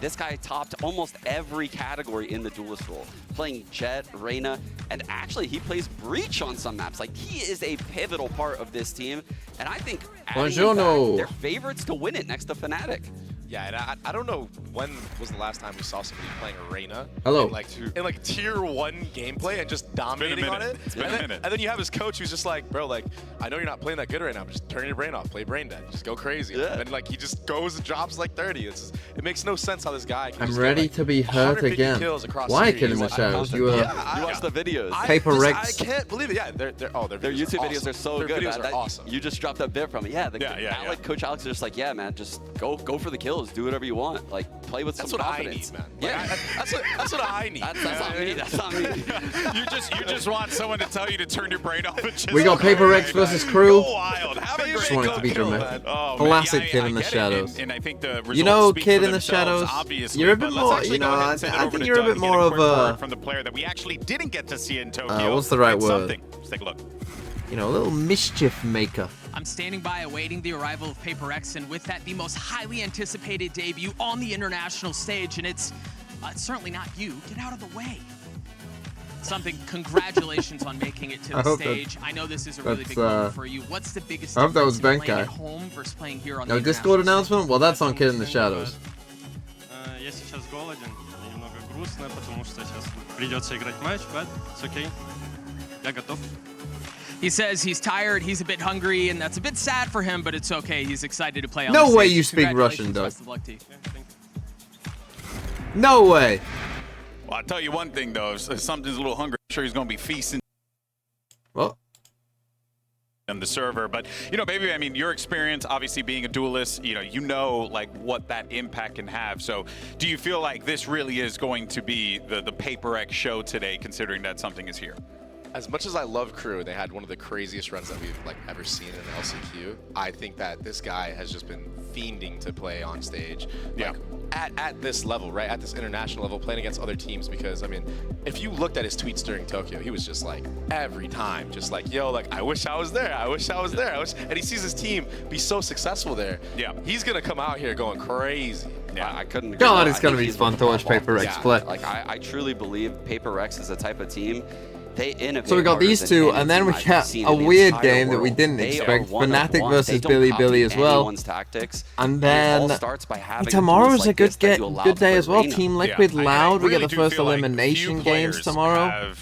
This guy topped almost every category in the duelist role, playing Jet, Reyna, and actually he plays Breach on some maps. Like, he is a pivotal part of this team, and I think they're favorites to win it next to Fnatic. Yeah, and I don't know when was the last time we saw somebody playing a Reyna in like tier 1 gameplay and just dominating on it. It's been a minute. And then you have his coach who's just like, bro, like, I know you're not playing that good right now, but just turn your brain off, play brain dead, just go crazy. Yeah. And like he just goes and drops like 30. It makes no sense how this guy can I'm ready to be hurt again. Why Kid in the Shadows? You watch the videos. PRX. I can't believe it. Yeah, their YouTube videos are so good. Their videos are awesome. You just dropped a bit from it. Yeah, like Coach Alex is just like, yeah, man, just go for the kills, do whatever you want. Like, play with some confidence. That's what I need, man. Yeah, that's what I need. That's not me. You just want someone to tell you to turn your brain off and just We got PRX versus KRU. Go wild. Just want it to be dramatic. Oh, Classic Kid in the Shadows. And I think the you know, Kid in the Shadows, you're a bit more, you know, I think you're a bit more of a... From the player that we actually didn't get to see in Tokyo. What's the right word? Let's take a look. You know, a little mischief maker. I'm standing by awaiting the arrival of PRX, and with that, the most highly anticipated debut on the international stage, and it's certainly not you. Get out of the way. Something, congratulations on making it to the stage. I know this is a really big moment for you. What's the biggest I hope that was difference in Benkai. playing at home versus playing here on the No Discord announcement? Well, that's on Kid in the Shadows. Я сейчас голоден, немного грустно, потому что сейчас придется играть матч, but it's okay. Я готов. He says he's tired, he's a bit hungry, and that's a bit sad for him, but it's okay. He's excited to play on the stage. No way you speak Russian, Doug. Best of luck to you. No way. Well, I'll tell you one thing, though. If something's a little hungry, I'm sure he's going to be feasting. Well. On the server, but you know, baby, I mean, your experience obviously being a duelist, you know like what that impact can have. So do you feel like this really is going to be the PRX show today, considering that something is here? As much as I love KRU, they had one of the craziest runs that we've ever seen in an LCQ. I think that this guy has just been fiending to play on stage. At this level, right? At this international level, playing against other teams, because I mean, if you looked at his tweets during Tokyo, he was just like, every time, just like, yo, like, I wish I was there. I wish I was there. And he sees his team be so successful there. Yeah. He's gonna come out here going crazy. Yeah, I couldn't agree. God, it's gonna be fun to watch PRX play. Like, I truly believe PRX is the type of team. They innovate. So we got these two, and then we got a weird game that we didn't expect. Fnatic versus Billy as well. And then tomorrow is a good day as well. Team Liquid Loud. We get the first elimination games tomorrow.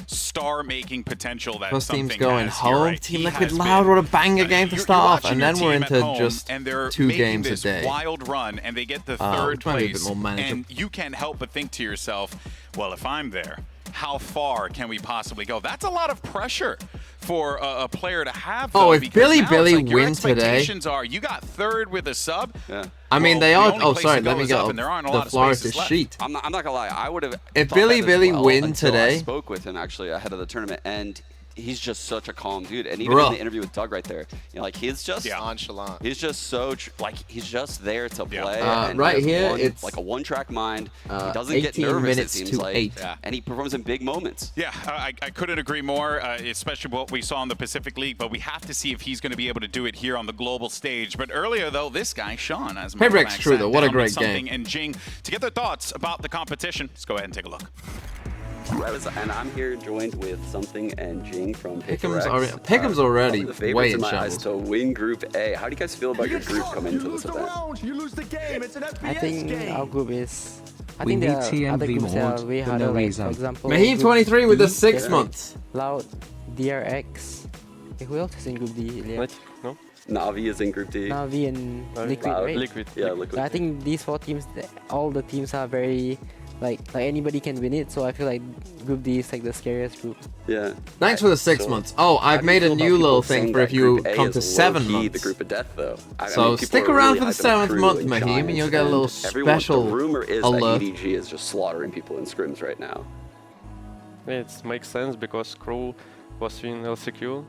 Star-making potential that first team's going home. Team Liquid Loud, what a banger game to start off, and then we're into just 2 games a day. Wild run, and they get the third place, and you can't help but think to yourself, well, if I'm there, how far can we possibly go? That's a lot of pressure for a player to have. Oh, if Billy win today, are you got third with a sub? Yeah. I mean, they are. Oh, sorry. Let me get the Florida sheet. I'm not gonna lie. I would have. If Billy win today, I spoke with him actually ahead of the tournament, and he's just such a calm dude. And even in the interview with Doug right there, like he's just nonchalant. He's just so he's just there to play. And right here, it's like a one-track mind. He doesn't get nervous. It seems like, and he performs in big moments. Yeah, I couldn't agree more. Especially what we saw in the Pacific League. But we have to see if he's going to be able to do it here on the global stage. But earlier, though, this guy Sean, as PRX true though. What a great game. And Jing, to get their thoughts about the competition, let's go ahead and take a look. And I'm here joined with Something and Jing from PRX. Pick'em's already way in shambles. To win Group A. How do you guys feel about your group coming into this event? I think our group is... I think the other groups are way harder, like, for example... Mahim 23 with the 6 months. Loud, DRX. Who else is in Group D? What? No? Navi is in Group D. Navi and Liquid, right? Liquid. Yeah, Liquid. I think these 4 teams, all the teams are very... Like anybody can win it, so I feel like Group D is like the scariest group. Yeah. Thanks for the 6 months. Oh, I've made a new little thing for if you come to 7 months. The group of death, though. So stick around for the 7th month, Mahim, and you'll get a little special The rumor is alert. that EDG is just slaughtering people in scrims right now. It makes sense because KRU was in LCQ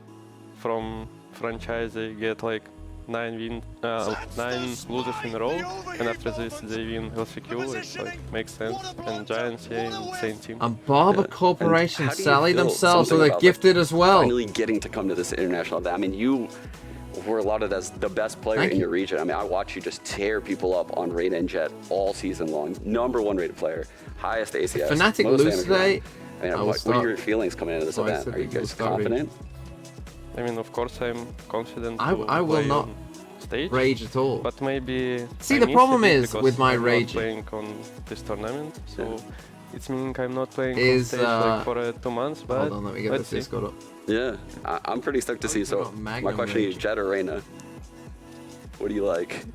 from franchise. They get like 9 losses in a row, and after this they win LCQ. It's like makes sense. And Giants, yeah, insane team. And Barber Corporation Sally themselves, so they're gifted as well. Finally getting to come to this international event. I mean, you were lauded as the best player in your region. I mean, I watch you just tear people up on Reyna and Jet all season long. #1 rated player, highest ACS. Fnatic lose today. I mean, what are your feelings coming into this event? Are you guys confident? I mean, of course, I'm confident. I will not stage, rage at all. But maybe. See, the problem is with my rage. Playing on this tournament, so it's meaning I'm not playing on stage like for 2 months. But hold on, let me get this Discord up. Yeah, I'm pretty stoked to see. So my question is, Jet or Reyna? What do you like?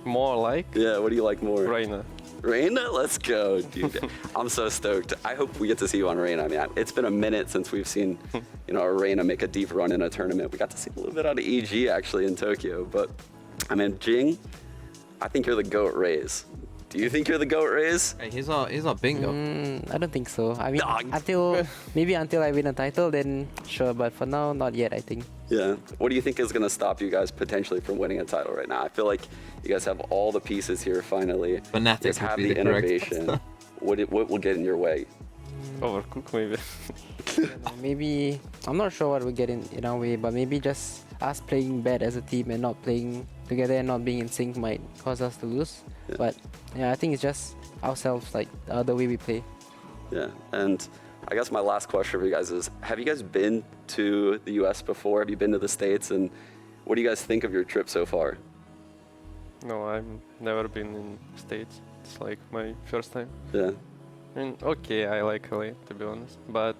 More like? Yeah, what do you like more? Reyna. Reyna, let's go, dude. I'm so stoked. I hope we get to see you on Reyna. I mean, it's been a minute since we've seen, you know, a Reyna make a deep run in a tournament. We got to see a little bit out of EG actually in Tokyo, but I mean, Jing, I think you're the GOAT Rays. Do you think you're the GOAT Rays? Hey, here's our bingo. I don't think so. I mean, maybe until I win a title, then sure. But for now, not yet, I think. Yeah. What do you think is going to stop you guys potentially from winning a title right now? I feel like you guys have all the pieces here finally. Fnatic you guys have the innovation. What will get in your way? Overcook maybe. Maybe, I'm not sure what will get in our way, but maybe just us playing bad as a team and not playing together and not being in sync might cause us to lose. Yeah. But yeah, I think it's just ourselves, like the way we play. Yeah, and I guess my last question for you guys is, have you guys been to the US before? Have you been to the States? And what do you guys think of your trip so far? No, I've never been in States. It's like my first time. Yeah. I mean, okay, I like LA, to be honest, but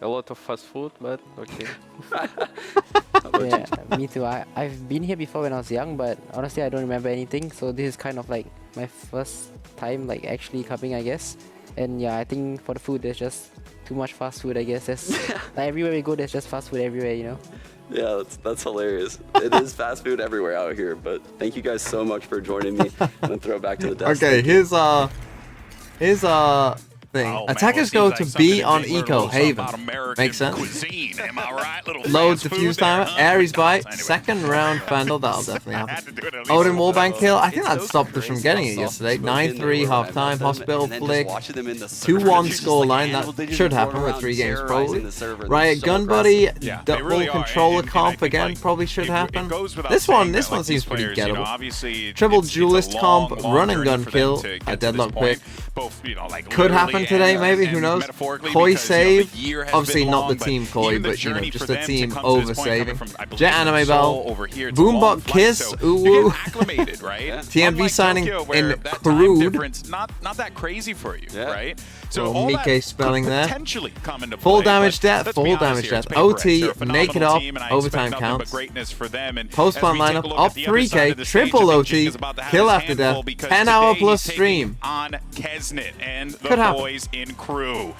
a lot of fast food, but okay. Yeah, me too. I've been here before when I was young, but honestly, I don't remember anything. So this is kind of like my first time, like actually coming, I guess. And yeah, I think for the food, there's just too much fast food, I guess. There's, like, everywhere we go, there's just fast food everywhere, you know? Yeah, that's hilarious. It is fast food everywhere out here, but thank you guys so much for joining me. I'm gonna throw it back to the desk. Okay, here's thing. Oh, attackers go to B on Eco Haven. Makes sense. Cuisine, am I right? Load defuse timer. Aries bite. Second round Vandal. That'll definitely happen. Odin wallbang kill. I think that stopped us from getting it yesterday. 9-3 half time. Hospital flick. 2-1 scoreline. That should happen with 3 games probably. Riot gun buddy. Double controller comp again. Probably should happen. This one seems pretty gettable. Triple duelist comp. Run and gun kill. A deadlock pick. Could happen today, maybe, who knows? Koi save, obviously not the team Koi, but you know, just the team over saving. Jet anime bell, Boombot kiss, ooh woo. TMV signing in Crude. Not that crazy for you, right? So Mike spelling there. Full damage death, full damage death. OT, naked up, overtime counts. Post plant lineup, up 3K, triple OT, kill after death, 10-hour plus stream. On Kesnet and the boys in Crew.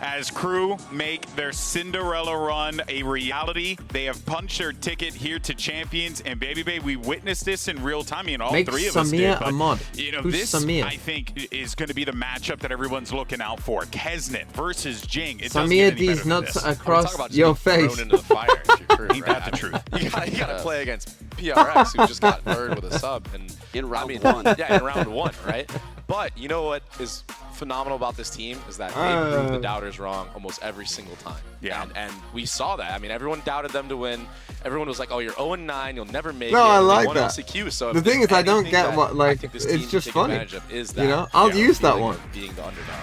As Crew make their Cinderella run a reality, they have punched their ticket here to Champions, and baby, we witnessed this in real time. I mean, all three of us did. But, you know, this I think is going to be the matchup that everyone's looking out for. Kesnet versus Jing. Samir D's nuts across your face. Thrown into the fire if you're Crew, Ain't that the truth? You gotta play against PRX, who just got third with a sub, and in round one. Yeah, in round 1, right? But you know what is phenomenal about this team is that they proved the doubters wrong almost every single time. Yeah. And we saw that. I mean, everyone doubted them to win. Everyone was like, "Oh, you're 0-9. You'll never make it." No, I like that. LCQ, so the thing is, I don't get what, like, it's just funny. You know, I'll use that one. Being the underdog.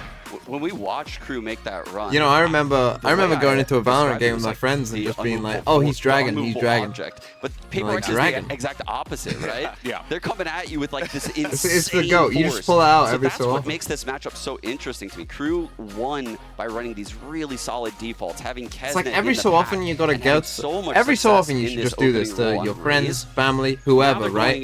When we watched Crew make that run, you know, I remember going into a Valorant game with my friends and just being like, "Oh, he's dragon, he's dragon." But PRX is the exact opposite, right? Yeah. They're coming at you with like this insane It's the GOAT. You just pull it out every so often. That's what makes this matchup so interesting to me. Crew won by running these really solid defaults, having Kesnet. It's like every so often you gotta go. Every so often you should just do this to your friends, family, whoever, right?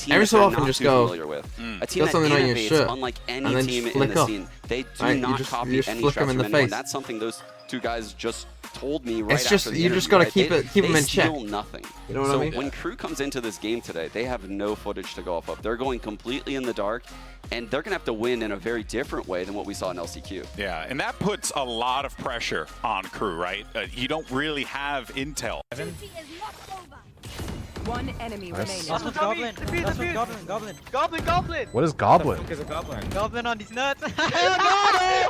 Every so often just go. A team that innovates unlike any team in the scene. They do not copy any strategy. And that's something those two guys just told me right after the you just gotta keep them in check. They steal nothing. You know what I mean? When Crew comes into this game today, they have no footage to go off of. They're going completely in the dark, and they're gonna have to win in a very different way than what we saw in LCQ. Yeah, and that puts a lot of pressure on Crew, right? You don't really have intel. One enemy remaining. That's what Goblin. That's what Goblin. Goblin. What is Goblin? Because of Goblin. Goblin on these nuts. Got it!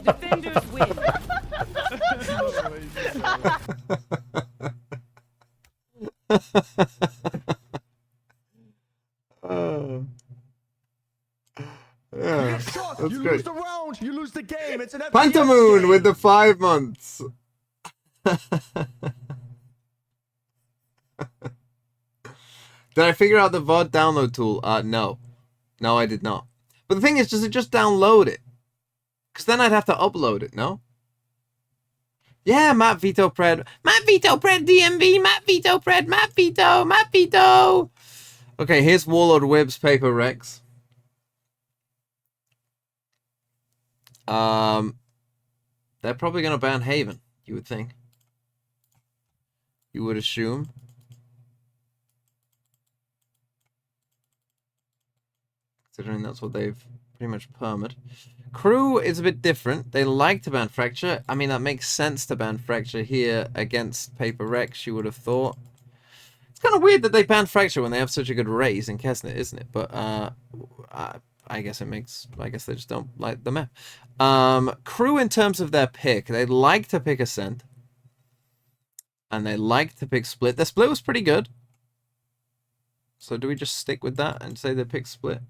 Defenders win. Yeah, that's you great. lose the round, you lose the game. It's an FPS Pantamoon game. with the 5 months. Did I figure out the VOD download tool? No. No, I did not. But the thing is, does it just download it? Because then I'd have to upload it, no? Yeah, Matt Vito Pred. Matt Vito Pred DMV. Matt Vito Pred. Matt Vito. Matt Vito. Okay, here's Warlord Wibb's Paper Rex. They're probably going to ban Haven, you would think. You would assume. Considering that's what they've pretty much permed. KRU is a bit different. They like to ban Fracture. I mean, that makes sense to ban Fracture here against Paper Rex, you would have thought. It's kind of weird that they ban Fracture when they have such a good raise in Kesnet, isn't it? But, I guess it makes... I guess they just don't like the map. KRU, in terms of their pick, they like to pick Ascent. And they like to pick Split. Their Split was pretty good. So do we just stick with that and say they pick Split?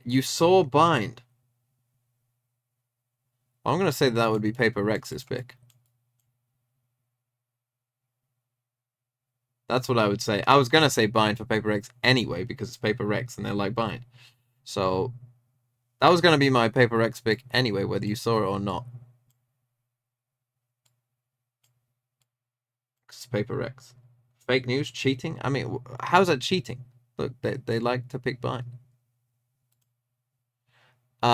You saw Bind. I'm going to say that would be Paper Rex's pick. That's what I would say. I was going to say Bind for Paper Rex anyway, because it's Paper Rex and they like Bind. So, that was going to be my Paper Rex pick anyway, whether you saw it or not. It's Paper Rex. Fake news? Cheating? I mean, how's that cheating? Look, they like to pick Bind. We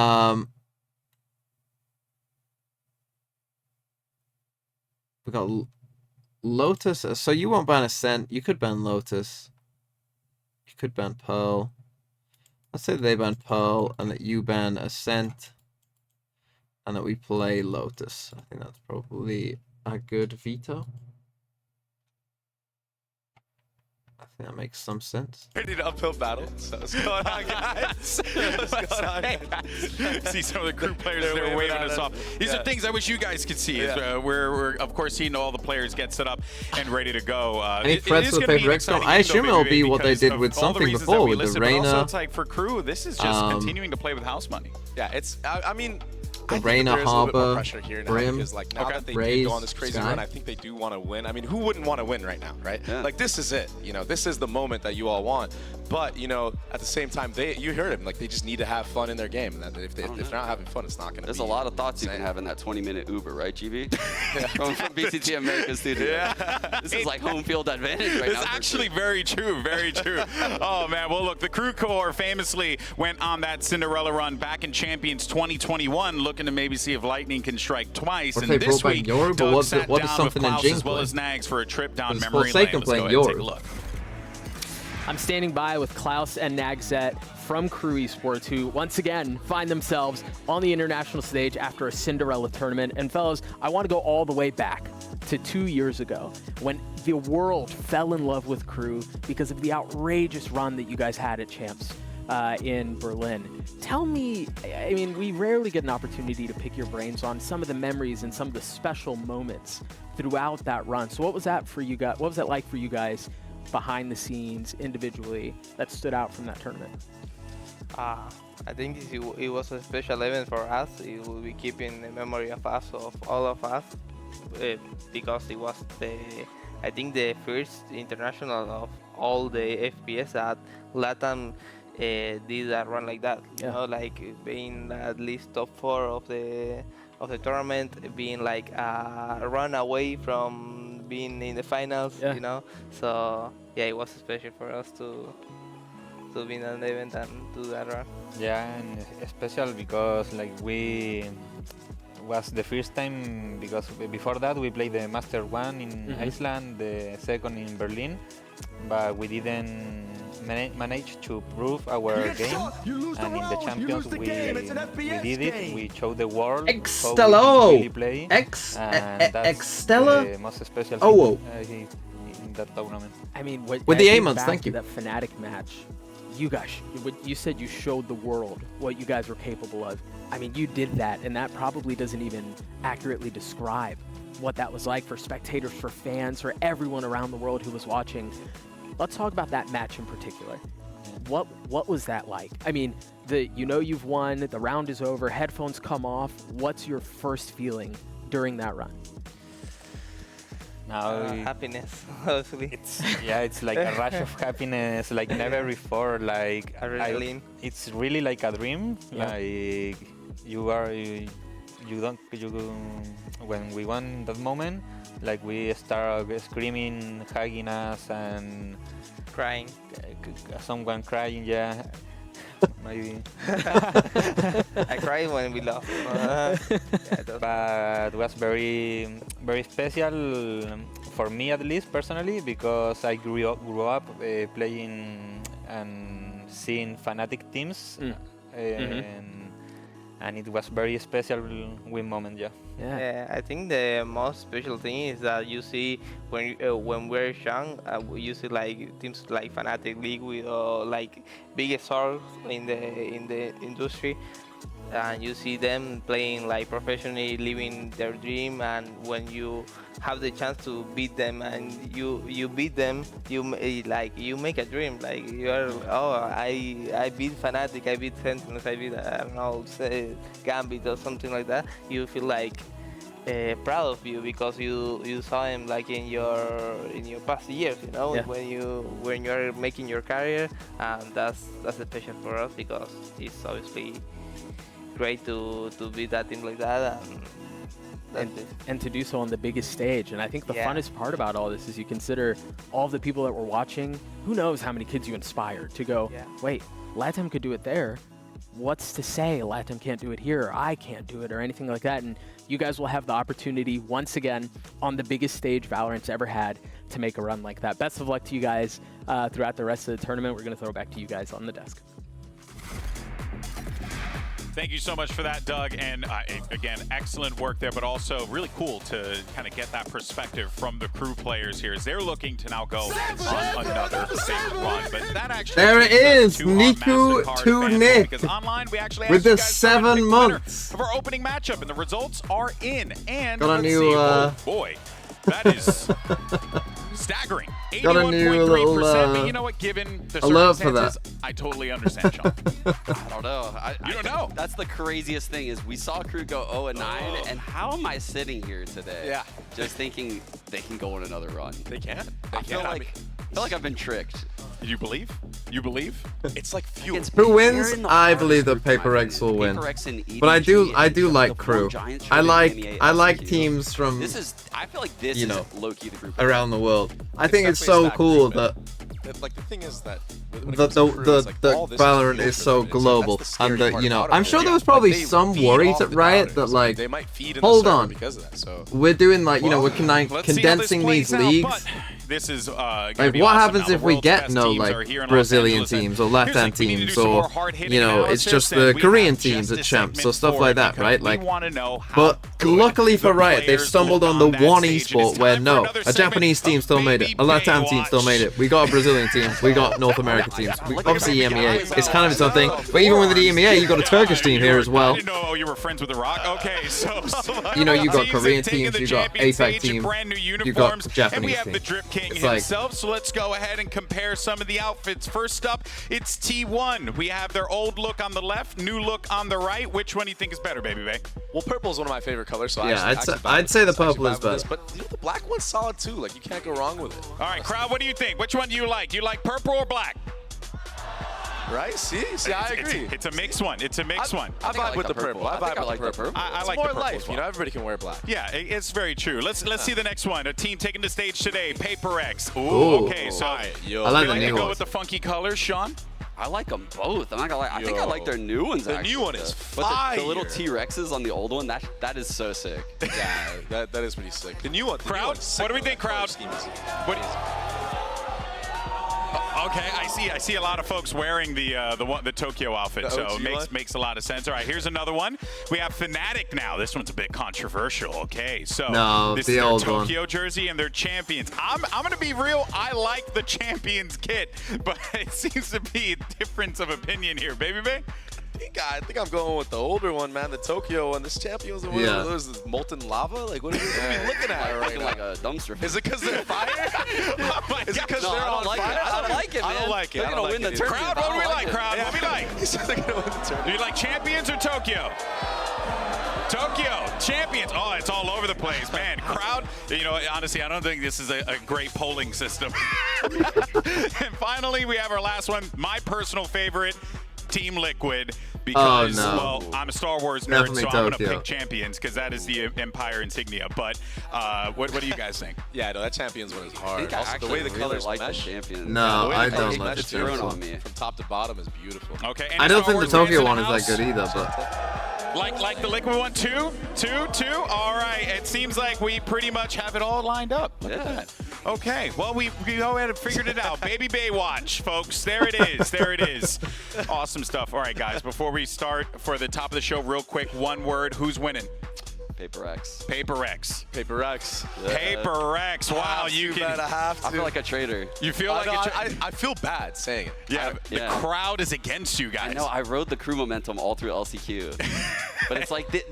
got Lotus. So you won't ban Ascent. You could ban Lotus. You could ban Pearl. Let's say that they ban Pearl and that you ban Ascent. And that we play Lotus. I think that's probably a good veto. I think that makes some sense. Ready to uphill battle. So what's going on, guys? What's going on, guys? See some of the crew players they're waving us off. These are things I wish you guys could see. Yeah. We're of course seeing all the players get set up and ready to go. Any threats with Paper Rex? I assume it'll be what they did with something before with the Reyna. Also, it's like for KRU, this is just continuing to play with house money. Yeah, it's. I mean. The I think Reyna, there is a little bit more Harbor, pressure here now Brim, because like now that they Raze, do go on this crazy Sky. run, I think they do want to win. I mean, who wouldn't want to win right now, right? Yeah. Like this is it. You know, this is the moment that you all want. But you know, at the same time, you heard him. Like they just need to have fun in their game. And if they're not having fun, it's not going to. There's a lot of thoughts you can have in that 20-minute Uber, right, GB? Going from BCT America Studio. Yeah. This is like home field advantage right now. It's actually very true, very true. Oh man, well look, the KRU Corps famously went on that Cinderella run back in Champions 2021, looking to maybe see if Lightning can strike twice. What And this week, Yoru, Doug what sat is down something with in Klaus Jing as well play? as Nags for a trip down It's memory lane. Forsaken Let's go playing ahead and take a Yoru. look. I'm standing by with Klaus and Nagzet from KRU Esports, who once again find themselves on the international stage after a Cinderella tournament. And fellas, I want to go all the way back to 2 years ago when the world fell in love with KRU because of the outrageous run that you guys had at Champs in Berlin. Tell me, I mean, we rarely get an opportunity to pick your brains on some of the memories and some of the special moments throughout that run. So what was that for you guys? What was that like for you guys behind the scenes, individually, that stood out from that tournament? I think it was a special event for us. It will be keeping the memory of us, of all of us, because it was I think the first international of all the FPS that LATAM did a run like that. You know, like being at least top 4 of the tournament, being like a run away from being in the finals. You know, so yeah, it was special for us to be in an event and do that run. Yeah, and special because like we was the first time, because before that we played the Master 1 in Iceland, the second in Berlin, but we didn't managed to prove our game, and in the champions we did it. We showed the world how we really play, and that's the most special thing in that tournament. I mean, with the A-Months, thank you. That Fnatic match, you guys, you said you showed the world what you guys were capable of. I mean, you did that, and that probably doesn't even accurately describe what that was like for spectators, for fans, for everyone around the world who was watching. Let's talk about that match in particular. What was that like? I mean, you've won, the round is over, headphones come off. What's your first feeling during that run? Happiness, honestly. It's like a rush of happiness, like never before. Like it's really like a dream. Yeah. Like when we won that moment, like we start screaming, hugging us, and crying. Someone crying, yeah. Maybe. I cried when we lost. But it was very, very special for me, at least personally, because I grew up playing and seeing Fnatic teams, and it was very special win moment. Yeah, I think the most special thing is that you see when we're young, you see like teams like Fnatic, Liquid, or like biggest stars in the industry, and you see them playing like professionally, living their dream. And when you have the chance to beat them and you beat them, you make a dream. Like you're I beat Fnatic, I beat Sentinels, I beat I don't know, say Gambit or something like that. You feel like proud of you because you saw him like in your past years, you know, when you're making your career, and that's special for us because it's obviously great to beat that team like that, and to do so on the biggest stage. And I think the funnest part about all this is you consider all the people that were watching. Who knows how many kids you inspired to go, wait, LATAM could do it there. What's to say LATAM can't do it here, or I can't do it, or anything like that? And you guys will have the opportunity once again on the biggest stage Valorant's ever had to make a run like that. Best of luck to you guys throughout the rest of the tournament. We're going to throw it back to you guys on the desk. Thank you so much for that, Doug. And again, excellent work there, but also really cool to kind of get that perspective from the crew players here as they're looking to now go on another big run. But that actually there it is, Niku to Nick because online we actually with the 7 months of our opening matchup, and the results are in. And got a new oh boy, that is staggering. Got a new little but you know what, given the circumstances, I totally understand, Sean. I don't know. You don't know. That's the craziest thing is we saw crew go 0-9, and how am I sitting here today? Yeah. Just thinking they can go on another run. They can. I feel like I've been tricked. You believe? You believe? It's like fuel. Who wins? I believe that PRX will win. But I do like crew. I like teams from I feel like this is low-key the group around the world. I think it's so cool that like the thing is that the Valorant is so global, and that I'm sure there was probably some worries at Riot that like, they might feed hold on, because of that. So we're doing like we're condensing these leagues. This is like what happens if we get no like Brazilian teams or Latin teams or it's just the Korean teams at champs or stuff like that, right? Like, but luckily for Riot, they've stumbled on the one esport where a Japanese team still made it, a Latin team still made it. We got a Brazilian team, we got North American teams. Obviously EMEA, it's kind of its own thing. But even with the EMEA, you got a Turkish team here as well. I didn't know you were friends with The Rock. Okay, so you got Korean teams, you got APAC team, you got Japanese team. King himself, so let's go ahead and compare some of the outfits. First up, it's T1. We have their old look on the left, new look on the right. Which one do you think is better, Baby Bay? Well, purple is one of my favorite colors, so yeah, I'd say the purple is better. But the black one's solid too. Like, you can't go wrong with it. All right, crowd, what do you think? Which one do you like? Do you like purple or black? Right? See, I agree. It's a mixed one. It's a mixed one. I vibe with the purple. I vibe with the purple. I like more the purple life. Everybody can wear black. Yeah, it's very true. Let's see the next one. A team taking the stage today, PRX. Ooh, okay, so I like the new go ones. With the funky colors, Sean. I like them both. I'm not gonna lie. I think I like their new ones. The new one is fire. But the little T-Rexes on the old one, that is so sick. Yeah, that is pretty sick. The new one. Crowd, what do we think, crowd? Okay, I see a lot of folks wearing the Tokyo outfit, so it makes a lot of sense. All right, here's another one. We have Fnatic now. This one's a bit controversial. Okay, so this is their Tokyo jersey and their champions. I'm gonna be real. I like the champions kit, but it seems to be a difference of opinion here, baby. I think I'm going with the older one, man. The Tokyo one. This Champions one. Yeah. There's this molten lava. Like, what are we looking at right now? Like a dumpster. Is it because they're fire? Is it because they're on fire? I don't like it, man. I don't like it. They're gonna win the tournament. Crowd, what do we like, crowd? Yeah. What do we like? He said they're gonna win the tournament. Do you like champions or Tokyo? Tokyo, champions. Oh, it's all over the place, man. Crowd, you know, honestly, I don't think this is a great polling system. And finally, we have our last one, my personal favorite, Team Liquid. Because, well, I'm a Star Wars nerd, Definitely so Tokyo. I'm going to pick champions because that is the Empire insignia. But what do you guys think? Yeah, no, that champions one is hard. I Also, the way the really colors like mesh. the champions. No, I don't like the the on me. From top to bottom is beautiful. Okay. I don't think the Tokyo one is that good either, but... Like the Liquid one, two. All right, it seems like we pretty much have it all lined up. Look at that. Okay, well, we go ahead and figured it out. Baby Baywatch, folks. There it is. There it is. Awesome stuff. All right, guys, before we start for the top of the show, real quick, one word. Who's winning? PRX. PRX. PRX. PRX. Wow, you can. I feel like a traitor. You feel like I feel bad saying it. Yeah, the crowd is against you guys. I know. I rode the crew momentum all through LCQ, but it's like the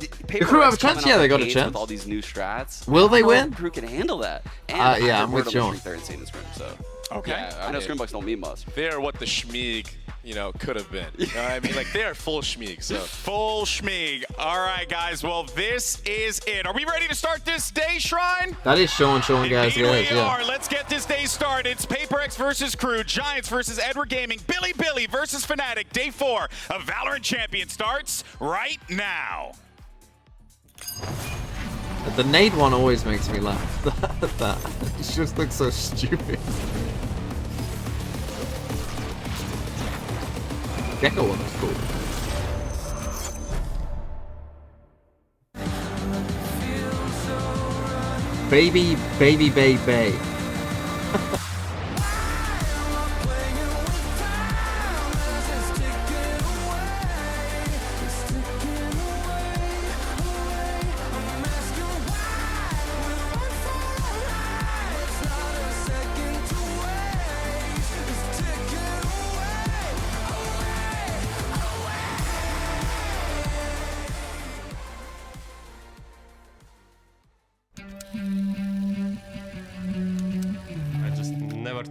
crew have a chance. Yeah, they got a chance with all these new strats. Will they win? The crew can handle that. And yeah, I'm with Sean. They're insane in scrim, so. Okay. Yeah, I know scrimbucks don't mean much. They're what the Schmieg, you know, could have been. You know what I mean? Like, they are full Schmieg, so. Full Schmieg. All right, guys. Well, this is it. Are we ready to start this day, Shrine? That is Sean, guys. Indeed we are. Let's get this day started. It's PRX versus Crew, Giants versus Edward Gaming, Billy versus Fnatic. Day 4 of Valorant Champion starts right now. The nade one always makes me laugh. It just looks so stupid. Gecko one was cool. Baby.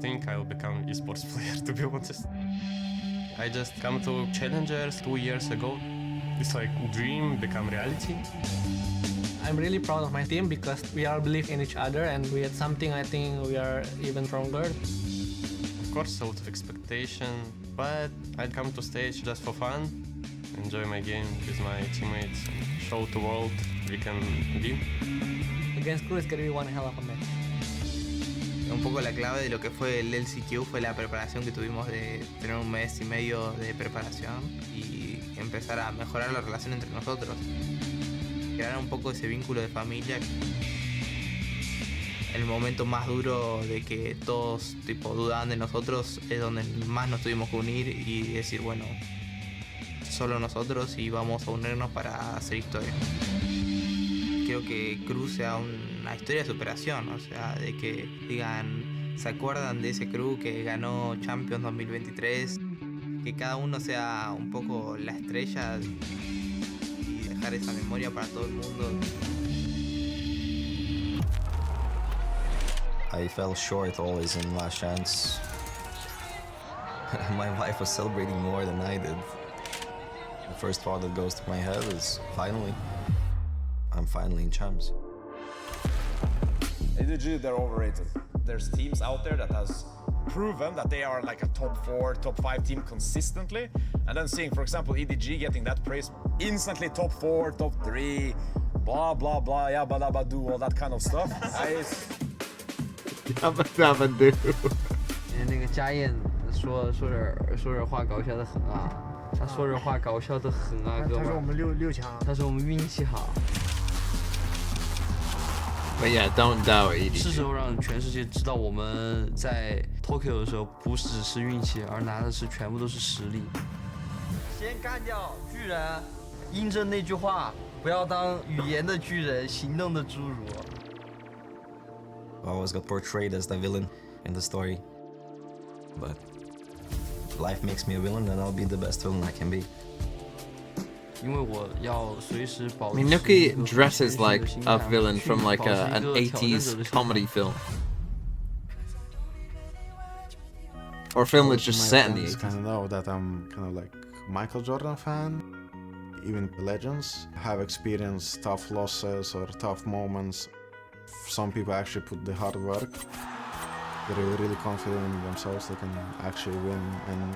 Think I'll become esports player, to be honest. I just come to Challengers 2 years ago. This like dream become reality. I'm really proud of my team because we all believe in each other and we had something I think we are even stronger. Of course, a lot of expectation, but I'd come to stage just for fun, enjoy my game with my teammates, and show the world we can win. Against Crew, it's gonna be one hell of a match. Un poco la clave de lo que fue el LCQ fue la preparación que tuvimos de tener un mes y medio de preparación y empezar a mejorar la relación entre nosotros. Crear un poco ese vínculo de familia. El momento más duro de que todos dudaban de nosotros es donde más nos tuvimos que unir y decir, bueno, solo nosotros y vamos a unirnos para hacer historia. Creo que Crew sea una historia de superación, o sea, de que digan, ¿se acuerdan de ese Crew que ganó Champions 2023? Que cada uno sea un poco la estrella y dejar esa memoria para todo el mundo. I fell short always in last chance. My wife was celebrating more than I did. The first thought that goes to my head is, finally. I'm finally in champs. EDG, they're overrated. There's teams out there that has proven that they are like a top 4, top 5 team consistently, and then seeing, for example, EDG getting that praise instantly, top 4, top 3, blah blah blah, yabba dabba do, all that kind of stuff. Yabba dabba do. 那个家燕说点话搞笑的很啊，他说点话搞笑的很啊，哥们。他说我们六强，他说我们运气好。But yeah, don't doubt EDG. 是时候让全世界知道我们在 Tokyo 的时候不是只是运气，而拿的是全部都是实力。先干掉巨人，印证那句话：不要当语言的巨人，行动的侏儒。I always got portrayed as the villain in the story, but life makes me a villain, and I'll be the best villain I can be. 因为我要随时保 I mean, Nuki dresses like a villain from like an 80s comedy film. Or a film that's just set in the 80s. Kind of know that I'm kind of like Michael Jordan fan. Even the legends have experienced tough losses or tough moments. Some people actually put the hard work. They're really confident in themselves. They can actually win and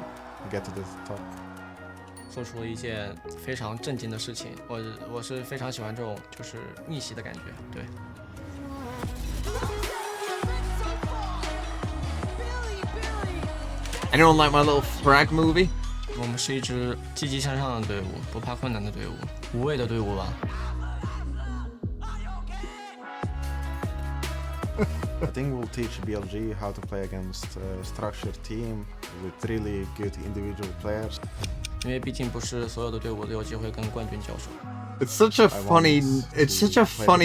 get to the top. 做出了一件非常震惊的事情，我是非常喜欢这种就是逆袭的感觉，对。Anyone like my little frag movie? 我们是一支积极向上的队伍，不怕困难的队伍，无畏的队伍吧。I think we'll teach BLG how to play against a structured team with really good individual players. 因为毕竟不是所有的队伍都有机会跟冠军交手。It's such a funny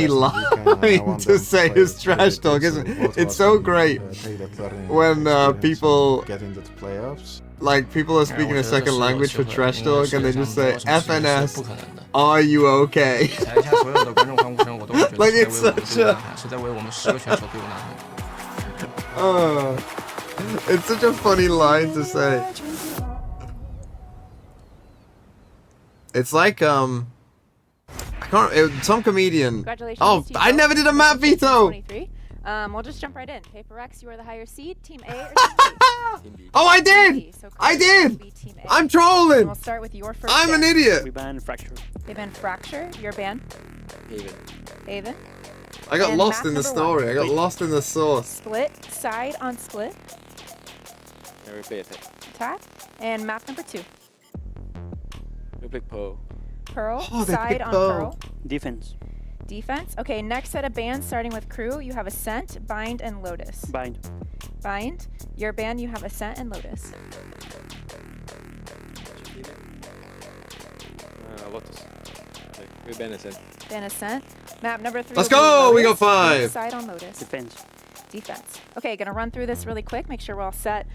line to say his trash talk, isn't it? It's so great when people like people are speaking a second language for trash talk and they just say FNS. Are you okay? Like it's such a it's such a funny line to say. It's like I can't. Some comedian. Congratulations. Oh, I never did a map veto. We'll just jump right in. PRX, you are the higher seed. Team A or Team B? Oh, I did. I did. I'm trolling. We'll start with your first. I'm an idiot. We banned Fracture. They banned Fracture. Your ban. Haven. I got lost in the story. I got lost in the source. Split. Side on split. Attack. And map number 2. We pick Pearl. Pearl. Oh, they side picked on Pearl. Pearl. Defense. Defense. Okay, next set of bans starting with Crew. You have Ascent, Bind, and Lotus. Bind. Bind. Your ban, you have Ascent and Lotus. Lotus. We ban Ascent. Ban Ascent. Map number 3. Let's go! We got 5. Side on Lotus. Defense. Defense. Okay, gonna run through this really quick, make sure we're all set.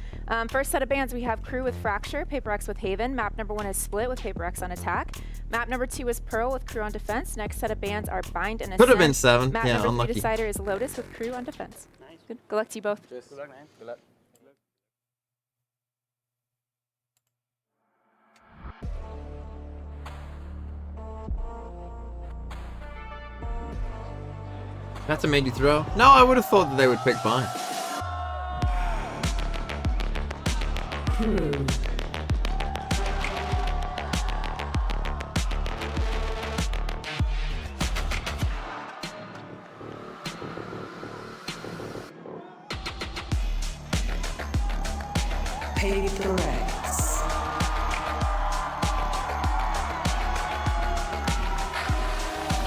First set of bans, we have Crew with Fracture, PRX with Haven. Map number 1 is Split with PRX on attack. Map number 2 is Pearl with Crew on defense. Next set of bans are Bind and Ascent. Could have been 7. Map Yeah, number unlucky. 3 decider is Lotus with Crew on defense. Nice. Good. Good luck to you both. Good luck, man. Good luck. That's a made you throw. No, I would have thought that they would pick Bind. PRX.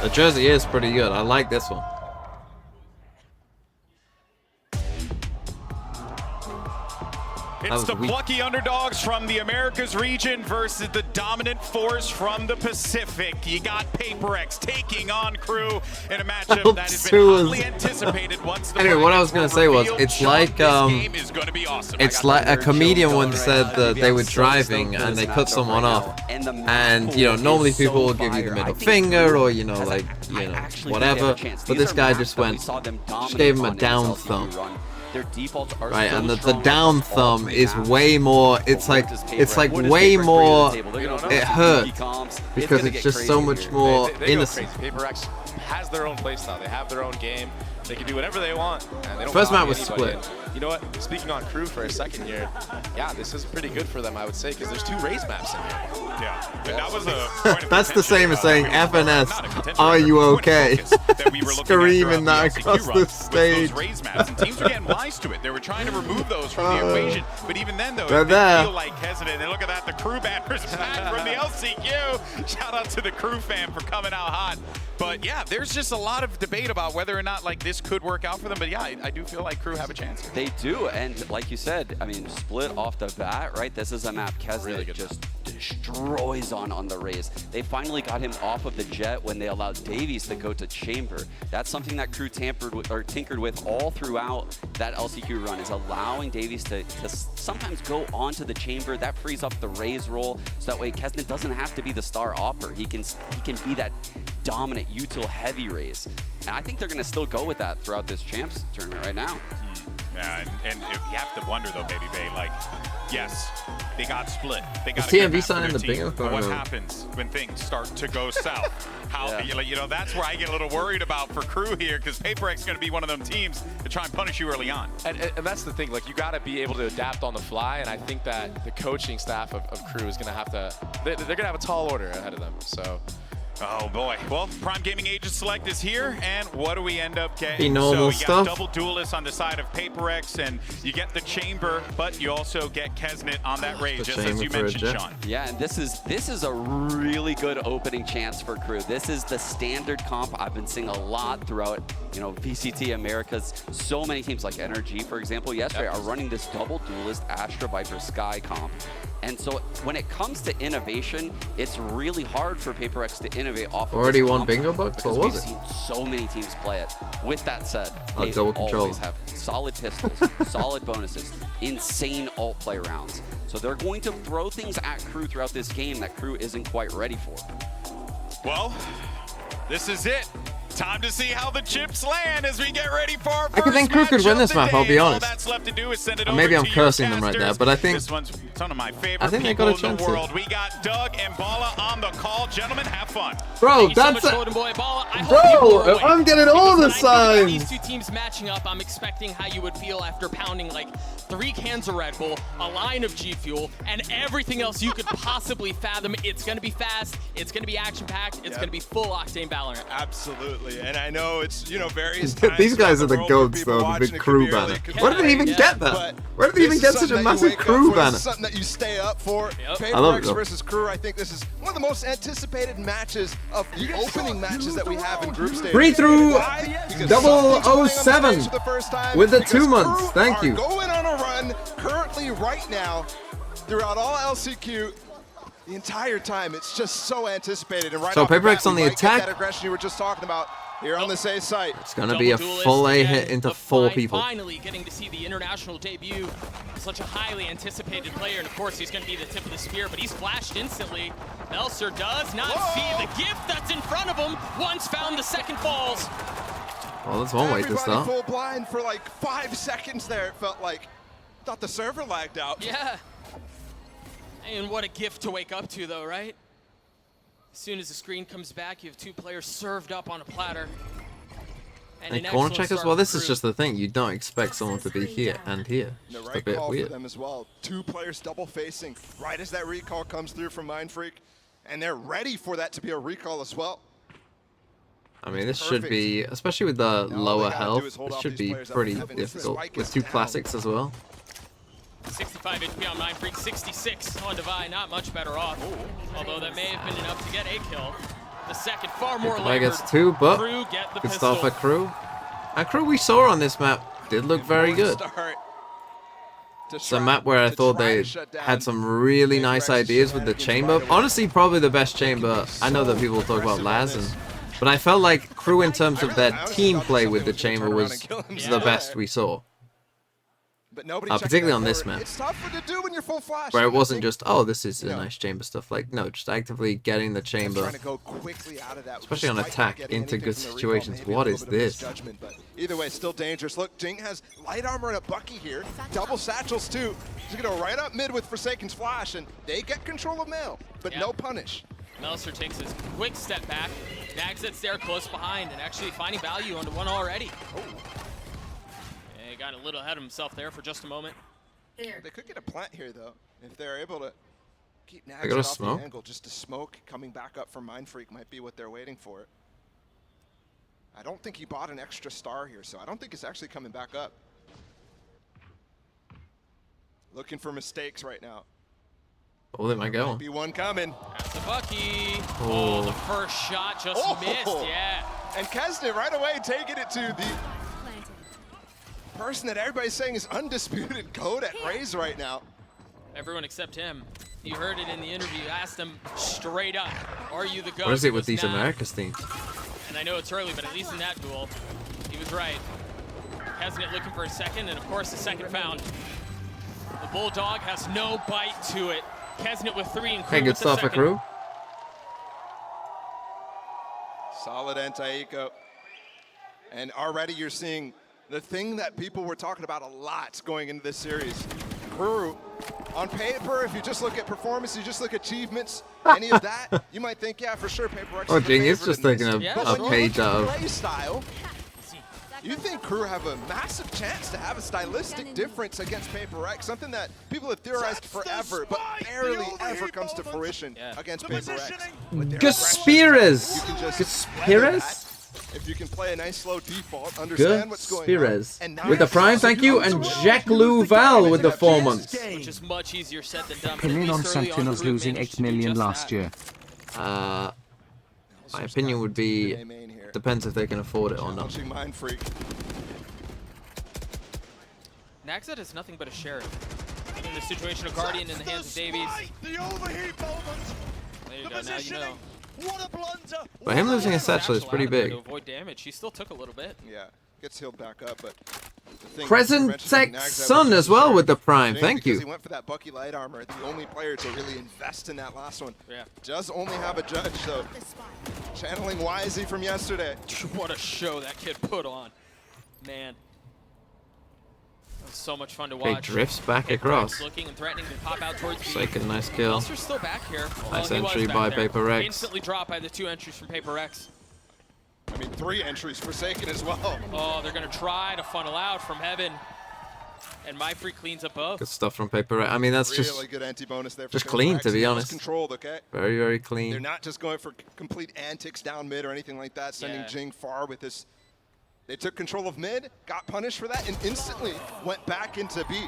The jersey is pretty good. I like this one. It's the plucky underdogs from the Americas region versus the dominant force from the Pacific. You got PRX taking on Crew in a matchup that has been hotly anticipated once the Anyway, what I was gonna say was, it's like it's like a comedian once said that they were driving and they cut someone off, and you know normally people will give you the middle finger or you know like whatever, but this guy just went, just gave him a down thumb. Right, and the down thumb is way more. It's like way more. It hurts because it's just so much more innocent. PRX has their own playstyle. They have their own game. They can do whatever they want. And they don't First map copy was anybody. Split. you know what? Speaking on crew for a second here, yeah, this is pretty good for them, I would say, because there's 2 raise maps in here. Yeah, and that was a That's the same as saying FNS, are you okay? Screaming that across the stage. Those raise maps, and teams were getting wise to it. They were trying to remove those from the equation, but even then, though, they feel like hesitant. And look at that, the crew banners back from the LCQ. Shout out to the crew fam for coming out hot. But yeah, there's just a lot of debate about whether or not like this could work out for them. But yeah, I do feel like crew have a chance. They do, and like you said, I mean, split off the bat, right? This is a map Kesnet really just destroys on the raise. They finally got him off of the jet when they allowed Davies to go to chamber. That's something that crew tinkered with all throughout that LCQ run, is allowing Davies to sometimes go onto the chamber. That frees up the raise roll, so that way Kesnet doesn't have to be the star opper. He can be that dominant util heavy raise. And I think they're going to still go with that throughout this champs tournament right now. Yeah, and if you have to wonder though, Baby Bay, like, yes, they got split. They got TMV signing the bingo. But what happens when things start to go south? How you know, that's where I get a little worried about for crew here, because PRX is going to be one of them teams to try and punish you early on. And that's the thing, like, you got to be able to adapt on the fly, and I think that the coaching staff of crew is going to have to, they're going to have a tall order ahead of them. So. Oh boy. Well, Prime Gaming Agent Select is here, and what do we end up getting? Normal so you got double duelists on the side of PRX, and you get the chamber, but you also get Kesnet on that raid, just as you mentioned, Sean. Yeah, and this is a really good opening chance for crew. This is the standard comp I've been seeing a lot throughout, you know, VCT Americas. So many teams like NRG, for example, yesterday are running this double duelist Astra Viper Sky comp. And so when it comes to innovation, it's really hard for PRX to innovate off of already won bingo bucks? What was we've it? seen so many teams play it. With that said, they double control. always have solid pistols, solid bonuses, insane ult play rounds. So they're going to throw things at crew throughout this game that crew isn't quite ready for. Well, this is it. Time to see how the chips land as we get ready for our I could think crew could win this map, I'll be honest. All that's left to do is send it over Maybe I'm to cursing your them right there, casters. but I think this one's one of my favorite they people got a chance in the world. We got Doug and Bala on the call. Gentlemen, have fun. Bro, that's bro, I'm getting all the signs. These two teams matching up, I'm expecting how you would feel after pounding like 3 cans of Red Bull, a line of G Fuel, and everything else you could possibly fathom. It's going to be fast, it's going to be action-packed, it's going to be full octane Valorant. Absolutely, and I know it's, you know, various These guys are the goats, though, the big crew banner. Where did they even get that? Where did they even get such a massive crew banner? Something that you stay up for. I love it, PRX versus crew, I think this is one of the most anticipated matches of the opening matches that we have in group stage. 3-0-7 with the 2 months. Thank you. Going on a run currently right now throughout all LCQ. The entire time, it's just so anticipated. And right so off the PRX bat, on the attack. That aggression you were just talking about here on this A site. It's going to be a full A hit into 4 people. Finally getting to see the international debut of such a highly anticipated player. And of course, he's going to be the tip of the spear, but he's flashed instantly. Melser does not see the gift that's in front of him. Once found, the second falls. Well, that's one way to start. Full blind for like 5 seconds there, it felt like. Thought the server lagged out. Yeah. And what a gift to wake up to, though, right? As soon as the screen comes back, you have 2 players served up on a platter. And corner checkers, well, this is just the thing. You don't expect someone to be here and here. The Just right a bit call weird. for them as well. 2 players double facing right as that recall comes through from Mindfreak, and they're ready for that to be a recall as well. I mean, this should be, especially with the lower health, this should be pretty difficult with 2 classics as well. 65 HP on Mindfreak, 66 on Divine, not much better off. Although that may have been enough to get a kill. The second, far more I labored. guess 2, but Crew get the good pistol. start for crew. And crew we saw on this map did look very good. It's a map where I thought they had some really nice ideas with the chamber. Honestly, probably the best chamber. I know that people talk about Laz, but I felt like crew in terms of their team play with the chamber was the best we saw. Particularly on this map, It's tougher to do when you're full flash. where it wasn't just, oh, this is a nice chamber stuff. Like, no, just actively getting the chamber, Trying to go quickly out of that, especially on attack, into good situations. What is this? But either way, still dangerous. Look, Jing has light armor and a Bucky here. Double satchels, too. He's going to go right up mid with Forsaken's flash, and they get control of Mail, but no punish. Melser takes his quick step back. Nags that's there close behind and actually finding value onto one already. got a little ahead of himself there for just a moment. They could get a plant here, though, if they're able to keep got a Nags off smoke. the angle. Just a smoke coming back up from Mindfreak might be what they're waiting for. I don't think he bought an extra star here, so I don't think it's actually coming back up. Looking for mistakes right now. Oh, they might go. Might be one coming. That's a Bucky. Oh. Oh, the first shot just missed, yeah. And Kesnet right away taking it to the person that everybody's saying is undisputed GOAT at Raze right now. Everyone except him. You heard it in the interview. Asked him straight up, are you the GOAT? What is it with He these was not. Americas teams? And I know it's early, but at least in that duel, he was right. Kesnet looking for a second, and of course the second found. The Bulldog has no bite to it. Kesnet with 3 and Crew Hey, good with the stuff for second. Crew. Solid anti-eco. And already you're seeing the thing that people were talking about a lot going into this series. Crew, on paper, if you just look at performance, you just look at achievements, any of that, you might think, yeah, for sure, PRX Oh, is the Jing is favorite just in taking this. a But when you page look at out of. play style, you think Crew have a massive chance to have a stylistic difference against PRX, something that people have theorized forever, but barely ever comes to fruition against PRX. Gaspires! Gaspires? If you can play a nice slow default, understand what's going on. Gaspires. With the Prime, thank you, and Jack Louval with the 4 months. Which is much easier said than done. Opinion on Sentinels losing 8 million last year. My opinion would be, depends if they can afford it or not. Naxxat is nothing but a sheriff. In the situation of Guardian in the hands of Davies. There you go, now you know. But him losing a satchel is pretty big. To avoid damage, he still took a little bit. Yeah, gets healed back up, but Crescent Tech Sun as well with the Prime, thank you. He went for that Bucky light armor, the only player to really invest in that last one. Yeah. Does only have a judge, so channeling Wisey from yesterday. What a show that kid put on. Man. That was so much fun to watch. Okay, drifts back across. Looking and threatening to pop out towards B. Second, nice kill. Melser's still back here. Nice Well, he was entry back by there. PRX. Instantly dropped by the 2 entries from PRX. I mean, 3 entries Forsaken as well. Oh, they're going to try to funnel out from Heaven. And Myfree cleans up both. Good stuff from PRX. I mean, that's really just good anti-bonus there for just clean, PRX. to be It was honest. Controlled, okay? Very, very clean. They're not just going for complete antics down mid or anything like that, sending Jing far with this. They took control of mid, got punished for that, and instantly went back into B.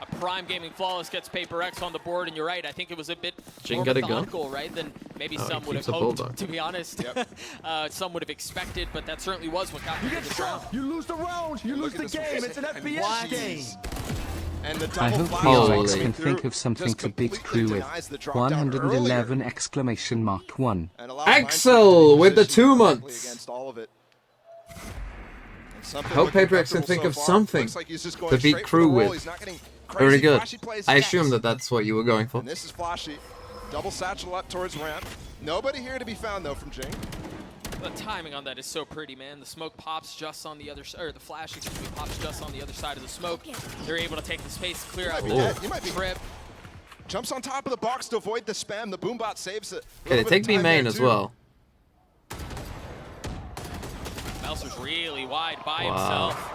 A Prime Gaming Flawless gets PRX on the board, and you're right, I think it was a bit Jing more got a gun? methodical, right, than maybe Oh, some he would have keeps a hoped, bulldog. to be honest. Some would have expected, but that certainly was what got them to this round. You lose the round, you lose the game, it's an FPS game. And the I double hope flash PRX coming can through think of something just to beat completely Crew with. denies the drop down 111 exclamation mark 1. Axel with the 2 months. against all of it. I hope PRX can think of something to beat Crew with. Very good. I assume that that's what you were going for. And this is Flashy. Double satchel up towards ramp. Nobody here to be found though from Jing. The timing on that is so pretty, man. The smoke pops just on the other side, or the flash, excuse me, pops just on the other side of the smoke. They're able to take the space, clear out You might be trip. Jumps on top of the box to avoid the spam. The boombot saves it. Okay, they take B main as well. Melser's really wide by Wow. himself.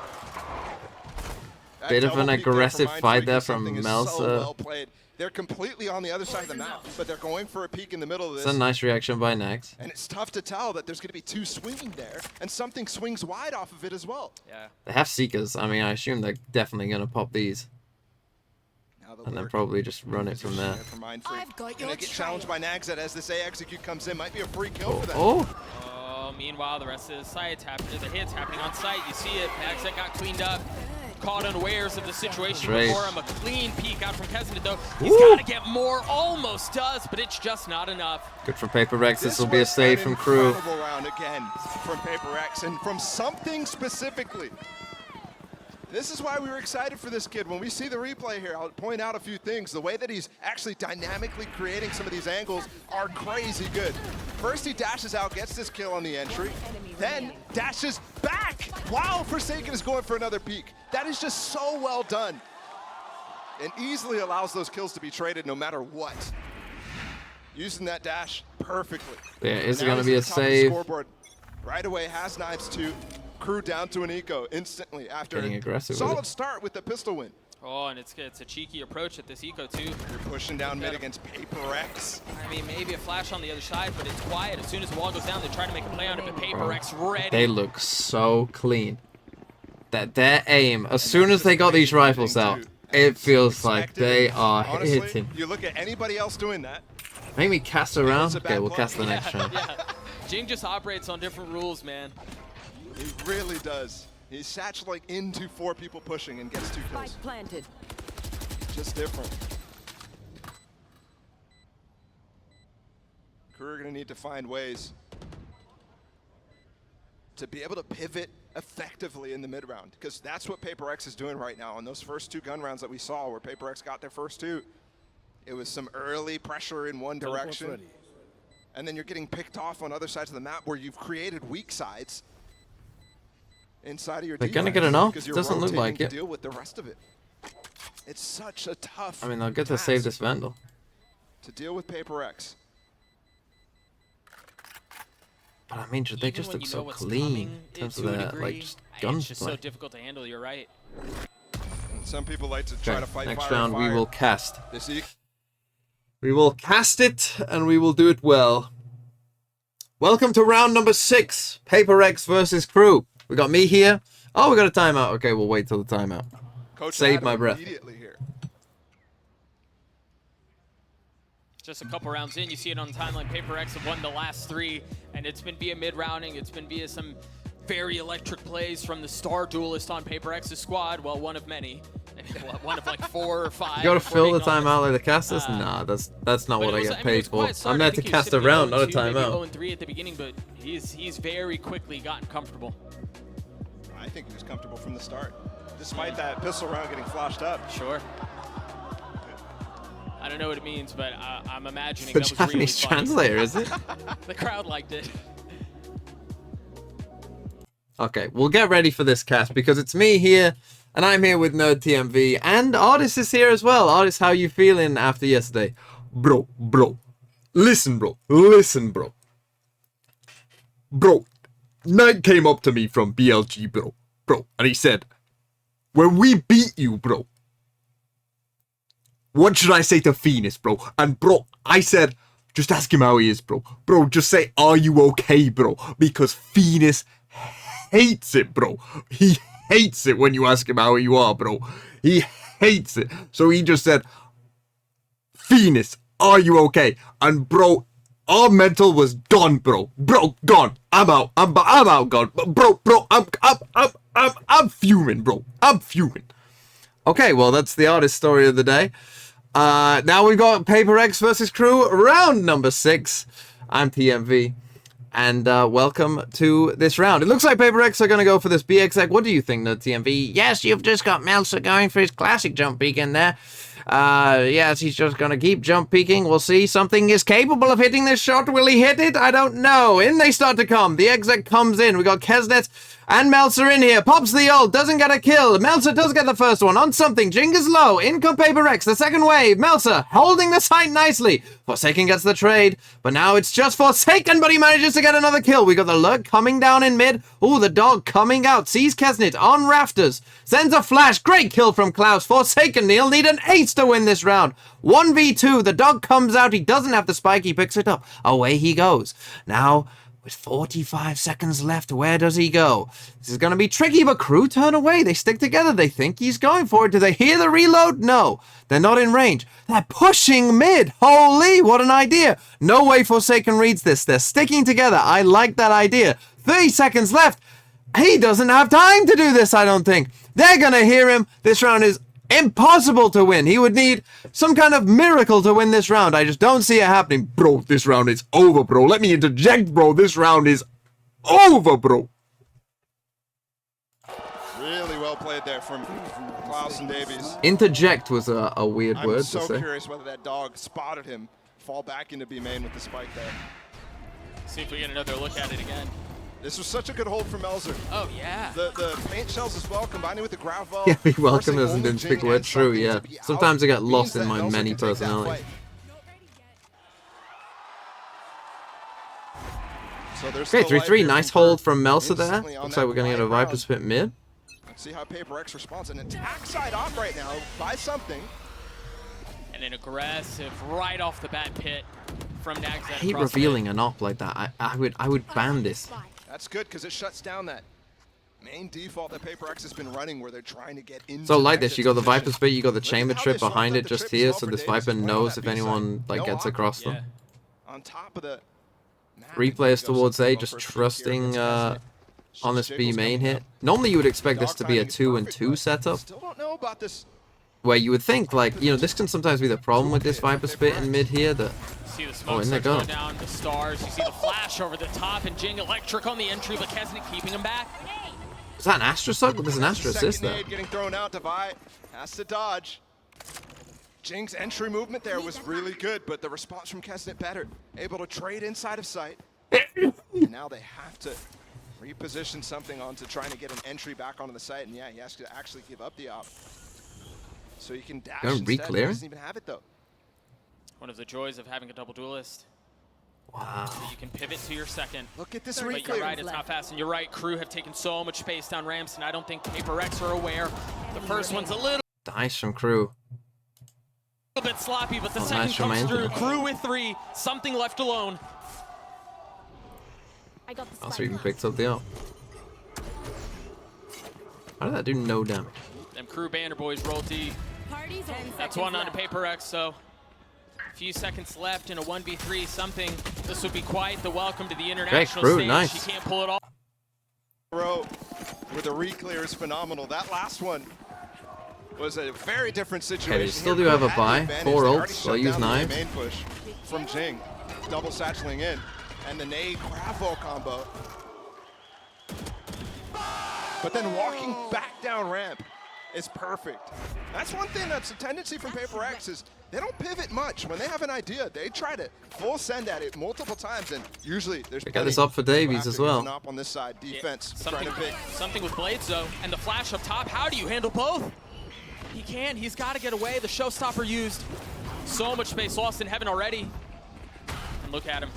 Bit of an aggressive fight there from So Melser. well played. They're completely on the other side of the map, but they're going for a peek in the middle of this. It's a nice reaction by Nax. And it's tough to tell that there's going to be 2 swinging there, and something swings wide off of it as well. Yeah. They have Seekers. I mean, I assume they're definitely going to pop these. And then probably just run it from there. I've got your get challenged by Naxxat as this A execute comes in. Might be a free kill for them. Oh, meanwhile, the rest of the site's happening. The hit's happening on site. You see it. Naxxat got cleaned up. Caught unawares of the situation Straight. before him. A clean peek out from Kesnet, though. He's got to get more. Almost does, but it's just not enough. Good from PRX. This will be a save from Crew. Incredible round again from PRX, and from something specifically. This is why we were excited for this kid. When we see the replay here, I'll point out a few things. The way that he's actually dynamically creating some of these angles are crazy good. First, he dashes out, gets this kill on the entry, then dashes back while Forsaken is going for another peek. That is just so well done, and easily allows those kills to be traded no matter what. Using that dash perfectly. Yeah, is it Now going to he's be at a the top of the save? scoreboard. Right away, has knives too. Crew down to an eco instantly after Getting aggressive with solid it. start with the pistol win. Oh, and it's a cheeky approach at this eco too. You're pushing down mid against PRX. I mean, maybe a flash on the other side, but it's quiet. As soon as the wall goes down, they try to make a play on it, but PRX ready. They look so clean. That their aim, as soon as they got these rifles out, it feels like they are hitting. You look at anybody else doing that. Make me cast around. Okay, we'll cast the next round. Yeah. Jing just operates on different rules, man. He really does. He's satchel into 4 people pushing and gets 2 kills. Planted. Just different. Crew are going to need to find ways to be able to pivot effectively in the mid round, because that's what PRX is doing right now. On those first 2 gun rounds that we saw where PRX got their first 2, it was some early pressure in one direction, and then you're getting picked off on other sides of the map where you've created weak sides inside of your They're defense, gonna get enough. because It you're doesn't look rotating like to it. deal with the rest of it. It's such a tough I mean, they'll get to save this Vandal. to deal with PRX. But I mean, they just look so clean in terms of their, like, just It's just so gunplay. difficult to handle, you're right. And some people like to try to fight Next fire round, with fire. we will cast. This We will cast it, and we will do it well. Welcome to round number 6. PRX versus Crew. We got me here. Oh, we got a timeout. Okay, we'll wait till the timeout. Coach Save Adam my breath. immediately here. Just a couple rounds in, you see it on the timeline. PRX have won the last 3, and it's been via mid-rounding. It's been via some very electric plays from the star duelist on PRX's squad. Well, one of many. One of like 4 or 5. You gotta before fill being the timeout like the casters? Nah, that's not what I get paid for. I'm there to cast a round, not a timeout. 0-3 at the beginning, but he's very quickly gotten comfortable. I think he was comfortable from the start, despite that pistol round getting flashed up. Sure. I don't know what it means, but I'm imagining The that was Japanese really funny. translator, is it? The crowd liked it. Okay, we'll get ready for this cast because it's me here, and I'm here with Nerd TMV, and Artist is here as well. Artist, how you feeling after yesterday? Bro, listen, bro, bro. Bro, Knight came up to me from BLG, bro, and he said, when we beat you, bro, what should I say to Phoenix, bro? And bro, I said, just ask him how he is, bro. Bro, just say, are you okay, bro? Because Phoenix hates it, bro. He hates it when you ask him how you are, bro. He hates it. So he just said, Phoenix, are you okay? And bro, our mental was gone, bro. Bro, gone. I'm out. I'm out, gone. Bro, I'm fuming, bro. I'm fuming. Okay, well, that's the Artist story of the day. Now we've got PRX versus Crew, round number 6. I'm TMV, and welcome to this round. It looks like PRX are going to go for this BXX. What do you think, Nerd TMV? Yes, you've just got Meltzer going for his classic jump peek in there. Yes, he's just going to keep jump peeking. We'll see. Something is capable of hitting this shot. Will he hit it? I don't know. In they start to come. The exec comes in. We got Kesnet and Meltzer in here. Pops the ult. Doesn't get a kill. Meltzer does get the first one on something. Jing is low. In come PRX. The second wave. Meltzer holding the site nicely. Forsaken gets the trade. But now it's just Forsaken, but he manages to get another kill. We got the lurk coming down in mid. Ooh, the dog coming out. Sees Kesnet on rafters. Sends a flash. Great kill from Klaus. Forsaken. He'll need an ace to win this round. 1v2. The dog comes out. He doesn't have the spike. He picks it up. Away he goes. Now, with 45 seconds left, where does he go? This is going to be tricky, but Crew turn away. They stick together. They think he's going for it. Do they hear the reload? No. They're not in range. They're pushing mid. Holy, what an idea. No way Forsaken reads this. They're sticking together. I like that idea. 30 seconds left. He doesn't have time to do this, I don't think. They're going to hear him. This round is impossible to win. He would need some kind of miracle to win this round. I just don't see it happening. Bro, this round is over, bro. Let me interject, bro. This round is over, bro. Really well played there from Klaus and Davies. Interject was a weird word I'm so to say. curious whether that dog spotted him fall back into B main with the spike there. See if we get another look at it again. This was such a good hold from Melzer. Oh, yeah. The paint shells as well, combining with the grav well. Yeah, be welcome doesn't didn't speak word. True, yeah. Sometimes I get lost in my many personalities. So there's Okay, still 3-3. Nice hold from Melsa there. instantly on Looks that like we're going to get a live Viper round. spit mid. Let's see how PRX responds. An attack side off right now by something. And an aggressive right off the bat pit from Nags. I hate revealing an op like that. I would ban this. That's good because it shuts down that main default that PRX has been running where they're trying to get into. So like this, you got the Viper spit, you got the chamber trip behind it just here, so this Viper knows if anyone like gets across them. On top of the 3 players towards A, just trusting on this B main hit. Normally you would expect this to be a 2-and-2 setup. Still don't know about this. Where you would think, like, you know, this can sometimes be the problem with this Viper spit in mid here, that... See the smoke starts going down, the stars, you see the flash over the top, and Jing electric on the entry, but Kesnick keeping him back. Is that an Astra suck? There's an Astra assist there. Getting thrown out, Devi has to dodge. Jing's entry movement there was really good, but the response from Kesnick better. Able to trade inside of sight. And now they have to reposition something onto trying to get an entry back onto the site, and yeah, he has to actually give up the op. So you can dash instead. He doesn't even have it though. One of the joys of having a double duelist. Wow. So you can pivot to your second. Look at this But reclear. you're right, it's not fast, and you're right, Crew have taken so much space down ramps, and I don't think PRX are aware. The first one's a little Nice from Crew. bit sloppy, but the second nice from comes through. Anthony. Crew with 3, something left alone. Also even picked up the op. How did that do no damage? Them Crew Banner boys roll deep. That's one onto PRX, so a few seconds left in a 1v3, something. This would be quite the welcome to the international Crew, stage. nice. He can't pull it off. Row where the reclear is phenomenal. That last one was a very different situation. Okay, they still do have a buy. 4 ults, so use knives. Main push from Jing, double satcheling in, and the nade grab wall combo. But then walking back down ramp is perfect. That's one thing that's a tendency from PRX is they don't pivot much. When they have an idea, they try to full send at it multiple times, and usually there's Got this up for Davies as well. Up on this side, defense Something, trying to pick. something with Blades though, and the flash up top. How do you handle both? He can, he's got to get away. The showstopper used. So much space lost in heaven already. And look at him.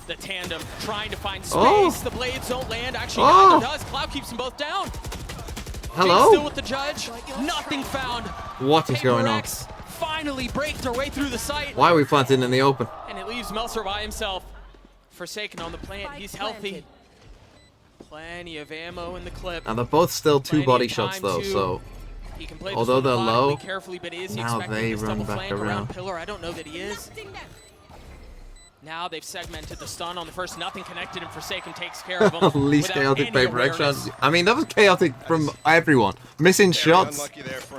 The tandem trying to find space. Oh. The blades don't land. Actually, neither does. Cloud keeps them both down. Hello? Still with the judge. Nothing found. What is going on? PRX finally breaks their way through the site. Why are we planting in the open? And it leaves Melser by himself. Forsaken on the plant. He's healthy. Plenty of ammo in the clip. Now they're both still 2 Plenty body of shots time though, to- so He can play this although one they're moderately low, carefully, but is he now expecting they this run double back flank around. Pillar? I don't know that he is. Now they've segmented the stun on the first. Nothing connected, and Forsaken takes care of him. Least without chaotic any PRX awareness. shots. I mean, that was chaotic from everyone. Missing shots,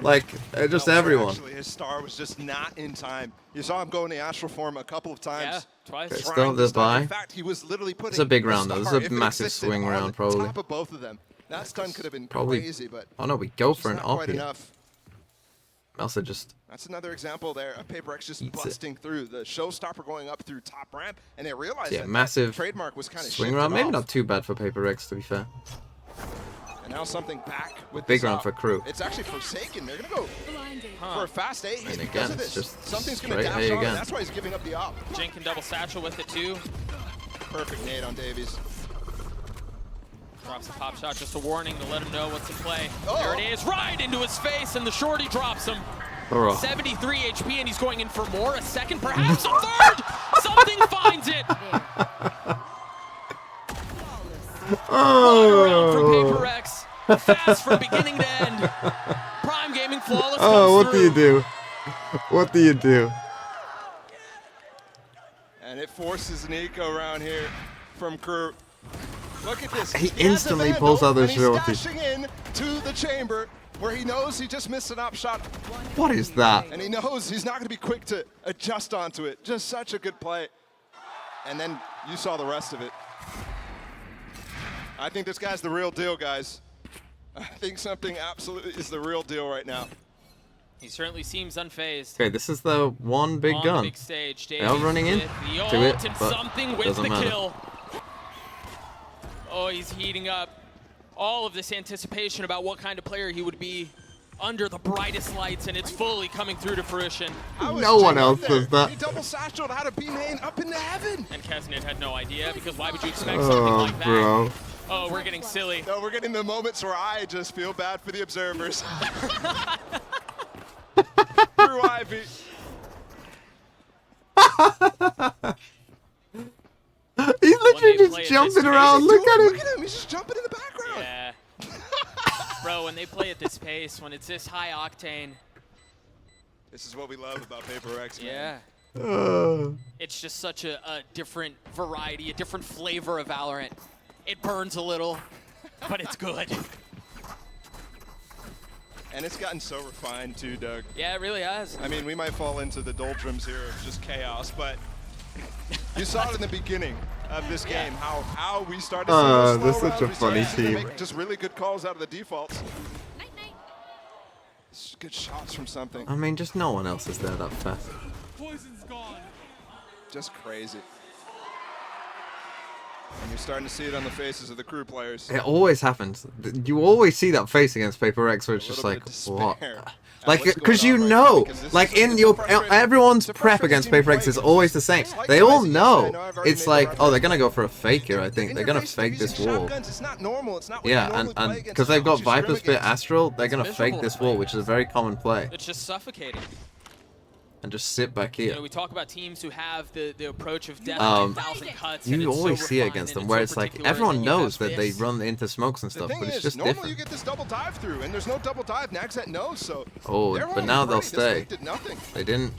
like just everyone. Actually, his star was just not in time. You saw him go in the astral form a couple of times. Yeah, twice. Okay, still this buy. In fact, he was literally putting It's a big the round though. This star, is if a it massive existed, swing on round the probably. top of both of them. That stun could have been Probably. crazy, but Oh no, we go for an not op quite here. enough. Melsa just That's another example there of PRX just Eats it. busting through. The showstopper going up through top ramp, and they realized yeah, that massive trademark was kind of swing round. Maybe not too bad for PRX to be fair. And now something back with Big this round op. for Crew. It's actually Forsaken. They're going to go for a fast A. And because again, of it's this. just Something's going to straight dash A on, again. and that's why he's giving up the op. Jink can double satchel with it too. Perfect nade on Davies. Drops a pop shot, just a warning to let him know what's in play. Oh. There it is, right into his face, and the shorty drops him. Oh. 73 HP, and he's going in for more. A second, perhaps a third. Something finds it. Oh. From PRX, fast from beginning to end. Prime Gaming flawless. Oh, what comes do you through. do? What do you do? And it forces an eco round here from Crew. Look at this. He has a instantly vandal, pulls out the and he's shorty. dashing in to the chamber where he knows he just missed an op shot. What is that? And he knows he's not going to be quick to adjust onto it. Just such a good play. And then you saw the rest of it. I think this guy's the real deal, guys. I think something absolutely is the real deal right now. He certainly seems unfazed. Okay, this is the one big On gun. the big stage, They are running in with the to ult it, and but something with doesn't the matter. kill. Oh, he's heating up. All of this anticipation about what kind of player he would be. under the brightest lights, and it's fully coming through to fruition. No one else does that. He double satcheled out of B-main up into heaven. And Keznit had no idea, because why would you expect something like that? Bro. Oh, we're getting silly. No, we're getting the moments where I just feel bad for the observers. Through Ivy. He's literally just jumping around. Look at him. Look at him. He's just jumping in the background. Yeah. Bro, when they play at this pace, when it's this high octane. This is what we love about PRX, Yeah. man. It's just such a different variety, a different flavor of Valorant. It burns a little, but it's good. And it's gotten so refined too, Doug. Yeah, it really has. I mean, we might fall into the doldrums here of just chaos, but you saw it in the beginning of this game, how we started to see they're such a funny team. Make just really good calls out of the defaults. Good shots from something. I mean, just no one else is there that fast. Poison's gone. Just crazy. And you're starting to see it on the faces of the crew players. It always happens. You always see that face against PRX where it's just like, what? Like, because you know, like in your, everyone's prep against PRX is always the same. They all know. It's like, oh, they're going to go for a fake here, I think. They're going to fake this wall. Yeah, and because they've got Viper Spit Astral, they're going to fake this wall, which is a very common play. It's just suffocating. And just sit back here. You know, we talk about teams who have the approach of death by 1,000 cuts. You always see it against them, where it's like everyone knows that they run into smokes and stuff, but it's just different. Normally you get this double dive through, and there's no double dive. Naxat knows, so. Oh, but now they'll stay. They didn't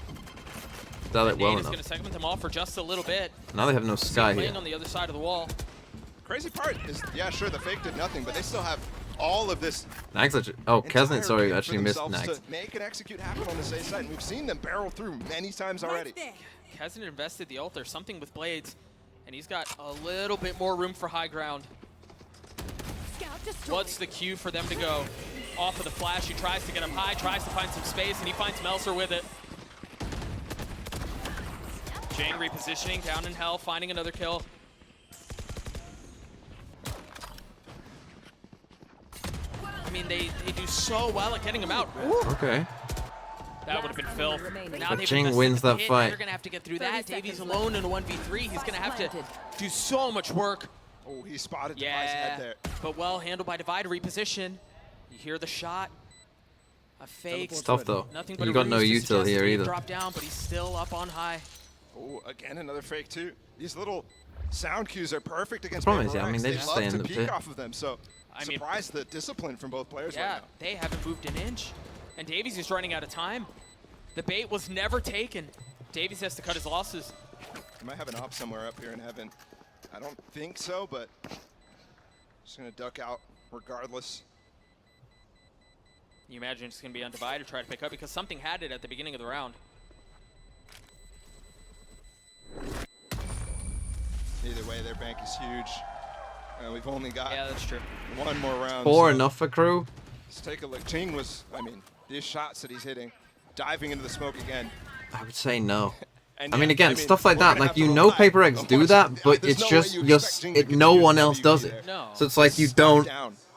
sell it well enough. enough. Going to segment them off for just a little bit. Now they have no sky here. On the other side of the wall. Crazy part is, yeah, sure, the fake did nothing, but they still have all of this. Nags, oh, Keznit, sorry, actually missed Nags. To make and execute happen on the safe side, and we've seen them barrel through many times already. Keznit invested the ult. There's something with Blades, and he's got a little bit more room for high ground. What's the cue for them to go? Off of the flash, he tries to get up high, tries to find some space, and he finds Melser with it. Jane repositioning, down in hell, finding another kill. I mean, they do so well at getting him out. Okay. That would have been filth. Now But Jing wins that fight. They're going to have to get through that. Davies alone in a 1v3. He's going to have to do so much work. Oh, he spotted Devi's head there. But well handled by Divide. Reposition. You hear the shot. A fake. It's tough though. Nothing but you got no util here either. Drop down, but he's still up on high. Oh, again another fake too. These little sound cues are perfect against PRX. Yeah, I mean, they just stay in love the to pit. peek off of them, so I'm surprised the discipline from both players right now. They haven't moved an inch. And Davies is running out of time. The bait was never taken. Davies has to cut his losses. He might have an op somewhere up here in heaven. I don't think so, but just gonna duck out regardless. You imagine it's gonna be on Divide to try to pick up because something had it at the beginning of the round. Either way, their bank is huge. We've only got that's true. one more round. 4 enough for crew? Let's take a look. Ching was, I mean, these shots that he's hitting, diving into the smoke again. I would say no. And I mean, again, stuff like that, like, you know PRX do that, but it's just, no one else does it. No. So it's like you don't,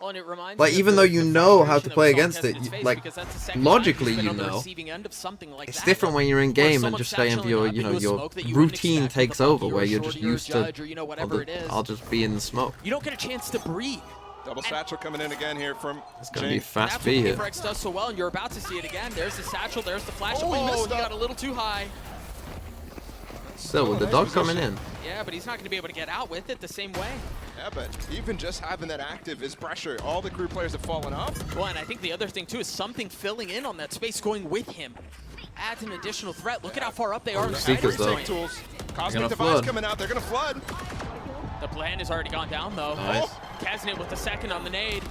Well, and it reminds like, me even of though the you know how to frustration play that we saw against it, Keznit's face, like, because that's the second logically time he's you been on the know. receiving end of something like It's that, different when you're in where game and someone's just saying satcheling your, up you know, into a your smoke that you wouldn't routine expect takes with a over, funky where or you're a just shorty or a used to, judge or, you know, whatever it is. I'll just be in the smoke. You don't get a chance to breathe. Double satchel coming in again here from It's going to be Jing. fast That's B what here. PRX does so well, and you're about to see it again. There's the satchel, there's the flash. Oh, he missed he up. got a little too high. Still, with the dog coming in. Yeah, but he's not going to be able to get out with it the same way. Yeah, but even just having that active is pressure. All the crew players have fallen off. Well, and I think the other thing, too, is something filling in on that space going with him. Adds an additional threat. Look at how far up they are in the Seekers, though. tools. Cosmic gonna Device flood. coming out. They're going to flood. The plan has already gone down, though. Nice. Keznit with the second on the nade.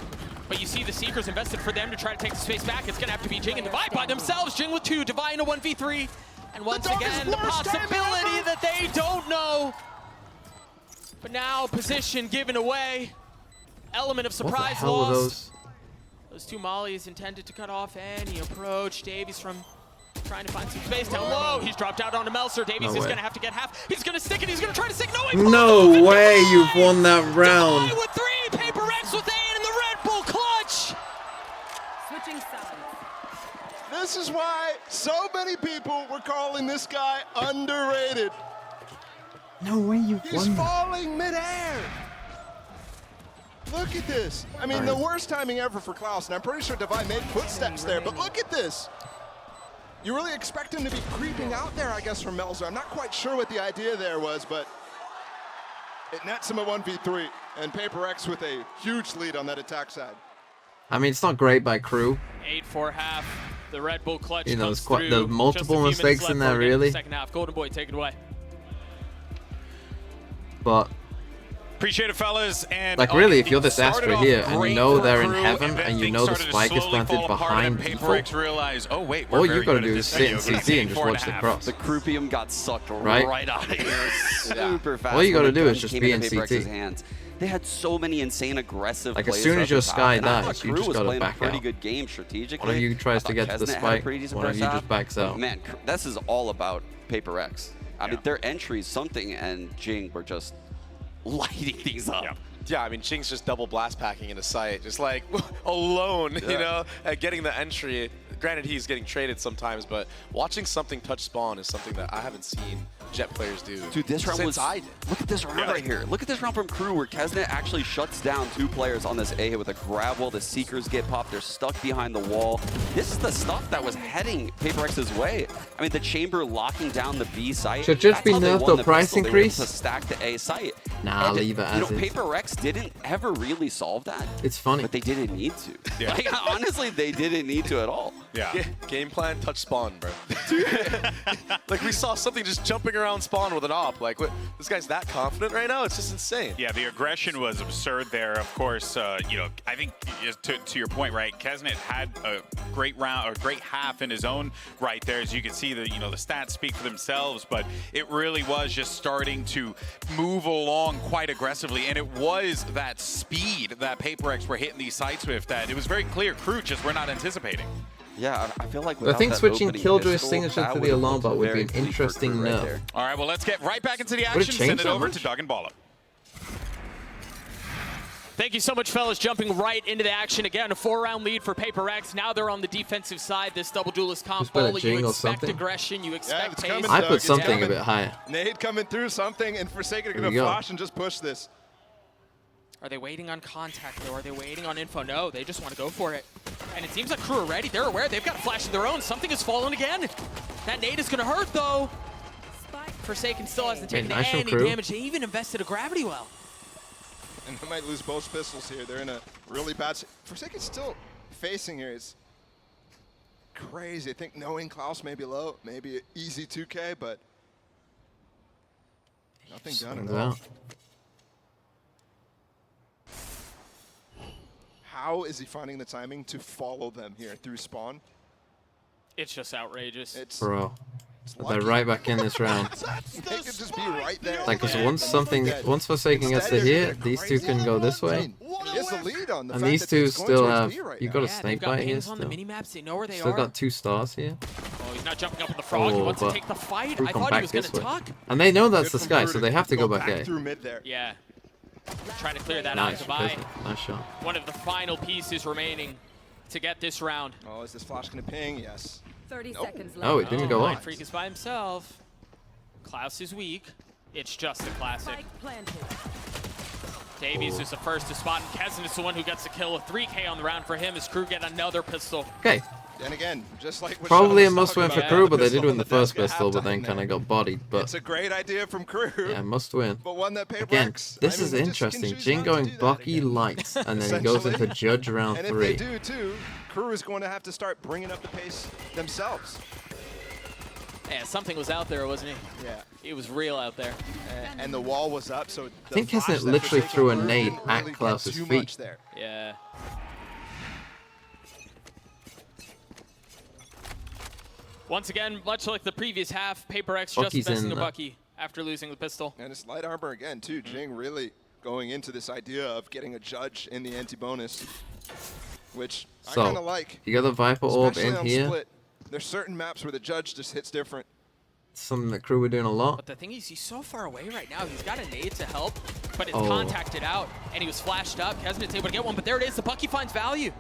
But you see the Seekers invested for them to try to take the space back. It's going to have to be Jing and Divide by themselves. Jing with 2, Divide in a 1v3. And once again, the possibility that they don't know. But now, position given away. Element of What the surprise hell were lost. those? Those 2 mollies intended to cut off any approach. Davies from trying to find some space down low. He's dropped out onto Melser. Davies is going to have to get half. He's going to stick it. He's going to try to stick. No, he pulled No off. way you've won that round. Divide with 3. PRX with 8 in the Red Bull clutch. Switching sides. This is why so many people were calling this guy underrated. No way you He's falling midair. Look at this. I mean, the worst timing ever for Klaus, and I'm pretty sure Devi made footsteps there, but look at this. You really expect him to be creeping out there, I guess, from Melzer. I'm not quite sure what the idea there was, but it nets him a 1v3, and PRX with a huge lead on that attack side. I mean, it's not great by crew. 8-4 half. The Red Bull clutch there's multiple mistakes in there, really. Second half. Golden Boy, take it away. But appreciate it, fellas. And like, really, if you're this Astra here and you know they're in heaven and you know the spike is planted behind default, all you gotta do is sit in CT and just watch the cross. The Croupium got sucked right out of here super fast. All you gotta do is just be in CT. Hands. They had so many insane aggressive like, plays. as soon as your Sky dies, you just gotta back out. Pretty good game strategically. One of you tries to get to the spike, one of you just backs out. Man, this is all about PRX. I mean, their entries, Something and Jing were just lighting things up. Yeah, I mean, Jing's just double blast packing into sight, just like alone, you know, at getting the entry. Granted, he's getting traded sometimes, but watching Something touch spawn is something that I haven't seen Jet players do. Dude, this round was. Look at this round right here. Look at this round from Crew where Kesnet actually shuts down 2 players on this A hit with a grab wall. The Seekers get popped. They're stuck behind the wall. This is the stuff that was heading PRX's way. I mean, the Chamber locking down the B site. Should just be nerfed or price increase. To stack the A site. Nah, leave it as is. PRX didn't ever really solve that. It's funny. But they didn't need to. Yeah. Like, honestly, they didn't need to at all. Yeah. Game plan, touch spawn, bro. Like, we saw Something just jumping around spawn with an op. Like, what? This guy's that confident right now? It's just insane. Yeah, the aggression was absurd there. Of course, you know, I think to your point, right? Kesnet had a great round, or great half in his own right there. As you can see, the stats speak for themselves, but it really was just starting to move along quite aggressively, and it was that speed that PRX were hitting these sites with that it was very clear Crew just were not anticipating. Yeah, I feel like I think switching Killjoy's signature to the alarm bot would be an interesting nerf. Right, all right, well, let's get right back into the action. Send it over to Doug and Balla. Thank you so much, fellas. Jumping right into the action again. A 4-round lead for PRX. Now they're on the defensive side. This double duelist comp. You expect aggression. You expect pace. I put Something a bit higher. Nade coming through Something, and Forsaken are going to flash and just push this. Are they waiting on contact, though? Are they waiting on info? No, they just want to go for it. And it seems like Crew are ready. They're aware. They've got a flash of their own. Something has fallen again. That nade is going to hurt, though. Forsaken still hasn't taken any damage. They even invested a gravity well. And they might lose both pistols here. They're in a really bad... Forsaken's still facing here. It's crazy. I think knowing Klaus may be low, maybe an easy 2K, but nothing done at all. How is he finding the timing to follow them here through spawn? It's just outrageous. Bro, they're right back in this round. They could just be right there. Like, because once Forsaken gets to here, these two can go this way. And these two still have, you got a snake bite here still. Still got 2 stars here. Oh, he's not jumping up in the frog. He wants to take the fight. I thought he was going to tuck. And they know that's the Sky, so they have to go back A. Yeah. Trying to clear that out to buy. Nice shot. One of the final pieces remaining to get this round. Oh, is this flash going to ping? Yes. 30 seconds left. Oh, it didn't go off. Freak is by himself. Klaus is weak. It's just a classic. Davies is the first to spot, and Kesnet is the one who gets the kill. A 3K on the round for him as Crew get another pistol. Okay. And again, just like probably a must win for Crew, but they did win the first pistol, but then kind of got bodied. But it's a great idea from Crew. Yeah, must win. But one that again, this is interesting. Jing going Bucky lights, and then he goes into Judge round 3. And if they do too, Crew is going to have to start bringing up the pace themselves. Yeah, Something was out there, wasn't he? Yeah. It was real out there. And the wall was up, so I think Kesnet literally threw a nade at Klaus's feet. Yeah. Once again, much like the previous half, PRX just missing a Bucky after losing the pistol. And it's light armor again, too. Jing really going into this idea of getting a judge in the anti-bonus, which I kind of like. You got the Viper Orb in here. Split. There's certain maps where the judge just hits different. Something that Crew were doing a lot. But the thing is, he's so far away right now. He's got a nade to help, but it's contacted out, and he was flashed up. Kesnet's able to get one, but there it is. The Bucky finds value.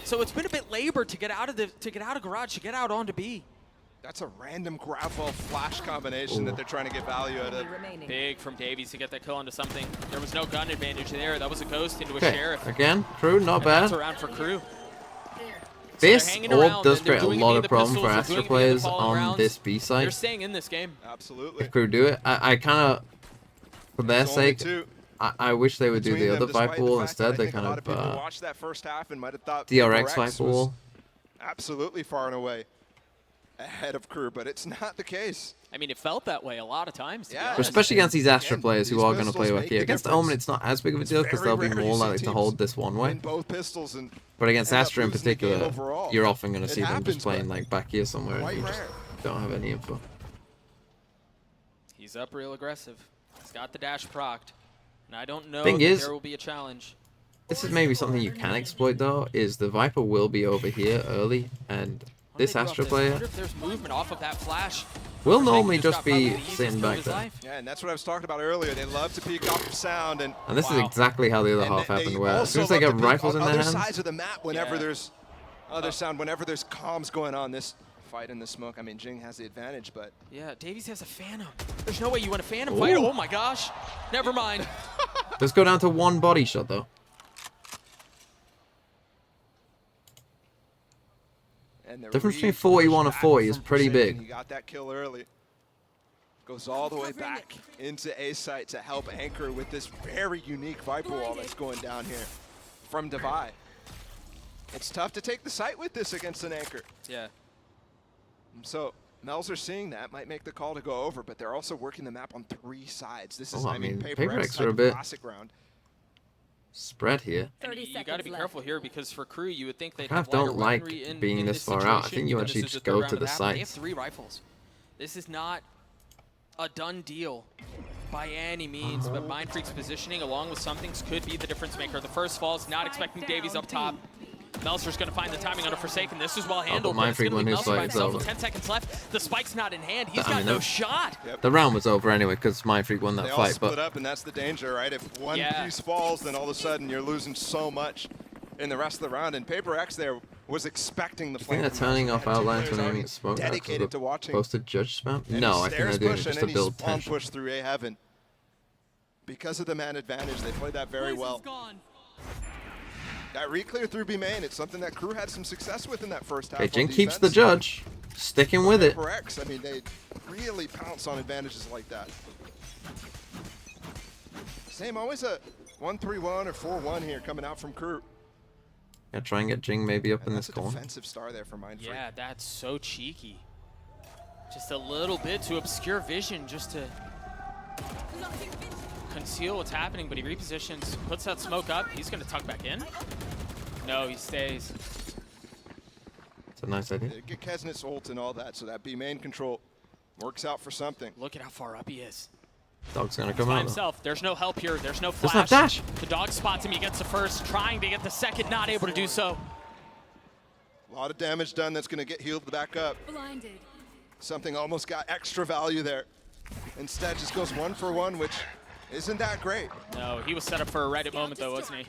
So it's been a bit labored to get out of garage, to get out onto B. That's a random grab ball flash combination that they're trying to get value out of. Big from Davies to get that kill onto something. There was no gun advantage there. That was a ghost into a Okay, sheriff. again, Crew, not bad. That's around for Crew. This orb does create a lot of problem for Astra players on this B side. They're staying in this game. Absolutely. If Crew do it, I kind of, for their sake, I wish they would do the other Viper wall instead. They kind of watched that first half and might have thought DRX Viper wall. Absolutely far and away ahead of Crew, but it's not the case. I mean, it felt that way a lot of times. Yeah, especially against these Astra players who are going to play back here. Against Omen, it's not as big of a deal because they'll be more likely to hold this one way. Both pistols and but against Astra in particular, you're often going to see them just playing like back here somewhere and you just don't have any info. He's up real aggressive. He's got the dash procced. And I don't know Thing that is, there will be a challenge. This is maybe something you can exploit though, is the Viper will be over here early and this Astra player If there's movement off of that flash, will normally just be sitting back there. Yeah, and that's what I was talking about earlier. They love to peek off the sound, and this is exactly how the other half happened, where as soon as they get rifles in their hands, sides of the map whenever there's other sound, whenever there's comms going on. This fight in the smoke, I mean, Jing has the advantage, but yeah, Davies has a Phantom. There's no way you want a Phantom fight. Oh my gosh, never mind. Let's go down to one body shot though. And the difference between 41 and 40 is pretty big. He got that kill early. Goes all the way back into A site to help anchor with this very unique Viper wall that's going down here from Divide. It's tough to take the site with this against an anchor. Yeah. So Mel's are seeing that, might make the call to go over, but they're also working the map on 3 sides. This is, I mean, PRX are a bit classic round. Spread here. And you got to be careful here because for Crew, you would think they'd I have don't like in being this far out. I think you actually just go to the site. They have sites. 3 rifles. This is not a done deal by any means, but Mind Freak's positioning along with some things could be the difference maker. The first falls, not expecting Davies up top. Melser's going to find the timing on a Forsaken. This is well handled. Mind Freak when his fight is over. 10 seconds left. The spike's not in hand. He's got no shot. The round was over anyway because Mind Freak won that they all fight. Split up, and that's the danger, right? If one piece falls, then all of a sudden you're losing so much in the rest of the round. And PRX there was expecting the flame. I think they're turning off outlines when aiming at smoke. Dedicated to watching. Posted judge spam? No, I think they're doing it just to build tension. Push through A heaven. Because of the man advantage, they played that very well. That re-clear through B main, it's something that Crew had some success with in that first half. Okay, Jing keeps the judge, sticking with it. PRX, I mean, they really pounce on advantages like that. Same, always a 1-3-1 or 4-1 here coming out from Crew. Yeah, try and get Jing maybe up in this corner. Defensive star there for Mind Freak. Yeah, that's so cheeky. Just a little bit to obscure vision, just to conceal what's happening, but he repositions, puts that smoke up. He's going to tuck back in. No, he stays. It's a nice idea. Get Kesnit's ult and all that, so that B main control works out for something. Look at how far up he is. Dog's going to come by out. Himself. There's no help here. There's no flash. Doesn't have dash. The dog spots him. He gets the first, trying to get the second, not able to do so. A lot of damage done. That's going to get healed back up. Blinded. Something almost got extra value there. Instead, just goes 1 for 1, which isn't that great. No, he was set up for a Reddit moment, though, wasn't he?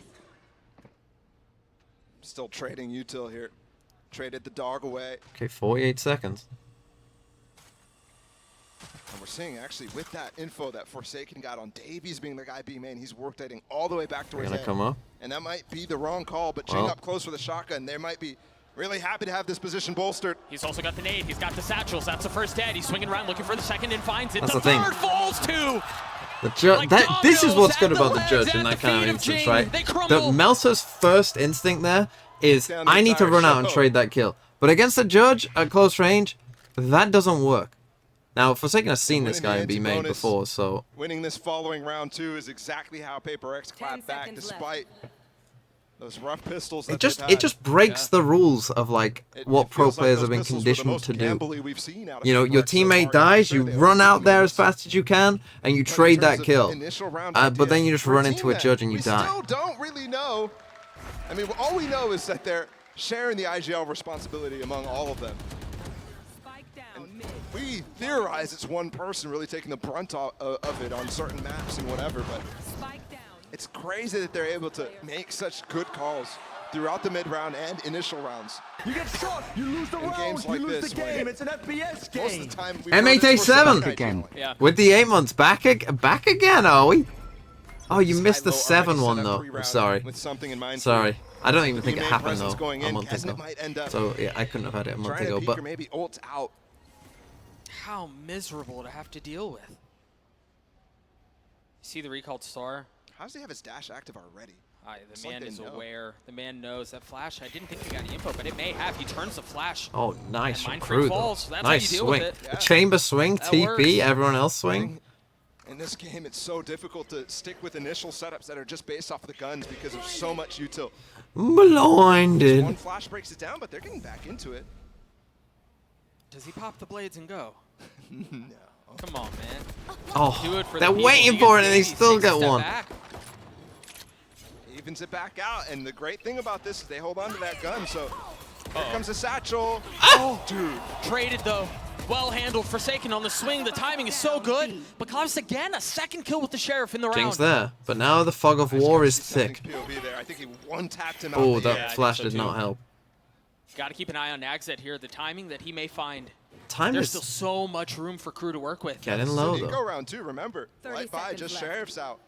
Still trading util here. Traded the dog away. Okay, 48 seconds. And we're seeing, actually, with that info that Forsaken got on Davies being the guy B main, he's rotating all the way back towards A. Come up. And that might be the wrong call, but Jing up close with a shotgun. They might be really happy to have this position bolstered. He's also got the nade. He's got the satchels. That's the first dead. He's swinging around looking for the second and finds it. That's the the thing. third falls too. This is what's good about the judge in that kind of instance, right? The Melser's first instinct there is, I need to run out and trade that kill. But against the judge at close range, that doesn't work. Now, Forsaken has seen this guy in B main before, so... Winning this following round 2 is exactly how PRX clapped back, despite those rough pistols that it just breaks the rules of like what pro players have been conditioned to do. You know, your teammate dies, you run out there as fast as you can, and you trade that kill. But then you just run into a judge and you die. We still don't really know. I mean, all we know is that they're sharing the IGL responsibility among all of them. And we theorize it's one person really taking the brunt of it on certain maps and whatever, but it's crazy that they're able to make such good calls throughout the mid round and initial rounds. You get shot, you lose the round, like you lose this, the game. It's an FPS game. Most of the time, M8A7 again. Yeah. with the 8 months back again, are we? Oh, you missed the 7 one though. I'm sorry. With something in mind. Sorry. I don't even think it main happened presence though going a in, month Kesnet ago. might end up So yeah, I couldn't have had it a month trying to ago. peek But or maybe ult out. How miserable to have to deal with. See the recalled star? How does he have his dash active already? The man is aware. The man knows that flash. I didn't think he got any info, but it may have. He turns the flash. oh, nice And from Mind Crew Freak though. falls. That's Nice how you deal with swing. it. The chamber swing, That TP, works. everyone else swing. In this game, it's so difficult to stick with initial setups that are just based off of the guns because there's so much util. Blinded. One flash breaks it down, but they're getting back into it. Does he pop the blades and go? No. Come on, man. Oh, Do it for they're the people. waiting He for it gets and they babies, still takes a get step one. back. Evens it back out, and the great thing about this is they hold on to that gun, so here comes the satchel. Oh, dude. Traded, though. Well handled. Forsaken on the swing. The timing is so good. But Klaus again, a second kill with the Sheriff in the round. Jing's there, but now the fog of war is thick. POV there. I think he one-tapped him out. Oh, the that flash did not help. Got to keep an eye on Nagzet here. The timing that he may find. Time There's is still so much room for Crew to work with. getting low Go though. round two, remember. Right by, just Sheriff's out.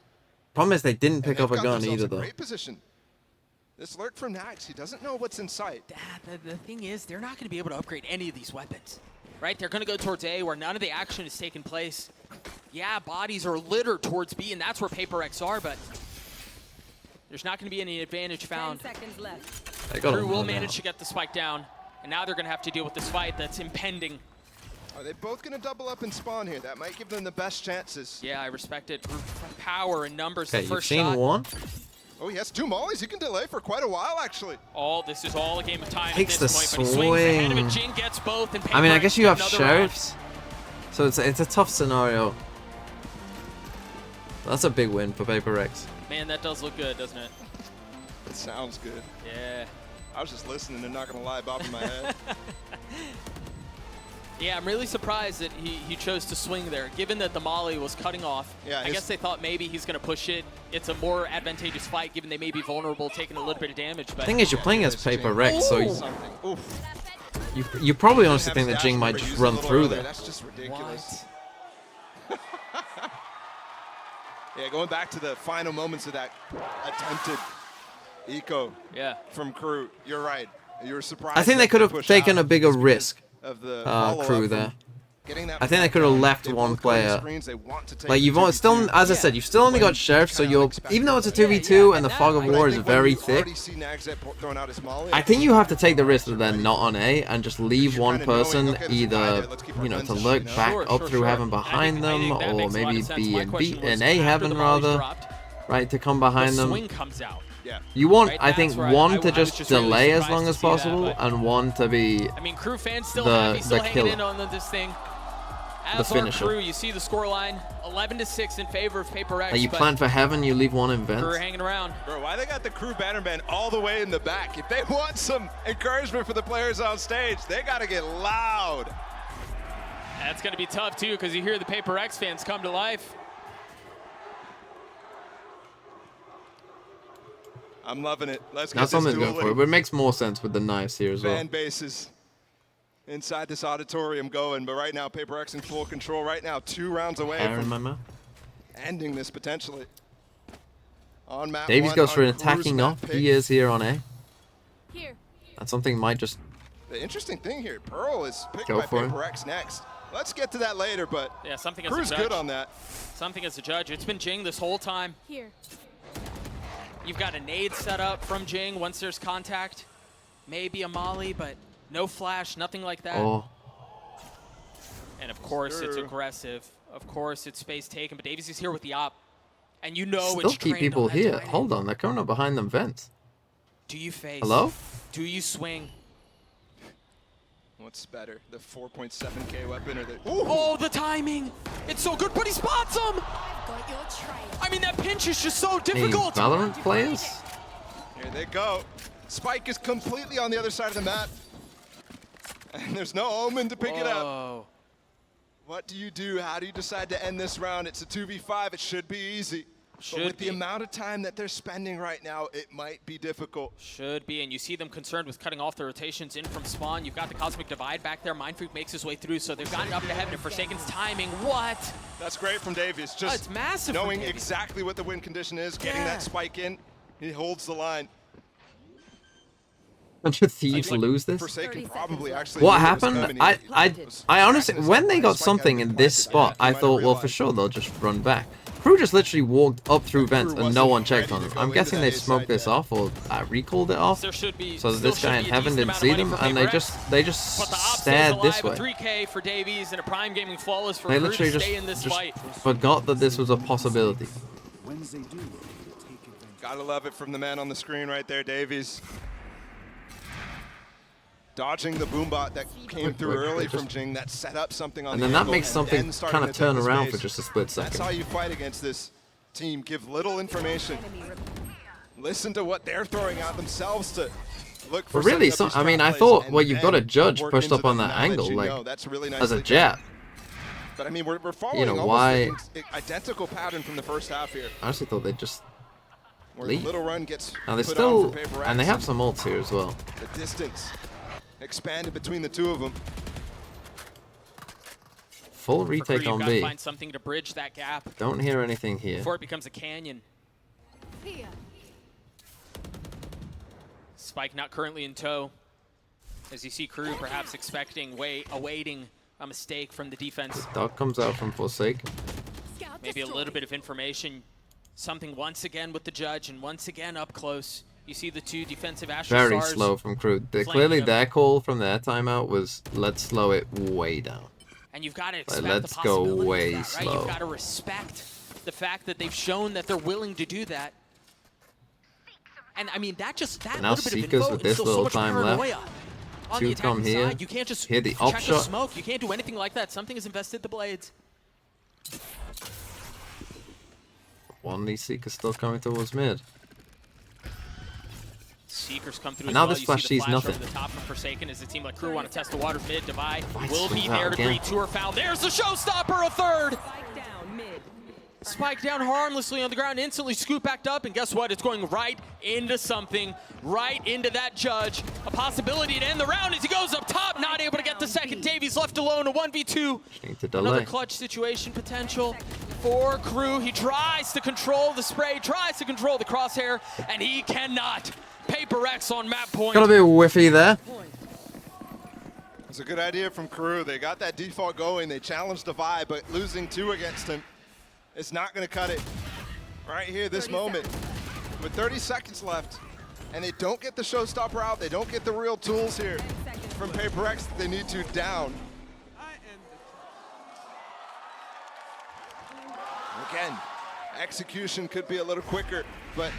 Problem is they didn't pick up a They've got gun themselves either a though. Great position. This lurk from Nax, he doesn't know what's in sight. The thing is, they're not going to be able to upgrade any of these weapons. Right? They're going to go towards A where none of the action is taking place. Yeah, bodies are littered towards B, and that's where PRX are, but there's not going to be any advantage found. 10 seconds left. They got Crew him will now. manage to get the spike down, and now they're going to have to deal with this fight that's impending. Are they both going to double up and spawn here? That might give them the best chances. Yeah, I respect it. Power and numbers. Okay, The you've first seen shot. one. Oh, he has 2 mollies. He can delay for quite a while, actually. This is all a game of time Takes at this the point, but he swings ahead of it. swing. Jing gets both, and I mean, I PRX guess you have another sheriffs, so it's a tough scenario. That's a big win for PRX. round. Man, that does look good, doesn't it? It sounds good. Yeah. I was just listening and not going to lie, bobbing my head. Yeah, I'm really surprised that he chose to swing there, given that the molly was cutting off. Yeah, I guess they thought maybe he's going to push it. It's a more advantageous fight, given they may be vulnerable, taking a little bit of damage. But The thing is, you're playing as PRX, so Ooh. you probably honestly think that Jing might just run through there. That's just ridiculous. Yeah, going back to the final moments of that attempted eco from Crew. You're right. You were surprised. I think they that could have pushed taken out a bigger risk. of the Crew there. getting that I think they could have left one player. Like you've still, as I said, you've still only got Sheriff, so you're even though it's a 2v2 and the fog of war is very thick. I think you have to take the risk that they're not on A and just leave one person either, you know, to lurk back up through heaven behind them, or maybe be in A heaven rather, right, to come behind them. You want, I think, one to just delay as long as possible, and one to be I mean, Crew fans still happy, still hanging in on this thing. As are Crew, you see the scoreline, 11-6 in favor of PRX. You plan for heaven, you leave one in vent. Crew hanging around. Bro, why they got the Crew bannerman all the way in the back? If they want some encouragement for the players on stage, they got to get loud. That's going to be tough, too, because you hear the PRX fans come to life. I'm loving it. Let's get That's this something going for it, but it makes more sense with the knives here as well. fan bases inside this auditorium going, but right now PRX in full control. Right now, 2 rounds away from ending this potentially. On map Davies 1, goes for an on Crew's attacking map off. pick. He is here on A. That's something might just The interesting thing here, Pearl is picked Go by for it. PRX next. Let's get to that later, but Yeah, something as Crew's a judge. good on that. Something as a judge. It's been Jing this whole time. Here. You've got a nade set up from Jing once there's contact. Maybe a molly, but no flash, nothing like that. Oh. And of course, it's aggressive. Of course, it's space taken, but Davies is here with the op. And you know still it's keep trained people on that here. timing. Hold on, they're coming up behind them vents. Do you face? Hello? Do you swing? What's better, the 4.7K weapon or the... Oh, the timing! It's so good, but he spots him! I mean, that pinch is just so Any difficult. Valorant players? Here they go. Spike is completely on the other side of the map. And there's no Omen to pick it up. What do you do? How do you decide to end this round? It's a 2v5. It should be easy. But with the amount of time that they're spending right now, it might be difficult. Should be, and you see them concerned with cutting off the rotations in from spawn. You've got the Cosmic Divide back there. Mindfreak makes his way through, so they've gotten up to heaven. And Forsaken's timing, what? That's great from Davies. Just it's massive knowing exactly what the win condition is, getting that spike in, he holds the line. Bunch of thieves lose this. Forsaken probably actually what happened? I honestly, when they got something in this spot, I thought, well, for sure they'll just run back. Crew just literally walked up through vents and no one checked on them. I'm guessing they smoked this off or recalled it off. So this guy in heaven didn't see them, and they just stared this way. 3K for Davies and a Prime Gaming flawless for They Crew literally to stay in this fight. forgot that this was a possibility. Gotta love it from the man on the screen right there, Davies. Dodging the boombot that came through early from Jing that set up something on and the then that angle, makes something kind of turn around for just a split second. That's how you fight against this team. Give little information. Listen to what they're throwing out themselves to look for. But really, I mean, I thought, well, you've got a judge pushed up on that angle, like, as a jet. But I mean, we're following almost the identical pattern from the first half here. I actually thought they'd just leave. Little run gets now they put still, on for PRX. and they have some ults here as well. The distance expanded between the two of them. Full retake Crew, on gotta B. find something to bridge that gap. Don't hear anything here. Before it becomes a canyon. Spike not currently in tow. As you see Crew perhaps awaiting a mistake from the defense. Dog comes out from Forsaken. Maybe a little bit of information. Something once again with the judge and once again up close. You see the two defensive Astro Very Stars slow from Crew. Clearly their call from their timeout was, let's slow it way down. And you've got to expect let's the go possibility way of that, right? slow. You've got to respect the fact that they've shown that they're willing to do that. And I mean, that and now little bit of Seekers info, with this so little much time paranoia left. on Two the come attacking here. side. You can't just Hit the check up the shot. smoke. You can't do anything like that. Something has invested the blades. One of these Seekers still coming towards mid. Seekers come through And as now well. this You flash see the sees flash nothing. over the top of Forsaken as the team like Crew want to test the waters mid. Divide will swings be out there to again. greet. Two are fouled. There's the showstopper, a third. Spike down harmlessly on the ground, instantly scoop backed up, and guess what? It's going right into something, right into that judge. A possibility to end the round as he goes up top, not able to get the second. Davies left alone, a 1v2. Another clutch situation potential for Crew. He tries to control the spray, tries to control the crosshair, and he cannot. PRX on map point. Got a bit whiffy there. It's a good idea from Crew. They got that default going. They challenged Divide, but losing two against him, it's not going to cut it. Right here, this moment, with 30 seconds left, and they don't get the showstopper out. They don't get the real tools here from PRX that they need to down. Again, execution could be a little quicker, but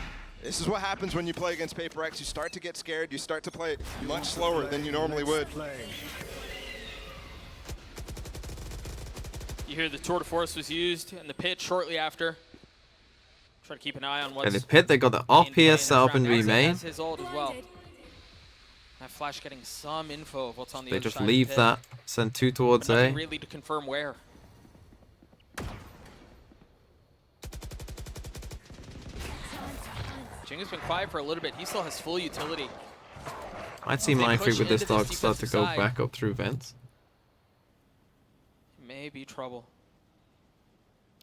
this is what happens when you play against PRX. You start to get scared. You start to play much slower than you normally would. You hear the tour de force was used in the pit shortly after. Try to keep an eye on what's And the pit, they got the off PS set up in B main. has his ult as well. That Flash getting some info of what's on the They other just side of the leave pit. that, send two towards But nothing A. really to confirm where. Jing has been quiet for a little bit. He still has full utility. I'd see If they Mindfreak push with this into dog start to defensive go side, back up through vents. May be trouble.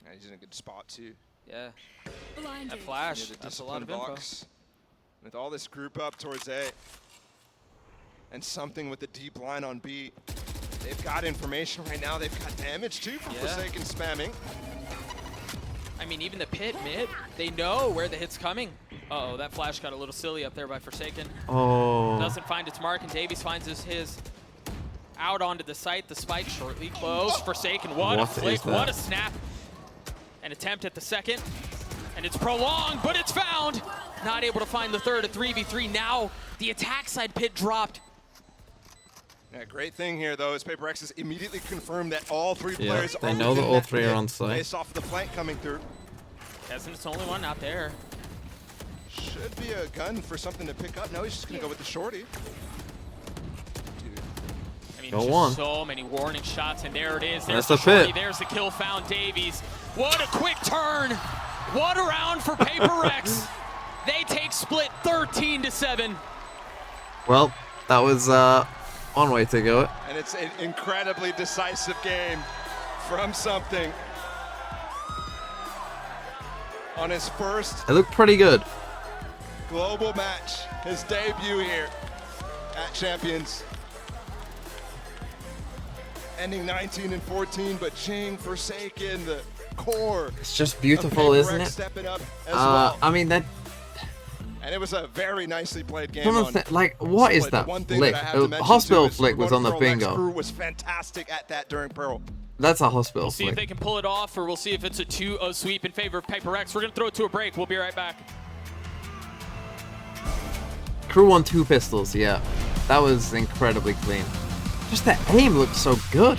Yeah, he's in a good spot too. Yeah. That Flash, Near the that's a lot of discipline info. box. With all this group up towards A, and something with the deep line on B. They've got information right now. They've got damage too from Forsaken spamming. I mean, even the pit mid, they know where the hit's coming. Uh-oh, that Flash got a little silly up there by Forsaken. Oh. Doesn't find its mark, and Davies finds his out onto the site. The spike shortly closed. Forsaken, what a What flick, is that? what a snap. An attempt at the second, and it's prolonged, but it's found. Not able to find the third, a 3v3. Now the attack side pit dropped. Yeah, great thing here though is PRX has immediately confirmed that all three Yeah, players they are know that within all that three are pit on site. Based off of the flank coming through. Isn't the only one out there? Should be a gun for something to pick up. No, he's just gonna go with the shorty. I mean, Go just on. so many warning shots, and there it is. That's There's the pit. shorty, there's the kill found. Davies. What a quick turn. What a round for PRX. They take split 13-7. Well, that was one way to go. And it's an incredibly decisive game from Something. On his first It looked pretty good. global match, his debut here at Champions. Ending 19-14, but Ching, Forsaken, the core. It's just beautiful, isn't it? Stepping up as well. I mean, that. And it was a very nicely played game. Like, what is that flick? Hospital flick was on the bingo. Crew was fantastic at that during Pearl. That's a hospital We'll see flick. if they can pull it off, or we'll see if it's a 2-0 sweep in favor of PRX. We're going to throw it to a break. We'll be right back. Crew won 2 pistols, yeah. That was incredibly clean. Just that aim looked so good.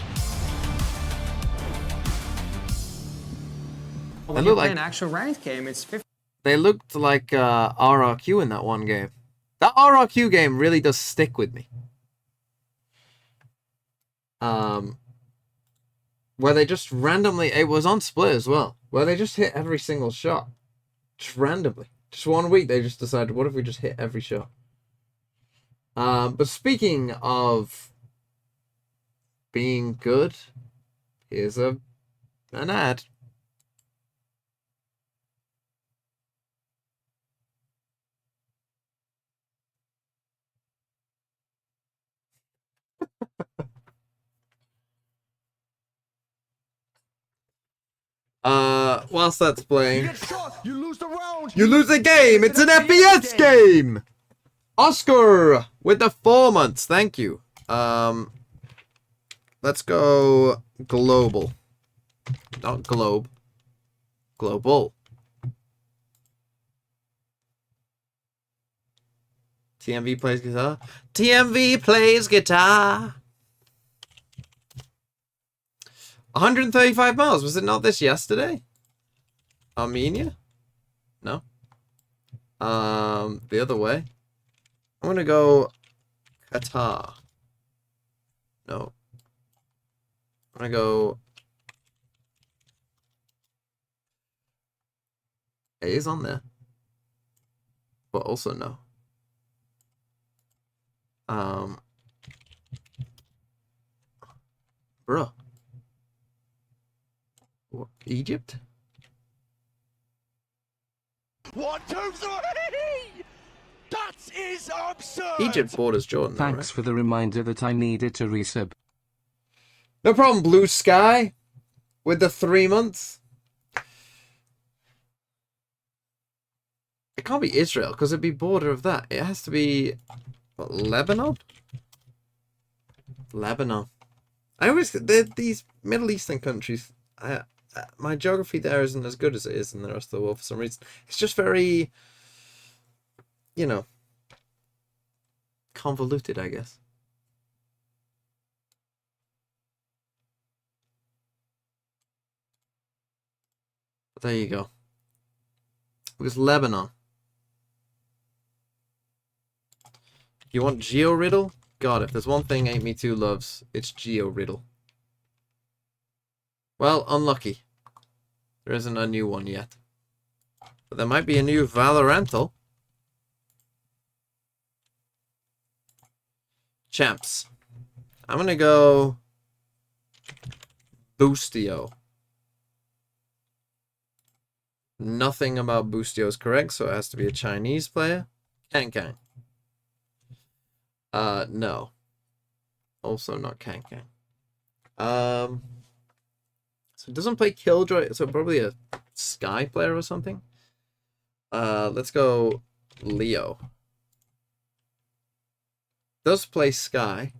When you play an actual ranked game, it's 50. They looked like RRQ in that one game. That RRQ game really does stick with me. Where they just randomly, it was on split as well, where they just hit every single shot. Just randomly. Just one week they just decided, what if we just hit every shot? But speaking of being good, here's an ad. Whilst that's playing, You get shot, you lose the round. you lose the game. It's an FPS game. Oscar with the 4 months. Thank you. Let's go global. Not globe. Global. TMV plays guitar. TMV plays guitar. 135 miles. Was it not this yesterday? Armenia? No. The other way. I'm gonna go Qatar. No. I'm gonna go. A is on there. But also no. Bruh. What, Egypt? 1, 2, 3! That is absurd! Egypt borders Jordan. Thanks for the reminder that I needed to resub. No problem, Blue Sky. With the 3 months. It can't be Israel, because it'd be border of that. It has to be... What, Lebanon? Lebanon. I always... These Middle Eastern countries... my geography there isn't as good as it is in the rest of the world for some reason. It's just very... You know... convoluted, I guess. But there you go. It was Lebanon. You want Geo Riddle? God, if there's one thing Ain't Me Too loves, it's Geo Riddle. Well, unlucky. There isn't a new one yet. But there might be a new Valorantal. Champs. I'm gonna go Boostio. Nothing about Boostio is correct, so it has to be a Chinese player. Kang. No. Also not Kang. So it doesn't play Killjoy, so probably a Sky player or something. Let's go Leo. Does play Sky.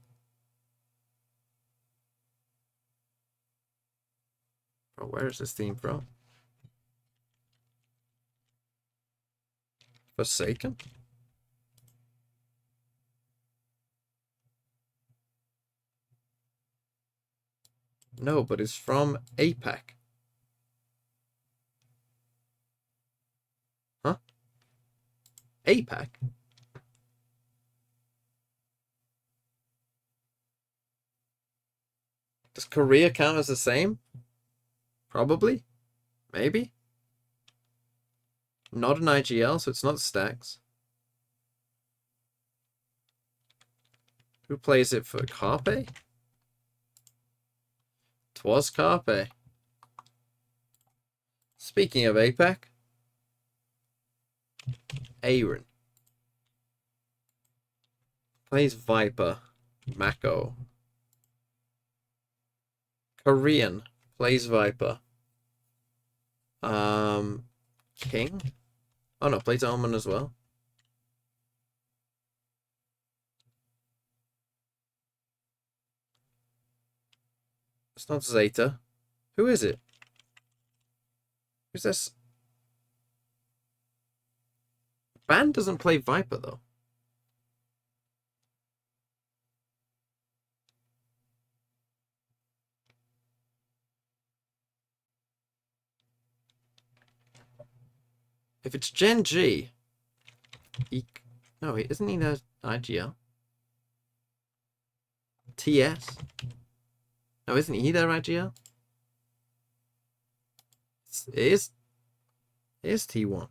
Bro, where is this team from? Forsaken? No, but it's from APAC. Huh? APAC? Does Korea count as the same? Probably. Maybe. Not an IGL, so it's not Stacks. Who plays it for Carpe? Twas Carpe. Speaking of APAC, Aaron plays Viper. Mako. Korean plays Viper. King? Oh no, plays Omen as well. It's not Zeta. Who is it? Who's this? Ban doesn't play Viper though. If it's Gen G, no, isn't he the IGL? TS? No, isn't he their IGL? It is T1.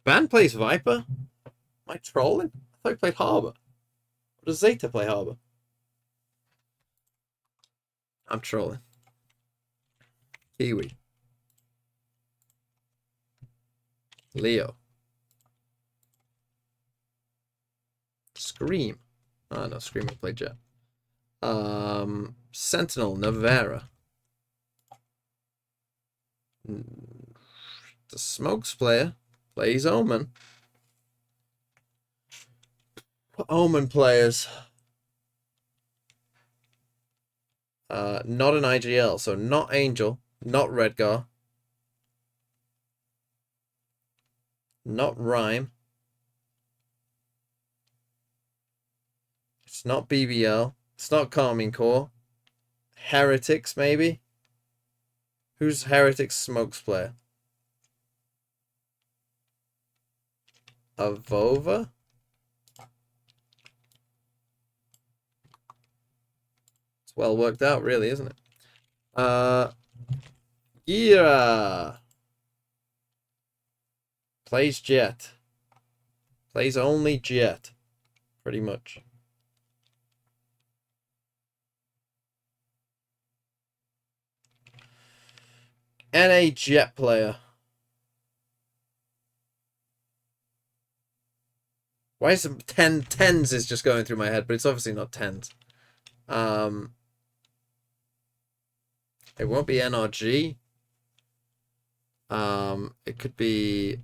Ban plays Viper? Am I trolling? I thought he played Harbor. Or does Zeta play Harbor? I'm trolling. Kiwi. Leo. Scream. Oh no, Scream will play Jet. Sentinel, Navera. The Smokes player plays Omen. Omen players. Not an IGL, so not Angel, not Redgar, not Rhyme. It's not BBL. It's not Calming Core. Heretics, maybe? Who's Heretics Smokes player? Avova? It's well worked out, really, isn't it? GIA. Plays Jet. Plays only Jet. Pretty much. NA Jet player. Why is it tens is just going through my head, but it's obviously not tens. It won't be NRG. It could be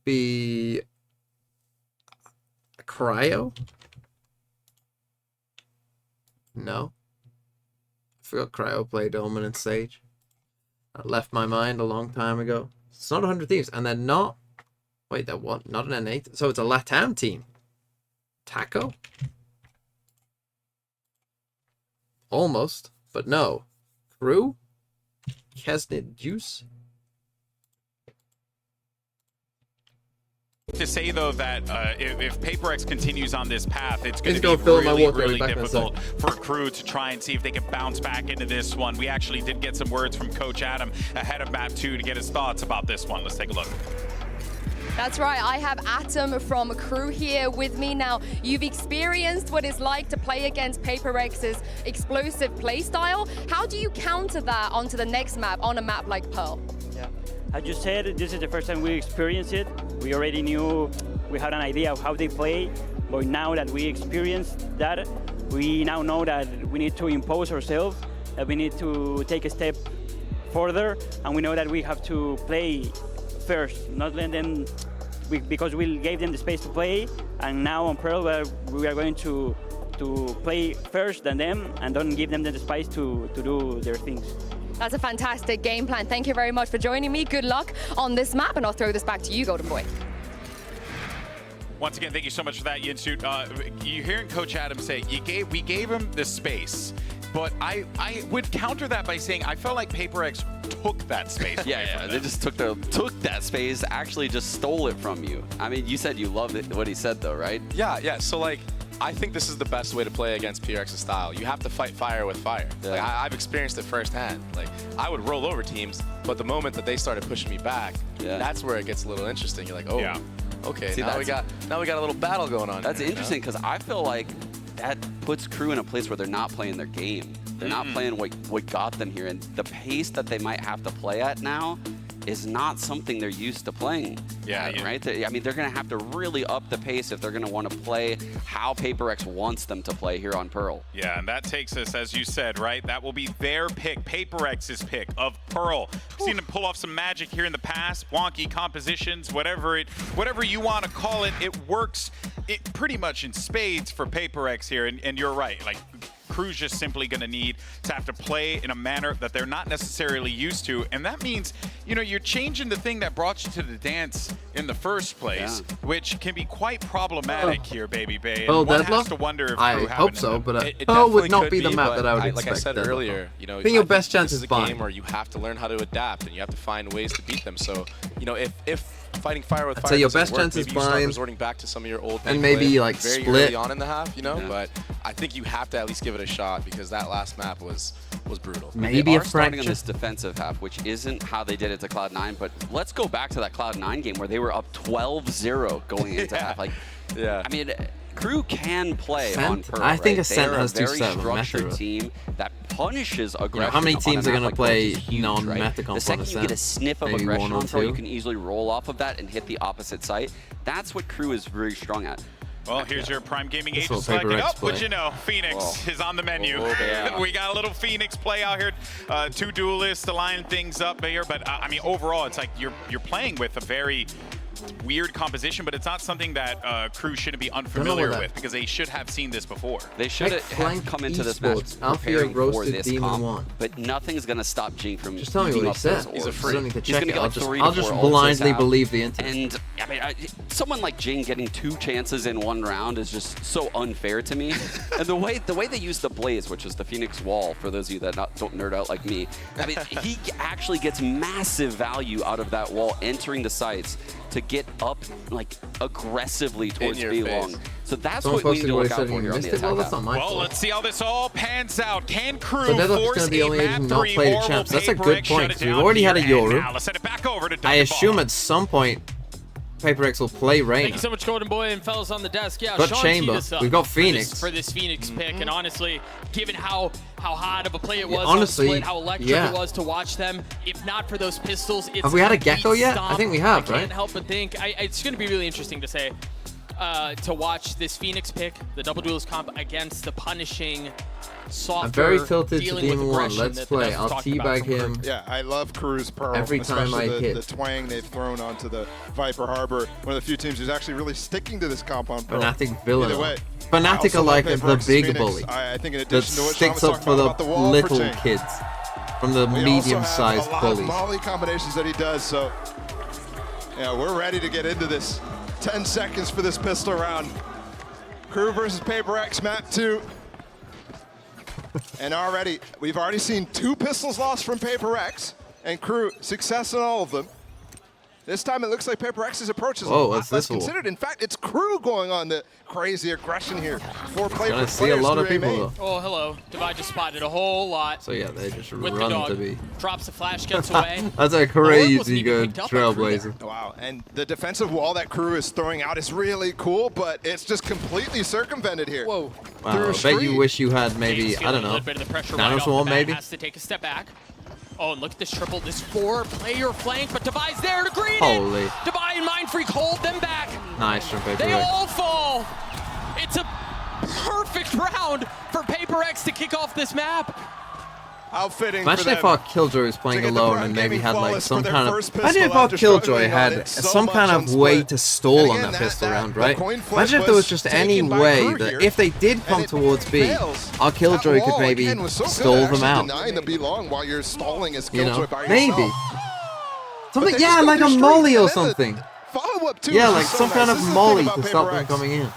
a Cryo. No. I forgot Cryo played Omen and Sage. That left my mind a long time ago. It's not 100 Thieves, and they're not. Wait, they're what? Not an N8. So it's a LATAM team. Taco? Almost, but no. Crew? Kesnit Juice? To say though that if PRX continues on this path, it's going to be really difficult for Crew to try and see if they can bounce back into this one. We actually did get some words from Coach Adam ahead of map 2 to get his thoughts about this one. Let's take a look. That's right, I have Atom from Crew here with me now. You've experienced what it's like to play against PRX's explosive playstyle. How do you counter that onto the next map, on a map like Pearl? Yeah, as you said, this is the first time we experienced it. We already knew, we had an idea of how they play, but now that we experienced that, we now know that we need to impose ourselves, that we need to take a step further, and we know that we have to play first, not let them, because we gave them the space to play, and now on Pearl we are going to play first than them, and don't give them the space to do their things. That's a fantastic game plan. Thank you very much for joining me. Good luck on this map, and I'll throw this back to you, Golden Boy. Once again, thank you so much for that, Yinsu. You're hearing Coach Adam say we gave him the space, but I would counter that by saying I felt like PRX took that space. Yeah, they just took that space, actually just stole it from you. I mean, you said you loved it, what he said though, right? Yeah. So like, I think this is the best way to play against PRX's style. You have to fight fire with fire. Yeah. Like, I've experienced it firsthand. Like, I would roll over teams, but the moment that they started pushing me back, that's where it gets a little interesting. You're like, oh, okay, See, now we got a little battle going on. That's here, interesting because I feel like that puts KRU in a place where they're not playing their game. They're not playing what got them here, and the pace that they might have to play at now is not something they're used to playing. Right? I mean, they're going to have to really up the pace if they're going to want to play how PaperX wants them to play here on Pearl. Yeah, and that takes us, as you said, right? That will be their pick, PaperX's pick of Pearl. We've seen them pull off some magic here in the past, wonky compositions, whatever you want to call it. It works pretty much in spades for PaperX here, and you're right. Like, KRU's just simply going to need to have to play in a manner that they're not necessarily used to, and that means, you know, you're changing the thing that brought you to the dance in the first place, which can be quite problematic here, Baby Bay. And one has to wonder if I KRU hope so, but it Pearl would definitely not be the could map that I would expect. Like I said earlier, you know, I think your best chance this is a fine. game where you have to learn how to adapt, and you have to find ways to beat them. So, you know, if fighting fire with fire so your doesn't best work, chance is maybe you start fine, resorting back to some of your old and gameplay maybe like very split early on in the half, you know. But I think you have to at least give it a shot because that last map was brutal. Maybe they a are starting on fracture. this defensive half, which isn't how they did it to Cloud9, but let's go back to that Cloud9 game where they were up 12-0 going into half. Like, I mean, KRU can play on Pearl. I think right? Ascent They're has a very 2-7 structured meta. team that punishes aggression. You know, how many teams on are a going map to like play Pearl is huge, non-meta right? comp The second on you get a Ascent? sniff of Maybe aggression 1 or on Pearl, 2. you can easily roll off of that and hit the opposite site. That's what KRU is very strong at. Well, here's your Prime Gaming This agent will selecting. PaperX Oh, but play. you know, Phoenix is on the menu. We got a little Phoenix play out here. 2 duelists to line things up here. But I mean, overall, it's like you're playing with a very weird composition, but it's not something that KRU shouldn't be unfamiliar with because they should have seen this before. They should have come into this match preparing for this comp, but nothing's going to stop Jing from Just tell me what he said. He's a I don't need to check it. Like I'll just blindly believe the internet. And I mean, someone like Jing getting 2 chances in 1 round is just so unfair to me. And the way they use the Blaze, which is the Phoenix wall, for those of you that don't nerd out like me, I mean, he actually gets massive value out of that wall entering the sites to get up like aggressively towards B long. So that's what we need to look out for here on the attack. Well, let's see how this all pans out. Can KRU So Deadlock's force going to be the a only map agent not 3 played or at will champs? That's a good PaperX point. shut it Because we've down already had a here? And Yoru. now let's send it back over to I Dundaball. assume at some point PaperX will play Reyna. Thank you so much, Golden Boy and fellas on the desk. Yeah, Got Sean Chamber. teed us up We've got for Phoenix. for this Phoenix pick, and honestly, given how hot of a play it was honestly, on Split, how electric yeah. it was to watch them, if not for those pistols, it's Have we had a complete Gecko yet? stomp. I think we have, I right? can't help but think it's going to be really interesting to say. To watch this Phoenix pick, the double duelist comp against the punishing, softer, I'm very tilted to dealing with Demon 1. aggression Let's that play. Dev's I'll talking about teabag from him. Yeah, I love KRU's Pearl. Every time I especially hit. the twang they've thrown onto the Viper Harbor. One of the few teams who's actually really sticking to this comp on Pearl. Fnatic villain. Either way, Fnatic I are also like love the PaperX big Phoenix. bully I think in that addition to what Sean was sticks up talking for the about the wall little Jing. kids from the We medium-sized also have a lot bullies. of molly combinations that he does, so yeah, we're ready to get into this. 10 seconds for this pistol round. KRU versus PaperX, map 2. And we've already seen 2 pistols lost from PaperX, and KRU success in all of them. This time it looks like PaperX's approach is a lot less considered. In fact, it's KRU going on the crazy aggression here. Gonna see a lot of people though. Oh, hello. Divide just spotted a whole lot. So yeah, they just with the run dog. to be. Drops the flash, gets away. That's a crazy good trailblazer. Wow, and the defensive wall that KRU is throwing out is really cool, but it's just completely circumvented here. Whoa. Wow, I bet you wish you had maybe, I don't know, Nanoswarm maybe? Has to take a step back. Oh, and look at this triple, this 4-player flank, but Devi's there to green Holy. it! Devi and Mindfreak hold them back. Nice from They PaperX. all fall. It's a perfect round for PaperX to kick off this map. How fitting Imagine for if them. our Killjoy was playing To get the alone Prime and maybe Gaming had like flawless some for their kind of. first Imagine pistol if our after Killjoy struggling on had it so some kind much of on way Split. to stall on again, that pistol round, that right? coin flip Imagine if there was was just any taken by way KRU that here, if they did come and it towards B, fails. our Killjoy That could wall, maybe again, was so good stall at them actually out. denying the B long while you're stalling as You Killjoy know, by maybe. yourself. Something, But they yeah, just go like a through molly straight, or and then the something. Follow-up too. Yeah, is like so some kind nice. of This is the molly thing to about stop them PaperX. coming in.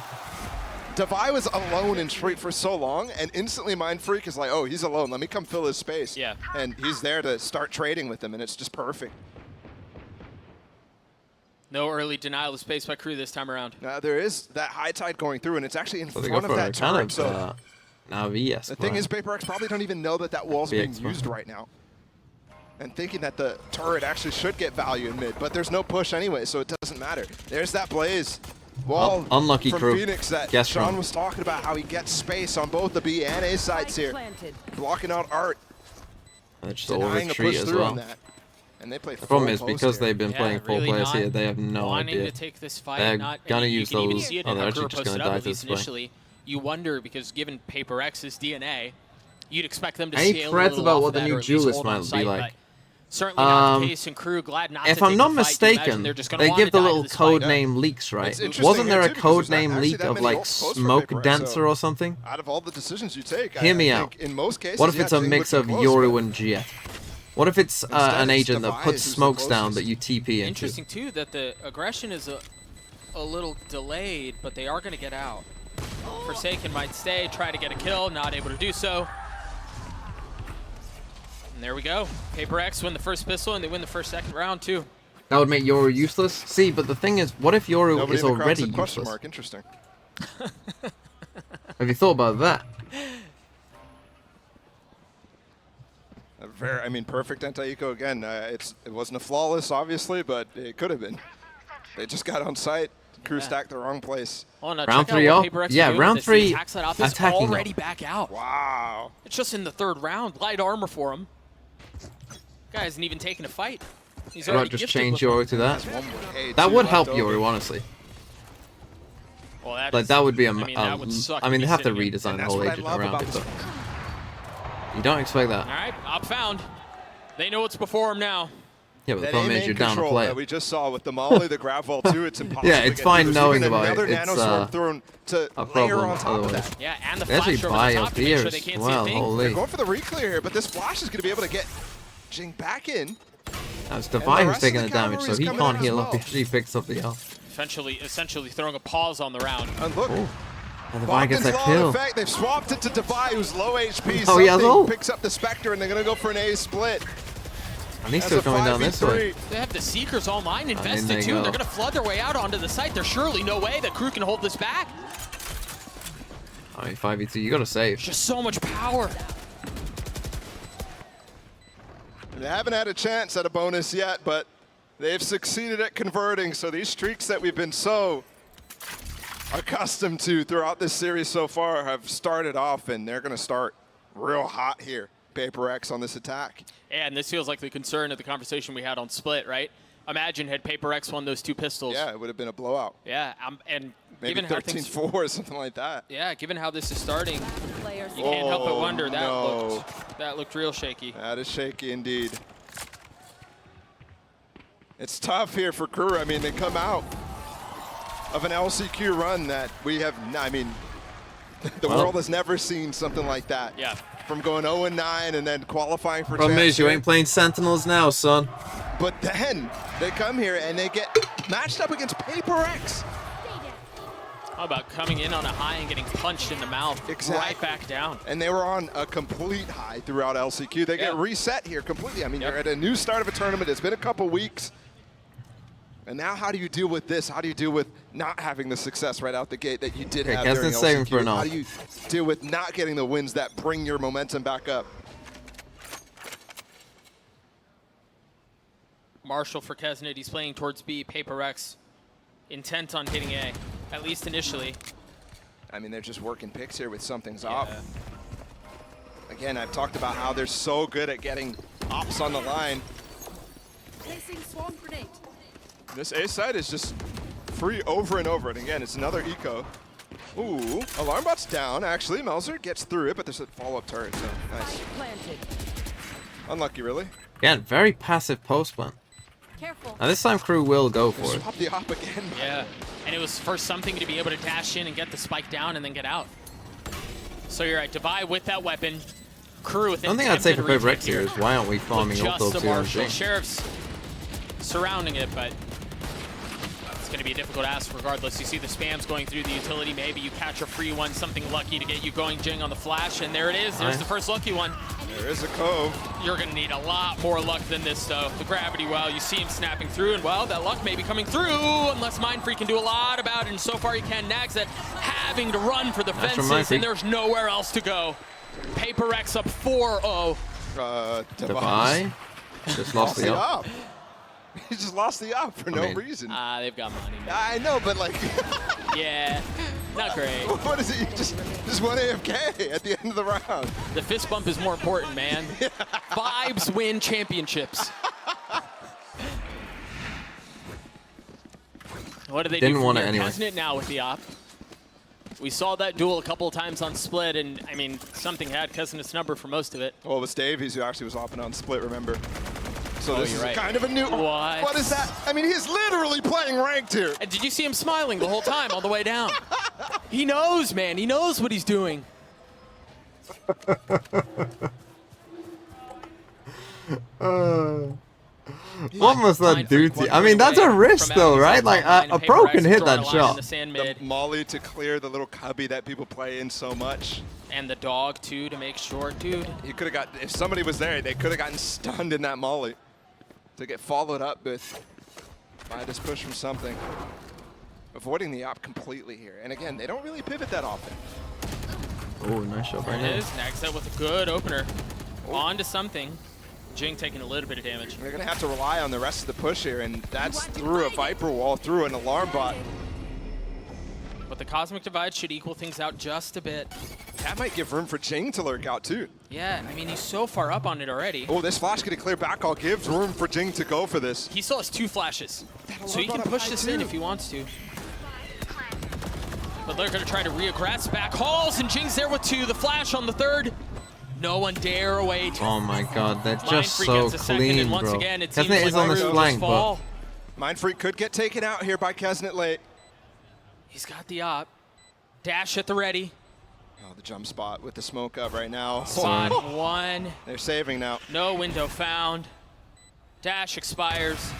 Devi was alone in straight for so long, and instantly Mindfreak is like, oh, he's alone. Let me come fill his space. Yeah. And he's there to start trading with him, and it's just perfect. No early denial of space by KRU this time around. There is that high tide going through, and it's actually in So they front go of for that a kind turret. of So VS. the thing is, PaperX probably don't even know that that wall's being VX used right now, and thinking that the turret actually should get value in mid, but there's no push anyway, so it doesn't matter. There's that Blaze wall unlucky from KRU. Phoenix that Guess Sean wrong. was talking about, how he gets space on both the B and A sides here, blocking out Art, They're just all denying a retreat push as through well. on that. And they play The problem is full post because here. they've been playing four really players not here, they have no wanting idea. to take this fight, They're not, gonna and use you can even those. see it Oh, in they're how actually KRU just posted gonna up, die at to least this way. initially. You wonder, because given PaperX's DNA, you'd expect them to Any scale a threats little about off what the that, new or at least duelist hold on might be site, like? but certainly not the case, and KRU glad not If to I'm take not the fight. You imagine mistaken, they're just gonna they want give to the die to little this code fight. name leaks, right? It's interesting Wasn't there here, a too, code because there's name actually leak that of many like goals for Smoke PaperX, Dancer so or something? Out of all the decisions you take, Hear me I out. think in most cases, What if yeah, it's a Jing mix would of be close, Yoru but and GF? What if it's Instead, an it's agent that Devi puts who's the smokes down closest. that you TP into? Interesting too that the aggression is a little delayed, but they are going to get out. Forsaken might stay, try to get a kill, not able to do so. And there we go. PaperX win the first pistol, and they win the second round too. That would make Yoru useless. See, but the thing is, what if Yoru Nobody is in the crowd already said question useless? mark. Interesting. Have you thought about that? I mean, perfect anti-eco again. It wasn't a flawless, obviously, but it could have been. They just got on site. KRU stacked the wrong place. Oh, no, Round check out 3 what up. PaperX Yeah, are doing round with this. The 3 attack setup is attacking already up. back out. Wow. It's just in the third round. Light armor for him. Guy hasn't even taken a fight. He's Why already not just gifted change with Yoru to that? Hey, That two would left help over. Yoru, honestly. Well, that Like is- that would be a. I mean, that would suck I mean, to they be have to sitting in. redesign And the that's whole what I agent love around about it, this. but you don't expect that. All right, up found. They know what's before him now. Yeah, but the That problem is aim you're down a control player. that we just saw with the Molly, the grab vault too, it's impossible. Yeah, to it's get fine through. knowing Even about it. another It's nanoswarm thrown to a layer problem on top of otherwise. that. Yeah, and the They actually flash over buy the up top to make sure ears they can't as see a well. thing. Holy. They're going for the re-clear here, but this Flash is going to be able to get Jing back in. Now it's the Devi who's rest of taking the the damage, so cavalry's he coming can't in as heal well. up if he picks up the health. Essentially throwing a pause on the round. And look. And Devi gets that Law kill. effect. They've swapped it to Devi, who's low HP. Oh, he has Something ult. picks up the Spectre, and they're going to go for an A split. And he's As still a coming down this way. 5v3. They have the Seekers online they invested too. go. They're going to flood their way out onto the site. There's surely no way that KRU can hold this back. I mean, 5v2, you gotta save. Just so much power. They haven't had a chance at a bonus yet, but they've succeeded at converting. So these streaks that we've been so accustomed to throughout this series so far have started off, and they're going to start real hot here. PaperX on this attack. And this feels like the concern of the conversation we had on Split, right? Imagine had PaperX won those two pistols. Yeah, it would have been a blowout. Yeah, and Maybe given how things 13-4 or something like that. Yeah, given how this is starting, you can't help but wonder. That looked real shaky. That is shaky indeed. It's tough here for KRU. I mean, they come out of an LCQ run that we have, I mean, the world has never seen something like that. Yeah. From going 0-9 and then qualifying for Problem champs is, you here. ain't playing Sentinels now, son. But then they come here and they get matched up against PaperX. How about coming in on a high and getting punched in the mouth right back down? And they were on a complete high throughout LCQ. They get reset here completely. I mean, you're at a new start of a tournament. It's been a couple weeks. And now how do you deal with this? How do you deal with not having the success right out the gate that you did have during Keston's saving for LCQ? now. How do you deal with not getting the wins that bring your momentum back up? Marshall for Kesnet, he's playing towards B. PaperX intent on hitting A, at least initially. I mean, they're just working picks here with something's off. Again, I've talked about how they're so good at getting ops on the line. Placing swarm grenade. This A side is just free over and over. And again, it's another eco. Ooh, alarm bot's down, actually. Melzer gets through it, but there's a follow-up turret, so nice. Planted. Unlucky, really. Again, very passive post plan. Careful. Now this time KRU will go for it. Swap the op again. Yeah, and it was for something to be able to dash in and get the spike down and then get out. So you're right, Devi with that weapon. KRU with The only thing I'd say for PaperX here is why aren't we farming ult just to a Marshall. RNG? Sheriff's surrounding it, but it's going to be a difficult ask regardless. You see the spams going through the utility. Maybe you catch a free one, something lucky to get you going, Jing, on the flash, and there it is. There's the first lucky one. There is a cove. You're going to need a lot more luck than this, though. The gravity well, you see him snapping through, and well, that luck may be coming through unless Mindfreak can do a lot about it, and so far he can. Nags at having to run for the fences, and there's nowhere else to go. PRX up 4-0. Devi just lost the up. He just lost the up for no reason. They've got money. I know, but like... yeah, not great. What is it? You just went AFK at the end of the round. The fist bump is more important, man. Vibes win championships. What do they do? Didn't want it anyway. Hasn't it now with the op? We saw that duel a couple of times on Split, and I mean, something had Keznet's number for most of it. Well, it was Davies who actually was hopping on Split, remember? So this is right. kind of a new... What is that? I mean, he's literally playing ranked here. And did you see him smiling the whole time on the way down? He knows, man. He knows what he's doing. What must that do to you? I mean, that's a risk though, right? Like, a pro can hit that shot. The molly to clear the little cubby that people play in so much. And the dog, too, to make sure, dude. He could have got... If somebody was there, they could have gotten stunned in that molly. To get followed up with by this push from something. Avoiding the op completely here. And again, they don't really pivot that often. Oh, nice shot right there. It is. Nags out with a good opener. On to something. Jing taking a little bit of damage. They're going to have to rely on the rest of the push here, and that's through a Viper wall, through an alarm bot. But the Cosmic Divide should equal things out just a bit. That might give room for Jing to lurk out, too. Yeah, I mean, he's so far up on it already. Oh, this flash getting clear back all gives room for Jing to go for this. He still has 2 flashes, so he can push this in if he wants to. But they're going to try to reaggress back hauls, and Jing's there with 2. The flash on the 3rd. No one dare await. Oh my god, they're just so clean, bro. Keznet is on this flank, but... Mindfreak could get taken out here by Keznet late. He's got the op. Dash at the ready. Oh, the jump spot with the smoke up right now. Spot 1. They're saving now. No window found. Dash expires.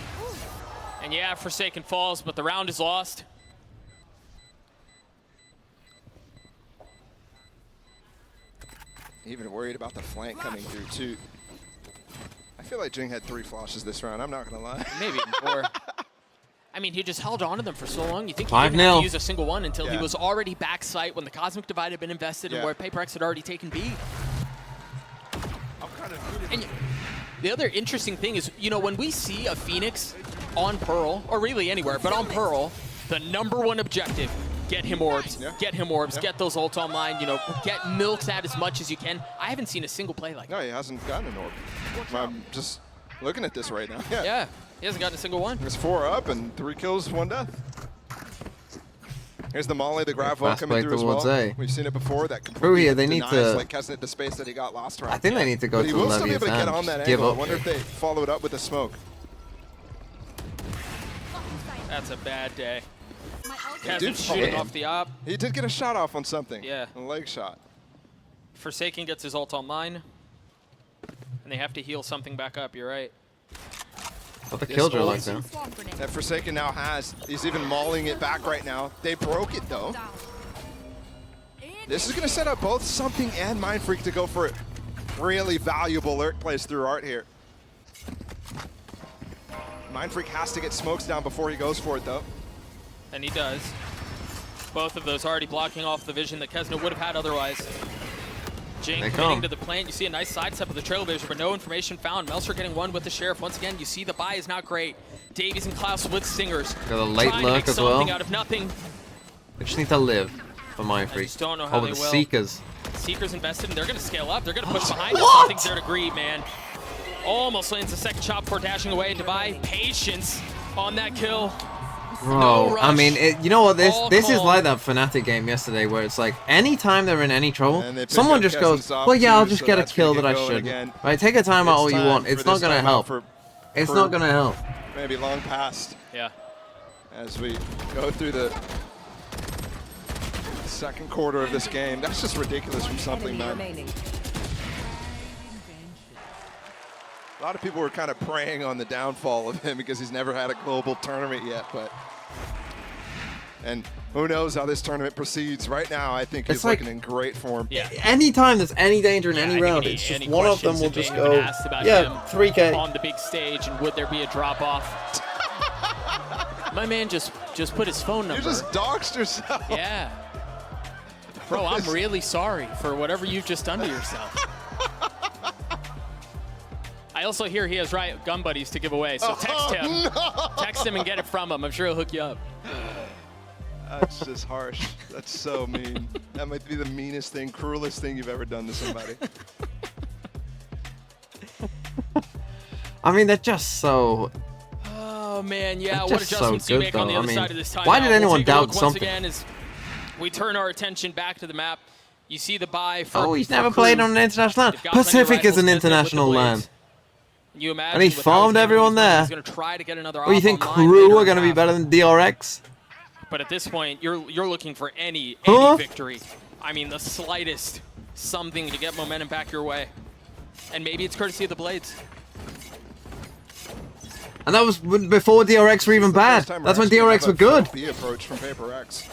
And yeah, Forsaken falls, but the round is lost. Even worried about the flank coming through, too. I feel like Jing had 3 flashes this round, I'm not going to lie. Maybe even 4. I mean, he just held on to them for so long. You think he didn't have to use a single one until he was already back sight when the Cosmic Divide had been invested and where PRX had already taken B. And the other interesting thing is, you know, when we see a Phoenix on Pearl, or really anywhere, but on Pearl, the #1 objective, get him orbs, get him orbs, get those ults online, you know, get milks out as much as you can. I haven't seen a single play like that. No, he hasn't gotten an orb. I'm just looking at this right now. Yeah, he hasn't gotten a single one. There's 4 up and 3 kills, 1 death. Here's the molly, the grab wall coming through as well. We've seen it before. That completely they need to like Keznet the space that he got last round. I think they need to go to the levy. He will still be able to get on that angle. I wonder here. if they followed up with the smoke. That's a bad day. Keznet shooting off the op. He did get a shot off on something. Yeah. A leg shot. Forsaken gets his ult online. And they have to heal something back up, you're right. But the kills are like that. That Forsaken now has. He's even mauling it back right now. They broke it though. This is going to set up both Something and Mindfreak to go for really valuable lurk plays through art here. Mindfreak has to get smokes down before he goes for it though. And he does. Both of those already blocking off the vision that Keznet would have had otherwise. Jing committing to the plant. You see a nice sidestep of the Trailblazer, but no information found. Melser getting 1 with the Sheriff. Once again, you see the buy is not great. Davies and Klaus with Stingers. Got a late lurk as well. Something out of nothing. They just need to live for Mindfreak. I just don't know how they will. Seekers. Seekers invested, and they're going to scale up. They're going to push behind. Something's there to greed, man. Almost lands the second shot before dashing away. Devi, patience on that kill. Bro, no I mean, you know what? This is like that Fnatic game yesterday, where it's like anytime they're in any trouble, someone just goes, "Well, yeah, I'll just get a kill that I shouldn't." Right? Take a timeout all you want. It's not gonna help. It's not gonna help. Maybe long past. Yeah. As we go through the second quarter of this game, that's just ridiculous from Something, man. A lot of people were kind of preying on the downfall of him because he's never had a global tournament yet, but And who knows how this tournament proceeds. Right now, I think he's looking in great form. Yeah. Anytime there's any danger in any round, it's just one of them will just go, yeah, 3K. On the big stage, and would there be a drop-off? My man just put his phone number. You just doxed yourself. Yeah. Bro, I'm really sorry for whatever you've just done to yourself. I also hear he has Riot gun buddies to give away, so text him. No. Text him and get it from him. I'm sure he'll hook you up. That's just harsh. That's so mean. That might be the meanest thing, cruelest thing you've ever done to somebody. I mean, they're just so... Oh, man, yeah. What adjustments do you make on the other side of this timeout? Why did anyone doubt something? Once again, as we turn our attention back to the map, you see the buy for... Oh, he's never played on an international land. Pacific is an international land. You imagine and he farmed everyone there. He's going to try to get another you think KRU are going to be better than DRX? But at this point, you're looking for any victory. I mean, the slightest something to get momentum back your way. And maybe it's courtesy of the Blades. And that was before DRX were even bad. That's when DRX were good. The approach from PRX.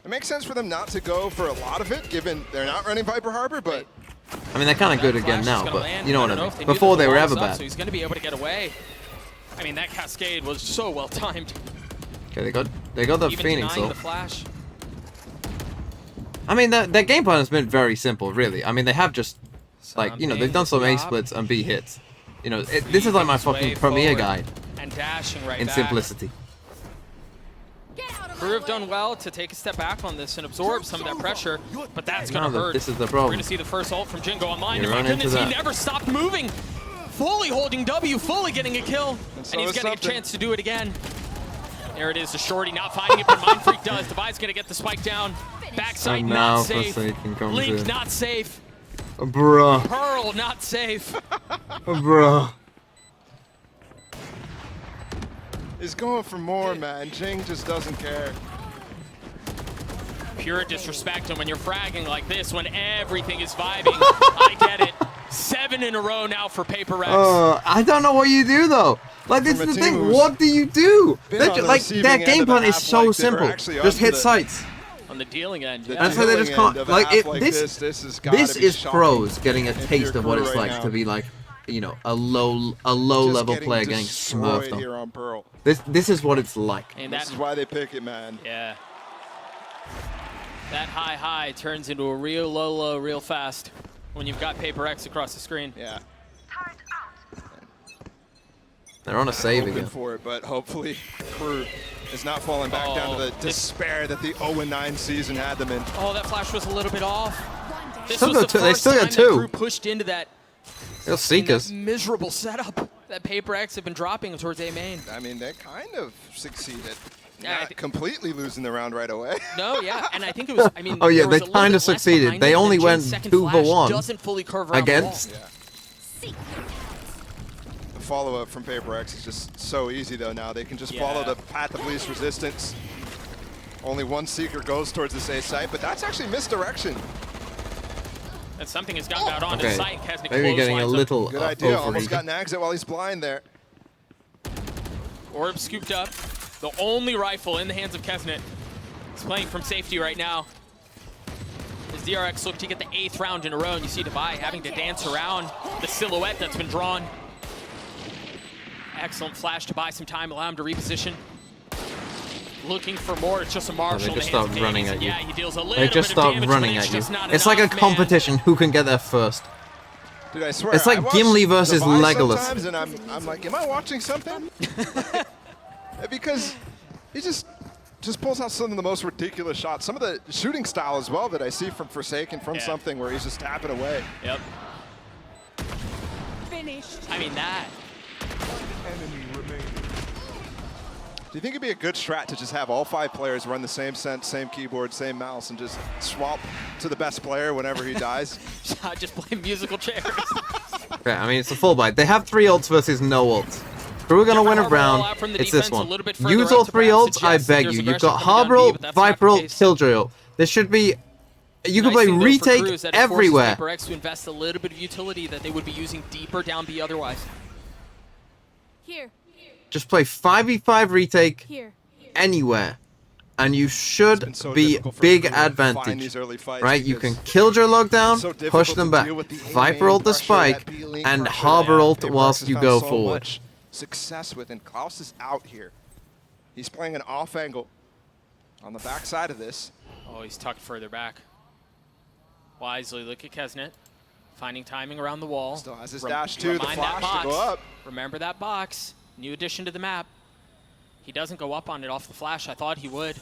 It makes sense for them not to go for a lot of it, given they're not running Viper Harbor, but... I mean, they're kind of good again now, but you know what I mean. Before they were ever bad. So he's going to be able to get away. I mean, that cascade was so well timed. Okay, they got the Phoenix though. The flash. I mean, their game plan has been very simple, really. I mean, they have just, like, you know, they've done some A splits and B hits. You know, this is like my fucking Premier guide. And dashing right in back. Simplicity. KRU have done well to take a step back on this and absorb some of that pressure, but that's going to hurt. This is the problem. We're going to see the first ult from Jingo online, and my goodness, he never stopped moving. Fully holding W, fully getting a kill, and he's getting a chance to do it again. There it is, the shorty not finding it, but Mind Freak does. Devi's going to get the spike down. Backside not safe. Link not safe. Bruh. Pearl not safe. Bruh. He's going for more, man. Jing just doesn't care. Pure disrespect, and when you're fragging like this, when everything is vibing, I get it. 7 in a row now for PRX. I don't know what you do though. Like, this is the thing. What do you do? Like, their game plan is so simple. Just hit sites. On the dealing end, yeah. And so they just can't. Like, this is pros getting a taste of what it's like to be like, you know, a low level player getting smurfed on. This is what it's like. And this is why they pick it, man. Yeah. That high turns into a real low real fast when you've got PRX across the screen. Yeah. They're on a save again. For it, but hopefully KRU is not falling back down to the despair that the 0-9 season had them in. Oh, that flash was a little bit off. This was the they still got first time that two. KRU pushed into that miserable setup that PRX have been dropping towards A main. I mean, they kind of succeeded. Not completely losing the round right away. No, yeah, and I think it was, I mean, oh yeah, they kind of succeeded. They only went 2 for 1 against. Yeah. The follow-up from PRX is just so easy though now. They can just follow the path of least resistance. Only one Seeker goes towards this A site, but that's actually misdirection. And something has gotten out onto site. Maybe getting a little good idea. Almost got an exit while he's blind there. Orb scooped up. The only rifle in the hands of Kesnet. He's playing from safety right now. As DRX look to get the 8th round in a row, and you see Devi having to dance around the silhouette that's been drawn. Excellent flash to buy some time, allow him to reposition. Looking for more, it's just a Marshall. They just start running at you. Yeah, he deals a little they just start running at you. It's like a competition, who can get there first. Dude, I swear, it's like Gimli versus Legolas. Sometimes, and I'm like, am I watching something? Because he just pulls out some of the most ridiculous shots. Some of the shooting style as well that I see from Forsaken, from something where he's just tapping away. Yep. Finished. I mean, that. Enemy remaining. Do you think it'd be a good strat to just have all 5 players run the same sense, same keyboard, same mouse, and just swap to the best player whenever he dies? Just play musical chairs. Okay, I mean, it's a full buy. They have 3 ults versus no ults. KRU are going to win a round. It's this one. Use all 3 ults, I beg you. You've got Harbor ult, Viper ult, Killjoy ult. This should be... You can play retake everywhere. PRX to invest a little bit of utility that they would be using deeper down B otherwise. Here. Just play 5v5 retake anywhere. and you should be big advantage, right? You can kill your lockdown, push them back, Viper ult the spike, and Harbor ult whilst you go forward. Success with, and Klaus is out here. He's playing an off angle on the backside of this. Oh, he's tucked further back. Wisely, look at Kesnet. Finding timing around the wall. Still has his dash too, the flash to go up. Remember that box. New addition to the map. He doesn't go up on it off the flash. I thought he would.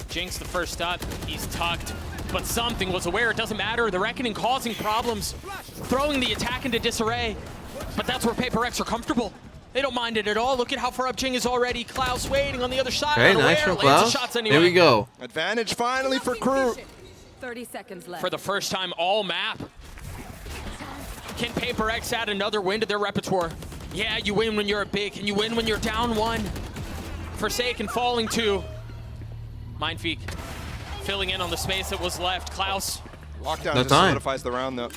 Jinx the first up. He's tucked. But something was aware. It doesn't matter. The Reckoning causing problems. Throwing the attack into disarray. But that's where PRX are comfortable. They don't mind it at all. Look at how far up Jing is already. Klaus waiting on the other side. Okay, nice from Klaus. There we go. Advantage finally for KRU. 30 seconds left. For the first time all map. Can PRX add another win to their repertoire? Yeah, you win when you're big, and you win when you're down 1. Forsaken falling 2. Mindfeek filling in on the space that was left. Klaus. Lockdown just solidifies the round though.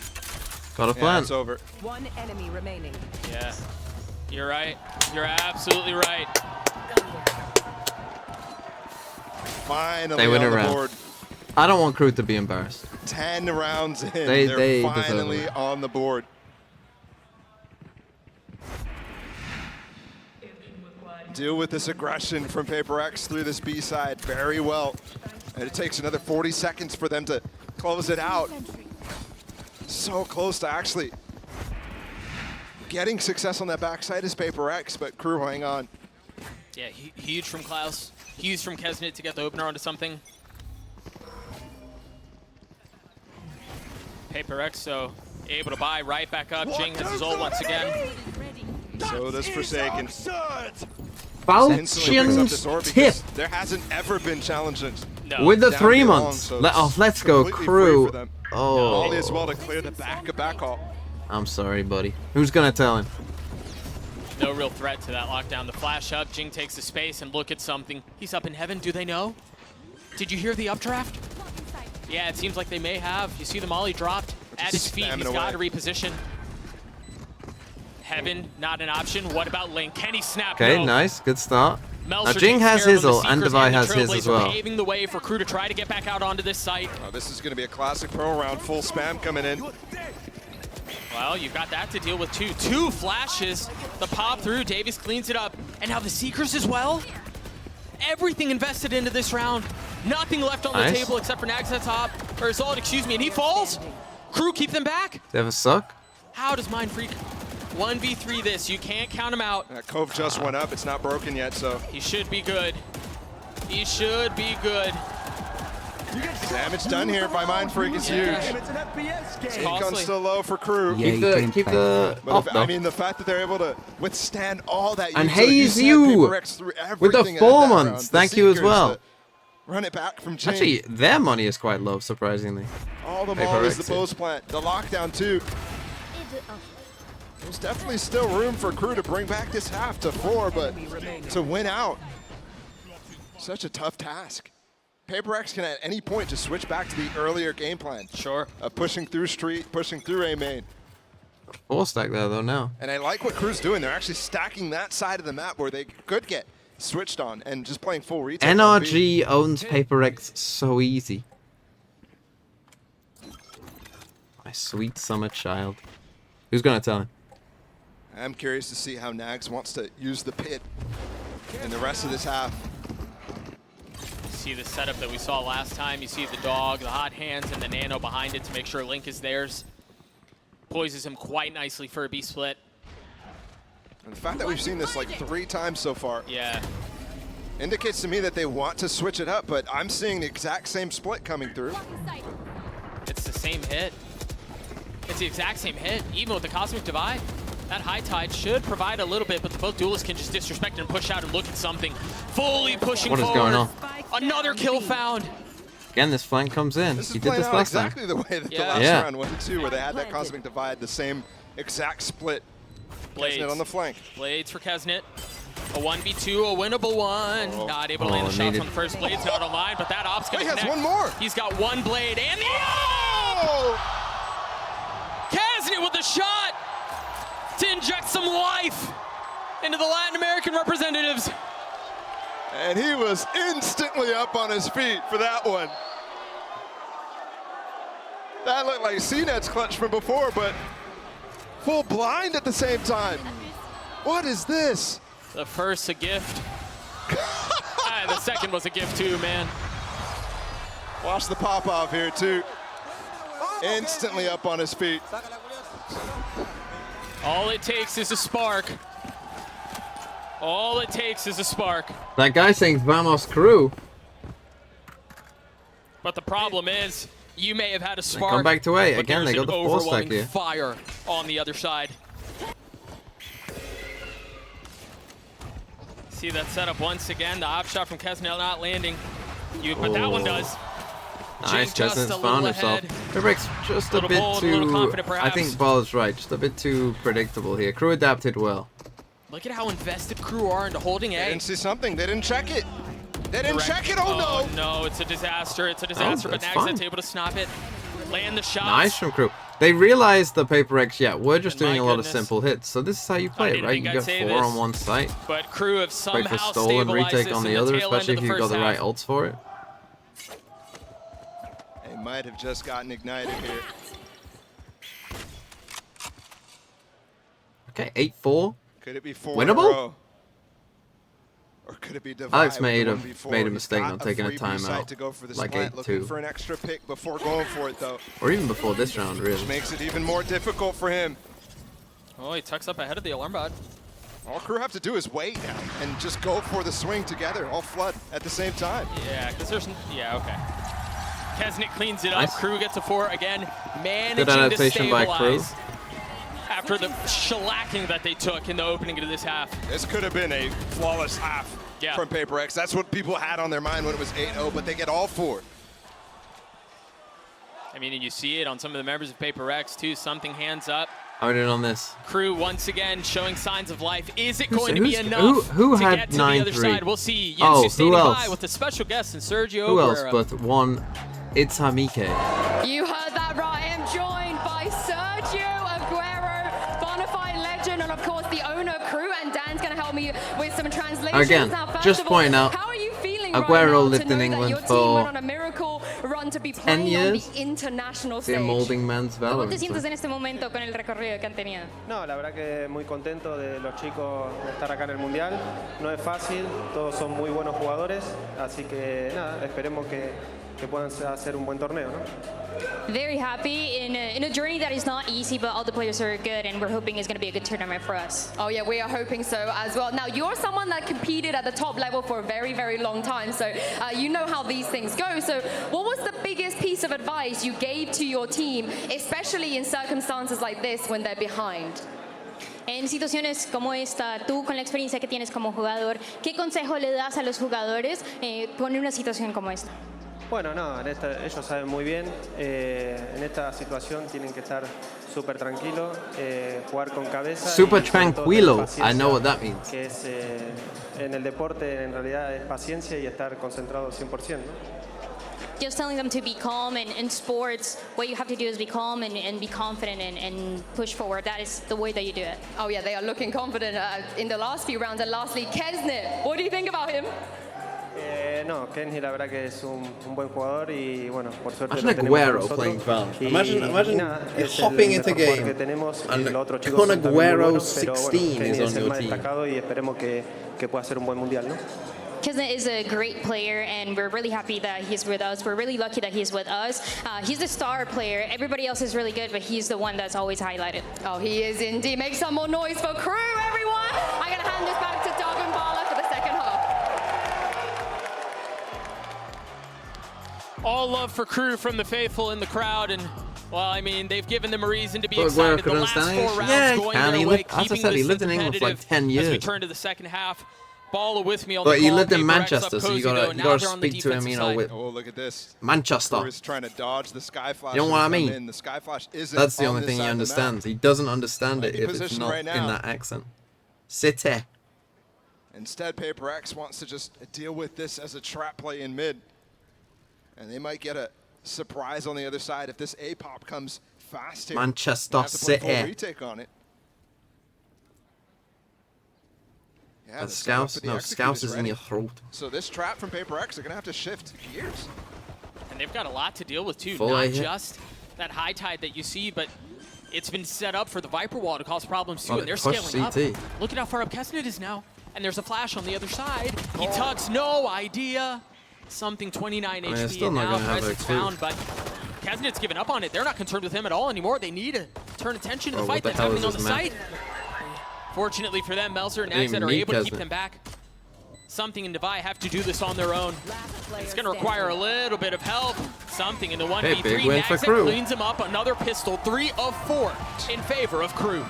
Got a plan. It's over. One enemy remaining. Yeah, you're right. You're absolutely right. Finally they win on a the round. board. I don't want KRU to be embarrassed. 10 rounds in, They're finally on the board. Deal with this aggression from PRX through this B side very well. And it takes another 40 seconds for them to close it out. So close to actually getting success on that backside is PRX, but KRU hang on. Yeah, huge from Klaus. Huge from Kesnet to get the opener onto something. PRX, so able to buy right back up. Jing has his ult once again. So does Forsaken. Falchions tip. There hasn't ever been challenges. No. With the 3 months. So let's go, KRU. Oh. All as well to clear the back call. I'm sorry, buddy. Who's gonna tell him? No real threat to that lockdown. The flash up, Jing takes the space and look at something. He's up in heaven, do they know? Did you hear the updraft? Yeah, it seems like they may have. You see the molly dropped at his feet. He's got to reposition. Heaven, not an option. What about Link? Can he snap? Okay, no. Nice. Good start. Melcher Now Jing has his ult, and Devi has his as well. Paving the way for KRU to try to get back out onto this site. Oh, this is going to be a classic pro round. Full spam coming in. Well, you've got that to deal with too. 2 flashes. The pop through. Davies cleans it up. And now the Seekers as well. Everything invested into this round. Nothing left on the table except for Nags at top. Or Zolid, excuse me, and he falls. KRU keep them back. They have a suck. How does Mindfreak 1v3 this? You can't count him out. Cove just went up. It's not broken yet, so. He should be good. He should be good. Damage done here by Mindfreak is huge. Incon's still low for KRU. Yeah, keep the I mean, the fact that they're able to withstand all that. And haze you with the 4 months. Thank you as well. Run it back from Jing. Actually, their money is quite low, surprisingly. All the mollies, the post plant, the lockdown too. There's definitely still room for KRU to bring back this half to 4, but to win out, such a tough task. PRX can at any point just switch back to the earlier game plan. Sure. Of pushing through street, pushing through A main. 4 stack there though now. And I like what KRU's doing. They're actually stacking that side of the map where they could get switched on and just playing full retail. NRG owns PRX so easy. My sweet summer child. Who's gonna tell him? I'm curious to see how Nags wants to use the pit in the rest of this half. See the setup that we saw last time. You see the dog, the hot hands, and the nano behind it to make sure Link is theirs. Poises him quite nicely for a B split. And the fact that we've seen this like 3 times so far, yeah, indicates to me that they want to switch it up, but I'm seeing the exact same split coming through. It's the same hit. It's the exact same hit, even with the Cosmic Divide. That high tide should provide a little bit, but the both duelists can just disrespect and push out and look at something. Fully pushing forward. What is going on? Another kill found. Again, this flank comes in. This is he did this last exactly time. the way that the last round went too, where they had that Cosmic Divide, the same exact split. Blades Kesnet on the flank. Blades for Kesnet. A 1v2, a winnable one. Oh. Not able to land the shots on the first Blades, not online, but that op's gonna he has connect. one more. He's got 1 blade and the oh! Kesnet with the shot to inject some life into the Latin American representatives. And he was instantly up on his feet for that one. That looked like C-Net's clutch from before, but full blind at the same time. What is this? The first a gift. The second was a gift too, man. Watch the pop-off here too. Instantly up on his feet. All it takes is a spark. All it takes is a spark. That guy saying Vamos Crew. But the problem is, you may have had a spark. They come back to A. But Again, they got the force stack overwhelming here. fire on the other side. See that setup once again. The op shot from Kesnel not landing. But that one does. Nice, just Kesnet's a found little himself. ahead. PRX just a bit bold, a little too. confident, I perhaps. think Ball's right. Just a bit too predictable here. Crew adapted well. Look at how invested Crew are into holding A. They didn't see something. They didn't check it. They didn't check it. Oh, no. No, it's a disaster. It's a disaster. But that's Nagsat's fine. able to snap it, land the shots. Nice from Crew. They realized the PRX, yeah, we're just And doing a my lot of goodness. simple hits. So this is how you play it, didn't right? You think got I'd say 4 this, on one site. But Crew have Wait somehow for stall and stabilized retake this on in the other, tail end especially of if the you've got first the right half. ults for it. They might have just gotten ignited here. Okay, 8-4. Could it be 4 in a Winnable? row? Or could it be divided? Alex with made the a one before? made a He's mistake got not taking a freebie site timeout, to go for the like split, looking 8-2, for an extra pick before going for it though. or even before this round, really. Which makes it even more difficult for him. Oh, he tucks up ahead of the alarm bot. All Crew have to do is wait now and just go for the swing together, all flood at the same time. Yeah, because there's, yeah, okay. Kesnet cleans it up. Nice. Crew gets a 4 again, managing Good to adaptation by Crew. stabilize after the shellacking that they took in the opening of this half. This could have been a flawless half from PRX. That's what people had on their mind when it was 8-0, but they get all 4. I mean, and you see it on some of the members of PRX too. Something hands up. How are we doing on this? Crew once again showing signs of life. Is it Who's- going to be who's- enough who to had get to the other 9-3? side? We'll see. Yinsu Oh, who standing else? by with a special guest and Sergio Who else Aguero. but one It's Hamike? You heard that right. I am joined by Sergio Aguero, bonafide legend, and of course the owner of Crew. And Dan's going to help me with some translations. Again, now, first just of all, pointing out, how are you feeling Aguero right now lived to know in that England your team for went on a miracle run to be 10 playing on years. the international They're stage? molding men's ¿Cómo Valorant. te sientes en este momento con el recorrido que han tenido? No, la verdad que muy contento de los chicos de estar acá en el Mundial. No es fácil, todos son muy buenos jugadores, así que nada, esperemos que puedan hacer un buen torneo, ¿no? Very happy in a journey that is not easy, but all the players are good, and we're hoping it's going to be a good tournament for us. Oh yeah, we are hoping so as well. Now, you're someone that competed at the top level for a very, very long time, so you know how these things go. So what was the biggest piece of advice you gave to your team, especially in circumstances like this when they're behind? En situaciones como esta, tú con la experiencia que tienes como jugador, ¿qué consejo le das a los jugadores con una situación como esta? Bueno, no, ellos saben muy bien, en esta situación tienen que estar súper tranquilos, jugar con cabeza. Super y sobre todo tranquilo, tener paciencia, I know what that means. Que es, en el deporte en realidad es paciencia y estar concentrado 100%, ¿no? Just telling them to be calm, and in sports, what you have to do is be calm and be confident and push forward. That is the way that you do it. Oh yeah, they are looking confident in the last few rounds. And lastly, Kesnet, what do you think about him? No, Kenny la verdad que es un buen jugador y bueno, por suerte Imagine lo tenemos con Aguero nosotros. playing Valve. Y Imagine nada, you're es hopping el into mejor jugador game que tenemos, y and los otros chicos Con son también muy Aguero buenos, pero bueno, 16 Kenny is es on el your más team. destacado y esperemos que pueda ser un buen mundial, ¿no? Kesnet is a great player, and we're really happy that he's with us. We're really lucky that he's with us. He's the star player. Everybody else is really good, but he's the one that's always highlighted. Oh, he is indeed. Make some more noise for Crew, everyone. I'm going to hand this back to Doug and Bala for the second half. All love for Crew from the faithful in the crowd, and well, I mean, they've given them a reason to be But excited. Aguero The last couldn't 4 understand rounds it. Yeah, he going can. their He way, lived- as I keeping said, he this lived in England for like competitive 10 As we years. turn to the second half, Bala with me on But the he call. lived in PRX Manchester, up so you cozy, though, gotta and now they're on the speak to him, defensive you know, side. with Oh, look at this. Manchester. Crew is trying to dodge the Sky Flash. You know what I as we come mean? in. The Sky Flash isn't That's the on only this thing he side of the map. understands. He doesn't understand it Mighty if it's position not right in now. that accent. City. Instead, PRX wants to just deal with this as a trap play in mid. And they might get a surprise on the other side if this A-pop comes fast here. Manchester They have to put a full City. retake on it. Yeah, The Scouse? No, Scouse is in your throat. So this trap from PRX, they're going to have to shift gears. And they've got a lot to deal with, too. Full Not A hit. just that high tide that you see, but it's been set up for the Viper Wall to cause problems, too, Oh, and they're push scaling up. CT. Look at how far up Kesnet is now. And there's a flash on the other side. He tucks, no idea. Something 29 mean, it's HP still and not now gonna have Presence a clue. found, but Kesnet's given up on it. They're not concerned with him at all anymore. They need to turn attention to the Oh, fight what the that's hell happening on is the this map? site. Fortunately for them, Melzer and Didn't Naxxet even are need able to keep Kesnet. them back. Something and Devi have to do this on their own. It's going to require a little bit of help. Something in the 1v3. Hey, big win for Naxxet Crew. cleans him up. Another pistol. 3 of 4 in favor of Crew.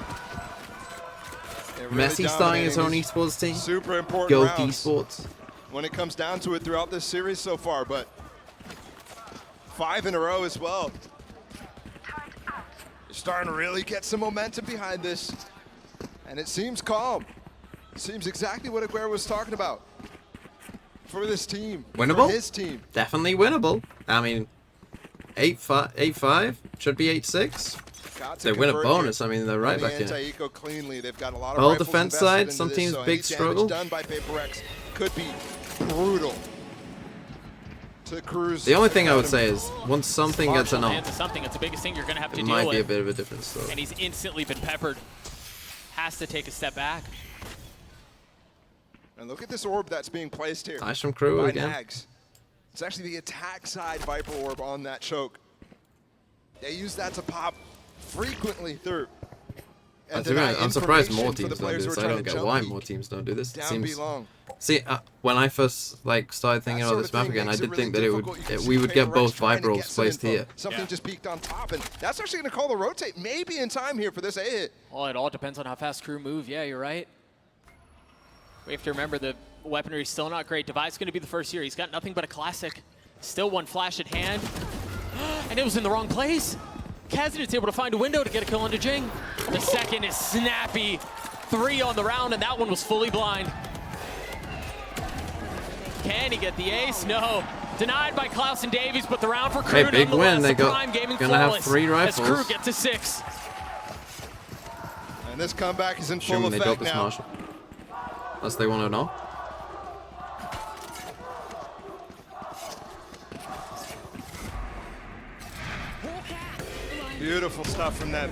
Really Messi starting his own dominating esports team. Super important Gold rounds esports. when it comes down to it throughout this series so far, but 5 in a row as well. You're starting to really get some momentum behind this, and it seems calm. It seems exactly what Aguero was talking about for this team, Winnable? for his team. Definitely winnable. I mean, 8-5 should be 8-6. Got to They win a convert bonus. here. I mean, they're right Running back in. anti-eco cleanly. They've got a lot of Well, rifles defense invested side, into some this, teams so big any struggle. damage done by PRX could be brutal to Cruz. The only thing I would say is, once something gets Marshall an lands off, is something. It's the biggest thing you're going to have to it deal might with. be a bit of a different story. And he's instantly been peppered. Has to take a step back. And look at this orb that's being placed here. Nice from Crew by again. Nags. It's actually the attack side Viper orb on that choke. They use that to pop frequently through. And I'm surprised more information for the teams don't do players who this. are I trying don't to get jump why peek more teams don't do this. It down seems. B-long. See, when I first started thinking That about sort this of map thing again, I makes did really think that difficult. You can see we would get PRX both trying to Viper get orbs some placed info. here. Something just peeked on top, and that's actually going to call the rotate maybe in time here for this A-hit. Well, it all depends on how fast Crew move. Yeah, you're right. We have to remember the weaponry is still not great. Devi's going to be the first here. He's got nothing but a classic. Still one flash at hand. And it was in the wrong place. Kesnet's able to find a window to get a kill onto Jing. The second is snappy. 3 on the round, and that one was fully blind. Can he get the ace? No. Denied by Klaus and Davies, but the round for Crew Hey, big win. They Prime Gaming gonna have flawless 3 as Crew rifles. gets to 6. And this comeback is in full Assuming they built effect this now. Marshall. Unless they want to know. Beautiful stuff from them.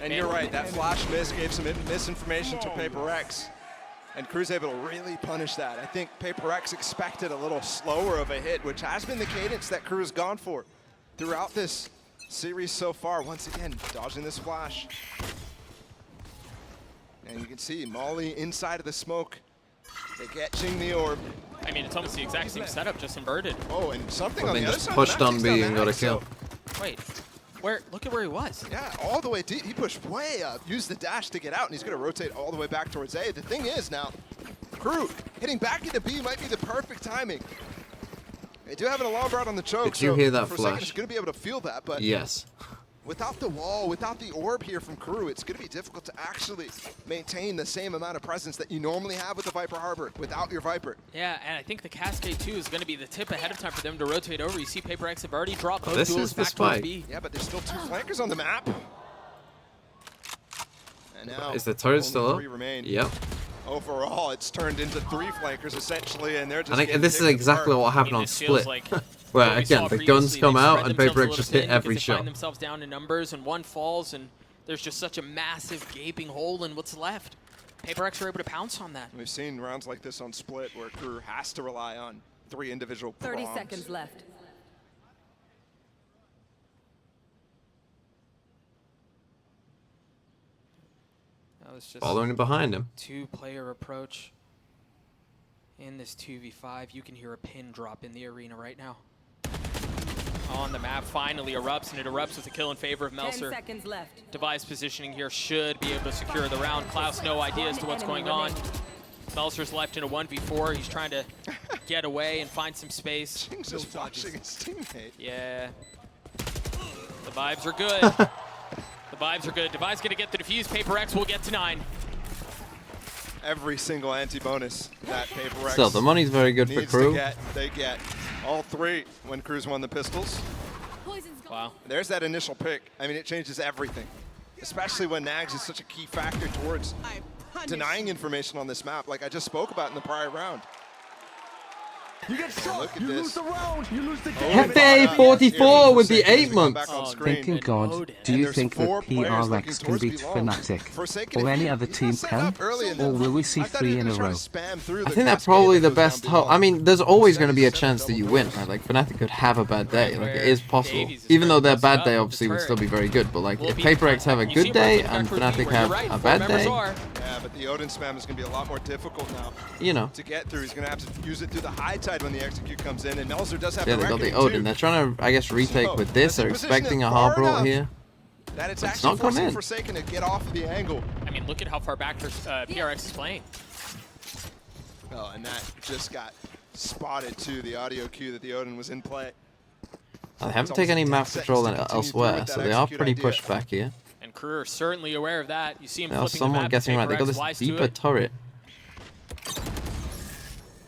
And you're right, that flash miss gave some misinformation to PRX. And Crew's able to really punish that. I think PRX expected a little slower of a hit, which has been the cadence that Crew's gone for throughout this series so far. Once again, dodging this flash. And you can see Molly inside of the smoke. They get Jing the orb. I mean, it's almost the exact same setup, just inverted. Oh, and something Well, on they the other just side. pushed on B and got a Max, kill. Wait, look at where he was. Yeah, all the way deep. He pushed way up, used the dash to get out, and he's going to rotate all the way back towards A. The thing is now, Crew hitting back into B might be the perfect timing. They do have an alarm bar on the choke. Did you hear that for a second, flash? it's going to be able to feel that, but Yes. without the wall, without the orb here from Crew, it's going to be difficult to actually maintain the same amount of presence that you normally have with the Viper Harbor without your Viper. Yeah, and I think the Cascade 2 is going to be the tip ahead of time for them to rotate over. You see PRX have already dropped both This duels is the back towards spike. B. Yeah, but there's still 2 flankers on the map. And now, Is the turret only still up? 3 remain. Yep. Overall, it's turned into 3 flankers essentially, and they're just. I think getting this is picked exactly apart. what happened on this feels Split. like Where what we again, saw the guns previously. come They out spread and themselves a PRX little just thin hit because every they shot. find themselves down in numbers, and one falls, and there's just such a massive gaping hole in what's left. PRX are able to pounce on that. We've seen rounds like this on Split where Crew has to rely on 3 individual 30 prongs. seconds left. That was just Following behind him. 2-player approach in this 2v5. You can hear a pin drop in the arena right now. On the map, finally erupts, and it erupts with a kill in favor of 10 Melzer. seconds left. Device positioning here should be able to secure the round. Klaus, no idea as to what's going on. Melzer's left in a 1v4. He's trying to get away and find some space. Jing's just watching his teammate. Yeah. The vibes are good. The vibes are good. Devi's going to get the defuse. PRX will get to 9. Every single anti-bonus that PRX Still, the money's very good for needs Crew. to get, they get. All 3 when Crew's won the pistols. Wow. There's that initial pick. I mean, it changes everything, especially when Nags is such a key factor towards denying information on this map, like I just spoke about in the prior round. You get shot, you lose the round, you lose the game. Hefe 44 with the 8 months. Thinking God, do you think that PRX can beat Fnatic? Or any other team can? Or will we see 3 in a row? I think that's probably the best hope. I mean, there's always going to be a chance that you win, right? Like, Fnatic could have a bad day. Like, it is possible. Even though their bad day obviously would still be very good. But, like, if PaperX have a good day and Fnatic have a bad day... Yeah, but the Odin spam is going to be a lot more difficult now. You know. To get through. He's going to have to use it through the high tide when the execute comes in. And Melzer does have yeah, they got the Odin. They're trying to, I guess, retake with this. They're expecting a hard roll here. That it's actually forcing Forsaken to get off of the angle. I mean, look at how far back PRX is playing. Oh, and that just got spotted too, the audio cue that the Odin was in play. They haven't taken any map control elsewhere, so they are pretty pushed back here. And KRU are certainly aware of that. You see him flipping someone the map. guessing right. They got this deeper turret.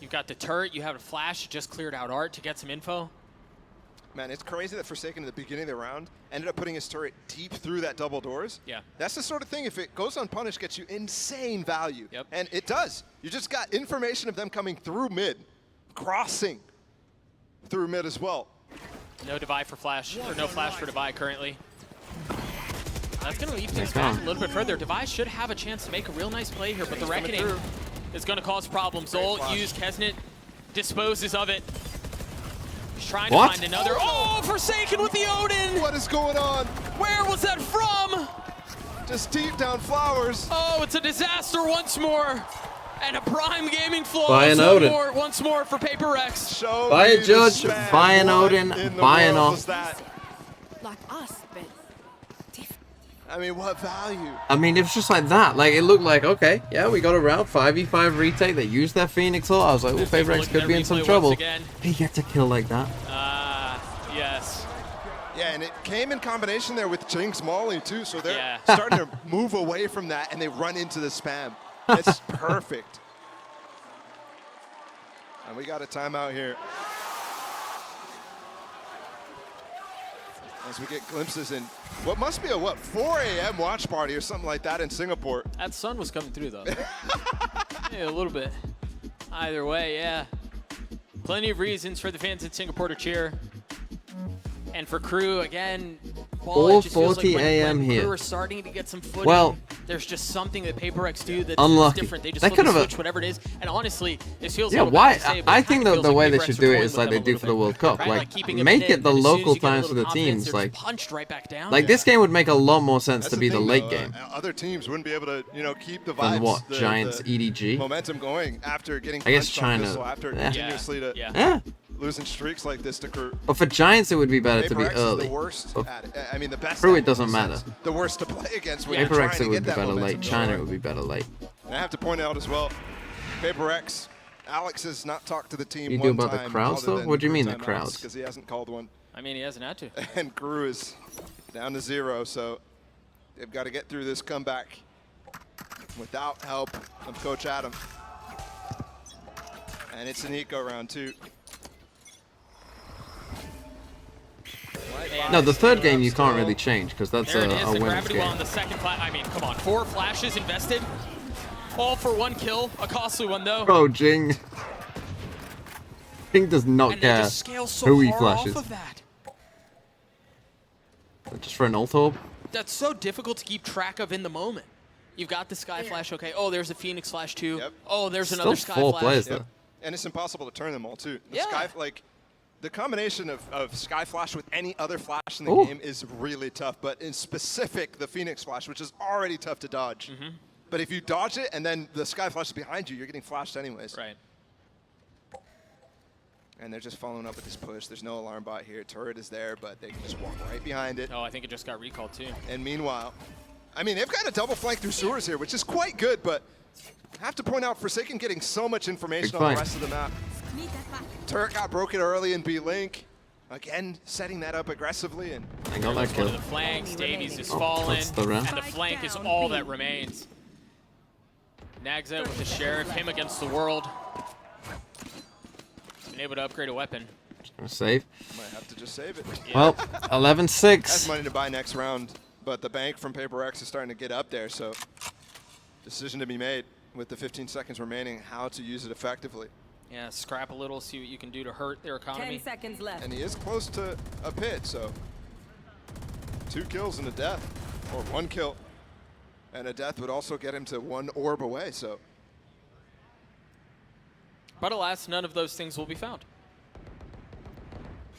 You've got the turret. You have a flash. Just cleared out Art to get some info. Man, it's crazy that Forsaken at the beginning of the round ended up putting his turret deep through that double doors. Yeah. That's the sort of thing, if it goes unpunished, gets you insane value. Yep. And it does. You just got information of them coming through mid, crossing through mid as well. No Divide for Flash, or no Flash for Divide currently. That's going to leave things back a little bit further. Divide should have a chance to make a real nice play here, but the Reckoning is going to cause problems. Zolt used Kesnet, disposes of it. He's trying to find another. Oh, Forsaken with the Odin! What is going on? Where was that from? Just deep down flowers. Oh, it's a disaster once more. And a prime gaming flaw once more for PaperX. Buy a Judge, buy an Odin, buy an off. Like us, but I mean, what value? I mean, it was just like that. Like, it looked like, okay, yeah, we got a round 5v5 retake. They used their Phoenix ult. I was like, oh, PaperX could be in some trouble. He gets a kill like that. Yes. Yeah, and it came in combination there with Jinx Molly, too. So they're starting to move away from that, and they run into the spam. It's perfect. And we got a timeout here. As we get glimpses in what must be a 4 a.m. watch party or something like that in Singapore. That sun was coming through though. Yeah, a little bit. Either way, yeah. Plenty of reasons for the fans in Singapore to cheer. And for KRU, again, 4:40 a.m. here. KRU are starting to get some footing. Well, there's just something that PaperX do that's unlucky. different. They just flip the switch, whatever it is. And honestly, this feels why? I think that the way they should do it is like they do for the World Cup. Like, make it the local times for the teams. Like, punched right back down. Like this game would make a lot more sense to be the late game. Other teams wouldn't be able to, keep the vibes. Than what? Giants, EDG? Momentum going after getting. I guess China. After continuously to losing streaks like this to KRU. But for Giants, it would be better to be early. The worst at it. I mean, the best. KRU, it doesn't matter. The worst to play against. PaperX, it would be better late. China, it would be better late. And I have to point out as well, PaperX, Alex has not talked to the team. You do about the crowds though? What do you mean the crowds? Because he hasn't called one. I mean, he hasn't had to. And KRU is down to 0, so they've got to get through this comeback without help of Coach Adam. And it's an eco round 2. No, the third game you can't really change because that's a winner's game. On the second I mean, come on, 4 flashes invested, all for 1 kill, a costly one though. Bro, Jing does not care who he flashes. Just for an ult orb? That's so difficult to keep track of in the moment. You've got the Sky Flash, okay. Oh, there's a Phoenix Flash too. Yep. Oh, there's another Sky Flash. Players, though. And it's impossible to turn them all too. The combination of Sky Flash with any other flash in the game is really tough, but in specific, the Phoenix Flash, which is already tough to dodge. But if you dodge it and then the Sky Flash is behind you, you're getting flashed anyways. Right. And they're just following up with this push. There's no alarm bot here. Turret is there, but they can just walk right behind it. Oh, I think it just got recalled too. And meanwhile, I mean, they've got a double flank through sewers here, which is quite good, but I have to point out Forsaken getting so much information on the rest of the map. Turret got broken early in B-Link. Again, setting that up aggressively. And I got that kill. The flanks, Davies is fallen, and the flank is all that remains. Nagza with the Sheriff, him against the world. Been able to upgrade a weapon. Just gonna save. Might have to just save it. Yeah. Well, 11-6. Has money to buy next round, but the bank from PaperX is starting to get up there, so Decision to be made with the 15 seconds remaining, how to use it effectively. Yeah, scrap a little, see what you can do to hurt their economy. 10 seconds left. And he is close to a pit, so 2 kills and a death, or 1 kill and a death would also get him to 1 orb away. So, but alas, none of those things will be found.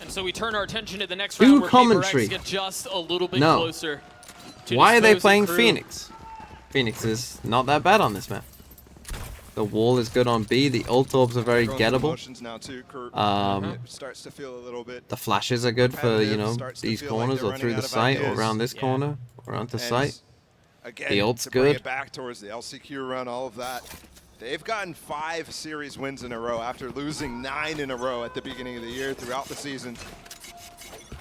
And so we turn our attention to the next round where PRX get just a little bit closer. Why are they playing Phoenix? Phoenix is not that bad on this map. The wall is good on B. The ult orbs are very gettable. Now too, starts to feel a little bit. The flashes are good for, you know, these corners or through the site or around this corner or onto site. Again, the ult's to bring good. It back towards the LCQ run, all of that. They've gotten 5 series wins in a row after losing 9 in a row at the beginning of the year throughout the season.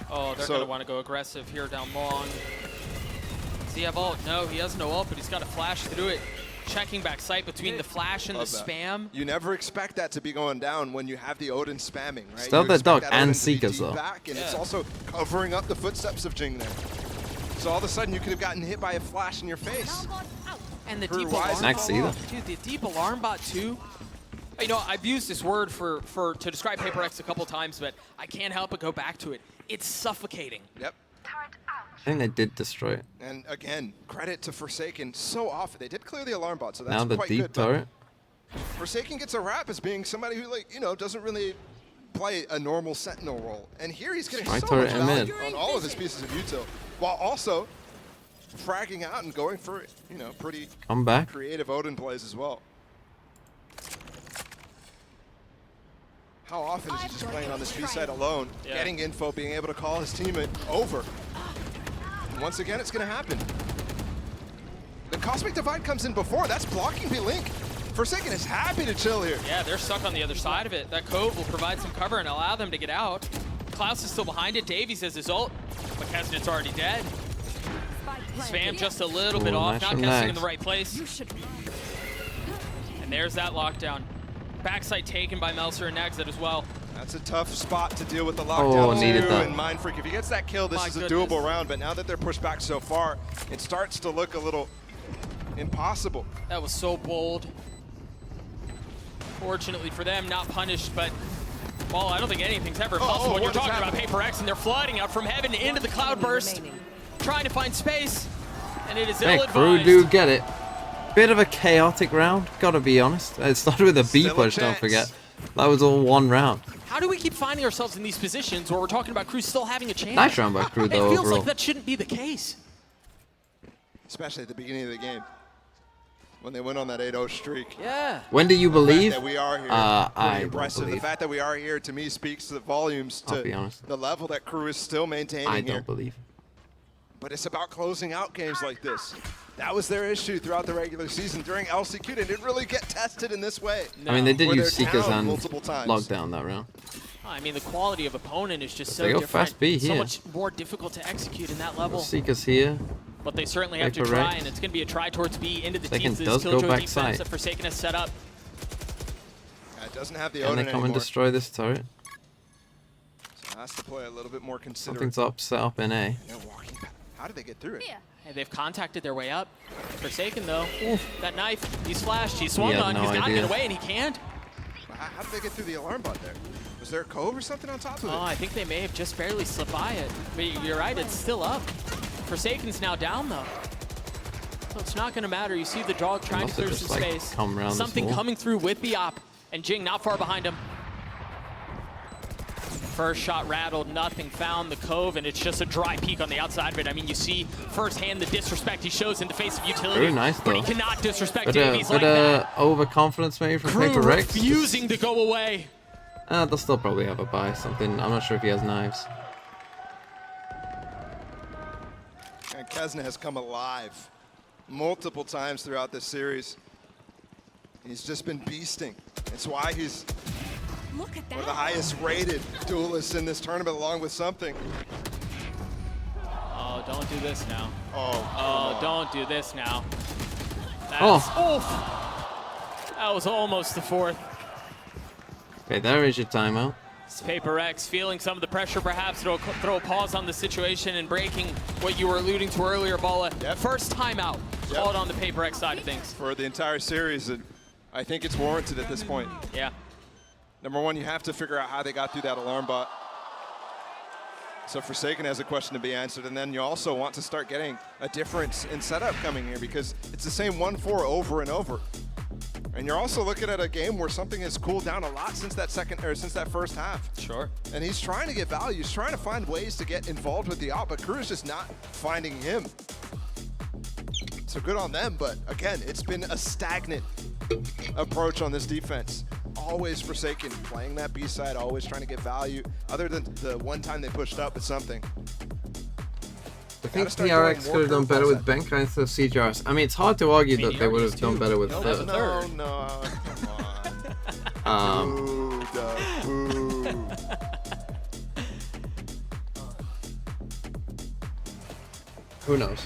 Oh, they're going to want to go aggressive here down long. Does he have ult? No, he has no ult, but he's got to flash through it. Checking back sight between the flash and the spam. You never expect that to be going down when you have the Odin spamming, right? Still the dog and Seekers though. Back, and it's also covering up the footsteps of Jing there. So all of a sudden you could have gotten hit by a flash in your face. And the deep alarm Next bot. Dude, the deep alarm bot too. You know, I've used this word to describe PRX a couple times, but I can't help but go back to it. It's suffocating. Yep. I think they did destroy it. And again, credit to Forsaken. So often they did clear the alarm bot, so that's now the quite deep good. turret. Forsaken gets a rap as being somebody who, like, you know, doesn't really play a normal sentinel role. And here he's getting so much value on all of his pieces of util, while also fragging out and going for, you know, pretty creative Odin plays as well. How often is he just playing on this B side alone, getting info, being able to call his teammate over? And once again, it's going to happen. The Cosmic Divide comes in before. That's blocking B-Link. Forsaken is happy to chill here. Yeah, they're stuck on the other side of it. That cove will provide some cover and allow them to get out. Klaus is still behind it. Davies has his ult, but Kesnet's already dead. Spam just a little bit off, not casting in the right place. And there's that lockdown. Backside taken by Melser and Exit as well. That's a tough spot to deal with the lockdown needed that. And Mindfreak, if he gets that kill, this is a doable round, but now that they're pushed back so far, it starts to look a little impossible. That was so bold. Fortunately for them, not punished, but well, I don't think anything's ever possible when you're talking about PRX, and they're flooding out from heaven into the cloudburst, trying to find space, and it is ill-advised. KRU do get it. Bit of a chaotic round, gotta be honest. It started with a B push, don't forget. That was all one round. How do we keep finding ourselves in these positions where we're talking about KRU still having a chance? Nice round by KRU though, It feels overall. like that shouldn't be the case. Especially at the beginning of the game, when they went on that 8-0 streak. Yeah. When do you believe? That we are here, I impressive. believe. The fact that we are here, to me, speaks to the volumes to the level that KRU is still maintaining I here. don't believe. But it's about closing out games like this. That was their issue throughout the regular season. During LCQ, they didn't really get tested in this way. I mean, they did use Seekers and multiple times. lockdown that round. I mean, the quality of opponent is just so They go different. fast B so here. much more difficult to execute in that level. Seekers here. But they certainly have to try, and it's going to be a try towards B into the teams. This Killjoy defense that Forsaken has set up. It doesn't have the Can Odin they come and anymore. destroy this turret? So has to play a little bit more considerate. Something's up, set up in A. How did they get through it? Hey, they've contacted their way up. Forsaken, though, that knife, he's flashed, he's swung on, no he's got to idea. get away, and he can't. How did they get through the alarm bot there? Was there a cove or something on top of it? Oh, I think they may have just barely slipped by it. But you're right, it's still up. Forsaken's now down, though. So it's not going to matter. You see the dog trying to clear some space. Something coming through with Biop, and Jing not far behind him. First shot rattled, nothing found the cove, and it's just a dry peek on the outside of it. I mean, you see firsthand the disrespect he shows in the face of utility. Very nice, though. But he cannot disrespect Davies like bit that. overconfidence maybe from KRU PRX. refusing to go away. They'll still probably have a buy. Something. I'm not sure if he has knives. And Kesna has come alive multiple times throughout this series. He's just been beasting. It's why he's one of the highest rated duelists in this tournament, along with something. Oh, don't do this now. Oh, don't do this now. That's, that was almost the fourth. Okay, there is your timeout. It's PRX feeling some of the pressure, perhaps it'll throw a pause on the situation and breaking what you were alluding to earlier, Bala. First timeout called on the PRX side of things. For the entire series, I think it's warranted at this point. Yeah. Number one, you have to figure out how they got through that alarm bot. So Forsaken has a question to be answered, and then you also want to start getting a difference in setup coming here because it's the same 1-4 over and over. And you're also looking at a game where something has cooled down a lot since that first half. Sure. And he's trying to get value. He's trying to find ways to get involved with the op, but KRU is just not finding him. So good on them, but again, it's been a stagnant approach on this defense. Always Forsaken, playing that B side, always trying to get value. Other than the one time they pushed up, it's something. I think PRX could have done better with Benka instead of CJRs. I mean, it's hard to argue that they would have done better with third. No, come on. Who knows?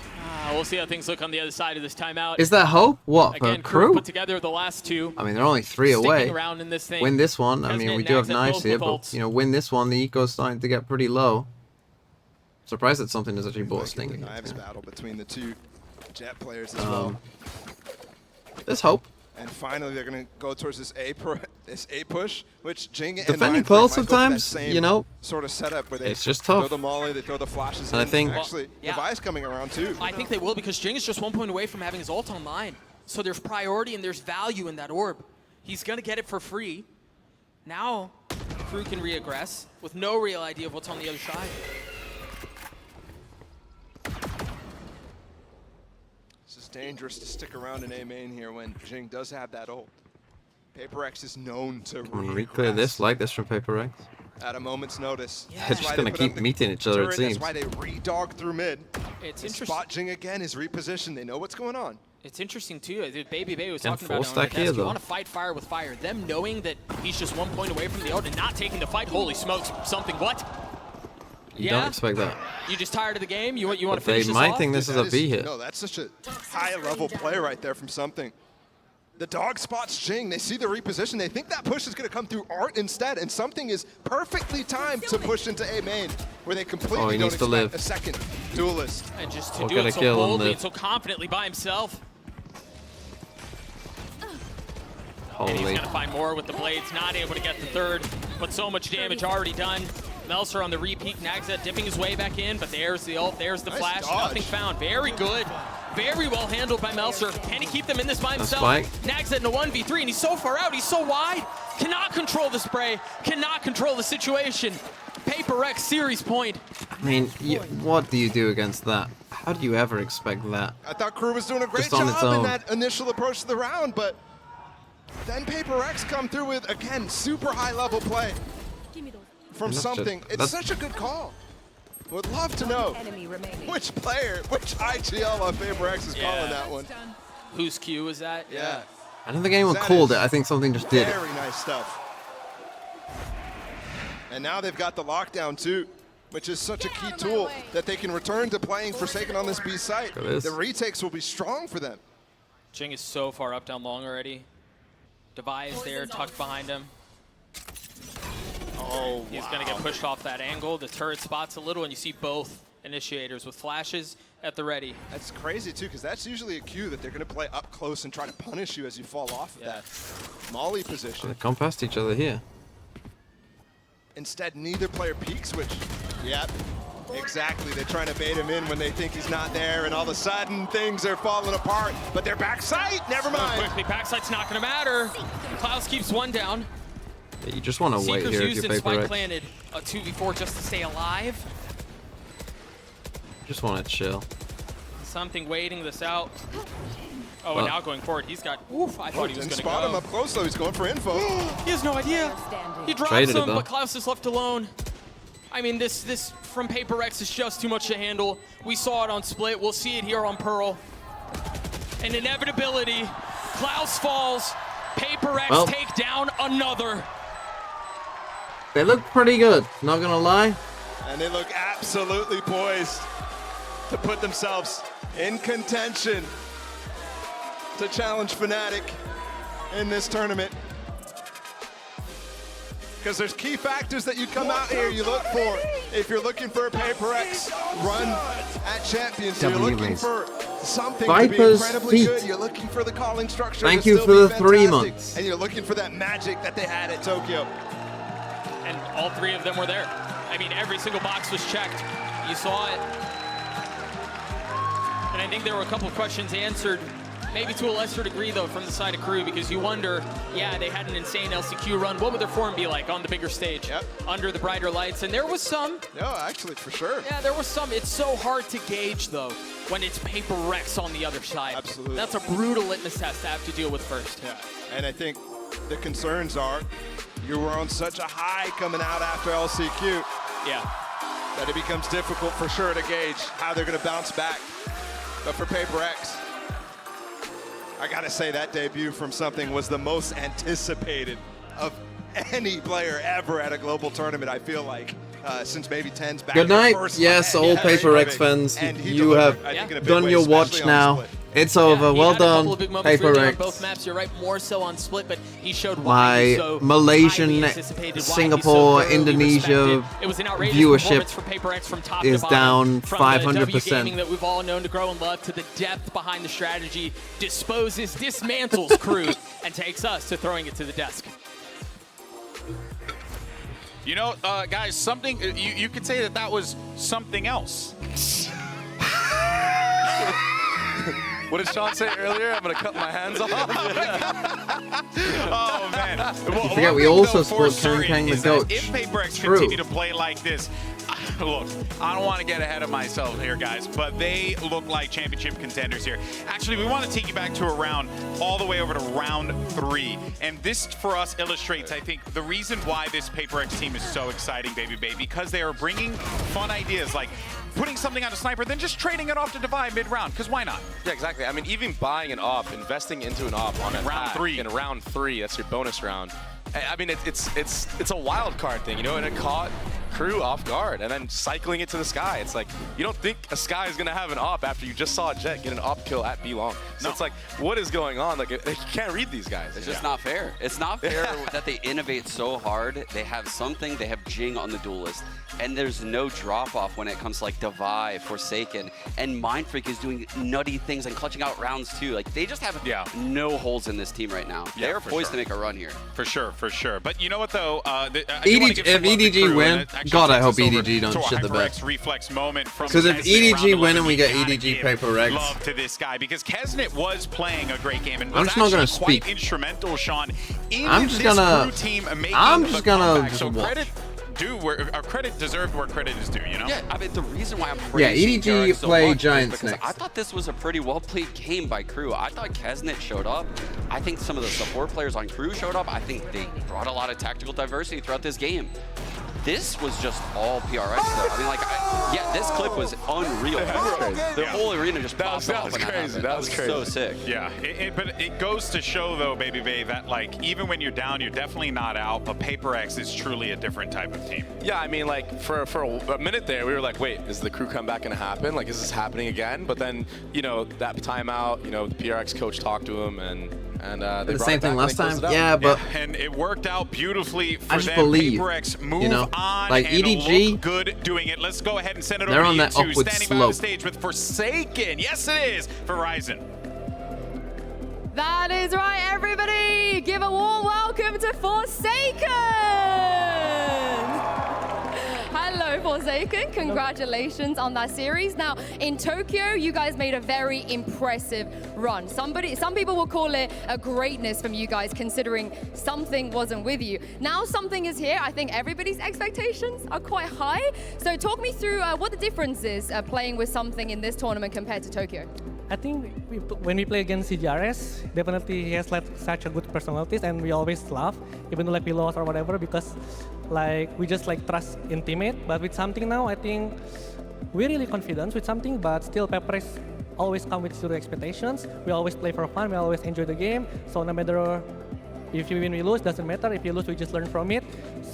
We'll see how things look on the other side of this timeout. Is that hope? What, Again, for KRU? put together the last two. I mean, they're only 3 away. Around in this thing. Win this one. I mean, we do have knives here, but, you know, win this one, the eco's starting to get pretty low. Surprised that something is actually bought Sting. The knives battle between the two Jet players as well. There's hope. And finally, they're going to go towards this A push, which Jing and defending Pearl sometimes, you know, sort of setup where they it's just tough. throw the molly, they throw the flashes. And I think actually, Device coming around too. I think they will because Jing is just 1 point away from having his ult online. So there's priority and there's value in that orb. He's going to get it for free. Now, KRU can re-aggress with no real idea of what's on the other side. It's dangerous to stick around in A main here when Jing does have that ult. PRX is known to re-clear this, like this from PRX. At a moment's notice. Yeah. They're just going to keep meeting each other, it seems. That's why they re-dog through mid. It's interesting. Spot Jing again is repositioned. They know what's going on. It's interesting too. Baby Bay was and talking about it on the desk. You want to fight fire with fire. Them knowing that he's just 1 point away from the ult and not taking the fight. Holy smokes! Something what? You don't expect that. You just tired of the game? You want to finish this off? They might think this is a B hit. No, that's such a high-level play right there from something. The dog spots Jing. They see the reposition. They think that push is going to come through Art instead, and something is perfectly timed to push into A main, where they completely don't expect a second duelist. And just to do it so boldly and so confidently by himself. Holy. And he's going to find more with the blades. Not able to get the third, but so much damage already done. Melser on the repeat. Nagza dipping his way back in, but there's the ult. There's the flash. Nothing found. Very good. Very well handled by Melser. Can he keep them in this by himself? Nagza in a 1v3, and he's so far out. He's so wide. Cannot control the spray. Cannot control the situation. PRX series point. I mean, what do you do against that? How do you ever expect that? I thought KRU was doing a great job in that initial approach to the round, but then PRX come through with, again, super high-level play from something. It's such a good call. Would love to know which player, which IGL on PRX is calling that one. Whose cue is that? Yeah. I don't think anyone called it. I think something just did it. Very nice stuff. And now they've got the lockdown too, which is such a key tool that they can return to playing Forsaken on this B site. The retakes will be strong for them. Jing is so far up down long already. Devi is there, tucked behind him. Oh, he's going to get pushed off that angle. The turret spots a little, and you see both initiators with flashes at the ready. That's crazy, too, because that's usually a cue that they're going to play up close and try to punish you as you fall off of that molly position. They come past each other here. Instead, neither player peeks, which, yep, exactly. They're trying to bait him in when they think he's not there, and all of a sudden, things are falling apart. But they're backside, never mind. Quickly, backside's not going to matter. Klaus keeps one down. Yeah, you just want to wait here if you're Spike planted a 2v4 just to stay alive. Just want to chill. Something waiting this out. Oh, and now going forward, he's got. Oof! I thought he was going to go. Spot him up close though. He's going for info. He has no idea. He drops him, but Klaus is left alone. I mean, this from PRX is just too much to handle. We saw it on Split. We'll see it here on Pearl. An inevitability. Klaus falls. PRX take down another. They look pretty good, not gonna lie. And they look absolutely poised to put themselves in contention to challenge Fnatic in this tournament. because there's key factors that you come out here, you look for. If you're looking for a PRX run at Champions, you're looking for something to be incredibly good. You're looking for the calling structure. Thank you for the 3 months. And you're looking for that magic that they had at Tokyo. And all 3 of them were there. I mean, every single box was checked. You saw it. And I think there were a couple of questions answered, maybe to a lesser degree, though, from the side of KRU, because you wonder, yeah, they had an insane LCQ run. What would their form be like on the bigger stage, under the brighter lights? And there was some. No, actually, for sure. Yeah, there was some. It's so hard to gauge, though, when it's PRX on the other side. Absolutely. That's a brutal litmus test to have to deal with first. Yeah, and I think the concerns are you were on such a high coming out after LCQ. Yeah. That it becomes difficult for sure to gauge how they're going to bounce back. But for PRX, I got to say that debut from something was the most anticipated of any player ever at a global tournament, I feel like, since maybe 10's back. Good night. Yes, all PRX fans, you have done your watch now. It's over. Well done, PRX. Both maps, you're right, more so on Split, but he showed my Malaysian, Singapore, Indonesia viewership is down 500%. That we've all known to grow and love, to the depth behind the strategy, dismantles KRU, and takes us to throwing it to the desk. You know, guys, something you could say that was something else. What did Sean say earlier? I'm going to cut my hands off. Oh, man. Well, you forget we also support Kang the Goat. If PRX continue to play like this, look, I don't want to get ahead of myself here, guys, but they look like championship contenders here. Actually, we want to take you back to a round, all the way over to round 3. And this, for us, illustrates, I think, the reason why this PRX team is so exciting, baby, because they are bringing fun ideas like putting something on a sniper, then just trading it off to Divide mid-round, because why not? Yeah, exactly. I mean, even buying an AWP, investing into an AWP on round 3. In round 3, that's your bonus round. I mean, it's a wild card thing, you know, and it caught KRU off guard, and then cycling it to the sky. It's like, you don't think a sky is going to have an AWP after you just saw a Jet get an AWP kill at B long. So it's like, what is going on? Like, you can't read these guys. It's just not fair. It's not fair that they innovate so hard. They have something, they have Jing on the Duelist, and there's no drop-off when it comes to like Divide, Forsaken, and Mindfreak is doing nutty things and clutching out rounds too. Like, they just have no holes in this team right now. They are poised to make a run here. For sure. But you know what, though? If EDG win, God, I hope EDG don't shit the bed. Because if EDG win and we get EDG PRX, love to this guy, because Kesnet was playing a great game and I'm just not gonna speak. Instrumental, Sean. I'm just gonna credit due where credit deserved where credit is due, you know? Yeah, I mean, the reason why I'm praising EDG so play much Giants is because next. I thought this was a pretty well-played game by KRU. I thought Kesnet showed up. I think some of the support players on KRU showed up. I think they brought a lot of tactical diversity throughout this game. This was just all PRX though. I mean, like, yeah, this clip was unreal. The whole arena just popped off. That was crazy. That was crazy. So sick. Yeah, but it goes to show though, Baby Bay, that like even when you're down, you're definitely not out. But PRX is truly a different type of team. Yeah, I mean, like for a minute there, we were like, wait, is the KRU comeback gonna happen? Like, is this happening again? But then, you know, that timeout, you know, the PRX coach talked to him and they the same thing last time. Yeah, but and it worked out beautifully for them. PRX move on, like EDG, look good doing it. Let's go ahead and send it they're over on to that you two. upward Standing slope. by the stage with Forsaken. Yes, it is Verizon. That is right, everybody. Give a warm welcome to Forsaken. Hello, Forsaken. Congratulations on that series. Now, in Tokyo, you guys made a very impressive run. Some people will call it a greatness from you guys, considering something wasn't with you. Now something is here. I think everybody's expectations are quite high. So talk me through what the difference is playing with something in this tournament compared to Tokyo. I think when we play against CGRS, definitely he has like such a good personalities, and we always laugh, even though like we lost or whatever, because like we just like trust in teammate. But with something now, I think we're really confident with something, but still PRX always come with zero expectations. We always play for fun, we always enjoy the game. So no matter if you win, we lose, doesn't matter. If you lose, we just learn from it.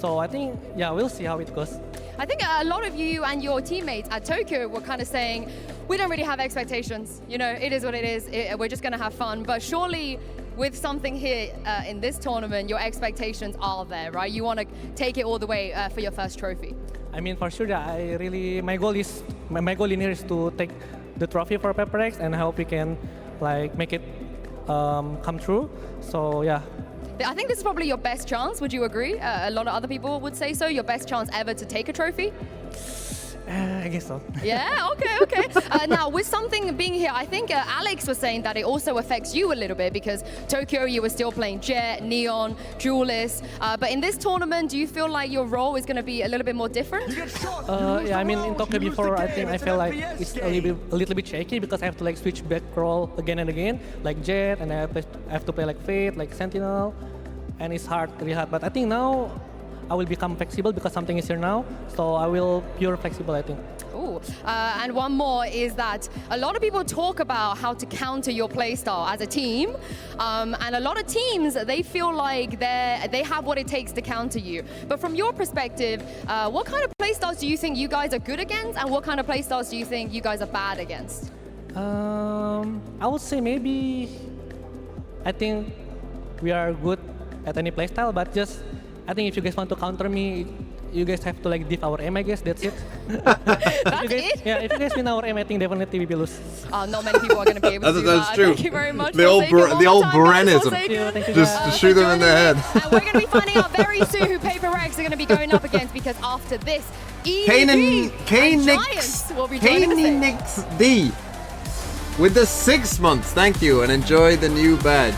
So I think, yeah, we'll see how it goes. I think a lot of you and your teammates at Tokyo were kind of saying, we don't really have expectations. You know, it is what it is. We're just going to have fun. But surely with something here in this tournament, your expectations are there, right? You want to take it all the way for your first trophy. I mean, for sure, my goal in here is to take the trophy for PRX and hope we can like make it come true. So yeah. I think this is probably your best chance. Would you agree? A lot of other people would say so. Your best chance ever to take a trophy. I guess so. Yeah, okay. Now, with something being here, I think Alex was saying that it also affects you a little bit because Tokyo, you were still playing Jet, Neon, Duelist. But in this tournament, do you feel like your role is going to be a little bit more different? Yeah, I mean, in Tokyo before, I think I felt like it's a little bit shaky because I have to like switch back role again and again, like Jet, and I have to play like Fate, like Sentinel, and it's really hard. But I think now I will become flexible because something is here now, so I will pure flexible, I think. Ooh. And one more is that a lot of people talk about how to counter your playstyle as a team, and a lot of teams, they feel like they have what it takes to counter you. But from your perspective, what kind of playstyles do you think you guys are good against, and what kind of playstyles do you think you guys are bad against? I would say maybe, I think we are good at any playstyle, but just I think if you guys want to counter me, you guys have to like diff our aim, I guess. That's it. That's it? Yeah, if you guys win our aim, I think definitely we will lose. Not many people are going to be able to do That's that. true. Thank you very much. The old Brenism. Just to shoot them in the head. And we're going to be finding out very soon who PRX are going to be going up against, because after this, EDG and Giants will be joining us. D with the 6 months. Thank you, and enjoy the new badge.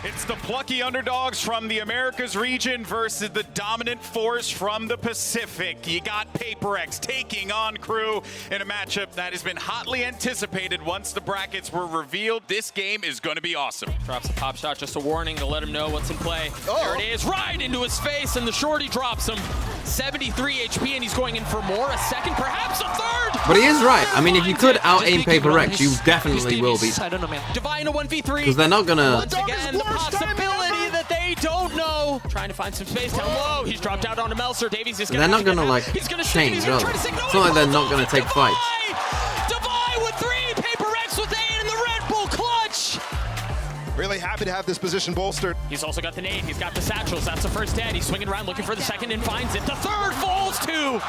It's the plucky underdogs from the Americas region versus the dominant force from the Pacific. You got PRX taking on KRU in a matchup that has been hotly anticipated once the brackets were revealed. This game is going to be awesome. Drops a pop shot, just a warning to let him know what's in play. There it is, right into his face, and the shorty drops him. 73 HP, and he's going in for more, a second, perhaps a third! But he is right. I mean, if you could out-aim PRX, you definitely will be. I don't know, man. Divine a 1v3. Because they're not gonna... Once again, the possibility that they don't know. Trying to find some space down low. He's dropped out onto Melser. Davies is They're not gonna, like, change, are they? It's not like they're not gonna take fights. Divine with 3, PRX with 8 in the Red Bull clutch. Really happy to have this position bolstered. He's also got the nade. He's got the satchels. That's the first dead. He's swinging around looking for the second and finds it. The third falls too.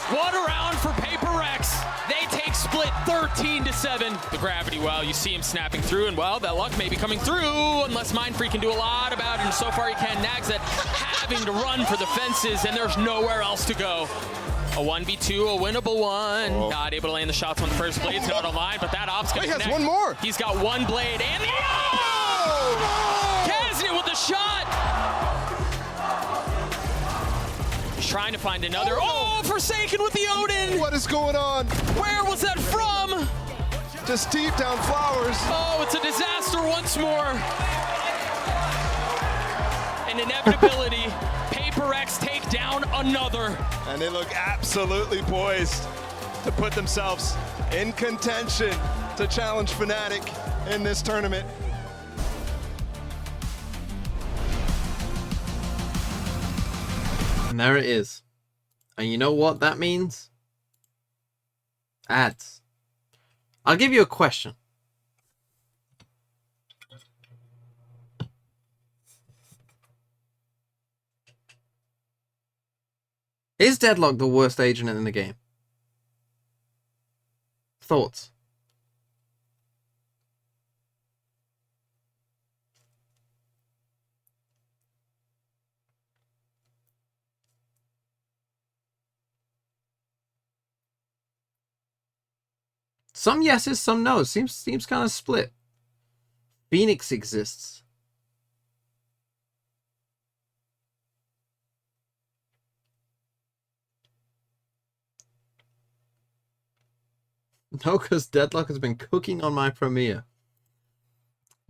What a round for PRX. They take split 13-7. The gravity, well, you see him snapping through, and well, that luck may be coming through unless Mindfreak can do a lot about it, and so far he can. Nags it, having to run for the fences, and there's nowhere else to go. A 1v2, a winnable one. Oh. Not able to land the shots on the first blade. It's not online, but that op's gonna connect. He has one more. He's got one blade, and the Kaznit with the shot. He's trying to find another. Oh, Forsaken with the Odin. What is going on? Where was that from? Just deep down flowers. Oh, it's a disaster once more. An inevitability. PRX take down another. And they look absolutely poised to put themselves in contention to challenge Fnatic in this tournament. And there it is. And you know what that means? Ads. I'll give you a question. Is Deadlock the worst agent in the game? Thoughts? Some yeses, some no's. Seems kind of split. Phoenix exists. No, because Deadlock has been cooking on my Premiere.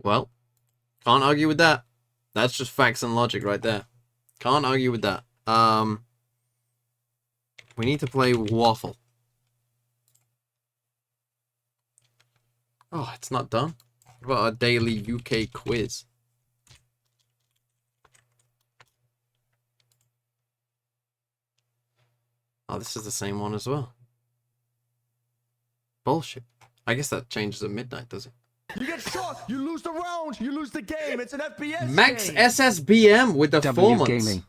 Well, can't argue with that. That's just facts and logic right there. Can't argue with that. We need to play Waffle. Oh, it's not done. What about our daily UK quiz? Oh, this is the same one as well. bullshit. I guess that changes at midnight, does it? You get shot, you lose the round, you lose the game. It's an FPS Max game. SSBM with the 4 months. Gaming.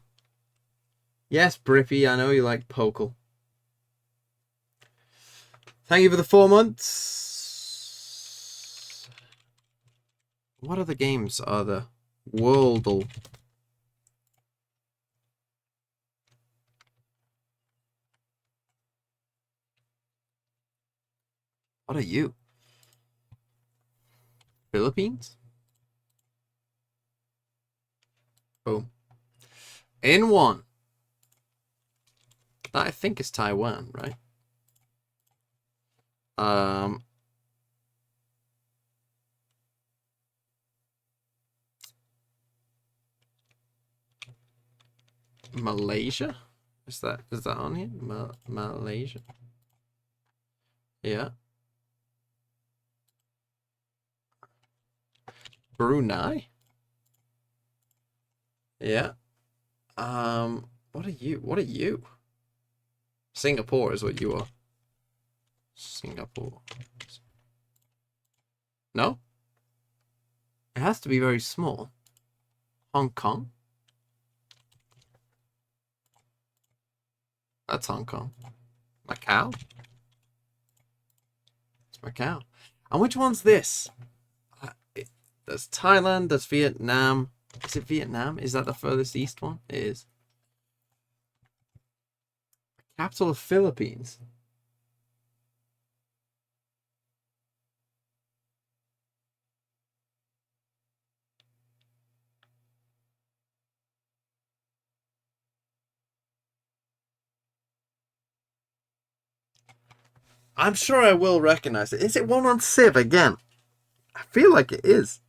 Yes, Brippy, I know you like Pokal. Thank you for the 4 months. What other games are there? Worldle. What are you? Philippines? Boom. In one. That I think is Taiwan, right? Malaysia? Is that on here? Malaysia. Yeah. Brunei? Yeah. What are you? What are you? Singapore is what you are. Singapore. No? It has to be very small. Hong Kong? That's Hong Kong. Macau? It's Macau. And which one's this? There's Thailand, there's Vietnam. Is it Vietnam? Is that the furthest east one? It is. Capital of Philippines. I'm sure I will recognize it. Is it one on Civ again? I feel like it is.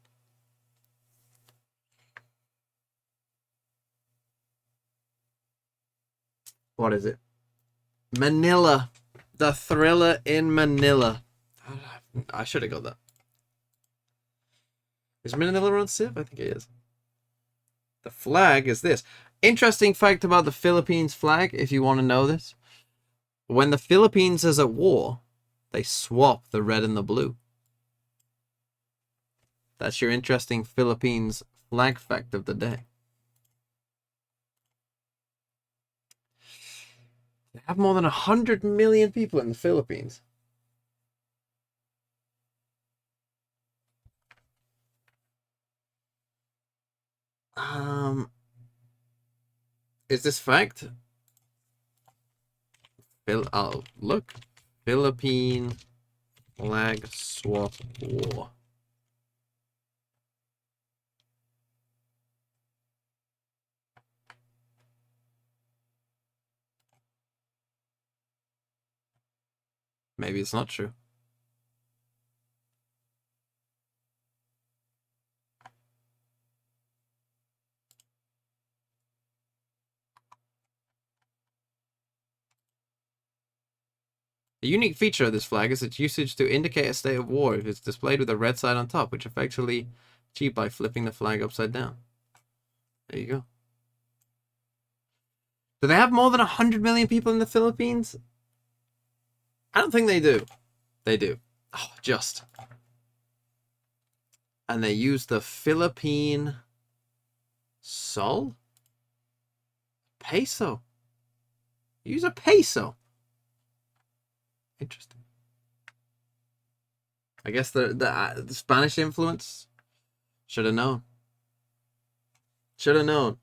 What is it? Manila. The Thriller in Manila. I should have got that. Is Manila on Civ? I think it is. The flag is this. Interesting fact about the Philippines flag, if you want to know this. When the Philippines is at war, they swap the red and the blue. That's your interesting Philippines flag fact of the day. They have more than 100 million people in the Philippines. Is this fact? Oh, look. Philippine flag swap war. Maybe it's not true. A unique feature of this flag is its usage to indicate a state of war if it's displayed with a red side on top, which effectively achieved by flipping the flag upside down. There you go. Do they have more than 100 million people in the Philippines? I don't think they do. They do. Oh, just. And they use the Philippine sol? Peso. Use a peso. Interesting. I guess the Spanish influence. Should have known. Should have known.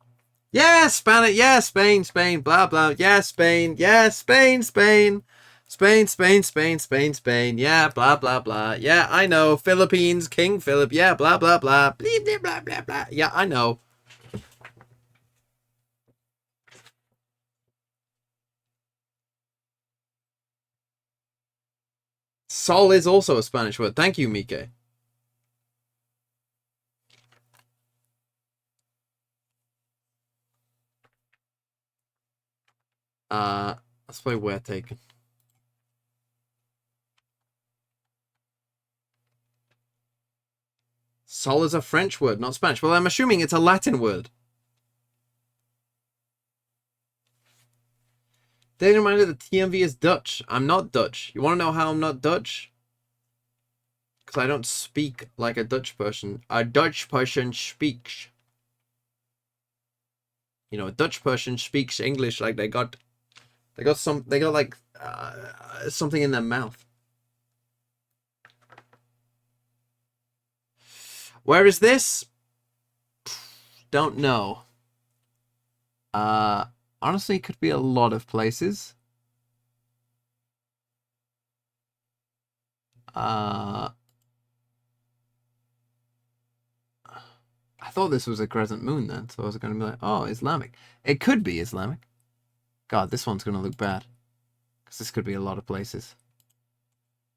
Yeah, Spanish. Yeah, Spain, Spain. Blah blah. Yeah, Spain. Yeah, Spain, Spain. Spain, Spain, Spain, Spain, Spain. Yeah, blah blah blah. Yeah, I know. Philippines, King Philip. Yeah, blah blah blah. Blah blah blah blah blah. Yeah, I know. Sol is also a Spanish word. Thank you, Mike. Let's play Where Taken. Sol is a French word, not Spanish. Well, I'm assuming it's a Latin word. They reminded the TMV is Dutch. I'm not Dutch. You want to know how I'm not Dutch? because I don't speak like a Dutch person. A Dutch person speaks. You know, a Dutch person speaks English like they got like something in their mouth. Where is this? Don't know. Honestly, it could be a lot of places. I thought this was a crescent moon then, so I was going to be like, oh, Islamic. It could be Islamic. God, this one's going to look bad. Because this could be a lot of places.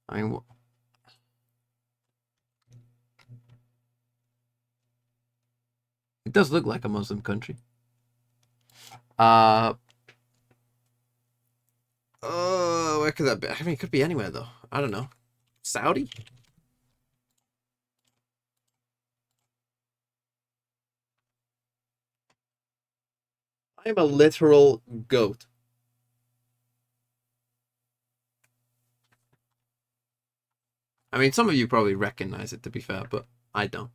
I mean, it does look like a Muslim country. Where could that be? I mean, it could be anywhere, though. I don't know. Saudi? I am a literal goat. I mean, some of you probably recognize it, to be fair, but I don't.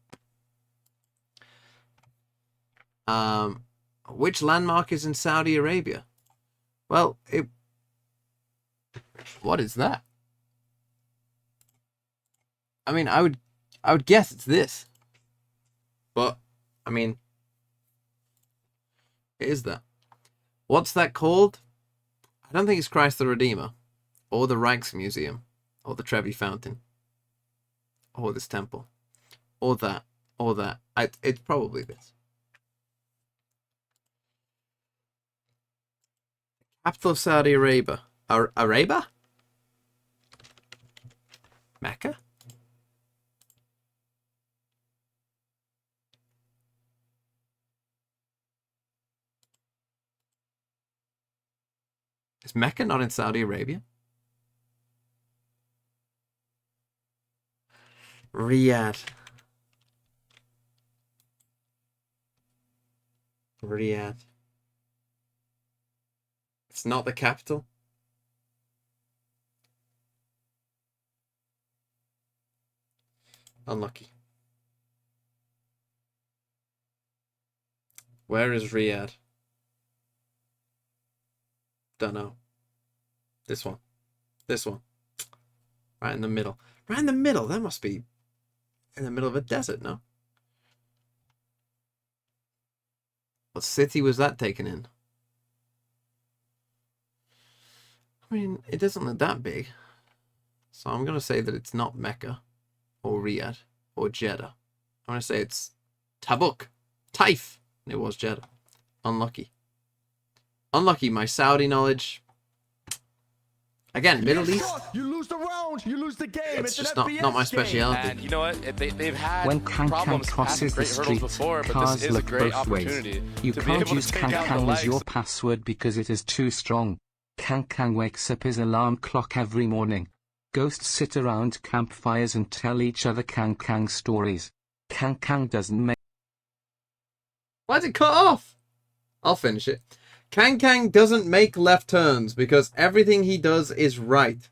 Which landmark is in Saudi Arabia? Well, what is that? I mean, I would guess it's this. But, I mean, it is that. What's that called? I don't think it's Christ the Redeemer, or the Rijksmuseum, or the Trevi Fountain, or this temple, or that, or that. It's probably this. Capital of Saudi Arabia. Arabia? Mecca? Is Mecca not in Saudi Arabia? Riyadh. Riyadh. It's not the capital. Unlucky. Where is Riyadh? Don't know. This one. This one. Right in the middle. Right in the middle. That must be in the middle of a desert, no? What city was that taken in? I mean, it doesn't look that big. So I'm going to say that it's not Mecca or Riyadh or Jeddah. I'm going to say it's Tabuk. Taif. It was Jeddah. Unlucky. Unlucky, my Saudi knowledge. Again, Middle East. You lose the round, you lose the game. It's just not my specialty. And you know what? They've had when Kang crosses the street, cars look both ways. You can't use Kang as your password because it is too strong. Kang wakes up his alarm clock every morning. Ghosts sit around campfires and tell each other Kang stories. Kang doesn't make... Why's it cut off? I'll finish it. Kang doesn't make left turns because everything he does is right.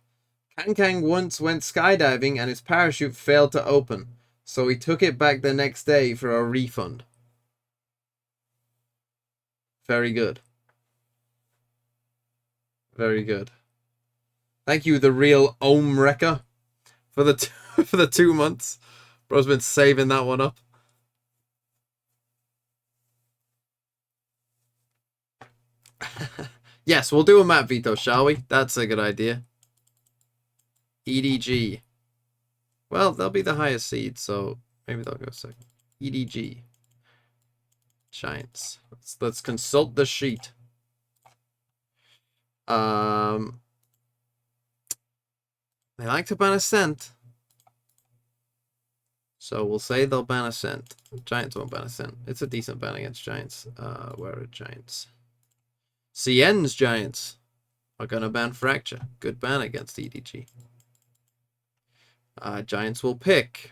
Kang once went skydiving and his parachute failed to open, so he took it back the next day for a refund. Very good. Very good. Thank you, the real Ohm Wrecker, for the for the 2 months. Bro's been saving that one up. Yes, we'll do a map veto, shall we? That's a good idea. EDG. Well, they'll be the highest seed, so maybe they'll go second. EDG. Giants. Let's consult the sheet. They like to ban Ascent. So we'll say they'll ban Ascent. Giants won't ban Ascent. It's a decent ban against Giants. Where are Giants? CN's Giants are going to ban Fracture. Good ban against EDG. Giants will pick.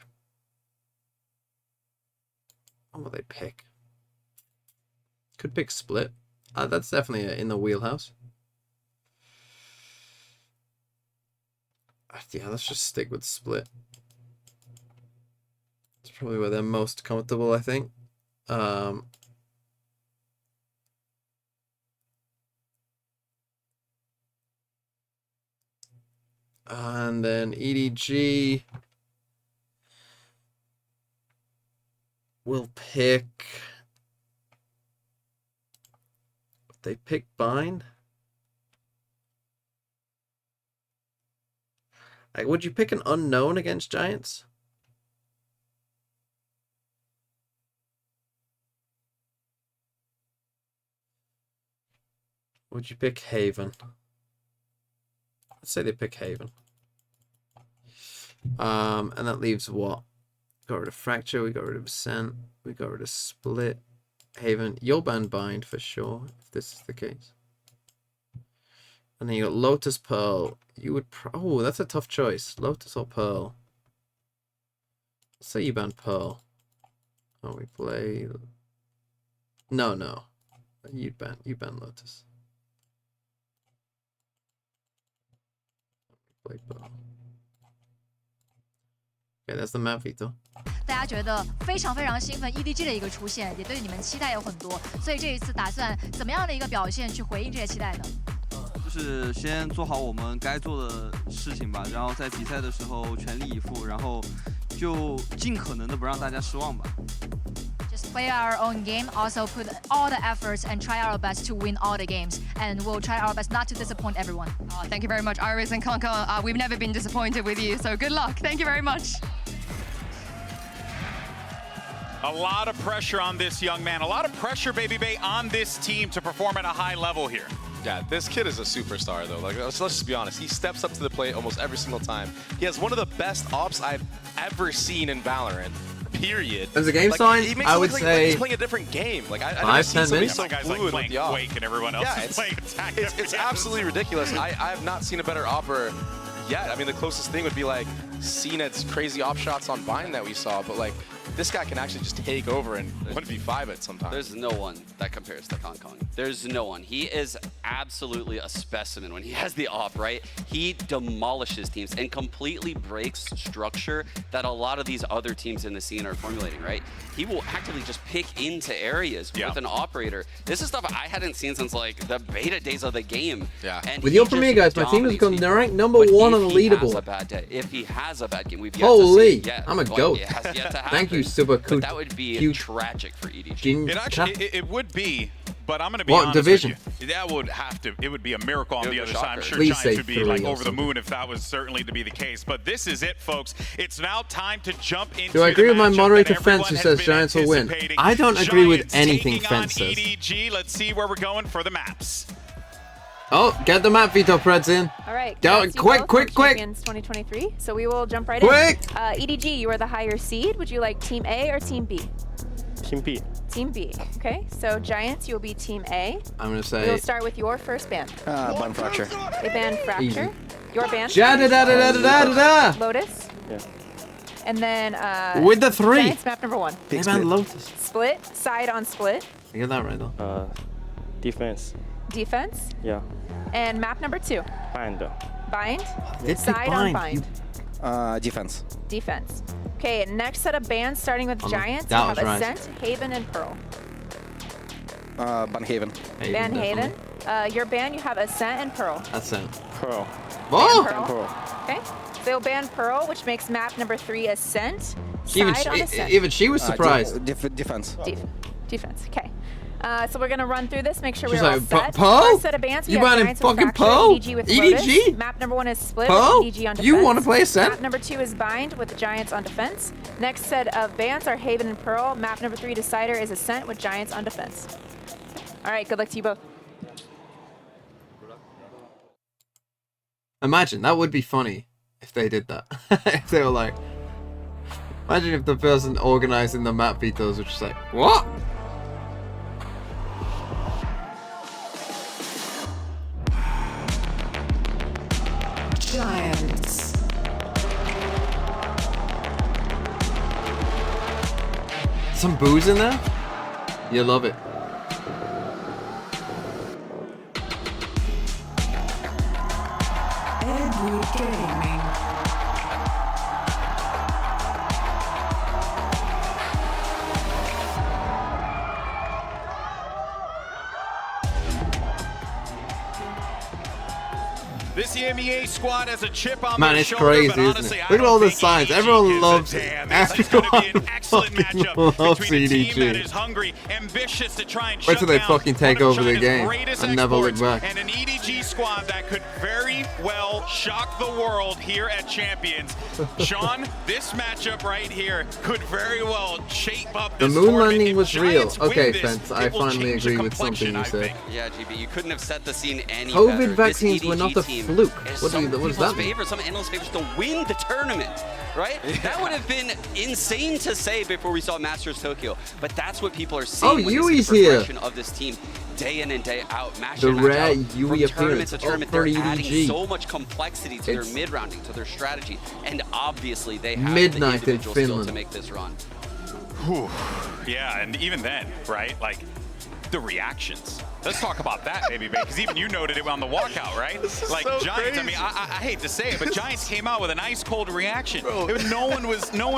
What will they pick? Could pick Split. That's definitely in the wheelhouse. Yeah, let's just stick with Split. Probably where they're most comfortable, I think. And then EDG will pick... They pick Bind? Like, would you pick an unknown against Giants? Would you pick Haven? Let's say they pick Haven. And that leaves what? Got rid of Fracture, we got rid of Ascent, we got rid of Split. Haven, you'll ban Bind for sure, if this is the case. And then you got Lotus Pearl. You would... Oh, that's a tough choice. Lotus or Pearl? Let's say you ban Pearl. Oh, we play... No. You ban Lotus. Play Pearl. Okay, that's the map, Vito. 大家觉得非常非常兴奋 ，EDG 的一个出现，也对你们期待有很多，所以这一次打算怎么样的一个表现去回应这些期待呢？就是先做好我们该做的事情吧，然后在比赛的时候全力以赴，然后就尽可能的不让大家失望吧。Just play our own game, also put all the efforts and try our best to win all the games, and we'll try our best not to disappoint everyone. Thank you very much, Iris and Kanka. We've never been disappointed with you, so good luck. Thank you very much. A lot of pressure on this young man. A lot of pressure, Baby Bay, on this team to perform at a high level here. Yeah, this kid is a superstar, though. Like, let's just be honest. He steps up to the plate almost every single time. He has one of the best ops I've ever seen in Valorant. Period. As a game sign, I would say he's playing a different game. Like I've never seen somebody so fluid with the op. Quake and everyone else is playing attack. It's absolutely ridiculous. I have not seen a better opper yet. I mean, the closest thing would be like CNED's crazy op shots on Bind that we saw, but like this guy can actually just take over and 1v5 it sometimes. There's no one that compares to Kong Kong. There's no one. He is absolutely a specimen when he has the op, right? He demolishes teams and completely breaks structure that a lot of these other teams in the scene are formulating, right? He will actively just pick into areas with an operator. This is stuff I hadn't seen since like the beta days of the game. Yeah. And with your Premier guys, my team has gone ranked #1 on the leaderboard. A bad day. If he has a bad game, we've yet Holy, to see. Yeah, I'm a goat. It has yet to happen. Thank you, Super Cool. That would be tragic for EDG. It actually, it would be, but I'm going to be honest division? with you. That would have to, it would be a miracle on the other side. I'm sure Please Giants would be like three over the moon if that was certainly to be the case. But this is it, folks. It's now time to jump into Do I agree with my matchup moderator that Fence who everyone says has Giants been will win? anticipating. I don't agree with Giants anything taking Fence on says. EDG. Let's see where we're going for the maps. Oh, get the map, Vito Preds in. All right. Go, quick. Champions 2023. So we will jump right in. EDG, you are the higher seed. Would you like Team A or Team B? Team B. Team B. Okay. So Giants, you'll be Team A. I'm gonna say. We'll start with your first ban. Ban Fracture. They ban Fracture. Easy. Your ban. Lotus. Yeah. And then with the 3. Giants, map #1. They ban Lotus. Split. Side on split. I get that right though. Defense. Defense. Yeah. And map #2. Bind. Bind. They Side on bind. Defense. Defense. Okay, next set of bans starting with Giants. You have Ascent, Haven, and Pearl. Ban Haven. Ban Haven. Your ban, you have Ascent and Pearl. Ascent. Pearl. Oh! Ban Pearl. Okay. So you'll ban Pearl, which makes map #3 Ascent. Side on Ascent. Even she was surprised. Defense. Defense. Okay. So we're gonna run through this, make sure She's we're all like, set. Pearl? First set of bans, we You have banning Giants with fucking Fracture, Pearl? EDG with EDG? Lotus. Map #1 is Split Pearl? with EDG on defense. You want to play Ascent? Map #2 is Bind with the Giants on defense. Next set of bans are Haven and Pearl. Map #3 Decider is Ascent with Giants on defense. All right, good luck to you both. Imagine, that would be funny if they did that. If they were like, imagine if the person organizing the map vetoes was just like, what? Giants. Some booze in there? You love it. Gaming. This EMEA squad has a chip on Man, their it's shoulder, crazy, but isn't honestly, it? I Look at all don't the think signs. EDG Everyone gives a loves damn. This is going to be an excellent matchup loves between a team that EDG. is hungry, ambitious to try and Wait shut till they down fucking take one of over the China's game greatest and never look exports, back. and an EDG squad that could very well shock the world here at Champions. Sean, this matchup right here could very well shape up The this moon tournament. landing If was real. Giants win Okay, this, Fence, I it will finally change the agree with something complexion, you I said. think. Yeah, GB, you couldn't have set the scene any COVID better. vaccines This were not EDG a team fluke. is What some does people's that mean? favorites, some analysts' favorites to win the tournament, right? That would have been insane to say before we saw Masters Tokyo, but that's what people are seeing when they see Yui's the here. progression of this team day in and day out. Match The in, match rare out, Yui from tournament appearance to tournament, for they're adding EDG. so much complexity to their mid-rounding, to their strategy, and obviously they have Midnight the in individual skill Finland. to make this run. Whew. Yeah, and even then, right? Like, the reactions. Let's talk about that, baby, because even you noted it on the walkout, right? Like so Giants. crazy. I mean, I hate to say it, but Giants came out with an ice cold reaction. No one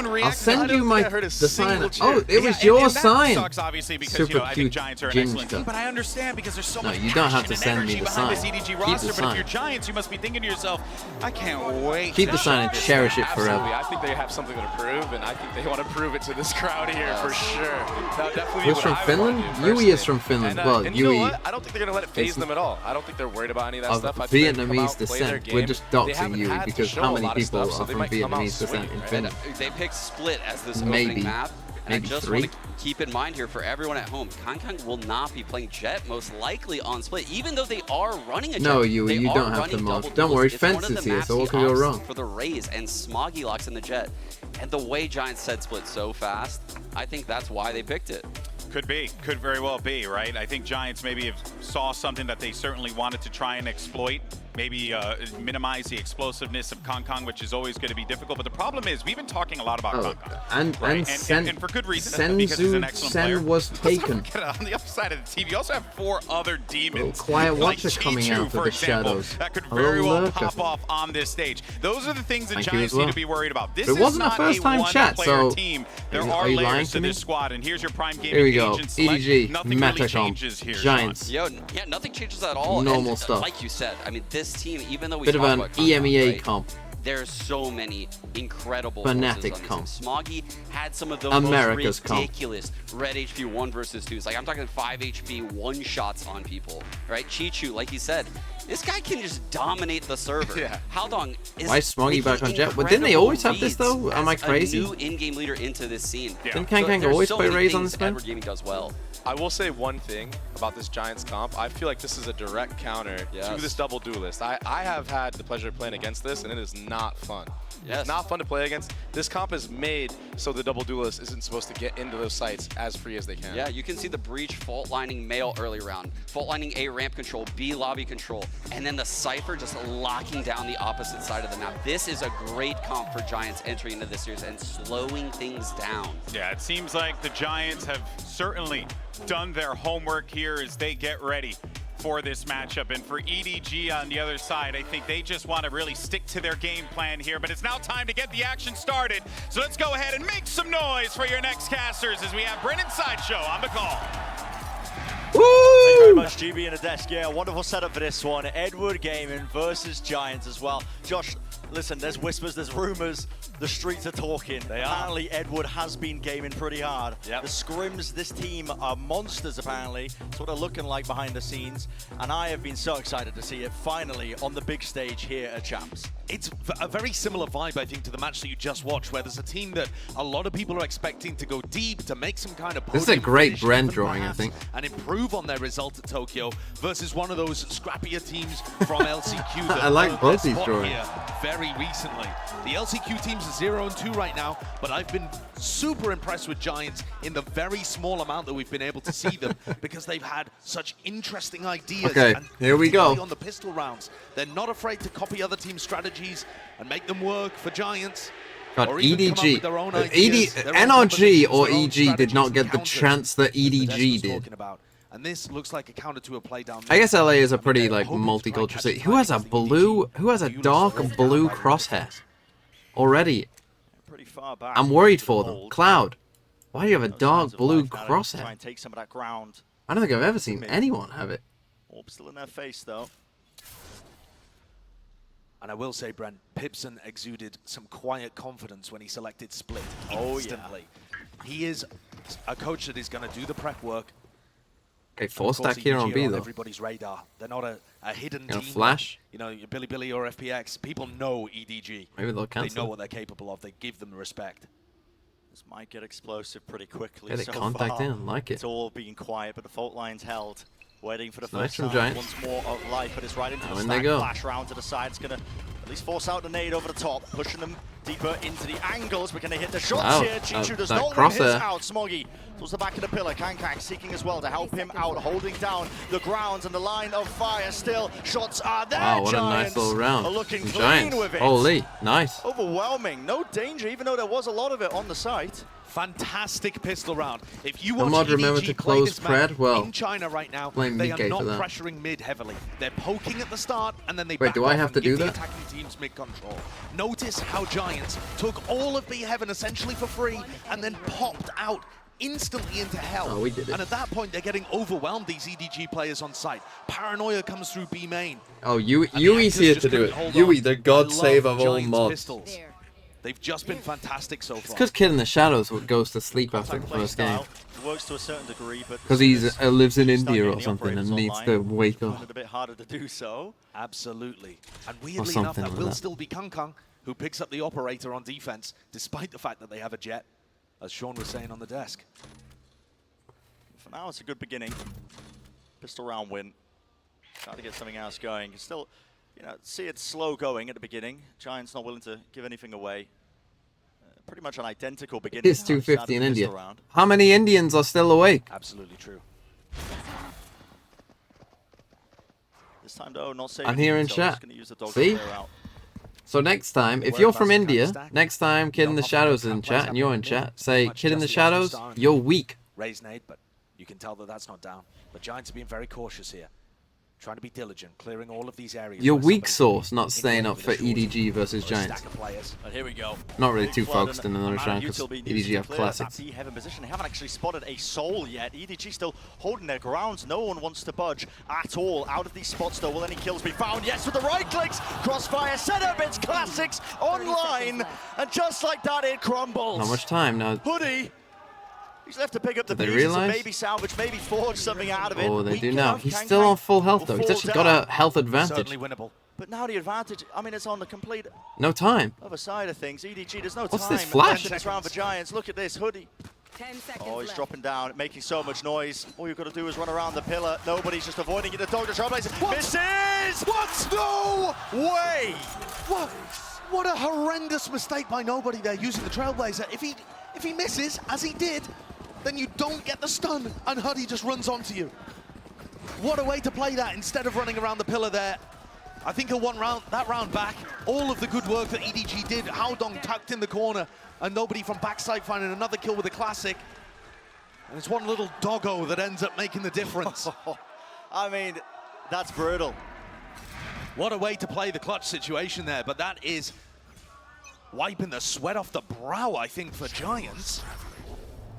reacted. I'll send you the sign. Oh, it was and your that sign. sucks, obviously, because Super you know I think cute Giants are an ginger. excellent team, but I understand because there's so No, much you don't have passion to and send me energy the behind this sign. EDG Keep roster. the But if sign. you're Giants, you must be thinking to yourself, I can't wait. Keep to the sign and shut this cherish down. it forever. Absolutely. I think they have something to prove, and I think they want to prove it to this crowd here for sure. That would definitely be Who's what from I would Finland? want to do Yui personally. is from Finland. And, Well, and you know Yui what? I don't think they're going to let it phase is them at all. I don't think they're worried about any of that of stuff. I think they come Vietnamese out, play their descent. game. We're just They doxing haven't Yui had to because show how a many lot of people stuff, so are they from might come out Vietnamese descent swinging, in right? Finland? They picked Split as this Maybe. opening map. And I Maybe just 3. want to keep in mind here for everyone at home, Kankang will not be playing Jet most likely on Split, even though they are running a Jet. No, Yui, they you are don't have running to mod. double Don't duels. worry, It's one Fence of the is here, maps so what he could go opts wrong? for the Rays and Smoggy locks in the Jet. And the way Giants said Split so fast, I think that's why they picked it. Could be. Could very well be, right? I think Giants maybe have saw something that they certainly wanted to try and exploit. Maybe minimize the explosiveness of Kankang, which is always going to be difficult. But the problem is, we've been talking a lot about Kankang. And for good reason, because he's an excellent player. Sen was taken. On the other side of the TV, you also have 4 other demons. Quiet like Watcher coming Chi-Chu, out of for the example, shadows. that could Hello, very well Lurker. pop off on this stage. Those are the things that Thank you Giants as well. need to be worried about. This It wasn't is a not first-time a chat, one-player so team. There are are you lying layers to to me? this squad, and here's your Prime Gaming Here we go. agent select. EDG, Nothing really Metacom, changes here, Giants. Yeah, nothing changes at all. Normal and, stuff. Like you said, I mean, this team, even though we Bit of talk an about Kankang, EMEA right, comp. there's so many incredible Fnatic forces on comp. this team. Smoggy had some of the America's most comp. ridiculous red HP 1 versus 2s. Like, I'm talking 5 HP one-shots on people, right? Chi-Chu, like you said, this guy can just dominate the server. Yeah. Haldong is Why is Smoggy making back on Jet? But didn't they incredible always have this, though? reads Am I as crazy? A new in-game leader into this scene. Yeah. Didn't Kankang there's always so play many Rays on things this map? Edward Gaming does well. I will say one thing about this Giants comp. I feel like this is a direct counter to this double duelist. I have had the pleasure of playing against this, and it is not fun. Yes. It's not fun to play against. This comp is made so the double duelist isn't supposed to get into those sites as free as they can. Yeah, you can see the Breach fault lining male early round, fault lining A ramp control, B lobby control, and then the Cypher just locking down the opposite side of the map. This is a great comp for Giants entering into this series and slowing things down. Yeah, it seems like the Giants have certainly done their homework here as they get ready for this matchup. And for EDG on the other side, I think they just want to really stick to their game plan here. But it's now time to get the action started. So let's go ahead and make some noise for your next casters as we have Brennan Sideshow on the call. Thank you very much, GB and Adesk. Yeah, wonderful setup for this one. Edward Gaming versus Giants as well. Josh, listen, there's whispers, there's rumors. The streets are talking. Apparently, Edward has been gaming pretty hard. The scrims, this team are monsters, apparently. It's what they're looking like behind the scenes. And I have been so excited to see it finally on the big stage here at Champs. It's a very similar vibe, I think, to the match that you just watched, where there's a team that a lot of people are expecting to go deep, to make some kind of This is a great podium Bren finish, drawing, I think. and improve on their result at Tokyo, versus one of those scrappier teams from LCQ that I like earned both their these spot drawings. here very recently. The LCQ teams are 0-2 right now, but I've been super impressed with Giants in the very small amount that we've been able to see them, because they've had such interesting ideas. Okay, and here we go. particularly on the pistol rounds, they're not afraid to copy other teams' strategies and make them work for Giants. God, Or even come up EDG, with their own ideas, their own NRG or combinations, their own EG did not get the strategies to chance that counter what EDG Adesk was did. talking about. And this looks like a counter to a play down I guess LA is a pretty like multicultural city. Who has a blue? Who has a dark blue crosshair? Already, Pretty far back. I'm worried for them. Cloud, why do you have a dark Signs of blue life now. Try crosshair? and take some of that ground. I don't think I've ever seen anyone have it. Orb still in their face, though. And I will say, Brent, Pipson exuded some quiet confidence when he selected Split instantly. He is a coach that is going to do the prep work. Okay, 4-stack here on B, though. Everybody's radar. They're not a hidden team. Flash. You know, Billy or FPX. People know EDG. Maybe they'll cancel. They know what they're capable of. They give them the respect. This might get explosive pretty quickly. Get it so contact far. in, like it. It's all being quiet, but the fault line's held. Waiting for the Nice first from sign. Giants. Once more of life, but it's right into the And they stack. go. Flash round to the side. It's going to at least force out the nade over the top, pushing them deeper into the angles. We're going to hit the shots here. Chichu does not run his out. Smoggy towards the back of the pillar. Kankang seeking as well to help him out, holding down the grounds and the line of fire still. Shots are there. Wow, what Giants a nice little round. are looking clean Giants. with it. Holy, nice. Overwhelming. No danger, even though there was a lot of it on the site. Fantastic pistol round. If you The watch mod remember EDG to play close this map Pred, well, in China right now, blame they are Nikkei not for that. pressuring mid heavily. They're poking at the start and then they Wait, back do I off have and to give do the that? attacking teams mid control. Notice how Giants took all of B Heaven essentially for free and then popped out instantly into hell. Oh, we did it. And at that point, they're getting overwhelmed, these EDG players on site. Paranoia comes through B main. Oh, Yui's here to do it. Yui, the god save of all mods. Pistols. They've just been fantastic so far. It's because Kid in the Shadows goes to sleep after the first game. Works to a certain degree, but Because he lives in India or something and needs to wake up. It's a bit harder to do so. Absolutely. And weirdly enough, that like will that. still be Kang Kang, who picks up the operator on defense, despite the fact that they have a jet, as Sean was saying on the desk. For now, it's a good beginning. Pistol round win. Try to get something else going. Still, you know, see it slow going at the beginning. Giants not willing to give anything away. Pretty much an identical beginning. It's 250 in India. How many Indians are still awake? Absolutely true. This time, though, not saving I'm here in themselves. chat. Gonna use the dog to See? clear out. So next time, if you're from India, next time Kid in the Shadows is in chat and you're in chat, say, Kid in the Shadows, you're weak. Raise nade, but you can tell that that's not down. The Giants are being very cautious here. Trying to be diligent, clearing all of these areas. You're weak sauce, not staying up for EDG versus Giants. And here we go. Not really Big too flood focused and in another amount of round because util being used EDG to have clear classics. that B-heaven position. They haven't actually spotted a soul yet. EDG still holding their grounds. No one wants to budge at all. Out of these spots, though, will any kills be found? Yes, with the right clicks. Crossfire setup. It's classics online. And just like that, it crumbles. Not much time now. Hoodie. He's left to pick up the Did they pieces and realize? maybe salvage, maybe forge something out of it. Oh, they do Weak now. enough, He's Kang still Kang on full health, though. will He's fall actually got a down. health advantage. Certainly winnable. But now the advantage, I mean, it's on the complete No time. other side of things. EDG, there's no What's time. this flash? This round for Giants. Look at this hoodie. 10 seconds Oh, he's left. dropping down, making so much noise. All you've got to do is run around the pillar. Nobody's just avoiding it. The dog, the trailblazer misses! What? No way! What a horrendous mistake by nobody there using the Trailblazer. If he misses, as he did, then you don't get the stun, and Huddy just runs onto you. What a way to play that instead of running around the pillar there. I think he'll want that round back. All of the good work that EDG did, Haodong tucked in the corner, and nobody from backside finding another kill with a classic. And it's one little doggo that ends up making the difference. I mean, that's brutal. What a way to play the clutch situation there, but that is wiping the sweat off the brow, I think, for Giants.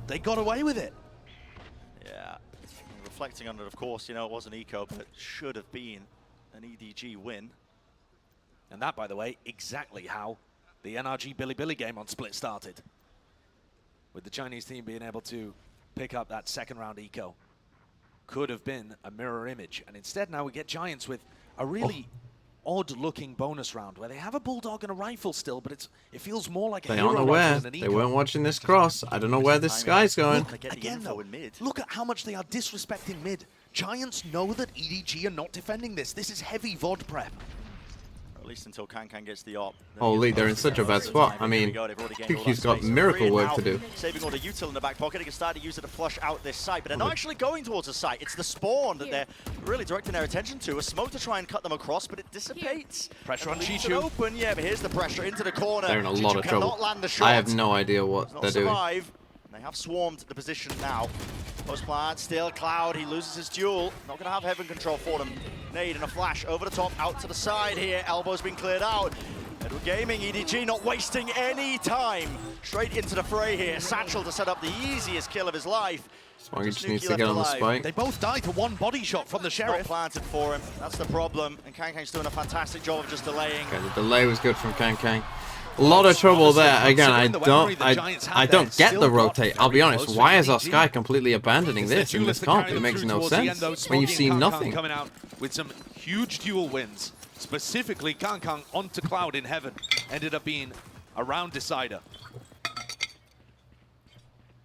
They got away with it. Yeah, reflecting on it, of course, you know, it was an eco, but it should have been an EDG win. And that, by the way, exactly how the NRG Billy game on Split started. With the Chinese team being able to pick up that second round eco. Could have been a mirror image. And instead now we get Giants with a really odd-looking bonus round where they have a bulldog and a rifle still, but it feels more like a They hero aren't rifle aware. than an They eco. weren't watching this cross. I don't know where this guy's going. Again, though, look at how much they are disrespecting mid. Giants know that EDG are not defending this. This is heavy VOD prep. At least until Kankan gets the op. Holy, they're in such a bad spot. I mean, QQ's got miracle work to do. Saving all the util in the back pocket, he can start to use it to flush out this site, but they're not actually going towards the site. It's the spawn that they're really directing their attention to. A smoke to try and cut them across, but it dissipates. Pressure on Leaves it Chichu. open, yeah, but here's the pressure into the corner. They're in a Chichu lot of trouble. cannot land the shot. I have no idea what Does not they're doing. survive. They have swarmed the position now. Post plant, still Cloud, he loses his duel. Not gonna have heaven control for them. Nade and a flash over the top, out to the side here. Elbow's been cleared out. Edward Gaming, EDG not wasting any time. Straight into the fray here. Satchel to set up the easiest kill of his life. Smoggy just needs to get on the spike. They both died to one body shot from the Sheriff. Not planted for him. That's the problem. And KangKang's doing a fantastic job of just delaying. Okay, the delay was good from KangKang. A lot of trouble there. Again, I don't get the rotate. I'll be honest. Why is our Sky completely abandoning this in this comp? It makes no sense when you've seen nothing. Coming out with some huge duel wins. Specifically, KangKang onto Cloud in Heaven ended up being a round decider.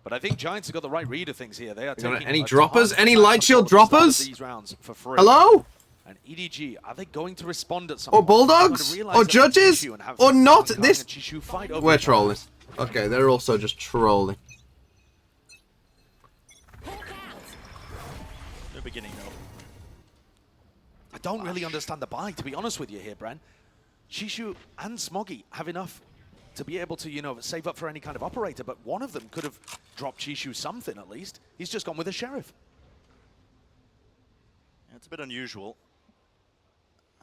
But I think Giants have got the right read of things here. They are taking any droppers? Any light shield droppers? These rounds for free. Hello? And EDG, are they going to respond at some Or point? Bulldogs? Or Judges? Or not? This... We're trolling. Okay, they're also just trolling. The beginning, though. I don't really understand the buy, to be honest with you here, Bren. Chishu and Smoggy have enough to be able to, you know, save up for any kind of operator, but one of them could have dropped Chishu something at least. He's just gone with a Sheriff. Yeah, it's a bit unusual.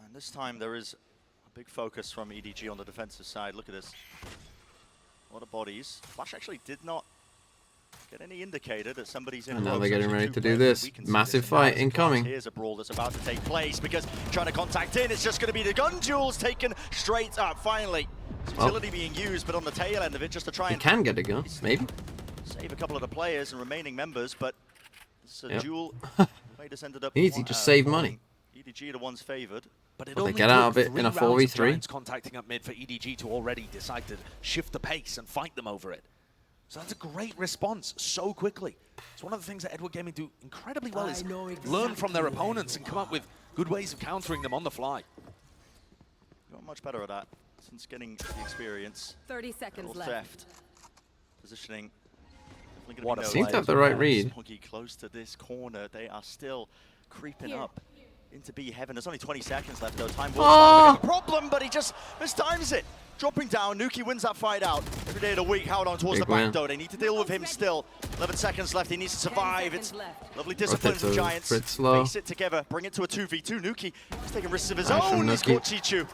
And this time there is a big focus from EDG on the defensive side. Look at this. A lot of bodies. Flash actually did not get any indicator that somebody's in. And now they're getting ready to do this. Massive fight incoming. Here's a brawl that's about to take place because trying to contact in, it's just going to be the gun duels taken straight up. Finally, utility being used, but on the tail end of it, just to try and can get a gun, maybe save a couple of the players and remaining members. But it's a duel. Just ended up easy, just save money. EDG the ones favored. But they get out of it in a 4v3. Contacting up mid for EDG to already decide to shift the pace and fight them over it. So that's a great response so quickly. It's one of the things that Edward Gaming do incredibly well is learn from their opponents and come up with good ways of countering them on the fly. Got much better at that since getting the experience. 30 seconds left. Theft. Positioning. What seems to have the right read. Smoggy close to this corner. They are still creeping up into B Heaven. There's only 20 seconds left though. Time will start become a problem, but he just mistimes it. Dropping down, Nuki wins that fight out. Every day of the week, held on towards the back though. They need to deal with him still. 11 seconds left, he needs to survive. It's lovely discipline from Giants. Face it together, bring it to a 2v2. Nuki is taking risks of his own. He's caught Chichu.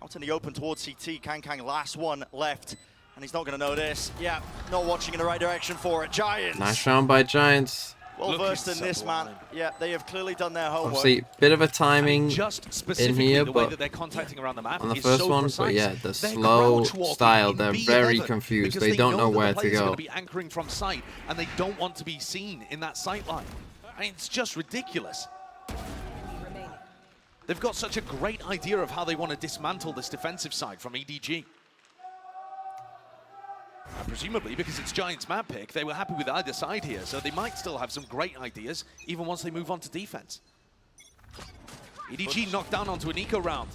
Out in the open towards CT, KangKang last one left. And he's not going to know this. Yeah, not watching in the right direction for it. Giants. Nice round by Giants. Well versed in this, man. Yeah, they have clearly done their homework. Obviously, bit of a timing in here, the way but that they're contacting around the map on the is first so one, precise. but yeah, the slow style, they're very confused. They don't know where to go. Be anchoring from sight, and they don't want to be seen in that sight line. I mean, it's just ridiculous. They've got such a great idea of how they want to dismantle this defensive side from EDG. And presumably, because it's Giants map pick, they were happy with either side here, so they might still have some great ideas, even once they move on to defense. EDG knocked down onto an eco round.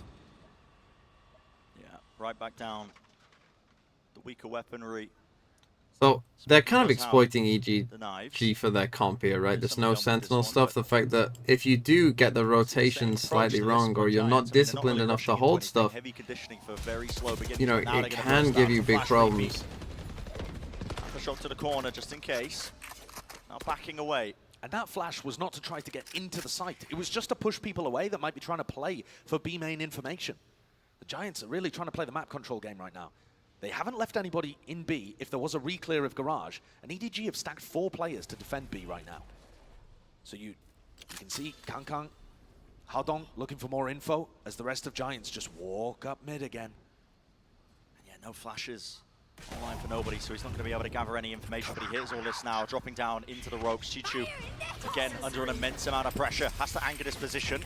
Yeah, right back down. The weaker weaponry. So they're kind of exploiting EDG for their comp here, right? There's no Sentinel stuff. The fact that if you do get the rotation slightly wrong or you're not disciplined enough to hold stuff, you know, it can give you big problems. Shot to the corner just in case. Now backing away. And that flash was not to try to get into the site. It was just to push people away that might be trying to play for B main information. The Giants are really trying to play the map control game right now. They haven't left anybody in B if there was a re-clear of Garage, and EDG have stacked 4 players to defend B right now. So you can see KangKang, Haodong looking for more info as the rest of Giants just walk up mid again. And yeah, no flashes. Online for nobody, so he's not going to be able to gather any information, but he hears all this now, dropping down into the ropes. Chichu, again, under an immense amount of pressure, has to anchor this position.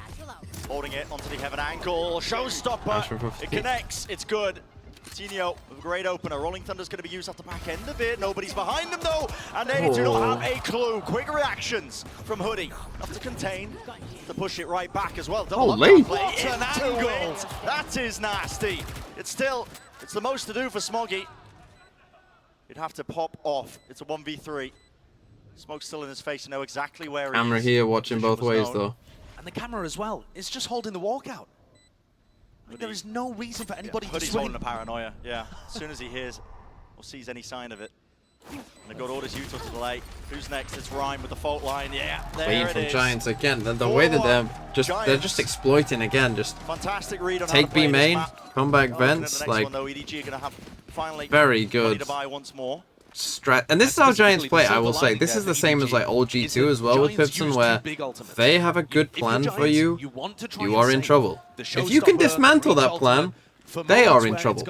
Holding it onto the Heaven angle. Showstopper, it connects, it's good. Coutinho with a great opener. Rolling Thunder's going to be used at the back end of it. Nobody's behind them though, and they do not have a clue. Quick reactions from Hoodie. Enough to contain, to push it right back as well. Double Holy! What an angle! That is nasty. It's the most to do for Smoggy. He'd have to pop off. It's a 1v3. Smoke's still in his face, you know exactly where he is. Camera here watching both ways though. And the camera as well. It's just holding the walkout. I mean, there is no reason for anybody to Hoodie's swing. holding a paranoia, yeah. As soon as he hears or sees any sign of it. And they've got orders Utah to delay. Who's next? It's Rhyme with the fault line. Yeah, there Waiting it from is. Giants again. The way that they're just exploiting again. Just fantastic read on take how to play B main, this map. come back vents. Like EDG are going to have finally very good. to buy once more. And this is how Giants play, I will say. This is the same as like old G2 as well with Pipson, where they have a good plan for you, you are in trouble. If you can dismantle that plan, they are in trouble.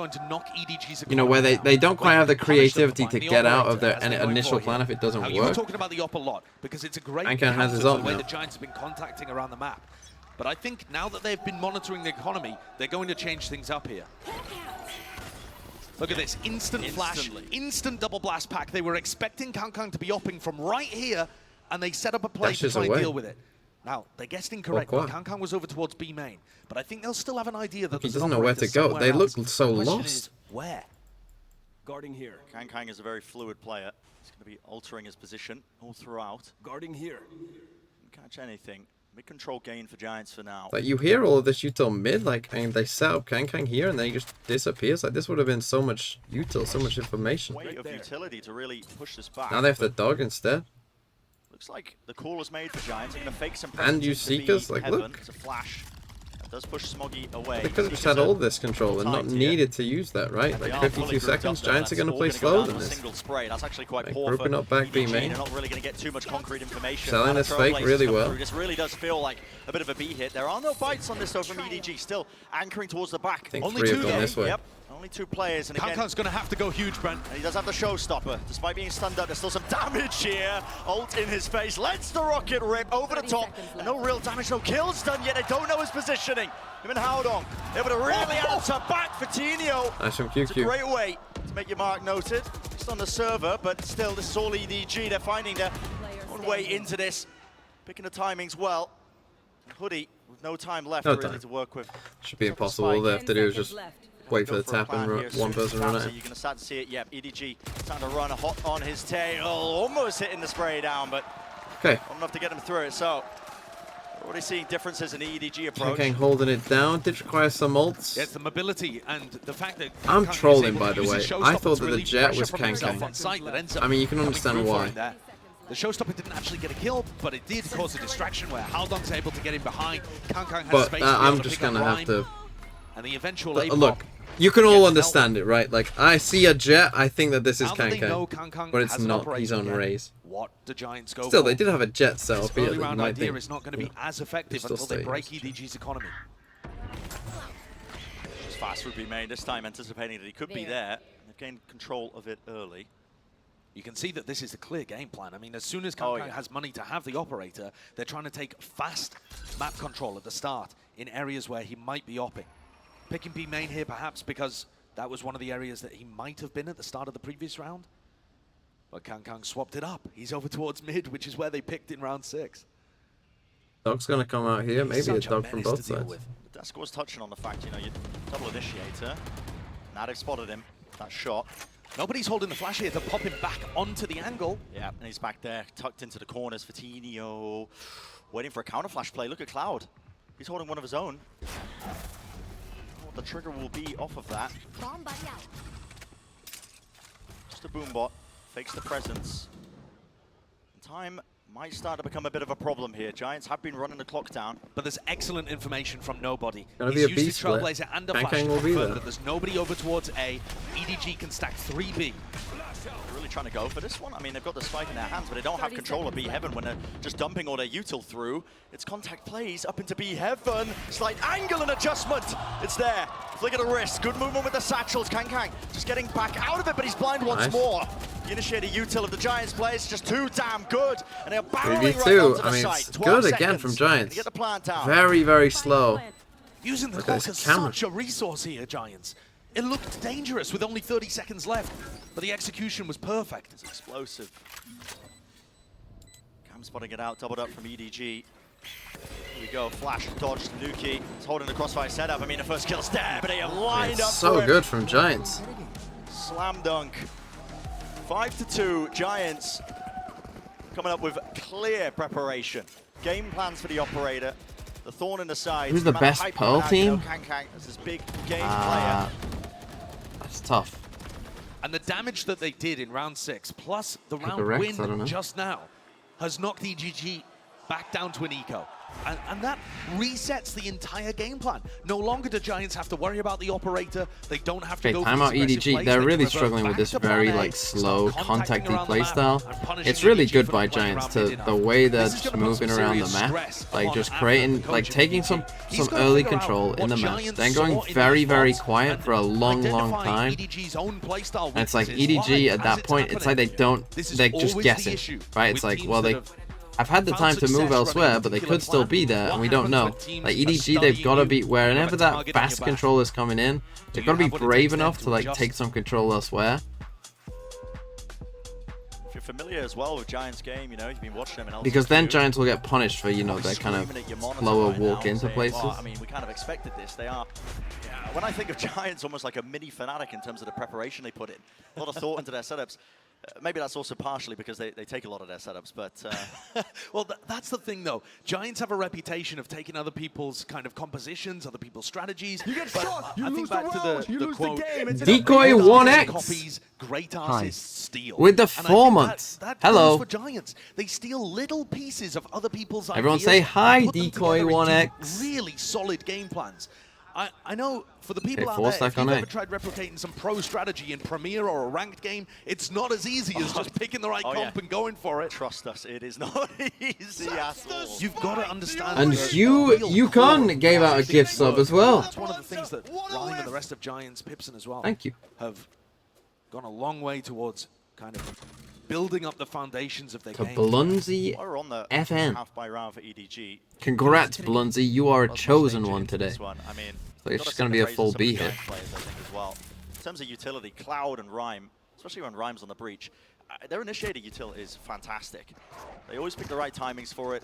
You know, where they don't quite have the creativity to get out of their initial plan if it doesn't work. You were talking about the op a lot because it's a great counter has his the ult way now. the Giants have been contacting around the map. But I think now that they've been monitoring the economy, they're going to change things up here. Look at this, instant flash, instant double blast pack. They were expecting KangKang to be opping from right here, and they set up a play to try and deal with it. Now, they guessed incorrect, but KangKang was over towards B main. But I think they'll still have an idea that he doesn't know where to go. They look so lost. Where? Guarding here. KangKang is a very fluid player. He's going to be altering his position all throughout. Guarding here. Didn't catch anything. Mid-control gain for Giants for now. Like, you hear all of this util mid, like, and they set up KangKang here, and then he just disappears. Like, this would have been so much util, so much information. Way of utility to really push this back. Now they have the dog instead. Looks like the call is made for Giants. They're going to fake some And you Seekers, like, look. It's a flash. That does push Smoggy away. They could have just had all this control and not needed to use that, right? Like 52 seconds, Giants are going to play slower than this. That's actually quite like, poor grouping up back B main. They're not really going to get too much concrete information. Selling this fake really well. This really does feel like a bit of a B hit. There are no bites on this though from EDG. Still anchoring towards the back. I think only 3 have gone this way. Yep. Only 2 players, and again, KangKang's going to have to go huge, Brent. And he does have the showstopper. Despite being stunned up, there's still some damage here. Ult in his face, lets the rocket rip over the top. And no real damage, no kills done yet. They don't know his positioning. Him and Howdong able to really answer back for Tinio. Nice from QQ. It's a great way to make your mark noted. Just on the server, but still, this is all EDG. They're finding their own way into this. Picking the timings well. Hoodie, with no time left really to work with. Should be impossible. All they have to do is just wait for the tap and one person run at him. You're going to start to see it. Yep, EDG starting to run hot on his tail. Almost hitting the spray down, but not enough to get him through it. So, already seeing differences in the EDG approach. KangKang holding it down. Did require some ults. It's the mobility and the fact that I'm trolling, by the way. I thought that the Jet was KangKang. I mean, you can understand why. The showstopper didn't actually get a kill, but it did cause a distraction where Howdong's able to get in behind. KangKang has space I'm just going to have to... And the eventual look, you can all understand it, right? Like, I see a Jet, I think that this is KangKang, but it's not. He's on Raze. What the Giants go Still, they did have a Jet set up here. Early round idea is not going to be as effective until they break EDG's economy. Just fast would be made this time, anticipating that he could be there. They've gained control of it early. You can see that this is a clear game plan. I mean, as soon as KangKang has money to have the operator, they're trying to take fast map control at the start in areas where he might be opping. Picking B main here, perhaps, because that was one of the areas that he might have been at the start of the previous round. But KangKang swapped it up. He's over towards mid, which is where they picked in round 6. Dog's going to come out here. Maybe a dog from both sides. Desk was touching on the fact, you know, you double initiator. Now they've spotted him. That shot. Nobody's holding the flash here to pop him back onto the angle. Yeah, and he's back there, tucked into the corners for Tinio. Waiting for a counter flash play. Look at Cloud. He's holding one of his own. What the trigger will be off of that. Just a boom bot. Fakes the presence. Time might start to become a bit of a problem here. Giants have been running the clock down. But there's excellent information from Nobody. Gonna He's be a used his split. Trailblazer and a flash to confirm that there's nobody over towards A. EDG can stack 3B. They're really trying to go for this one. I mean, they've got the spike in their hands, but they don't have control of B Heaven when they're just dumping all their util through. It's contact plays up into B Heaven. Slight angle and adjustment. It's there. Flick of the wrist. Good movement with the satchels. KangKang just getting back out of it, but he's blind once more. The initiated util of the Giants plays just too damn good. And they're barreling right onto the site. It's good again from Giants. Get the plant out. Very, very slow. Using the clock as such a resource here, Giants. It looked dangerous with only 30 seconds left, but the execution was perfect. It's explosive. Cam spotting it out, doubled up from EDG. Here we go, flash, dodge, Nuki. He's holding the crossfire setup. I mean, the first kill's there, but they have lined up so for good from Giants. Slam dunk. 5-2, Giants coming up with clear preparation. Game plans for the operator. The thorn in the side. Who's the best Pearl team? KangKang is this big game player. That's tough. And the damage that they did in round 6, plus the round PRX, win just now, has knocked EDG back down to an eco. And that resets the entire game plan. No longer do Giants have to worry about the operator. They don't have to go timeout EDG. They're really struggling with this very like slow, contacty playstyle. It's really good by Giants to the way they're just moving around the map, like just creating, like taking some early control in the map, then going very, very quiet for a long, long time. And it's like EDG at that point, it's like they're just guessing, right? It's like, well, I've had the time to move elsewhere, but they could still be there, and we don't know. Like EDG, they've got to be, whenever that fast control is coming in, they've got to be brave enough to like take some control elsewhere. If you're familiar as well with Giants' game, you know, you've been watching them in because then Giants will get punished for, you know, their kind of slower walk into places. Well, I mean, we kind of expected this. They are, when I think of Giants, almost like a mini Fnatic in terms of the preparation they put in. A lot of thought into their setups. Maybe that's also partially because they take a lot of their setups, but... well, that's the thing, though. Giants have a reputation of taking other people's kind of compositions, other people's strategies. You get shot! You lose back to the quote, Decoy 1X! Copies, great artists steal. With the 4 months. Hello. For Giants. They steal little pieces of other people's Everyone ideas. say hi, Decoy 1X. Really solid game plans. I know for the people Okay, out there, if you've on ever tried replicating some pro strategy in Premier or a ranked game, it's not as easy as just picking the right comp and going for it. Trust us, it is not easy at all. You've got to understand. And Yukon gave out a gift sub as well. That's one of the things that Rhyme and the rest of Giants, Pipson as well, Thank you, have gone a long way towards kind of building up the foundations of their game. Blunzy FN. Half by round for EDG. Congrats, Blunzy. You are a chosen one today. I mean, so it's just going to be a full B here. Well. In terms of utility, Cloud and Rhyme, especially when Rhyme's on the breach, their initiating util is fantastic. They always pick the right timings for it.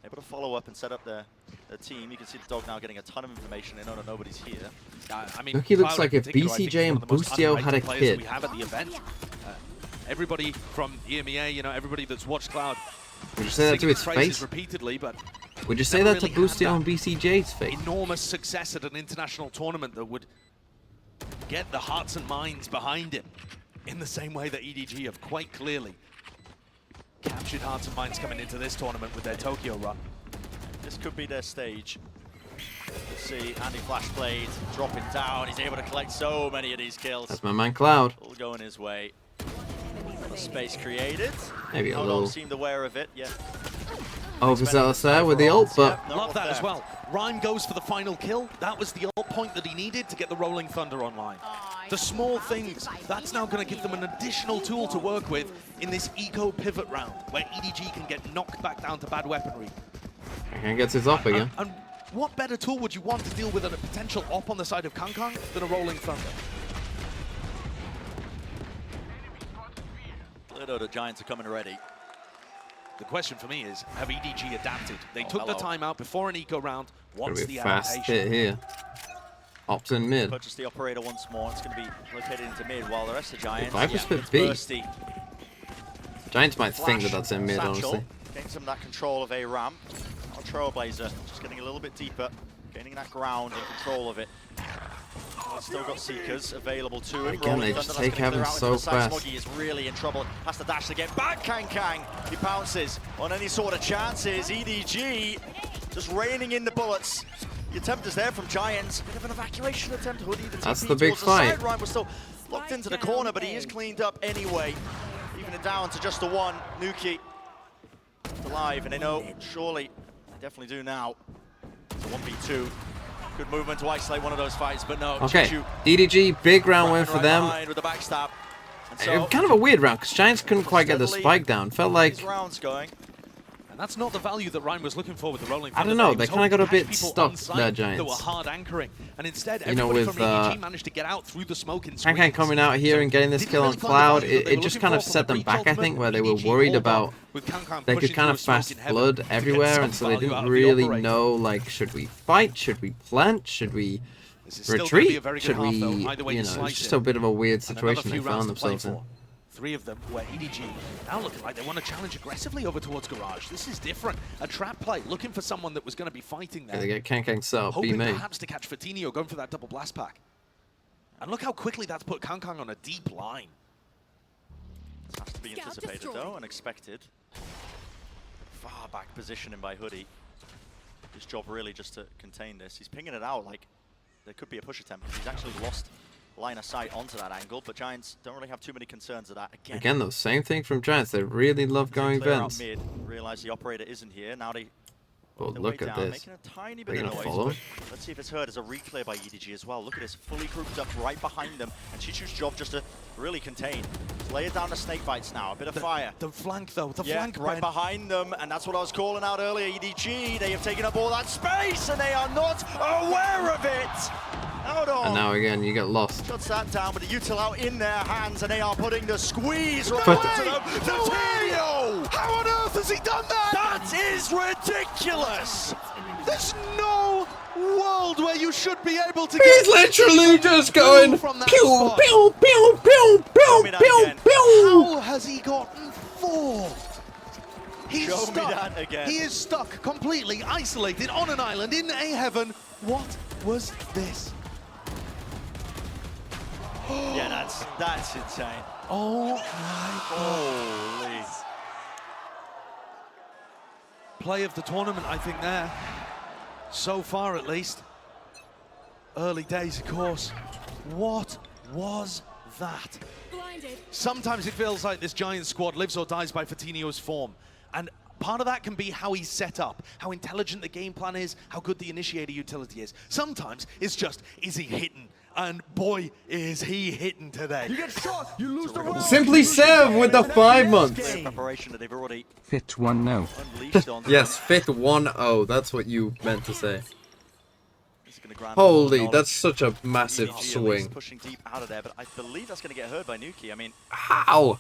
Able to follow up and set up their team. You can see the dog now getting a ton of information. They know that nobody's here. I mean, Rookie looks like if BCJ and Boostio had a kid. We have at the event. Everybody from EMEA, you know, everybody that's watched Cloud. Would you say that to its face? Repeatedly, but would you say that to Boostio and BCJ's face? Enormous success at an international tournament that would get the hearts and minds behind him in the same way that EDG have quite clearly captured hearts and minds coming into this tournament with their Tokyo run. This could be their stage. You see Andy Flashblade dropping down. He's able to collect so many of these kills. That's my man Cloud. All going his way. Space created. Maybe a little. Seemed aware of it. Yeah. Overzealous there with the ult, but love that as well. Rhyme goes for the final kill. That was the ult point that he needed to get the Rolling Thunder online. The small things, that's now going to give them an additional tool to work with in this eco pivot round, where EDG can get knocked back down to bad weaponry. And gets his op again. And what better tool would you want to deal with a potential op on the side of Kangkang than a Rolling Thunder? The Giants are coming ready. The question for me is, have EDG adapted? They took the time out before an eco round. What's the fast adaptation? hit here. Ops in mid. Purchase the operator once more. It's going to be located into mid while the rest of Giants. Viper split B. Giants might think that that's in mid, honestly. Getting some of that control of a ramp. Our Trailblazer just getting a little bit deeper, gaining that ground and control of it. Still got Seekers available to him. Again, they just take heaven so fast. Smoggy is really in trouble. Has to dash to get back. Kang. He pounces on any sort of chances. EDG just raining in the bullets. The attempt is there from Giants. Bit of an evacuation attempt. Hoodie, that's the big fight. Ryan was still locked into the corner, but he is cleaned up anyway. Even it down to just the one. Nuki alive, and they know surely they definitely do now. It's a 1v2. Good movement to isolate one of those fights, but no. Okay, EDG, big round win for them. With the backstab. So, kind of a weird round, because Giants couldn't quite get the spike down. Felt like... rounds going. And that's not the value that Ryan was looking for with the Rolling I Thunder. don't know, they kind of got a bit stuck there, Giants. They were hard anchoring. And instead, you know, with EDG managed to get out through the smoke and Kang coming out here and getting this kill on Cloud, it just kind of set them back, I think, where they were worried about they could kind of fast flood everywhere, and so they didn't really know, like, should we fight, should we plant, should we retreat, should we, you know, it's just a bit of a weird situation they found themselves in. 3 of them where EDG now looking like they want to challenge aggressively over towards Garage. This is different. A trap play, looking for someone that was going to be fighting there. Yeah, they get Kang set up, hoping B-main. perhaps to catch Fatinho going for that double blast pack. And look how quickly that's put Kang on a deep line. This has to be anticipated though and expected. far back positioning by Hoodie. His job really just to contain this. He's pinging it out like there could be a push attempt. He's actually lost line of sight onto that angle, but Giants don't really have too many concerns of that. Again, though, same thing from Giants. They really love going vents. Mid, realize the operator isn't here. Now they look at down, this. making a tiny bit of noise. Let's see if it's heard as a reclear by EDG as well. Look at this, fully grouped up right behind them, and Chichu's job just to really contain. Lay it down to snake bites now, a bit of fire. The flank though, the flank right behind them, and that's what I was calling out earlier. EDG, they have taken up all that space, and they are not aware of it. Hold on. And now again, you get lost. Shuts that down with the util out in their hands, and they are putting the squeeze right onto them. No! How on earth has he done that? That is ridiculous. There's no world where you should be able to He's literally just going pew, pew, pew, pew, pew, pew, pew. How has he gotten 4? He's Show stuck. me that again. He is stuck, completely isolated on an island in a heaven. What was this? Yeah, that's insane. Oh my God. Holy. Play of the tournament, I think, there. So far, at least. Early days, of course. What was that? Blinded. Sometimes it feels like this Giants squad lives or dies by Fatinho's form. And part of that can be how he's set up, how intelligent the game plan is, how good the initiator utility is. Sometimes it's just, is he hitting? And boy, is he hitting today. You get shot, you lose the round. Simply Sev with the 5 months. Preparation that they've already Fit 1-0. unleashed on. Yes, fit 1-0. That's what you meant to say. Holy, that's such a massive swing. Pushing deep out of there, but I believe that's going to get heard by Nuki. I mean, how?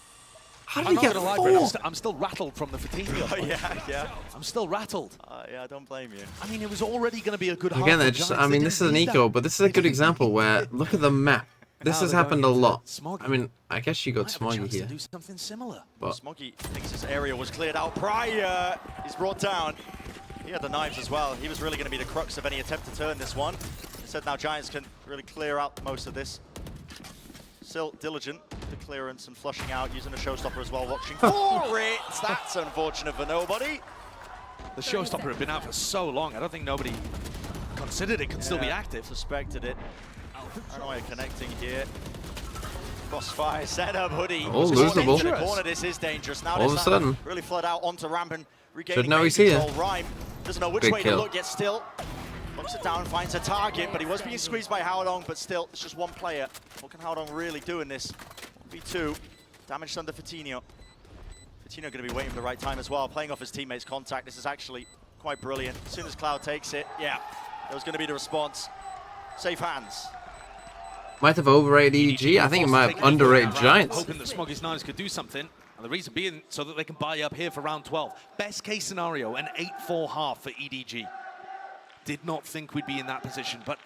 How did he get 4? I'm still rattled from the Fatinho. yeah. I'm still rattled. Yeah, I don't blame you. I mean, it was already going to be a good half. Again, I mean, this is an eco, but this is a good example where, look at the map. This has happened a lot. I mean, I guess you got Smoggy here. Do something similar. But Smoggy thinks his area was cleared out prior. He's brought down. He had the knives as well. He was really going to be the crux of any attempt to turn this one. Instead, now Giants can really clear out most of this. Still diligent, the clearance and flushing out, using a showstopper as well, watching for it. That's unfortunate for nobody. The showstopper had been out for so long, I don't think nobody considered it could still be active. Suspected it. Paranoia connecting here. Crossfire setup, Hoodie. Oh, losable. In the corner, this is dangerous. Now all of a sudden. Really flood out onto ramp and regaining Should know he's here. Rhyme doesn't know which Big way kill. to look yet still. Looks it down, finds a target, but he was being squeezed by Haodong, but still, it's just one player. What can Haodong really do in this? 1v2, damage under Fatinho. Fatinho going to be waiting for the right time as well, playing off his teammates' contact. This is actually quite brilliant. As soon as Cloud takes it, yeah, that was going to be the response. Safe hands. Might have overrated EDG. I think it might have underrated Giants. Hoping that Smoggy's Knives could do something. And the reason being so that they can buy up here for round 12. Best case scenario, an 8-4 half for EDG. Did not think we'd be in that position, but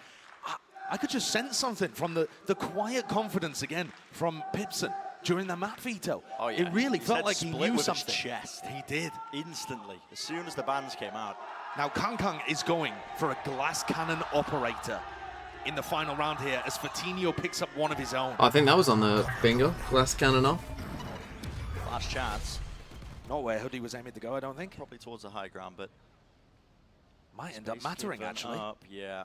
I could just sense something from the quiet confidence again from Pipson during the map veto. Oh, yeah. It really felt like he knew with something. His chest. He did. Instantly, as soon as the bans came out. Now Kang is going for a glass cannon operator in the final round here as Fatinho picks up one of his own. I think that was on the bingo. Glass cannon off. Last chance. Not where Hoodie was aiming to go, I don't think. Probably towards the high ground, but might end up mattering, actually. Yeah,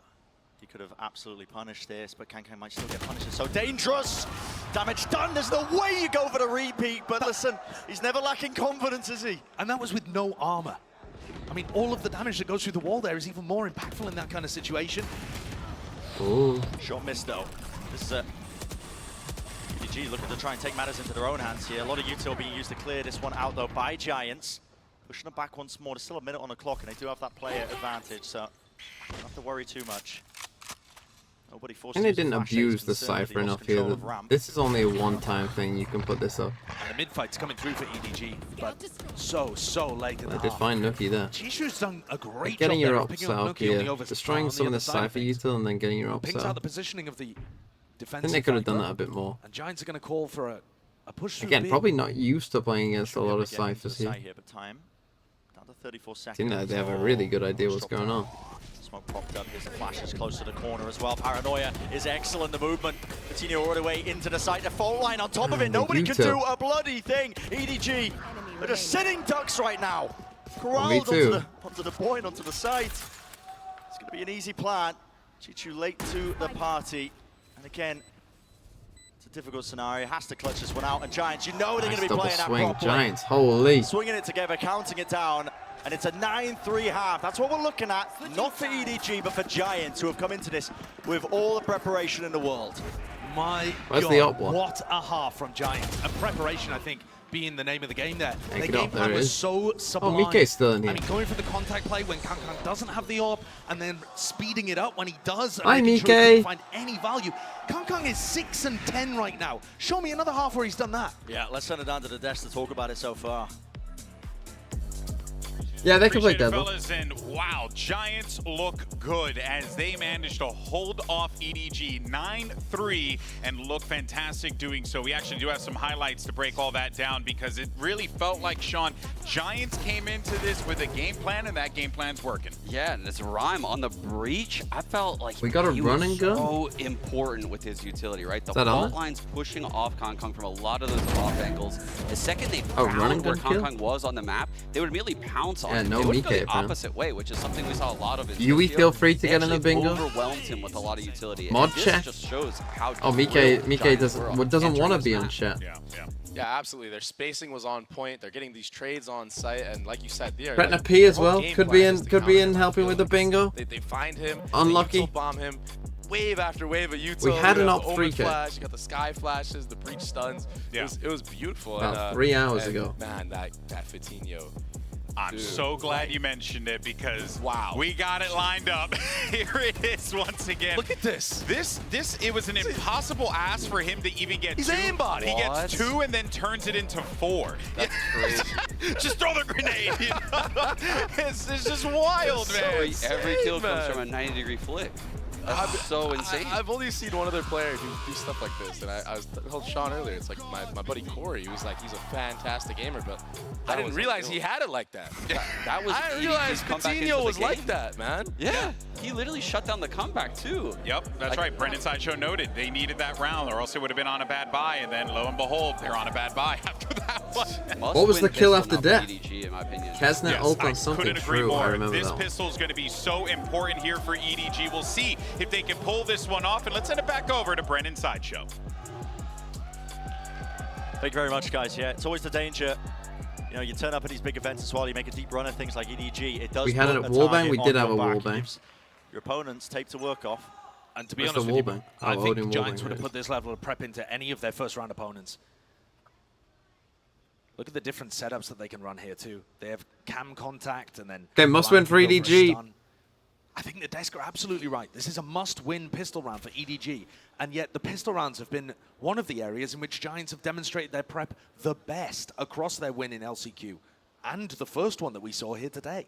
he could have absolutely punished this, but Kang might still get punished. It's so dangerous. Damage done. There's no way you go for the repeat, but listen, he's never lacking confidence, is he? And that was with no armor. I mean, all of the damage that goes through the wall there is even more impactful in that kind of situation. Ooh. Shot missed, though. This is a EDG looking to try and take matters into their own hands here. A lot of util being used to clear this one out, though, by Giants. Pushing them back once more. There's still a minute on the clock, and they do have that player advantage, so don't have to worry too much. Nobody forces. And they didn't abuse the Cypher enough here. This is only a one-time thing. You can put this up. And the mid-fight's coming through for EDG, but so late in the I did find Nuki there. Chishu's done a great getting job your there, ops picking up out Nuki on here, the over destroying some of the Cypher util, and then getting your ops Pings out out. the positioning of the I defensive. think they could have done fight, that a bit more. And Giants are going to call for a push through. Again, bid. probably not used to playing against a lot of Cyphers here. But time down to 34 seconds. Seem like they have a really good idea what's going on. Smoke popped up. Here's the flashes close to the corner as well. Paranoia is excellent. The movement. Fatinho all the way into the site. The fault line on top of it. Nobody can do a bloody thing. EDG are just sitting ducks right now. corralled onto the point, onto the site. It's going to be an easy plan. Chichu late to the party. And again, it's a difficult scenario. Has to clutch this one out. And Giants, you know they're going to be playing that properly. Giants, holy. Swinging it together, counting it down. And it's a 9-3 half. That's what we're looking at. Not for EDG, but for Giants, who have come into this with all the preparation in the world. My Where's God, the up one? what a half from Giants. And preparation, I think, being the name of the game there. Take The it game up, plan there it was is. so sublime. Oh, Mike's still in here. I mean, going for the contact play when Kang doesn't have the AWP, and then speeding it up when he does. And Hi, making Mike. sure he couldn't find any value. Kang is 6 and 10 right now. Show me another half where he's done that. Yeah, let's send it down to the desk to talk about it so far. Yeah, they can play Appreciate it, Devil. fellas, and wow, Giants look good as they managed to hold off EDG 9-3 and look fantastic doing so. We actually do have some highlights to break all that down because it really felt like, Sean, Giants came into this with a game plan, and that game plan's working. Yeah, and it's Rhyme on the breach. I felt like We got a he run was and gun? so important with his utility, right? The that on fault it? line's pushing off Kong from a lot of those off angles. The second they Oh, run found and where gun kill? Kong was on the map, they would immediately pounce on Yeah, him. no they would Mike, go the man. opposite way, which is something we saw a lot of in Yui, Tokyo. feel free to They get in a actually bingo. overwhelmed him with a lot of utility. Mod and this check. just shows how Oh, Mike Giants were doesn't want to entering be this on map. chat. Yeah, absolutely. Their spacing was on point. They're getting these trades on site, and like you said, there. Retina like, P as the whole well. game Could plan be is in. to Could be counter in him helping with the bingo. They find him. Unlucky. They bomb him. Wave after wave of util. We had an you op got the 3 Omen K. flash. You got the sky flashes, the breach stuns. Yeah. It was beautiful. About and, 3 hours and, ago. Man, that Fitinho. I'm Dude, so glad like, you mentioned it because wow, we got it lined up. Here it is once again. Look at this. It was an impossible ask for him to even get He's two. aimbot. He gets 2 and then turns it into 4. That's crazy. Just throw the grenade. You know? it's just wild, man. Every kill comes from a 90-degree flick. That's so insane. I've only seen one other player do stuff like this, and I told Sean earlier, it's like my buddy Corey, he was like, he's a fantastic gamer, but I didn't realize he had it like that. That was I didn't EDG's realize comeback into Coutinho the was game. like that, man. Yeah, he literally shut down the comeback too. Yep, that's right. Brendan Sideshow noted they needed that round, or else it would have been on a bad buy, and then lo and behold, they're on a bad buy after that one. What was the kill after death? EDG, in my opinion. Kesnet ult on something couldn't agree true. more. I remember This that one. pistol is going to be so important here for EDG. We'll see if they can pull this one off, and let's send it back over to Brendan Sideshow. Thank you very much, guys. Yeah, it's always the danger. You know, you turn up at these big events as well, you make a deep run at things like EDG. It does We had it put at a wallbang. target We on did have your a back. wallbang. It gives your opponents tape to work off. And to be Where's honest the with you, wallbang? I Oh, think Odin Giants wallbang, would have it put is. this level of prep into any of their first round opponents. Look at the different setups that they can run here too. They have cam contact and then... Okay, must win for go a EDG. stun. I think the desk are absolutely right. This is a must-win pistol round for EDG. And yet the pistol rounds have been one of the areas in which Giants have demonstrated their prep the best across their win in LCQ. And the first one that we saw here today.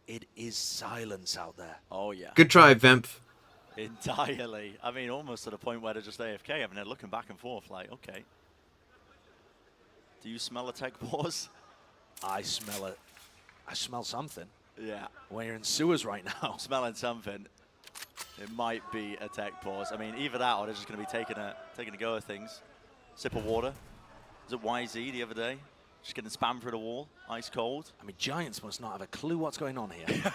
It is silence out there. Oh, yeah. Good try, Vemp. Entirely. I mean, almost to the point where they're just AFK. I mean, they're looking back and forth like, okay. Do you smell a tech pause? I smell it. I smell something. Yeah. We're in sewers right now. Smelling something. It might be a tech pause. I mean, either that or they're just going to be taking a go at things. Sip of water. Was it YZ the other day? Just getting spammed through the wall, ice cold. I mean, Giants must not have a clue what's going on here.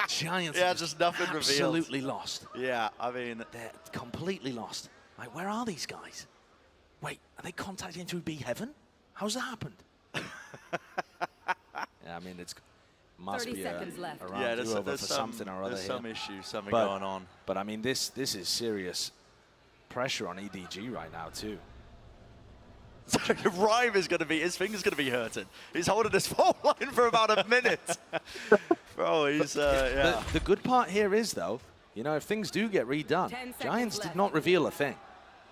Giants Yeah, just nothing revealed. absolutely lost. Yeah, I mean... They're completely lost. Like, where are these guys? Wait, are they contacting through B Heaven? How's that happened? Yeah, I mean, it's must 30 be seconds left. a round Yeah, two over there's for some, something or other there's here. some issue, something But- going on. But I mean, this is serious pressure on EDG right now too. Rhyme is going to be, his finger's going to be hurting. He's holding this phone line for about a minute. Bro, he's, yeah. The good part here is, though, you know, if things do get redone, Giants did not reveal a thing,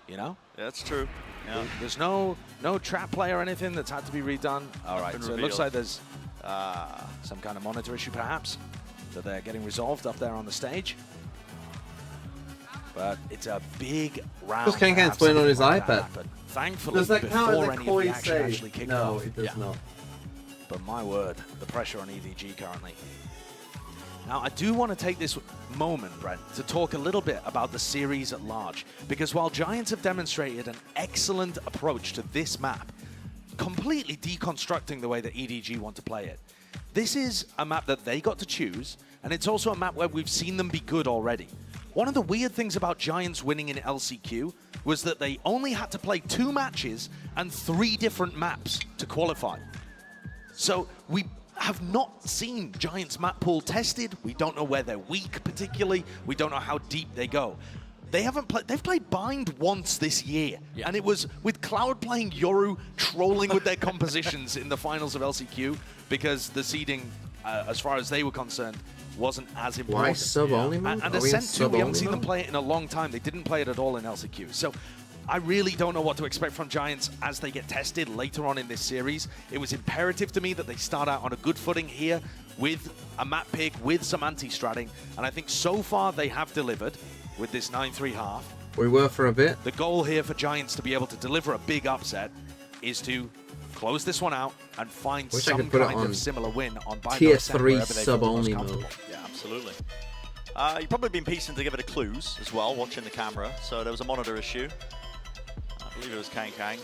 you know? Yeah, that's true. Yeah. There's no trap play or anything that's had to be redone. All right, Been so it looks revealed. like there's some kind of monitor issue, perhaps, that they're getting resolved up there on the stage. But it's a big round. Just Ken to have Ken's playing on his something like that iPad. happen. Thankfully, Does that count before as a any of coin the action save? actually kicked No, off. it does not. But my word, the pressure on EDG currently. Now, I do want to take this moment, Brent, to talk a little bit about the series at large. Because while Giants have demonstrated an excellent approach to this map, completely deconstructing the way that EDG want to play it. This is a map that they got to choose, and it's also a map where we've seen them be good already. One of the weird things about Giants winning in LCQ was that they only had to play 2 matches and 3 different maps to qualify. So we have not seen Giants map pool tested. We don't know where they're weak particularly. We don't know how deep they go. They've played Bind once this year, and it was with Cloud playing Yoru, trolling with their compositions in the finals of LCQ because the seeding, as far as they were concerned, wasn't as important. Why sub-only mode? And Ascent 2, we haven't seen them play it in a long time. They didn't play it at all in LCQ. So I really don't know what to expect from Giants as they get tested later on in this series. It was imperative to me that they start out on a good footing here with a map pick, with some anti-stratting, and I think so far they have delivered with this 9-3 half. We were for a bit. The goal here for Giants to be able to deliver a big upset is to close this one out and find some kind of similar win on Tier 3 sub-only mode. Yeah, absolutely. You've probably been piecing together the clues as well, watching the camera. So there was a monitor issue. I believe it was Kang Kang.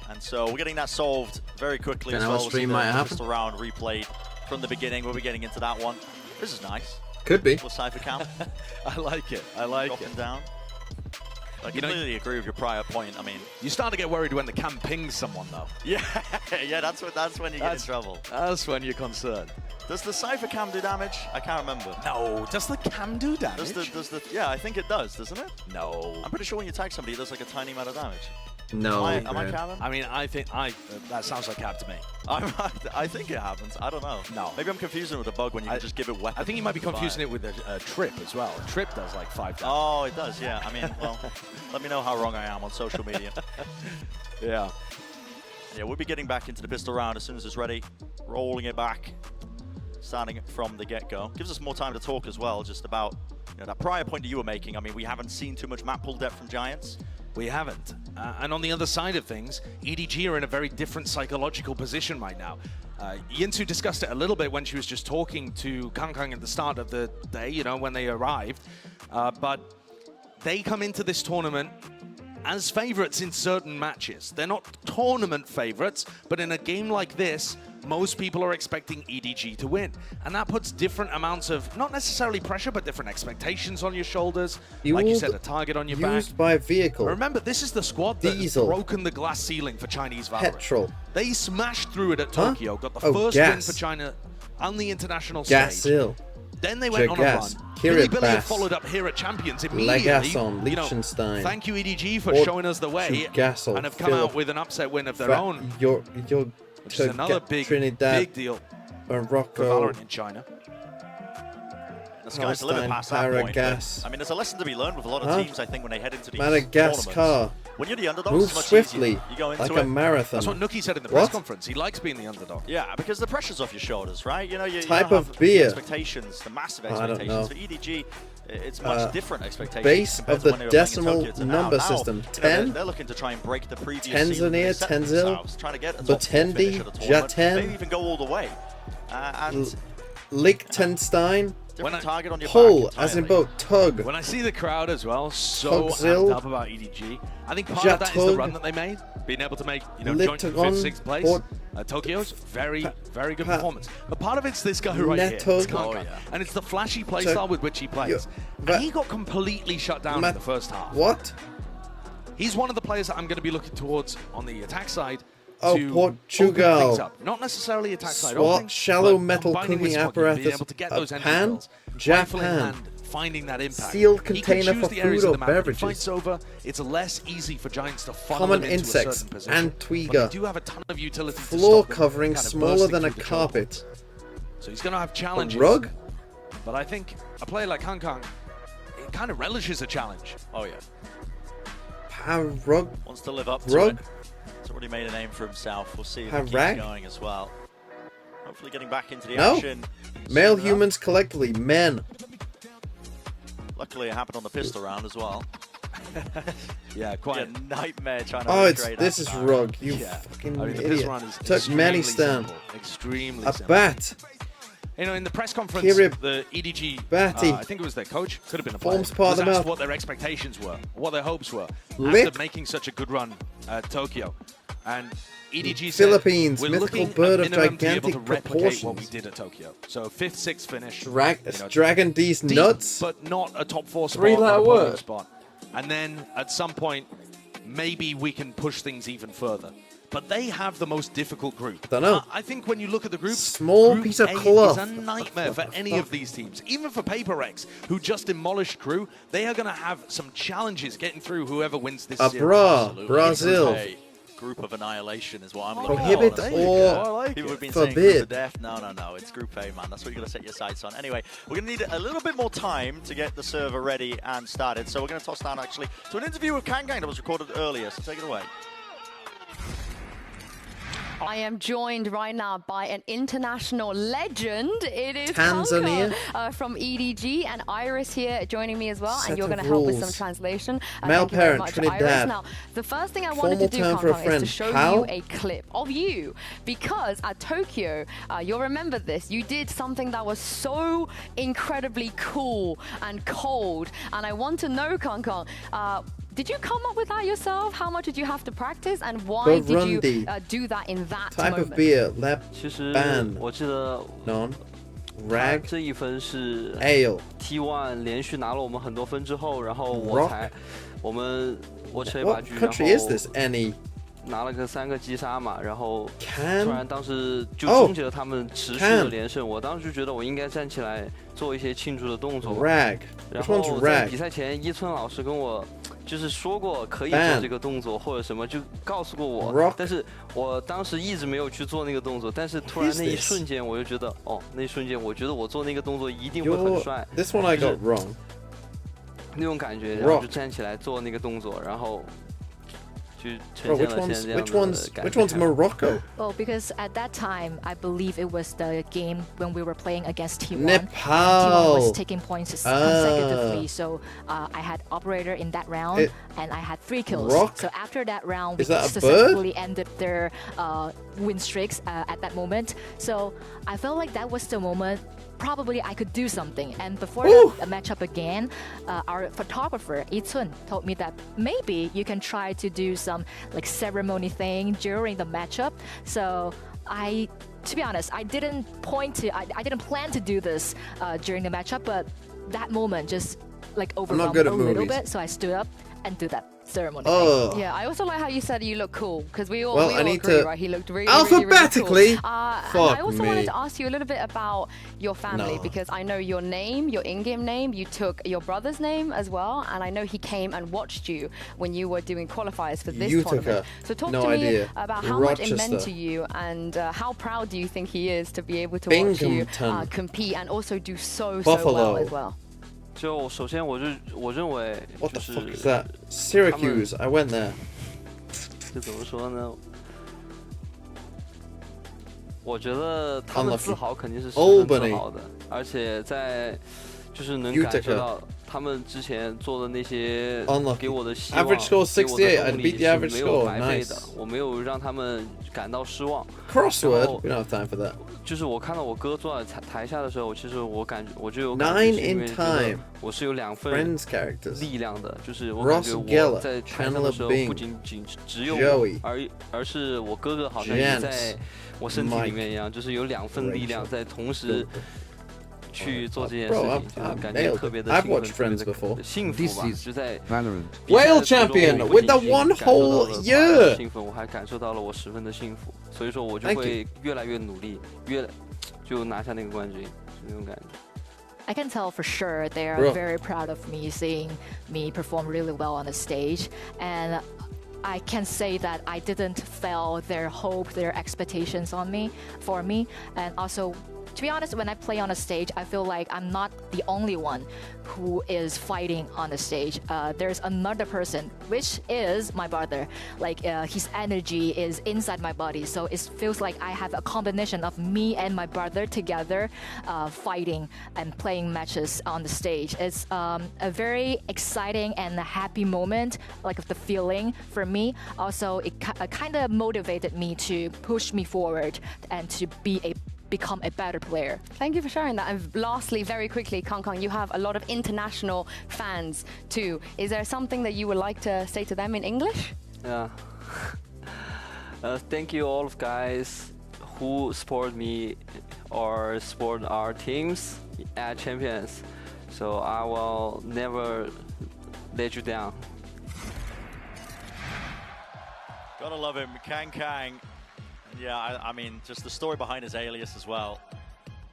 And so we're getting that solved very quickly as well. Stream might happen. Just a round replayed from the beginning. We'll be getting into that one. This is nice. Could be. Little Cypher cam. I like it. I like Dropping it. down. I completely agree with your prior point. I mean, you start to get worried when the cam pings someone, though. Yeah, yeah, that's when you get in trouble. That's when you're concerned. Does the Cypher cam do damage? I can't remember. No, does the cam do damage? Yeah, I think it does, doesn't it? No. I'm pretty sure when you tag somebody, it does like a tiny amount of damage. No. Am I capping? I mean, I think that sounds like cap to me. I think it happens. I don't know. No. Maybe I'm confusing it with a bug when you can just give it weapons. I think you might be confusing it with a trip as well. A trip does like 5 damage. Oh, it does, yeah. I mean, well, let me know how wrong I am on social media. Yeah. Yeah, we'll be getting back into the pistol round as soon as it's ready. Rolling it back, starting from the get-go. Gives us more time to talk as well, just about that prior point that you were making. I mean, we haven't seen too much map pool depth from Giants. We haven't. And on the other side of things, EDG are in a very different psychological position right now. Yinsu discussed it a little bit when she was just talking to Kang Kang at the start of the day, when they arrived. But they come into this tournament as favorites in certain matches. They're not tournament favorites, but in a game like this, most people are expecting EDG to win. And that puts different amounts of, not necessarily pressure, but different expectations on your shoulders. Like you said, a target on your back. Used by vehicle. Remember, this is the squad that has broken the glass ceiling for Chinese Valorant. Petrol. They smashed through it at Tokyo, got the first win for China on the international stage. Then they went on a run. Billy have followed up here at Champions immediately. Liechtenstein. Thank you, EDG, for showing us the way and have come out with an upset win of their own. Which is another big deal Morocco, for Valorant in China. The sky's the limit past that point. I mean, there's a lesson to be learned with a lot of teams, I think, when they head into these tournaments. When you're the underdog, move it's much swiftly, easier. You go into like a marathon. That's what Nookie said in the press conference. He likes being the underdog. Yeah, because the pressure's off your shoulders, right? You type have of beer. Expectations, the massive expectations. For EDG, it's much different expectations. Base of the decimal number system. 10. They're looking to try and break the previous Tanzania, Tenzil, trying to get Butendi, Jaten. Maybe even go all the way. And Liechtenstein. Target on your pull, as in both tug. When I see the crowd as well, so amped up about EDG. I think part of that is the run that they made, being able to make joint 5th, 6th place. Tokyo's very, very good performance. But part of it's this guy right here, it's and it's the flashy playstyle with which he plays. And he got completely shut down in the first half. What? He's one of the players that I'm going to be looking towards on the attack side. Portugal. Not necessarily attack side. SWAT, shallow metal cooking apparatus. Japan. Finding that impact. Sealed container for food or beverages. Fights over, it's less easy for Giants to funnel Common them into insects a certain position. and Twiga. Do have a ton of utility. Floor covering smaller than a carpet. So he's going to have challenges. A rug? But I think a player like Kang Kang, it kind of relishes a challenge. Oh yeah. Rug. Wants to live up to it. He's already made a name for himself. We'll see if he keeps going as well. Hopefully getting back into the action. Male humans collectively, men. Luckily it happened on the pistol round as well. Yeah, quite a nightmare trying to this is rug, you fucking idiot. Took many stand. Extremely a simple. bat. In the press conference, the EDG, I think it was their coach, could have been a player, was asked what their expectations were, what their hopes were after making such a good run at Tokyo. And EDG Philippines, said, we're mythical looking bird at of minimum to be able to gigantic replicate what we proportions. did at Tokyo. So 5th, 6th finish. Dragon D's deep, nuts. but not a top 4 spot. Three-letter word. Spot. And then at some point, maybe we can push things even further. But they have the most difficult group. Don't know. I think when you look at the group, Small Group piece of A cloth. is a nightmare for any of these teams. Even for PRX, who just demolished KRU, they are going to have some challenges getting through whoever wins this series. Brazil. Group of annihilation is what I'm looking Prohibit for. or People have been saying group forbid. of death. No. It's Group A, man. That's what you're going to set your sights on. Anyway, we're going to need a little bit more time to get the server ready and started. So we're going to toss down, actually, to an interview with KanGang that was recorded earlier. So take it away. I am joined right now by an international legend. It is Tanzania from EDG, and Iris here joining me as well. Set and you're of going to help with some rules. translation. Male thank you very parent, much, Trinidad. Iris. Now, the first thing I wanted to do, Formal term for a KanGang, is friend. to show How? you a clip of you, because at Tokyo, you'll remember this, you did something that was so incredibly cool and cold. And I want to know, KanGang, did you come up with that yourself? How much did you have to practice, and why did you do that in that Type moment? of beer, lap 其实 band, 我记得 non, rag, 这一分是 ale, T1 连续拿了我们很多分之后，然后 rock. 我吃了一把 What 狙，然 country is 后 this? Any? 拿了个3个击杀嘛，然后 Can? 突然当时就 Oh, 终结了他们持续 can. 的连胜。我当时就觉得我应该站起来做一些庆祝的动作。 Rag. 然 Which one's 后在 rag? 比赛前，一村老师跟我就是说过可以做 Ban. 这个动作或者什么，就告诉过我 Rock.。但是我当时一直没有去做那个动作，但是突然 What is 那一 this? 瞬间我就觉得，哦，那一瞬间我觉得我做那个动作一定会很帅。 This one I got wrong. 那种感觉，然后就站起来做那个动作，然后。 Bro, which one's Morocco? Well, because at that time, I believe it was the game when we were playing against T1. Nepal. T1 was taking points consecutively, so I had operator in that round, and I had 3 kills. Rock? So after that round, we Is that a successfully ended their win streaks at that moment. So I felt like that was the moment. Probably I could do something. And before the matchup again, our photographer, Itsun, told me that maybe you can try to do some like ceremony thing during the matchup. So to be honest, I didn't plan to do this during the matchup, but that moment just like overwhelmed me a little bit. So I stood up and did that ceremony thing. Yeah, I also like how you said you look cool, because we all I need agree, to right? He looked really, alphabetically. Really cool. And I also wanted to ask you a little bit about your family, because I know your name, your in-game name, you took your brother's name as well, and I know he came and watched you when you were doing qualifiers for this tournament. So talk to me about how much it meant to you, and how proud do you think he is to be able to watch you compete and also do so well as well. 就首先我认为 What the fuck is that? Syracuse. I went there. 这怎么说呢？我觉得他们自豪肯定是十分自豪的，而且在就是能感受到他们之前做的那些给我的希望，给我的动力是没有白费的，我没有让他们感到失望。Crossword. We don't have time for that. 就是我看到我哥坐在台下的时候，其实我就有感觉， 9 是因 in 为 time. 我是有2份 Friends characters. 力量的，就是我感觉我在台上的时候不仅只有我，而是我哥哥好像也在我身体里面一样，就是有2份力量在同时去做这件事情，就是感觉特别的幸福吧，就在 Whale champion with the one whole year. 兴奋，我还感受到了我十分的幸福，所以说我就会越来越努力，就拿下那个冠军，是那种感觉。 I can tell for sure they are very proud of me, seeing me perform really well on the stage, and I can say that I didn't fail their hope, their expectations for me, and also. To be honest, when I play on a stage, I feel like I'm not the only one who is fighting on the stage. There's another person, which is my brother. Like his energy is inside my body, so it feels like I have a combination of me and my brother together, fighting and playing matches on the stage. It's a very exciting and a happy moment, like the feeling for me. Also, it kind of motivated me to push me forward and to become a better player. Thank you for sharing that. And lastly, very quickly, KanGang, you have a lot of international fans too. Is there something that you would like to say to them in English? Yeah. Thank you all of guys who support me or support our teams at Champions. So I will never let you down. Gotta love him, Kang. Yeah, I mean, just the story behind his alias as well.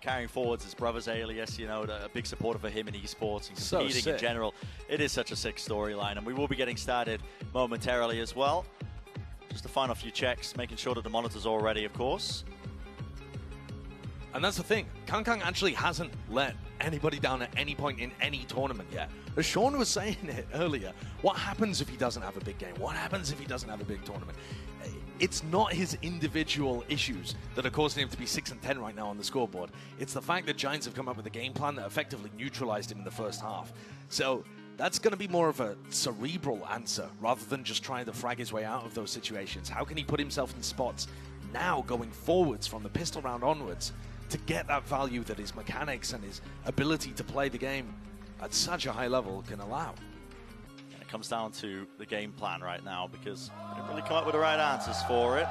Carrying forwards his brother's alias, you know, a big supporter for him in esports and competing in general. It is such a sick storyline, and we will be getting started momentarily as well. Just the final few checks, making sure that the monitor's all ready, of course. And that's the thing, Kang actually hasn't let anybody down at any point in any tournament yet. As Sean was saying it earlier, what happens if he doesn't have a big game? What happens if he doesn't have a big tournament? It's not his individual issues that are causing him to be 6-10 right now on the scoreboard. It's the fact that Giants have come up with a game plan that effectively neutralized him in the first half. So that's going to be more of a cerebral answer rather than just trying to frag his way out of those situations. How can he put himself in spots now going forwards from the pistol round onwards to get that value that his mechanics and his ability to play the game at such a high level can allow? And it comes down to the game plan right now because they didn't really come up with the right answers for it.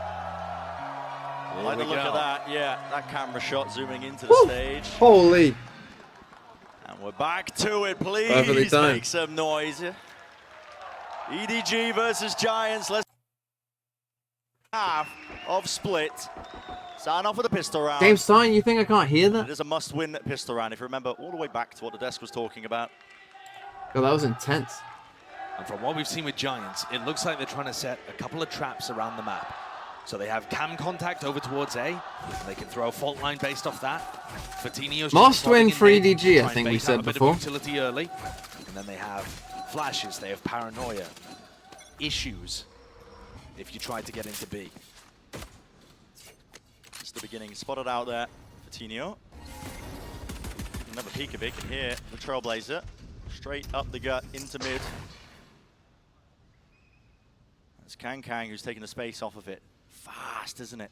Like the look at that, yeah, that camera shot zooming into the stage. Holy! And we're back to it, please make some noise. EDG versus Giants, let's half of split. Starting off with a pistol round. Game starting, you think I can't hear that? It is a must-win pistol round, if you remember all the way back to what the desk was talking about. Oh, that was intense. And from what we've seen with Giants, it looks like they're trying to set a couple of traps around the map. So they have cam contact over towards A. They can throw a fault line based off that. Fatinho's must win for EDG, I think we said before. Utility early. And then they have flashes, they have paranoia. Issues if you try to get into B. This is the beginning, spotted out there, Fatinho. Another peek of it, can hear the Trailblazer. Straight up the gut, into mid. It's Kang who's taking the space off of it. Fast, isn't it?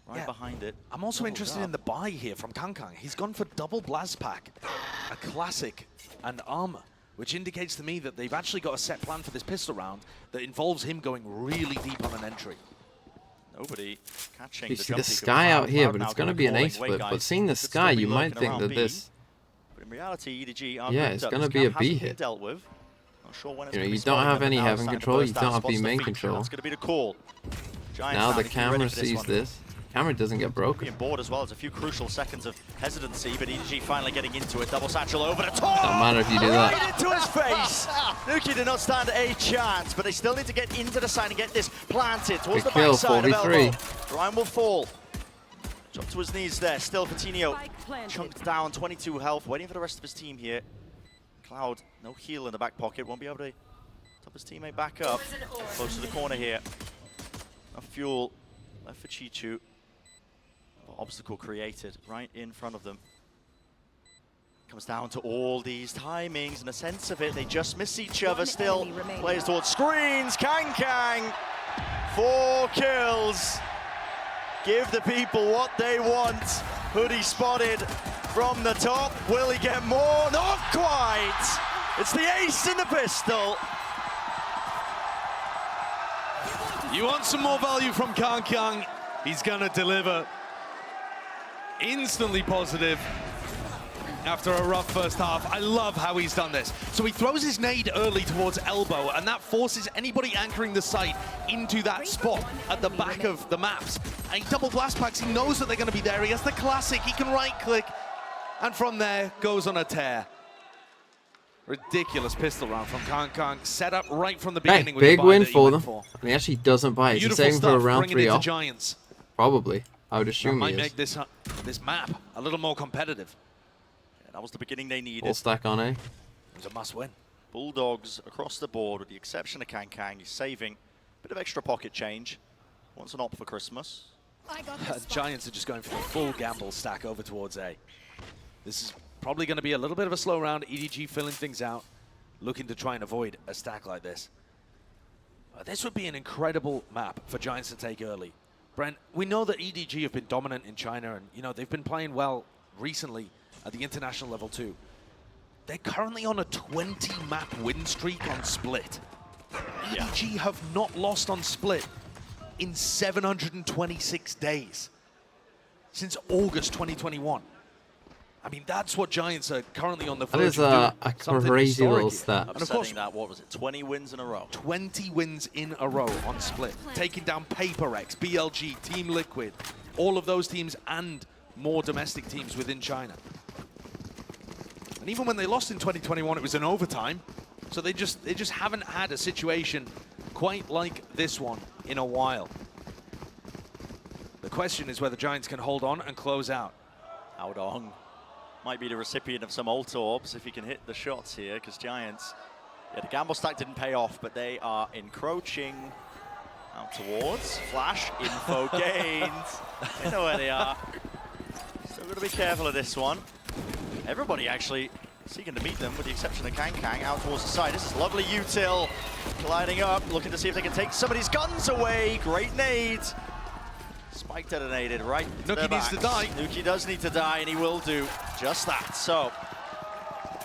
Right behind it. I'm also interested in the buy here from Kang. He's gone for double blast pack, a classic, and armor, which indicates to me that they've actually got a set plan for this pistol round that involves him going really deep on an entry. Nobody catching you see the sky out here, but it's going to be an ace flip. But seeing the sky, you might think that this... But in reality, EDG are it's going to be a B hit. Dealt with. Not sure when it's you don't have any heaven control, you don't have B main control. That's going to be the call. Now the camera sees this. Camera doesn't get broken. Being bored as well. There's a few crucial seconds of hesitancy, but EDG finally getting into it. Double satchel over the top. Don't matter if you do that. Right into his face. Nuki did not stand a chance, but they still need to get into the side and get this planted towards the backside of Elbow. Ryan will fall. Jump to his knees there. Still Fatinho chunked down, 22 health, waiting for the rest of his team here. Cloud, no heal in the back pocket, won't be able to top his teammate back up. Close to the corner here. Enough fuel left for Chichu. Obstacle created right in front of them. Comes down to all these timings and a sense of it. They just miss each other still. Players towards screens. Kang. 4 kills. Give the people what they want. Hoodie spotted from the top. Will he get more? Not quite. It's the ace in the pistol. You want some more value from Kang? He's gonna deliver. Instantly positive after a rough first half. I love how he's done this. So he throws his nade early towards Elbow, and that forces anybody anchoring the site into that spot at the back of the maps. And he double blast packs, he knows that they're gonna be there. He has the classic, he can right click, and from there goes on a tear. Ridiculous pistol round from Kang, set up right from the beginning. With big the win for them. And he actually doesn't buy it. He's saving for a round 3 off. Giants. Probably. I would assume that might make this map a little more competitive. Yeah, that was the beginning they needed. Full stack on A. It was a must-win. Bulldogs across the board, with the exception of Kang. He's saving a bit of extra pocket change. Wants an op for Christmas. Giants are just going for the full gamble stack over towards A. This is probably going to be a little bit of a slow round. EDG filling things out, looking to try and avoid a stack like this. This would be an incredible map for Giants to take early. Brent, we know that EDG have been dominant in China, and they've been playing well recently at the international level too. They're currently on a 20-map win streak on Split. EDG have not lost on Split in 726 days. Since August 2021. I mean, that's what Giants are currently on the verge That is of doing. a crazy little stat. And of course, that, what was it, 20 wins in a row? 20 wins in a row on Split. Taking down PRX, BLG, Team Liquid, all of those teams and more domestic teams within China. And even when they lost in 2021, it was in overtime. So they just haven't had a situation quite like this one in a while. The question is whether Giants can hold on and close out. Aodong might be the recipient of some ult orbs if he can hit the shots here, because Giants, yeah, the gamble stack didn't pay off, but they are encroaching out towards. Flash, info gained. They know where they are. Still got to be careful of this one. Everybody actually seeking to meet them, with the exception of Kang out towards the side. This is lovely util, colliding up, looking to see if they can take somebody's guns away. Great nade. Spike detonated right to Nuki needs to die. Nuki does need to die, and he will do just that. So,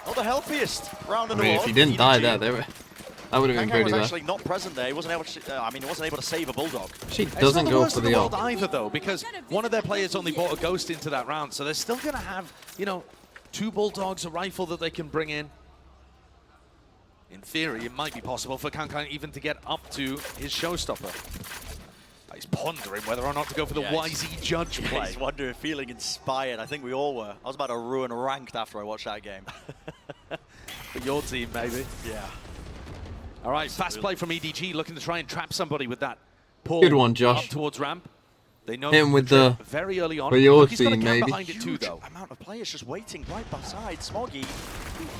not the healthiest round in the world. If he didn't die there, that would have been pretty was bad. actually not present there. He wasn't able to. He wasn't able to save a bulldog. She doesn't go for the ult either, though, because one of their players only bought a ghost into that round, so they're still going to have, you know, 2 bulldogs, a rifle that they can bring in. In theory, it might be possible for Kang even to get up to his showstopper. He's pondering whether or not to go for the YZ judge play. He's wondering, feeling inspired. I think we all were. I was about to ruin ranked after I watched that game. For your team, maybe. Yeah. All right, fast play from EDG, looking to try and trap somebody with that pull. Good one, Josh. Up towards ramp. They know him with the very early on. He's got a camp maybe. behind it too, though. Amount of players just waiting right beside Smoggy.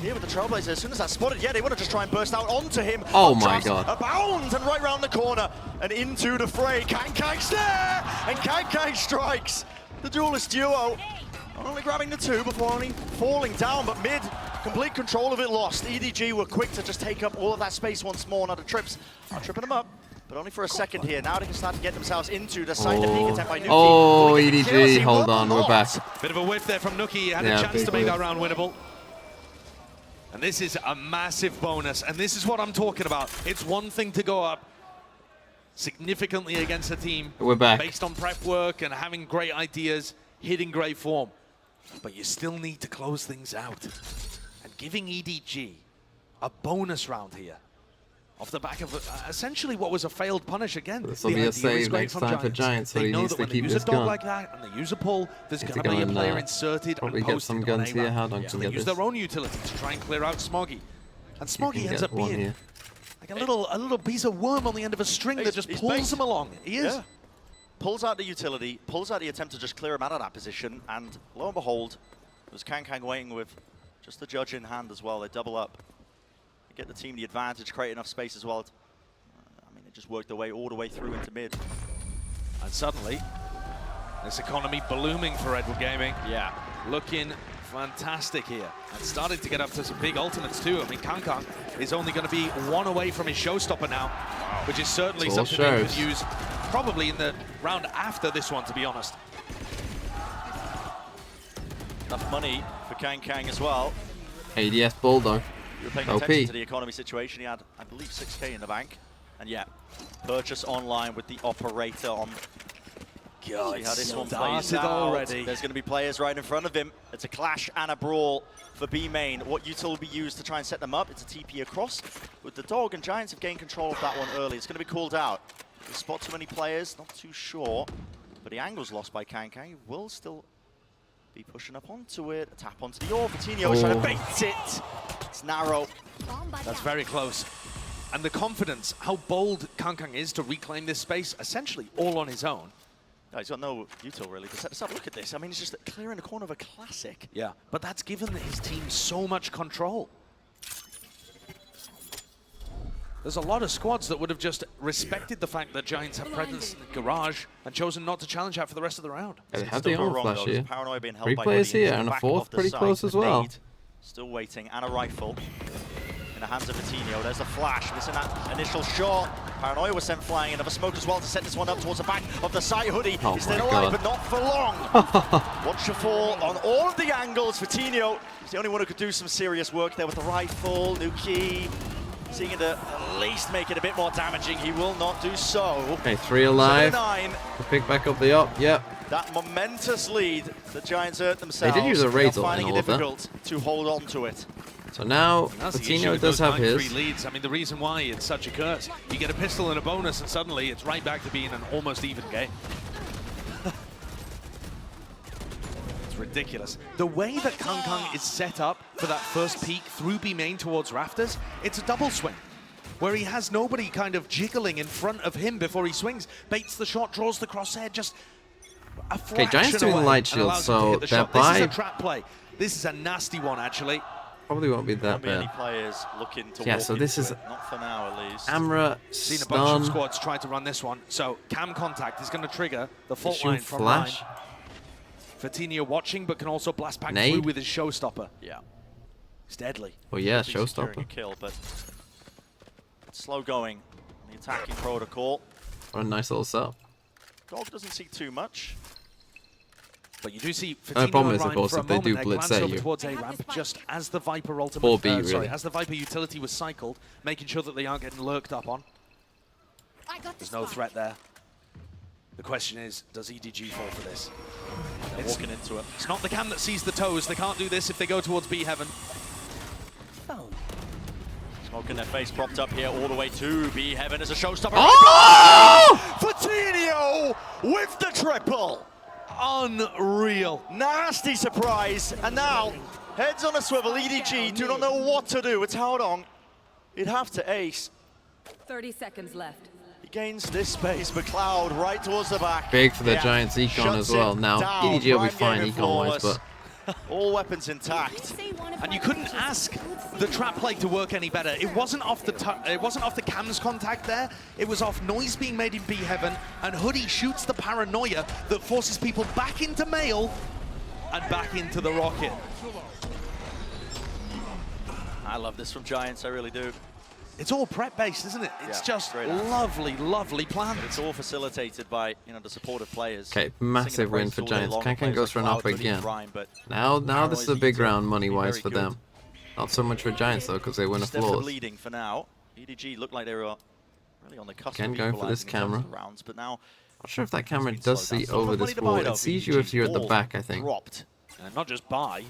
Here with the Trailblazer, as soon as that's spotted, yeah, they want to just try and burst out onto him. Oh my God. A bound and right round the corner and into the fray. Kang's there, and Kang strikes. The duelist duo, not only grabbing the 2 before only falling down, but mid, complete control of it lost. EDG were quick to just take up all of that space once more. Now the trips are tripping them up. But only for a second here. Now they can start to get themselves into the side of peek attempt by Nuki. Oh, EDG, hold on, we're back. Bit of a whiff there from Nuki. He had a chance to make that round winnable. And this is a massive bonus. And this is what I'm talking about. It's one thing to go up significantly against a team we're back. Based on prep work and having great ideas, hitting great form. But you still need to close things out. And giving EDG a bonus round here, off the back of essentially what was a failed punish again. This will be a save next time for Giants, so he needs to keep his gun. Like that, and they use a pull, there's going to be a player inserted probably and get posted some guns on here. A-Ramp. How long can They get use this? their own utility to try and clear out Smoggy. And Smoggy ends up being here. like a little piece of worm on the end of a string that just pulls him along. He is. Yeah. Pulls out the utility, pulls out the attempt to just clear him out of that position, and lo and behold, there's Kang waiting with just the judge in hand as well. They double up. They get the team the advantage, create enough space as well. It just worked their way all the way through into mid. And suddenly, this economy blooming for Edward Gaming. Yeah. Looking fantastic here. And starting to get up to some big ultimates too. I mean, Kang is only going to be 1 away from his showstopper now, which is certainly something they could use probably in the round after this one, to be honest. Enough money for Kang as well. ADS Bulldog. You were paying OP. attention to the economy situation. He had, I believe, 6K in the bank. And yeah, purchase online with the operator on. God, see how this one plays out. Already. There's going to be players right in front of him. It's a clash and a brawl for B main. What util will be used to try and set them up? It's a TP across with the dog, and Giants have gained control of that one early. It's going to be called out. They spot too many players, not too sure. But the angle's lost by Kang. He will still be pushing up onto it. A tap onto the orb. Vitinho is trying to bait it. It's narrow. That's very close. And the confidence, how bold Kang is to reclaim this space, essentially all on his own. No, he's got no util really to set this up. Look at this. I mean, he's just clearing the corner of a classic. Yeah, but that's given his team so much control. There's a lot of squads that would have just respected the fact that Giants have presence in the garage and chosen not to challenge that for the rest of the round. They have the armor flash here. Paranoia being held 3 by players Hoodie here, and a 4th pretty close as well. Still waiting, and a rifle in the hands of Vitinho. There's a flash, missing that initial shot. Paranoia was sent flying, another smoke as well to set this one up towards the back of the site. Hoodie is still alive, but not for long. Watch the fall on all of the angles. Vitinho is the only one who could do some serious work there with the rifle. Nuki seeking to at least make it a bit more damaging. He will not do so. Okay, 3 alive. 7-9. To pick back up the op. Yep. That momentous lead, the Giants hurt themselves. They did use a Razor in finding all it of that. difficult to hold on to it. So now Coutinho does have his. Leads. I mean, the reason why it's such a curse, you get a pistol and a bonus, and suddenly it's right back to being an almost even game. It's ridiculous. The way that Kang is set up for that first peek through B main towards Rafters, it's a double swing, where he has nobody kind of jiggling in front of him before he swings, baits the shot, draws the crosshair, just a fraction Okay, Giants doing away light and shield, allows him to so hit the that shot. This is a buy trap play. This is a nasty one, actually. probably won't be that Many bad. players looking to Yeah, walk so this into is it. Not for now, at least. Amra, Seen a bunch of stun, squads try to run this one, so cam contact is going to trigger the fault issue line from flash. Ryan. Fatinho watching, but can also blast back Nade. through with his showstopper. Yeah. It's deadly. Oh yeah, Securing a showstopper. kill, but it's slow going. The attacking protocol. What a nice little setup. Dog doesn't see too much. But you do see The Fatinho problem and is, of Ryan course, for a if they moment do there blitz glance at over you. towards A ramp just as the Viper ultimate. 4B, sorry, really. as the Viper utility was cycled, making sure that they aren't getting lurked up on. There's no threat there. The question is, does EDG fall for this? They're walking into it. It's not the cam that sees the toes. They can't do this if they go towards B heaven. Smoke in their face, propped up here all the way to B heaven as a showstopper. Oh! Fatinho with the triple. Unreal. Nasty surprise. And now, heads on a swivel, EDG do not know what to do. It's held on. He'd have to ace. 30 seconds left. He gains this space, but Cloud right towards the back. Big for the Yeah. Giants econ Shuts as well. it Now, down. EDG will be Prime fine game econ-wise, flawless. but all weapons intact. And you couldn't ask the trap play to work any better. It wasn't off the cam's contact there. It was off noise being made in B heaven, and Hoodie shoots the paranoia that forces people back into Mail and back into the rocket. I love this from Giants, I really do. It's all prep based, isn't it? It's just lovely, lovely plan. It's all facilitated by the supportive players. okay, massive win for Giants. Kankan goes for an up again. Now this is a big round money-wise for them. Not so much for Giants though, because they win a flawless. Leading for now. EDG looked like they were really on the cusp Again, of going for this equalizing in terms camera. of rounds, but now Not sure if that camera does see over this wall. It sees you if you're at the back, I think. Dropped. And not just by.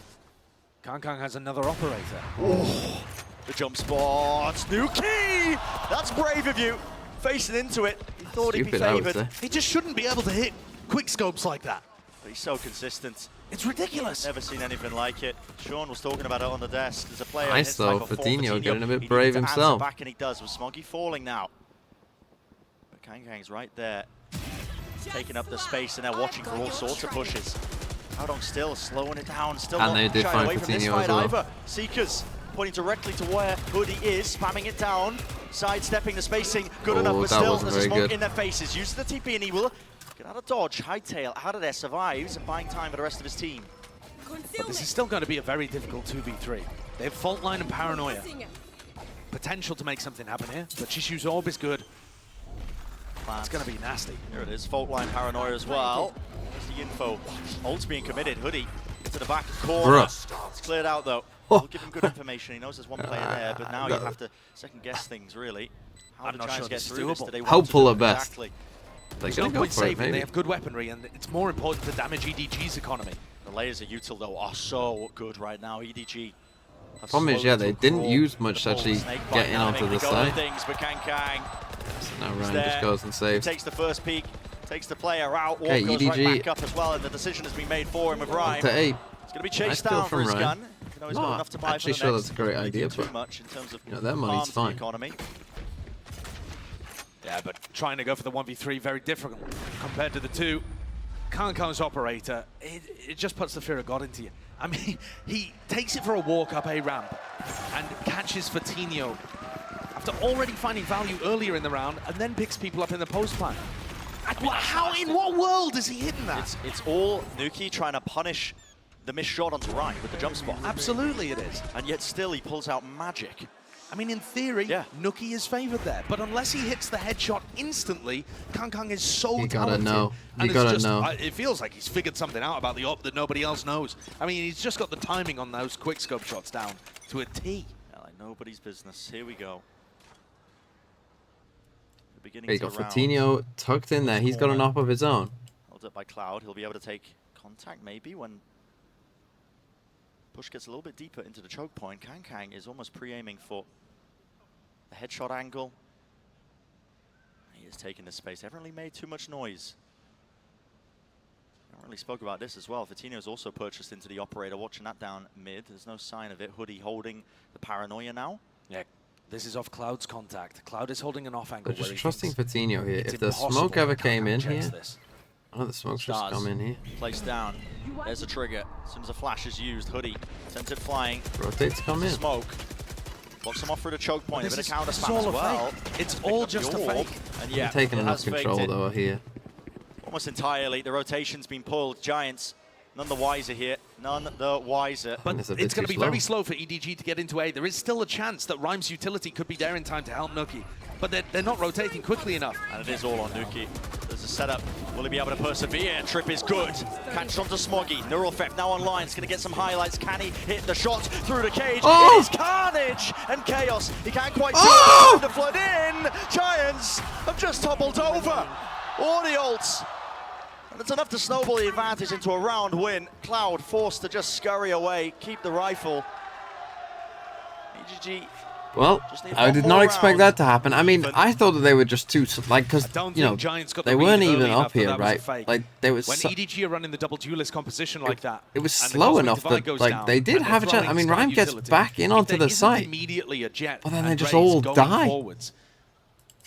Kang has another operator. Oh, the jump spot. Nuki! That's brave of you. Facing into it. He thought he'd be Stupid, I would favored. say. He just shouldn't be able to hit quick scopes like that. But he's so consistent. It's ridiculous. Never seen anything like it. Sean was talking about it on the desk. There's a player in Nice his though, type of form. Fatinho getting a bit He brave needed to answer himself. back, and he does with Smoggy falling now. But Kang's right there, taking up the space, and they're watching for all sorts of pushes. Howdong still slowing it down, still And they not did shying find away from this Fatinho fight as well. either. Seekers pointing directly to where Hoodie is, spamming it down, sidestepping the spacing, good enough, but that still wasn't there's a very smoke good. in their faces. Uses the TP, and he will get out of dodge. Hightail out of there, survives, and buying time for the rest of his team. But this is still going to be a very difficult 2v3. They have fault line and paranoia. Potential to make something happen here, but Chishu's orb is good. It's going to be nasty. Here it is, fault line paranoia as well. There's the info. Ult's being committed. Hoodie to the back corner. It's cleared out though. We'll give him good information. He knows there's one player there, but now you have to second guess things really. How I'm do not Giants sure get this is through this? doable. Do they want Hopeful to at do it? best. Exactly. There's They're no gonna go point for it, saving. They maybe. have good weaponry, and it's more important to damage EDG's economy. The layers of util though are so good right now. EDG. have Problem is, slowed yeah, to they a didn't crawl. use much to The actually snake get bite in now onto making the a go of side. things, but Kang So now is Ryan there. just goes and saves. Takes the first peek, takes the player out, Walk Okay, goes EDG. right back up as well, and the decision has been made for him with Ryan. To A. He's going to be chased Nice kill down for from his Ryan. gun. You know, he's got Not enough to buy actually for the sure next. that's a great Really idea, do too but much in terms of that money's harm to the fine. economy. Yeah, but trying to go for the 1v3, very difficult compared to the two. Kang's operator, it just puts the fear of God into you. I mean, he takes it for a walk up a ramp and catches Fatinho after already finding value earlier in the round, and then picks people up in the post plan. How, in what world is he hitting that? It's all Nuki trying to punish the missed shot onto Ryan with the jump spot. Absolutely it is. And yet still he pulls out magic. I mean, in theory, Nuki is favored there, but unless he hits the headshot instantly, Kang is so You gotta talented. know. And You gotta it's just, know. It feels like he's figured something out about the op that nobody else knows. I mean, he's just got the timing on those quick scope shots down to a T. Yeah, like nobody's business. Here we go. There you go, Fatinho tucked in there. He's got an op of his own. Held up by Cloud. He'll be able to take contact maybe when push gets a little bit deeper into the choke point. Kang is almost pre-aiming for the headshot angle. He is taking this space. Haven't really made too much noise. Haven't really spoke about this as well. Fatinho's also purchased into the operator, watching that down mid. There's no sign of it. Hoodie holding the paranoia now. Yeah, this is off Cloud's contact. Cloud is holding an off angle. They're just trusting Fatinho here. If the smoke ever came in here, oh, the smoke's just come in here. Placed down. There's a trigger. As soon as a flash is used, Hoodie sent it flying. Rotates come in. Smoke. Blocks him off through the choke point. A bit of counter spam as well. It's all just a fake. And yeah, taking enough control though here. Almost entirely. The rotation's been pulled. Giants, none the wiser here. None the wiser. But it's going to be very slow for EDG to get into A. There is still a chance that Rhyme's utility could be there in time to help Nuki. But they're not rotating quickly enough. And it is all on Nuki. There's a setup. Will he be able to persevere? Trip is good. Catch onto Smoggy. Neural Theft now online. It's going to get some highlights. Can he hit the shot through the cage? Oh! It is carnage and chaos. He can't quite see it. The flood in. Giants have just toppled over. All the ults. And it's enough to snowball the advantage into a round win. Cloud forced to just scurry away, keep the rifle. EDG. Well, I did not expect that to happen. I mean, I thought that they were just too, like, because, you know, they weren't even up here, right? Like, they were when EDG are running the double duelist composition like that, it was slow enough that, like, they did have a chance. I mean, Rhyme gets back in onto the site, immediately a jet, but then they just all die. Forwards.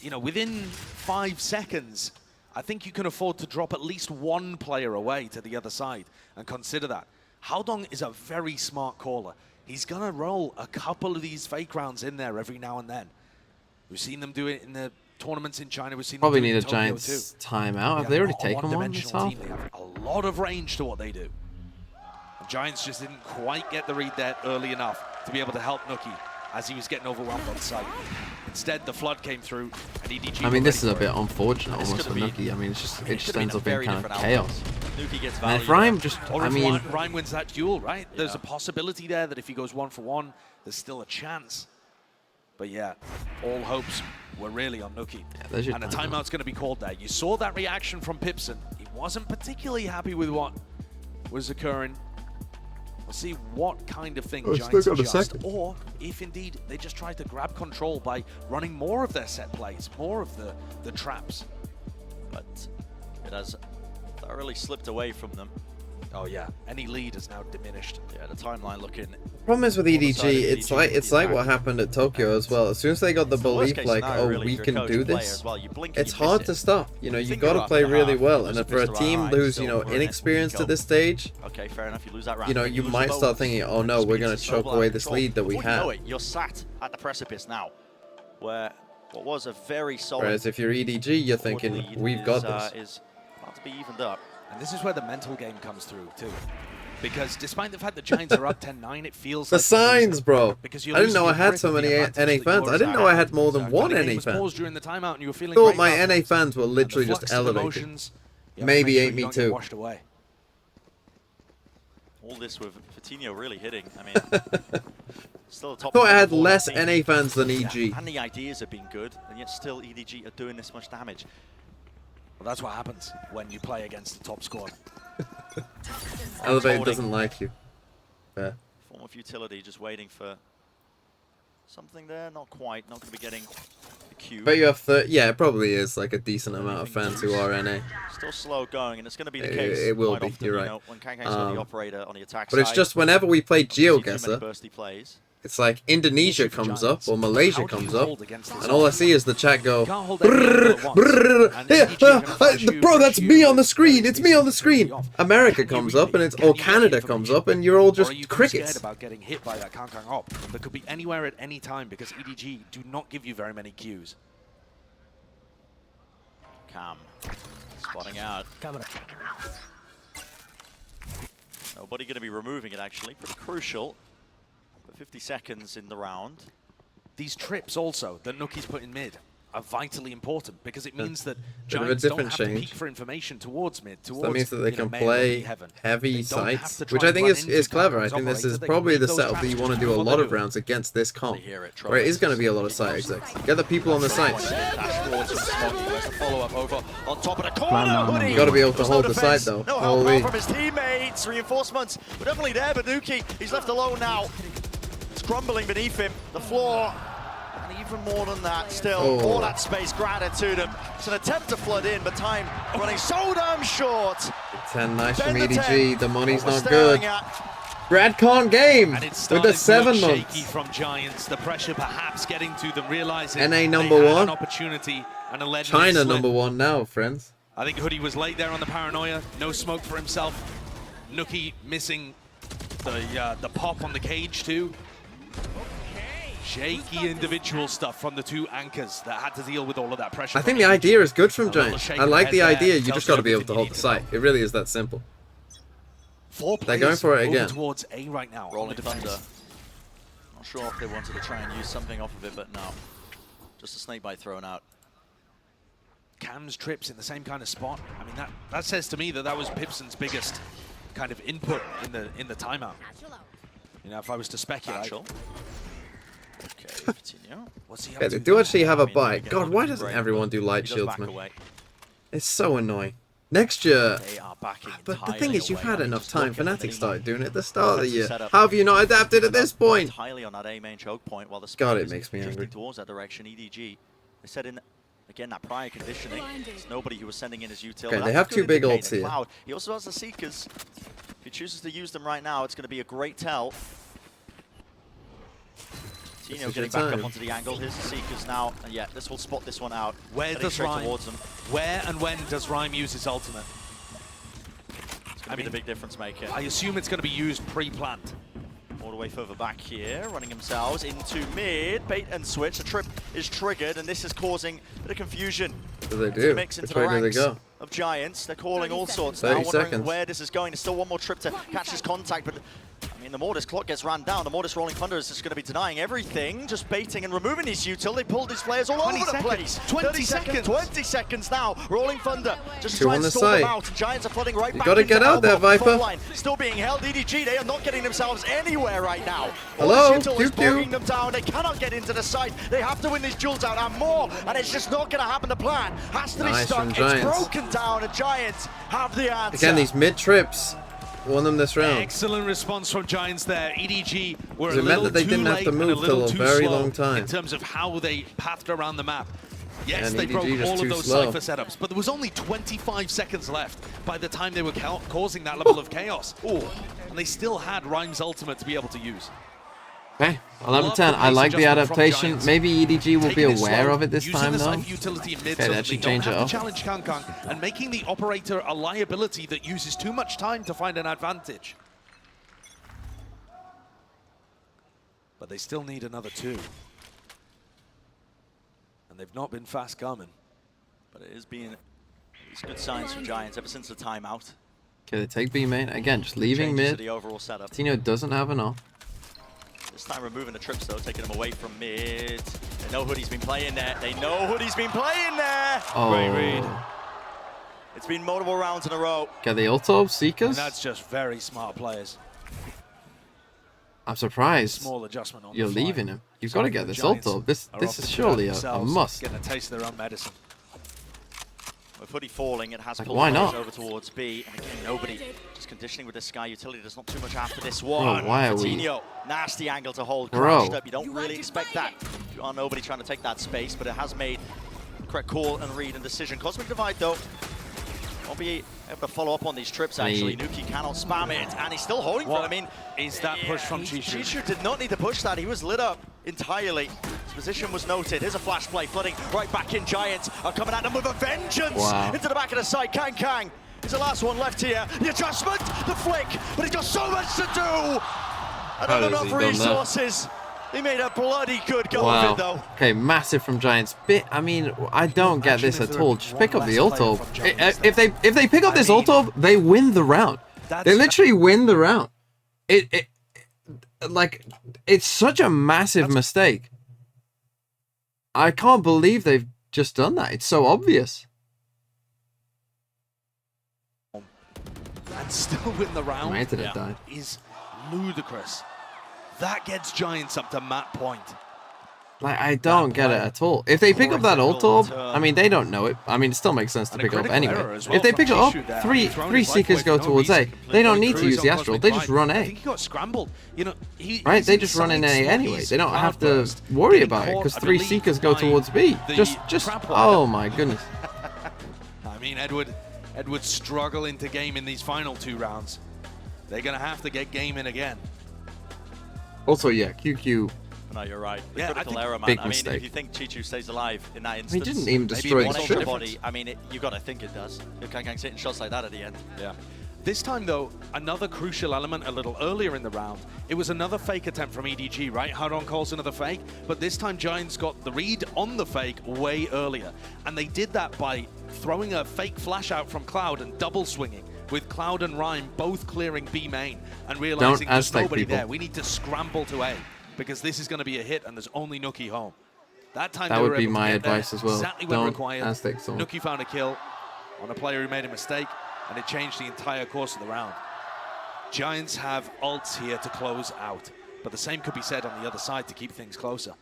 You know, within 5 seconds, I think you can afford to drop at least one player away to the other side and consider that. Haodong is a very smart caller. He's going to roll a couple of these fake rounds in there every now and then. We've seen them do it in the tournaments in China. We've seen probably them do need it a in Tokyo Giants too. timeout. Have they already taken one this half? They have a lot of range to what they do. The Giants just didn't quite get the read there early enough to be able to help Nuki as he was getting overwhelmed on site. Instead, the flood came through, and EDG. I mean, this is a bit unfortunate almost for Nuki. I mean, it just ends up being kind of chaos. And if Rhyme just, I mean, Rhyme wins that duel, right? Yeah. There's a possibility there that if he goes 1 for 1, there's still a chance. But yeah, all hopes were really on Nuki. Yeah, and a timeout's going to be called there. You saw that reaction from Pipson. He wasn't particularly happy with what was occurring. We'll see what kind of thing Giants adjust, or if indeed they just try to grab control by running more of their set plays, more of the traps. But it has thoroughly slipped away from them. Oh yeah, any lead is now diminished. Yeah, the timeline looking. Problem is with EDG, it's like what happened at Tokyo as well. As soon as they got the belief, like, oh, we can do this, it's hard to stop. You know, you got to play really well. And for a team who's, you know, inexperienced at this stage, okay, fair enough. You lose that round. You know, you might start thinking, oh no, we're going to choke away this lead that we have. You're sat at the precipice now, where what was a very solid. Whereas if you're EDG, you're thinking, we've got this. Is about to be evened up. And this is where the mental game comes through, too. Because despite the fact that Giants are up 10-9, it feels the like signs, bro. I didn't know I had so many NA fans. I didn't know I had more than one NA fan. I thought my NA fans were literally just elevated. Maybe ain't me too. All this with Fatinho really hitting. I mean, still a top. I thought I had less NA fans than EG. Yeah, and the ideas have been good, and yet still EDG are doing this much damage. Well, that's what happens when you play against the top squad. Elevate doesn't like you. Fair. Form of utility, just waiting for something there. Not quite. Not going to be getting the cue. But you have yeah, it probably is like a decent amount of fans who are NA. Still slow going, and it's going to be the case. It will be. Often, you're right. You know, when Kang's the operator on the attack but it's side, just whenever we play GeoGuessr, it's like Indonesia comes up or Malaysia comes up, and all I see is the chat go, bro, that's me on the screen, it's me on the screen. America comes up, and it's, or Canada comes up, and you're all just crickets. About getting hit by that Kang op that could be anywhere at any time because EDG do not give you very many cues. Cam spotting out. Nobody going to be removing it actually. Pretty crucial. 50 seconds in the round. These trips also that Nuki's put in mid are vitally important because it means that Bit of a Giants don't different have to change. peek for information towards mid. Towards, So that means that they can May play heavy sites, which I think is clever. I think this is probably the setup that you want to do a lot of rounds against this comp, where it is going to be a lot of site execs. Get the people on the sites. towards him. Smoggy. There's the follow-up over on top of the corner. Hoodie. You got to be able to hold the side though. No help from his teammates. Reinforcements were definitely there, but Nuki, he's left alone now. It's crumbling beneath him. The floor. And even more than that, still, all that space granted to them. It's an attempt to flood in, but time running so damn short. 10 nice from EDG. The money's not good. Brad can't game with the 7 months. Shaky from Giants. The pressure perhaps getting to them, realizing NA number they had 1. an opportunity and a China number 1 now, friends. I think Hoodie was late there on the paranoia. No smoke for himself. Nuki missing the pop on the cage too. Shaky individual stuff from the 2 anchors that had to deal with all of that pressure. I think the idea is good from Giants. I like the idea. You just got to be able to hold the site. It really is that simple. 4 They're going for it again. Towards A right now. Rolling Thunder. Not sure if they wanted to try and use something off of it, but no. Just a snake bite thrown out. Cam's trips in the same kind of spot. I mean, that says to me that was Pipson's biggest kind of input in the timeout. You know, if I was to speculate. Okay, continue. What's he Okay, they do actually have a bite. God, why doesn't everyone do light shields, man? It's so annoying. Next year, but the thing is, you've had enough time. Fnatic started doing it at the start of the year. How have you not adapted at this point? Entirely on that A main choke point, while the God, it makes me angry. Towards that direction, EDG. They said in again that prior conditioning. There's nobody who was sending in his util. Okay, they have 2 big ults here. Cloud. He also has the Seekers. If he chooses to use them right now, it's going to be a great tell. Tino getting back up onto the angle. Here's the Seekers now. And yeah, this will spot this one out. Where does Rhyme? Towards them. Where and when does Rhyme use his ultimate? It's going to be the big difference maker. I assume it's going to be used pre-planned. All the way further back here, running themselves into mid, bait and switch. The trip is triggered, and this is causing a bit of confusion. What do they do? Mix into Which way the do they go? of Giants. They're calling all sorts 30 now, wondering seconds. where this is going. There's still one more trip to catch this contact, but I mean, the more this clock gets ran down, the more this Rolling Thunder is just going to be denying everything, just baiting and removing these util. They pulled these players all over the place. 20 seconds. 20 seconds now. Rolling Thunder just 2 trying on to the stall them side. out. Giants are flooding right You back gotta into get out there, elbow. Viper. Front line still being held. EDG, they are not getting themselves anywhere right now. Hello? All this util is bogging them down. They cannot get into the site. They have to win these duels out and more, and it's just not going to happen. The plan has to be stuck. It's broken down, and Giants have the answer. Again, these mid trips won them this round. Excellent response from Giants there. EDG were a It meant little that they too didn't have late to and a move little till a too very slow long time. in terms of how they pathed around the map. Yes, And they EDG broke just all too of those slow. Cypher setups, but there was only 25 seconds left by the time they were causing that level of chaos. And they still had Rhyme's ultimate to be able to use. Okay, 11-10. I like the adaptation. Maybe EDG will be aware of it this time, though. Okay, they actually change it up. Challenge Kankan and making the operator a liability that uses too much time to find an advantage. But they still need another 2. And they've not been fast coming. But it has been good signs from Giants ever since the timeout. Okay, they take B main. Again, just leaving Changes to mid. the overall setup. Tino doesn't have an off. This time removing the trips though, taking them away from mid. They know Hoodie's been playing there. They know Hoodie's been playing there. Oh. Great read. It's been multiple rounds in a row. Okay, the ulti Seekers. And that's just very smart players. I'm surprised. Small adjustment on You're the fly. leaving him. You've got to get this ulti. This is surely a must. Getting a taste of their own medicine. With Hoodie falling, it has pulled why the not? over towards B. And again, nobody just conditioning with this Sky utility. There's not too much after this one. Bro, why are we? Coutinho, nasty angle to hold. Bro. Crashed up. You don't really expect that. You are nobody trying to take that space, but it has made the correct call and read and decision. Cosmic Divide, though, won't be able to follow up on these trips, actually. Nuki cannot spam it, and he's still holding for it. I mean, is that push from Chishu? Chishu did not need to push that. He was lit up entirely. His position was noted. Here's a flash play, flooding right back in. Giants are coming at them with a vengeance. Wow. Into the back of the side. Kang is the last one left here. The adjustment, the flick, but he's got so much to do. I don't have enough resources. He made a bloody good go of it, though. Okay, massive from Giants. I mean, I don't get this at all. Just pick up the ulti. If they pick up this ulti, they win the round. They literally win the round. It's such a massive mistake. I can't believe they've just done that. It's so obvious. And still win the round is ludicrous. That gets Giants up to map point. Like, I don't get it at all. If they pick up that ult orb, I mean, they don't know it. I mean, it still makes sense to pick it up anyway. If they pick it up, three Seekers go towards A. They don't need to use the Astral. They just run A. I think he got scrambled. You know, right? They just run in A anyway. They don't have to worry about it because 3 Seekers go towards B. Just, oh my goodness. I mean, Edward's struggling to game in these final 2 rounds. They're going to have to get game in again. Also, yeah, QQ. No, you're right. The yeah, critical error, man. I mean, if you think Chichu stays alive in that instance, he didn't even destroy the ship. body. I mean, you got to think it does. If KangKang's hitting shots like that at the end. Yeah. This time, though, another crucial element a little earlier in the round. It was another fake attempt from EDG, right? Hardon calls another fake, but this time Giants got the read on the fake way earlier. And they did that by throwing a fake flash out from Cloud and double swinging, with Cloud and Rhyme both clearing B main and realizing there's nobody there. We need to scramble to A, because this is going to be a hit and there's only Nuki home. That time that would be my advice as well. Exactly when required. Aztec zone. Nuki found a kill on a player who made a mistake, and it changed the entire course of the round. Giants have ults here to close out, but the same could be said on the other side to keep things closer.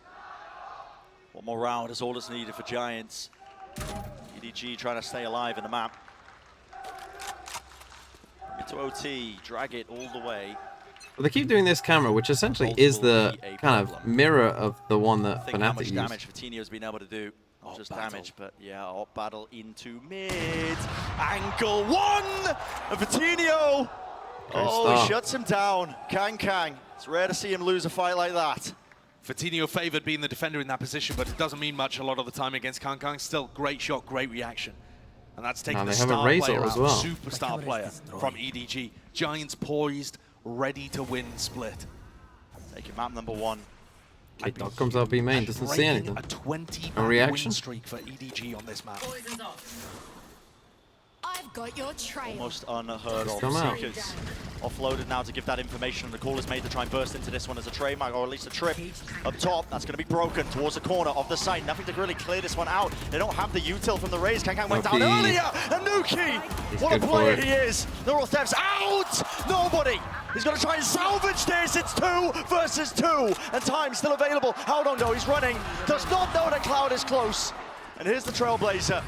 One more round is all that's needed for Giants. EDG trying to stay alive in the map. Into OT, drag it all the way. Well, they keep doing this camera, which essentially is the kind of mirror of the one that Fnatic used. How much damage Vitinho's been able to do. Not just damage, but yeah, op battle into mid. Angle 1! And Vitinho! Oh, he shuts him down. KangKang. It's rare to see him lose a fight like that. Vitinho favored being the defender in that position, but it doesn't mean much a lot of the time against KangKang. Still, great shot, great reaction. And that's taking the star player out, superstar player from EDG. Giants poised, ready to win split. Taking map number 1. Big Dog comes out B main, doesn't see anything. A 20 reaction win streak for EDG on this map. I've got your trail. Almost unheard of. Seekers offloaded now to give that information, and the call is made to try and burst into this one as a trademark, or at least a trip up top. That's going to be broken towards the corner of the site. Nothing to really clear this one out. They don't have the util from the Raze. KangKang went down earlier, and Nuki! What a player he is! Neural Thefts out! Nobody! He's going to try and salvage this. It's 2 versus 2, and time still available. Hardon, though, he's running. Does not know that Cloud is close. And here's the Trailblazer.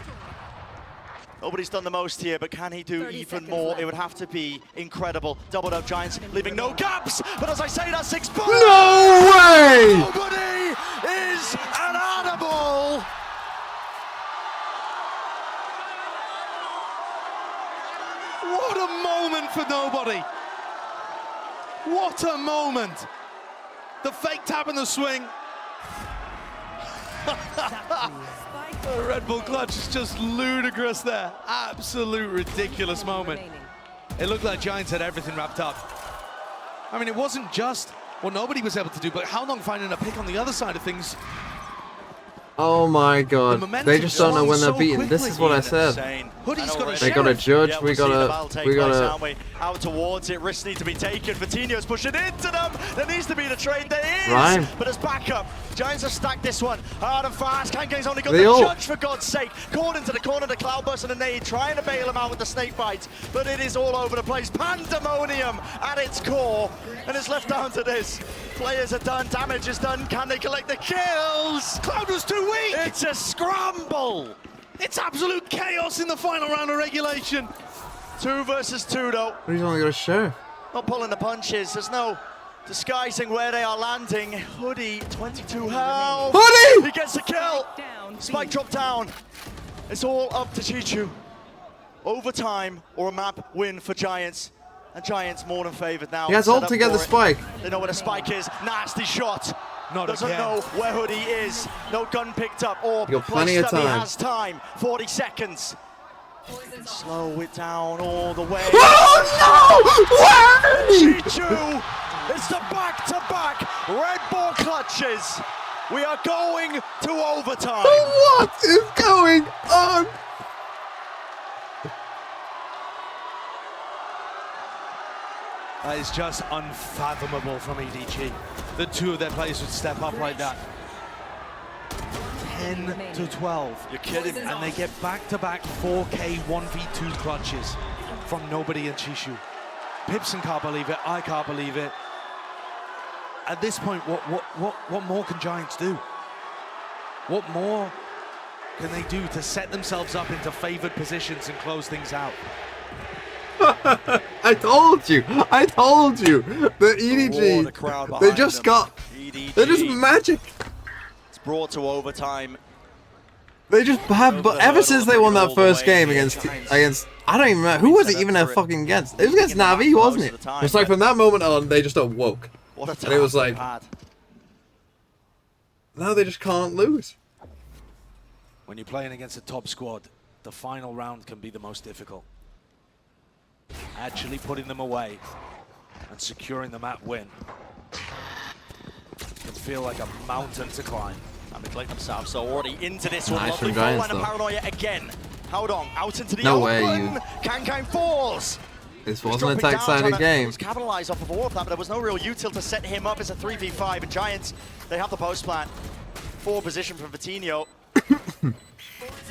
Nobody's done the most here, but can he do even more? Left. It would have to be incredible. Doubled up Giants, leaving no gaps. But as I say, that's 6 points. No way! Nobody is an animal. What a moment for Nobody. What a moment. The fake tap and the swing. The Red Bull clutch is just ludicrous there. Absolute ridiculous moment. It looked like Giants had everything wrapped up. I mean, it wasn't just what Nobody was able to do, but how long finding a pick on the other side of things. Oh my god, they just don't know when they're beaten. This is what I said. They gotta judge, we gotta... Out towards it, risks need to be taken. Vitinho's pushing into them. There needs to be the trade. There is, Rhyme. But as backup, Giants have stacked this one hard and fast. KangKang's only got the judge, for God's sake. Caught into the corner, the Cloudburst and a nade, trying to bail him out with the snake bites, but it is all over the place. Pandemonium at its core, and it's left down to this. Players are done, damage is done. Can they collect the kills? Cloud was too weak. It's a scramble. It's absolute chaos in the final round of regulation. 2 versus 2 though. But he's only got a share. Not pulling the punches. There's no disguising where they are landing. Hoodie, 22 health. Hoodie! He gets the kill. Spike drop down. It's all up to Chichu. Overtime or a map win for Giants. And Giants more than favored now. He has all to get the spike. They know where the spike is. Nasty shot. Not Doesn't again. know where Hoodie is. No gun picked up. Or got plenty of time. He has time. 40 seconds. Slow it down all the way. Oh no! Way! Chichu! It's the back-to-back Red Bull clutches. We are going to overtime. What is going on? That is just unfathomable from EDG. The 2 of their players would step up like that. 10 to 12. You're kidding me. And they get back-to-back 4K 1v2 clutches from Nobody and Chishu. Pipson can't believe it. I can't believe it. At this point, what more can Giants do? What more can they do to set themselves up into favored positions and close things out? I told you. The EDG, they just got, they're just magic. It's brought to overtime. They just have, but ever since they won that first game against, I don't even remember, who was it even fucking against? It was against Navi, wasn't it? It's like from that moment on, they just awoke. And it was like, now they just can't lose. When you're playing against a top squad, the final round can be the most difficult. Actually putting them away and securing the map win can feel like a mountain to climb. And they collect themselves, so already into this one. Nice Lovely from Giants, full line of Paranoia again. Hold on, out into the No open. way, you... Kankai falls. This wasn't an attack-sided game. Capitalize off of all of that, but there was no real util to set him up as a 3v5. And Giants, they have the post plant. Forward position from Vitinho.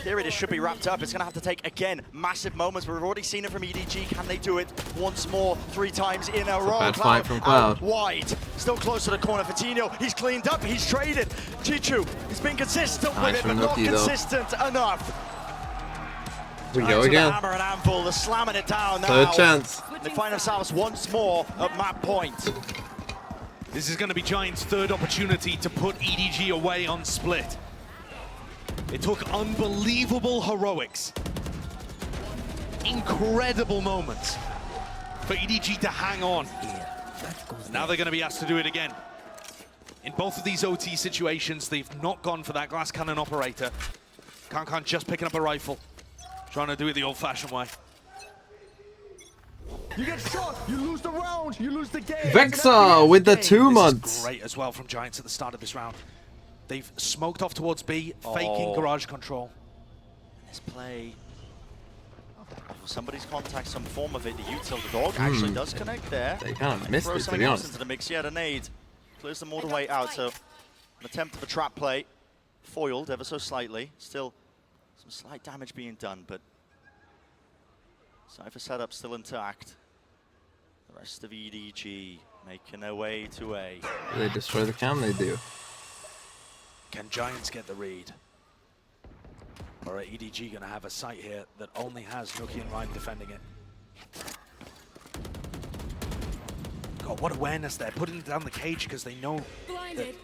Theory, this should be wrapped up. It's going to have to take, again, massive moments, but we've already seen it from EDG. Can they do it once more, 3 times in a row? Bad fight from Cloud. Wide, still close to the corner. Vitinho, he's cleaned up, he's traded. Chichu, he's been consistent with it, but not consistent enough. We go again. The hammer and anvil, they're slamming it down now. Third chance. They find themselves once more at map point. This is going to be Giants' third opportunity to put EDG away on split. It took unbelievable heroics, incredible moments for EDG to hang on. Now they're going to be asked to do it again. In both of these OT situations, they've not gone for that glass cannon operator. Kankan just picking up a rifle, trying to do it the old-fashioned way. You get shot, you lose the round, you lose the game. Vexa with the 2 months. This is great as well from Giants at the start of this round. They've smoked off towards B, faking garage control. This play, somebody's contact, some form of it. The util, the dog actually does connect there. They kind of missed it, to be honest. Into the mix. Yeah, the nade clears them all the way out. So an attempt of a trap play, foiled ever so slightly. Still some slight damage being done, but Cypher setup still intact. The rest of EDG making their way to A. They destroy the cam, they do. Can Giants get the read? Or are EDG going to have a site here that only has Nuki and Ryan defending it? God, what awareness there, putting down the cage because they know that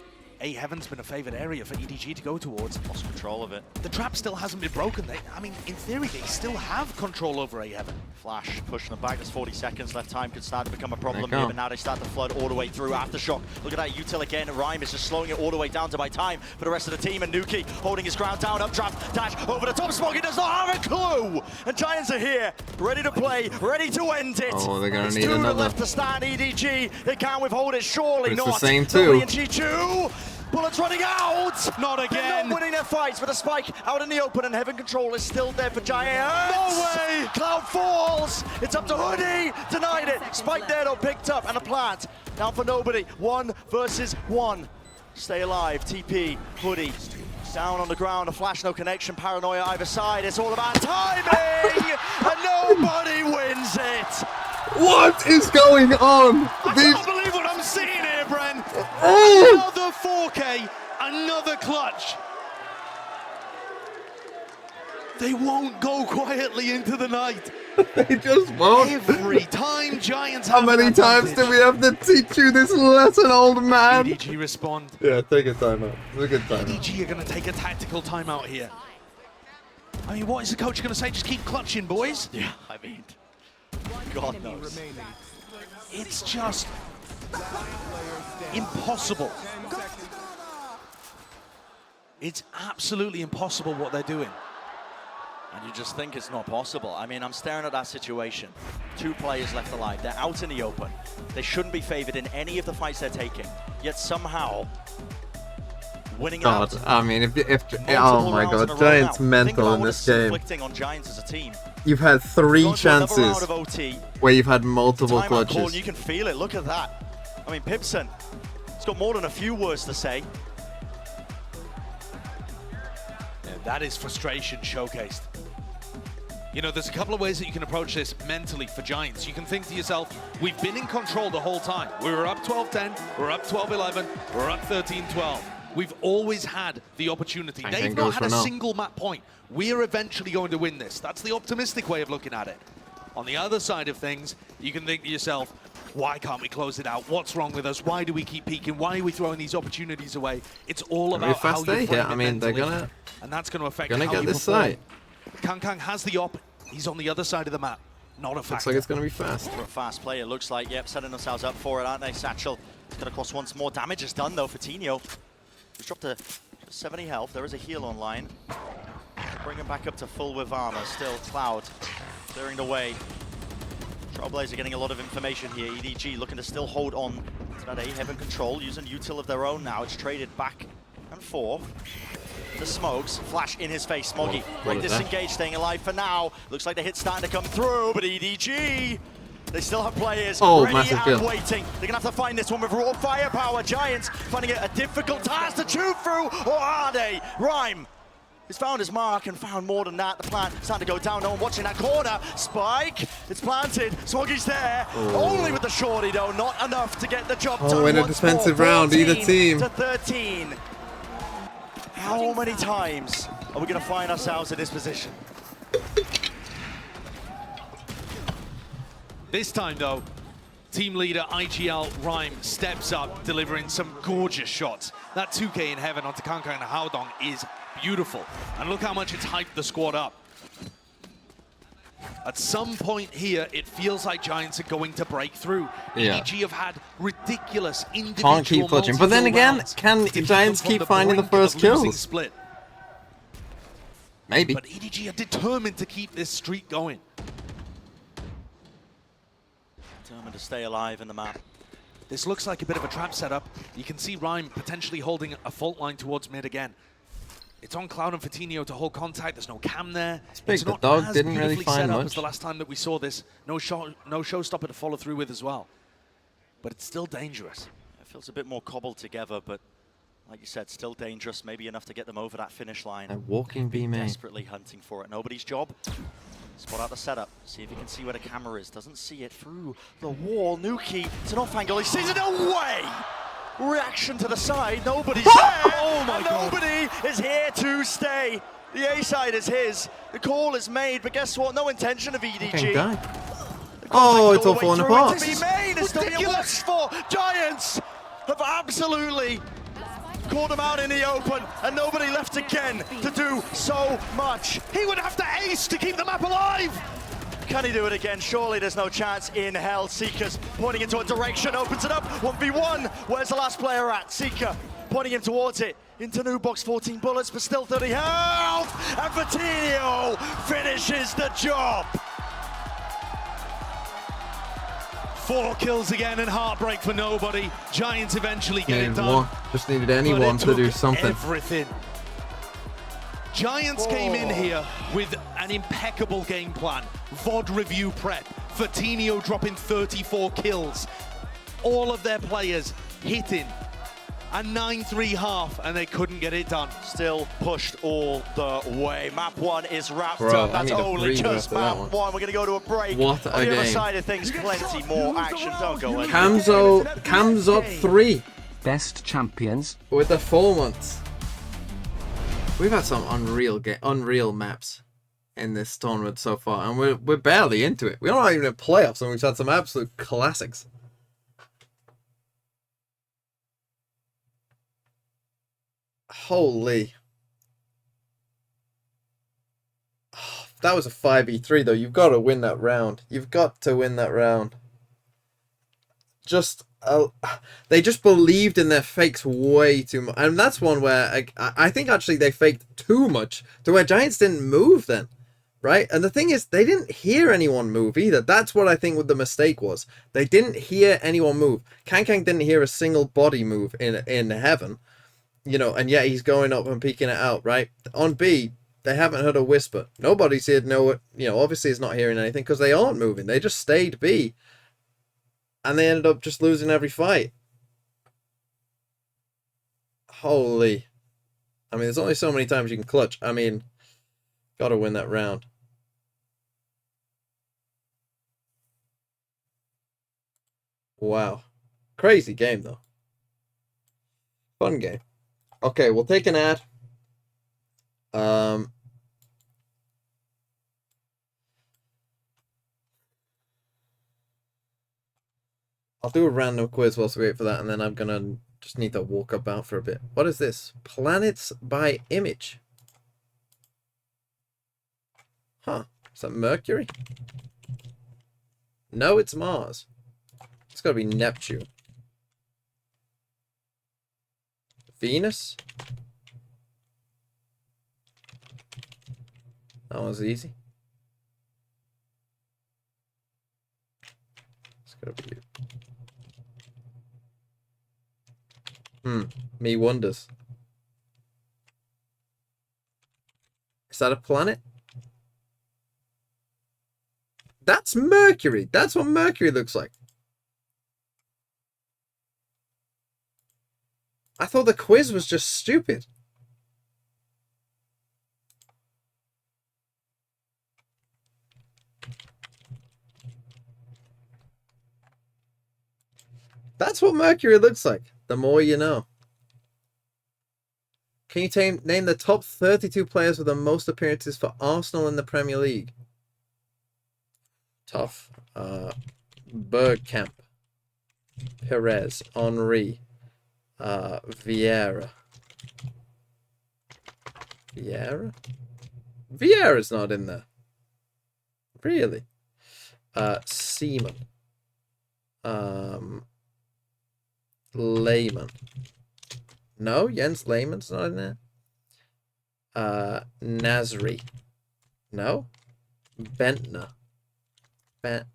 A Heaven's been a favored area for EDG to go towards. Lost control of it. The trap still hasn't been broken. I mean, in theory, they still have control over A Heaven. Flash pushing them back. There's 40 seconds left. Time could start to become a problem here, but now they start to flood all the way through. Aftershock. Look at that util again. Rhyme is just slowing it all the way down to buy time for the rest of the team. And Nuki holding his ground down. Updraft, dash over the top. Smoggy does not have a clue. And Giants are here, ready to play, ready to end it. Oh, they're going to need 2 another. left to start. EDG. They can't withhold it. Surely it's not. The same too. Chichu. Bullets running out! Not again! They're not winning their fights, but a spike out in the open, and Heaven control is still there for Giants! No way! Cloud falls! It's up to Hoodie! Denied it! Spike there though, picked up, and a plant. Down for nobody. 1 versus 1. Stay alive, TP, Hoodie. Down on the ground, a flash, no connection, Paranoia either side. It's all about timing! And nobody wins it! What is going on? I can't believe what I'm seeing here, Bren. Another 4K, another clutch. They won't go quietly into the night. They just won't. Every time Giants How many times do we have to teach you this lesson, old man? EDG respond. Yeah, take a timeout. It's a good timeout. EDG are going to take a tactical timeout here. I mean, what is the coach going to say? Just keep clutching, boys? Yeah, I mean, God knows. It's just impossible. It's absolutely impossible what they're doing. And you just think it's not possible. I mean, I'm staring at that situation. 2 players left alive. They're out in the open. They shouldn't be favored in any of the fights they're taking. Yet somehow, winning out. I mean, if oh my God, Giants mental in this game. On Giants as a team. You've had 3 chances where you've had multiple clutches. Call, and you can feel it. Look at that. I mean, Pipson, he's got more than a few words to say. Yeah, that is frustration showcased. You know, there's a couple of ways that you can approach this mentally for Giants. You can think to yourself, we've been in control the whole time. We were up 12-10, we're up 12-11, we're up 13-12. We've always had the opportunity. They've not had a single map point. We're eventually going to win this. That's the optimistic way of looking at it. On the other side of things, you can think to yourself, why can't we close it out? What's wrong with us? Why do we keep peeking? Why are we throwing these opportunities away? It's all about how you frame it mentally, and that's going to affect how you perform. Site. Kang has the op. He's on the other side of the map. Not a factor. Looks like it's going to be fast. For a fast player, looks like, yep, setting themselves up for it, aren't they? Satchel is going to cost once more. Damage is done, though, for Tino. He's dropped to 70 health. There is a heal online. Bring him back up to full with armor. Still, Cloud clearing the way. Trailblazer getting a lot of information here. EDG looking to still hold on to that A-Heaven control, using util of their own now. It's traded back and forth. The smokes, flash in his face, Smoggy. Great disengage, staying alive for now. Looks like the hit's starting to come through, but EDG, they still have players ready and waiting. They're gonna have to find this one with raw firepower. Giants finding it a difficult task to chew through, or are they? Rhyme has found his mark and found more than that. The plant starting to go down, no one watching that corner. Spike, it's planted, Smoggy's there. Only with the shorty though, not enough to get the job done. In a defensive round, either team. To 13. How many times are we going to find ourselves in this position? This time, though, team leader IGL Rhyme steps up, delivering some gorgeous shots. That 2K in heaven onto Kankan and Haodong is beautiful. And look how much it's hyped the squad up. At some point here, it feels like Giants are going to break through. EDG have had ridiculous individual Can't keep clutching. But then again, can Giants keep finding the first kills? Split. Maybe. But EDG are determined to keep this streak going. Determined to stay alive in the map. This looks like a bit of a trap setup. You can see Rhyme potentially holding a fault line towards mid again. It's on Cloud and Fatinho to hold contact. There's no cam there. It's not as didn't really find much. As the last time that we saw this. No showstopper to follow through with as well. But it's still dangerous. It feels a bit more cobbled together, but like you said, still dangerous. Maybe enough to get them over that finish line. A walking B main. Desperately hunting for it. Nobody's job. Spot out the setup. See if he can see where the camera is. Doesn't see it through the wall. Nuki, it's an off angle. He sees it away. Reaction to the side, nobody's there, oh my God. Nobody is here to stay. The A side is his. The call is made, but guess what? No intention of EDG. Oh, it's all falling apart. It's still being watched for. Giants have absolutely caught him out in the open, and nobody left again to do so much. He would have to ace to keep the map alive. Can he do it again? Surely there's no chance in hell. Seeker's pointing into a direction, opens it up, 1v1. Where's the last player at? Seeker pointing him towards it. Into new box, 14 bullets, but still 30 health. And Fatinho finishes the job. 4 kills again and heartbreak for nobody. Giants eventually get it done. Just needed anyone to do something. Everything. Giants came in here with an impeccable game plan. VOD review prep. Fatinho dropping 34 kills. All of their players hitting a 9-3 half, and they couldn't get it done. Still pushed all the way. Map 1 is wrapped up. That's only just map 1. We're going to go to a break. What a On the game. other side of things, plenty more action. Don't go in. Camzo 3. Best champions. With the 4 months. We've had some unreal maps in this tournament so far, and we're barely into it. We're not even in playoffs, and we've had some absolute classics. Holy. Oh, that was a 5v3 though. You've got to win that round. You've got to win that round. They just believed in their fakes way too much. And that's one where I think actually they faked too much to where Giants didn't move then. Right? And the thing is, they didn't hear anyone move either. That's what I think what the mistake was. They didn't hear anyone move. Kang didn't hear a single body move in heaven. You know, and yet he's going up and peeking it out, right? On B, they haven't heard a whisper. Nobody's here to know it. You know, obviously he's not hearing anything because they aren't moving. They just stayed B. And they ended up just losing every fight. Holy. I mean, there's only so many times you can clutch. I mean, gotta win that round. Wow. Crazy game, though. Fun game. Okay, we'll take an ad. I'll do a random quiz whilst we wait for that, and then I'm gonna just need to walk about for a bit. What is this? Planets by image. Huh. Is that Mercury? No, it's Mars. It's gotta be Neptune. Venus? That one's easy. It's gotta be you. Me wonders. Is that a planet? That's Mercury. That's what Mercury looks like. I thought the quiz was just stupid. That's what Mercury looks like. The more you know. Can you name the top 32 players with the most appearances for Arsenal in the Premier League? Tough. Bergkamp, Perez, Henry, Vieira. Vieira's not in there. Really? Seaman. Lehmann. No, Jens Lehmann's not in there. Nasri. No. Bentner. Bentner.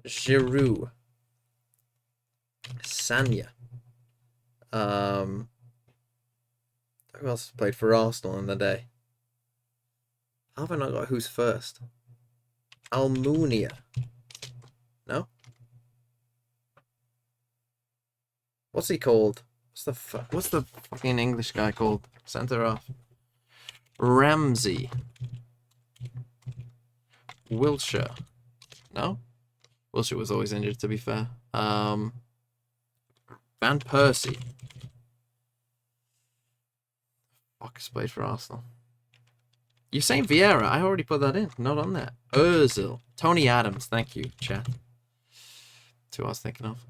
Giroud. Sanya. Who else played for Arsenal in the day? How have I not got who's first? Almunia. No? What's he called? What's the fucking English guy called? Centre off. Ramsey. Wilshire. No? Wilshire was always injured, to be fair. Van Persie. Fuck, has played for Arsenal. You're saying Vieira? I already put that in. Not on there. Ozil. Tony Adams. Thank you, chat. That's who I was thinking of.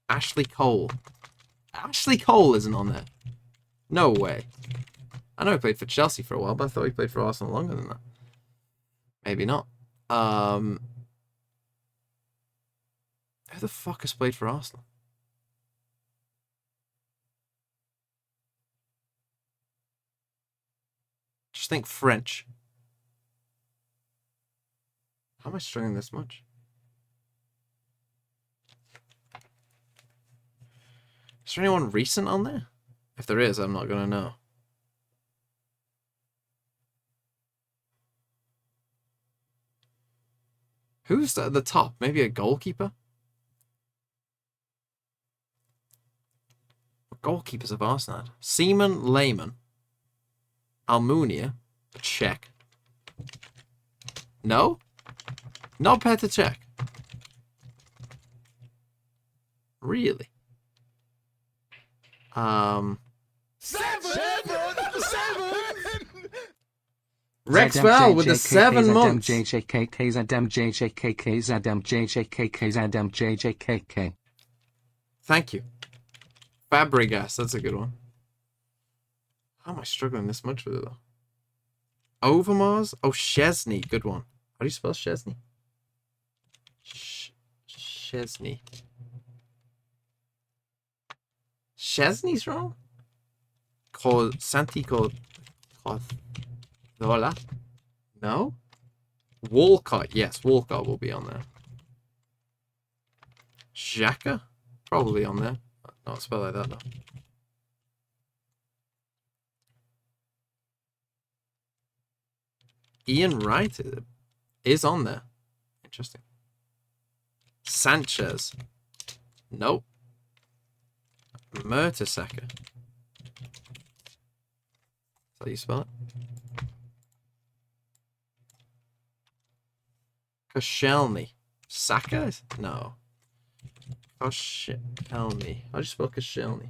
Ashley Cole. Ashley Cole isn't on there. No way. I know he played for Chelsea for a while, but I thought he played for Arsenal longer than that. Maybe not. Who the fuck has played for Arsenal? Just think French. How am I struggling this much? Is there anyone recent on there? If there is, I'm not going to know. Who's at the top? Maybe a goalkeeper? What goalkeepers have Arsenal had? Seaman, Lehmann. Almunia, Czech. No? Not Petr Cech. Really? Rexwell with the 7 months. Thank you. Fabregas, that's a good one. How am I struggling this much with it though? Overmars? Oh, Chesney, good one. How do you spell Chesney? Chesney. Chesney's wrong? Santi Codzola? No? Walcott, yes, Walcott will be on there. Xhaka? Probably on there. Not spelled like that though. Ian Wright is on there. Interesting. Sanchez. Nope. Mertesacker. how you spell it? Koscielny. Saka? No. Koscielny. How do you spell Koscielny?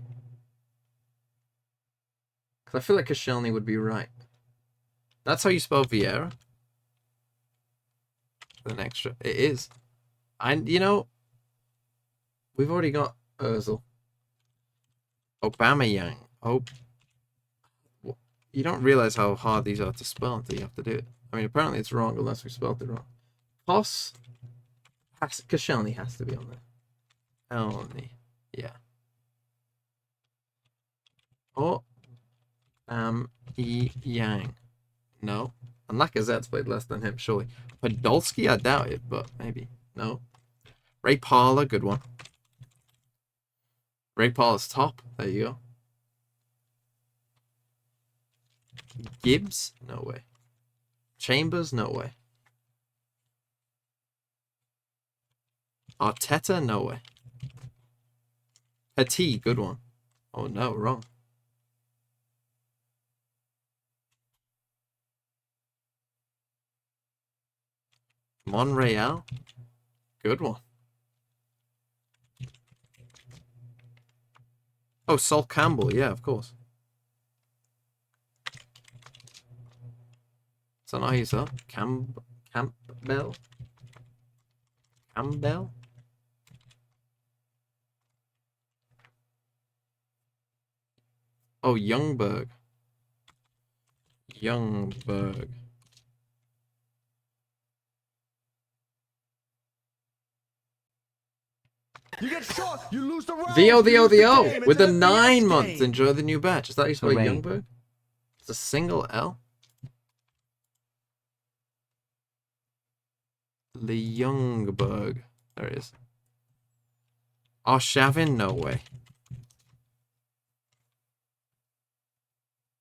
Because I feel like Koscielny would be right. That's how you spell Vieira? With an extra. It is. You know, we've already got Ozil. Aubameyang. You don't realize how hard these are to spell until you have to do it. I mean, apparently it's wrong unless we spelled it wrong. Koscielny has to be on there. Elney. Yeah. Yang. No. And Lacazette's played less than him, surely. Podolski, I doubt it, but maybe. No. Ray Parler, good one. Ray Parler's top. There you go. Gibbs? No way. Chambers? No way. Arteta? No way. Petit? Good one. Oh no, wrong. Monreal? Good one. Oh, Sol Campbell, yeah, of course. Is that not how you spell? Campbell? Campbell? Oh, Youngberg. Youngberg. You get shot, you lose the round. VO with the 9 months. Enjoy the new batch. Is that how you spell Youngberg? It's a single L. The Youngberg. There it is. Arshavin? No way.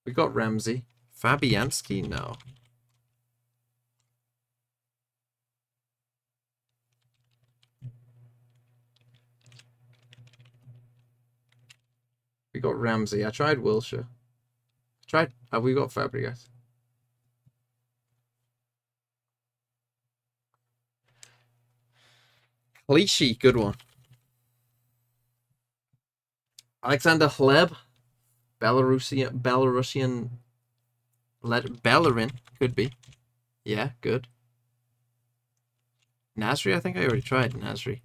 We got Ramsey. Fabianski? No. We got Ramsey. I tried Wilshire. Have we got Fabregas? Clichy, good one. Alexander Hleb. Belarusian Bellerin, could be. Yeah, good. Nasri, I think I already tried Nasri.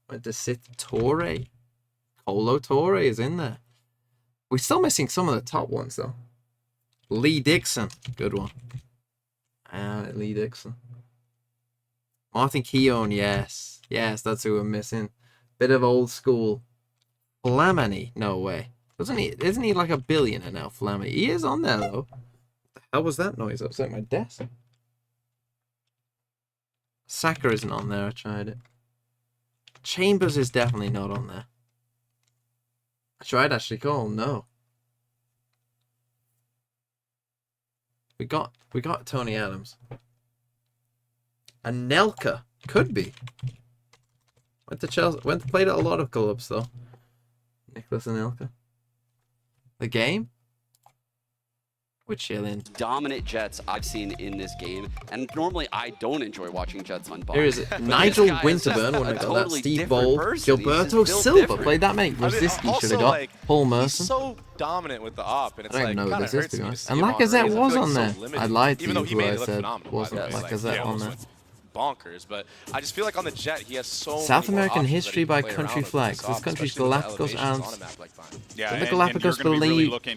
Went to sit Torre. Colo Torre is in there. We're still missing some of the top ones, though. Lee Dixon. Good one. Lee Dixon. Martin Keown, yes. Yes, that's who we're missing. Bit of old school. Flamini, no way. Isn't he like a billionaire now, Flamini? He is on there, though. What the hell was that noise outside my desk? Saka isn't on there, I tried it. Chambers is definitely not on there. I tried Ashley Cole, no. We got Tony Adams. Anelka could be. Went to Chelsea. Played at a lot of clubs though. Nicholas Anelka. The game? We're chilling. Dominant Jets I've seen in this game, and normally I don't enjoy watching Jets on box. Here is it. Nigel Winterburn, when we got that. Steve Bold. Gilberto Silva played that many. Rosiski should have got. Like, Paul Merson. He's so dominant with the op, and it's I don't like know kind what of this is, to be honest. And Lacazette Lacazette was on there. I lied to you who I said wasn't Lacazette on there. Bonkers, but I just feel like on the Jet he has so South many American more history by options country that he can flags. play around This country's with the Galapagos elevations Islands. on a map like fine. Yeah, the Galapagos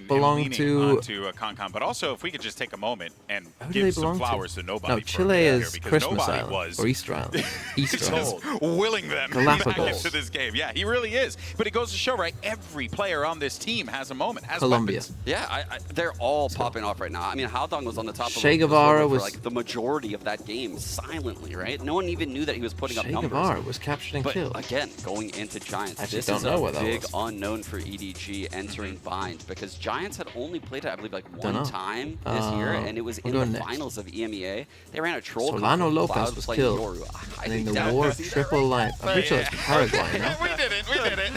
belong to a Concon, but also if we could just take a moment and who do they give some belong flowers to nobody. No, Chile is here, Christmas nobody Island was or Easter Island. Easter Island. just willing them Galapagos. back into this game. Yeah, he really is. But it goes to show, right? Every player on this team has a moment. Has Colombia. Weapons. Yeah, they're all popping off right now. I mean, Haldong was on the top of Che Guevara for was like the majority of that game silently, right? No one even knew that he was putting up numbers. Guevara was captured and but killed. Again, going into Giants, Actually, this is a big was. unknown for EDG entering Bind because Giants had only played it, I believe, like one time this Oh. year, and it was in the finals of EMEA. They ran a troll. Solano comp. Lopez Cloud was playing killed. Yoru. And in the War of Triple Life. I'm pretty sure it's Paraguay now. We did it. We did it.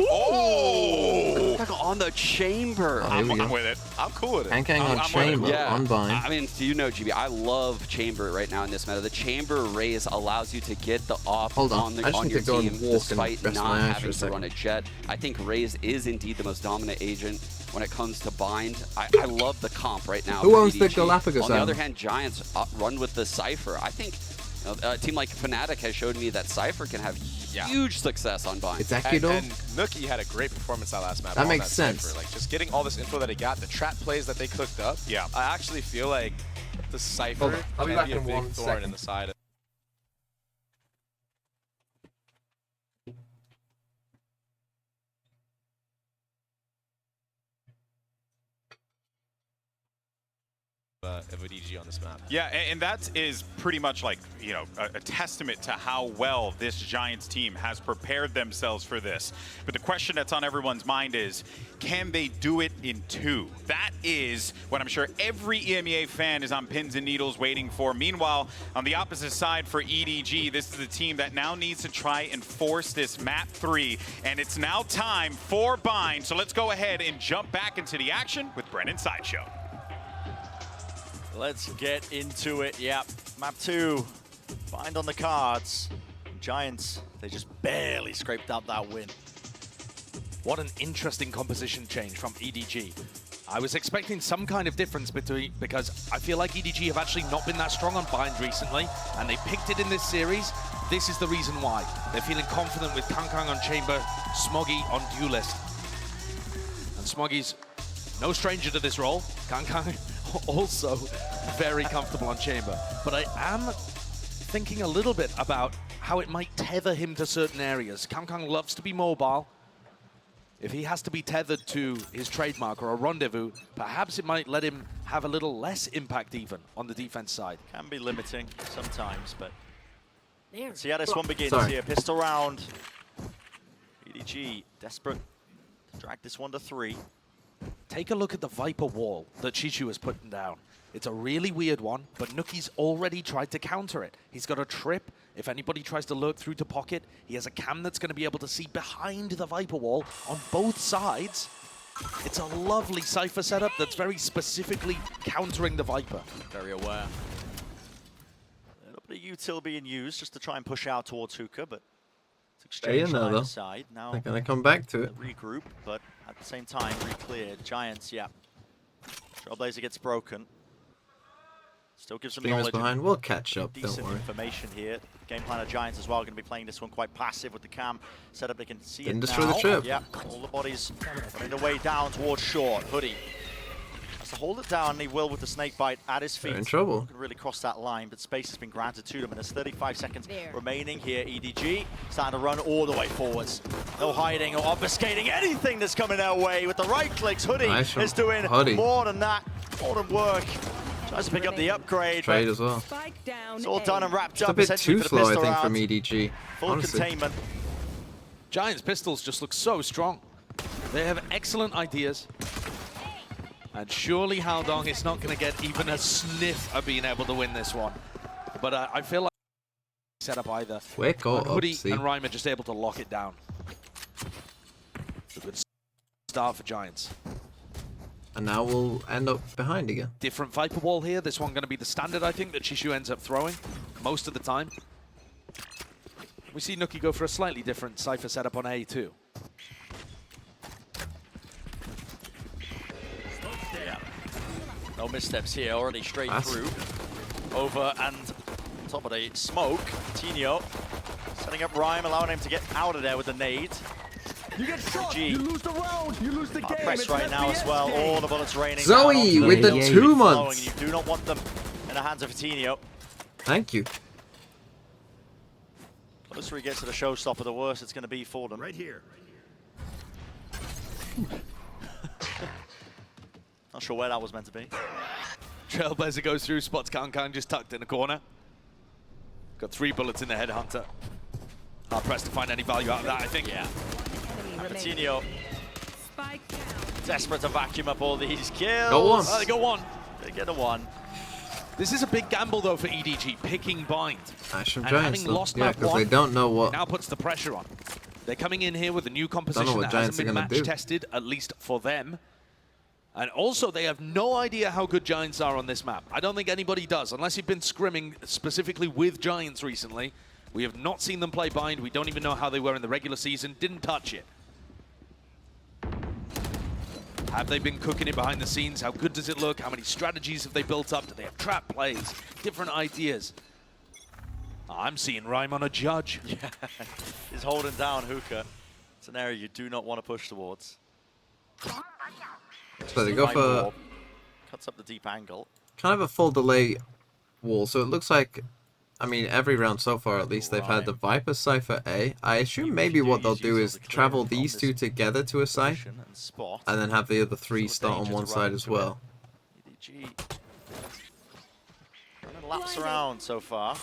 Oh! on the chamber. I'm with it. I'm cool with it. Kang on chamber, on bind. I mean, you know, GB, I love chamber right now in this meta. The chamber raise allows you to get the off on your team despite not having to run a jet. I think Raze is indeed the most dominant agent when it comes to bind. I love the comp right now. Who owns the Galapagos? On the other hand, Giants run with the Cypher. I think a team like Fnatic has showed me that Cypher can have huge success on bind. It's Akido. And Nookie had a great performance that last map. That makes sense. Cypher. Like just getting all this info that he got, the trap plays that they cooked up. Yeah. I actually feel like the Cypher I'll be can back be a in big 1 thorn second. in the side. Of EDG on this map. Yeah, and that is pretty much like, you know, a testament to how well this Giants team has prepared themselves for this. But the question that's on everyone's mind is, can they do it in 2? That is what I'm sure every EMEA fan is on pins and needles waiting for. Meanwhile, on the opposite side for EDG, this is the team that now needs to try and force this map 3. And it's now time for bind. So let's go ahead and jump back into the action with Brennan Sideshow. Let's get into it. Yep, map 2, bind on the cards. Giants, they just barely scraped out that win. What an interesting composition change from EDG. I was expecting some kind of difference because I feel like EDG have actually not been that strong on bind recently, and they picked it in this series. This is the reason why. They're feeling confident with Kang on chamber, Smoggy on duelist. And Smoggy's no stranger to this role. Kang also very comfortable on chamber. But I am thinking a little bit about how it might tether him to certain areas. Kang loves to be mobile. If he has to be tethered to his trademark or a rendezvous, perhaps it might let him have a little less impact even on the defense side. Can be limiting sometimes, but let's see how this one begins Sorry. here. Pistol round. EDG desperate to drag this one to 3. Take a look at the Viper wall that Chishu has put down. It's a really weird one, but Nookie's already tried to counter it. He's got a trip. If anybody tries to lurk through to pocket, he has a cam that's going to be able to see behind the Viper wall on both sides. It's a lovely Cypher setup that's very specifically countering the Viper. Very aware. A little bit of util being used just to try and push out towards Hookah, but it's exchanged on either side. Now they're going to come back to it. Regroup, but at the same time, re-cleared. Giants, yeah. Trailblazer gets broken. Still gives some knowledge. Behind. We'll catch up, don't Decent worry. information here. Game plan of Giants as well, going to be playing this one quite passive with the cam setup. They can see it now. Destroy the trip. Yeah, all the bodies running the way down towards short. Hoodie has to hold it down, and he will with the snake bite at his feet. They're in trouble. Can really cross that line, but space has been granted to them, and there's 35 seconds remaining here. EDG starting to run all the way forwards. No hiding or obfuscating anything that's coming their way. With the right clicks, Hoodie is doing more than that. More than work. Tries to pick up the upgrade. Trade as well. It's all done and wrapped Just up. a bit too slow, I think, from round. EDG. Full honestly. containment. Giants pistols just look so strong. They have excellent ideas. And surely Haldong is not going to get even a sniff of being able to win this one. But I feel like set up either. Quick or Hoodie upsy. and Rhyme are just able to lock it down. It's a good start for Giants. And now we'll end up behind again. Different Viper wall here. This one going to be the standard, I think, that Chishu ends up throwing most of the time. We see Nookie go for a slightly different Cypher setup on A too. Yeah. No missteps here. Already straight through. Over and top of the smoke. Tino setting up Rhyme, allowing him to get out of there with the nade. You get shot, you lose the round, you lose the game. Press right now as well. All the bullets raining. Zoe with the 2 months. You do not want them in the hands of Tino. Thank you. Closer he gets to the showstopper, the worse it's going to be for them. Right here. Not sure where that was meant to be. Trailblazer goes through, spots Kang just tucked in the corner. Got 3 bullets in the headhunter. Hard pressed to find any value out of that, I think. Yeah. Coutinho desperate to vacuum up all these kills. Go on. Oh, they go one. They get a 1. This is a big gamble though for EDG, picking bind. Ash from And Giants, having lost yeah, map because 1, they don't know what. now puts the pressure on. They're coming in here with a new composition that hasn't been match tested, at least for them. And also, they have no idea how good Giants are on this map. I don't think anybody does, unless you've been scrimming specifically with Giants recently. We have not seen them play Bind. We don't even know how they were in the regular season. Didn't touch it. Have they been cooking it behind the scenes? How good does it look? How many strategies have they built up? Do they have trap plays? Different ideas? I'm seeing Rhyme on a judge. Yeah, he's holding down Hookah. It's an area you do not want to push towards. So they go for cuts up the deep angle. Kind of a full delay wall. So it looks like, I mean, every round so far at least, they've had the Viper Cypher A. I assume maybe what they'll do is travel these two together to a site, and then have the other three start on one side as well. EDG laps around so far.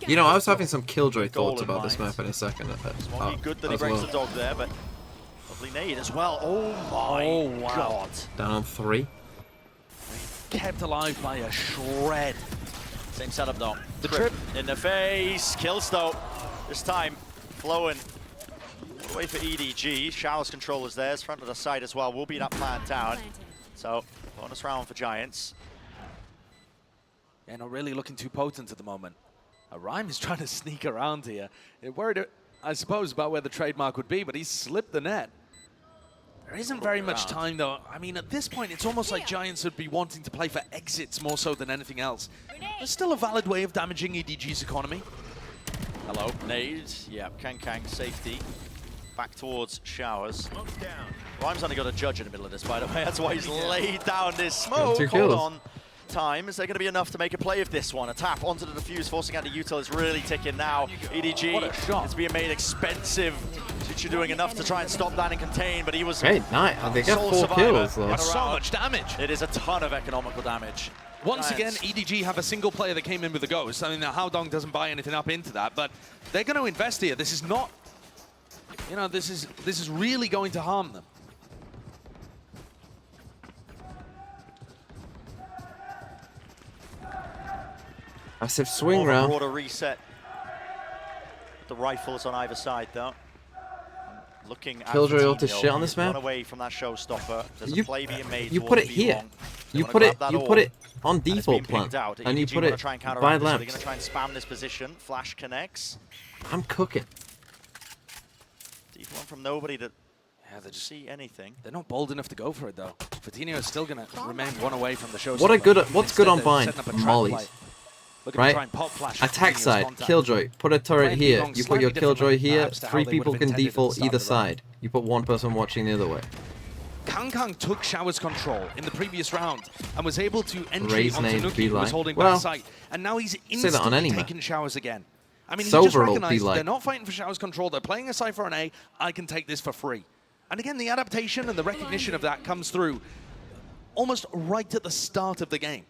You know, I was having some Killjoy thoughts about this map in a second. Good that he breaks the dog there, but lovely nade as well. Oh my god. Down on 3. Kept alive by a shred. Same setup though. The trip in the face. Kills though. This time flowing. Away for EDG. Showers controllers there. Front of the side as well. Will be that plan down. So bonus round for Giants. Yeah, not really looking too potent at the moment. Rhyme is trying to sneak around here. Worried, I suppose, about where the trademark would be, but he's slipped the net. There isn't very much time, though. I mean, at this point, it's almost like Giants would be wanting to play for exits more so than anything else. There's still a valid way of damaging EDG's economy. Hello, nade. Yeah, Kang safety. Back towards Showers. Rhyme's only got a judge in the middle of this, by the way. That's why he's laid down this smoke. Hold on. Time. Is there going to be enough to make a play of this one? A tap onto the defuse, forcing out the util is really ticking now. EDG is being made expensive. Suchu doing enough to try and stop that and contain, but he was they get 4 kills though. That's so much damage. It is a ton of economical damage. Once again, EDG have a single player that came in with a ghost. I mean, Haodong doesn't buy anything up into that, but they're going to invest here. This is not, you know, this is really going to harm them. Massive swing round. Broader reset. The rifles on either side, though. Looking at Killjoy ult is shit on this map. Away from that showstopper. There's a play being made. You put it here. You put it on default plant, and you put it by lamps. They're going to try and spam this position. Flash connects. I'm cooking. Deep one from nobody that. Yeah, they just see anything. They're not bold enough to go for it though. Fatinho is still going to remain one away from the showstopper. What's good on Bind? Mollies. Right? Attack side, Killjoy. Put a turret here. You put your Killjoy here. 3 people can default either side. You put 1 person watching the other way. Kang took Showers control in the previous round and was able to entry onto Nuki, who was holding back sight. And now he's instantly taking Showers again. I mean, he just recognized they're not fighting for Showers control. They're playing a Cypher on A. I can take this for free. And again, the adaptation and the recognition of that comes through almost right at the start of the game.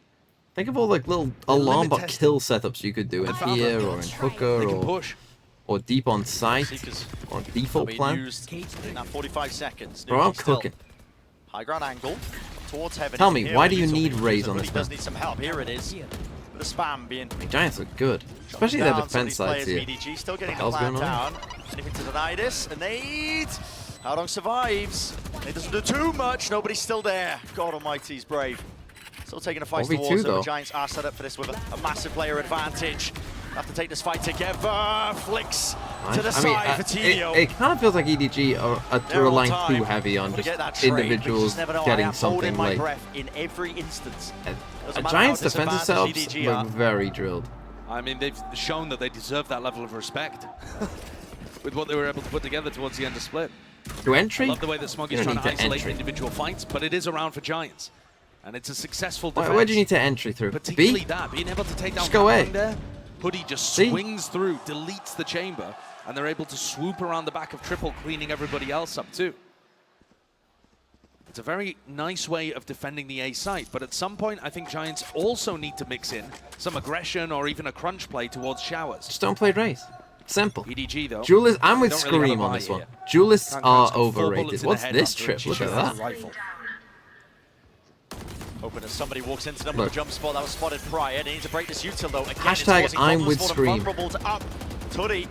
Think of all like little alarm bot kill setups you could do in here or in Hooker or deep on site or default plan. Now 45 seconds. Bro, I'm cooking. High ground angle towards heaven. Tell me, why do you need Raze on this map? Does need some help. Here it is. The spam being. The Giants look good, especially their defense sides here. EDG still getting the plan down. Anything to deny this? A nade. Haodong survives. It doesn't do too much. Nobody's still there. God almighty, he's brave. Still taking a fight towards them. The Giants are set up for this with a massive player advantage. Have to take this fight together. Flicks to the side for Tino. It kind of feels like EDG are relying too heavy on just individuals getting something late. In every instance. Giants' defensive setups look very drilled. I mean, they've shown that they deserve that level of respect with what they were able to put together towards the end of split. To entry? I love the way that Smog is trying to isolate individual fights, but it is a round for Giants. And it's a successful defense. Where do you need to entry through? Particularly B? that, being able to take down just go away. There. Hoodie just swings through, deletes the chamber, and they're able to swoop around the back of Triple, cleaning everybody else up too. It's a very nice way of defending the A site, but at some point, I think Giants also need to mix in some aggression or even a crunch play towards Showers. Just don't play Raze. Simple. EDG though. Duelists, I'm with Scream on this one. Duelists are overrated. What's this trip? Look at that. Hoping as somebody walks into them with a jump spot that was spotted prior. They need to break this util though. Again, hashtag I'm with Scream. Tootie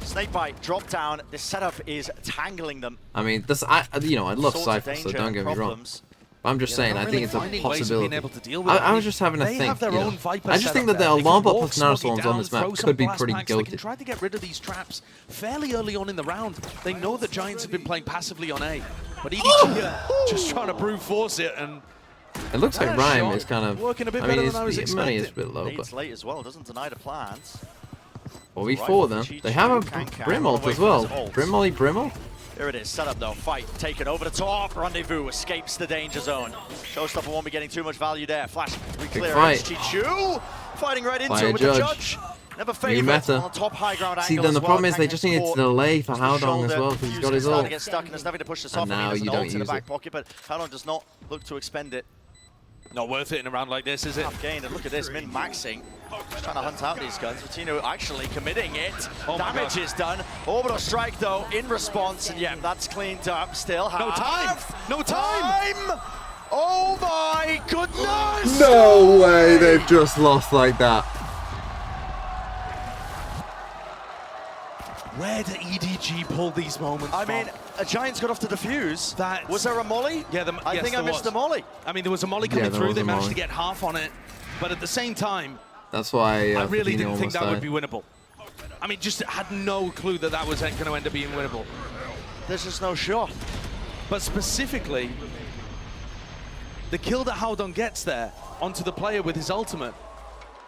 Snakebite, drop down. This setup is tangling them. I mean, this, you know, I love Cypher, so don't get me wrong. I'm just saying, I think it's a possibility. I was just having a think, you know. I just think that the alarm bot plus Naraswarms on this map could be pretty goated. They can try to get rid of these traps fairly early on in the round. They know that Giants have been playing passively on A, but EDG just trying to brute force it, and it looks like Rhyme is kind of, working a bit I mean, better than I was his money is a expecting. bit low, It's but late as well, doesn't deny the plans. 4v4 then. They have a Brim ult as well. Brim? Here it is, set up though, fight, taken over the top, Rendezvous escapes the danger zone. Showstopper won't be getting too much value there. Flash, re-clearance, Chichu fighting right into it with the judge. Never favourite on the top high ground angle. See, then the problem is they just needed to delay for Howdong as well, because he's got his ult. To get stuck and there's nothing to push this off, And now he has you an don't ult in the use back it. pocket, but Howdong does not look to expend it. Not worth it in a round like this, is it? Half gained, and look at this, min-maxing. Just trying to hunt out these guns. Latino actually committing it. Damage is done. Orbital strike though in response, and yeah, that's cleaned up. Still No time! No time! Oh my goodness! No way, they've just lost like that. Where did EDG pull these moments I from? mean, a Giants got off to defuse. Was there a molly? Yeah, I think I missed the molly. I mean, there was a molly coming through. They managed to get half on it, but at the same time, that's why I really didn't think that died. would be winnable. I mean, just had no clue that that was going to end up being winnable. There's just no shot. But specifically, the kill that Howdong gets there onto the player with his ultimate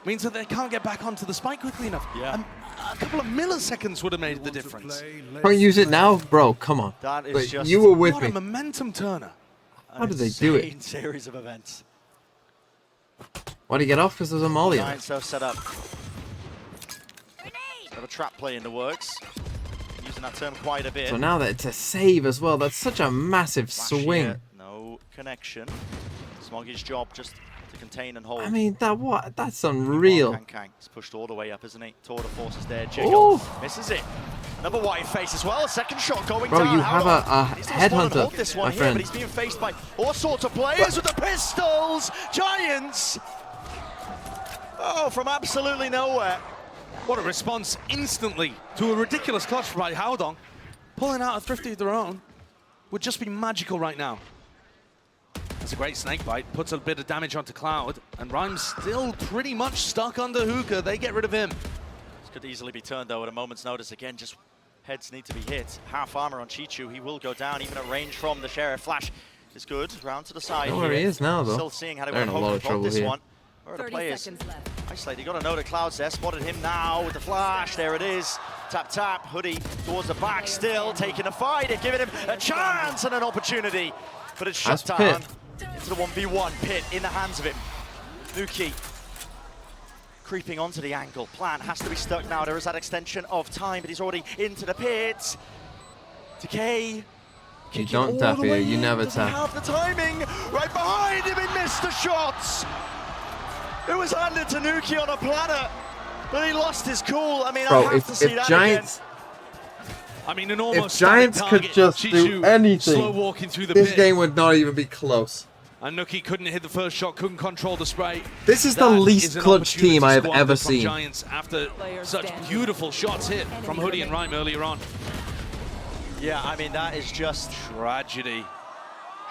means that they can't get back onto the spike quickly enough. Yeah. A couple of milliseconds would have made the difference. Can't use it now? Bro, come on. That is but just you were with what me. a momentum turner. How did they do it? Insane series of events. Why did he get off? Because there was a molly on it. Giants though set up. Have a trap play in the works. Using that term quite a bit. So now that it's a save as well, that's such a massive Flash swing. here. No connection. Smoggy's job just to contain and hold. I mean, that's unreal. Kang. He's pushed all the way up, isn't he? Tour de force is there. Jiggle. Misses it. Another white face as well. A second shot going Bro, down. you have a headhunter, headhunter, my my here, friend. but he's being faced by all sorts of players with the pistols. Giants. Oh, from absolutely nowhere. What a response instantly to a ridiculous clutch by Howdong. Pulling out a Thrifty of their own would just be magical right now. It's a great snake bite, puts a bit of damage onto Cloud, and Rhyme's still pretty much stuck under Hookah. They get rid of him. This could easily be turned though at a moment's notice. Again, just heads need to be hit. Half armor on Chichu, he will go down, even at range from the Sheriff. Flash is good, round to the side. Know where he is now though. Still seeing how they They're in a lot of trouble this here. one. Where are the players? Isolated, you got to know the Clouds there. Spotted him now with the flash. There it is. Tap, tap. Hoodie towards the back. Still taking a fight. They're giving him a chance and an opportunity. But it's shut down into the 1v1. Pit in the hands of him. Nuki creeping onto the angle. Plant has to be stuck now. There is that extension of time, but he's already into the pit. Decay. You don't tap here. You never Does he tap. have the timing? Right behind him. He missed the shots. It was handed to Nuki on a platter, but he lost his cool. I mean, Bro, I have to see that Giants, I mean, an almost if Giants could just do anything, slow walking through the this pit. game would not even be close. And Nuki couldn't hit the first shot, couldn't control the spray. This is the That least is an clutch opportunity team I have squandered ever from seen. Giants after such beautiful shots hit from Hoodie and Rhyme earlier on. Yeah, I mean, that is just tragedy.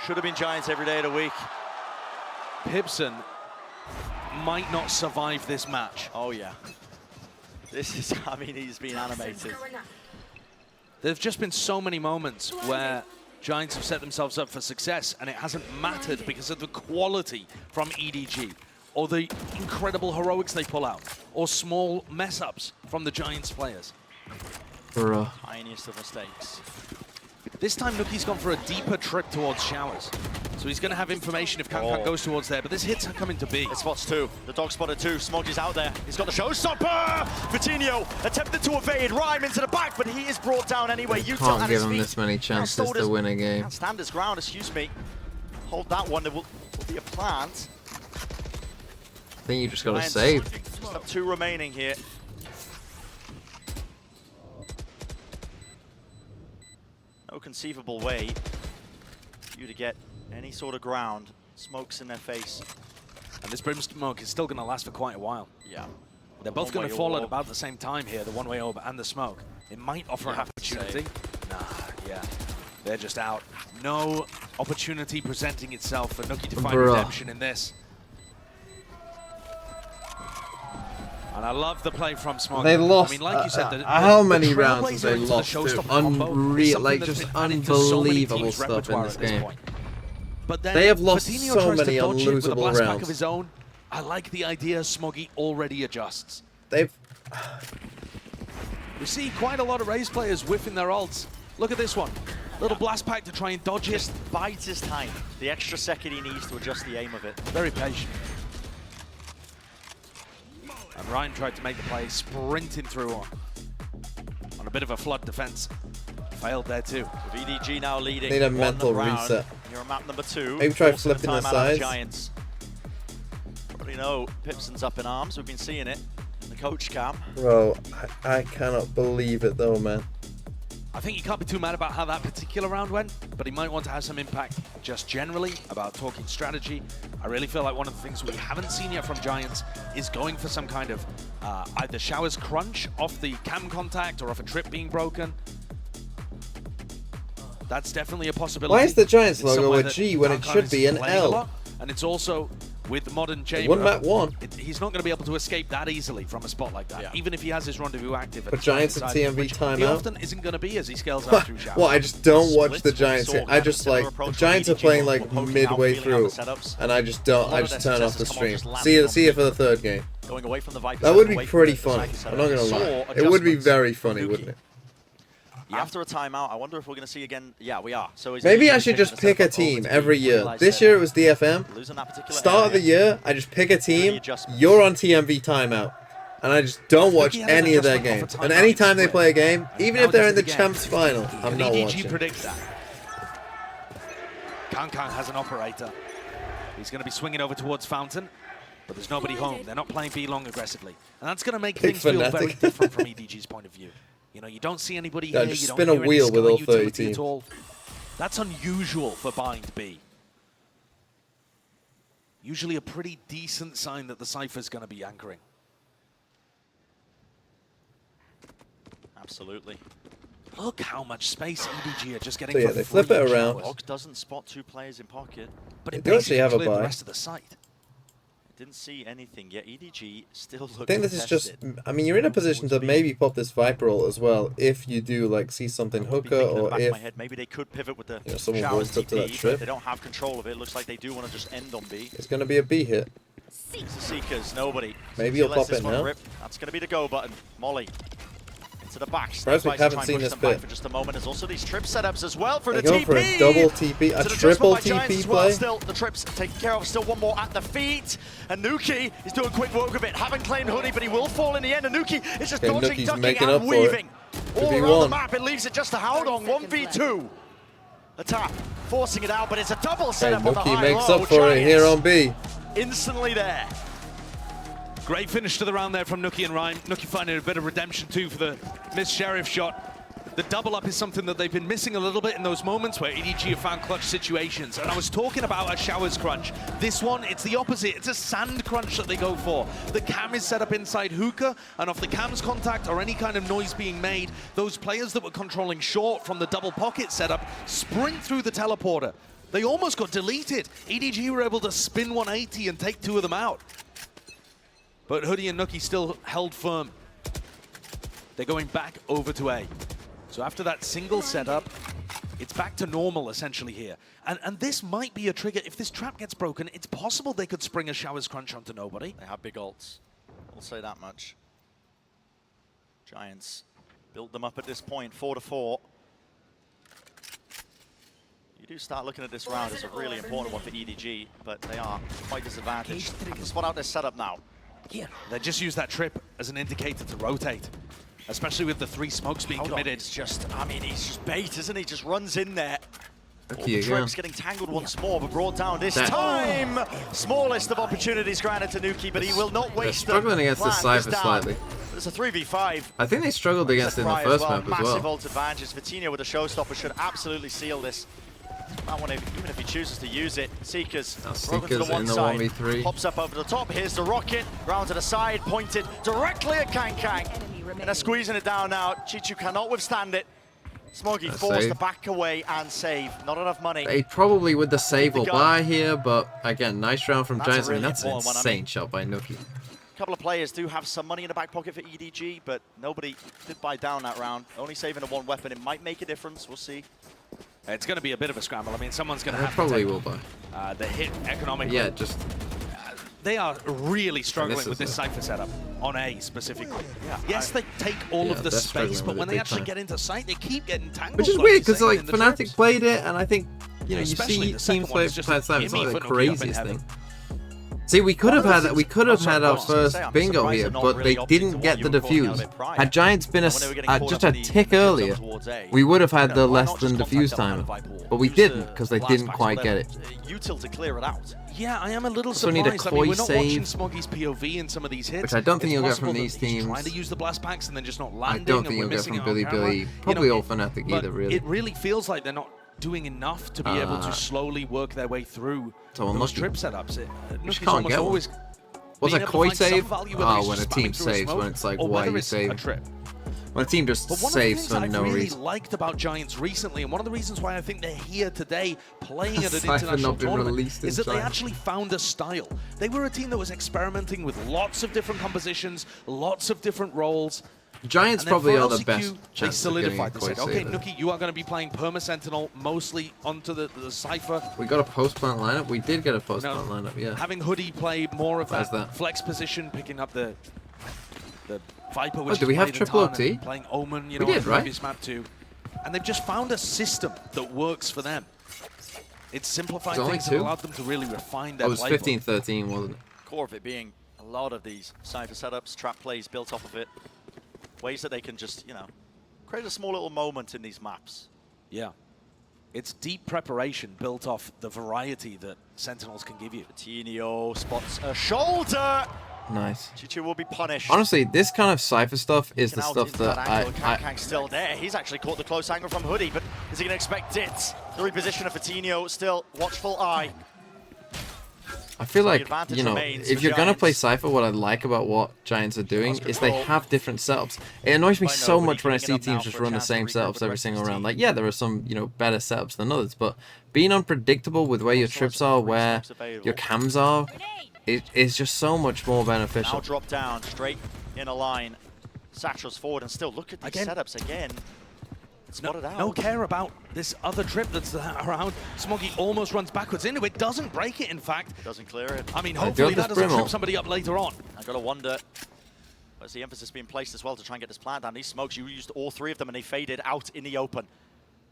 Should have been Giants every day of the week. Pibson might not survive this match. Oh, yeah. This is, I mean, he's been animated. There've just been so many moments where Giants have set themselves up for success, and it hasn't mattered because of the quality from EDG, or the incredible heroics they pull out, or small mess-ups from the Giants players. Tiniest of mistakes. This time, Nuki's gone for a deeper trip towards showers. So he's going to have information if Kankan goes towards there, but this hit's are coming to be. It spots two. The dog spotted two. Smoggy's out there. He's got the showstopper. Coutinho attempted to evade. Rhyme into the back, but he is brought down anyway. Utah Can't give him this many chances to win a game. Can't stand his ground, excuse me. Hold that one. There will be a plant. I think you just got to save. Just have two remaining here. No conceivable way for you to get any sort of ground. Smokes in their face. And this Brim smoke is still going to last for quite a while. Yeah. They're both going to fall at about the same time here, the one-way orb and the smoke. It might offer an opportunity. Nah, yeah. They're just out. No opportunity presenting itself for Nuki to find redemption in this. And I love the play from Smog. They lost. I mean, like you said, how many rounds have they lost to? Unreal, like just unbelievable stuff in this game. But then they have lost Fatinho so tries many to dodge it with a blast unlosable back of his rounds. own. I like the idea Smoggy already adjusts. They've. We see quite a lot of Raze players whiffing their ults. Look at this one. Little blast pack to try and dodge it. Just bides his time. The extra second he needs to adjust the aim of it. Very patient. And Ryan tried to make the play, sprinting through on a bit of a flood defense. Failed there too. With EDG now leading. Need a mental reset. You're on map number 2. Maybe try flipping the sides. Giants. Probably know Pipson's up in arms. We've been seeing it in the coach cam. Bro, I cannot believe it though, man. I think you can't be too mad about how that particular round went, but he might want to have some impact just generally about talking strategy. I really feel like one of the things we haven't seen yet from Giants is going for some kind of either showers crunch off the cam contact or off a trip being broken. That's definitely a possibility. Why is the Giants It's logo somewhere a that G when it should be an playing a L? lot, and it's also with modern Chamber. One map one. He's not going to be able to escape that easily from a spot like that, even if he has his rendezvous active. But Giants at TMV He timeout. often isn't going to be as he scales up through showers. Well, I just don't watch the Giants. I just like the Giants are playing like midway through, and I just don't. I just turn off the stream. See you for the third game. Going away from the Viper. That would be pretty funny. I'm not gonna lie. It would be very funny, wouldn't it? After a timeout, I wonder if we're going to see again. Yeah, we are. So Maybe I should just pick a team every year. This year it was DFM. Start of the year, I just pick a team. You're on TMV timeout. And I just don't watch any of their games. And anytime they play a game, even if they're in the champs final, I'm not EDG watching. predicts that. Kankan has an operator. He's going to be swinging over towards Fountain, but there's nobody home. They're not playing B long aggressively. And that's going to make things feel very different from EDG's point of view. You know, you don't see anybody here, just you don't spin a hear any wheel with Sky all 30 utility teams. at all. That's unusual for Bind B. Usually a pretty decent sign that the Cypher's going to be anchoring. Absolutely. Look how much space EDG are just getting. So yeah, they flip it around. Ox doesn't spot 2 players in pocket. But it They do actually have a cleared the buy. rest of the site. Didn't see anything yet. EDG still looks. I think this is just. I mean, you're in a position to maybe pop this Viper ult as well if you do like see something hooker or if maybe they could pivot with the someone showers walks up to that TP, trip. but they don't have control of it. Looks like they do want to just end on B. It's going to be a B hit. It's the Seekers, nobody. Maybe He you'll lets pop this it one now. rip. That's going to be the go button. Molly. To the back. Surprised we Snake haven't tries to seen push this them back bit. for just a moment. There's also these trip setups as well for They the go TP. for a double TP, a To the triple trust by Giants TP as well. play. Still, the trips taken care of. Still one more at the feet. And Nuki is doing quick work of it. Haven't claimed Hoodie, but he will fall in the end. And Nuki is just Okay, dodging, Nuki's ducking, making up and for it. weaving. All around the 2v1. map. It leaves it just to Howdong. 1v2. The tap, forcing it out, but it's a double Okay, setup on the Nuki high makes low. up for it here on B. Instantly there. Great finish to the round there from Nuki and Ryan. Nuki finding a bit of redemption too for the missed Sheriff shot. The double up is something that they've been missing a little bit in those moments where EDG have found clutch situations. And I was talking about a showers crunch. This one, it's the opposite. It's a sand crunch that they go for. The cam is set up inside hookah, and off the cam's contact or any kind of noise being made, those players that were controlling short from the double pocket setup sprint through the teleporter. They almost got deleted. EDG were able to spin 180 and take 2 of them out. But Hoodie and Nuki still held firm. They're going back over to A. So after that single setup, it's back to normal essentially here. And this might be a trigger. If this trap gets broken, it's possible they could spring a showers crunch onto nobody. They have big ults. We'll say that much. Giants built them up at this point, 4-4. You do start looking at this round as a really important one for EDG, but they are quite disadvantaged. Have to spot out their setup now. They just use that trip as an indicator to rotate, especially with the 3 smokes being committed. It's just, I mean, he's just bait, isn't he? Just runs in there. All Lucky the again. trips getting tangled once more, but brought down this time. Smallest of opportunities granted to Nuki, but he will not waste them. Struggling against the Cypher slightly. It's a 3v5. I think they struggled against it in the Cry first as well. map as Massive well. ult advantage. Vitinho with a showstopper should absolutely seal this. That one, even if he chooses to use it, Seekers Seekers to the one in the side, 1v3. pops up over the top. Here's the rocket, round to the side, pointed directly at KangKang. And they're squeezing it down now. Chichu cannot withstand it. Smoggy forced to back away and save. Not enough money. They probably with the save will buy here, but again, nice round from Giants. I mean, that's an insane shot by Nuki. A couple of players do have some money in the back pocket for EDG, but nobody did buy down that round. Only saving the one weapon. It might make a difference. We'll see. It's going to be a bit of a scramble. I mean, someone's going to have probably to will buy. The hit economically. Yeah, just... They are really struggling with this Cypher setup, on A specifically. Yeah, yes, they take all of the space, but when they actually get into sight, they keep getting tangled. Which is weird, because like Fnatic played it, and I think, you know, you see teams play it for it's not the craziest thing. See, we could have had our first bingo here, but they didn't get the defuse. Had Giants been just a tick earlier, we would have had the less than defuse timer, but we didn't because they didn't quite get it. Util to clear it out. Yeah, I am a little So surprised. need a koi I mean, we're not watching save, Smoggy's POV in some of these hits. which I don't think you'll get from these he's teams. trying to use the blast packs and then just not I landing. don't think you'll get from Billy Billy, probably all Fnatic either, really. It really feels like they're not doing enough to be able to slowly work their way through those trip setups. Just can't get one. What's a koi save? Oh, when a team saves, when it's like, why are you saving? When a team just saves for no reason. One of the things I really liked about Giants recently, and one of the reasons why I think they're here today playing at an international tournament, is that they actually found a style. They were a team that was experimenting with lots of different compositions, lots of different roles. Giants probably are the best. They solidified. They said, okay, Nuki, you are going to be playing Perma Sentinel mostly onto the Cypher. We got a post-plant lineup. We did get a post-plant lineup, yeah. Having Hoodie play more of that flex position, picking up the Viper, which do we have triple OT? Playing Omen, you we know, did, on the right? previous map too. And they've just found a system that works for them. It's simplified things and allowed them to really refine their play. It was 15-13, wasn't it? Core of it being a lot of these Cypher setups, trap plays built off of it. Ways that they can just, you know, create a small little moment in these maps. Yeah. It's deep preparation built off the variety that Sentinels can give you. Coutinho spots a shoulder. Nice. Chichu will be punished. Honestly, this kind of Cypher stuff is the stuff that KangKang's still there. He's actually caught the close angle from Hoodie, but is he going to expect it? The reposition of Coutinho, still watchful eye. I feel like, you know, if you're going to play Cypher, what I like about what Giants are doing is they have different setups. It annoys me so much when I see teams just run the same setups every single round. Like, yeah, there are some, you know, better setups than others, but being unpredictable with where your trips are, where your cams are, it is just so much more beneficial. Now drop down, straight in a line. Satchel's forward, and still look at these setups again. Spotted out. No care about this other trip that's around. Smoggy almost runs backwards into it, doesn't break it, in fact. It doesn't clear it. I mean, hopefully that doesn't trip somebody up later on. I gotta wonder, where's the emphasis being placed as well to try and get this plan down? These smokes, you used all three of them and they faded out in the open.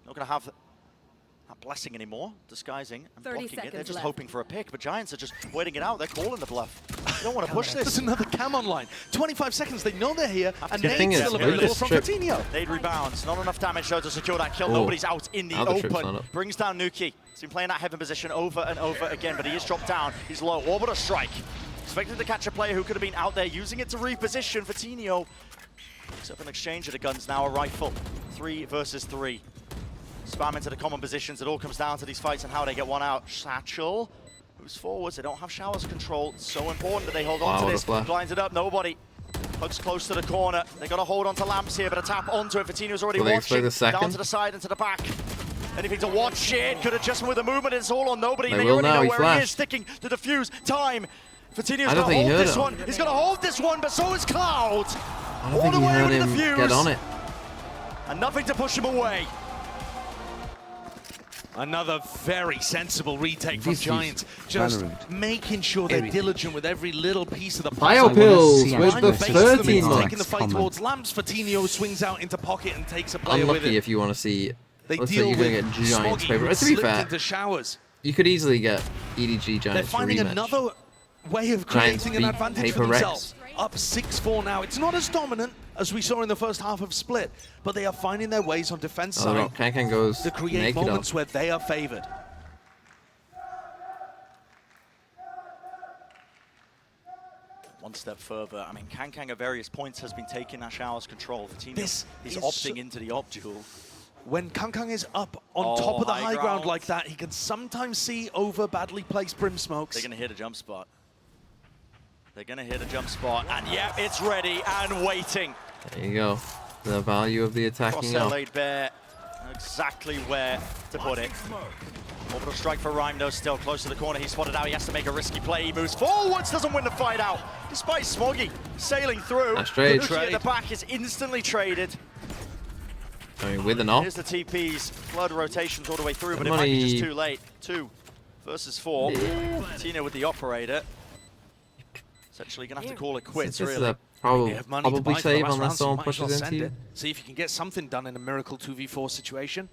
Not gonna have that blessing anymore, disguising and blocking it. They're just hoping for a pick, but Giants are just waiting it out. They're calling the bluff. They don't want to push this. There's another cam online. 25 seconds, they know they're here, and Nade's still available from Coutinho. Nade rebounds, not enough damage though to secure that kill. Nobody's out in the open. Brings down Nuki. He's been playing that heaven position over and over again, but he is dropped down. He's low. Orbital strike. Expected to catch a player who could have been out there using it to reposition. Coutinho picks up an exchange of the guns, now a rifle. 3 versus 3. Spam into the common positions. It all comes down to these fights and how they get one out. Satchel moves forwards. They don't have showers control. It's so important that they hold on to this. Blinds it up. Nobody. Hugs close to the corner. They got to hold on to lamps here, but a tap onto it. Coutinho's already watching. Down to the side and to the back. Anything to watch it. Good adjustment with the movement. It's all on nobody. They already know where he is. Sticking to the fuse. Time. Coutinho's going to hold this one. He's going to hold this one, but so is Cloud. I don't think he heard him get on it. And nothing to push him away. Another very sensible retake from Giants, just making sure they're diligent with every little piece of the puzzle. Biopills with the 13 marks. Taking the fight towards lamps. Coutinho swings out into pocket and takes a player with it. Unlucky if you want to see. Let's say deal you're going to get Giants paper. To be fair, you could easily get EDG Giants They're finding rematch. another way of creating an advantage for themselves. Up 6-4 now. It's not as dominant as we saw in the first half of Split, but they are finding their ways on defense side to create moments where they are favored. One step further. I mean, KangKang at various points has been taking that showers control. The team is opting into the op duel. when Kangkang is up on top of the high ground like that, he can sometimes see over badly placed brim smokes. They're going to hit a jump spot. They're going to hit a jump spot, and yeah, it's ready and waiting. There you go. The value of the attacking Crosshair up. laid bare, exactly where to put it. Orbital strike for Rhyme, though, still close to the corner. He's spotted out. He has to make a risky play. He moves forwards, doesn't win the fight out, despite Smoggy sailing through. Nice trade. At the back is instantly traded. I mean, with an off. Here's the TPs. Flood rotations all the way through, but it might be just too late. 2 versus 4. Yeah. Tina with the operator. Essentially going to have to call it quits, This really. is a probably save unless someone pushes into you. See if you can get something done in a miracle 2v4 situation.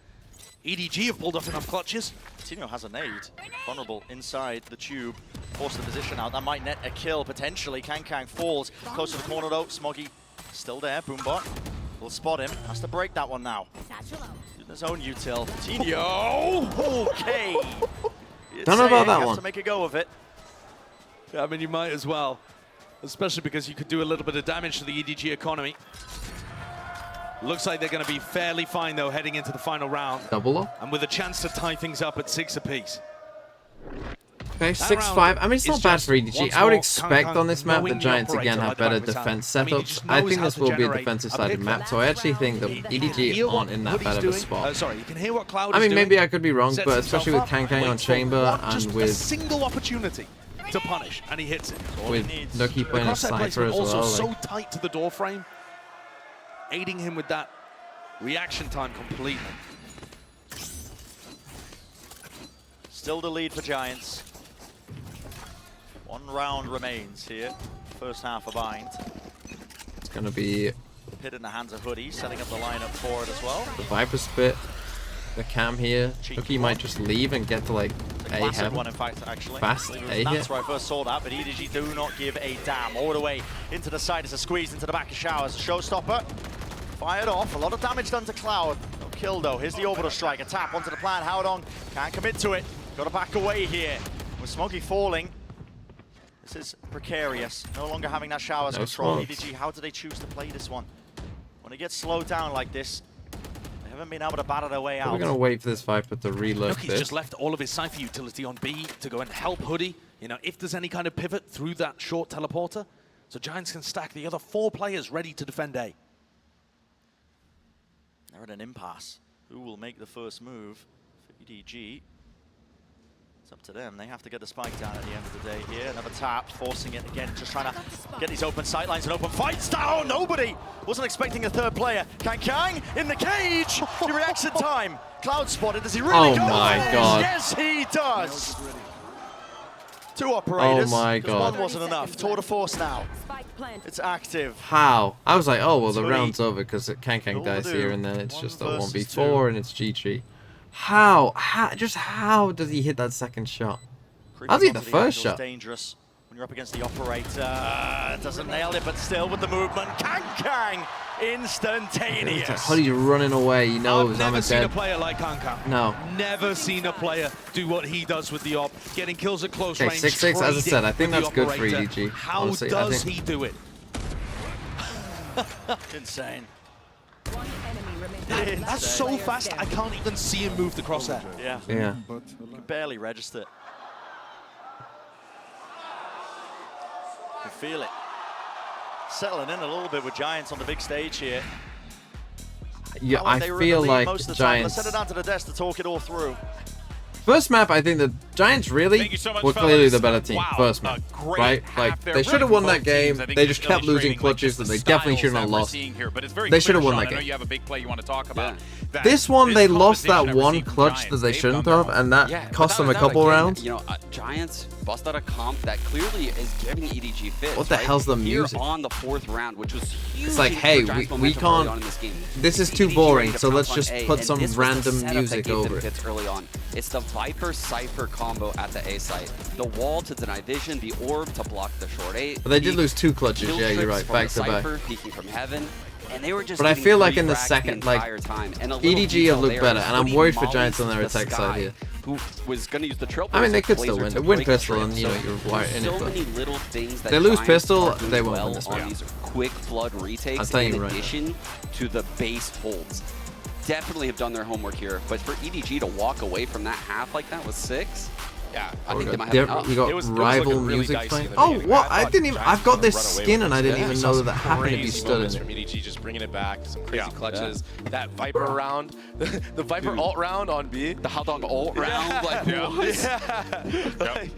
EDG have pulled off enough clutches. Tino has a nade. Vulnerable inside the tube. Force the position out. That might net a kill, potentially. Kangkang falls. Close to the corner, though. Smoggy still there. Boombot will spot him. Has to break that one now. In his own util. Tino! Okay! Don't know about that have one. To make a go of it. Yeah, I mean, you might as well. Especially because you could do a little bit of damage to the EDG economy. Looks like they're going to be fairly fine, though, heading into the final round. Double up. And with a chance to tie things up at 6 apiece. Okay, 6-5. I mean, it's not bad for EDG. I would expect on this map the Giants again have better defense setups. I think this will be a defensive-sided map, so I actually think that EDG aren't in that bad of a spot. Sorry, you can hear what Cloud I mean, is maybe doing. I could be wrong, but especially with Kangkang on chamber and a with single opportunity to punish, and he hits it. Nucky playing a Cypher as also well. so tight to the door frame, aiding him with that reaction time completely. Still the lead for Giants. 1 round remains here. First half a bind. It's going to be Hit in the hands of Hoodie, setting up the lineup for it as well. the Viper spit, the cam here. Nucky might just leave and get to like A heaven. One, in fact, actually. Fast A hit. That's where I first saw that, but EDG do not give a damn. All the way into the side. It's a squeeze into the back of Showers. A showstopper. Fired off. A lot of damage done to Cloud. No kill, though. Here's the orbital strike. A tap onto the plan. Howdong can't commit to it. Got to back away here. With Smoggy falling. This is precarious. No longer having that Showers control. EDG, how do they choose to play this one? When it gets slowed down like this, they haven't been able to batter their way out. We're going to wait for this Viper to reload He's just left all of his Cypher utility on B to go and help Hoodie. You know, if there's any kind of pivot through that short teleporter, so Giants can stack the other 4 players ready to defend A. They're at an impasse. Who will make the first move for EDG? It's up to them. They have to get the spike down at the end of the day here. Another tap, forcing it again, just trying to get these open sightlines and open fights down. Nobody wasn't expecting a third player. Kangkang in the cage. He reacts in time. Cloud spotted. Does he really go? Oh my god. Yes, he does. 2 operators. Oh my god. One wasn't enough. Tour de force now. It's active. How? I was like, oh, well, the round's over because Kangkang dies here and then it's just a 1v4 and it's GG. How? Just how does he hit that second shot? How's he hit the first shot? Dangerous when you're up against the operator. Doesn't nail it, but still with the movement. Kangkang instantaneous. Hoodie's running away. He knows I'm I've never seen dead. a player like Kangkang. No. Never seen a player do what he does with the op, getting kills at close range. 6-6, as I said, I think that's good for operator. EDG. How honestly, does he do it? Insane. That's so fast, I can't even see him move the crosshair. Yeah. Yeah. You can barely register. You can feel it. Settling in a little bit with Giants on the big stage here. Yeah, I feel like Giants. Let's send it down to the desk to talk it all through. First map, I think the Giants really were clearly the better team. First map, right? Like, they should have won that game. They just kept losing clutches that they definitely shouldn't have lost. They should have won that game. You have a big play you want to talk about. This one, they lost that one clutch that they shouldn't have, and that cost them a couple rounds. You know, Giants bust out a comp that clearly is giving EDG fits. What the hell's the music? Here on the 4th round, which was huge. It's like, hey, we can't. This is too boring, so let's just put some random music over it. Early on. It's the Viper Cypher combo at the A site. The wall to deny vision, the orb to block the short 8. But they did lose 2 clutches, yeah, you're right, back to back. Peeking from heaven. And they were just but I feel like in the second, like, EDG have looked better, and I'm worried for Giants on their attack side here. Who was going to use the trail? I mean, they could still win. They win pistol, and you know you're right in it. But they lose pistol, they won't win this on round. these quick flood retakes. I'll tell you in right addition to the base holds. definitely have done their homework here. But for EDG to walk away from that half like that with 6, yeah, I think they might have enough. You got rival music playing. Oh, what? I didn't even. I've got this skin and I didn't even know that happened to be stood in it. From EDG just bringing it back, some crazy clutches. That Viper round, the Viper ult round on B. The hot dog ult round, like what?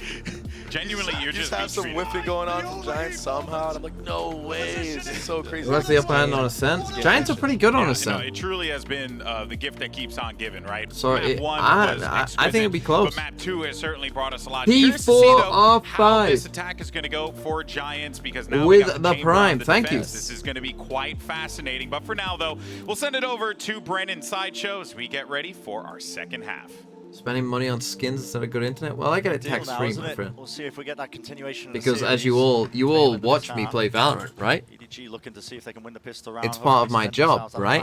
Genuinely, you're just have some whipping going on from Giants somehow. And I'm like, no way. This is so crazy. What's the upper hand on Ascent? Giants are pretty good on Ascent. It truly has been the gift that keeps on giving, right? So I think it'll be close. But map 2 has certainly brought us a lot. P4 off 5. How this attack is going to go for Giants, because now with we got the Prime. Thank you. This is going to be quite fascinating. But for now, though, we'll send it over to Brennan Sideshow as we get ready for our second half. Spending money on skins instead of good internet? Well, I get it tax-free, my friend. We'll see if we get that continuation. Because as you all watch me play Valorant, right? EDG looking to see if they can win the pistol round. It's part of my job, right?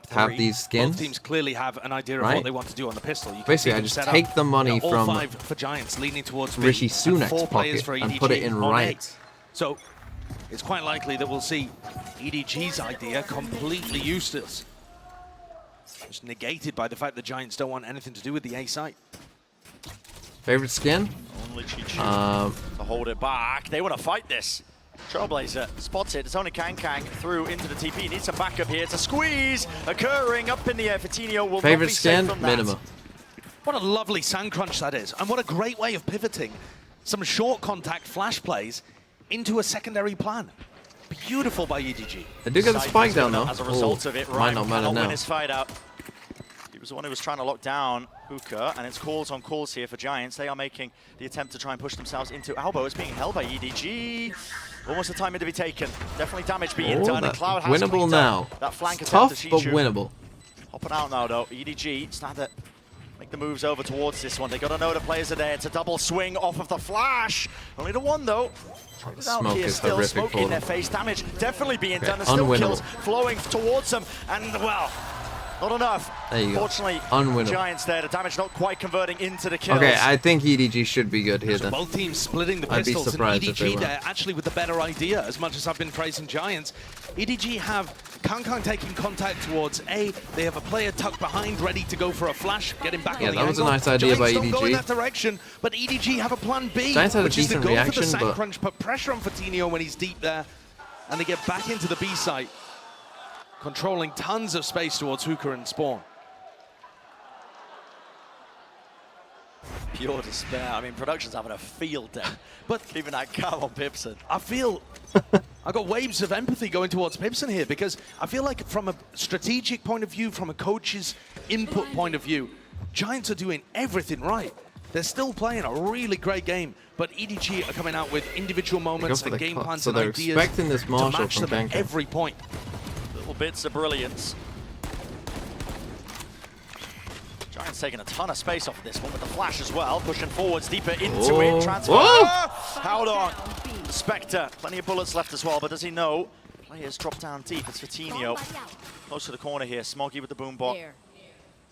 Have these skins. Both teams clearly have an idea of what they want to do on the pistol. You basically, I just take the money from all 5 for Giants leaning towards Rishi Sunak's pocket and put it in right. So it's quite likely that we'll see EDG's idea completely useless. Just negated by the fact the Giants don't want anything to do with the A site. Favorite skin? Only to hold it back. They want to fight this. Trailblazer spots it. It's only Kang through into the TP. Needs some backup here. It's a squeeze occurring up in the air. Fatinho will favorite not be skin? safe from Minima. What a lovely sand crunch that is. And what a great way of pivoting some short contact flash plays into a secondary plan. Beautiful by EDG. They do get the spike down though. As a result of it, might not matter now. Win his fight out. He was the one who was trying to lock down Hookah, and it's calls on calls here for Giants. They are making the attempt to try and push themselves into Albo. It's being held by EDG. Almost the time to be taken. Definitely damage being done. And Cloud has winnable now. That flank Tough, attempt to but Shishu. winnable. Hopping out now though. EDG starting to make the moves over towards this one. They got to know the players are there. It's a double swing off of the flash. Only the one though. The smoke is still horrific smoke for in them. their face. Damage definitely being done. There's still kills flowing towards them. And well, not enough. There you Fortunately, go. Unwinnable. Giants there. The damage not quite converting into the kills. Okay, I think EDG should be good here So then. both teams splitting the I'd be pistols, surprised and if they EDG were. there actually with the better idea. As much as I've been praising Giants, EDG have Kang taking contact towards A. They have a player tucked behind, ready to go for a flash, getting back on the that was a angle. nice idea by Giants don't go in EDG. that direction, but EDG have a plan B, Giants had a which is to decent go reaction, for the sand but crunch, put pressure on Fatinho when he's deep there, and they get back into the B site, controlling tons of space towards Hookah and Spawn. Pure despair. I mean, production's having a field day. But keeping that calm on Pipson. I feel I got waves of empathy going towards Pipson here, because I feel like from a strategic point of view, from a coach's input point of view, Giants are doing everything right. They're still playing a really great game, but EDG are coming out with individual moments and game plans so and they're ideas expecting this to Marshall match from them at Kang. every point. Little bits of brilliance. Giants taking a ton of space off of this one with the flash as well, pushing forwards deeper into it. Transfer. Held on. Spectre, plenty of bullets left as well, but does he know? Players drop down deep. It's Fatinho. Close to the corner here. Smoggy with the boom bot.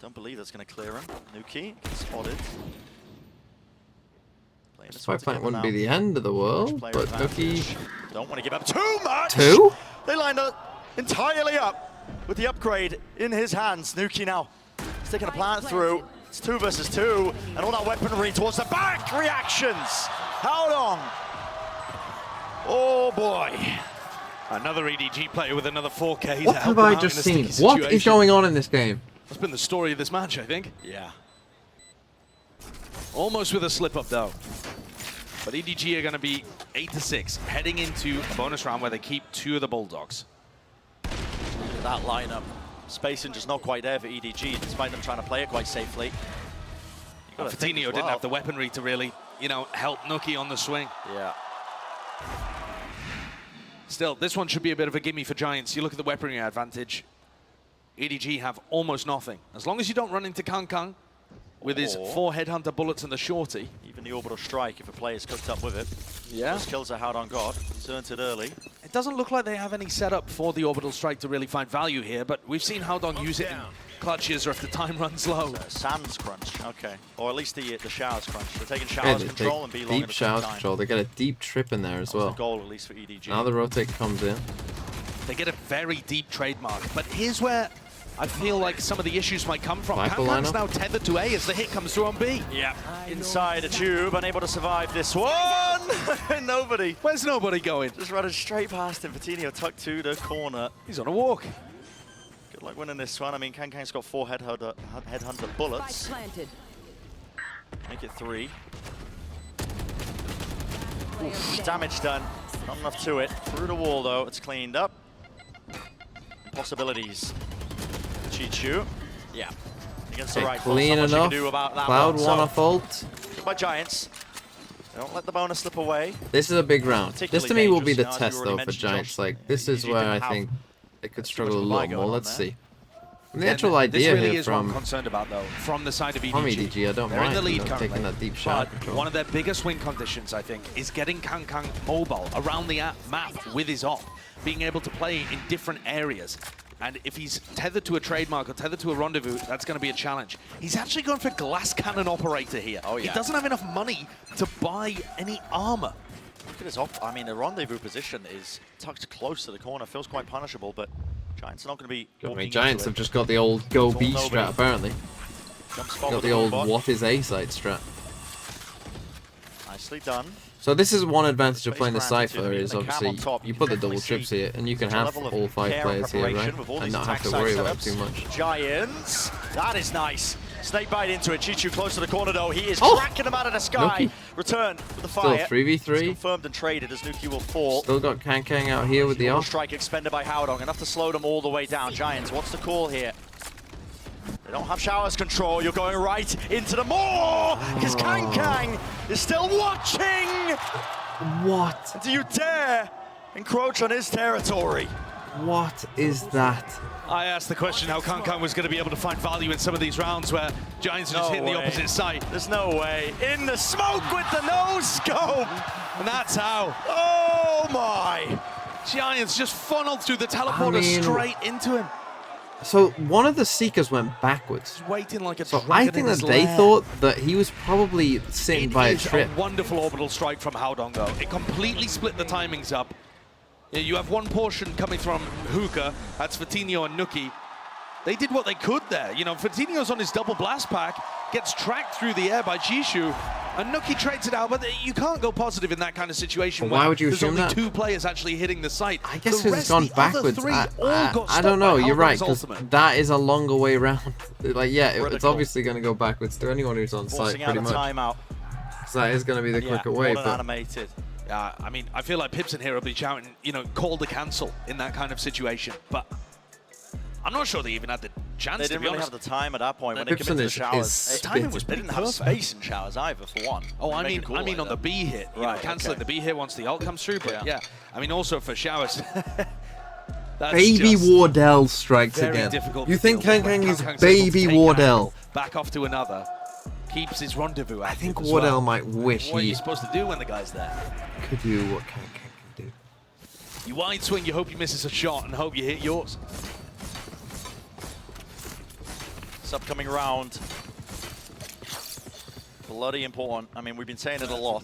Don't believe that's going to clear him. Nuki gets spotted. Spike plant wouldn't be the end of the world, but Nuki. Don't want to give up too much. Two? They lined up entirely up with the upgrade in his hands. Nuki now sticking a plant through. It's 2 versus 2, and all that weaponry towards the back. Reactions. How long? Oh boy. Another EDG player with another 4K. What have I just seen? What is going on in this game? That's been the story of this match, I think. Yeah. Almost with a slip-up, though. But EDG are going to be 8-6, heading into a bonus round where they keep 2 of the Bulldogs. That lineup. Spacing just not quite there for EDG, despite them trying to play it quite safely. Fatinho didn't have the weaponry to really, help Nuki on the swing. Yeah. Still, this one should be a bit of a gimme for Giants. You look at the weaponry advantage. EDG have almost nothing. As long as you don't run into Kang with his 4 Headhunter bullets and the shorty. Even the orbital strike, if a player's cooked up with it. Yeah. Those kills are held on God. He's earned it early. It doesn't look like they have any setup for the orbital strike to really find value here, but we've seen Howdong use it in clutches or if the time runs low. Sands crunch, okay. Or at least the showers crunch. They're taking showers control and be long deep showers control. They get a deep trip in there as well. The goal, at least for EDG. Now the rotate comes in. They get a very deep trademark, but here's where I feel like some of the issues might come from. Kankan's now tethered to A as the hit comes through on B. Yeah, inside a tube, unable to survive this one. Nobody. Where's nobody going? Just running straight past him. Vitinho tucked to the corner. He's on a walk. Good luck winning this one. I mean, Kankang's got 4 headhunter bullets. Make it 3. Oof, damage done. Not enough to it. Through the wall, though. It's cleaned up. Possibilities. Chichu. Yeah. Against the right. Clean enough. Cloud won a fault. Good by Giants. Don't let the bonus slip away. This is a big round. This to me will be the test, though, for Giants. Like, this is where I think they could struggle a lot more. Let's see. The actual idea this really here is from what I'm concerned about, though, from the side of EDG. From EDG, I don't They're mind in the lead taking that deep shot. But one of their biggest win conditions, I think, is getting Kankang mobile around the map with his op, being able to play in different areas. And if he's tethered to a trademark or tethered to a rendezvous, that's going to be a challenge. He's actually going for glass cannon operator here. Oh, yeah. He doesn't have enough money to buy any armor. Look at his op. I mean, the rendezvous position is tucked close to the corner. Feels quite punishable, but Giants are not going to be. I mean, Giants have just got the old go B strat, apparently. Got the old what is A site strat. Nicely done. So this is one advantage of playing the Cypher is obviously you put the double trips here and you can have all 5 players here, right? And not have to worry about too much. Giants, that is nice. Snake bite into it. Chichu close to the corner though. He is cracking them out of the sky. Nuki. Return for the fire. Still 3v3. It's confirmed and traded as Nuki will fall. Still got Kankang out here with the off. Strike expended by Howdong. Enough to slow them all the way down. Giants, what's the call here? They don't have showers control. You're going right into the more because Kankang is still watching. What? Do you dare encroach on his territory? What is that? I asked the question how Kankang was going to be able to find value in some of these rounds where Giants are just hitting the opposite side. There's no way. In the smoke with the no scope. And that's how. Oh my. Giants just funneled through the teleporter straight into him. So one of the Seekers went backwards. He's waiting like a so dragon I think that they thought that he was probably sitting by a trip. A wonderful orbital strike from Howdong though. It completely split the timings up. You have one portion coming from Hookah, that's Vitinho and Nuki. They did what they could there. You know, Vitinho's on his double blast pack, gets tracked through the air by Jishu, and Nuki trades it out, but you can't go positive in that kind of situation. Well, why would you there's assume only that? 2 players actually hitting the site. I guess it's gone backwards. I don't know, you're right, because that is a longer way around. Like, yeah, it's obviously going to go backwards to anyone who's on site, pretty much. Timeout. So that is going to be the quicker way, but... animated. I mean, I feel like Pipson here will be shouting, you know, call to cancel in that kind of situation, but I'm not sure they even had the chance, They didn't really have the time at that point when they committed to the showers. The timing was they didn't have space in showers either, for one. Oh, I mean on the B hit, you know, canceling the B hit once the ult comes through, but yeah, I mean also for showers. Baby Wardell strikes again. You think Kankang is Baby Wardell? Back off to another. Keeps his rendezvous. I think Wardell might wish What are you supposed to do when the guy's there? Could do what Kankang can do. You wide swing, you hope you misses a shot and hope you hit yours. This upcoming round, bloody important. I mean, we've been saying it a lot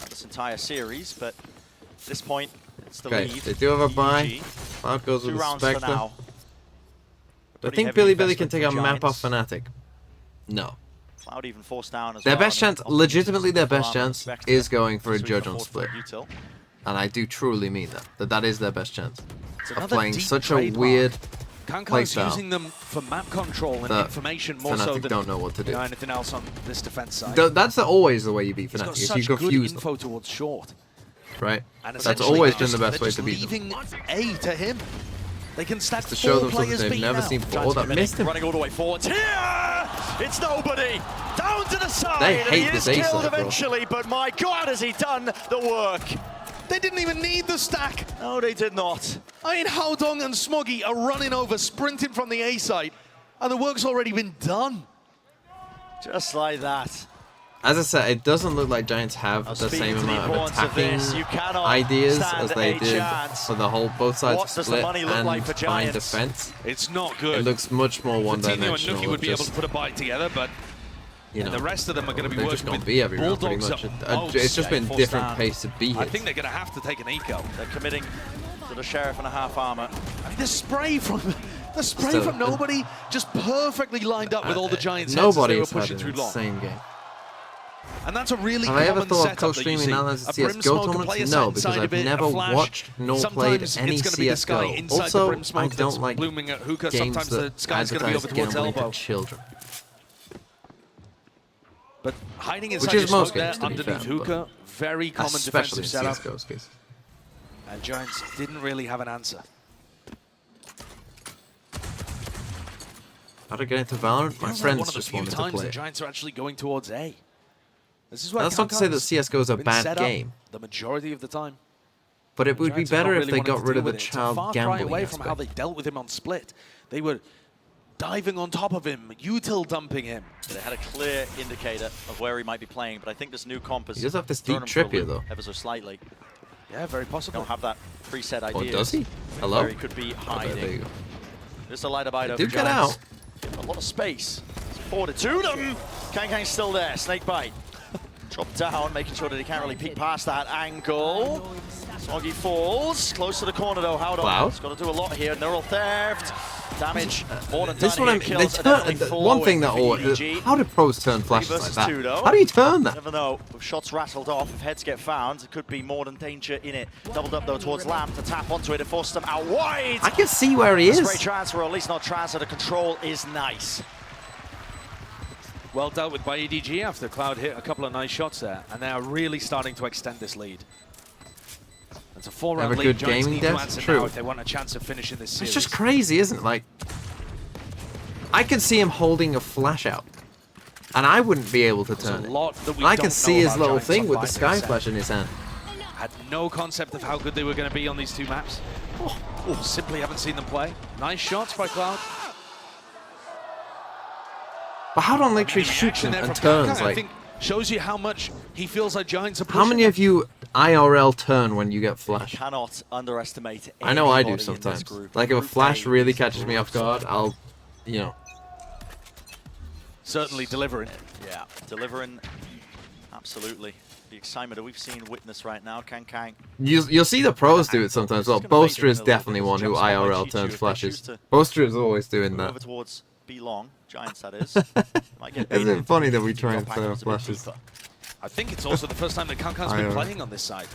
this entire series, but at this point, it's the lead. They do have a buy. Cloud goes with the Spectre. Now. I think Billy can take a map off Fnatic. No. Cloud even forced down as their well. best chance, legitimately their best chance, is going for a judge on split. And I do truly mean that. That is their best chance of playing such a weird Kankang's using them for map control and information more so than don't know what to do. Anything else on this defense side. That's always the way you beat Fnatic. Is you confuse info towards short. Right. And that's always been the best way to beat them. Leaving A to him. They can stack to show them something they've never seen before. That missed him. Running all the way forward. Here! It's nobody! Down to the side! They hate this A killed side, eventually, but my God, has he done the work! They didn't even need the stack. No, they did not. I mean, Howdong and Smoggy are running over, sprinting from the A side, and the work's already been done. Just like that. As I said, it doesn't look like Giants have the same amount of attacking ideas as they did for the whole both sides of split and fine defense. It's not good. It looks much more one-dimensional. Vitinho and Nuki would be able to put a bite together, but you know, the rest of them are going to be working with B every round, pretty much. It's just been different pace of B hits. I think they're going to have to take an eco. They're committing to the Sheriff and a half armor. I mean, the spray from The spray from nobody just perfectly lined up with all the Giants' heads nobody as they were pushing through long. Same game. And that's a really Have I ever common thought of setup that you co-streaming see. analysis A CSGO brim smoke, a tournaments? player No, sat because inside I've of it, never a flash. watched nor played Sometimes any it's going to be the Sky CSGO. inside Also, the brim smoke I that's don't like blooming at hookah. games Sometimes the that Sky's going to be over advertise towards gambling elbow. for children. But hiding Which inside is your smoke most there games, to be underneath fair, hookah, very common especially defensive in setup. CSGO's case. And Giants didn't really have an answer. How to get into Valorant? My Feels like friends one of the just few wanted to times play the it. Giants are actually going towards A. This is why That's not to say that CSGO is a been bad set up game, the majority of the time. but it would be Giants have not better if really they wanted got to rid deal of the with it. It's a child far cry gambling away from how aspect. they dealt with him on Split. They were diving on top of him, util dumping him. They had a clear indicator of where he might be playing, but I think this new comp has He does have this thrown deep him for a trip here, loop though. ever so slightly. Yeah, very possible. Don't have that preset Oh, idea. does he? Hello? Where he could be hiding. There you go. Just a light bite They over do get Giants. out. A lot of space. It's forward to them. Kang's still there. Snake bite. Drop down, making sure that he can't really peek past that angle. Smoggy falls. Close to the corner though. Howdon's got to do a lot here. Neural theft. Damage more than This done one, here. they Kills are definitely turn, one thing that flowing for EDG. how do pros turn 3 flashes versus like 2 that? though. How do you turn that? Never know. With shots rattled off, if heads get found, it could be more than danger in it. Doubled up though towards Lamb to tap onto it and force them out wide. I can see where he is. Spray transfer, or at least not transfer. The control is nice. Well dealt with by EDG after Cloud hit a couple of nice shots there, and they are really starting to extend this lead. It's a 4-round Have a lead. good Giants gaming need to desk? answer True. now if they want a chance of finishing this series. It's just crazy, isn't it? Like, I can see him holding a flash out, and I wouldn't be able to turn it. And I can see his little thing with the sky flash in his hand. Had no concept of how good they were going to be on these two maps. Oh, simply haven't seen them play. Nice shots by Cloud. But how don't literally shoots Action and there from turns? Kaka, I Like, think shows you how much he feels like Giants are pushing. how many of you IRL turn when you get flash? Cannot underestimate. I know I do anybody in this sometimes. group. Like if a Group flash A really is catches me off guard, I'll, you know. Certainly delivering. Yeah, delivering. Absolutely. The excitement that we've seen witness right now. Kang. You'll see the pros do it sometimes. Well, Boaster is definitely one who IRL turns flashes. Boaster is always doing Over that. towards B-Long. Giants, that is. Might get Isn't baited. it funny that we try and Drop turn angles a bit flashes? deeper. I think it's also the first time that Kankan's been playing on this side.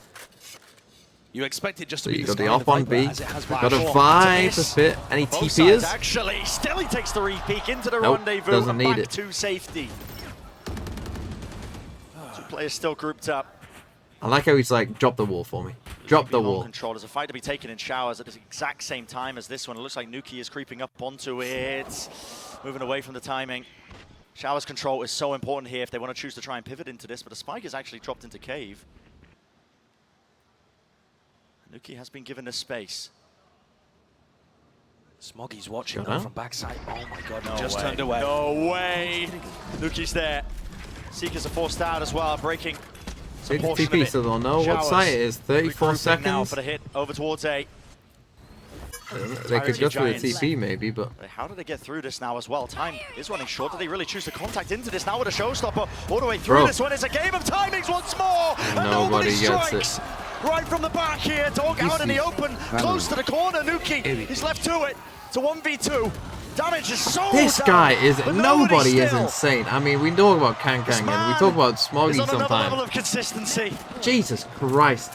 You expect it just to So be you the got the Sky and off on Viper, B. as it has Got a been. vibe to fit. Any Both sides, TPers? actually. Still he takes the re-peek into the Nope, rendezvous doesn't and need back it. to safety. Two players still grouped up. I like how he's like, drop the wall for me. Drop the wall. Control. There's a fight to be taken in showers at the exact same time as this one. It looks like Nuki is creeping up onto it. Moving away from the timing. Showers control is so important here if they want to choose to try and pivot into this, but a spike is actually dropped into cave. Nuki has been given this space. Smoggy's watching Huh? from backside. Oh my god, No he just way. turned away. No way. Nuki's there. Seekers are forced out as well, breaking some It's portion of TP, it. so they'll know what Showers site it is. 34 regrouping now seconds. for the hit over towards A. They could go through the Giants. TP maybe, but How did they get through this now as well? Time is running short. Did they really choose to contact into this now with a showstopper all the way through Bro. this one? It's a game of timings once more. And Nobody gets strikes. Right from the back here. Dog out in the open. Close to the corner. Nuki is left to it. It's a 1v2. Damage is so this down, guy is, but nobody is still. insane. I mean, we talk about Kang and we talk about He's Smoggy on another level sometimes. of consistency. Jesus Christ.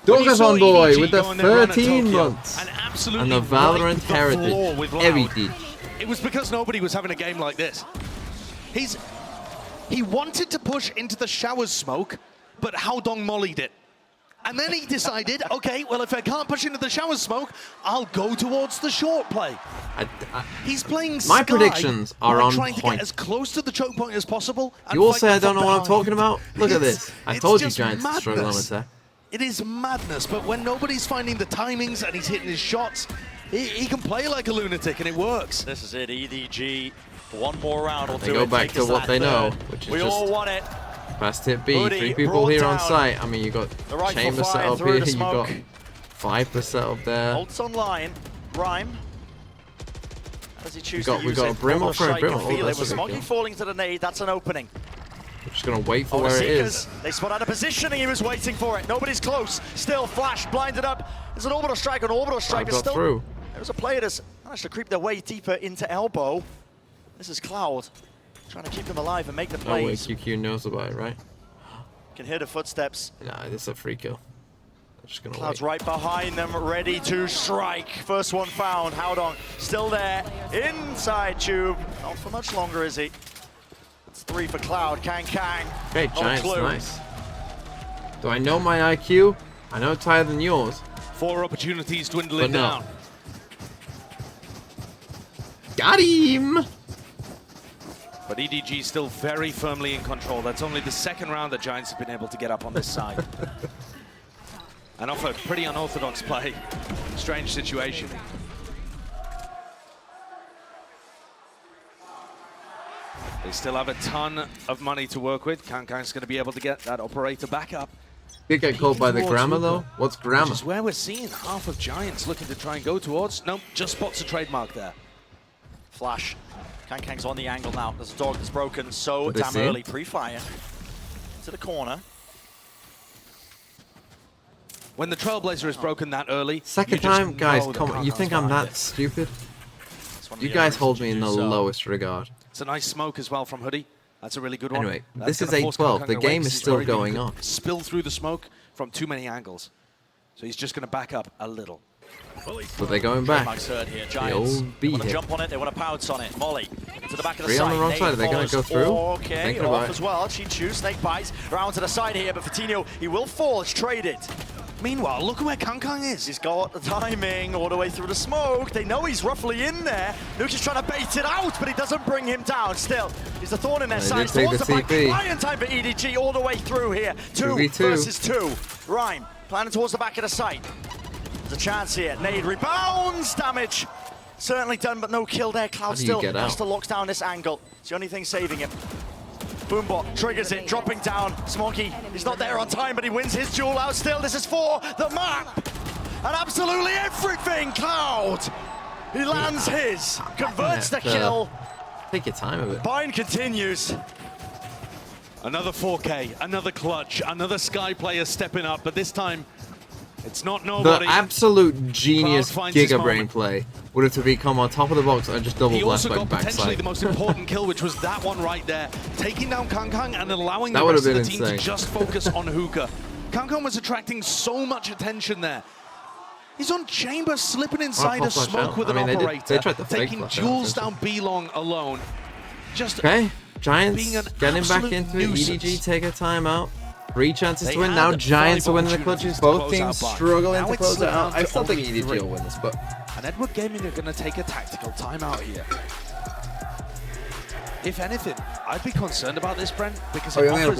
When you saw Dogathon boy EDG with the go on their run at 13 Tokyo months and absolutely and the Valorant wipe the floor heritage. with Loud, Heritage. it was because nobody was having a game like this. He wanted to push into the showers smoke, but Howdong mollied it. And then he decided, okay, well, if I can't push into the shower smoke, I'll go towards the short play. He's playing My Sky predictions are by on trying to point. get as close to the choke point as possible. And You all fight say I them don't from know what I'm behind. talking about? Look at this. I It's told you just Giants to struggle on madness. attack. It is madness, but when nobody's finding the timings and he's hitting his shots, he can play like a lunatic and it works. This is it, EDG. One more round will They do go it. back Take to us what that they know, third. which is We just all want it. fast hit B. Hoodie 3 people brought here on down. site. I mean, you got The rifle Chamber set fire up through here. the You got smoke. Viper set up there. Ults online. Rhyme. How does he choose We got- to we use got it? a Brim Orbital up for a strike, Brim. you Oh, feel it. that's With a big Smoggy kill. falling to the nade, that's an opening. We're just going to wait for Oh, the where it Seekers, is. they spot out of positioning, he was waiting for it. Nobody's close. Still, Flash blinded up. There's an orbital strike, an orbital strike I've is got still through. There's a player that's managed to creep their way deeper into elbow. This is Cloud, trying to keep them alive and make the plays. Oh wait, QQ knows about it, right? Can hear the footsteps. Nah, this is a free kill. I'm just gonna Cloud's wait. right behind them, ready to strike. First one found. Howdong still there, inside tube. Not for much longer, is he? It's 3 for Cloud. Kang. Okay, Giants, nice. Do I know my IQ? I know it's higher than yours. 4 opportunities dwindling down. Got him! But EDG still very firmly in control. That's only the second round that Giants have been able to get up on this side. And off a pretty unorthodox play. Strange situation. They still have a ton of money to work with. Kang's going to be able to get that operator back up. Did get caught by the grammar though? What's grammar? Which is where we're seeing half of Giants looking to try and go towards. Nope, just spots a trademark there. Flash. Kang's on the angle now. There's a dog that's broken so damn early. Pre-fire into the corner. When the Trailblazer is broken that early, second time, guys, come on. You think I'm that stupid? You guys hold me in the lowest regard. It's a nice smoke as well from Hoodie. That's a really good one. Anyway, this is 8-12. The game is still going on. Spill through the smoke from too many angles. So he's just going to back up a little. But they're going back. The old B want to jump on it, they want to pounce on it. Molly into the back of the 3 side. on the wrong side, are they going to go through? Okay, off as well. Chinchu, snake bites, round to the side here, but Fatinho, he will fall, it's traded. Meanwhile, look at where Kang is. He's got the timing all the way through the smoke. They know he's roughly in there. Nuke is trying to bait it out, but he doesn't bring him down. Still, he's a thorn in their side. Towards the back, flying time for EDG all the way through here. 2 versus 2. Rhyme planning towards the back of the site. There's a chance here. Nade rebounds. Damage certainly done, but no kill there. Cloud still has to lock down this angle. It's the only thing saving him. Boombot triggers it, dropping down. Smoggy, he's not there on time, but he wins his duel out still. This is for the map. And absolutely everything, Cloud. He lands his, converts the kill. Take your time with it. Bind continues. Another 4K, another clutch, another Sky player stepping up, but this time it's not nobody. The absolute genius Giga Brain play would have to become on top of the box and just double blast back backside. Potentially the most important kill, which was that one right there, taking down Kang and allowing the rest of the team to just focus on Hookah. Kang was attracting so much attention there. He's on chamber, slipping inside a smoke with an operator, taking Jules down B-long alone. Just Giants getting back into it. EDG take a timeout. 3 chances to win. Now Giants are winning the clutches. Both teams struggling to close it out. I still think EDG will win this, but... And Edward Gaming are going to take a tactical timeout here. If anything, I'd be concerned about this, Brent, because it offers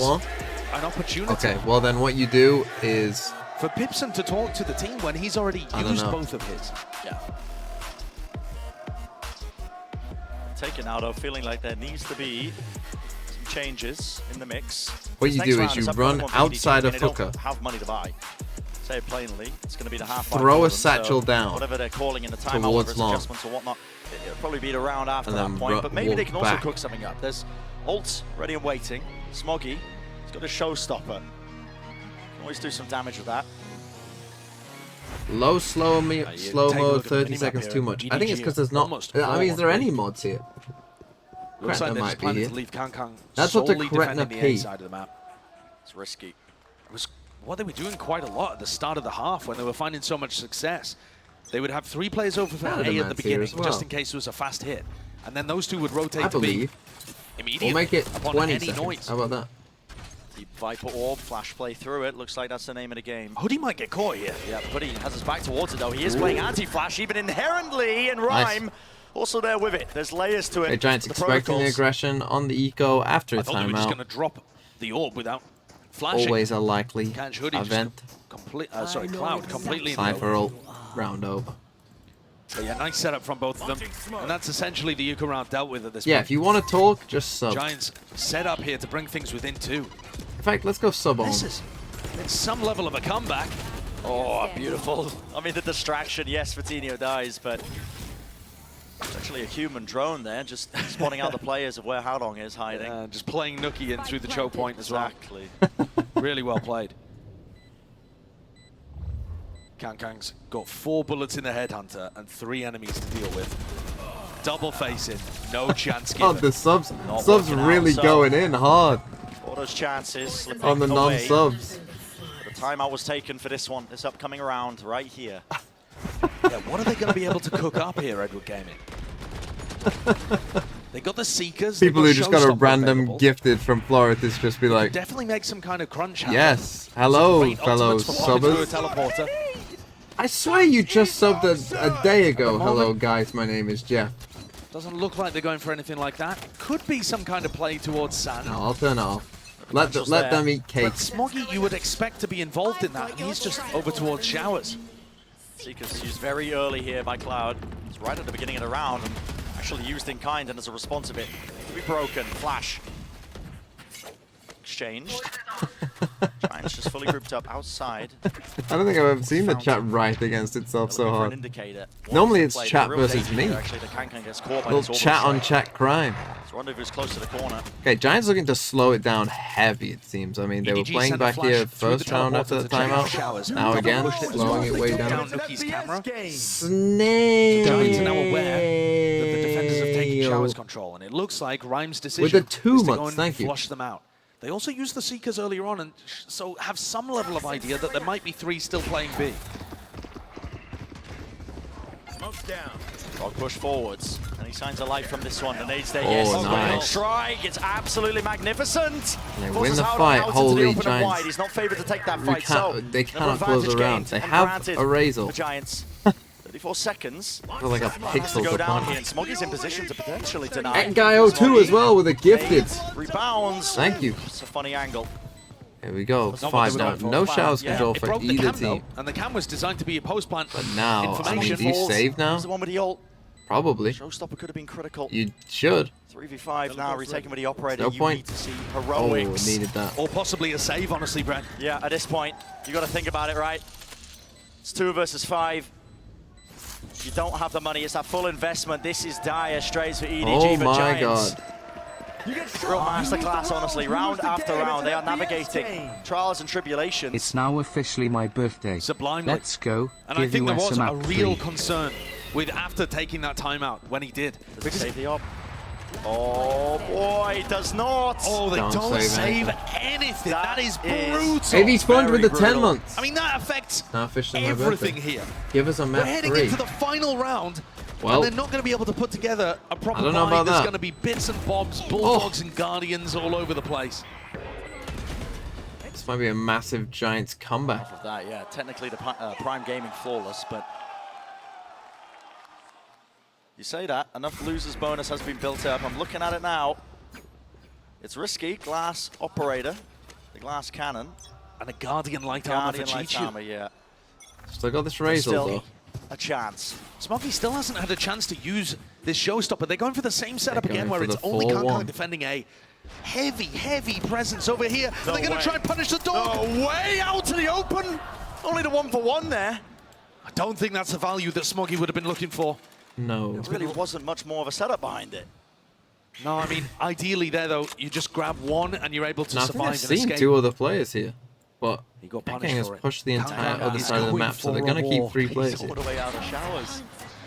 an opportunity. Okay, well then what you do is... For Pipson to talk to the team when he's already used both of his. Yeah. Taken out of feeling like there needs to be some changes in the mix. What you do is you run outside of Hookah. Have money to buy. Say it plainly, it's going to be the half. Throw a satchel down. Whatever they're calling in the timeout, whether it's adjustments or whatnot, it'll probably be around after that point. But maybe they can also cook something up. There's ults ready and waiting. Smoggy, he's got a showstopper. Can always do some damage with that. Low slow mode, 30 seconds too much. I think it's because there's not. I mean, is there any mods here? Looks like they're just planning to leave Kang That's up to solely defending the A P. side of the map. It's risky. It was what they were doing quite a lot at the start of the half when they were finding so much success. They would have 3 players over for A at the beginning, just in case it was a fast hit. And then those 2 would rotate to B immediately. We'll make it upon 20 any seconds. noise. How about that? Deep Viper Orb, flash play through it. Looks like that's the name of the game. Hoodie might get caught here. Yeah, Hoodie has his back towards it though. He is playing anti-flash, even inherently in Rhyme. Also there with it. There's layers to it. Hey, Giants expecting the aggression on the eco after a I thought they were just timeout. going to drop the orb without flashing. Always a likely event. Cloud completely Cypher ult, round over. But yeah, nice setup from both of them. And that's essentially the Yuka round dealt with at this point. Yeah, if you want to talk, just sub. Giants set up here to bring things within 2. In fact, let's go sub on. This is some level of a comeback. Oh, beautiful. I mean, the distraction, yes, Fatinho dies, but it's actually a human drone there, just spotting out the players of where Howdong is hiding. Yeah, just playing Nookie in through the choke point as well. Exactly. Really well played. Kankang's got 4 bullets in the Headhunter and 3 enemies to deal with. Double facing, no chance given. Oh, the subs really going in hard. All those chances on the non-subs. The timeout was taken for this one, this upcoming round right here. Yeah, what are they going to be able to cook up here, Edward Gaming? They got the Seekers. People who just got a random gifted from Florida to just be like, definitely make some kind of crunch happen. Yes, hello, fellow subbers. I swear you just subbed a day ago. Hello, guys, my name is Jeff. Doesn't look like they're going for anything like that. Could be some kind of play towards San. No, I'll turn it off. Let them eat cake. But Smoggy, you would expect to be involved in that, and he's just over towards Showers. Seekers used very early here by Cloud. It's right at the beginning of the round, and actually used in kind, and as a response of it, be broken. Flash. Exchanged. Giants just fully grouped up outside. I don't think I've ever seen the chat write against itself so hard. Normally it's chat versus me. Little chat on chat crime. Rendezvous close to the corner. Okay, Giants looking to slow it down heavy, it seems. I mean, they were playing back here first round after the timeout. Now again, slowing it way down. Snail. Giants are now aware that the defenders have taken Showers control, and it looks like Rhyme's decision with the 2 is to months, go and thank you. flush them out. They also used the Seekers earlier on, and so have some level of idea that there might be 3 still playing B. Smoke's down. Frog push forwards. Any signs of life from this one? The nades there, Oh, yes. nice. Strike. It's absolutely magnificent. They win the fight. Holy Giants. He's not favored to take that fight, so they cannot close around. They have a razor. The Giants. 34 seconds. Feel like a pixel to go down upon here, and Smoggy's in position to potentially deny. And Guy 02 as well with a gifted. Rebounds. Thank you. It's a funny angle. Here we go. 5 now. No Showers control for either team. And the cam was designed to be a post plant. But now, I mean, do you save now? The one with the ult. Probably. Showstopper could have been critical. You should. 3v5 now, retaken with the operator. No point. Need to see heroics. Oh, needed that. Or possibly a save, honestly, Brent. Yeah, at this point, you got to think about it, right? It's 2 versus 5. You don't have the money. It's that full investment. This is dire straits for EDG. Oh for my Giants. God. Real masterclass, honestly. Round after round, they are navigating trials and tribulations. It's now officially my birthday. Sublimely. Let's go. And I think there was a real concern with after taking that timeout when he did. Does he save the op? Oh boy, does not. Oh, they don't save anything. That is brutal. Maybe spawned with the 10 months. I mean, that affects officially everything here. Give us a map. We're heading 3. into the final round. Well, and they're not going to be able to put together a proper I don't know fight. about There's that. going to be bits and bobs, bulldogs and guardians all over the place. This might be a massive Giants comeback. Of that, yeah. Technically, the Prime Gaming flawless, but you say that enough losers bonus has been built up. I'm looking at it now. It's risky. Glass operator, the glass cannon, and a guardian light armor for Chichu. Yeah. Still got this razor though. A chance. Smoggy still hasn't had a chance to use this showstopper. They're going for the same setup again, where for it's the only 4-1. Kankang defending A. Heavy presence over here. No They're going to try and punish the dog. No way out to the open. Only the 1-for-1 there. I don't think that's the value that Smoggy would have been looking for. No. There really wasn't much more of a setup behind it. No, I mean, ideally there, though, you just grab one and you're able to Now, I survive think and I've seen escape. 2 other players here, but He got Kankang punished has for it. pushed the entire Kankang other is side of the going map, so they're for going to a keep walk. 3 players He's here. all the way out of Showers.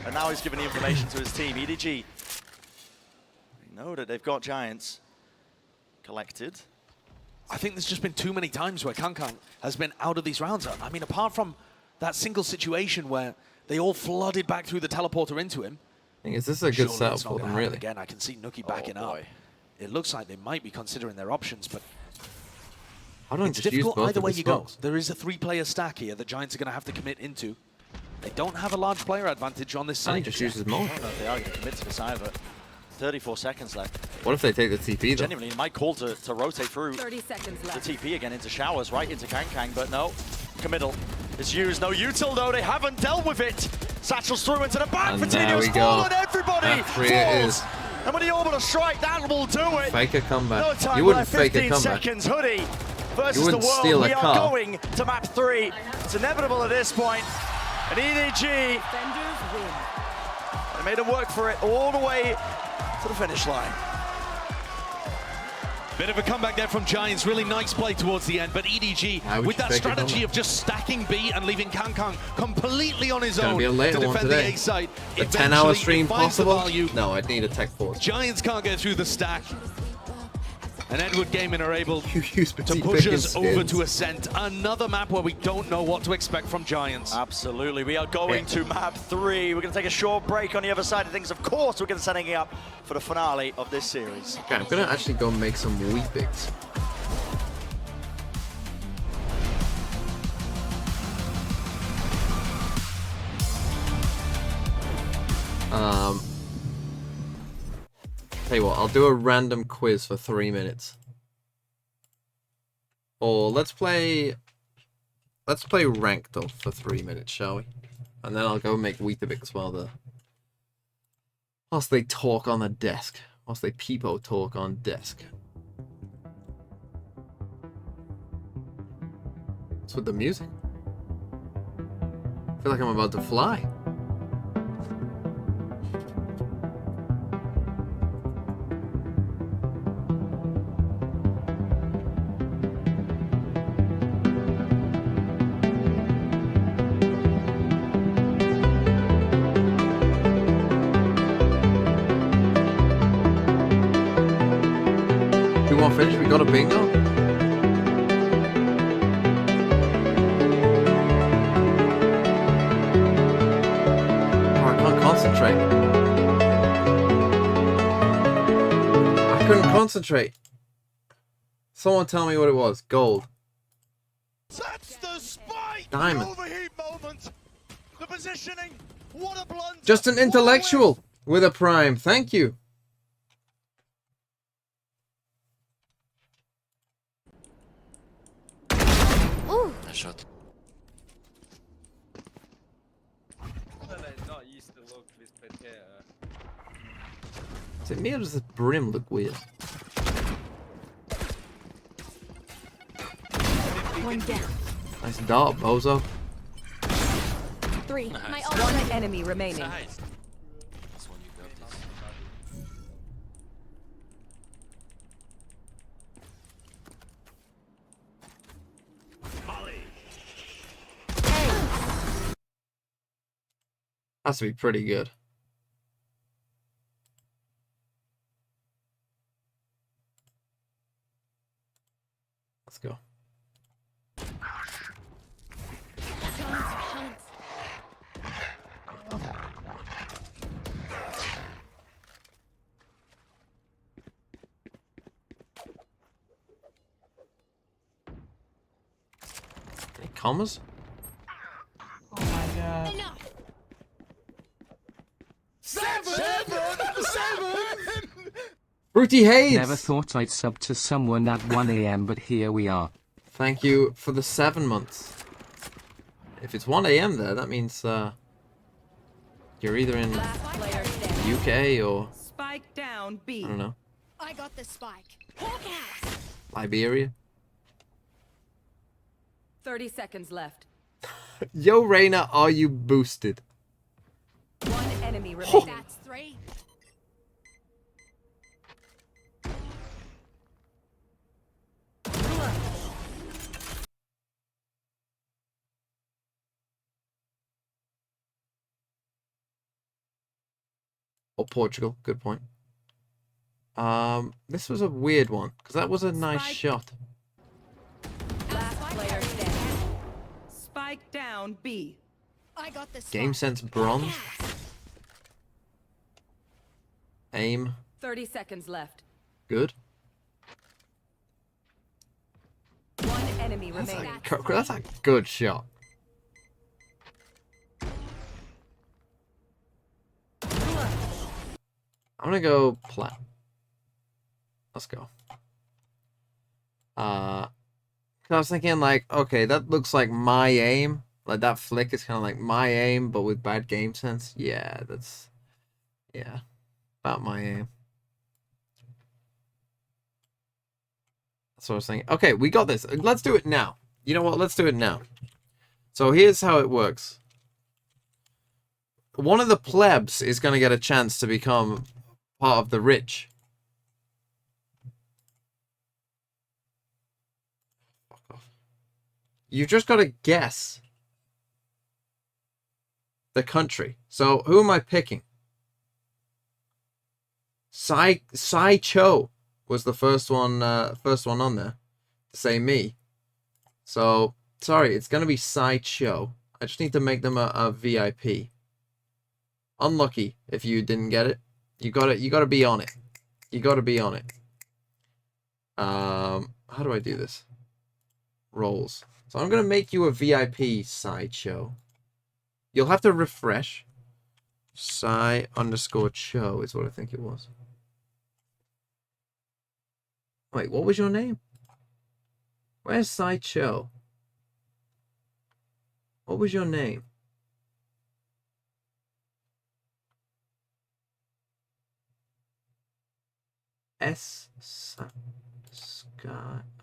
And now he's giving the information to his team. EDG. They know that they've got Giants collected. I think there's just been too many times where Kankang has been out of these rounds. I mean, apart from that single situation where they all flooded back through the teleporter into him. Is this a good setup for them, really? Again, I can see Nookie backing up. It looks like they might be considering their options, but I don't it's just use difficult both either of way the you go. smokes. There is a 3-player stack here that Giants are going to have to commit into. They don't have a large player advantage on this I side. think just uses more. I don't know if they are going to commit to this either. 34 seconds left. What if they take the TP though? Genuinely, might call to rotate through 30 seconds left. the TP again into Showers, right into Kankang, but no. Committal is used. No util though, they haven't dealt with it. Satchel's through into the back. And there Fatino's we go. fallen, everybody F3 it is. falls. And with the orbital strike, that will do it. Fake a comeback. No time You wouldn't left, fake a 15 comeback. seconds, Hoodie versus You the wouldn't world. steal a We car. are going to map 3. It's inevitable at this point. And EDG, they made them work for it all the way to the finish line. Bit of a comeback there from Giants. Really nice play towards the end. But EDG, with that strategy of just stacking B and leaving Kankan completely on his own be a later to one defend the today. A side. A 10-hour stream possible? No, I'd need a tech pause. Giants can't get through the stack. And Edward Gaming are able to petite push bacon us over skins. to Ascent. Another map where we don't know what to expect from Giants. Absolutely. We are going to map 3. We're going to take a short break on the other side of things. Of course, we're going to setting it up for the finale of this series. Okay, I'm going to actually go make some Weet-Bix. Tell you what, I'll do a random quiz for 3 minutes. Or let's play ranked up for 3 minutes, shall we? And then I'll go make Weet-Bix whilst they talk on the desk. Whilst they peepo talk on desk. What's with the music? I feel like I'm about to fly. Finish, we got a bingo. Oh, I can't concentrate. I couldn't concentrate. Someone tell me what it was. Gold. That's the spike. Diamond. The overheat moment. The positioning. What a blunder. Just an intellectual with a prime. Thank you. Nice shot. Is it me or does the brim look weird? One down. Nice dart, bozo. 3. Nice. One enemy remaining. Nice. This one you got this. Has to be pretty good. Let's go. Any commas? Oh my god. Fruity Haze! Never thought I'd sub to someone at 1 AM, but here we are. Thank you for the 7 months. If it's 1 AM there, that means you're either in UK or Spike down B. I don't know, I got the spike. Hawk out. Liberia. 30 seconds left. Yo, Reina, are you boosted? One enemy remaining. That's 3. Or Portugal, good point. This was a weird one, because that was a nice shot. Last player standing. Spike down B. I got the Game sense bronze. Aim, 30 seconds left. good. One enemy That's remaining. that's a good shot. I'm gonna go plat. Let's go. I was thinking like, okay, that looks like my aim. Like that flick is kind of like my aim, but with bad game sense. Yeah, about my aim. That's what I was thinking. Okay, we got this. Let's do it now. You know what? Let's do it now. So here's how it works. One of the plebs is going to get a chance to become part of the rich. You just got to guess the country. So who am I picking? Sai Cho was the first one on there to say me. So sorry, it's gonna be Sai Cho. I just need to make them a VIP. Unlucky if you didn't get it. You gotta be on it. You gotta be on it. How do I do this? Roles. So I'm gonna make you a VIP, Sai Cho. You'll have to refresh. Sai_Cho is what I think it was. Wait, what was your name? Where's Sai Cho? What was your name? Sky.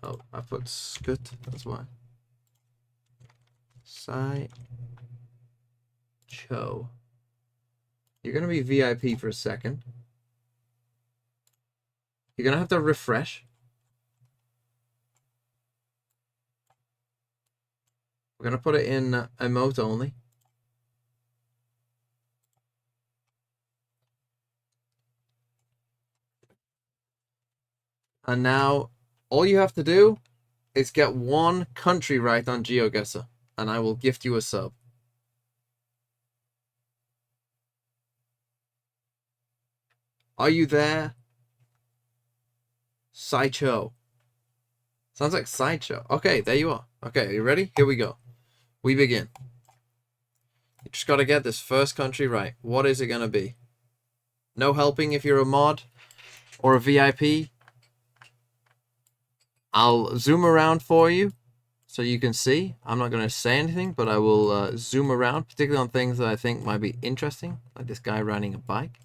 Oh, I put Scoot. That's why. Sai Cho. You're gonna be VIP for a second. You're gonna have to refresh. We're gonna put it in emote only. And now all you have to do is get one country right on GeoGuessr, and I will gift you a sub. Are you there? Sai Cho. Sounds like Sideshow. Okay, there you are. Okay, are you ready? Here we go. We begin. You just got to get this first country right. What is it going to be? No helping if you're a mod or a VIP. I'll zoom around for you so you can see. I'm not going to say anything, but I will zoom around, particularly on things that I think might be interesting, like this guy riding a bike,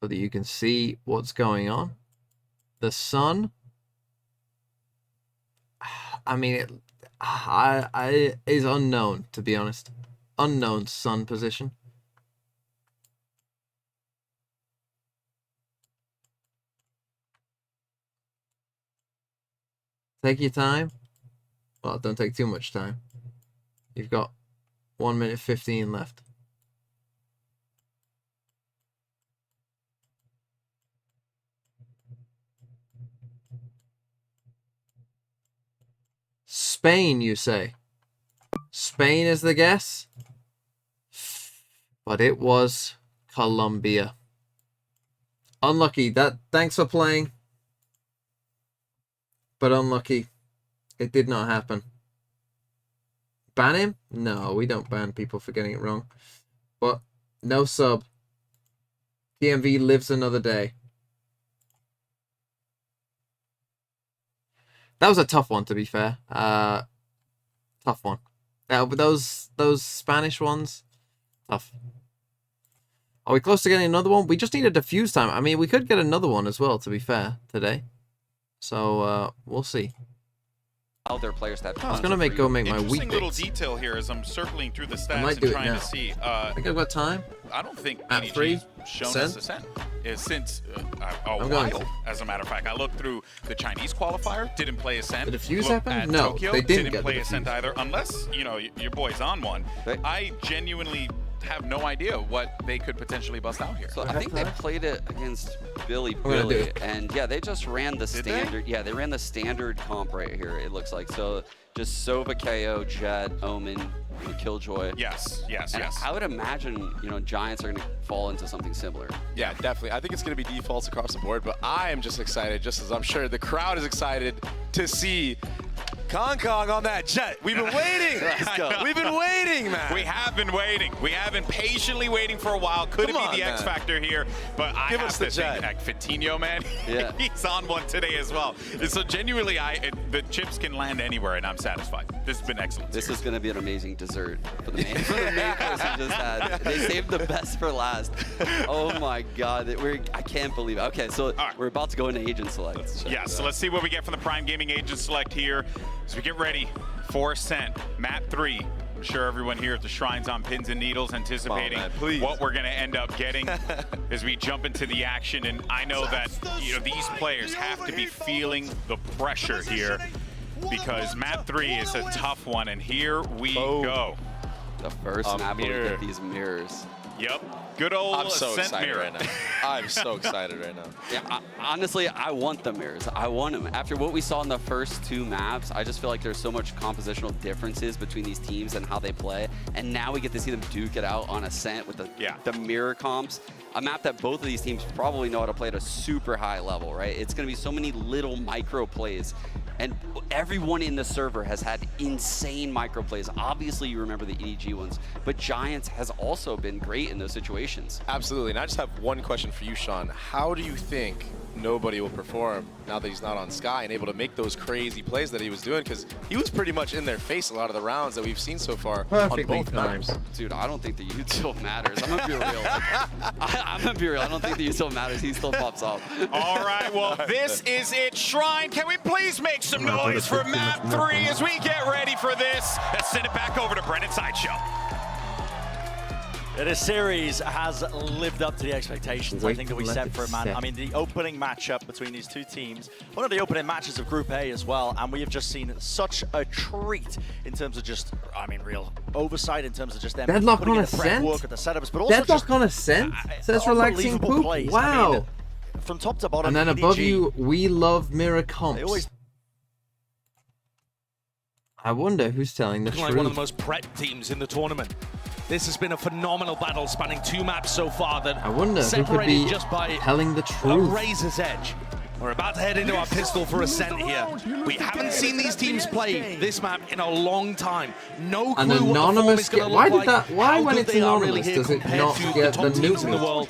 so that you can see what's going on. The sun, I mean, it is unknown, to be honest. Unknown sun position. Take your time. Well, don't take too much time. You've got 1 minute 15 left. Spain, you say? Spain is the guess? But it was Colombia. Unlucky. Thanks for playing. But unlucky. It did not happen. Ban him? No, we don't ban people for getting it wrong. But no sub. TMV lives another day. That was a tough one, to be fair. Tough one. But those Spanish ones, tough. Are we close to getting another one? We just need a diffuse time. I mean, we could get another one as well, to be fair, today. So we'll see. Their players that I was gonna make my week. Interesting little detail here as I'm circling through the stats and trying to see. I think I've got time. I don't think EDG's shown us a cent since a while. As a matter of fact, I looked through the Chinese qualifier, didn't play a cent. The diffuse happened? No, Tokyo, they didn't play a cent either, unless your boy's on one. I genuinely have no idea what they could potentially bust out here. So I think they played it against Billy, and yeah, they just ran the standard. Yeah, they ran the standard comp right here. It looks like so. Just Sova, KO, Jet, Omen, Killjoy. Yes. I would imagine Giants are going to fall into something similar. Yeah, definitely. I think it's going to be defaults across the board, but I am just excited, just as I'm sure the crowd is excited to see Kong on that Jet. We've been waiting. Let's go. We've been waiting, man. We have been waiting. We have been patiently waiting for a while. Could it be the X factor here? But I have to think Coutinho, man. Yeah. He's on one today as well. And so genuinely, the chips can land anywhere, and I'm satisfied. This has been excellent. This is going to be an amazing dessert for the main course we just had. They saved the best for last. Oh my God, I can't believe it. Okay, so we're about to go into agent select. So let's see what we get from the Prime Gaming agent select here. As we get ready for Ascent, map 3, I'm sure everyone here at the Shrine's on pins and needles anticipating what we're going to end up getting as we jump into the action. And I know that, you know, these players have to be feeling the pressure here because map 3 is a tough one. And here we go. The first map we get these mirrors. Yep. Good old I'm so excited mirror. right now. I'm so excited right now. Yeah, honestly, I want the mirrors. I want them. After what we saw in the first 2 maps, I just feel like there's so much compositional differences between these teams and how they play. And now we get to see them duke it out on Ascent with the mirror comps. A map that both of these teams probably know how to play at a super high level, right? It's going to be so many little micro plays. And everyone in the server has had insane micro plays. Obviously, you remember the EDG ones, but Giants has also been great in those situations. Absolutely, and I just have one question for you, Sean. How do you think nobody will perform now that he's not on Sky and able to make those crazy plays that he was doing? Because he was pretty much in their face a lot of the rounds that we've seen so far on both maps. Dude, I don't think the util matters. I'm gonna be real. I'm gonna be real. I don't think the util matters. He still pops off. All right, well, this is it. Shrine, can we please make some noise for map 3 as we get ready for this? Let's send it back over to Brendan Sideshow. This series has lived up to the expectations, I think, that we set for it, man. I mean, the opening matchup between these two teams, one of the opening matches of Group A as well, and we have just seen such a treat in terms of just, I mean, real oversight in terms of just them Deadlock putting on in the prep Ascent? work at the setups, but also Deadlock on Ascent? Says relaxing poop? plays. Wow. I mean, from top to bottom, And then EDG, above you, we love mirror comps. I wonder who's telling the truth. Like one of the most prepped teams in the tournament. This has been a phenomenal battle spanning 2 maps so far that I wonder who could be just by telling the a truth. razor's edge. We're about to head into our pistol for Ascent here. We haven't seen these teams play this map in a long time. No clue An what the form anonymous is going to why look did like. that? Why how when good it's they are really anonymous here does it compared not to get the the top teams in the nuke? world?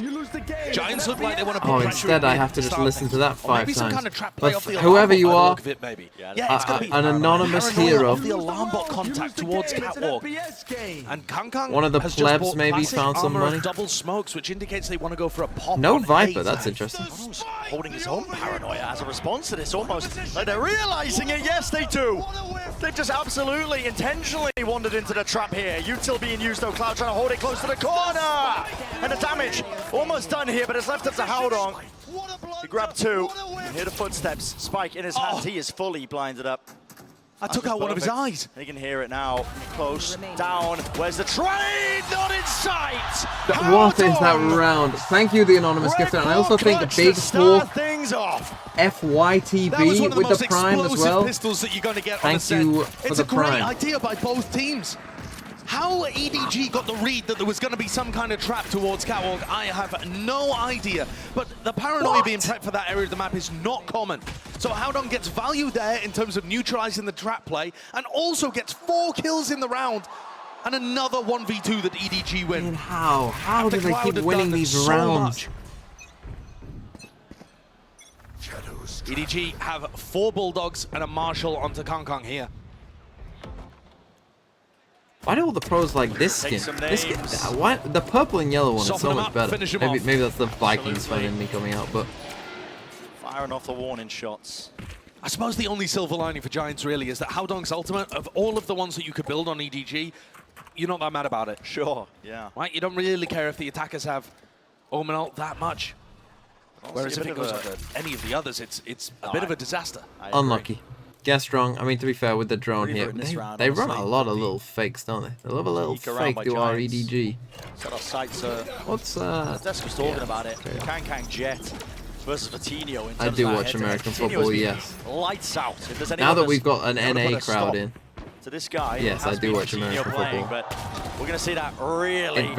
Giants look like they want to put Oh, pressure instead in I have to just start listen to things. that Or 5 maybe some times. kind of trap But play off the whoever alarm you bot by the are, look of it, maybe. Yeah, it's gonna be an anonymous paranoia hero. off the alarm bot contact towards Catwalk. And Kang One of the has just plebs bought maybe classic found some armor of money. double smokes, which indicates they want to go for a pop. No on Viper, A. that's interesting. holding his own paranoia as a response to this, almost like they're realizing it. Yes, they do. They've just absolutely intentionally wandered into the trap here. Util being used though, Cloud trying to hold it close to the corner. And the damage almost done here, but it's left up to Howdong. He grabbed 2. You hear the footsteps. Spike in his hand. He is fully blinded up. I took out one of his eyes. He can hear it now. Close, down. Where's the trade? Not in sight. What is that round? Thank you, the anonymous gifter. And I also think a big small things off. FYTB with the Prime as well. Pistols that you're going to get Thank on Ascent. you for It's the a great Prime. idea by both teams. How EDG got the read that there was going to be some kind of trap towards Catwalk, I have no idea. But the paranoia being prepped for that area of the map is not common. So Howdong gets value there in terms of neutralizing the trap play, and also gets 4 kills in the round, and another 1v2 that EDG win. And how? How And do the they Cloud keep have winning done these so rounds? much. EDG have 4 Bulldogs and a Marshall onto Kang here. Why do all the pros like this skin? This skin, why the purple and yellow one is so much better. Maybe that's the Vikings fan in me coming out, but firing off the warning shots. I suppose the only silver lining for Giants really is that Howdong's ultimate, of all of the ones that you could build on EDG, you're not that mad about it. Sure, yeah. Right, you don't really care if the attackers have Omen ult that much. Whereas if it goes to any of the others, it's a bit of a disaster. Unlucky. Guess strong. I mean, to be fair, with the drone here, they run a lot of little fakes, don't they? They love a little fake to our EDG. Set our sights. What's Desk was talking about it. Kang Jet versus Vitinho. I do watch American football, yes. Lights out. If there's any now that others, we've got an NA crowd in. To this guy, yes, I do watch American football. But we're going to see that really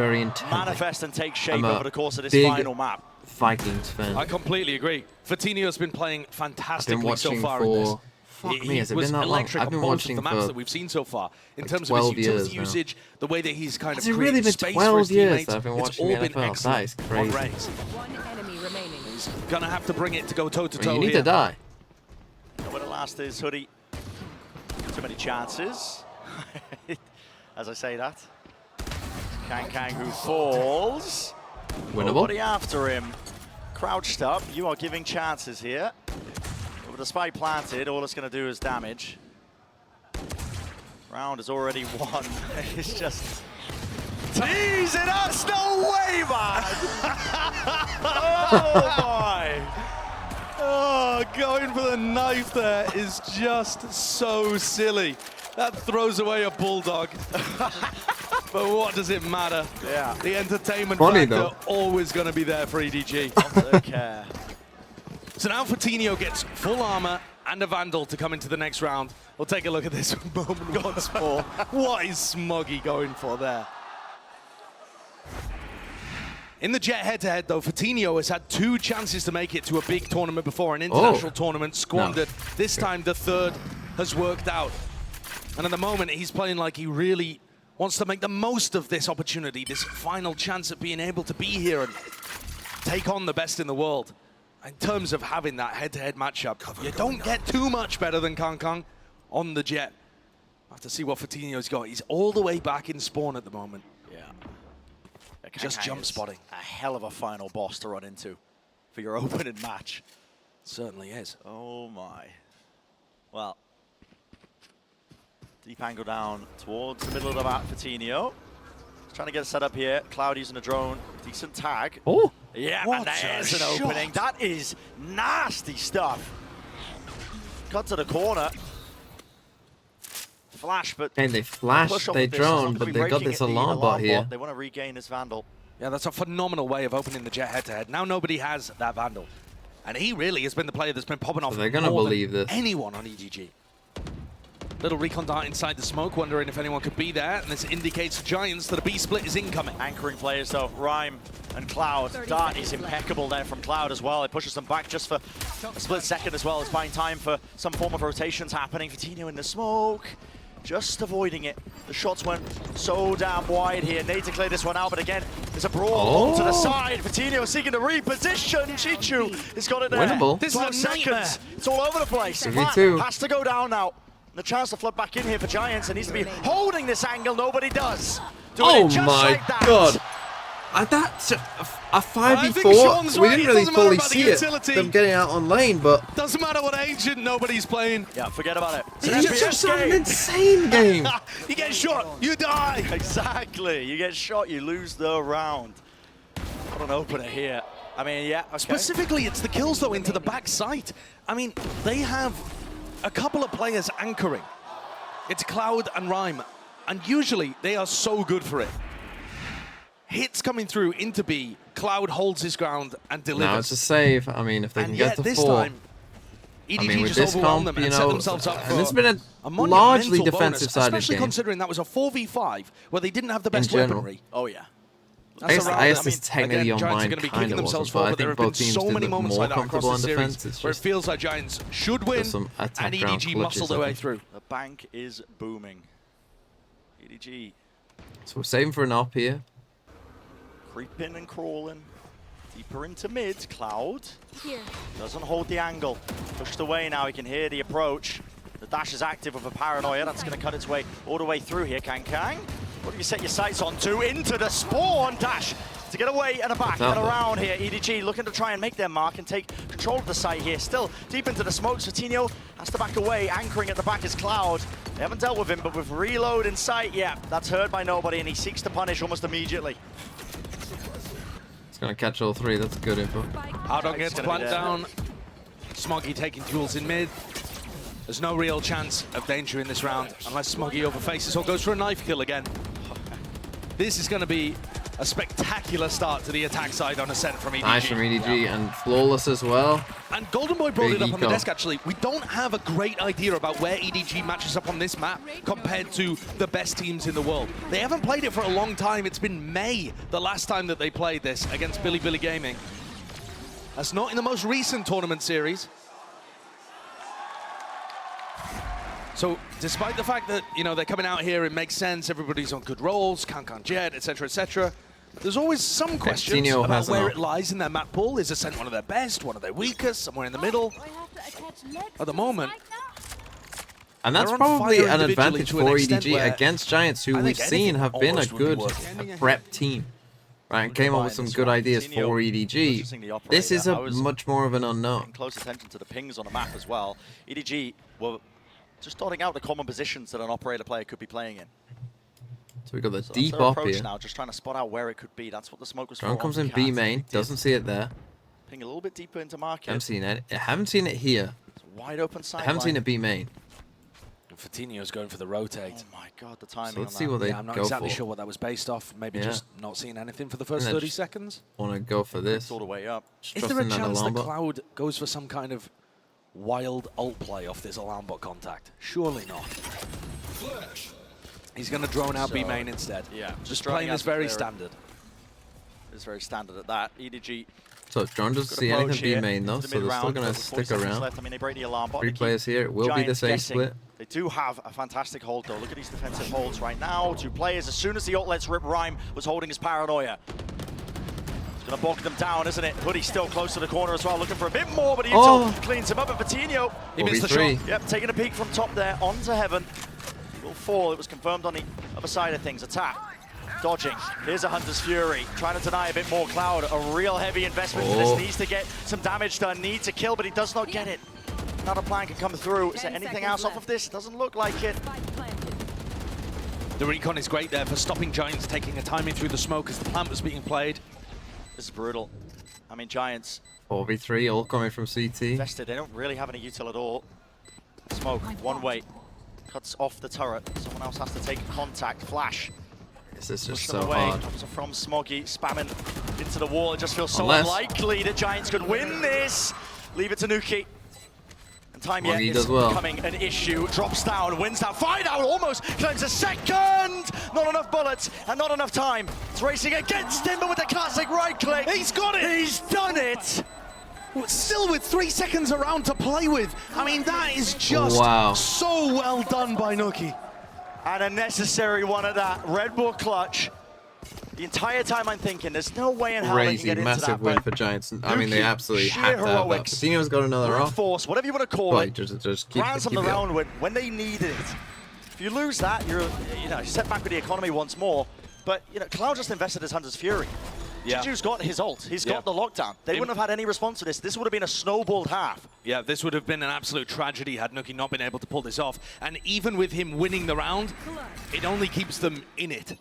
manifest and take shape over the course of this final map. Vikings fan. I completely agree. Vitinho's been playing fantastically so far for, in this. Fuck me, has it been that long? I've been watching the for maps that we've seen so far in like terms of his utility years usage, the way that he's kind has of it really been space 12 for his years teammates. that I've been It's watching all the been NFL? That is excellent crazy. on Rays. One enemy remaining. He's gonna have to bring it to go toe to toe. You need to die. Where the last is Hoodie. Too many chances. As I say that. Kang who falls. Winnable. Nobody after him. Crouched up. You are giving chances here. But with the spike planted, all it's going to do is damage. Round is already won. It's just teasing us. No way, man. Oh my. Oh, going for the knife there is just so silly. That throws away a bulldog. But what does it matter? Yeah. The entertainment Funny, factor though. always going to be there for EDG. Okay. So now Fortinio gets full armor and a Vandal to come into the next round. We'll take a look at this moment once more. What is Smoggy going for there? In the Jet head-to-head, though, Fortinio has had 2 chances to make it to a big tournament before, an international tournament, squandered. No. This time, the third has worked out. And at the moment, he's playing like he really wants to make the most of this opportunity, this final chance at being able to be here and take on the best in the world. In terms of having that head-to-head matchup, you don't get too much better than Kang on the Jet. We'll have to see what Fortinio's got. He's all the way back in spawn at the moment. Yeah. Just jump spotting. A hell of a final boss to run into for your opening match. Certainly is. Oh my. Well, deep angle down towards the middle of the map for Fortinio. He's trying to get set up here. Cloud using a drone. Decent tag. Oh. Yeah, What and there's an shot. opening. That is nasty stuff. Got to the corner. Flash, but And they flashed, they drone, but they got this alarm bot here. They want to regain this Vandal. Yeah, that's a phenomenal way of opening the Jet head-to-head. Now nobody has that Vandal. And he really has been the player that's been popping off They're gonna more believe than this. anyone on EDG. Little recon dart inside the smoke, wondering if anyone could be there. And this indicates to Giants that a B split is incoming. Anchoring players though, Rhyme and Cloud. Dart is impeccable there from Cloud as well. It pushes them back just for a split second as well. It's buying time for some form of rotations happening. Fortinio in the smoke. Just avoiding it. The shots went so damn wide here. Need to clear this one out, but again, there's a brawl onto the side. Fortinio seeking to reposition. Chichu has got it there. Winnable. This 12 seconds. It's all over the place. Me Has to go down now. The chance to flood back in here for Giants. It needs to be holding this angle. Nobody does. Doing it just like that. God. That's a 5v4. We didn't really fully see it, them getting out on lane, but... Doesn't matter what agent nobody's playing. Yeah, forget about it. It's just an insane game. You get shot, you die. Exactly. You get shot, you lose the round. What an opener here. I mean, yeah, okay. Specifically, it's the kills, though, into the back site. I mean, they have a couple of players anchoring. It's Cloud and Rhyme, and usually they are so good for it. Hits coming through into B, Cloud holds his ground and delivers. Now it's a save. I mean, if they can get to this 4. time, EDG I mean, with just this overwhelmed comp, them you and set know, themselves up for and it's been a monumental largely bonus, defensive-sided especially game. considering that was a 4v5 where they didn't have the best general. weaponry. Oh, yeah. I guess this is technically again, on Giants are mine going to be kind kicking of themselves wasn't, but I forward. There think have been both teams so did many look moments more like that across comfortable the on series defense. It's where it just feels like Giants should win some and attack EDG round muscle their glitches, I way think. through. The bank is booming. EDG So we're saving for an up here. creeping and crawling. Deeper into mid, Cloud. Doesn't hold the angle. Pushed away now, he can hear the approach. The dash is active with a paranoia. That's going to cut its way all the way through here. Kang. What do you set your sights on to? Into the spawn dash to get away and back and around here. EDG looking to try and make their mark and take control of the site here. Still deep into the smokes. Fortinio has to back away. Anchoring at the back is Cloud. They haven't dealt with him, but with reload in sight, yeah, that's heard by nobody, and he seeks to punish almost immediately. It's going to catch all 3. That's good info. Ardon gets plant down. Smoggy taking tools in mid. There's no real chance of danger in this round unless Smoggy overfaces or goes for a knife kill again. This is going to be a spectacular start to the attack side on a set from EDG. Nice from EDG and flawless as well. And Golden Boy brought Big it up on the eco. desk, actually. We don't have a great idea about where EDG matches up on this map compared to the best teams in the world. They haven't played it for a long time. It's been May, the last time that they played this against Billy Gaming. That's not in the most recent tournament series. So, despite the fact that, you know, they're coming out here, it makes sense, everybody's on good rolls, Kang Jet, etc., there's always some questions about where it lies in their map pool. Is Ascent one of their best, one of their weakest, somewhere in the middle? At the moment, and that's they're on probably fire an individually advantage to an for extent EDG where against Giants, who I we've think seen have been a almost would be good working. prep team. Right, and came up with some good ideas for EDG. This is a much more of an unknown. Close attention to the pings on the map as well. EDG were just dotting out the common positions that an operator player could be playing in. So we got the So deep that's their up approach here. now, just trying to spot out where it could be. That's what the smoke was for. Drone comes in B main, doesn't see it there. Ping a little bit deeper into market. Haven't seen it. I haven't seen it here. It's a wide open I sideline. haven't seen it B main. Fatino's going for the rotate. Oh my god, the timing. So let's on see that. what they I'm not go exactly for. sure what that was based off. Maybe Yeah. just not seeing anything for the first And then 30 just seconds. Want to go for this. It's all the way up. Is there a chance that Cloud goes for some kind of wild ult play off this alarm bot contact? Surely not. He's going to drone out B main instead. Yeah, Just droning playing out this the very clear. standard. It's very standard at that. EDG. So Drone doesn't Good see approach anything B here main though, into the so they're still mid-round, going to with 40 stick seconds around. left. I mean, they break the alarm bot. 3 They keep players here. It will be the Giants same guessing. split. They do have a fantastic hold though. Look at these defensive holds right now. 2 players. As soon as the ult lets rip, Rhyme was holding his paranoia. It's going to bog them down, isn't it? Hoodie's still close to the corner as well, looking for a bit more, but he cleans him up. And Patino, he missed the shot. Yep, taking a peek from top there onto Heaven. He will fall. It was confirmed on the other side of things. Attack. Dodging. Here's a Hunter's Fury. Trying to deny a bit more Cloud. A real heavy investment for this. Needs to get some damage done. Needs to kill, but he does not get it. Another plan can come through. Is there anything else off of this? Doesn't look like it. The recon is great there for stopping Giants taking a timing through the smoke as the plant was being played. This is brutal. I mean, Giants 4v3, all coming from CT. invested. They don't really have any util at all. Smoke, one way. Cuts off the turret. Someone else has to take contact. Flash. This is Push just them so away. hard. Comes from Smoggy, spamming into the wall. It just feels so Unless- unlikely that Giants could win this. Leave it to Nuki. And time yet Smoggy is does well. becoming an issue. Drops down, wins that fight out, almost claims a second. Not enough bullets and not enough time. It's racing against him, but with the classic right click. He's got it! He's done it! Still with 3 seconds around to play with. I mean, that is just so well done by Nuki. And a necessary one at that. Red Bull clutch. The entire time I'm thinking, there's no way in hell they can Crazy, get into that. massive win but for Giants. I mean, they Nuki, absolutely sheer had to have that. heroics, Patino's got another brute off. force, whatever you want to call Boy, it. just keep Grants on the it up. round when they needed it. If you lose that, you're set back with the economy once more. But Cloud just invested his Hunter's Fury. Yeah. Juju's got his ult. He's got the lockdown. They wouldn't have had any response to this. This would have been a snowballed half. Yeah, this would have been an absolute tragedy had Nuki not been able to pull this off. And even with him winning the round, it only keeps them in it.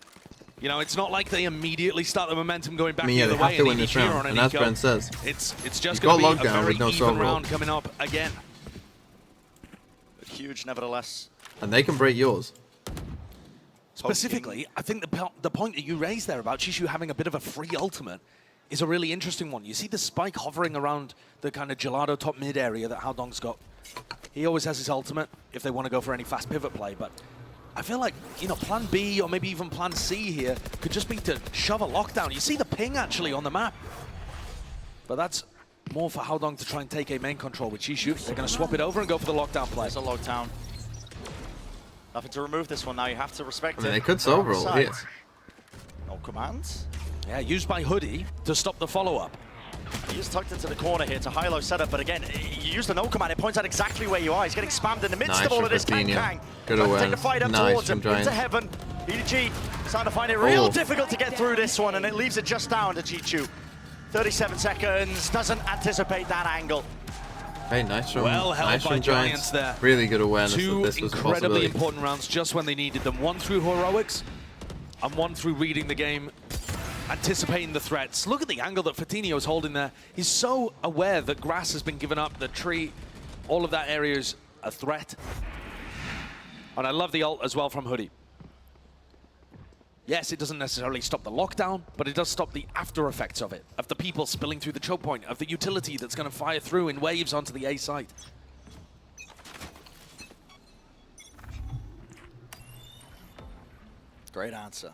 It's not like they immediately start the momentum going back the other way. They have to win this round, and as Brent says, it's just going to be a very even round roll. coming up again. But huge, nevertheless. And they can break yours. Specifically, I think the point that you raised there about Chishu having a bit of a free ultimate is a really interesting one. You see the spike hovering around the kind of gelato top mid area that Haodong's got. He always has his ultimate if they want to go for any fast pivot play, but I feel like, plan B or maybe even plan C here could just be to shove a lockdown. You see the ping actually on the map, but that's more for Haodong to try and take a main control with Chishu. They're going to swap it over and go for the lockdown play. There's a lockdown. Nothing to remove this one now. You have to respect it. They could solo roll here. No commands. Yeah, used by Hoodie to stop the follow-up. He is tucked into the corner here. It's a high-low setup, but again, you use the no command. It points out exactly where you are. He's getting spammed in the midst of all of this. Kang. Good Take the awareness. fight up Nice towards him. from Into Giants. Heaven. EDG starting to find it real difficult to get through this one, and it leaves it just down to Chichu. 37 seconds. Doesn't anticipate that angle. Hey, nice from, Well held nice by from Giants there. Really good awareness that Two this was a incredibly possibility. important rounds just when they needed them. One through heroics and one through reading the game, anticipating the threats. Look at the angle that Fatino's holding there. He's so aware that grass has been given up, the tree, all of that area is a threat. And I love the ult as well from Hoodie. Yes, it doesn't necessarily stop the lockdown, but it does stop the after effects of it, of the people spilling through the choke point, of the utility that's going to fire through in waves onto the A site. Great answer.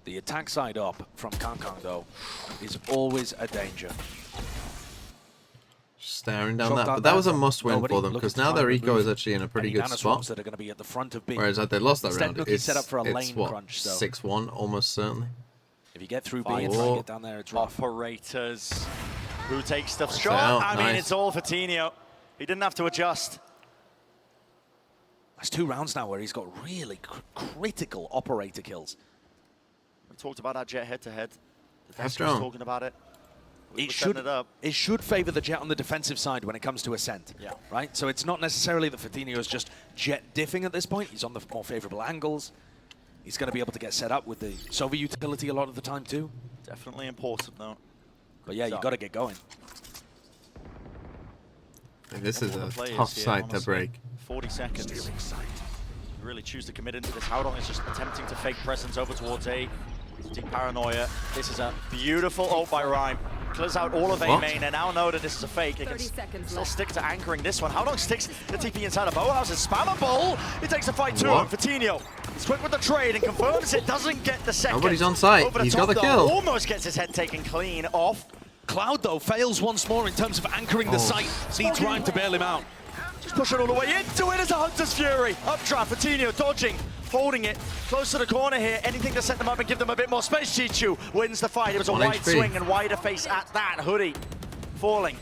The attack side up from Kangkang, though, is always a danger. Staring down Shot that, down but that was a there. must-win Nobody for them looking because to now try their and eco remove is actually in a pretty any good nano spot. swarms that are going to be at the front of B. Whereas had they lost that Instead, round, Nuki's it's set up for a it's lane what, crunch, so 6-1 almost certainly. if you get through B Five. and try and get down there, it's rough. Operators. Who takes the shot? out, I mean, nice. it's all for Tino. He didn't have to adjust. That's 2 rounds now where he's got really critical operator kills. We talked about that Jet head-to-head. The Half desk was drone. talking about it. It should favor the Jet on the defensive side when it comes to Ascent. Yeah. Right? So it's not necessarily that Fatinho is just Jet diffing at this point. He's on the more favorable angles. He's going to be able to get set up with the Sova utility a lot of the time too. Definitely important though. But yeah, you got to get going. And this is a tough site to break. 40 seconds. You really choose to commit into this. Howdong is just attempting to fake presence over towards A. Deep paranoia. This is a beautiful ult by Rhyme. Clears out all of A main, and now know that this is a fake. He can still stick to anchoring this one. Howdong sticks the TP inside of Bauhaus. Is spammable. He takes a fight too. Fatinho. He's quick with the trade and confirms it. Doesn't get the second. Nobody's on site. He's got the kill. Almost gets his head taken clean off. Cloud, though, fails once more in terms of anchoring the site. Needs Rhyme to bail him out. Just push it all the way into it as a Hunter's Fury. Uptrap, Fatinho dodging, holding it close to the corner here. Anything to set them up and give them a bit more space. Chichu wins the fight. It was a wide swing and wider face at that. Hoodie falling.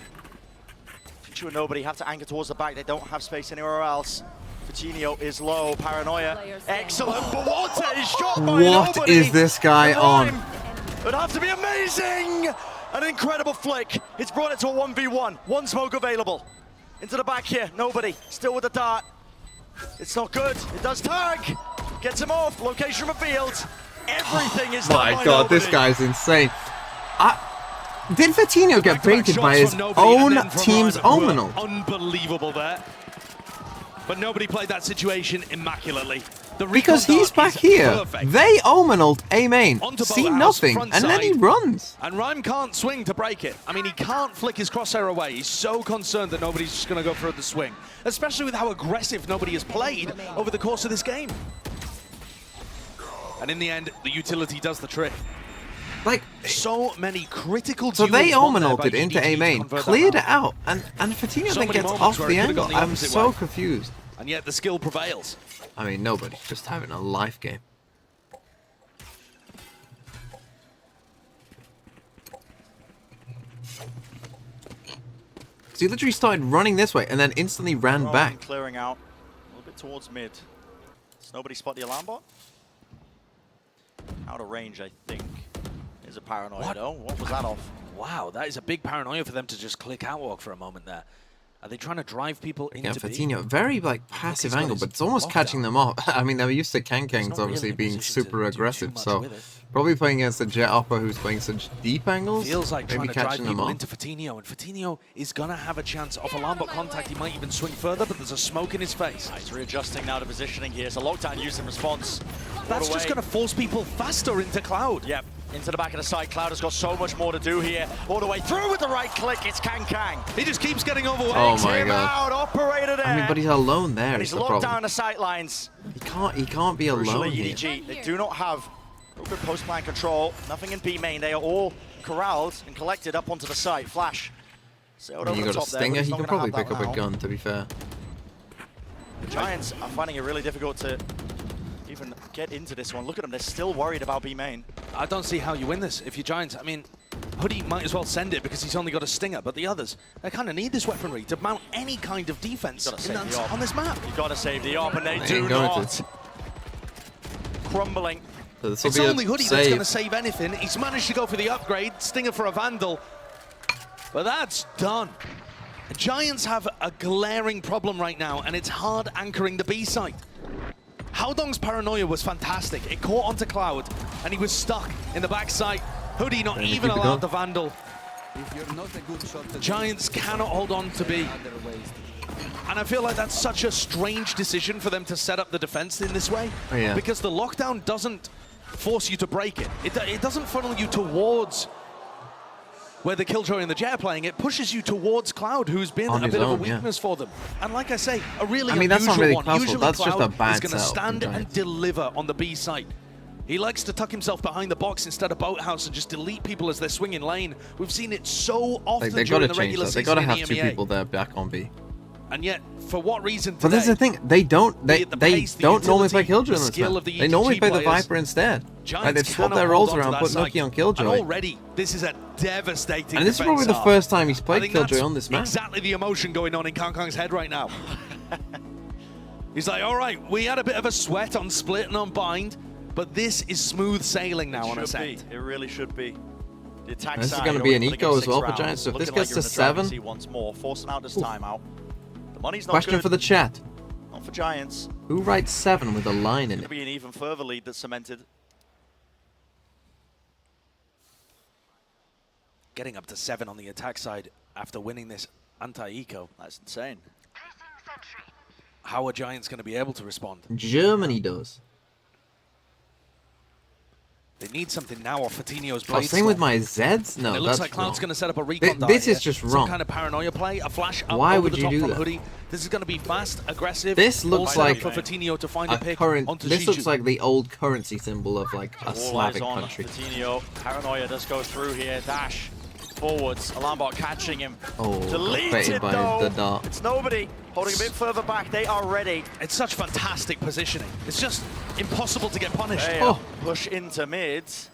Chichu and nobody have to anchor towards the back. They don't have space anywhere else. Fatinho is low. Paranoia. Excellent. But what a shot by nobody. What is this guy on? It would have to be amazing. An incredible flick. It's brought it to a 1v1. One smoke available. Into the back here, nobody. Still with the dart. It's not good. It does tag. Gets him off. Location revealed. Everything is done by My God, this guy's insane. Did Fatinho get baited by his own team's Omenal? Unbelievable there. But nobody played that situation immaculately. Because he's back here. They Omenaled A main, see nothing, and then he runs. And Rhyme can't swing to break it. I mean, he can't flick his crosshair away. He's so concerned that nobody's just going to go for the swing. Especially with how aggressive nobody has played over the course of this game. And in the end, the utility does the trick. Like, so many critical so they duels Omenaled it into A main, cleared it out, and Fatinho then gets off the angle. I'm so confused. And yet the skill prevails. I mean, nobody's just having a life game. So he literally started running this way and then instantly ran back. Clearing out a little bit towards mid. Does nobody spot the alarm bot? Out of range, I think. Is a paranoia though. What was that off? Wow, that is a big paranoia for them to just click outwalk for a moment there. Are they trying to drive people into Fatinho, very like passive angle, but it's almost catching them off. I mean, they're used to Kankangs obviously being super aggressive, so probably playing against a Jet Opera who's playing such deep angles. Feels like maybe trying to drive catching them people off. into Fatinho, and Fatinho is gonna have a chance off alarm bot contact. He might even swing further, but there's a smoke in his face. He's readjusting now to positioning here. So lockdown use and response. That's just gonna force people faster into Cloud. Yep. Into the back of the side. Cloud has got so much more to do here. All the way through with the right click. It's Kang. He just keeps getting overwhelmed. Oh my God. Operator there. I mean, but he's alone there. And he's locked down the sight lines. He can't be alone here. EDG, they do not have good post-plan control. Nothing in B main. They are all corralled and collected up onto the site. Flash. I mean, you got a stinger. He can probably pick up a gun, to be fair. The Giants are finding it really difficult to even get into this one. Look at them. They're still worried about B main. I don't see how you win this if you're Giants. I mean, Hoodie might as well send it because he's only got a stinger, but the others, they kind of need this weaponry to mount any kind of defense on this map. You've got to save the AWP, and they do not. Crumbling. So it's only Hoodie that's going to save anything. He's managed to go for the upgrade, stinger for a Vandal, but that's done. The Giants have a glaring problem right now, and it's hard anchoring the B site. Howdong's paranoia was fantastic. It caught onto Cloud, and he was stuck in the backside. Hoodie not even allowed the Vandal. The Giants cannot hold on to B. And I feel like that's such a strange decision for them to set up the defense in this way. Oh, yeah. Because the lockdown doesn't force you to break it. It doesn't funnel you towards where the Killjoy and the Jet are playing. It pushes you towards Cloud, who's been a bit of a weakness for them. And like I say, a really unusual one. Usually that's Cloud just a bad is going to stand and deliver on the B site. He likes to tuck himself behind the box instead of Boathouse and just delete people as they're swinging lane. We've seen it so often during the regular season. They gotta have two people there back on B. And yet, for what reason today? But that's the thing, they don't normally play Killjoy on this map. They normally play the Viper instead. Like, they've swapped their roles around, put Nuki on Killjoy. And already, this is a devastating And this is probably the first time he's played Killjoy on this map. Exactly the emotion going on in Kang's head right now. He's like, all right, we had a bit of a sweat on Split and on Bind, but this is smooth sailing now on Ascent. It really should be. The attack This is side, going to be an already eco putting as well for rounds. Giants. So if this Looking gets like to you're in the 7. driver's seat once more, forcing out this timeout. The money's not Question good. for the chat. Not for Giants. Who writes 7 with a line in It's it? going to be an even further lead that's cemented. Getting up to 7 on the attack side after winning this anti-eco. That's insane. How are Giants going to be able to respond? Germany does. They need something now off Fatinho's Oh, blade. same with my Zeds? No, it looks that's like Cloud's wrong. going to set up a recon dive This is here. just wrong. Some kind of paranoia play, a flash up Why over would the you top do from that? Hoodie. This is going to be fast, aggressive. This looks all set up like for Fatinho to find a pick current. onto This Shiju. looks like the old currency symbol of like a All Slavic eyes on country. Fatinho. Paranoia does go through here. Dash forwards. Alarmbot catching him. Oh, Deleted baited by though. the dart. It's nobody. Holding a bit further back. They are ready. It's such fantastic positioning. It's just impossible to get punished. Push into mids.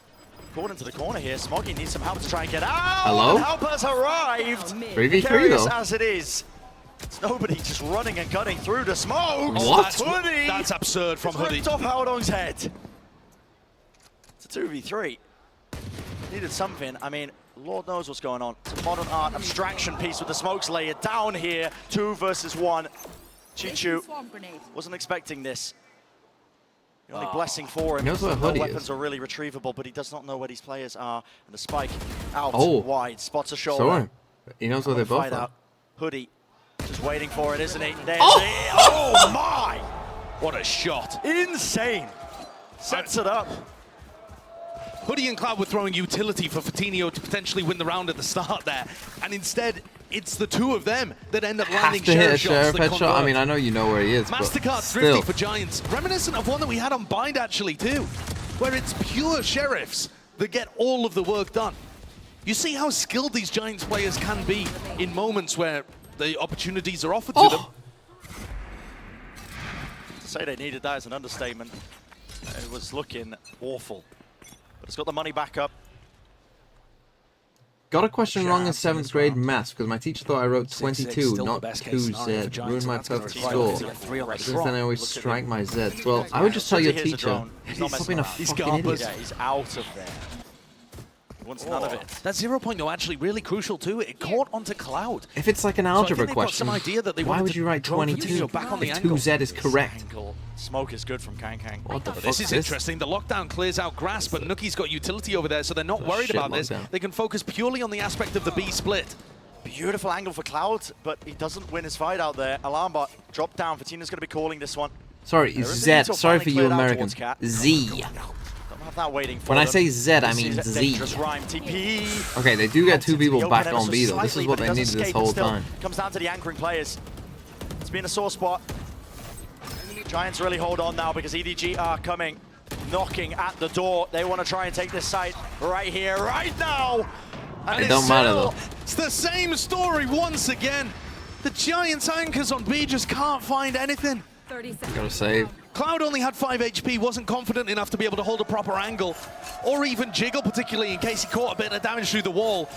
Pulled into the corner here. Smoggy needs some help to try and get out. Hello? Help has arrived. 3v3 Precarious though. as it is. It's nobody just running and cutting through the smoke. What? Hoodie. That's absurd from Hoodie. Ripped off Haodong's head. It's a 2v3. Needed something. I mean, Lord knows what's going on. It's a modern art abstraction piece with the smokes layered down here. 2 versus 1. Chichu wasn't expecting this. The only blessing for him. He knows where No Hoodie weapons is. are really retrievable, but he does not know where these players are. And the spike out Oh. wide, spots a shoulder. Sorry. He knows where they both Fight are. out. Hoodie just waiting for it, isn't he? There's Oh! the, oh my! What a shot. Insane. Sets it up. Hoodie and Cloud were throwing utility for Fatinho to potentially win the round at the start there. And instead, it's the two of them that end up landing Have to hit a sheriff sheriff shots. headshot. I mean, I know you know where he is, but Mastercard's still. thrifty for Giants. Reminiscent of one that we had on Bind actually too, where it's pure sheriffs that get all of the work done. You see how skilled these Giants players can be in moments where the opportunities are offered to them. To say they needed that is an understatement. It was looking awful. But it's got the money back up. Got a question wrong in 7th grade maths because my teacher thought I wrote 22, not 2Z. Ruined my perfect score. Since then I always strike my Zs. Well, I would just tell your teacher, he's not being a fucking idiot. Yeah, he's out of there. He wants none of it. That 0.0 actually really crucial too. It caught onto Cloud. If it's like an So I algebra think they've got question, some idea that they why wanted would to you write throw 22 Fatinho back on the if angle. 2Z is correct? Smoke is good from Kang Kang. What the But fuck this is this? interesting. The lockdown clears out grass, but Nuki's got utility over there, so they're not worried shit about this. lockdown. They can focus purely on the aspect of the B split. Beautiful angle for Cloud, but he doesn't win his fight out there. Alarmbot dropped down. Fatina's going to be calling this one. Sorry, There is a Z. neutral Sorry finally for you cleared out Americans. towards Cat. Z. Don't have that waiting for When I them. say Z, I This mean is a Z. dangerous rhyme. TP. Okay, they do get 2 people Open back ever on so B though. This is slightly, what but they it needed does this escape whole and still time. Comes down to the anchoring players. It's been a sore spot. Giants really hold on now because EDG are coming, knocking at the door. They want to try and take this site right here, right now. And It don't matter though. It's the same story once again. The Giants anchors on B just can't find anything. 30 seconds. Gotta save. Cloud only had 5 HP, wasn't confident enough to be able to hold a proper angle, or even jiggle particularly in case he caught a bit of damage through the wall.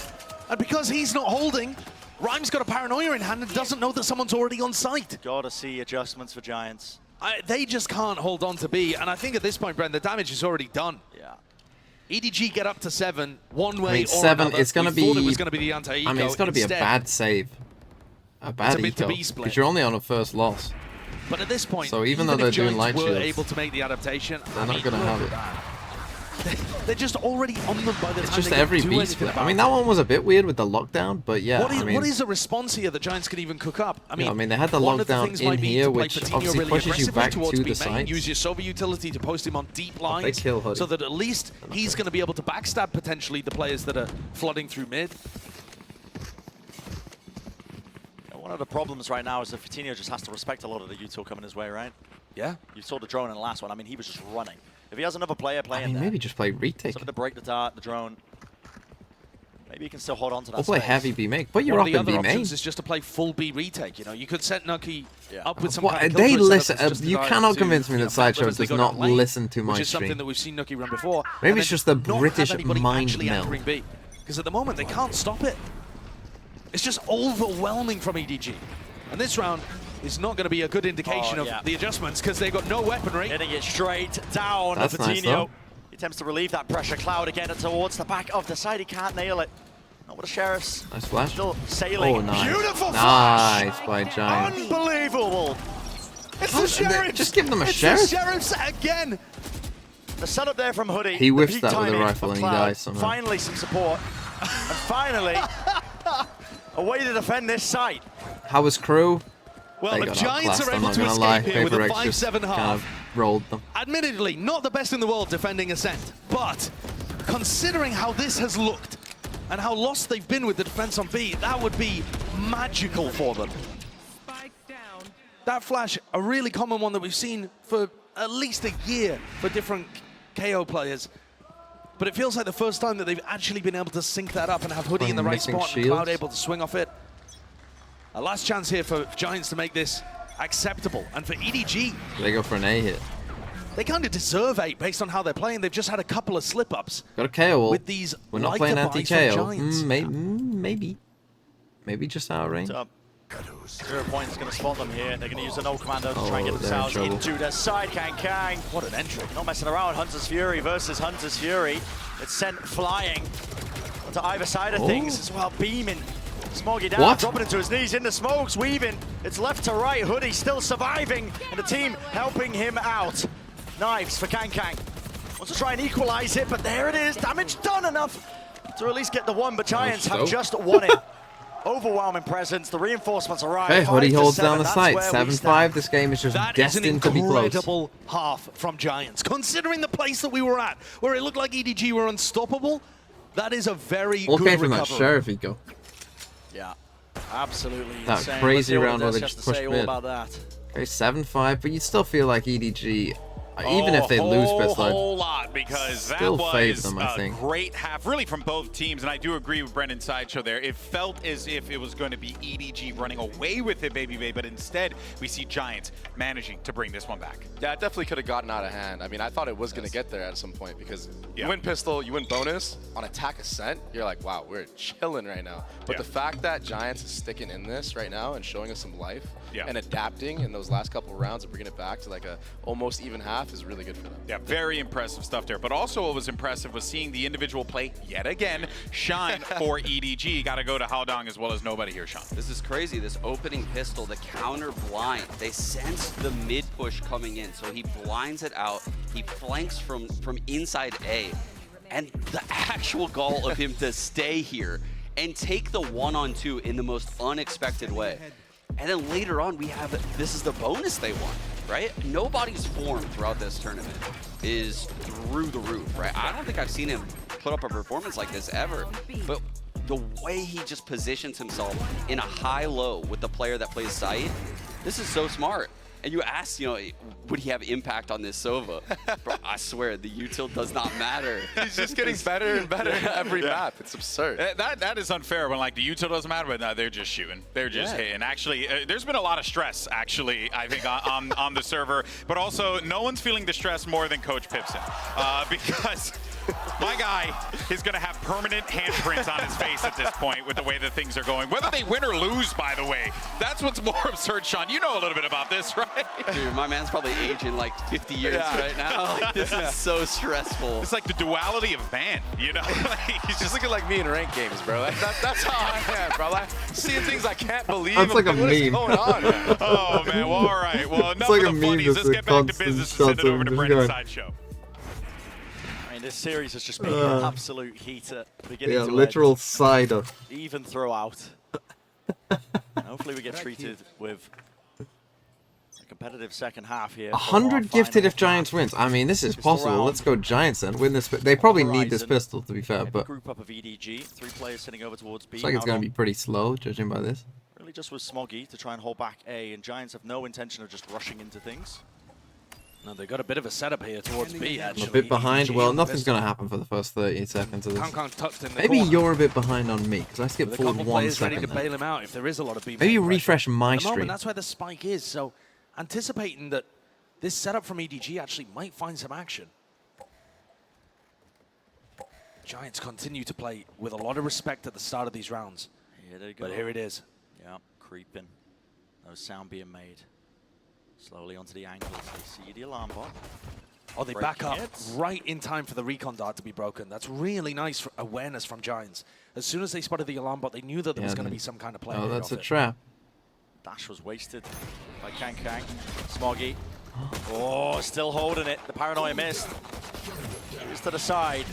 And because he's not holding, Rhyme's got a paranoia in hand and doesn't know that someone's already on site. Gotta see adjustments for Giants. They just can't hold on to B, and I think at this point, Brent, the damage is already done. Yeah. EDG get up to 7, one way I mean, or 7, another. it's gonna We thought be. it was going to be the anti-eco. I mean, it's gotta be a Instead, bad save. A bad a mid to eco. B split. Because you're only on a first loss. But at this point, So even though they're if doing Giants light were shields, able to make the adaptation, They're not gonna have it. They're just already on them by the It's time just they every can do beast. anything I mean, about that one was a bit weird with the lockdown, but yeah. What is, I mean, what is a response here that Giants can even cook up? I mean, they had the one of lockdown things in might be here, to play which Fatinho obviously really pushes you aggressively back towards to B the main, sides. use your Sova utility to post him on deep lines, kill Hoodie. so that at least he's going to be able to backstab potentially the players that are flooding through mid. One of the problems right now is that Fatinho just has to respect a lot of the util coming his way, right? Yeah. You saw the drone in the last one. I mean, he was just running. If he has another player playing I mean, there, maybe just play retake. something to break the dart, the drone, maybe he can still hold on to that Or play space. heavy B make. But you're One up of the in other B main. options is just to play full B retake. You know, you could set Nuki up with some What- kind of they kill switch listen- setup that's just you designed cannot to, convince me you that know, Sideshow balance does they go not down lane, listen to my which is stream. something that we've seen Nuki run before. Maybe and it's then just the not have British anybody mind actually meld. anchoring B. Because at the moment, they can't stop it. It's just overwhelming from EDG. And this round is not going to be a good indication of the adjustments because they've got no weaponry. Hitting it straight down. That's nice, Fatinho. though. attempts to relieve that pressure. Cloud again towards the back of the side. He can't nail it. Not with the Sheriffs. Nice flash. Still sailing. Oh, nice. Beautiful nice flash. by Giants. Unbelievable. It's the Sheriffs. Just give them a it's Sheriff. The Sheriffs again. The setup there from Hoodie. He whiffs that with a rifle and he dies somehow. Finally some support. And finally, a way to defend this site. How was Crew? Well, they the Giants are able to lie. escape here with a PRX just 5-7 half. kind of rolled them. Admittedly, not the best in the world defending Ascent, but considering how this has looked and how lost they've been with the defense on B, that would be magical for them. That flash, a really common one that we've seen for at least a year for different KO players. But it feels like the first time that they've actually been able to sync that up and have Hoodie in the right spot and Cloud able to swing off it. A last chance here for Giants to make this acceptable. And for EDG, they go for an A hit. They kind of deserve 8 based on how they're playing. They've just had a couple of slip-ups. Got a KO. With these We're not playing anti-KO. Maybe just out of range. 0 points going to spot them here. They're going to use an old commando to try and get themselves into the side. Kang. What an entry. Not messing around. Hunter's Fury versus Hunter's Fury. It's sent flying onto either side of things as well. Beaming Smoggy down, dropping into his knees in the smokes, weaving. It's left to right. Hoodie still surviving, and the team helping him out. Knives for Kang. Wants to try and equalize it, but there it is. Damage done enough to at least get the one, but Giants have just won it. Overwhelming presence. The reinforcements arrive. Hey, Hoodie holds down the site. 7-5. This game is just destined to be close. That is an incredible half from Giants. Considering the place that we were at, where it looked like EDG were unstoppable, that is a very good recovery. What came from that Sheriff Eco? Yeah, absolutely that insane. Crazy round where they just pushed mid. About that. Okay, 7-5, but you still feel like EDG, even if they lose best a whole lot, because that was them, a great half, really, from both teams. And I do agree with Brendan Sideshow there. It felt as if it was going to be EDG running away with it, baby, but instead we see Giants managing to bring this one back. Yeah, it definitely could have gotten out of hand. I mean, I thought it was going to get there at some point, because you win pistol, you win bonus, on attack Ascent, you're like, wow, we're chilling right now. But the fact that Giants is sticking in this right now and showing us some life and adapting in those last couple rounds and bringing it back to like a almost even half is really good for them. Yeah, very impressive stuff there. But also what was impressive was seeing the individual play yet again shine for EDG. Got to go to Haodong as well as nobody here, Sean. This is crazy. This opening pistol, the counter blind. They sense the mid push coming in, so he blinds it out. He flanks from inside A. And the actual goal of him to stay here and take the 1-on-2 in the most unexpected way. And then later on, we have, this is the bonus they won, right? Nobody's form throughout this tournament is through the roof, right? I don't think I've seen him put up a performance like this ever. But the way he just positions himself in a high-low with the player that plays site, this is so smart. And you asked, you know, would he have impact on this Sova? Bro, I swear, the util does not matter. He's just getting better and better every map. It's absurd. That is unfair when, like, the util doesn't matter, but no, they're just shooting. They're just hitting. Actually, there's been a lot of stress, actually, I think, on the server. But also, no one's feeling the stress more than Coach Pipson. Because my guy is going to have permanent handprints on his face at this point with the way that things are going. Whether they win or lose, by the way, that's what's more absurd, Sean. You know a little bit about this, right? Dude, my man's probably aging like 50 years right now. Like, this is so stressful. It's like the duality of man, you know? He's just looking like me in ranked games, bro. That's how I am, bro. Like, seeing things I can't believe. That's like a what is meme. going on, man? Oh, man. Well, all right. Well, enough like of the funnies. Let's get back to business and send it over to Brendan Sideshow. This series has just been an absolute heater. Yeah, literal cider. Even throughout. Hopefully we get treated with a competitive second half here. 100 gifted if Giants wins. I mean, this is possible. Let's go Giants then. Win this. They probably need this pistol, to be fair. But group up of EDG, 3 players sitting over towards B. Looks like it's going to be pretty slow, judging by this. Really just with Smoggy to try and hold back A, and Giants have no intention of just rushing into things. No, they've got a bit of a setup here towards B, actually. I'm a bit behind. Well, nothing's going to happen for the first 30 seconds of this. Tucked in the Maybe corner. you're a bit behind on me, because I skipped forward 1 second. Ready to bail him out if there is a lot of B. Maybe you refresh my stream. Moment, that's where the spike is, so anticipating that this setup from EDG actually might find some action. Giants continue to play with a lot of respect at the start of these rounds. Here they go. But here it is. Yeah, creeping. No sound being made. Slowly onto the ankles. They see the alarm bot. Oh, they back up right in time for the recon dart to be broken. That's really nice awareness from Giants. As soon as they spotted the alarm bot, they knew that there was going to be some kind of play. Oh, that's a trap. Dash was wasted by Kang. Smoggy. Oh, still holding it. The paranoia missed. Just to the side.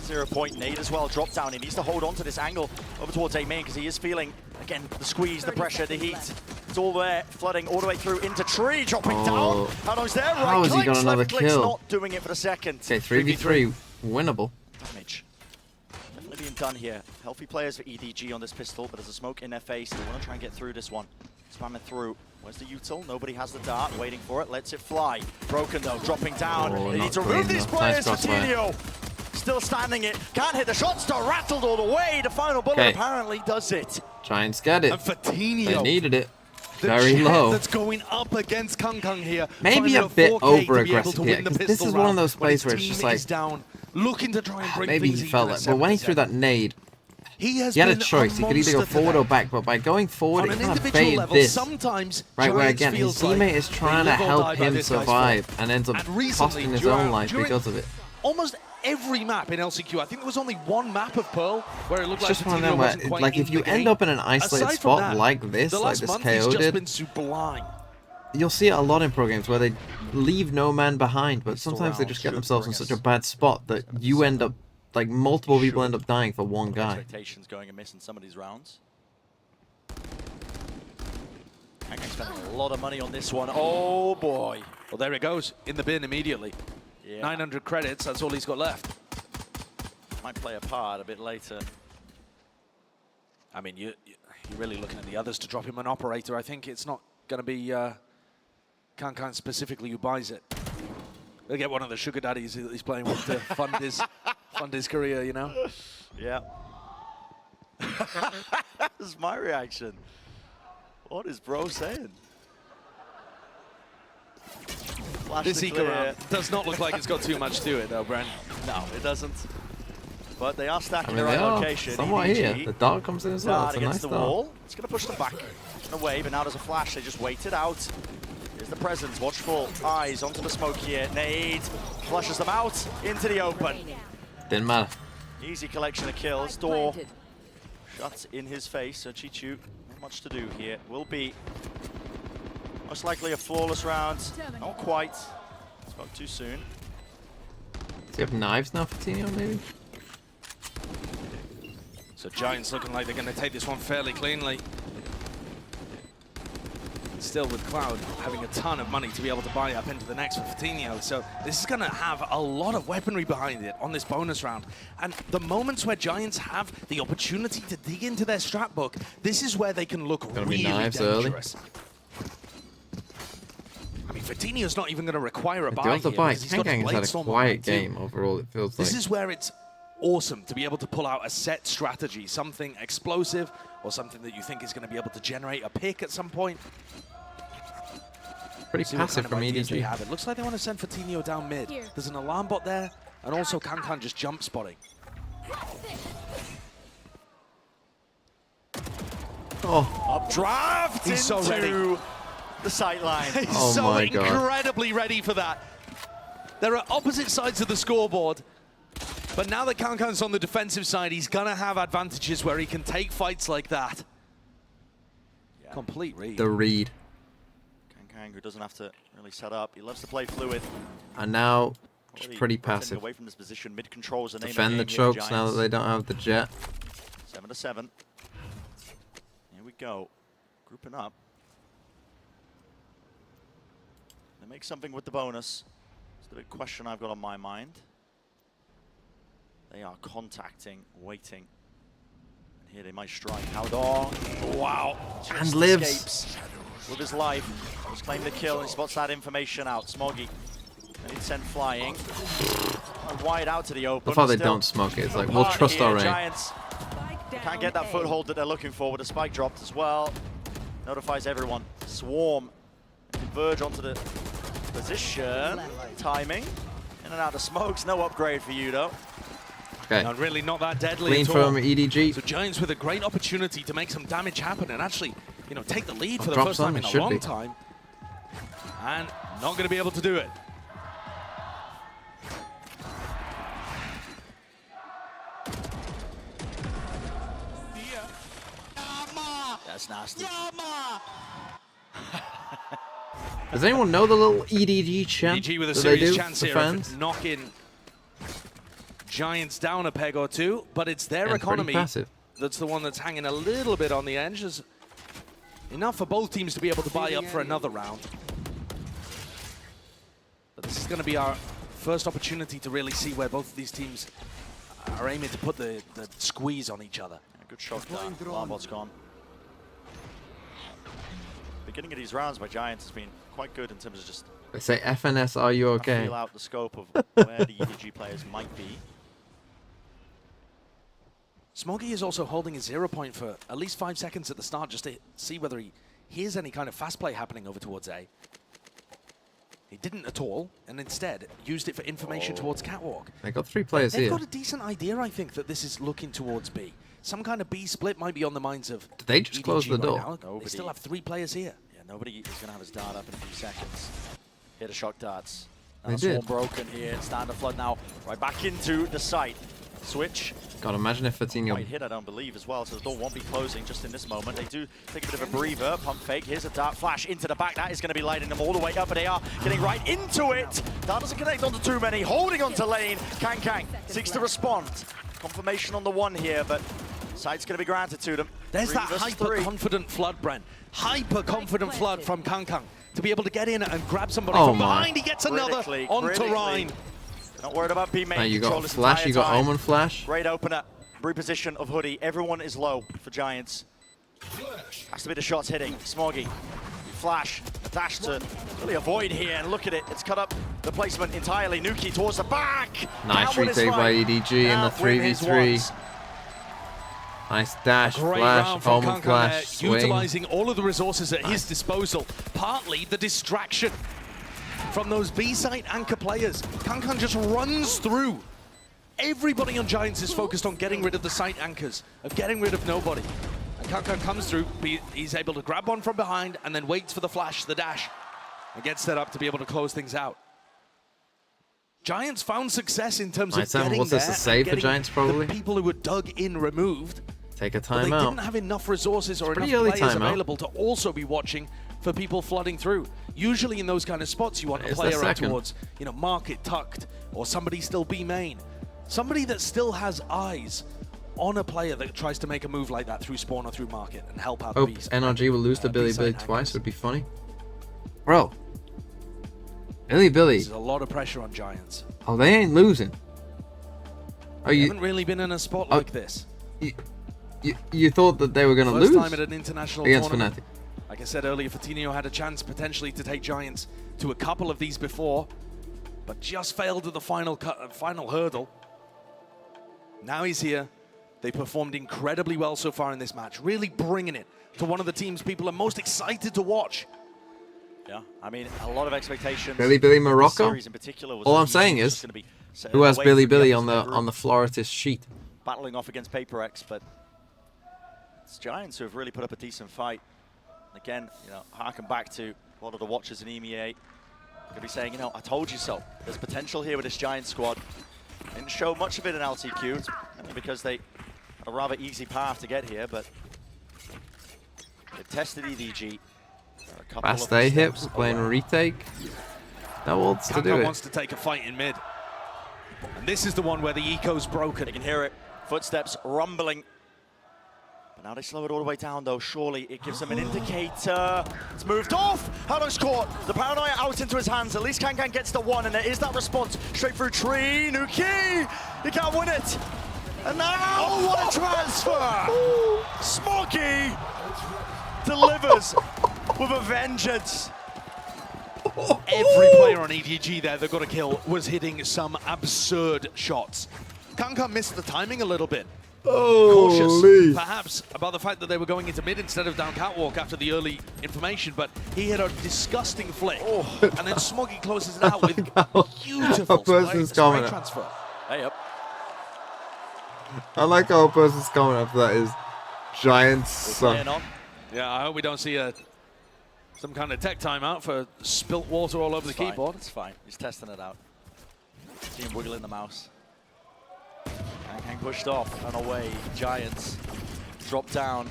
0-point nade as well. Drop down. He needs to hold on to this angle over towards A main because he is feeling, again, the squeeze, the pressure, the heat. It's all there, flooding all the way through into tree, dropping down. Paranoia's there. How has he got another kill? Not doing it for the second. Okay, 3v3, winnable. Damage. Definitely being done here. Healthy players for EDG on this pistol, but there's a smoke in their face. They want to try and get through this one. Spamming through. Where's the util? Nobody has the dart. Waiting for it. Lets it fly. Broken though. Dropping down. They need to remove these players. Fatinho still standing it. Can't hit the shot. Still rattled all the way. The final bullet apparently does it. Giants got it. And Fatinho. They needed it. The Very low. That's going up against Kang here. Maybe a bit over-aggressive here, because this is one of those plays where it's just like, down, looking to try and bring maybe he felt like, but when he threw that nade, he had a choice. He could either go forward or back, but by going forward, he kind of faded this. Right, where again, his teammate is trying to help him survive and ends up costing his own life because of it. Almost every map in LCQ, I think there was only one map of Pearl where it looked like just one of them where, like, if you end up in an isolated spot like this KO did, you'll see it a lot in pro games where they leave no man behind, but sometimes they just get themselves in such a bad spot that you end up, like, multiple people end up dying for one guy. Expectations going amiss in some of these rounds. Kang spending a lot of money on this one. Oh boy. Well, there it goes in the bin immediately. Yeah. 900 credits, that's all he's got left. Might play a part a bit later. I mean, you're really looking at the others to drop him an operator. I think it's not going to be Kang specifically who buys it. They'll get one of the sugar daddies that he's playing with to fund his career, you know? Yeah. That's my reaction. What is bro saying? This eco round does not look like it's got too much to it, though, Brent. No, it doesn't. But they are stacking the right location. Somewhat here. The dart comes in as well. It's a nice dart. Wall. It's going to push them back in a way, but now there's a flash. They just wait it out. Here's the presence. Watchful eyes onto the smoke here. Nade flushes them out into the open. Didn't matter. Easy collection of kills. Door shut in his face. So Chichu, not much to do here. Will be most likely a flawless round. Not quite. Spoke too soon. Does he have knives now, Fatinho, maybe? So Giants looking like they're going to take this one fairly cleanly. Still with Cloud having a ton of money to be able to buy up into the next for Fatinho. So this is going to have a lot of weaponry behind it on this bonus round. And the moments where Giants have the opportunity to dig into their strat book, this is where they can look really dangerous. I mean, Fatinho's not even going to require a buy here because he's got Kang has had a quiet game overall, it feels like. This is where it's awesome to be able to pull out a set strategy, something explosive or something that you think is going to be able to generate a pick at some point. Pretty passive from EDG. It looks like they want to send Fatinho down mid. There's an alarm bot there, and also Kang just jump spotting. Oh, updraft He's so ready. The sight line. He's so incredibly ready for that. There are opposite sides of the scoreboard, but now that Kang's on the defensive side, he's gonna have advantages where he can take fights like that. Yeah. Complete read. The read. Kang, who doesn't have to really set up. He loves to play fluid. And now, just pretty passive. Away from this position, mid control is the name Defend the chokes now that they don't have the jet. 7-7. Here we go. Grouping up. They make something with the bonus. It's the big question I've got on my mind. They are contacting, waiting. And here they might strike. Howdor. Wow. And lives. With his life. He's claimed the kill and he spots that information out. Smoggy. And he'd send flying. Wide out to the open. I thought they don't smoke it. It's like, we'll trust our aim. Giants can't get that foothold that they're looking for with a spike dropped as well. Notifies everyone. Swarm. Converge onto the position. Timing. In and out of smokes. No upgrade for you though. Okay. No, really not that deadly Clean at all. from EDG. So Giants with a great opportunity to make some damage happen and actually, take the lead for the first time in a long time. And not going to be able to do it. That's nasty. Does anyone know the little EDG chant? EDG with a that they serious do chance for here fans? of knocking Giants down a peg or two, but it's their And economy pretty passive. that's the one that's hanging a little bit on the edge. There's enough for both teams to be able to buy up for another round. But this is going to be our first opportunity to really see where both of these teams are aiming to put the squeeze on each other. Yeah, good shot down. Larbot's gone. Beginning of these rounds by Giants has been quite good in terms of just They say FNS, are you okay? feel out the scope of where the EDG players might be. Smoggy is also holding his 0 point for at least 5 seconds at the start just to see whether he hears any kind of fast play happening over towards A. He didn't at all, and instead used it for information towards Catwalk. They got 3 players They've here. got a decent idea, I think, that this is looking towards B. Some kind of B split might be on the minds of Did they just EDG close the right door? now. They still have 3 players here. Yeah, nobody is going to have his dart up in a few seconds. Hit a shock darts. They That's one did. broken here. Standard flood now. Right back into the site. Switch. God, imagine if Fatinho... Quite hit, I don't believe, as well, so the door won't be closing just in this moment. They do take a bit of a breather. Pump fake. Here's a dart flash into the back. That is going to be lighting them all the way up, and they are getting right into it. Dart doesn't connect onto too many. Holding onto lane. Kang seeks to respond. Confirmation on the one here, but site's going to be granted to them. There's 3 that versus 3. hyper-confident flood, Brent. Hyper-confident flood from Kang to be able to get in and grab somebody Oh from my. behind. He gets another Critically. onto Rhine. Not worried about B main. Now you got Control this Flash, entire you got time. Omen Flash. Great opener. Reposition of Hoodie. Everyone is low for Giants. Has to be the shots hitting. Smoggy. Flash. A dash to really avoid here. And look at it. It's cut up the placement entirely. Nuki towards the back. Nice retake by EDG in the 3v3. Nice dash, Great flash, round from Omen Kang flash, swing. utilizing all of the resources at his disposal. Partly the distraction from those B-site anchor players. Kang just runs through. Everybody on Giants is focused on getting rid of the site anchors, of getting rid of nobody. And Kang comes through, he's able to grab one from behind and then waits for the flash, the dash, and gets set up to be able to close things out. Giants found success in terms of getting was this a save for Giants, probably? the people who were dug in removed. Take a But they timeout. didn't have enough resources or enough pretty early players timeout. available to also be watching for people flooding through. Usually in those kind of spots, you want a It's player their out second. towards, market tucked, or somebody still B main. Somebody that still has eyes on a player that tries to make a move like that through spawn or through market and help out the Hope beast. NRG will lose to Billy B-side twice would be funny. Bro. Billy. There's a lot of pressure on Giants. Oh, they ain't losing. Oh, They you haven't really been in a spot like this. you thought that they were going to First lose time at an international against tournament. Fnatic. Like I said earlier, Fatinho had a chance potentially to take Giants to a couple of these before, but just failed at the final hurdle. Now he's here. They performed incredibly well so far in this match, really bringing it to one of the teams people are most excited to watch. Yeah, I mean, a lot of expectations. Billy Morocco? Series in particular was All I'm looking saying just is, gonna be set who has away Billy from the Billy others on in the group, on the Floratist sheet? battling off against PRX, but it's Giants who have really put up a decent fight. Again, harken back to a lot of the watchers in EMEA. Could be saying, I told you so. There's potential here with this Giants squad. Didn't show much of it in LTQ, it's mainly because they had a rather easy path to get here, but they've tested EDG. Fast A hips, playing retake. No ults to do Kang it. wants to take a fight in mid. And this is the one where the eco's broken. You can hear it. Footsteps rumbling. But now they slow it all the way down, though. Surely it gives them an indicator. It's moved off. Howlong's caught. The paranoia out into his hands. At least Kang gets the one, and there is that response. Straight through tree. Nuki! He can't win it. And now, what a transfer! Smoggy delivers with a vengeance. Every player on EDG there that got a kill was hitting some absurd shots. Kang missed the timing a little bit. Cautious, perhaps, about the fact that they were going into mid instead of down catwalk after the early information, but he hit a disgusting flick. And then Smoggy closes it out with beautiful spray transfer. Hey up. I like how a person's comment after that is Giants suck. Yeah, I hope we don't see some kind of tech timeout for spilt water all over the keyboard. It's fine. He's testing it out. See him wiggling the mouse. Kang pushed off and away. Giants drop down.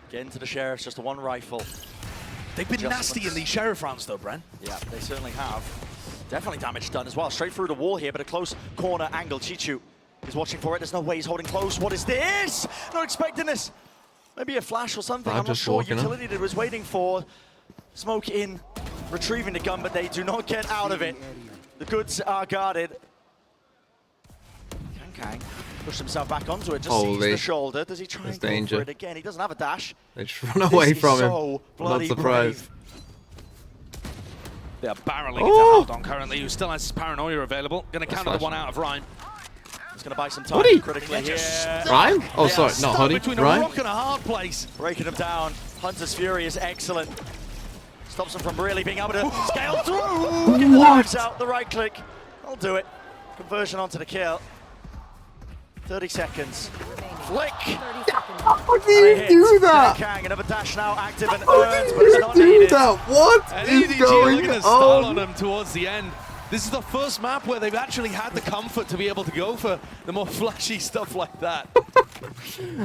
Get into the Sheriffs, just the one rifle. They've been nasty in these Sheriff rounds, though, Bren. Yeah, they certainly have. Definitely damage done as well. Straight through the wall here, but a close corner angle. Chichu is watching for it. There's no way he's holding close. What is this? Not expecting this. Maybe a flash or something. I'm not sure. Utility that was waiting for. Smoke in, retrieving the gun, but they do not get out of it. The goods are guarded. Kang pushed himself back onto it, just sees the shoulder. Does he try and go for it again? He doesn't have a dash. They just run away from him. I'm not surprised. They're barreling into Haldon currently, who still has his paranoia available. Going to counter the one out of Rhyme. He's going to buy some time critically here. Rhyme? Oh, sorry, not Hoodie. Between Rhyme? a rock and a hard place. Breaking him down. Hunter's Fury is excellent. Stops him from really being able to scale through. Get the knives out, the right click. I'll do it. Conversion onto the kill. 30 seconds. Flick. How did he do that? Kang, another dash now active and How earned, did but it's not he do needed. that? What is EDG going looking to stall on? on him towards the end. This is the first map where they've actually had the comfort to be able to go for the more flashy stuff like that.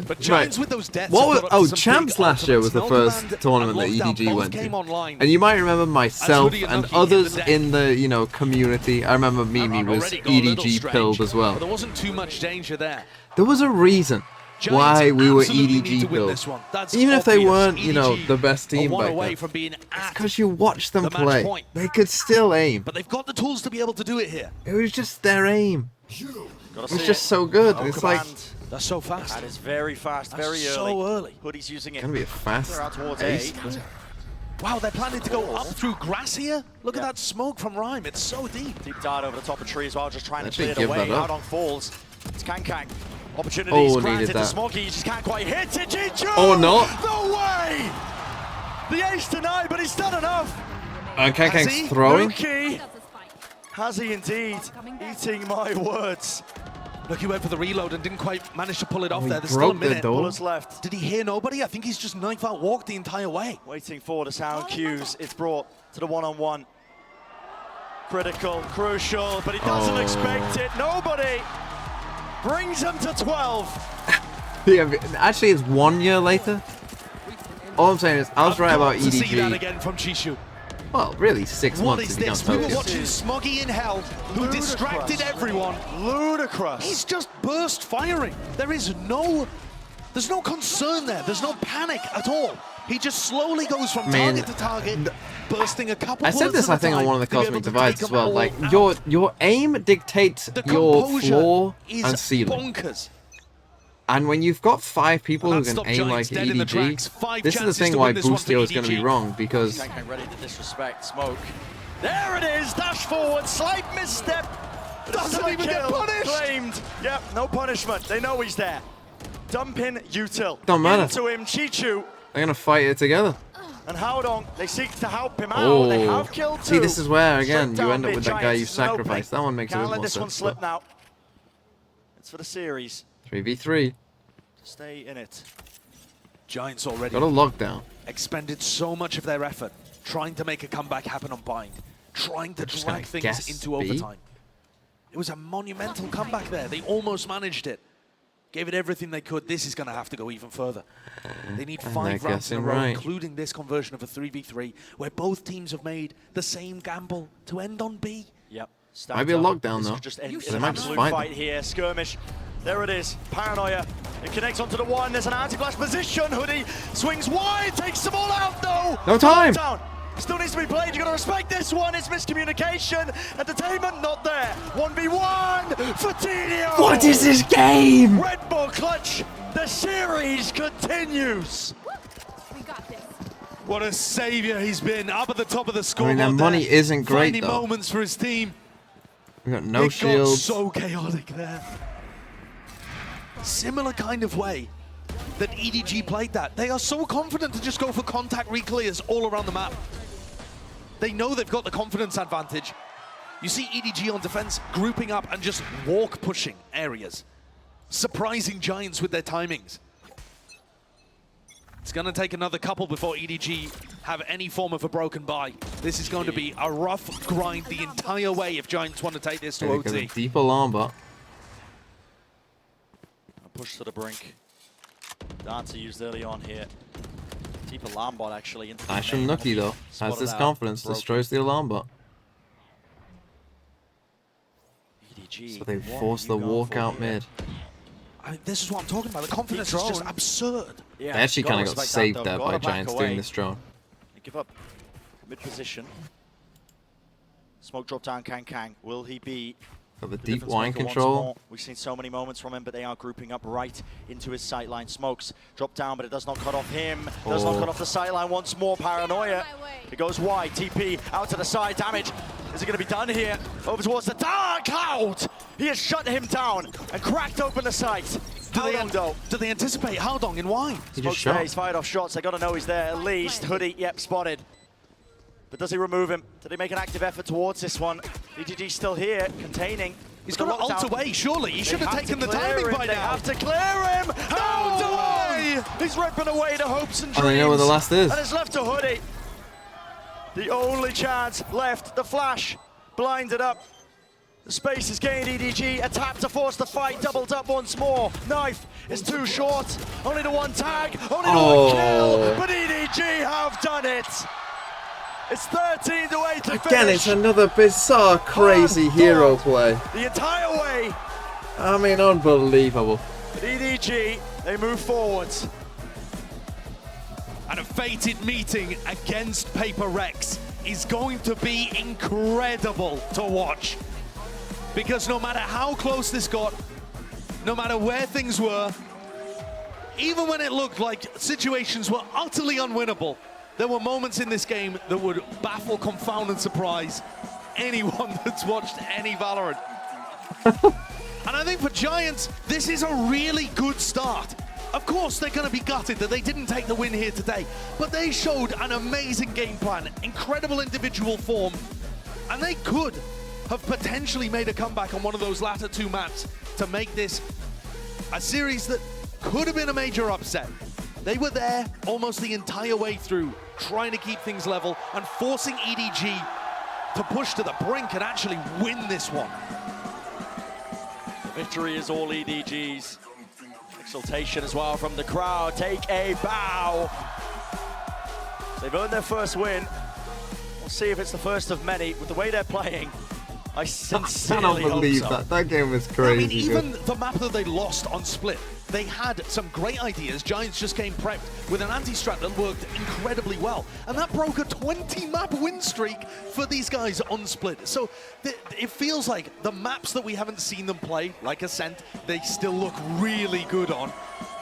But Giants with those deaths. Champs last year was the first tournament that EDG went to. And you might remember myself and others in the community. I remember Mimi was EDG pilled as well. There wasn't too much danger there. There was a reason why we were EDG pilled. Even if they weren't, the best team back then. It's because you watched them play. They could still aim. But they've got the tools to be able to do it here. It was just their aim. It was just so good. It's like... That's so fast. That is very fast, very early. So early. Hoodie's using it. Gonna be a fast pace. Wow, they're planning to go up through grass here? Look at that smoke from Rhyme. It's so deep. Deep dart over the top of tree as well, just trying to clear it away. Out on falls. It's Kang. Opportunities granted to Smoggy. He just can't quite hit it. Chichu! Oh, not. No way! The ace denied, but he's done enough. And Kang's throwing. Has he indeed? Eating my words. Look, he went for the reload and didn't quite manage to pull it off there. There's still a minute. Bullets left. Did he hear nobody? I think he's just knife out walked the entire way. Waiting for the sound cues. It's brought to the one-on-one. Critical, crucial, but he doesn't expect it. Nobody brings him to 12. Yeah, actually, it's 1 year later. All I'm saying is, I was right about EDG. See that again from Chishu. Well, really, 6 months. What is this? We were watching Smoggy in hell, who distracted everyone. Ludicrous. He's just burst firing. There's no concern there. There's no panic at all. He just slowly goes from target to target, bursting a couple. I said this, I think, on one of the Cosmic Divides as well. Like your aim dictates your floor and ceiling. Bonkers. And when you've got 5 people who can aim like EDG, this is the thing why Boostio is going to be wrong, because... Ready to disrespect Smoke. There it is, dash forward, slight misstep. Doesn't even get punished. Claimed. Yep, no punishment. They know he's there. Dumping util. Don't matter. Into him, Chichu. They're going to fight it together. And Haldon, they seek to help him out. They have killed 2. See, this is where, again, you end up with that guy you sacrificed. That one makes a Can't little let more this sense. one slip now. It's for the series. 3v3. Stay in it. Giants already got a lockdown. Expended so much of their effort trying to make a comeback happen on Bind, trying to drag things into overtime. It was a monumental comeback there. They almost managed it. Gave it everything they could. This is going to have to go even further. They need 5 rounds in a row, including this conversion of a 3v3, where both teams have made the same gamble to end on B. Yep. Might be a lockdown, though. Just end They might just fight here. Skirmish. There it is. Paranoia. It connects onto the one. There's an anti-flash position. Hoodie swings wide. Takes them all out, though. No time. Down. Still needs to be played. You've got to respect this one. It's miscommunication. Entertainment not there. 1v1 for Tinio. What is this game? Red Bull clutch. The series continues. We got this. What a savior he's been. Up at the top of the scoreboard. I mean, their money isn't great, Finding though. moments for his team. We got no shields. So chaotic there. Similar kind of way that EDG played that. They are so confident to just go for contact reclears all around the map. They know they've got the confidence advantage. You see EDG on defense grouping up and just walk pushing areas. Surprising Giants with their timings. It's going to take another couple before EDG have any form of a broken bye. This is going to be a rough grind the entire way if Giants want to take this to OT. Deep alarm bot. Push to the brink. Dancer used early on here. Keep alarm bot actually. Into Nice from Nookie though. Has this confidence, destroys the alarm bot. EDG, So they force the walkout mid. I mean, this is what I'm talking about. The confidence is just absurd. They actually kind of got saved there by Giants doing this drone. They give up mid position. Smoke drop down Kang. Will he be Got the deep wine control. We've seen so many moments from him, but they are grouping up right into his sightline. Smokes drop down, but it does not cut off him. Does not cut off the sightline once more. Paranoia. It goes wide. TP out to the side. Damage. Is it going to be done here? Over towards the dark cloud. He has shut him down and cracked open the sight. Do they anticipate Howdong in wine? Smokes there. He's fired off shots. They got to know he's there at least. Hoodie, yep, spotted. But does he remove him? Did he make an active effort towards this one? EDG still here, containing. He's got to ult away, surely. He should have taken the timing by now. They have to clear him. No! He's ripping away the hopes and dreams. I don't know where the last is. And it's left to Hoodie. The only chance left. The flash blinded up. The space is gained. EDG, a tap to force the fight. Doubled up once more. Knife is too short. Only the one tag. Only the one kill. But EDG have done it. It's 13 to 8 to finish. Again, it's another bizarre, crazy hero play. The entire way. I mean, unbelievable. But EDG, they move forwards. And a fated meeting against PRX is going to be incredible to watch. Because no matter how close this got, no matter where things were, even when it looked like situations were utterly unwinnable, there were moments in this game that would baffle, confound, and surprise anyone that's watched any Valorant. And I think for Giants, this is a really good start. Of course, they're going to be gutted that they didn't take the win here today, but they showed an amazing game plan, incredible individual form, and they could have potentially made a comeback on one of those latter two maps to make this a series that could have been a major upset. They were there almost the entire way through, trying to keep things level and forcing EDG to push to the brink and actually win this one. The victory is all EDG's. Exultation as well from the crowd. Take a bow. They've earned their first win. We'll see if it's the first of many. With the way they're playing, I sincerely cannot believe hope so. that game was crazy. I mean, even the map that they lost on Split, they had some great ideas. Giants just came prepped with an anti-strat that worked incredibly well. And that broke a 20-map win streak for these guys on Split. So it feels like the maps that we haven't seen them play, like Ascent, they still look really good on.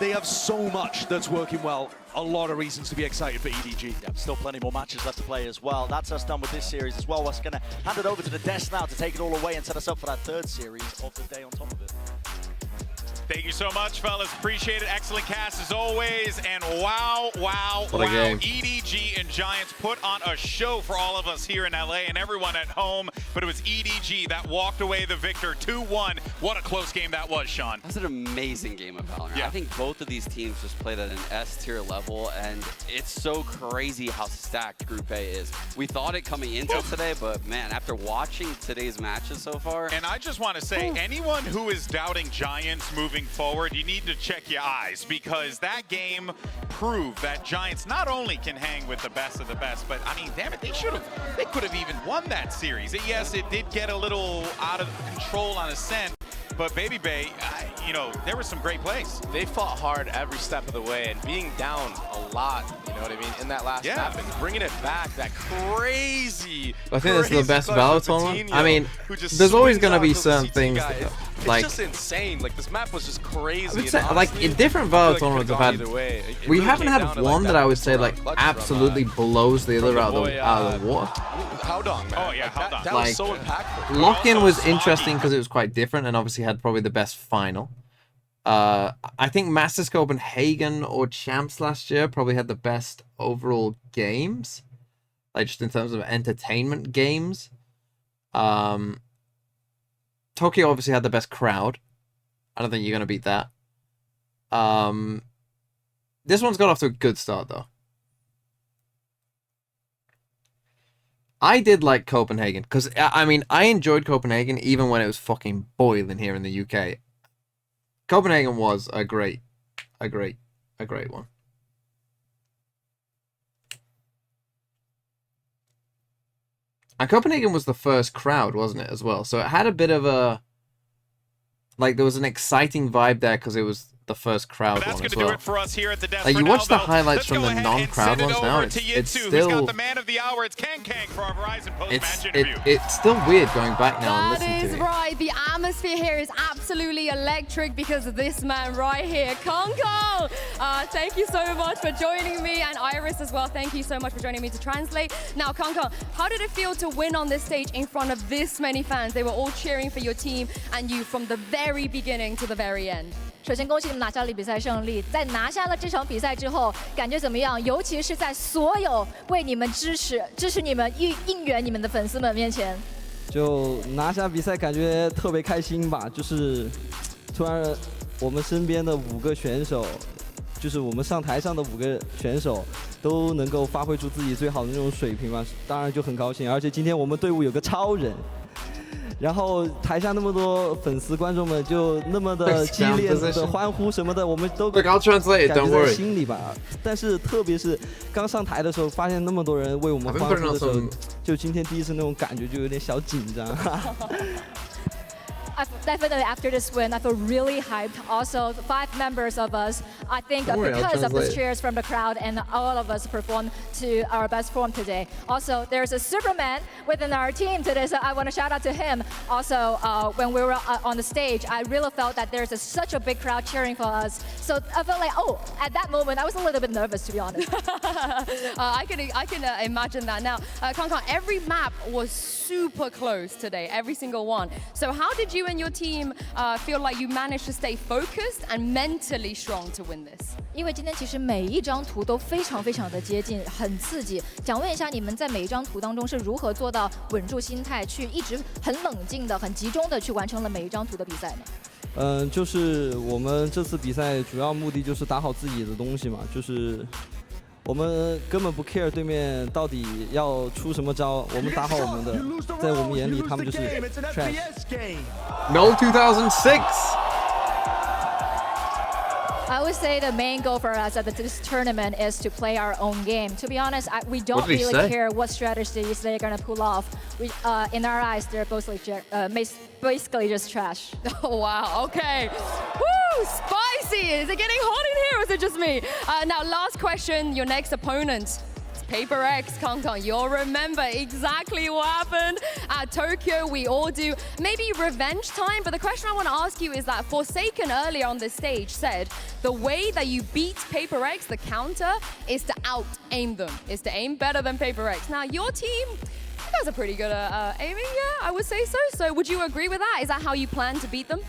They have so much that's working well. A lot of reasons to be excited for EDG. Yeah, still plenty more matches left to play as well. That's us done with this series as well. We're going to hand it over to the desk now to take it all away and set us up for that third series of the day on top of it. Thank you so much, fellas. Appreciate it. Excellent cast as always. And wow, what a game. EDG and Giants put on a show for all of us here in LA and everyone at home. But it was EDG that walked away the victor 2-1. What a close game that was, Sean. That was an amazing game of Valorant. Yeah. I think both of these teams just played at an S-tier level, and it's so crazy how stacked Group A is. We thought it coming into today, but man, after watching today's matches so far. And I just want to say, anyone who is doubting Giants moving forward, you need to check your eyes, because that game proved that Giants not only can hang with the best of the best, but I mean, damn it, they could have even won that series. Yes, it did get a little out of control on Ascent, but Baby Bay, you know, there were some great plays. They fought hard every step of the way, and being down a lot, you know what I mean, in that last map, and bringing it back, that crazy. I think this is the best Valorant tournament. I mean, there's always going to be certain things that, like, it's just insane. Like, this map was just crazy. I would say, like, in different Valorant tournaments I've had, we haven't had one that I would say, like, absolutely blows the other out of the water. Howdong, man. Oh, yeah, Howdong. That was so impactful. Lock-in was interesting because it was quite different and obviously had probably the best final. I think Masters Copenhagen or Champs last year probably had the best overall games, like just in terms of entertainment games. Tokyo obviously had the best crowd. I don't think you're going to beat that. This one's got off to a good start, though. I did like Copenhagen, because, I mean, I enjoyed Copenhagen even when it was fucking boiling here in the UK. Copenhagen was a great one. And Copenhagen was the first crowd, wasn't it, as well? So it had a bit of a... Like, there was an exciting vibe there because it was the first crowd one as well. Do it for us here at the desk like, you watch the highlights from the non-crowd ones now, it's still... got the man of the hour. It's Kang for our Verizon post-match interview. It's still weird going back now and listening to it. That is right. The atmosphere here is absolutely electric because of this man right here, Kong. Thank you so much for joining me, and Iris as well. Thank you so much for joining me to translate. Now, Kong, how did it feel to win on this stage in front of this many fans? They were all cheering for your team and you from the very beginning to the very end. 首先恭喜你们拿下了比赛胜利，在拿下了这场比赛之后，感觉怎么样？尤其是在所有为你们支持你们、应援你们的粉丝们面前，就拿下比赛感觉特别开心吧。就是突然我们身边的5个选手，就是我们上台上的5个选手都能够发挥出自己最好的那种水平嘛，当然就很高兴。而且今天我们队伍有个超人。然后台下那么多粉丝观众们就那么的激烈的欢呼什么的，我们都感觉在心里吧。但是特别是刚上台的时候，发现那么多人为我们欢呼的时候，就今天第一次那种感觉就有点小紧张。Definitely after this win, I feel really hyped. Also, the 5 members of us, I think because of the cheers from the crowd and all of us performed to our best form today. Also, there's a Superman within our team today, so I want to shout out to him. Also, when we were on the stage, I really felt that there's such a big crowd cheering for us. So I felt like, at that moment, I was a little bit nervous, to be honest. I can imagine that. Now, Kong, every map was super close today, every single one. So how did you and your team feel like you managed to stay focused and mentally strong to win this? 因为今天其实每一张图都非常的接近，很刺激。想问一下，你们在每一张图当中是如何做到稳住心态，去一直很冷静的、很集中的去完成了每一张图的比赛呢？就是我们这次比赛主要目的就是打好自己的东西嘛，就是我们根本不 care 对面到底要出什么招，我们打好我们的，在我们眼里他们就是 trash。No 2006. I would say the main goal for us at this tournament is to play our own game. To be honest, we don't really care what strategies they're going to pull off. In our eyes, they're basically just trash. Oh, wow. Okay. Woo! Spicy! Is it getting hot in here or is it just me? Now, last question. Your next opponent. PRX, Kong, you'll remember exactly what happened at Tokyo. We all do. Maybe revenge time, but the question I want to ask you is that Forsaken earlier on this stage said the way that you beat PRX, the counter, is to out-aim them, is to aim better than PRX. Now, your team, you guys are pretty good at aiming, yeah, I would say so. So would you agree with that? Is that how you plan to beat them?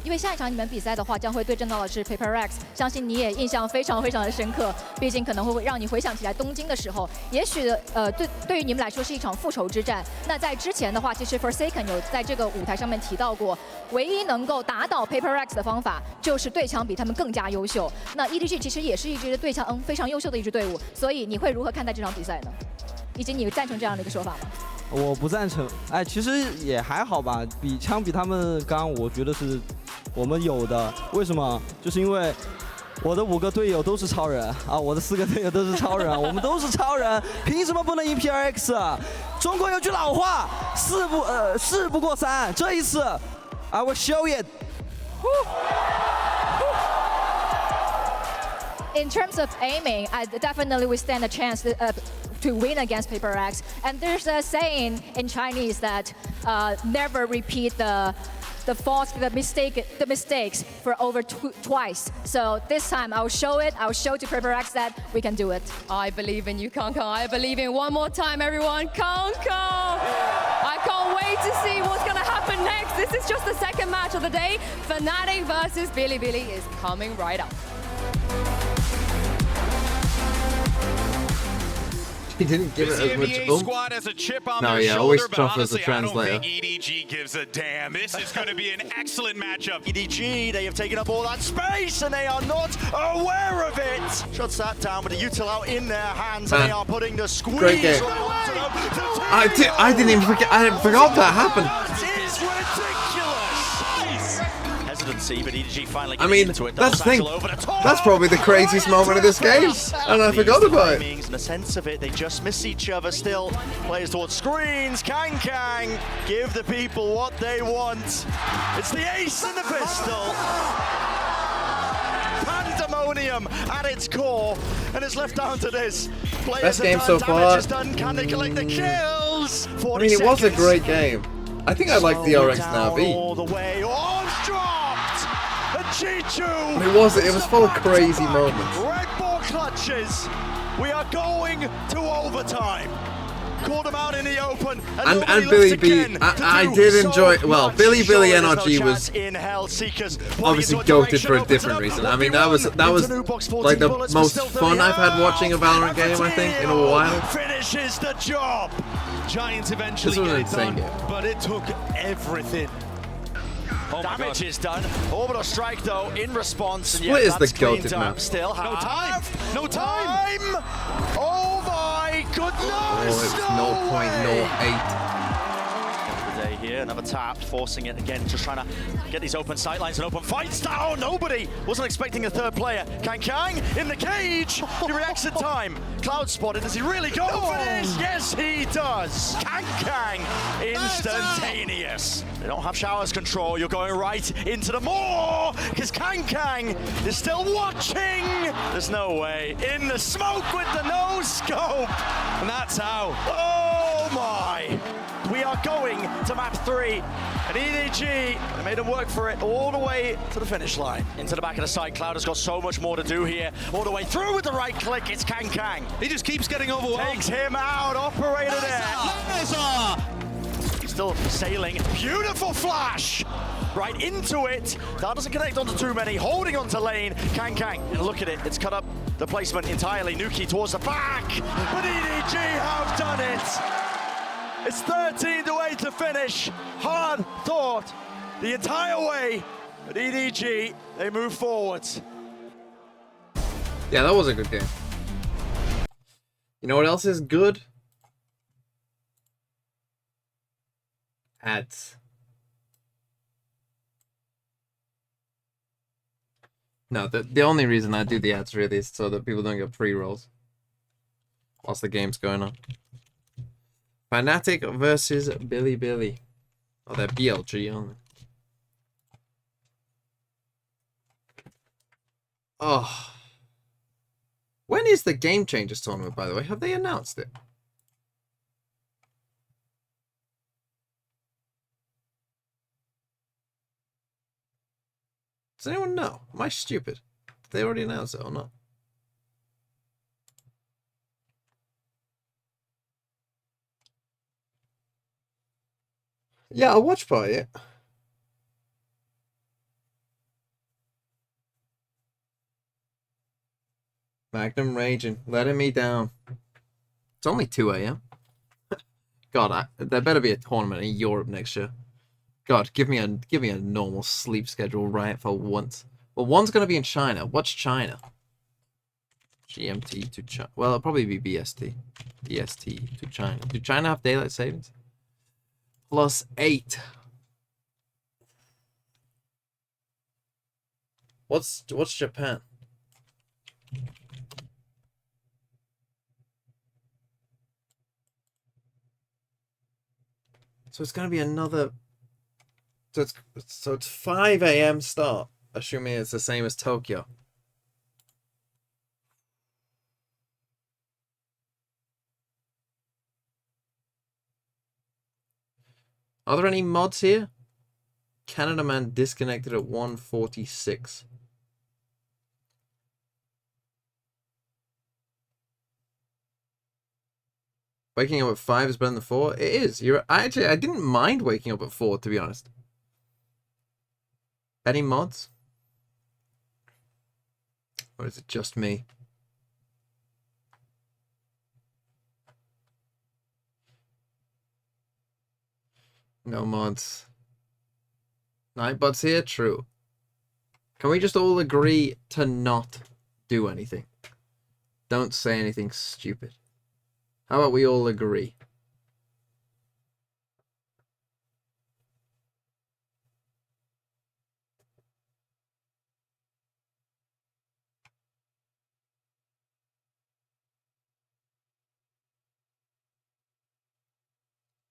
因为下一场你们比赛的话，将会对阵到的是 PRX， 相信你也印象非常的深刻。毕竟可能会让你回想起来东京的时候，也许对于你们来说是一场复仇之战。那在之前的话，其实 Forsaken 有在这个舞台上面提到过，唯一能够打倒 PRX 的方法就是对枪比他们更加优秀。那 EDG 其实也是一支对枪非常优秀的一支队伍，所以你会如何看待这场比赛呢？以及你赞成这样的一个说法吗？我不赞成，其实也还好吧，比他们刚，我觉得是我们有的。为什么？就是因为我的5个队友都是超人啊，我的4个队友都是超人，我们都是超人，凭什么不能赢 PRX 啊？中国有句老话，事不过3，这一次 I will show it。In terms of aiming, I definitely would stand a chance to win against PRX. And there's a saying in Chinese that never repeat the mistakes for over twice. So this time I'll show it. I'll show to PRX that we can do it. I believe in you, Kong. I believe in one more time, everyone. Kong. I can't wait to see what's going to happen next. This is just the second match of the day. Fnatic versus Bilibili is coming right up. He didn't give it as much oomph. Squad has a chip on no, their yeah, shoulder, always but tough as a honestly, I don't translator. think EDG gives a damn. This is going to be an excellent matchup. EDG, they have taken up all that space and they are not aware of it. Shuts that down with the util out in their hands and they are putting the squeeze. Great game. I didn't even forget. I forgot that happened. That is ridiculous. hesitancy, but EDG finally I mean, that's the thing. That's probably the craziest moment of this game, and I forgot about it. And a sense of it, they just miss each other still. Players towards screens. Kang give the people what they want. It's the ace and the pistol. Pandemonium at its core, and it's left down to this. Players Best game so far. Can they collect the kills? I mean, it was a great game. I think I like the PRX Navi. All the way. Arms dropped. A Chichu. It was full of crazy moments. Red ball clutches. We are going to overtime. Called him out in the open. And Billy B. I did enjoy. Well, Billy NRG was obviously goated for a different reason. I mean, that was like the most fun I've had watching a Valorant game, I think, in a while. Finishes the job. Giants eventually get it done, but it took everything. Damage is done. Orbital strike though in response. Split is the goated map. Still no time. No time. Oh my goodness. Oh, it's 0.08. Here, another tap, forcing it again, just trying to get these open sightlines and open fights down. Nobody wasn't expecting a third player. Kang in the cage. He reacts in time. Cloud spotted. Does he really go for this? Yes, he does. Kang instantaneous. They don't have showers control. You're going right into the more because Kang is still watching. There's no way. In the smoke with the no scope, and that's how. Oh my. We are going to map 3, and EDG, they made him work for it all the way to the finish line. Into the back of the site, Cloud has got so much more to do here. All the way through with the right click, it's Kang. He just keeps getting overwhelmed. Takes him out, operator there. Still sailing, beautiful flash! Right into it. That doesn't connect onto too many, holding onto lane. Kang, and look at it, it's cut up the placement entirely. Nuki towards the back, but EDG have done it. It's 13 to 8 to finish. Hard thought the entire way. But EDG, they move forwards. Yeah, that was a good game. You know what else is good? Ads. No, the only reason I do the ads really is so that people don't get pre-rolls whilst the game's going on. Fnatic versus Billy. Oh, they're BLG, aren't they? Oh. When is the Game Changers tournament, by the way? Have they announced it? Does anyone know? Am I stupid? Did they already announce it or not? Yeah, I'll watch by it. Magnum raging, letting me down. It's only 2 AM. God, there better be a tournament in Europe next year. God, give me a normal sleep schedule right for once. Well, one's gonna be in China. What's China? GMT to China. Well, it'll probably be BST. BST to China. Do China have daylight savings? +8. What's Japan? So it's gonna be another. So it's 5 AM start, assuming it's the same as Tokyo. Are there any mods here? Canada man disconnected at 1:46. Waking up at 5 is better than 4? It is. I didn't mind waking up at 4, to be honest. Any mods? Or is it just me? No mods. Nightbot's here? True. Can we just all agree to not do anything? Don't say anything stupid. How about we all agree?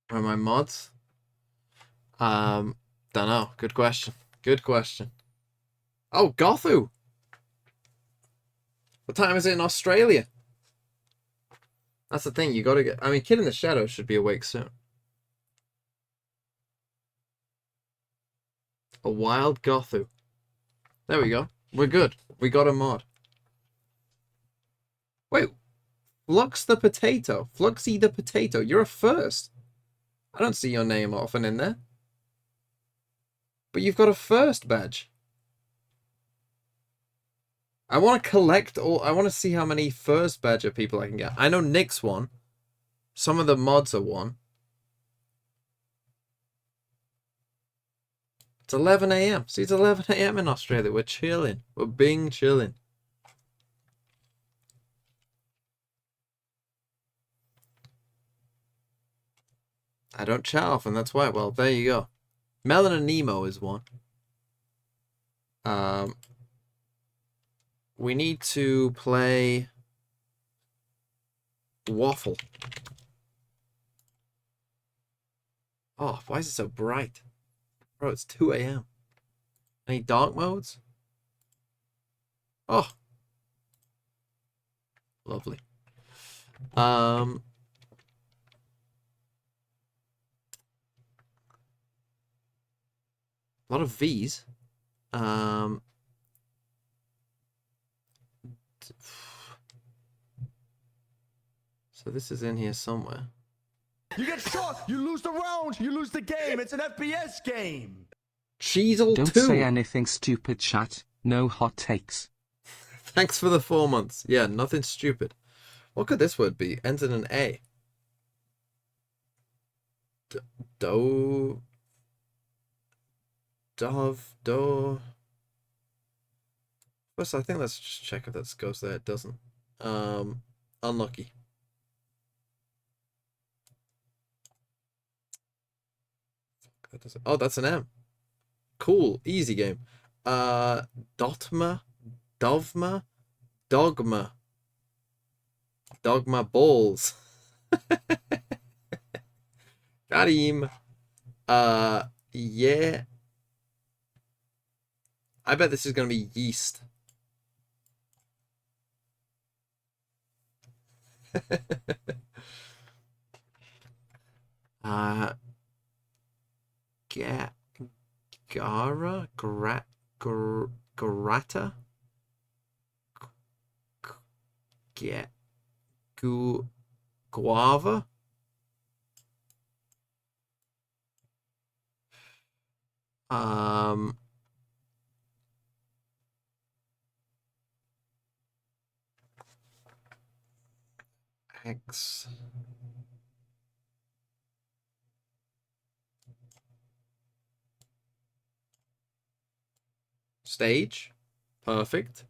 Where are my mods? Don't know. Good question. Good question. Oh, Gothu! What time is it in Australia? That's the thing, you gotta get... I mean, Kid in the Shadows should be awake soon. A wild Gothu. There we go. We're good. We got a mod. Wait. Flux the Potato. Fluxy the Potato. You're a first. I don't see your name often in there. But you've got a first badge. I want to collect all... I want to see how many first badger people I can get. I know Nick's one. Some of the mods are one. It's 11 a.m. See, it's 11 a.m. in Australia. We're chilling. We're being chilling. I don't chat often, that's why. Well, there you go. Melon and Nemo is one. We need to play Waffle. Oh, why is it so bright? Bro, it's 2 a.m. Any dark modes? Oh. Lovely. A lot of V's. So this is in here somewhere. You get shot, you lose the round, you lose the game. It's an FPS game. Cheezel Don't 2. say anything stupid, chat. No hot takes. Thanks for the 4 months. Yeah, nothing stupid. What could this word be? Ends in an A. Dove. First, I think let's just check if that goes there. It doesn't. Unlucky. That doesn't. Oh, that's an M. Cool. Easy game. Dogma. Dogma balls. Got him. Yeah. I bet this is going to be yeast. Grata? Guava? X. Stage. Perfect.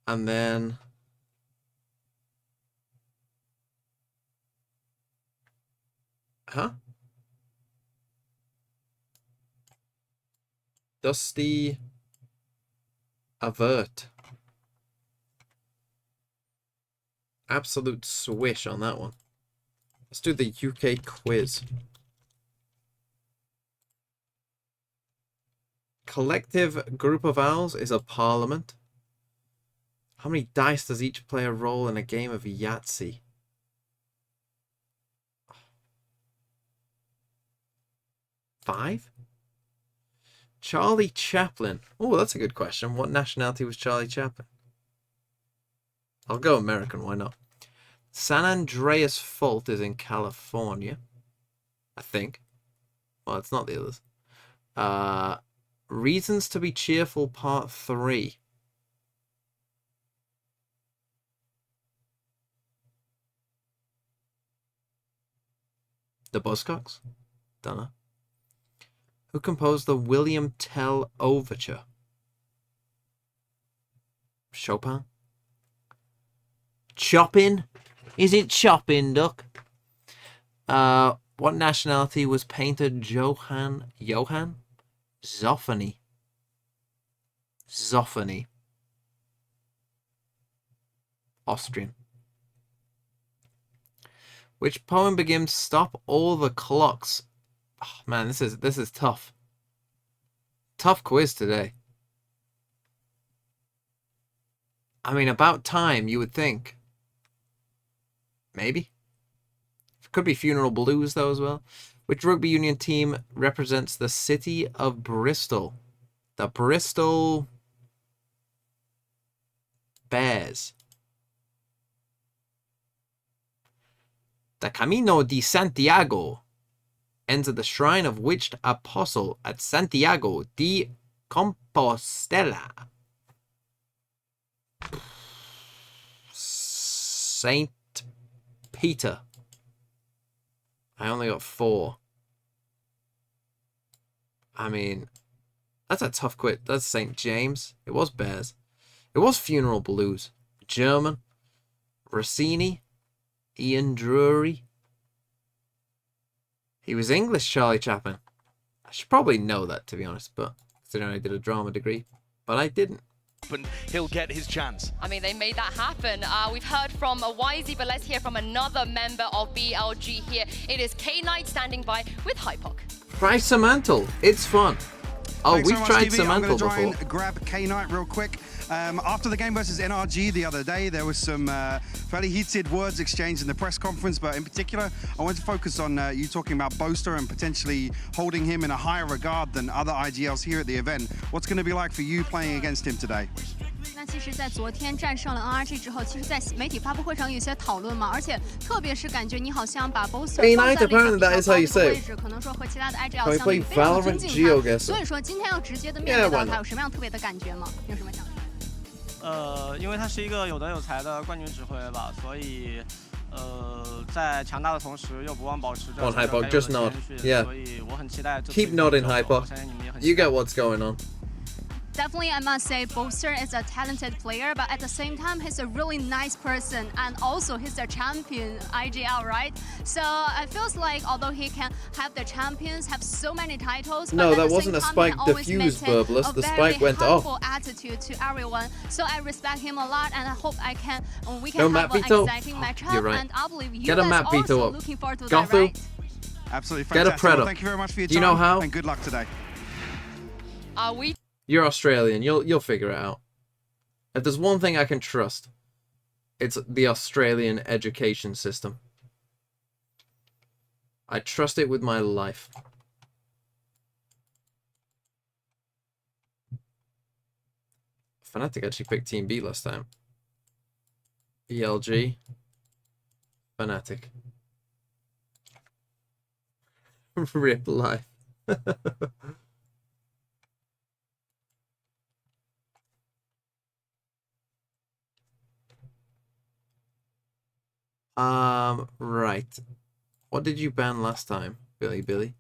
And then Dusty Avert. Absolute swish on that one. Let's do the UK quiz. Collective group of owls is a parliament. How many dice does each player roll in a game of Yahtzee? Five? Charlie Chaplin. Oh, that's a good question. What nationality was Charlie Chaplin? I'll go American, why not? San Andreas Fault is in California. I think. Well, it's not the others. Reasons to be Cheerful Part 3. The Buzzcocks? Dunno. Who composed the William Tell Overture? Chopin? Chopping? Is it chopping, Duck? What nationality was painter Johann Zoffany? Zoffany. Austrian. Which poem begins stop all the clocks? Oh, man, this is tough. Tough quiz today. I mean, about time, you would think. Maybe. It could be Funeral Blues, though, as well. Which rugby union team represents the city of Bristol? The Bristol Bears. The Camino de Santiago ends at the shrine of which apostle at Santiago de Compostela? Saint Peter. I only got 4. I mean, that's a tough quit. That's St. James. It was Bears. It was Funeral Blues. German. Rossini. Ian Drury. He was English, Charlie Chaplin. I should probably know that, to be honest, but considering I did a drama degree. But I didn't. And he'll get his chance. I mean, they made that happen. We've heard from YZ, but let's hear from another member of BLG here. It is K-Knight standing by with Hypoc. Try Samantle. It's fun. Oh, Thanks we've so much, tried Stevie. I'm Samantle going to try before. and grab K-Knight real quick. After the game versus NRG the other day, there was some fairly heated words exchanged in the press conference, but in particular, I want to focus on you talking about Boaster and potentially holding him in a higher regard than other IGLs here at the event. What's going to be like for you playing against him today? 那其实，在昨天战胜了 NRG 之后，其实，在媒体发布会上有一些讨论嘛，而且特别是感觉你好像把 Boaster 放在了一个比较高的位置，可能说和其他的 IGL 相比非常的尊敬他。所以说，今天要直接的面对到他，有什么样特别的感觉吗？有什么想法？因为他是一个有德有才的冠军指挥吧，所以在强大的同时又不忘保持着 Hypoc, just nod. Yeah. 所以我很期待。Keep nodding, Hypoc. You get what's going on. Definitely, I must say, Boaster is a talented player, but at the same time, he's a really nice person, and also he's a champion IGL, right? So it feels like although he can have the champions, have so many titles, no, but that at the wasn't same a time, spike he always diffused, maintain Burbless. The a spike very went off. humble attitude to everyone. So I respect him a lot, and I hope we can No, have Matt an Vito. exciting matchup. You're right. And I believe you Get a guys Matt Vito also up. looking forward to Gothu. that, right? Absolutely Get a fantastic. Predator. Well, thank you very much for your time. Do you know how? And good luck today. You're Australian. You'll figure it out. If there's one thing I can trust, it's the Australian education system. I trust it with my life. Fnatic actually picked Team B last time. BLG. Fnatic. Rip life. Right. What did you ban last time, Billy?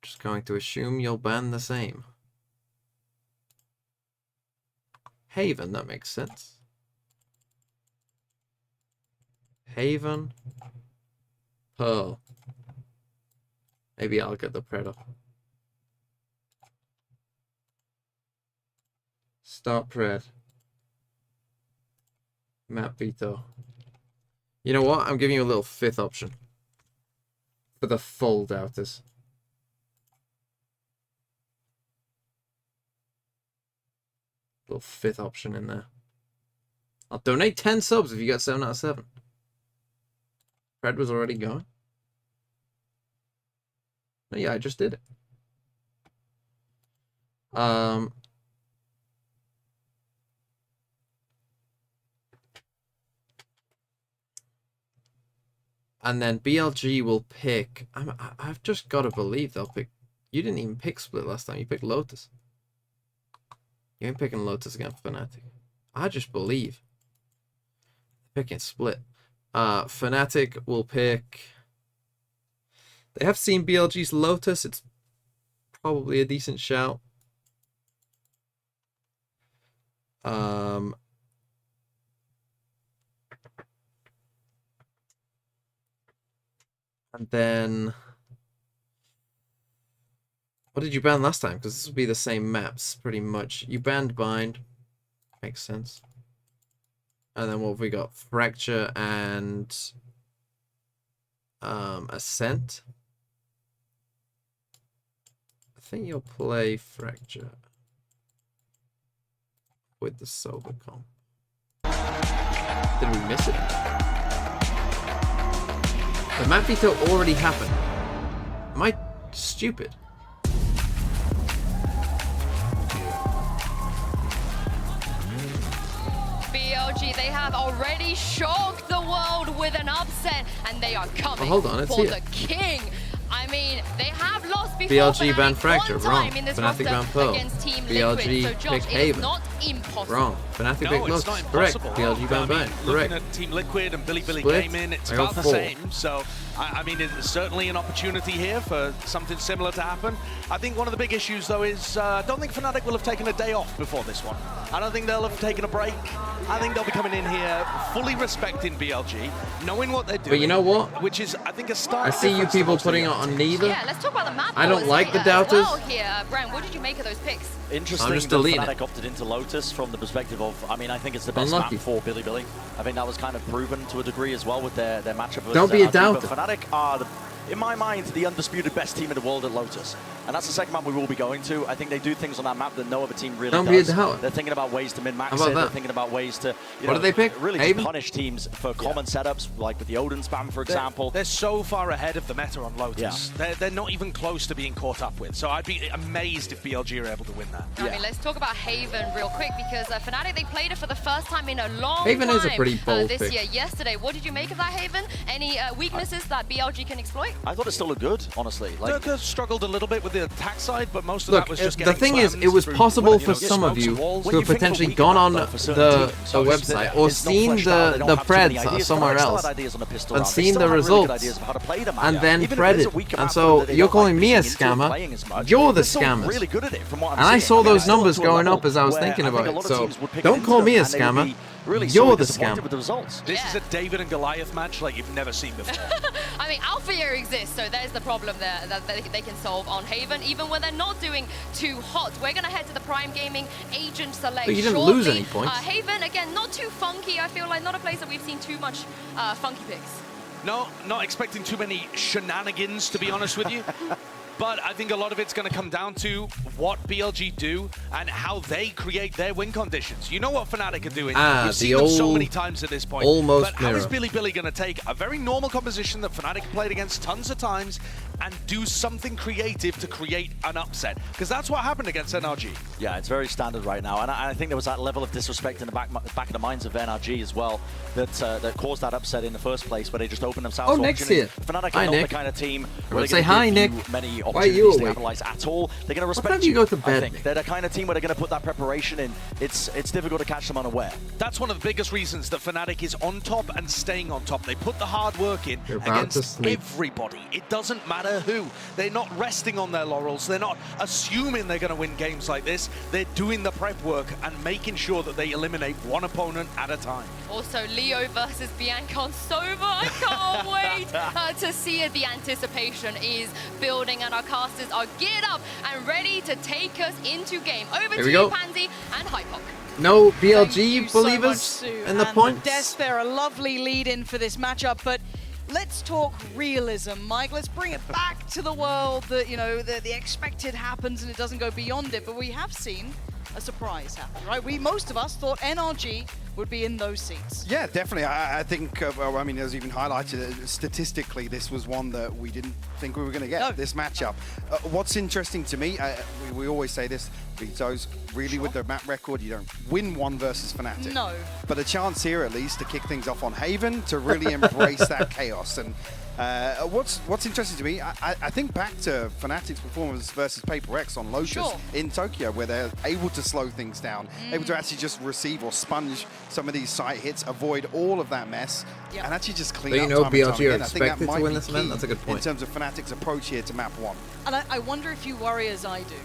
Just going to assume you'll ban the same. Haven, that makes sense. Haven. Pearl. Maybe I'll get the Predator. Start Pred. Matt Vito. You know what? I'm giving you a little 5th option. For the full doubters. Little 5th option in there. I'll donate 10 subs if you get 7 out of 7. Fred was already going. Oh, yeah, I just did it. And then BLG will pick... I've just got to believe they'll pick... You didn't even pick Split last time. You picked Lotus. You ain't picking Lotus against Fnatic. I just believe. Picking Split. Fnatic will pick... They have seen BLG's Lotus. It's probably a decent shout. And then... What did you ban last time? Because this will be the same maps, pretty much. You banned Bind. Makes sense. And then what have we got? Fracture and Ascent. I think you'll play Fracture with the Sober comp. Did we miss it? The map veto already happened. Am I stupid? BLG, they have already shocked the world with an upset, and they are coming hold on, for the king. I mean, they have lost before. BLG ban Fracture, wrong. In this Fnatic ban Pearl. Team BLG Liquid. So pick Josh, Haven. not impossible. Wrong. Fnatic No, pick it's Lux. not Correct. impossible. BLG ban ban. Correct. Looking at Team Liquid and Billy Split. Gaming, it's I got about the 4. same. So, I mean, it's certainly an opportunity here for something similar to happen. I think one of the big issues, though, is I don't think Fnatic will have taken a day off before this one. I don't think they'll have taken a break. I think they'll be coming in here fully respecting BLG, knowing what they're doing. But you know what? Which is, I think, a start. I see you people putting it on neither. Yeah, let's talk about the map. I don't like the doubters. Well here, Brian, what did you make of those picks? Interesting that Fnatic opted into Lotus from the perspective of, I mean, I think it's the best map for Billy. I think that was kind of proven to a degree as well with their matchup versus Don't be a doubter. But Fnatic are, in my mind, the undisputed best team in the world at Lotus. And that's the second map we will be going to. I think they do things on that map that no other team really Don't does. be a doubter. They're thinking about ways to min-max How about it. that? They're thinking about ways to, What did they pick? really Haven? just punish teams for common setups, like with the Odin spam, for example. They're so far ahead of the meta on Lotus. Yeah. They're not even close to being caught up with. So I'd be amazed if BLG are able to win that. I mean, let's talk about Haven real quick, because Fnatic, they played it for the first time in a long Haven time is a pretty bold this pick. year. Yesterday, what did you make of that Haven? Any weaknesses that BLG can exploit? I thought it still looked good, honestly. Like, Durka struggled a little bit with the attack side, but most of that was just the thing is, it was possible for some of you to have potentially gone on the website or seen the Preds somewhere else and seen the results and then Predded. And so you're calling me a scammer. You're the scammers. And I saw those numbers going up as I was thinking about it. So don't call me a scammer. You're the scammer. This is a David and Goliath match like you've never seen before. I mean, Alpha Year exists, so there's the problem there that they can solve on Haven, even when they're not doing too hot. We're going to head to the Prime Gaming Agent Select But you didn't shortly. lose any points. Haven, again, not too funky. I feel like not a place that we've seen too much funky picks. No, not expecting too many shenanigans, to be honest with you. But I think a lot of it's going to come down to what BLG do and how they create their win conditions. You know what Fnatic are doing. You've seen them so many times at this point. Almost but how is mirror. Billy going to take a very normal composition that Fnatic played against tons of times and do something creative to create an upset? Because that's what happened against NRG. yeah, it's very standard right now, and I think there was that level of disrespect in the back of the minds of NRG as well that caused that upset in the first place, where they just opened themselves. Oh, to Nick's opportunity. here. Fnatic Hi, are not Nick. the kind of team I where would they're say going hi, to Nick. give you many Why are you opportunities to awake? capitalize at all. They're going to What respect time do you go to I bed, think. Nick? They're the kind of team where they're going to put that preparation in. It's difficult to catch them unaware. That's one of the biggest reasons that Fnatic is on top and staying on top. They put the hard work in You're about to against sleep. everybody. It doesn't matter who. They're not resting on their laurels. They're not assuming they're going to win games like this. They're doing the prep work and making sure that they eliminate one opponent at a time. Also, Leo versus Bianca on Sova. I can't wait to see it. The anticipation is building, and our casters are geared up and ready to take us into game. Over Here to we you, go. Pansy and Hypok. No Thank you BLG so believers much, Sue. in the And points. Des, they're a lovely lead-in for this matchup, but let's talk realism, Mike. Let's bring it back to the world that, you know, the expected happens and it doesn't go beyond it, but we have seen a surprise happen, right? Most of us thought NRG would be in those seats. Yeah, definitely. I think, well, I mean, as even highlighted, statistically, this was one that we didn't think we were going to get, this matchup. What's interesting to me, we always say this, Vito's really with the map record, you don't win one versus Fnatic. No. But a chance here, at least, to kick things off on Haven, to really embrace that chaos. And what's interesting to me, I think back to Fnatic's performance versus PRX on Lotus in Tokyo, where they're able to slow things down, able to actually just receive or sponge some of these site hits, avoid all of that mess, and actually just clean But up you know time and time BLG are again. I think that expected to might win be this event? key That's a good point. in terms of Fnatic's approach here to map one. And I wonder if you worry as I do.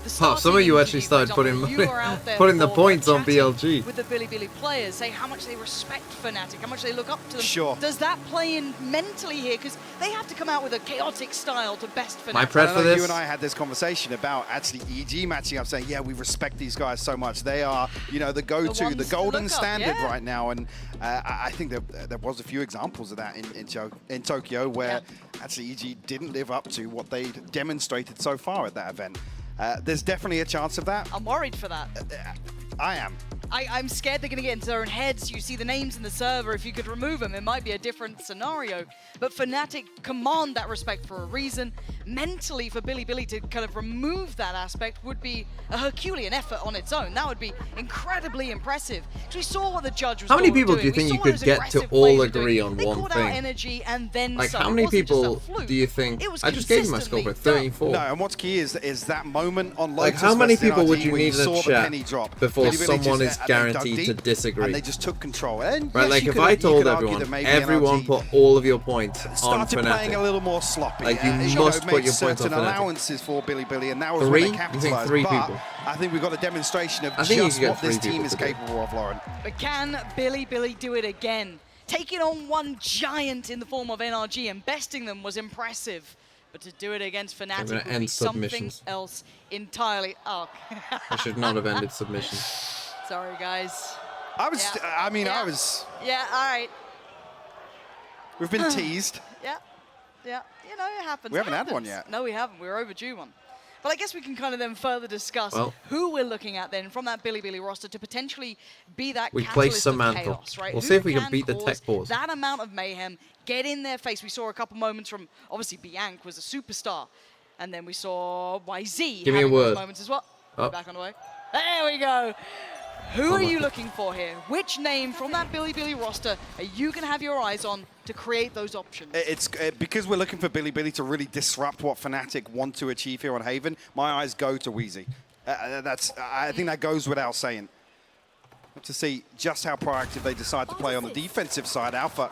The some of you actually started putting the points on BLG. With the Bilibili players, say how much they respect Fnatic, how much they look up to them. Sure. Does that play in mentally here? Because they have to come out with a chaotic style to best Fnatic. My prep for this. You and I had this conversation about actually EG matching up, saying, yeah, we respect these guys so much. They are, you know, the go-to, the golden standard right now. And I think there was a few examples of that in Tokyo where actually EG didn't live up to what they'd demonstrated so far at that event. There's definitely a chance of that. I'm worried for that. I am. I'm scared they're going to get into their own heads. You see the names in the server. If you could remove them, it might be a different scenario. But Fnatic command that respect for a reason. Mentally, for Bilibili to kind of remove that aspect would be a Herculean effort on its own. That would be incredibly impressive. Because we saw what the judge was doing. How many people do you think you could get to all agree on one thing? Energy and then like, how many people do you think? I just gave you my score for 34. No, and what's key is that moment on Lotus. Like, how many people would you need in a chat before Bilibili someone is guaranteed to disagree? And they just took control. And right, like if I told everyone put all of your points on Fnatic, playing a little more sloppy. Like you must put your points on Fnatic. Allowances for Bilibili, and that was when they capitalized. You think 3 people? I think we've got a demonstration of just what this team is capable of, Lauren. But can Bilibili do it again? Taking on one giant in the form of NRG and besting them was impressive. But to do it against Fnatic would be something else entirely. Oh. I should not have ended submission. Sorry, guys. I was. I mean, I was. Yeah. All right. We've been teased. Yeah. You know, it happens. We haven't had one yet. No, we haven't. We're overdue one. But I guess we can kind of then further discuss who we're looking at then from that Bilibili roster to potentially be that catalyst of chaos, right? We'll see if we can beat the tech pause. That amount of mayhem, get in their face. We saw a couple moments from, obviously, Bianc was a superstar. And then we saw YZ Give me a word. moments as well. Back on the way. There we go. Who are you looking for here? Which name from that Bilibili roster are you going to have your eyes on to create those options? It's because we're looking for Bilibili to really disrupt what Fnatic want to achieve here on Haven. My eyes go to Wheezy. I think that goes without saying. To see just how proactive they decide to play on the defensive side. Alpha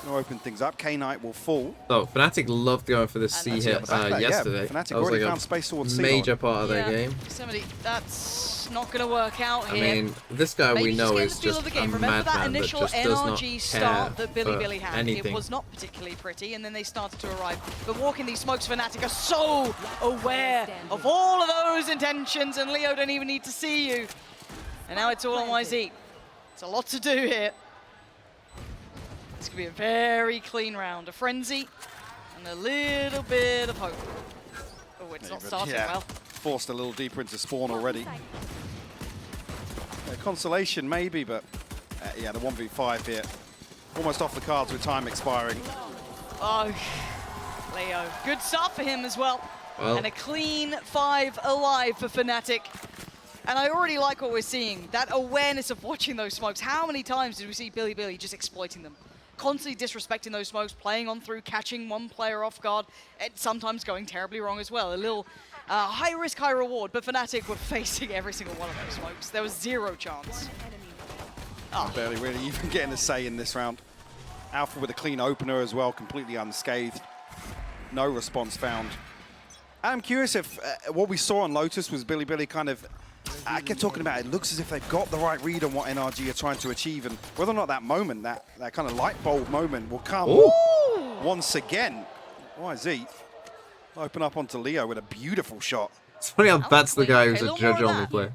will open things up. K-Knight will fall. So Fnatic loved going for the C hit yesterday. Yeah, Fnatic that was already like found space towards C. Major part of their game. Somebody, that's not going to work out here. I mean, this guy we know is just a Remember madman that initial that just does not NRG start care that Bilibili had? anything. It was not particularly pretty, and then they started to arrive. But walking these smokes, Fnatic are so aware of all of those intentions, and Leo don't even need to see you. And now it's all on YZ. It's a lot to do here. It's going to be a very clean round. A frenzy and a little bit of hope. Oh, it's not starting well. Forced a little deeper into spawn already. Consolation maybe, but yeah, the 1v5 here. Almost off the cards with time expiring. Oh, Leo. Good start for him as well. And a clean 5 alive for Fnatic. And I already like what we're seeing. That awareness of watching those smokes. How many times did we see Bilibili just exploiting them? Constantly disrespecting those smokes, playing on through, catching one player off guard, and sometimes going terribly wrong as well. A little high risk, high reward, but Fnatic were facing every single one of those smokes. There was 0 chance. Barely really even getting a say in this round. Alpha with a clean opener as well, completely unscathed. No response found. I'm curious if what we saw on Lotus was Bilibili kind of, I kept talking about it looks as if they've got the right read on what NRG are trying to achieve, and whether or not that moment, that kind of light bulb moment will come once again. YZ open up onto Leo with a beautiful shot. It's funny how that's the guy who's a judge-only player.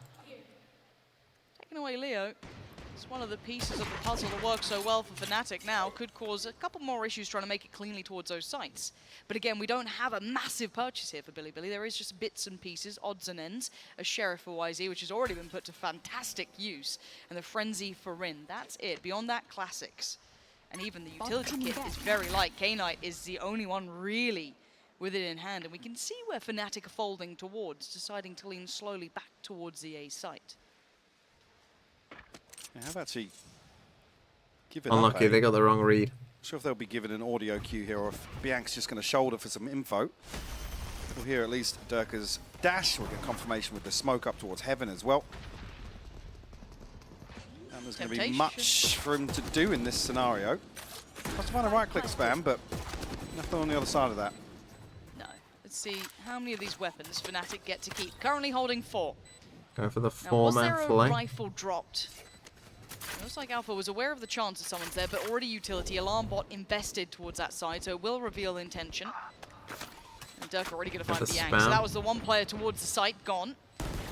Taking away Leo. It's one of the pieces of the puzzle that works so well for Fnatic now. Could cause a couple more issues trying to make it cleanly towards those sites. But again, we don't have a massive purchase here for Bilibili. There is just bits and pieces, odds and ends. A Sheriff for YZ, which has already been put to fantastic use. And the Frenzy for Rin. That's it. Beyond that, classics. And even the utility kit is very light. K-Knight is the only one really with it in hand. And we can see where Fnatic are folding towards, deciding to lean slowly back towards the A site. Yeah, have actually given Unlucky, they got the wrong read. Not sure if they'll be given an audio cue here or if Bianc's just going to shoulder for some info. We'll hear at least Durka's dash. We'll get confirmation with the smoke up towards heaven as well. And there's going to be much for him to do in this scenario. Must have found a right-click spam, but nothing on the other side of that. No, Let's see how many of these weapons Fnatic get to keep. Currently holding 4. Go for the Now, was 4-man there a fillet. rifle dropped? It looks like Alpha was aware of the chance that someone's there, but already utility. Alarm bot invested towards that side, so it will reveal intention. And Durka already going to find Bianc. So that was the one player towards the site, gone.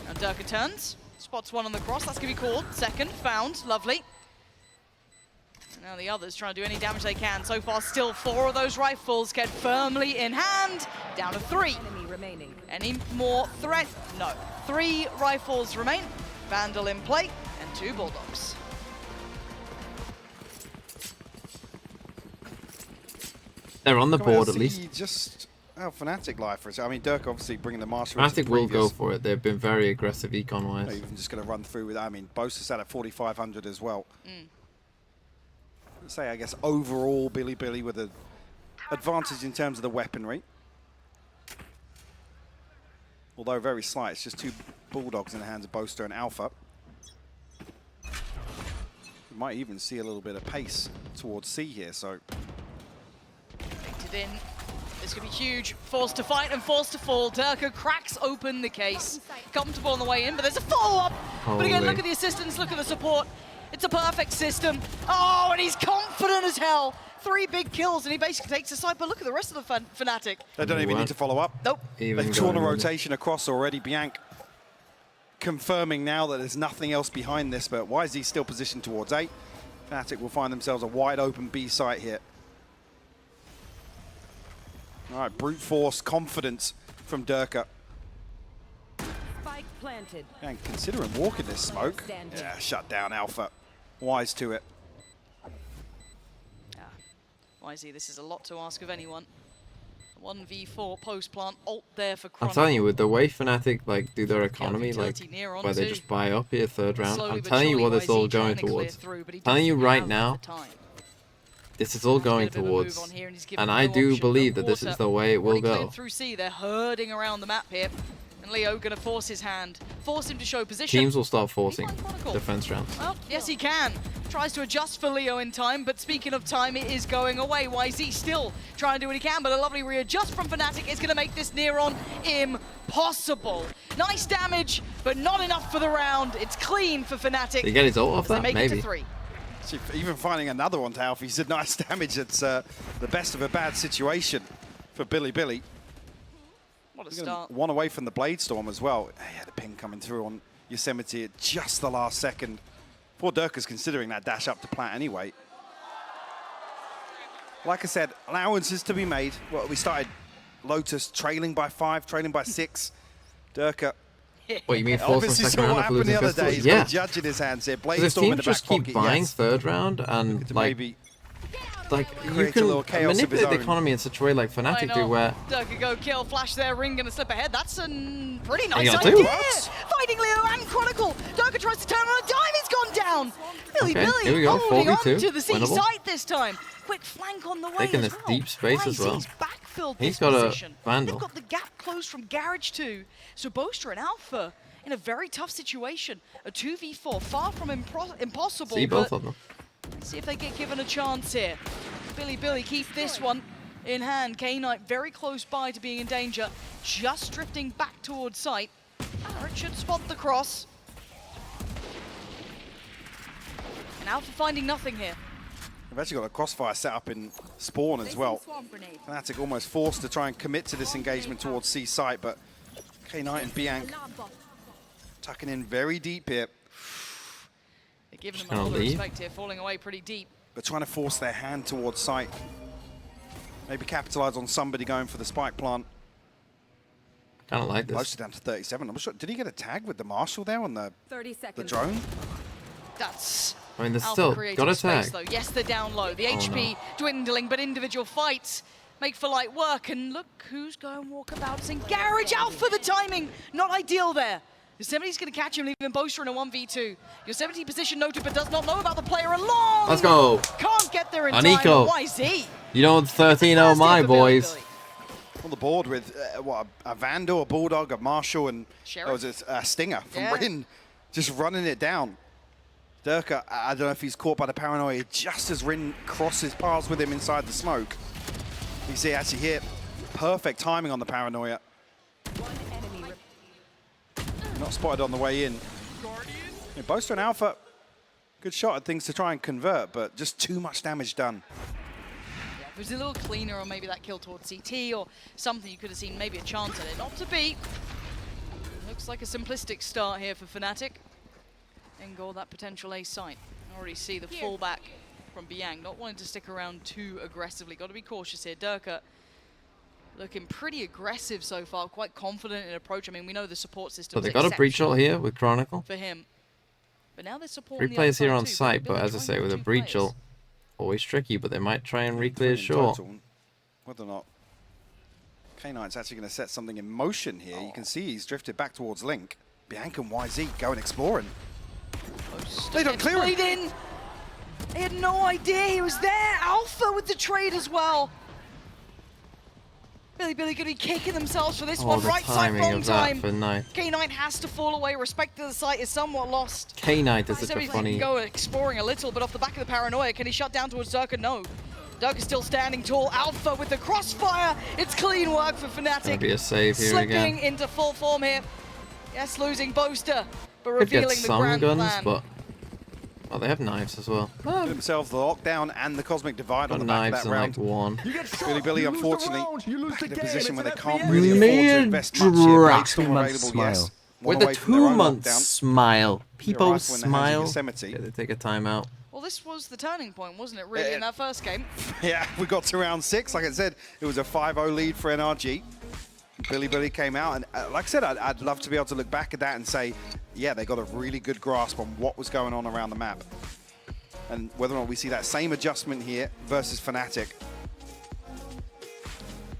Now Durka turns, spots one on the cross. That's going to be called. Second, found. Lovely. And now the others trying to do any damage they can. So far, still 4 of those rifles get firmly in hand. Down to 3. Enemy remaining. Any more threat? No. 3 rifles remain. Vandal in play, and 2 Bulldogs. They're on the board at see least. Just how Fnatic life for it. I mean, Dirk obviously bringing the Marshal. Fnatic will go for it. They've been very aggressive econ-wise. Not even just going to run through with that. I mean, Boaster's sat at 4,500 as well. Say, I guess, overall, Billy with an advantage in terms of the weaponry. Although very slight, it's just 2 Bulldogs in the hands of Boaster and Alpha. We might even see a little bit of pace towards C here, so... Painted in. This could be huge. Forced to fight and forced to fall. Durka cracks open the case. Comfortable on the way in, but there's a follow-up. But again, look at the assistance, look at the support. It's a perfect system. Oh, and he's confident as hell. 3 big kills, and he basically takes the side. But look at the rest of the Fnatic. They don't even need to follow up. Nope. They've drawn a rotation across already. Bianc confirming now that there's nothing else behind this, but YZ still positioned towards A. Fnatic will find themselves a wide open B site here. All right, brute force confidence from Durka. Spike planted. And considering walking this smoke. Yeah, shut down Alpha. Wise to it. YZ, this is a lot to ask of anyone. 1v4 post plant ult there for Chrono. I'm telling you, with the way Fnatic like do their economy, like where they just buy up here 3rd round, I'm telling you what it's all going towards. I'm telling you right now, this is all going towards. And I do believe that this is the way it will go. Through C, they're herding around the map here. And Leo going to force his hand, force him to show position. Teams will start forcing defense rounds. Well, yes he can. Tries to adjust for Leo in time, but speaking of time, it is going away. YZ still trying to do what he can, but a lovely readjust from Fnatic is going to make this Neron impossible. Nice damage, but not enough for the round. It's clean for Fnatic. Did he get his ult off that? Maybe. Maybe. It to 3. See, even finding another one to Alpha, he said nice damage. It's the best of a bad situation for Billy. What a start. One away from the Blade Storm as well. Yeah, the ping coming through on Yosemite at just the last second. Poor Durka's considering that dash up to plant anyway. Like I said, allowances to be made. Well, we started Lotus trailing by 5, trailing by 6. Durka. What, you mean force obviously on saw second what round happened the other day. He's Yeah. got a judge in his hands here. Blade If Storm in teams the back just keep pocket, buying yes. 3rd round and like you create a can little chaos of his manipulate the own. economy in such a way like Fnatic do where Durka go kill, flash there, Ring gonna slip ahead. That's a pretty nice got idea. 2. Fighting Leo and Chronicle. Durka tries to turn on a dime, it's gone down. Okay, here we Billy go, holding on 4v2, to the C winnable. site this time. Quick flank on the way taking as this well. deep space as well. YZ's backfilled He's this got position. a Vandal. They've got the gap closed from Garage 2. So Boaster and Alpha in a very tough situation. A 2v4, far from impossible. See both but of them. let's see if they get given a chance here. Billy keep this one in hand. K-Knight very close by to being in danger. Just drifting back towards site. Richard spot the cross. And Alpha finding nothing here. We've actually got a crossfire set up in spawn as well. Fnatic almost forced to try and commit to this engagement towards C site, but K-Knight and Bianc tucking in very deep here. They're giving them all the respect here, falling away pretty deep. But trying to force their hand towards site. Maybe capitalize on somebody going for the spike plant. Kind of like this. Close down to 37. I'm not sure. Did he get a tag with the Marshal there on the 30 seconds. drone? That's I mean, there's Alpha still creating got a space, tag. though. Yes, they're down low. The HP dwindling, but individual fights make for light work. And look who's going walkabouts in Garage. Alpha, the timing not ideal there. Yosemite's going to catch him, leaving Boaster in a 1v2. Yosemite position noted, but does not know about the player along. Let's go. Can't get there in Nico. time. YZ. You know 13-0 my boys. On the board with what, a Vandal, a Bulldog, a Marshal, and Sheriff? a Stinger from Yeah. Rin, just running it down. Durka, I don't know if he's caught by the paranoia just as Rin crosses paths with him inside the smoke. You see actually here, Perfect timing on the Paranoia. Not spotted on the way in. Yeah, Boaster and Alpha, good shot at things to try and convert, but just too much damage done. Yeah, if it was a little cleaner, or maybe that kill towards CT or something, you could have seen maybe a chance at it. Not to be. Looks like a simplistic start here for Fnatic. And goal that potential ace site. Already see the fallback from Biang, not wanting to stick around too aggressively. Got to be cautious here. Durka looking pretty aggressive so far, quite confident in approach. I mean, we know the support system. So they got a breach ult here with Chronicle. For him. But now they're supporting 3 players here on site, but as I say, with a breach ult, always tricky, but they might try and re-clear short. Whether or not K9's actually going to set something in motion here. You can see he's drifted back towards Link. Bianca and YZ going exploring. They don't clear him. They had no idea he was there. Alpha with the trade as well. Billy going to be kicking themselves for this one. Right side, wrong time. K9 has to fall away. Respect to the site is somewhat lost. K9 is such a funny. Go exploring a little, but off the back of the Paranoia, can he shut down towards Durka? No. Durka's still standing tall. Alpha with the crossfire. It's clean work for Fnatic. Gonna be a save here Slipping again. into full form here. Yes, losing Boaster, but Could get revealing the some grand guns, plan. but well, they have knives as well. Give themselves the lockdown and the Cosmic Divide on the back of Knives that and round. like one. Billy, unfortunately, back in a position where they can't really afford to invest much here. Blade's still available, yes. With a 2-month smile. People smile. Yeah, they take a timeout. Well, this was the turning point, wasn't it, really, in that first game? Yeah, we got to round 6. Like I said, it was a 5-0 lead for NRG. Billy came out, and like I said, I'd love to be able to look back at that and say, yeah, they got a really good grasp on what was going on around the map. And whether or not we see that same adjustment here versus Fnatic.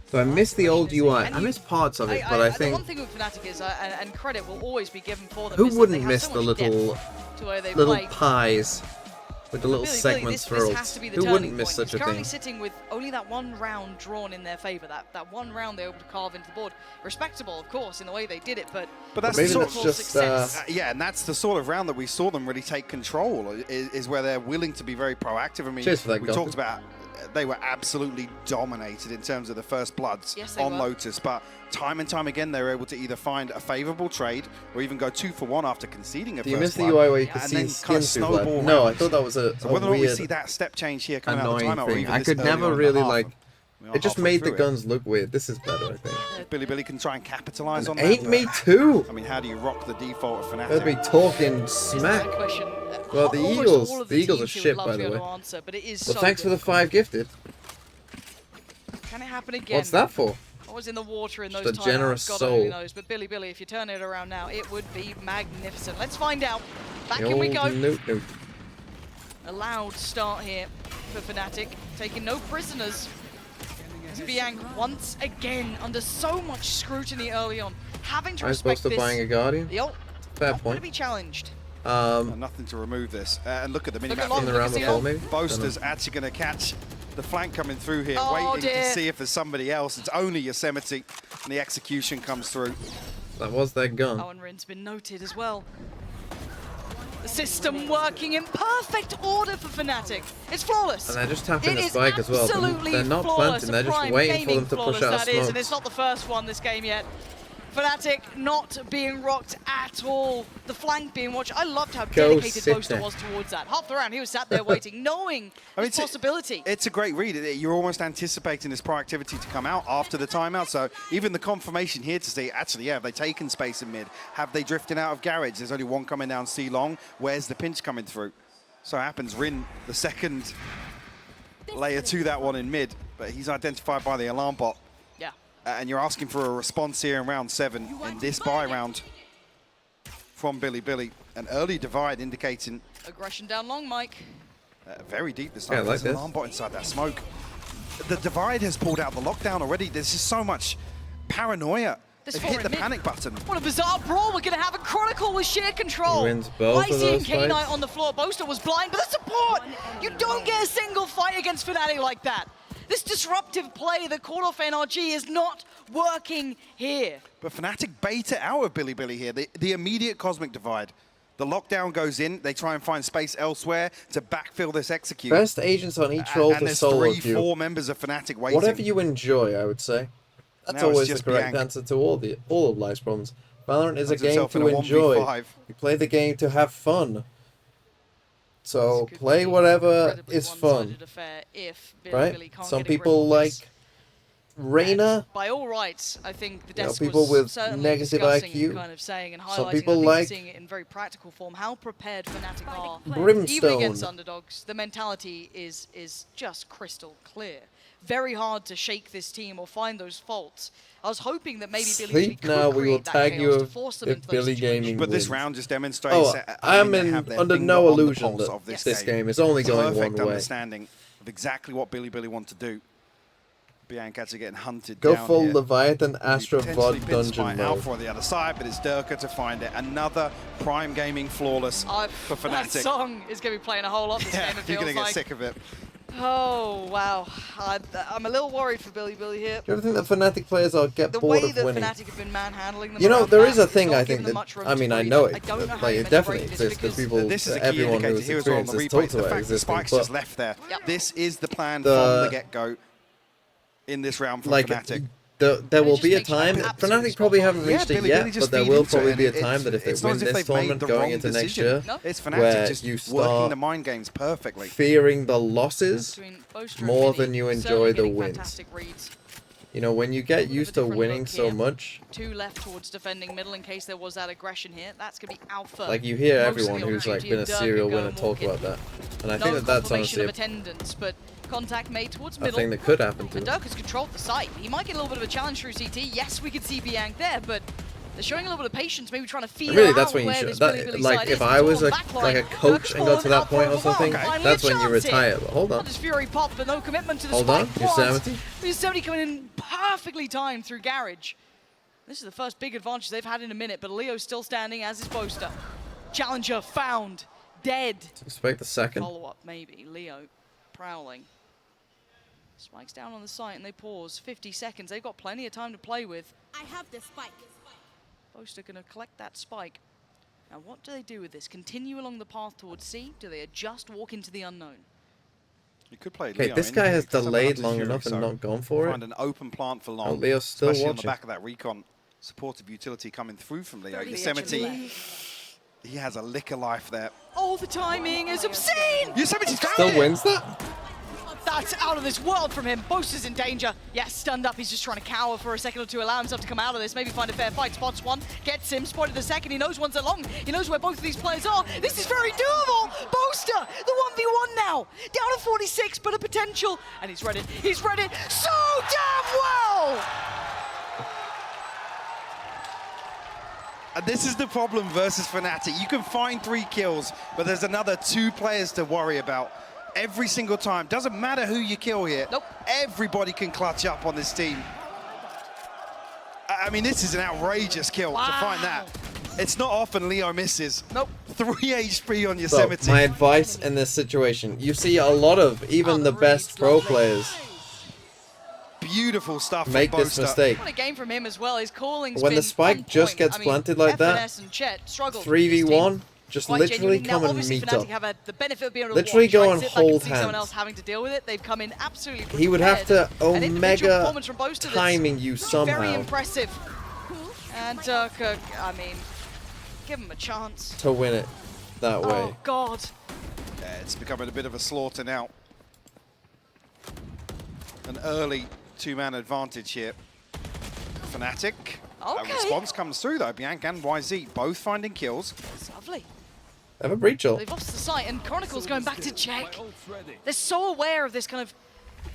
So I miss the old UI. I miss parts of it, but I think... The one thing with Fnatic is, and credit will always be given for them, who is that wouldn't they miss have the so much little depth to where they play. pies with the little Billy, segments for this has ults? to be the Who turning wouldn't miss point. such He's a currently thing? sitting with only that one round drawn in their favor. That one round they were able to carve into the board. Respectable, of course, in the way they did it, but that's maybe the sort that's of just success. Yeah, and that's the sort of round that we saw them really take control, is where they're willing to be very proactive. I mean, Cheers for that, we Gotham. talked about they were absolutely dominated in terms of the first bloods on Lotus, but time and time again they were able to either find a favorable trade or even go 2 for 1 after conceding a Do you first miss the blood, UI where you could and see then skins through snowball blood? No, I rounds. thought that was a So whether or not we weird, see that step change here coming out of the annoying timeout, or thing. even I this could early never on in the really half, like... we are It just halfway made the through it. guns look weird. This is better, I think. Billy can try and capitalize on that. Ain't me but, too. I mean, how do you rock the default of Fnatic? They'll be talking smack. Well, the Eagles are shit, by the way. Answer, but it is Well, so thanks for the 5 gifted. Can it happen again? What's that for? I was in the water in those Just a times. generous God soul. only knows. But Billy, if you turn it around now, it would be magnificent. Let's find out. Back The in we old go. Newt. A loud start here for Fnatic, taking no prisoners. As Biang once again under so much scrutiny early on, having to I'm respect supposed to this. buying a Guardian? The ult Fair not going to point. be challenged. Nothing to remove this. And look at the Look minimap. at Long, In the look round at before, Long. maybe? Boaster's actually going to catch the flank coming through here, Oh, waiting dear. to see if there's somebody else. It's only Yosemite, and the execution comes through. That was their gun. Owen Rin's been noted as well. The system working in perfect order for Fnatic. It's flawless. And they're just tapping It the is spike as well. absolutely They're not flawless. planting, they're just Prime waiting for gaming them to push flawless, out that is, and smokes. it's not the first one this game yet. Fnatic not being rocked at all. The flank being watched. I loved how Go dedicated sit Boaster there. was towards that. Half the round, he was sat there waiting, knowing the possibility. It's a great read. You're almost anticipating this proactivity to come out after the timeout. So even the confirmation here to say, actually, yeah, have they taken space in mid? Have they drifted out of garage? There's only one coming down C long. Where's the pinch coming through? So happens Rin, the second layer to that one in mid, but he's identified by the alarm bot. Yeah. And you're asking for a response here in round 7 in this buy round from Billy. An early divide indicating Aggression down long, Mike. very deep this Yeah, time. I like There's an this. alarm bot inside that smoke. The divide has pulled out the lockdown already. There's just so much paranoia. They've hit the panic button. What a bizarre brawl we're going to have. A Chronicle with sheer control. He wins both of YZ and those K9 fights. on the floor. Boaster was blind, but the support! You don't get a single fight against Fnatic like that. This disruptive play that called off NRG is not working here. But Fnatic bait it out of Billy here. The immediate Cosmic Divide. The lockdown goes in. They try and find space elsewhere to backfill this execute. Best agents on each role and to there's solo 3-4 members of Fnatic waiting. Whatever you enjoy, I would say. That's always the correct answer to all of life's problems. Valorant is a game to enjoy. You play the game to have fun. So play whatever is fun. Right? Some people like Reina. By all rights, I think the desk people was with negative IQ. kind of saying and highlighting, Some people like seeing it in very practical form, how prepared Fnatic are. Brimstone. Even against underdogs, the mentality is just crystal clear. Very hard to shake this team or find those faults. I was hoping that maybe Billy could now we will tag you if Billy Gaming But wins. this round just demonstrates. I'm under no illusion that this game is only going one Perfect way. understanding of exactly what Billy wants to do. Bianca actually getting hunted Go down full here. Leviathan Astra VOD Potentially dungeon out mode. for the other side, but it's Durka to find it. Another Prime Gaming flawless for That Fnatic. song is going to be playing a whole lot this game, it You're feels going to get like. sick of it. Oh, wow. I'm a little worried for Billy here. Do you ever think that Fnatic players will get The bored way of that winning? Fnatic have been manhandling them You know, around there back, is a it's thing not I given think them that, much room I to mean, I breathe. know I it, don't know how like, you it meant to definitely break this exists because people, This is the key everyone indicator who's here as well on experienced the this replay. talks The about fact that existing, Spike's just but left there. This is the plan the- from the get-go in this round from like, Fnatic. there will be a time, Fnatic probably haven't reached it yet, but there will probably be a time that if they win this tournament going into next year, It's where Fnatic just you working start the mind games perfectly. fearing the losses more than you enjoy the wins. You know, when you get used to winning so much, Two left towards defending middle in case there was that aggression here. That's going to be alpha. like you hear Mostly everyone who's like opportunity been a and Durka serial go winner and talk walk in. about that, and I No think that that's confirmation honestly of attendance, but contact made towards a middle. thing that could happen to And them. Durka's controlled the site. He might get a little bit of a challenge through CT. Yes, we could see Bianc there, but they're showing a little bit of patience, maybe trying to feel Really, out that's when you where should. this That, Billy like, side if is. I was It's a all backline. like a coach and got to that point or something, that's when you retire. But hold on, Just Fury pop, but no commitment to the hold spike. on, Yosemite. Yosemite coming in perfectly timed through Garage. This is the first big advantage they've had in a minute, but Leo's still standing, as is Boaster. Challenger found, dead. Expect the second. Follow-up, maybe. Leo prowling. Spike's down on the site and they pause. 50 seconds. They've got plenty of time to play with. I have the spike. Boaster going to collect that spike. Now, what do they do with this? Continue along the path towards C? Do they adjust, walk into the unknown? You could play Okay, Leo this in guy here has because someone delayed else is long Fury, enough and so not gone for it. Find an open plant for long. Oh, Leo's still especially on the watching. back of that recon. Supportive utility coming through from Leo. Yosemite, he has a lick of life there. Oh, the timing is obscene! Yosemite's found Still it! wins that? That's out of this world from him. Boaster's in danger. Yes, stunned up. He's just trying to cower for a second or two, allow himself to come out of this, maybe find a fair fight. Spots one, gets him, spotted the second. He knows one's along. He knows where both of these players are. This is very doable. Boaster, the 1v1 now. Down to 46, but a potential. And he's read it. He's read it so damn well! And this is the problem versus Fnatic. You can find 3 kills, but there's another 2 players to worry about. Every single time. Doesn't matter who you kill here. Nope. Everybody can clutch up on this team. I mean, this is an outrageous kill to find that. It's not often Leo misses. Nope. 3 HP on So, Yosemite. my advice in this situation, you see a lot of even the best pro players Beautiful stuff. make from this Boaster. mistake. What a game from him as well. His calling's When been the spike on just point. gets I mean, planted like that, FNC and Chet struggled with this team. 3v1, just Quite literally genuinely. come Now, and obviously, meet Fnatic up. have had the benefit of being able Literally to go watch, and right? Sit back and hold see someone hands. else having to deal with it. They've come in absolutely He would have to prepared. An individual omega performance from Boaster that's timing you Very somehow impressive. And Durka, I mean, give him a chance. to win it that way. Oh, God. Yeah, it's becoming a bit of a slaughter now. An early 2-man advantage here. Fnatic. Okay. A response comes through though. Bianc and YZ both finding kills. It's lovely. Have a breach ult. They've lost the site, and Chronicle's going back to check. They're so aware of this kind of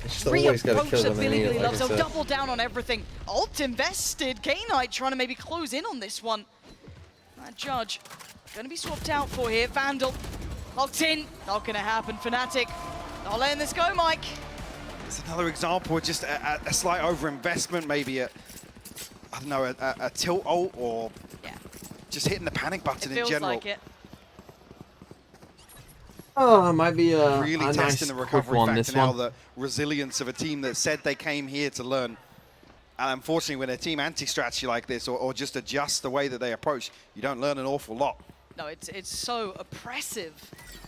Just always gotta reapproach kill that them in Billy here, Billy like loves. I They'll said. double down on everything. Ult invested. K-Knight trying to maybe close in on this one. That Judge going to be swapped out for here. Vandal locked in. Not going to happen. Fnatic not letting this go, Mike. It's another example of just a slight overinvestment, maybe I don't know, a tilt ult or just hitting the panic button It in feels general. like it. Oh, it might be a Really nice testing the quick recovery one, factor this now, one. the resilience of a team that said they came here to learn. And unfortunately, when a team anti-strategy like this, or just adjust the way that they approach, you don't learn an awful lot. No, it's so oppressive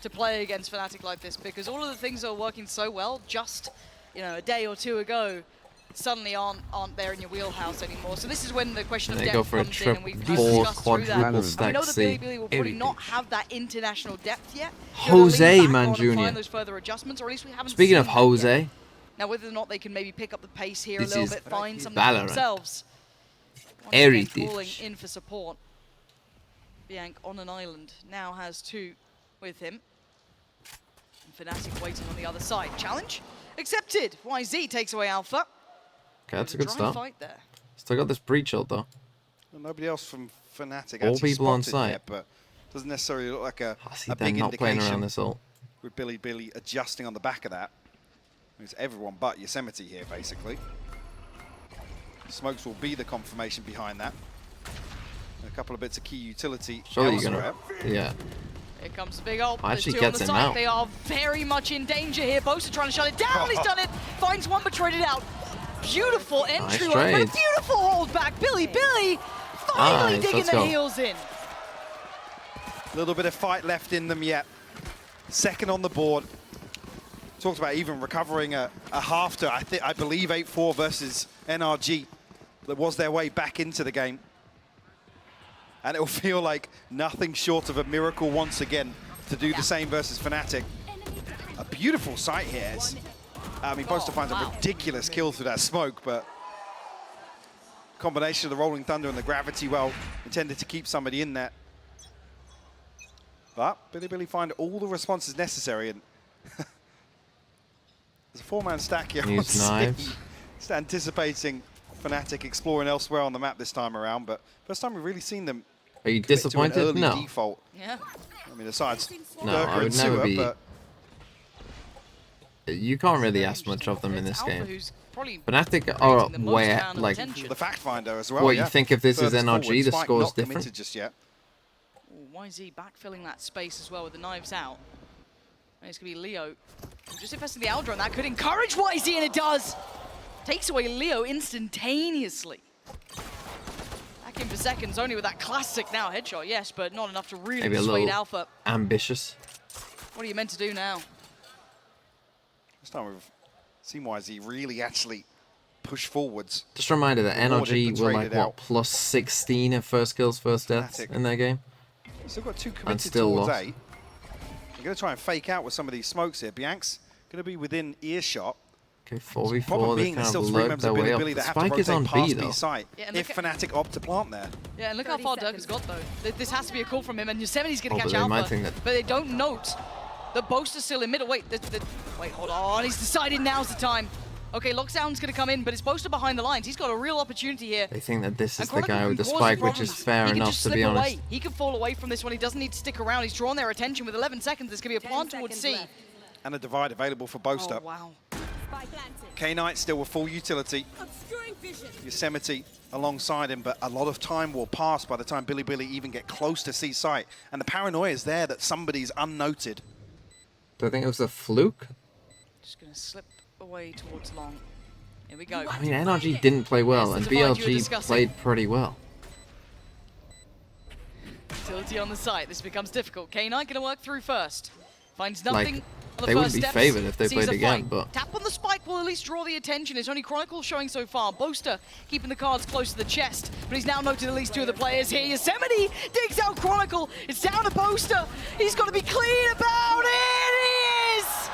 to play against Fnatic like this because all of the things that are working so well just, you know, a day or two ago suddenly aren't there in your wheelhouse anymore. So this is when the question of They depth go for a comes in, and we've triple, discussed through that. quadruple We stack know that C. Billy will probably not have that international depth yet. Jose, man, Jr. Find those further adjustments, or at least we haven't Speaking seen of Jose, now, whether or not they can maybe pick up the pace here this a little is bit, find something Valorant. for themselves. Airy Calling in for support. Bianc on an island now has 2 with him. And Fnatic waiting on the other side. Challenge accepted. YZ takes away Alpha. okay, that's a good start. Fight there. Still got this breach ult though. Well, nobody else from Fnatic All actually people on spotted site. yet, but doesn't necessarily look like a I see big them not playing indication around this ult. with Billy adjusting on the back of that. It's everyone but Yosemite here, basically. Smokes will be the confirmation behind that. And a couple of bits of key utility Surely you're elsewhere. gonna, yeah. Here comes the big ult. Actually There's 2 on gets the him side. out. They are very much in danger here. Bosa trying to shut it down. He's done it. Finds one, but traded out. Beautiful entry, but a trade. beautiful hold back. Billy finally Nice, digging let's the go. heels in. A little bit of fight left in them yet. Second on the board. Talked about even recovering a half to, I believe, 8-4 versus NRG. That was their way back into the game. And it will feel like nothing short of a miracle once again to do the same versus Fnatic. A beautiful sight here. I mean, Boaster finds a ridiculous kill through that smoke, but combination of the Rolling Thunder and the Gravity well intended to keep somebody in there. But Billy find all the responses necessary, and there's a 4-man stack here on C. knives. Just anticipating Fnatic exploring elsewhere on the map this time around, but first time we've really seen them. Are you commit to an disappointed? early No. default. Yeah. I mean, besides No, Durka I would and never Sewer, be. but You can't really ask much of them in this Alpha, game. who's probably Fnatic are the most way amount at, of like, attention. the fact finder as well. what, yeah. you think if this is Furthest NRG, forward, the Spike score's not committed different? just yet. Ooh, YZ backfilling that space as well with the knives out. And it's going to be Leo. Just investing the Aldra, and that could encourage YZ, and it does. Takes away Leo instantaneously. Back in for seconds, only with that classic now headshot, yes, but not enough to really Maybe a persuade little Alpha. ambitious. What are you meant to do now? This time we've seen YZ really actually push forwards. Just a reminder that Rewarded, NRG but were like, traded what, out. plus 16 in first kills, first deaths Fnatic. in their game? Still got 2 And committed still towards lost. A. We're going to try and fake out with some of these smokes here. Bianc's going to be within earshot. Okay, Problem 4v4, they being there's kind still of 3 lurked members their of way Billy up. that The have to spike is on rotate B, past though. B site Yeah, and if look at- Fnatic opt to plant there. Yeah, and look how far Durka's got, though. This has to be a call from him, and Yosemite's going Oh, to but catch they might Alpha. think that- But they don't note that Boaster's still in middle. Wait, wait, hold on. He's decided now's the time. Okay, Lockdown's going to come in, but it's Boaster behind the lines. He's got a real opportunity here. They think that this is And the Chronicle guy can with the cause spike, which is problems. fair He can enough, just to be slip honest. away. He can fall away from this one. He doesn't need to stick around. He's drawn their attention with 11 seconds. There's going to be a plant towards C. And a divide available for Boaster. Oh, wow. K-Knight still with full utility. Yosemite alongside him, but a lot of time will pass by the time Billy even get close to C site. And the paranoia is there that somebody's unnoted. Do I think it was a fluke? Just going to slip away towards long. Here we go. I mean, NRG didn't play well, and Yes, the divide you were BLG discussing. played pretty well. Utility on the site. This becomes difficult. K9 going to work through first. Finds Like, nothing on the they first wouldn't be steps. favoured if they Sees played a again, fight. but- Tap on the spike will at least draw the attention. It's only Chronicle showing so far. Boaster keeping the cards close to the chest, but he's now noted at least 2 of the players here. Yosemite digs out Chronicle. It's down to Boaster. He's got to be clean about it. It is!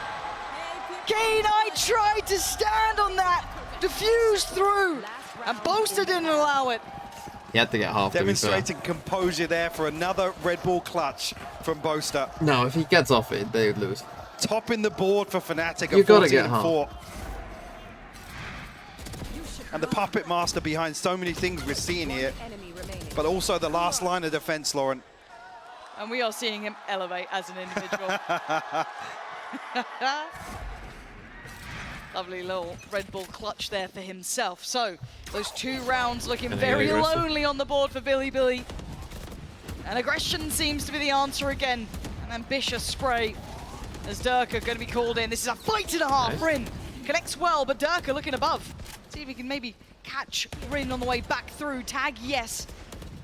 K9 tried to stand on that, diffused through, and Boaster didn't allow it. He had to get half, to be fair. Demonstrating composure there for another Red Bull clutch from Boaster. No, if he gets off it, they would lose. Topping the board for Fnatic You at gotta 14 get and half. 4. And the puppet master behind so many things we're seeing here, but also the last line of defense, Lauren. And we are seeing him elevate as an individual. Lovely little Red Bull clutch there for himself. So, those 2 rounds looking very lonely on the board for Billy. And aggression seems to be the answer again. An ambitious spray as Durka going to be called in. This is a fight and a half. Nice. Rin connects well, but Durka looking above. See if he can maybe catch Rin on the way back through. Tag, yes.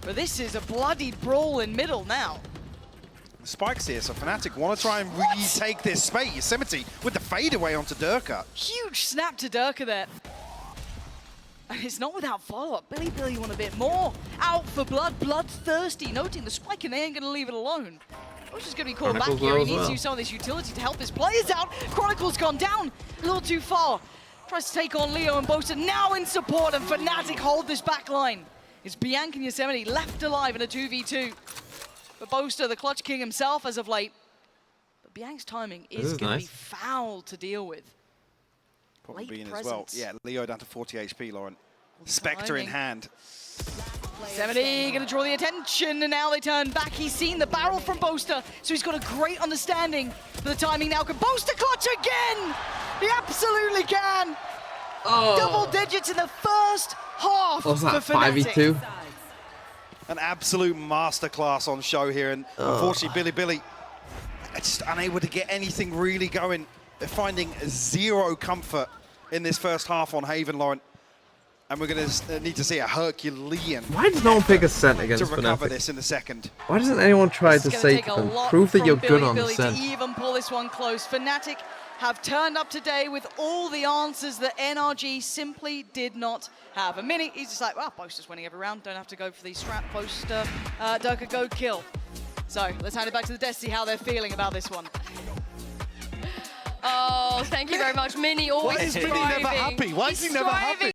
But this is a bloodied brawl in middle now. Spikes here, so Fnatic want to try and retake this space. Yosemite with the fadeaway onto Durka. Huge snap to Durka there. And it's not without follow-up. Billy want a bit more. Out for blood, bloodthirsty. Noting the spike, and they ain't going to leave it alone. Boaster's going to be called back here. He needs to use some of this utility to help his players out. Chronicle's gone down a little too far. Tries to take on Leo and Boaster now in support, and Fnatic hold this back line. It's Bianca and Yosemite left alive in a 2v2. But Boaster, the clutch king himself as of late. But Bianca's timing is going to be foul to deal with. Probably being as well. Yeah, Leo down to 40 HP, Lauren. Spectre in hand. Yosemite going to draw the attention, and now they turn back. He's seen the barrel from Boaster, so he's got a great understanding for the timing now. Can Boaster clutch again? He absolutely can. Double digits in the first half for Fnatic. 5v2? An absolute masterclass on show here, and unfortunately Billy just unable to get anything really going. They're finding zero comfort in this first half on Haven, Lauren. And we're going to need to see a Herculean. Why does no one pick a scent against to recover Fnatic? this in the second? Why doesn't anyone try to say to them, prove that you're good on the Billy scent? to even pull this one close. Fnatic have turned up today with all the answers that NRG simply did not have. A minute, he's just like, well, Boaster's winning every round. Don't have to go for the strap. Boaster, Durka, go kill. So let's hand it back to the Death, see how they're feeling about this one. Oh, thank you very much, Mini. Always Why is Mini never happy? Why is he never happy?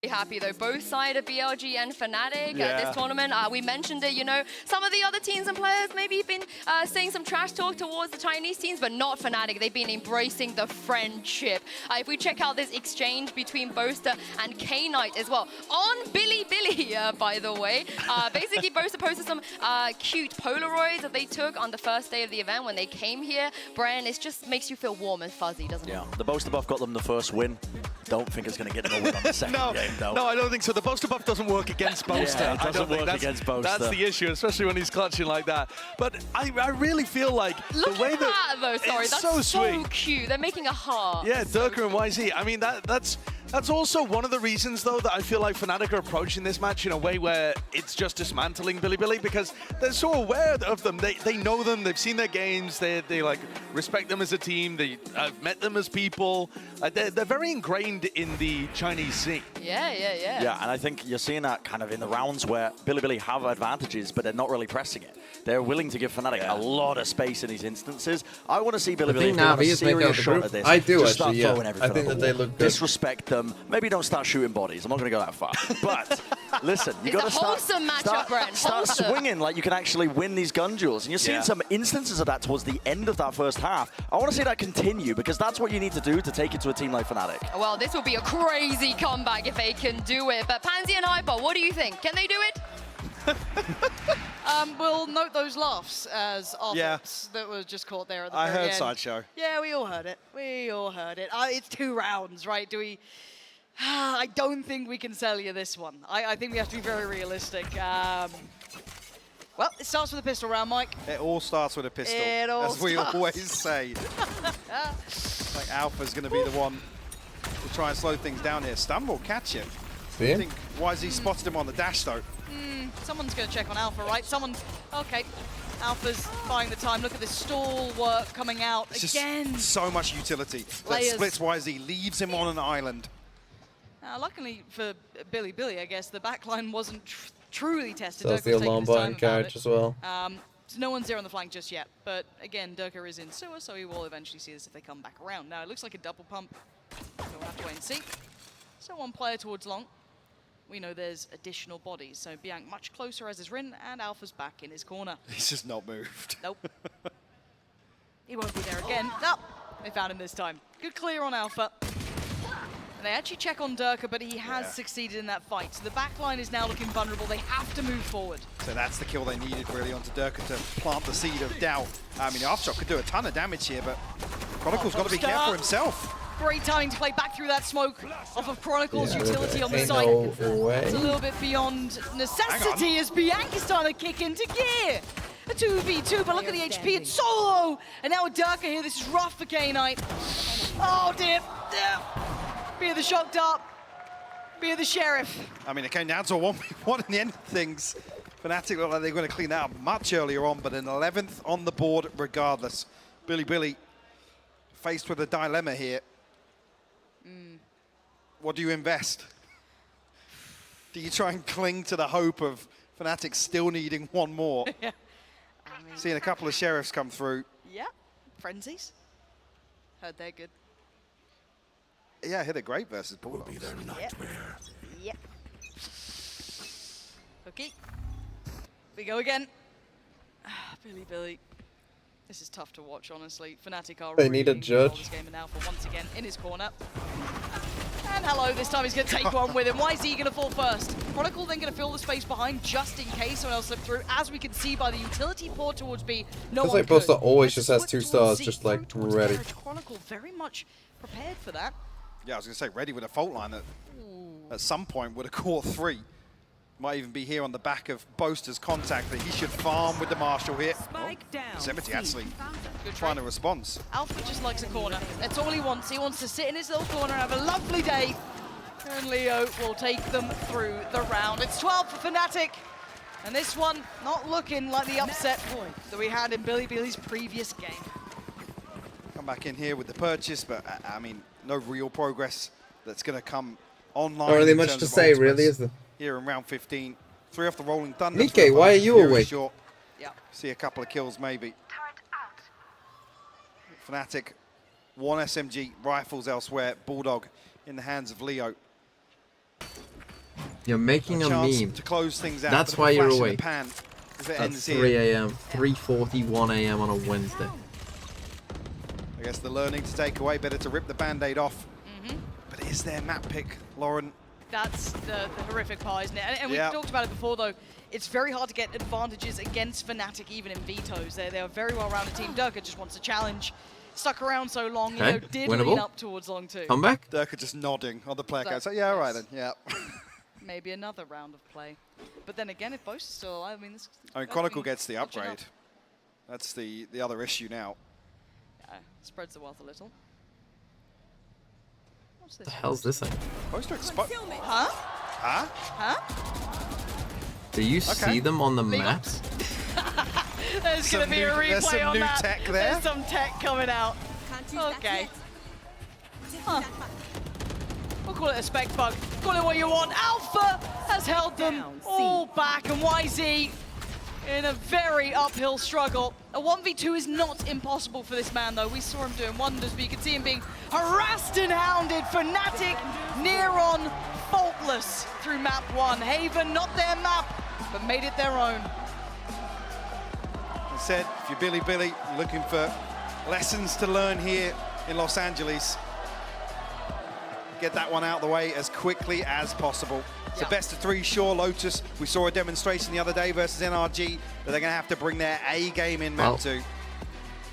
Happy though, both sides of BLG and Fnatic at this tournament. We mentioned it, you know, some of the other teams and players maybe been saying some trash talk towards the Chinese teams, but not Fnatic. They've been embracing the friendship. If we check out this exchange between Boaster and K-Knight as well, on Billy, by the way. Basically, Boaster posted some cute Polaroids that they took on the first day of the event when they came here. Bren, it just makes you feel warm and fuzzy, doesn't it? Yeah, the Boaster buff got them the first win. Don't think it's going to get them a win on the second game, though. No, I don't think so. The Boaster buff doesn't work against Boaster. Yeah, it doesn't work against Boaster. That's the issue, especially when he's clutching like that. But I really feel like Look the way at that, though. Sorry, that's so sweet. Cute. They're making a heart. Yeah, Durka and YZ. I mean, that's also one of the reasons, though, that I feel like Fnatic are approaching this match in a way where it's just dismantling Billy, because they're so aware of them. They know them. They've seen their games. They like respect them as a team. They met them as people. They're very ingrained in the Chinese scene. Yeah. Yeah, and I think you're seeing that kind of in the rounds where Billy have advantages, but they're not really pressing it. They're willing to give Fnatic a lot of space in these instances. I want to see Billy if they have a serious shot at this. I do, just actually, start throwing everything I think at that the they wall. look good. Disrespect them. Maybe don't start shooting bodies. I'm not going to go that far. But listen, you got to start swinging like you can actually win these gun duels. And you're seeing some instances of that towards the end of that first half. I want to see that continue, because that's what you need to do to take it to a team like Fnatic. Well, this will be a crazy comeback if they can do it. But Pansy and Hyper, what do you think? Can they do it? We'll note those laughs as offense that was just caught there at the very end. I heard Sideshow. Yeah, we all heard it. It's 2 rounds, right? Do we... I don't think we can sell you this one. I think we have to be very realistic. Well, it starts with a pistol round, Mike. It all starts with a pistol, as we always say. Like Alpha's going to be the one to try and slow things down here. Stun will catch him. I think YZ spotted him on the dash, though. Someone's going to check on Alpha, right? Okay. Alpha's buying the time. Look at this stall work coming out again. Just so much utility. That splits YZ, leaves him on an island. Luckily for Billy, I guess, the backline wasn't truly tested. So that's the alarm button carriage as well. So no one's there on the flank just yet. But again, Durka is in sewer, so he will eventually see this if they come back around. Now, it looks like a double pump. So we'll have to wait and see. So one player towards long. We know there's additional bodies. So Bianc much closer as is Rin, and Alpha's back in his corner. He's just not moved. Nope. He won't be there again. No, they found him this time. Good clear on Alpha. And they actually check on Durka, but he has succeeded in that fight. So the backline is now looking vulnerable. They have to move forward. So that's the kill they needed, really, onto Durka to plant the seed of doubt. I mean, Aftershock could do a ton of damage here, but Chronicle's got to be careful himself. Great timing to play back through that smoke off of Chronicle's utility on the Ain't site. no way. It's a little bit beyond necessity as Bianc is starting to kick into gear. A 2v2, but look at the HP, it's solo! And now with Durka here, this is rough for K-Knight. Oh dear. Be the shock dart. Be the sheriff. I mean, it came down to a 1v1 in the end of things. Fnatic look like they're going to clean that up much earlier on, but an 11th on the board regardless. Billy faced with a dilemma here. What do you invest? Do you try and cling to the hope of Fnatic still needing one more? Yeah. Seeing a couple of Sheriffs come through. Yeah, Frenzies. Heard they're good. Yeah, hit a great versus Bulldogs. Yep. Okay. We go again. Billy. This is tough to watch, honestly. Fnatic are They need a judge. This game, and Alpha once again in his corner. And hello, this time he's going to take one with him. Why is he going to fall first? Chronicle then going to fill the space behind just in case someone else slipped through. As we can see by the utility port towards B, no one like Buster could. always just has 2 stars, just like ready. Chronicle very much prepared for that. Yeah, I was going to say, ready with a fault line that at some point would have caught 3. Might even be here on the back of Boaster's contact, but he should farm with the Marshall here. Yosemite actually trying to respond. Alpha just likes a corner. That's all he wants. He wants to sit in his little corner and have a lovely day. And Leo will take them through the round. It's 12 for Fnatic. And this one not looking like the upset that we had in Billy's previous game. Come back in here with the purchase, but I mean, no real progress that's going to come online. Not really much to say, really, is there? Here in round 15. 3 off the Rolling Thunder. Nikkei, why are you awake? Yeah. See a couple of kills, maybe. Fnatic, 1 SMG, rifles elsewhere. Bulldog in the hands of Leo. You're making a meme. To close things out. That's why you're awake. That's 3 a.m. 3:41 a.m. on a Wednesday. I guess the learning to take away, better to rip the band-aid off. But is there map pick, Lauren? That's the horrific part, isn't it? And we've talked about it before, though. It's very hard to get advantages against Fnatic, even in vetoes. They are a very well-rounded team. Durka just wants a challenge. Stuck around so long, you know, did lean up towards long two. Come back. Durka just nodding on the player card. So yeah, all right then. Yeah. Maybe another round of play. But then again, if Boast is still alive, I mean, Chronicle gets the upgrade. That's the other issue now. Yeah, spreads the wealth a little. What's this? The hell's this thing? Huh? Huh? Huh? Do you see them on the map? There's going to be a replay on that. Tech there. There's some tech coming out. Okay. Huh. We'll call it a spec bug. Call it what you want. Alpha has held them all back, and YZ in a very uphill struggle. A 1v2 is not impossible for this man, though. We saw him doing wonders, but you can see him being harassed and hounded. Fnatic near on faultless through map 1. Haven, not their map, but made it their own. I said, if you're Billy, you're looking for lessons to learn here in Los Angeles. Get that one out of the way as quickly as possible. It's a best of 3, sure, Lotus. We saw a demonstration the other day versus NRG, but they're going to have to bring their A game in map 2.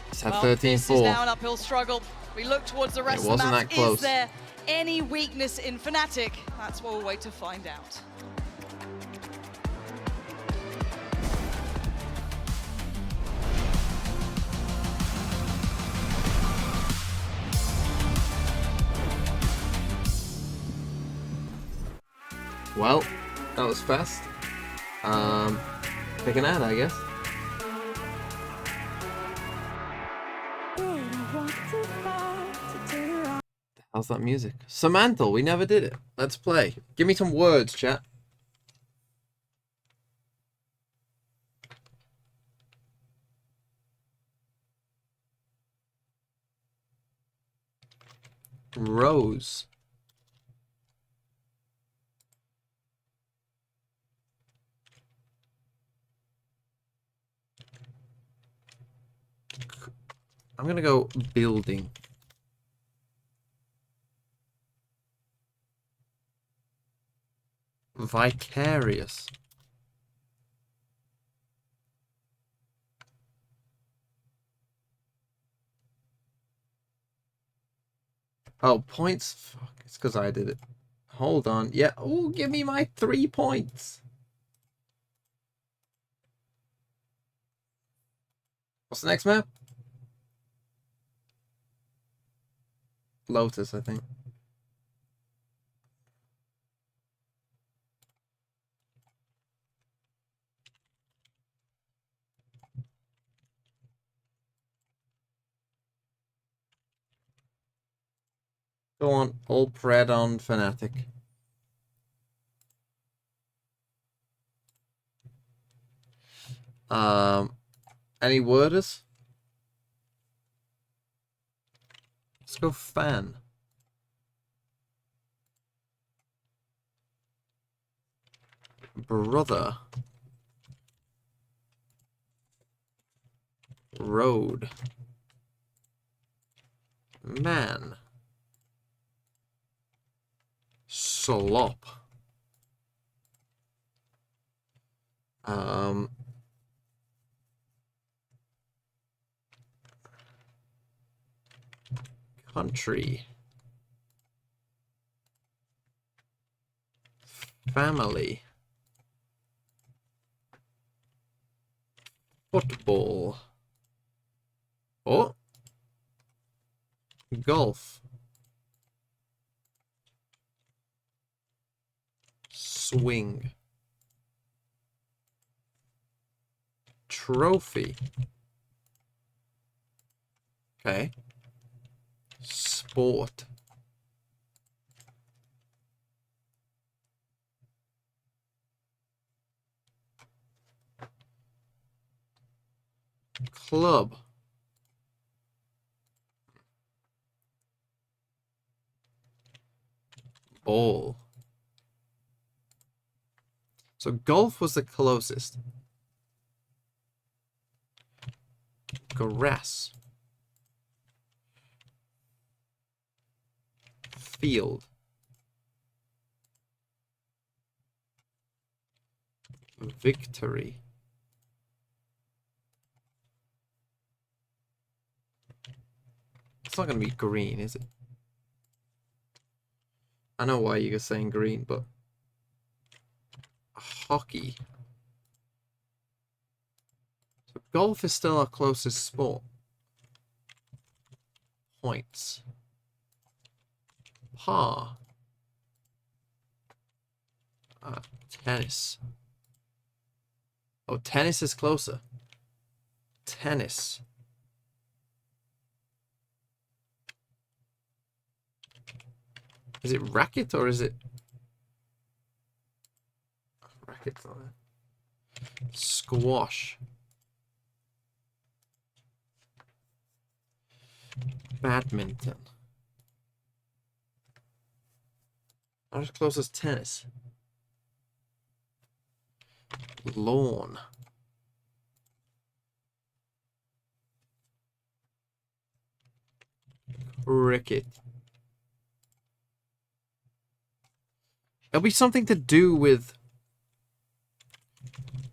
It's at 13-4. This is now an uphill struggle. We look towards the rest of the map. Is there any weakness in Fnatic? That's what we'll wait to find out. Well, that was fast. Pick an ad, I guess. How's that music? Samantha, we never did it. Let's play. Give me some words, chat. Rose. I'm gonna go building. Vicarious. Oh, points? Fuck, it's because I did it. Hold on. Yeah, oh, give me my 3 points. What's the next map? Lotus, I think. Go on, all pred on Fnatic. Any worders? Let's go Fan. Brother. Road. Man. Slop. Country. Family. Football. Oh. Golf. Swing. Trophy. Okay. Sport. Club. Ball. So golf was the closest. Grass. Field. Victory. It's not going to be green, is it? I know why you're saying green, but hockey. So golf is still our closest sport. Points. Par. Tennis. Oh, tennis is closer. Tennis. Is it racket or is it racket? Squash. Badminton. Not as close as tennis. Lawn. Cricket. It'll be something to do with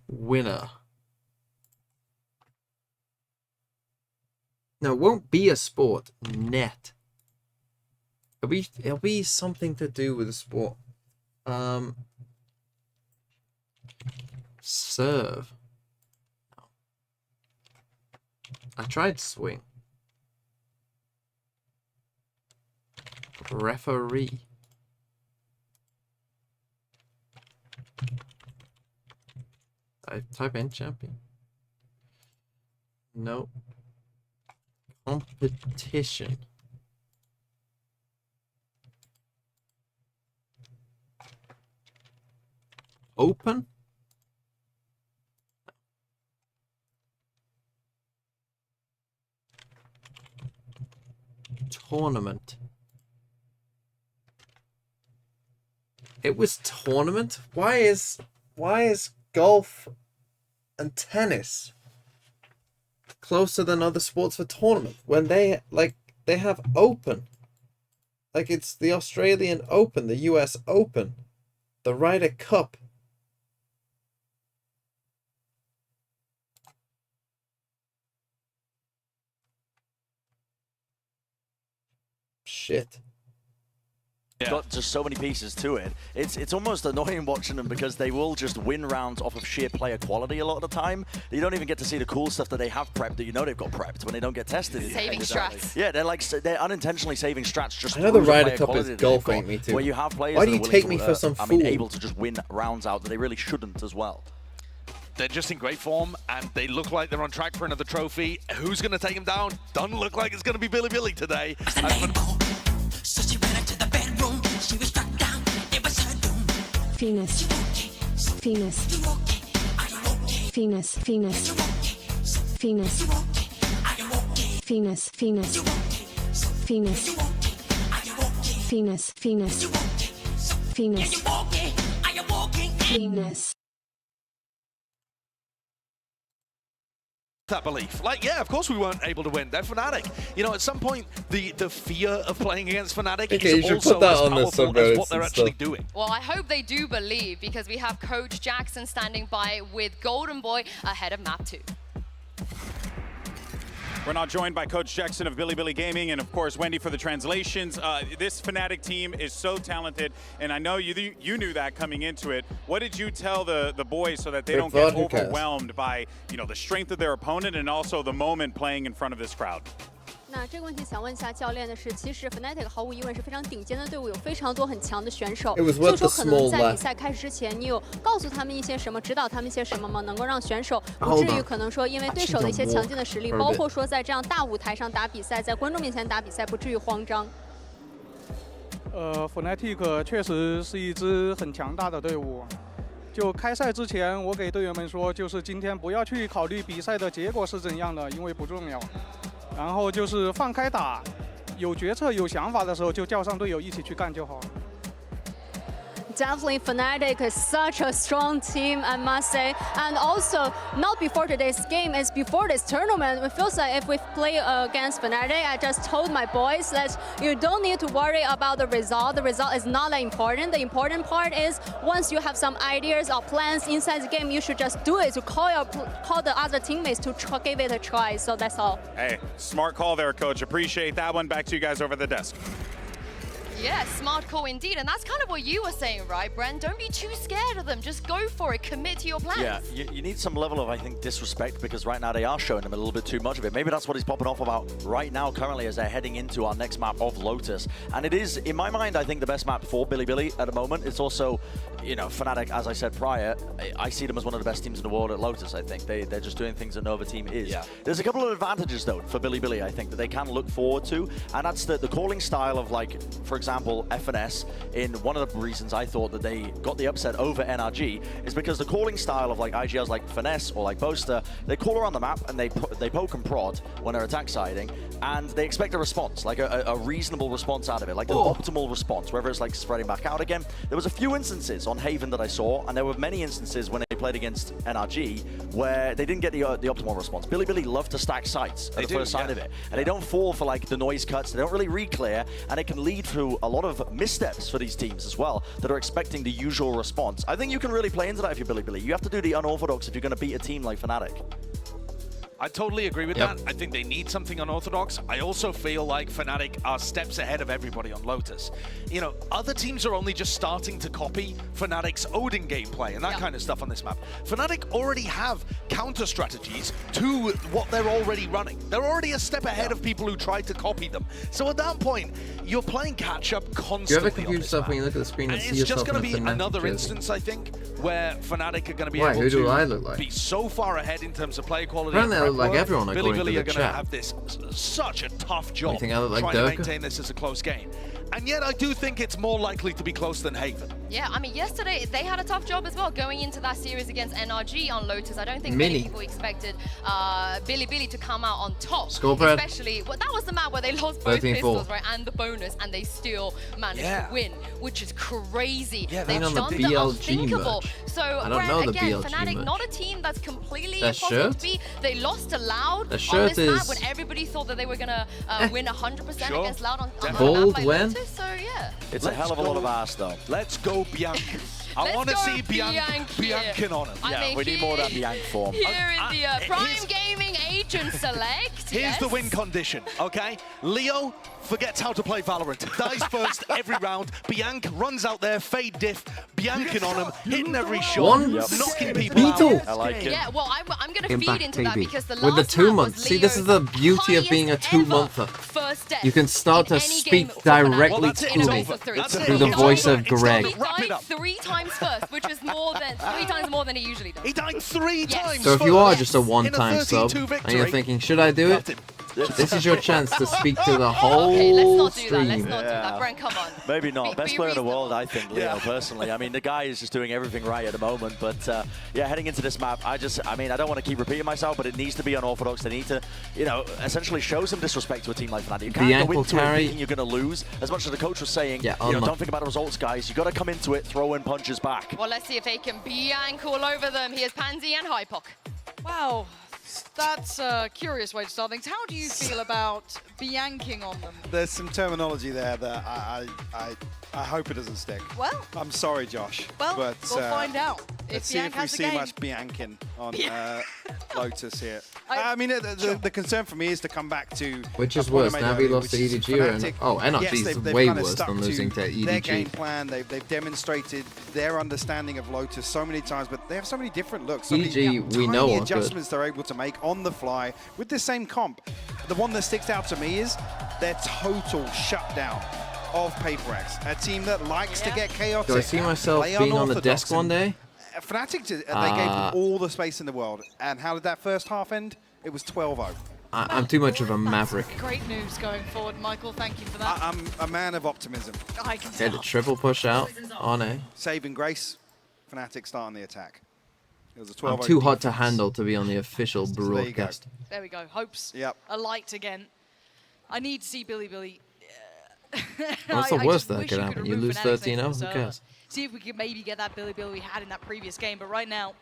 winner. No, it won't be a sport. Net. It'll be something to do with a sport. Serve. I tried swing. Referee. I type in champion. No. Competition. Open? Tournament. It was tournament? Why is golf and tennis closer than other sports for tournament when they have open? Like it's the Australian Open, the US Open, the Ryder Cup. Shit. It's got just so many pieces to it. It's almost annoying watching them because they will just win rounds off of sheer player quality a lot of the time. You don't even get to see the cool stuff that they have prepped that you know they've got prepped when they don't get tested. Saving strats. Yeah, they're unintentionally saving strats just I know the Ryder Cup is golf, ain't me too. Where you have players Why do you take me for some fool? able to just win rounds out that they really shouldn't as well. They're just in great form, and they look like they're on track for another trophy. Who's going to take them down? Doesn't look like it's going to be Billy today. So she ran into the bedroom. She was struck down. It was her doom. Venus. You okay? You okay? Are you okay? Venus, Venus, Venus, Venus, Venus, Venus, Venus, Venus, Venus, Venus. That belief. Like, yeah, of course we weren't able to win. They're Fnatic. You know, at some point, the fear of playing against Fnatic is also as powerful as what they're actually doing. Well, I hope they do believe, because we have Coach Jackson standing by with Golden Boy ahead of map 2. We're now joined by Coach Jackson of Bilibili Gaming, and of course Wendy for the translations. This Fnatic team is so talented, and I know you knew that coming into it. What did you tell the boys so that they don't get overwhelmed by the strength of their opponent and also the moment playing in front of this crowd? 那这个问题想问一下教练的是，其实 Fnatic 毫无疑问是非常顶尖的队伍，有非常多很强的选手。所以说，可能在比赛开始之前，你有告诉他们一些什么，指导他们一些什么吗？能够让选手不至于可能说因为对手的一些强劲的实力，包括说在这样大舞台上打比赛，在观众面前打比赛，不至于慌张。Fnatic 确实是一支很强大的队伍。就开赛之前，我给队员们说，就是今天不要去考虑比赛的结果是怎样的，因为不重要。 然后就是放开打，有决策、有想法的时候就叫上队友一起去干就好。 Definitely, Fnatic is such a strong team, I must say. And also, not before today's game, it's before this tournament. It feels like if we play against Fnatic, I just told my boys that you don't need to worry about the result. The result is not that important. The important part is once you have some ideas or plans inside the game, you should just do it to call the other teammates to give it a try. So that's all. Hey, smart call there, Coach. Appreciate that one. Back to you guys over the desk. Yeah, smart call indeed. And that's kind of what you were saying, right, Brent? Don't be too scared of them. Just go for it. Commit to your plans. Yeah, you need some level of, I think, disrespect, because right now they are showing them a little bit too much of it. Maybe that's what he's popping off about right now currently as they're heading into our next map of Lotus. And it is, in my mind, I think the best map for Bilibili at the moment. It's also, Fnatic, as I said prior, I see them as one of the best teams in the world at Lotus, I think. They're just doing things that no other team is. Yeah. There's a couple of advantages, though, for Bilibili, I think, that they can look forward to. And that's the calling style of, like, for example, FNC. In one of the reasons I thought that they got the upset over NRG is because the calling style of like IGLs like FNC or like Boaster, they call around the map and they poke and prod when they're attack siding, and they expect a response, like a reasonable response out of it, like the optimal response, whether it's like spreading back out again. There was a few instances on Haven that I saw, and there were many instances when they played against NRG where they didn't get the optimal response. Bilibili love to stack sites at the first side of it, and they don't fall for like the noise cuts, they don't really re-clear, and it can lead to a lot of missteps for these teams as well that are expecting the usual response. I think you can really play into that if you're Bilibili. You have to do the unorthodox if you're going to beat a team like Fnatic. I totally agree with that. I think they need something unorthodox. I also feel like Fnatic are steps ahead of everybody on Lotus. Other teams are only just starting to copy Fnatic's Odin gameplay and that kind of stuff on this map. Fnatic already have counter strategies to what they're already running. They're already a step ahead of people who tried to copy them. So at that point, you're playing catch up constantly. Do you ever confuse yourself when you look at the screen and see yourself? It's just going to be another instance, I think, where Fnatic are going to be able to be so far ahead in terms of play quality. Like everyone Bilibili are going to have this such a tough job trying to maintain this as a close game. And yet I do think it's more likely to be close than Haven. Yeah, I mean, yesterday they had a tough job as well going into that series against NRG on Lotus. I don't think many people expected Bilibili to come out on top. Especially, that was the map where they lost both pistols, right, and the bonus, and they still managed to win, which is crazy. Yeah, they've done the unthinkable. So, again, Fnatic, not a team that's completely impossible to beat. They lost to Loud on this map when everybody thought that they were going to win 100% against Loud on bold map win. So, yeah. It's a hell of a lot of ass, though. Let's go, Bianca. I want to see Bianca on him. Yeah, we need more of that Bianca form. Here in the Prime Gaming Agent Select. Here's the win condition, okay? Leo forgets how to play Valorant. Dies first every round. Bianca runs out there, fade diff, Bianca on him, hitting every shot, knocking people out. I like it. Yeah, well, I'm going to feed into that because the last with the 2 months. See, this is the beauty of being a 2-monther. You can start to speak directly to me through the voice of Greg. He died 3 times first, which is more than 3 times more than he usually does. He died 3 times. So if you are just a one-time sub and you're thinking, should I do it? This is your chance to speak to the whole Okay, let's not do stream. that. Let's not do that. Brent, come on. Maybe not. Best be player in the reasonable. world, I think, Leo, personally. I mean, the guy is just doing everything right at the moment. But yeah, heading into this map, I mean, I don't want to keep repeating myself, but it needs to be unorthodox. They need to, you know, essentially show some disrespect to a team like Fnatic. You can't go into it thinking you're going to lose. As much as the coach was saying, you know, don't think about the results, guys. You got to come into it, throw in punches back. Well, let's see if they can Biank all over them. Here's Pansy and Hypok. Wow, that's a curious way to start things. How do you feel about Bianking on them? There's some terminology there that I hope it doesn't stick. Well, I'm sorry, Josh. Well, but, we'll find out. Let's see if we see much Bianking on Lotus here. I mean, the concern for me is to come back to... Which is worse, Navi lost to EDG or... Oh, NRG is way worse than losing to EDG. Their game plan, they've demonstrated their understanding of Lotus so many times, but they have so many different looks. So EDG, we know tiny are adjustments they're able to make on the fly with the same comp. The one that sticks out to me is their total shutdown of PRX, a team that likes to get chaotic. Do I see myself being on the desk one day? Fnatic, they gave them all the space in the world. And how did that first half end? It was 12-0. I'm too much of a maverick. Great news going forward, Michael. Thank you for that. I'm a man of optimism. I can Okay, the triple push out on A. Saving grace, Fnatic starting the attack. It was a 12-0 I'm too hot to defense. handle to be on the official broadcast. There we go. Hopes alight again. I need to see Billy. What's the worst that could happen? You lose 13-0? Who cares? See if we could maybe get that Billy we had in that previous game. But right now,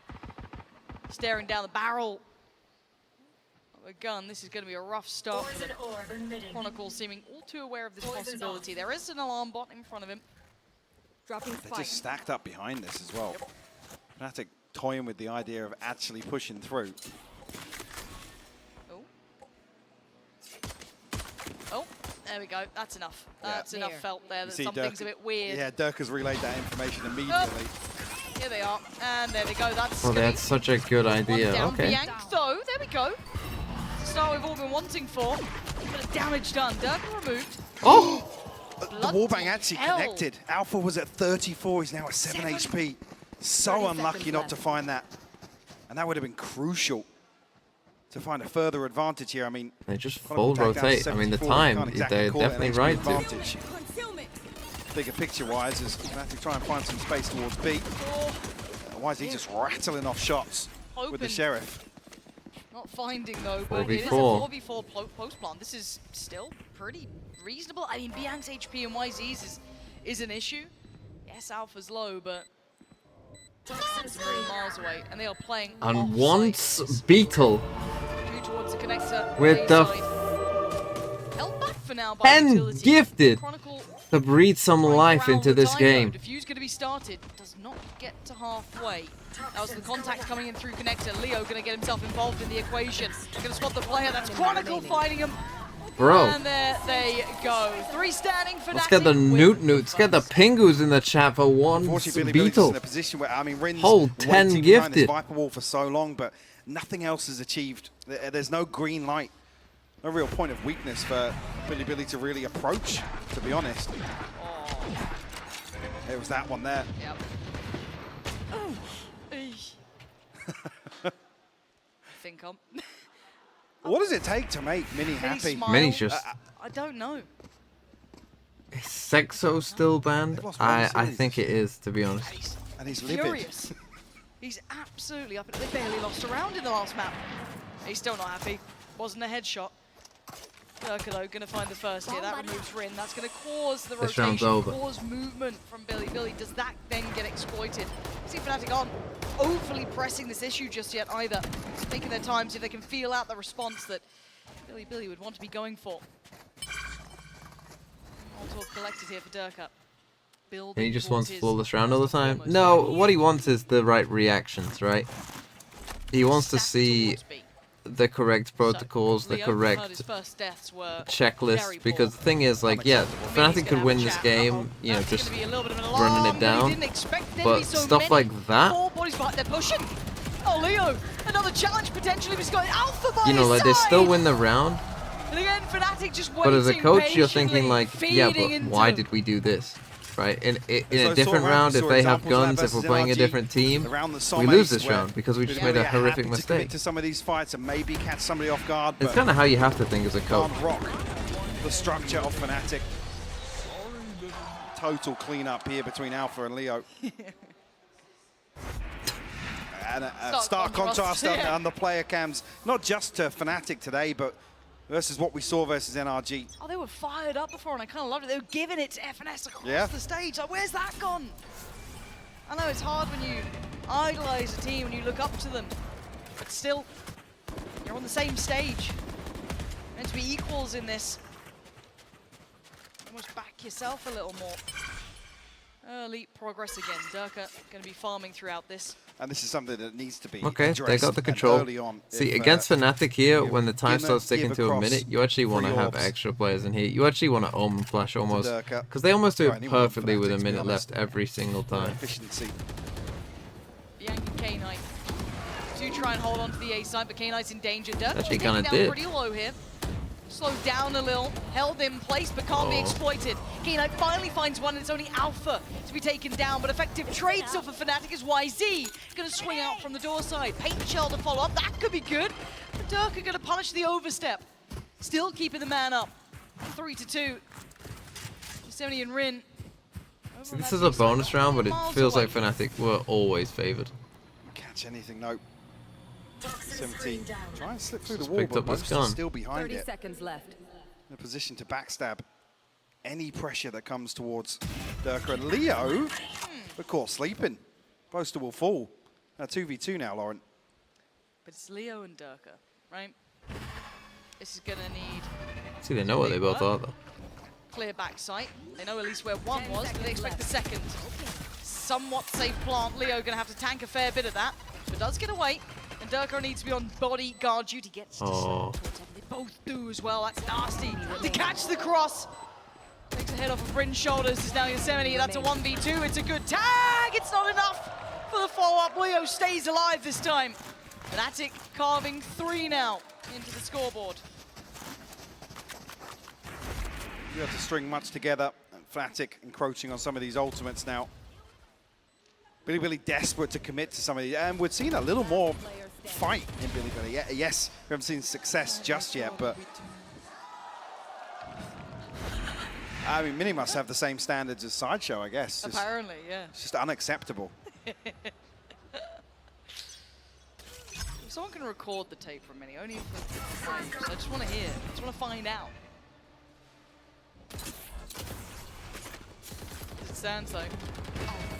staring down the barrel of a gun, this is going to be a rough start for the Chronicle, seeming all too aware of this possibility. There is an alarm bot in front of him. Dropping They just stacked up behind this as well. Fnatic toying with the idea of actually pushing through. Oh, there we go. That's enough. That's enough felt there that See something's a bit weird. Yeah, Dirk has relayed that information immediately. Here they are. And there we go. That's Well, that's such a good idea. down Okay. Biank, though. There we go. Start we've all been wanting for. Bit of damage done. Dirk removed. Oh! The wallbang actually connected. Alpha was at 34. He's now at 7 HP. So unlucky not to find that. And that would have been crucial to find a further advantage here. I mean, They just full rotate. I mean, the time, they're definitely right to. Bigger picture-wise, as Fnatic try and find some space towards B. Why is he just rattling off shots with the Sheriff? Not finding, though, but it is a 4v4 post-plant. This is still pretty reasonable. I mean, Biank's HP and YZ's is an issue. Yes, Alpha's low, but... 3 miles away, and they are playing And once Beetle towards the connector with the held back for now by 10 utility. gifted Chronicle to breathe some life into this game. Diffuse going to be started, does not get to halfway. That was the contact coming in through connector. Leo going to get himself involved in the equation. Going to spot the player. That's Chronicle finding him. Bro. And there they go. 3 standing for Let's get the Newts, get the Pingus in the chat for one Beetle. In a position where, I mean, Rin's Hold 10 gifted. Viper Wall for so long, but nothing else is achieved. There's no green light. No real point of weakness for Billy to really approach, to be honest. It was that one there. Yep. Think I'm... What does it take to make Mini happy? Mini's just... I don't know. Is Sexo still banned? I think it is, to be honest. And he's furious. He's absolutely up. They barely lost a round in the last map. He's still not happy. Wasn't a headshot. Durkalo going to find the first here. That removes Rin. That's going to cause the This round's over. cause movement from Billy. Billy, does that then get exploited? See Fnatic aren't overly pressing this issue just yet either. Just taking their time, see if they can feel out the response that Billy would want to be going for. All talk collected here for Durka. And he just wants flawless round all the time? No, what he wants is the right reactions, right? He wants to see the correct protocols, the correct checklist, because the thing is, like, yeah, Fnatic could win this game, you know, just running it down, but stuff like that, they're pushing. Oh, Leo, another challenge potentially, but he's got Alpha by you know, like, they still win the round, and again, Fnatic just but as a coach, you're thinking, patiently, like, yeah, but why did we do this? right? In a different round, if they have guns, if we're playing a different team, we lose this round because we just made a horrific mistake. To some of these fights and maybe catch somebody off guard. It's kind of how you have to think as a coach. Rock the structure of Fnatic. Total cleanup here between Alpha and Leo. And a stark contrast on the player cams, not just to Fnatic today, but versus what we saw versus NRG. Oh, they were fired up before, and I kind of loved it. They were giving it to FNS across the stage. Like, where's that gone? I know it's hard when you idolize a team and you look up to them, but still, you're on the same stage. You're meant to be equals in this. Almost back yourself a little more. Early progress again. Durka going to be farming throughout this. And this is something that needs to be okay, they got the control. See, against Fnatic here, when the time starts sticking to a minute, you actually want to have extra players in here. You actually want to omen flash almost, because they almost do it perfectly with a minute left every single time. Efficiency. Bianca K-Knight. Do try and hold on to the A side, but K-Knight's in danger. Durka actually kind of did. Pretty low here. Slowed down a little, held in place, but can't be exploited. K-Knight finally finds one, and it's only Alpha to be taken down, but effective trade still for Fnatic is YZ. Gonna swing out from the door side. Paint Shell to follow up, that could be good. But Durka gonna punish the overstep. Still keeping the man up. 3-2. Yosemite and Rin. See, this is a bonus round, but it feels like Fnatic were always favored. Catch anything, no. 17. Try and slip through the wall, but most are still behind 30 it. seconds left. In a position to backstab any pressure that comes towards Durka. And Leo, of course, sleeping. Boaster will fall. 2v2 now, Lauren. But it's Leo and Durka, right? This is gonna need... See, they know what they both are, though. Clear backside. They know at least where one was, but they expect the second. Somewhat safe plant. Leo gonna have to tank a fair bit of that, but does get away. And Durka needs to be on bodyguard duty. Gets to They both do as well. That's nasty. To catch the cross. Takes a head off of Rin's shoulders. Is now Yosemite. That's a 1v2. It's a good tag. It's not enough for the follow-up. Leo stays alive this time. Fnatic carving 3 now into the scoreboard. You have to string much together. And Fnatic encroaching on some of these ultimates now. Billy desperate to commit to some of these. And we've seen a little more fight in Billy. Yes, we haven't seen success just yet, but I mean, Mini must have the same standards as Sideshow, I guess. Apparently, yeah. It's just unacceptable. Someone can record the tape from Mini, only for times. I just want to hear. I just want to find out. As it stands, though.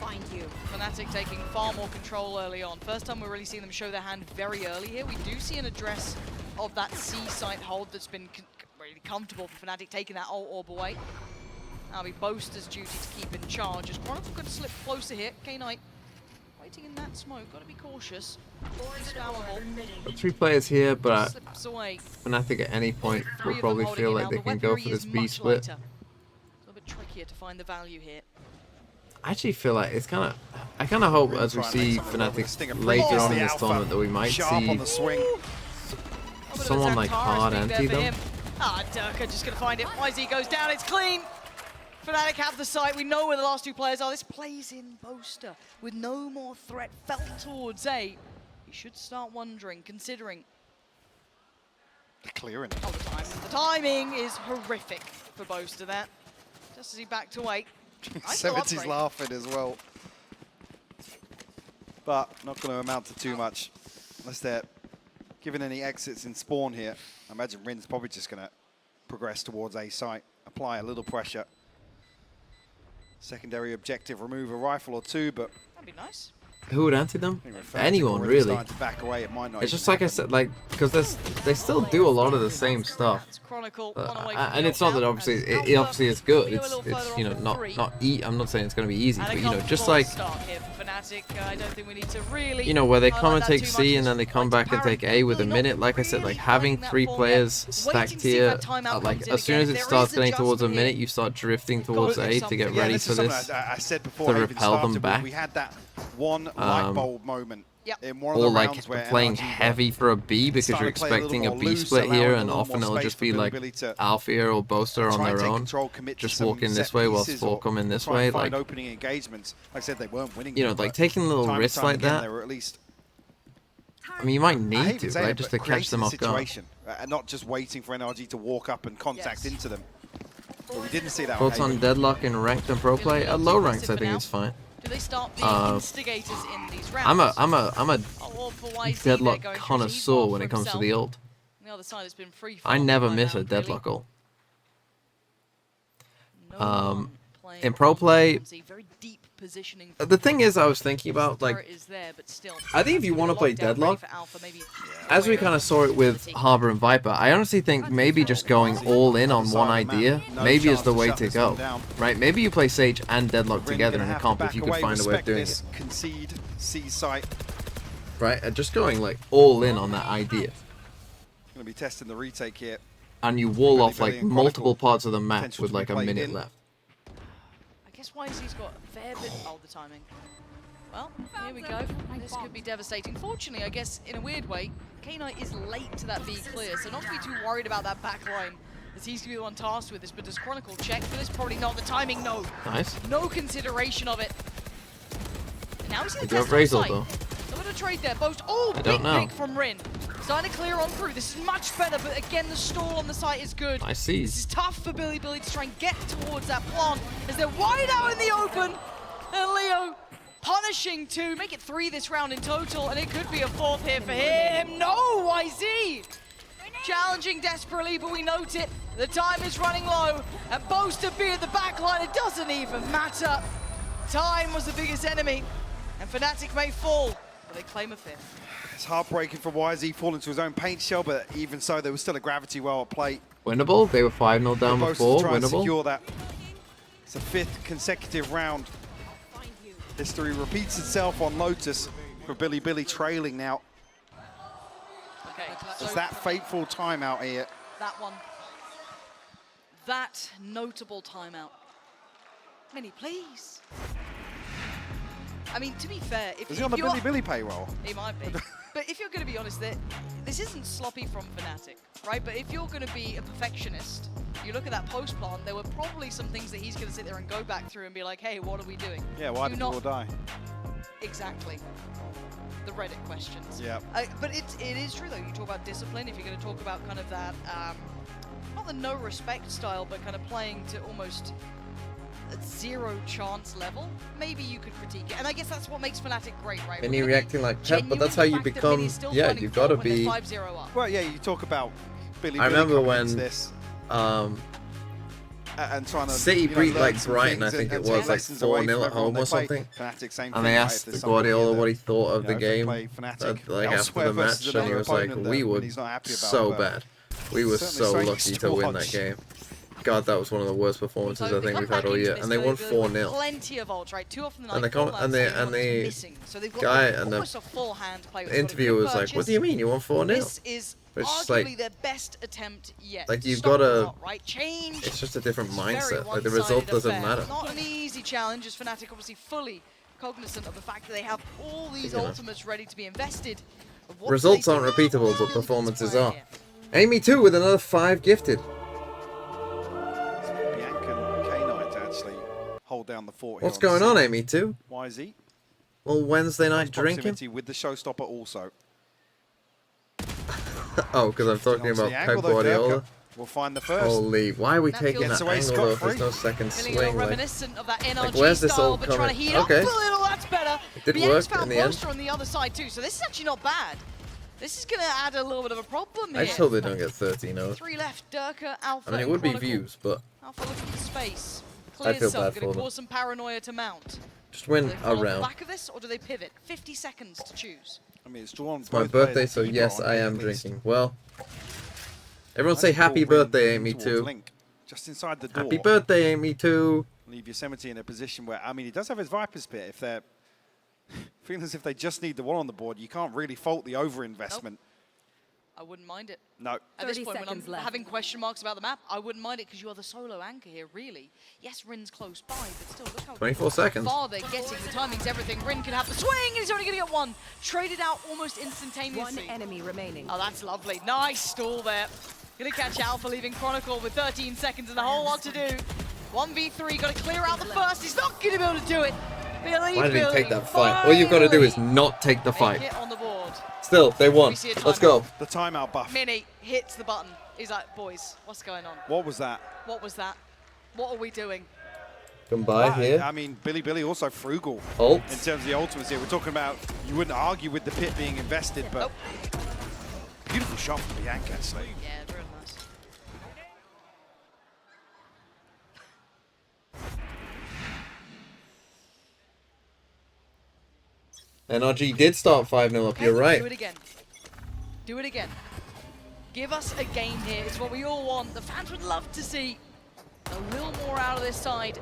Find you. Fnatic taking far more control early on. First time we're really seeing them show their hand very early here. We do see an address of that C-site hold that's been really comfortable for Fnatic, taking that ult orb away. That'll be Boaster's duty to keep in charge. As Chronicle could slip closer here. K-Knight waiting in that smoke. Got to be cautious. Got 3 players here, but Fnatic at any point will probably feel like they can go for this B split. A little bit trickier to find the value here. I actually feel like it's kind of... I kind of hope as we see Fnatic later on in this tournament that we might see someone like hard anti them. Durka just going to find it. YZ goes down, it's clean. Fnatic have the site, we know where the last 2 players are. This plays in Boaster with no more threat felt towards A. You should start wondering, considering... The clearing. Oh, the timing is horrific for Boaster there. Just as he backed away. 70's laughing as well. But not going to amount to too much. Unless they're given any exits in spawn here. I imagine Rin's probably just going to progress towards A site. Apply a little pressure. Secondary objective, remove a rifle or 2, but... That'd be nice. Who would anti them? Anyone, really. To back away, it might not it's just like I said, like, because they still do a lot of the same stuff. And it's not that obviously it obviously is good. It's you know not I'm not saying it's going to be easy, but you know just like you know where they come and take C and then they come back and take A with a minute. Like I said, like having 3 players stacked here, like as soon as it starts getting towards a minute, you start drifting towards A to get ready for this. I said before, to repel them back. We had that one light bulb moment in one of or the like rounds where playing NRG heavy for a B because you're expecting a B split here, and often it'll just be like Alfia or Boaster on their own, just walking this way whilst 4 come in this way. Like, opening engagements. Like I said, they weren't winning. You know, like taking little risks like that. They were at least. I mean, you might need to, right, just to catch them off guard. And not just waiting for NRG to walk up and contact into them. But we didn't see that. Thoughts on Deadlock in ranked and pro play? At low ranks, I think it's fine. Do they start being instigators in these rounds? I'm a Deadlock connoisseur when it comes to the ult. On the other side, it's been free I never miss a Deadlock ult. In pro play, the thing is, I was thinking about, like, I think if you want to play Deadlock, as we kind of saw it with Harbor and Viper, I honestly think maybe just going all in on one idea maybe is the way to go, right? Maybe you play Sage and Deadlock together in a comp if you can find a way of doing it. Concede, C site. Right, and just going like all in on that idea. Going to be testing the retake here. And you wall off like multiple parts of the map with like a minute left. I guess YZ's got a fair bit of the timing. Well, here we go. This could be devastating. Fortunately, I guess, in a weird way, K9 is late to that B clear, so not to be too worried about that back line, as he's going to be the one tasked with this. But does Chronicle check for this? Probably not. The timing, no. Nice. No consideration of it. And now we see the test test on site. though. A bit of trade there. Boast. Oh, big pick from Rin. Starting to clear on through. This is much better, but again, the stall on the site is good. I see. This is tough for Billy to try and get towards that plant as they're wide out in the open. And Leo punishing 2, make it 3 this round in total, and it could be a 4th here for him. No, YZ! Challenging desperately, but we note it. The time is running low, and Boaster B at the back line, it doesn't even matter. Time was the biggest enemy, and Fnatic may fall, but they claim a 5th. It's heartbreaking for YZ falling to his own paint shell, but even so, there was still a gravity well at play. Winnable. They were 5-0 down before. Winnable. Secure that. It's a 5th consecutive round. History repeats itself on Lotus for Billy trailing now. Okay, it's that fateful timeout here. That one. That notable timeout. Minnie, please. I mean, to be fair, if is he on the Billy payroll? He might be. But if you're going to be honest, this isn't sloppy from Fnatic, right? But if you're going to be a perfectionist, you look at that post plant, there were probably some things that he's going to sit there and go back through and be like, hey, what are we doing? Yeah, why did you all die? Exactly. The Reddit questions. Yeah. But it is true, though. You talk about discipline, if you're going to talk about kind of that, not the no respect style, but kind of playing to almost a 0 chance level, maybe you could critique it. And I guess that's what makes Fnatic great, right? And he reacting like Pep, but that's how you become, yeah, you've got to be. Well, yeah, you talk about Billy. I remember when this, and trying to, City beat like Brighton, I think it was like 4-0 at home or something. And they asked Guardiola what he thought of the game, like after the match, and he was like, "We were so bad. We were so lucky to win that game. God, that was one of the worst performances I think we've had all year." And they won 4-0. Plenty of ults, right? Too often the and the guy and the interviewer was like, "What do you mean you won 4-0?" This is arguably their best attempt yet. Like you've got to, right? Change. It's just a different mindset. Like the result doesn't matter. Not an easy challenge, as Fnatic obviously fully cognizant of the fact that they have all these ultimates ready to be invested. Results aren't repeatable, but performances are. Amy 2 with another 5 gifted. Hold down the fort. What's going on, Amy 2? YZ. Well, Wednesday night drinking. With the showstopper also. Oh, because I'm talking about Pep Guardiola. We'll find the first. Holy, why are we taking that angle though if there's no second swing? Like where's this all coming? Okay. It did work in the end. On the other side too, so this is actually not bad. This is going to add a little bit of a problem here. I just hope they don't get 13-0. 3 left, Durka, Alpha, I mean, it would be views, but Alpha looking for space. I feel bad for them. Going to cause some paranoia to mount. Just win a round. Back of this, or do they pivot? 50 seconds to choose. I mean, it's drawn. It's my birthday, so yes, I am drinking. Well, everyone say happy birthday, Amy 2. Just inside the door. Happy birthday, Amy 2. Leave Yosemite in a position where, I mean, he does have his Viper's Pit. If they're feeling as if they just need the one on the board, you can't really fault the overinvestment. I wouldn't mind it. No. At this 30 point, when I'm seconds left. having question marks about the map, I wouldn't mind it because you are the solo anchor here, really. Yes, Rin's close by, but still, look how 24 seconds. far they're getting. The timing's everything. Rin can have the swing, and he's only going to get one. Traded out almost instantaneously. One enemy remaining. Oh, that's lovely. Nice stall there. Gonna catch Alpha, leaving Chronicle with 13 seconds and a whole lot to do. 1v3, gotta clear out the first. He's not gonna be able to do it. Billy, Why did he take that fight? All you've got to do is not take the fight. Get on the board. Still, they won. Let's go. The timeout buff. Mini hits the button. He's like, boys, what's going on? What was that? What was that? What are we doing? Come by here. I mean, Billy also frugal Ult. in terms of the ultimates here. We're talking about, you wouldn't argue with the pit being invested, but beautiful shot from the Yank, actually. Yeah, real nice. NRG did start 5-0 up, you're right. Do it again. Do it again. Give us a game here. It's what we all want. The fans would love to see a little more out of this side.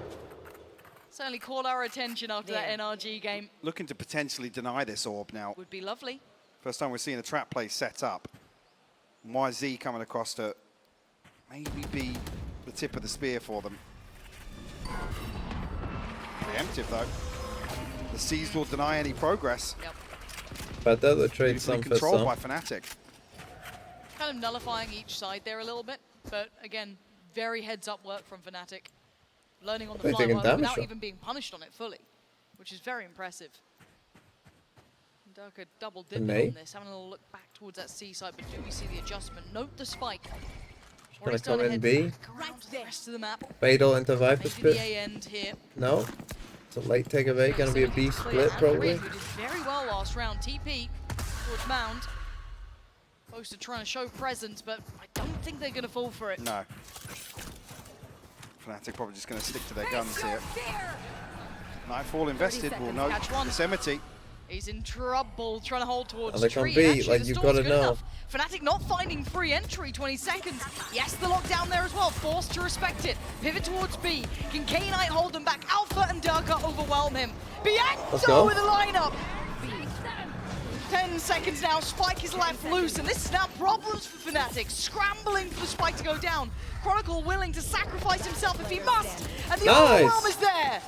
Certainly caught our attention after that NRG game. Looking to potentially deny this orb now. Would be lovely. First time we're seeing a trap play set up. YZ coming across to maybe be the tip of the spear for them. Preemptive though. The Seas will deny any progress. Yep. But they'll trade some for controlled some. by Fnatic. Kind of nullifying each side there a little bit, but again, very heads-up work from Fnatic. Learning on the fly without even being punished on it fully, which is very impressive. Durka double dipping on this, having a little look back towards that C side, but do we see the adjustment? Note the spike. Gonna come in B. Right to the rest of the map. Fatal into Viper's Maybe the pit. A end here. No. It's a late take of A. Gonna be a B split probably. We did very well last round. TP towards Mound. Boaster trying to show presence, but I don't think they're gonna fall for it. No. Fnatic probably just going to stick to their guns here. Nightfall invested. We'll know. Yosemite. He's in trouble, trying to hold towards they tree. can't beat, like you've got to know. Enough. Fnatic not finding free entry, 20 seconds. Yes, the lockdown there as well, forced to respect it. Pivot towards B. Can K-Knight hold them back? Alpha and Durka overwhelm him. Bianco with a lineup. 10 seconds now, Spike is left loose, and this is now problems for Fnatic. Scrambling for the Spike to go down. Chronicle willing to sacrifice himself if he must, and the overwhelm is there.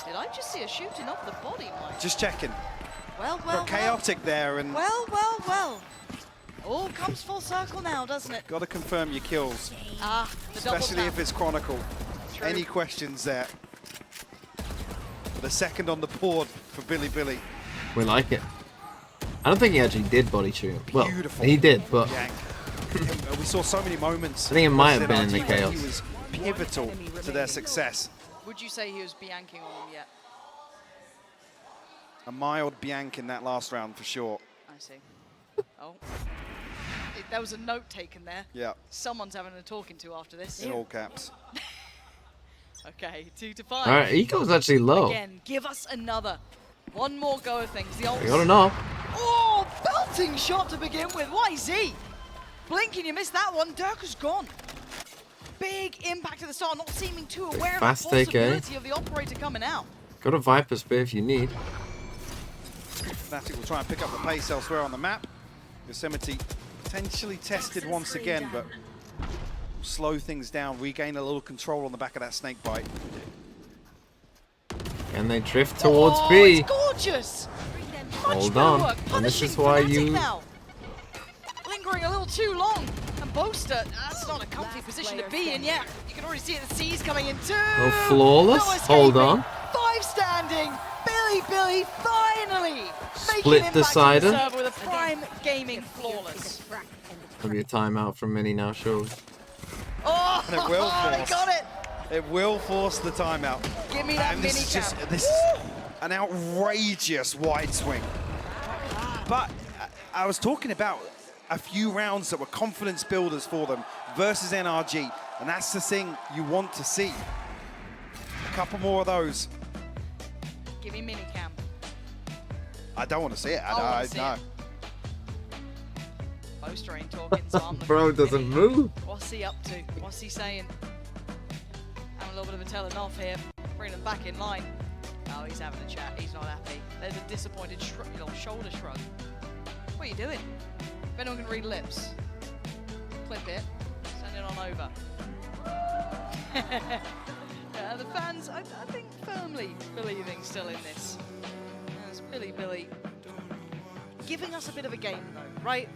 Did I just see a shooting off the body, Mike? Just checking. Well. Chaotic there, and well. All comes full circle now, doesn't it? got to confirm your kills. The double especially tap. if it's Chronicle. True. Any questions there? The second on the board for Billy. We like it. I don't think he actually did body shoot. Well, Beautiful. he did, but Yank. We saw so many moments. I think it might have been in the NRG chaos. He was pivotal to their success. Would you say he was Bianking on them yet? A mild Bianc in that last round for sure. I see. Oh. There was a note taken there. Yeah. Someone's having a talking to after this. In all caps. Okay, 2 to 5. All right, Eco's actually low. Again, give us another. One more go of things. The ult. I gotta know. Oh, belting shot to begin with. YZ. Blinking, you missed that one. Durka's gone. Big impact at the start, not seeming too aware of the Fast take, possibility of the operator coming out. Got a Viper spear if you need. Fnatic will try and pick up the pace elsewhere on the map. Yosemite potentially tested once again, but slow things down, regain a little control on the back of that snake bite. And they drift towards B. It's gorgeous. Hold on. And this is why you... Now. Lingering a little too long. And Boaster, that's not a comfy position to be in yet. You can already see the C's coming in too. Oh, flawless. Hold on. 5 standing. Billy finally Split decider. With a prime gaming flawless. There'll be a timeout from Mini now, sure. Oh, And it will they force. got it. It will force the timeout. Give me that and mini this cap. is an outrageous wide swing. But I was talking about a few rounds that were confidence builders for them versus NRG, and that's the thing you want to see. A couple more of those. Give me mini cam. I don't want to see it. No. Boaster ain't talking, so I'm Bro doesn't move. What's he up to? What's he saying? Having a little bit of a telling off here. Bring them back in line. Oh, he's having a chat. He's not happy. There's a disappointed shoulder shrug. What are you doing? If anyone can read lips, clip it, send it on over. The fans, I think, firmly believing still in this. It's Billy giving us a bit of a game, though, right?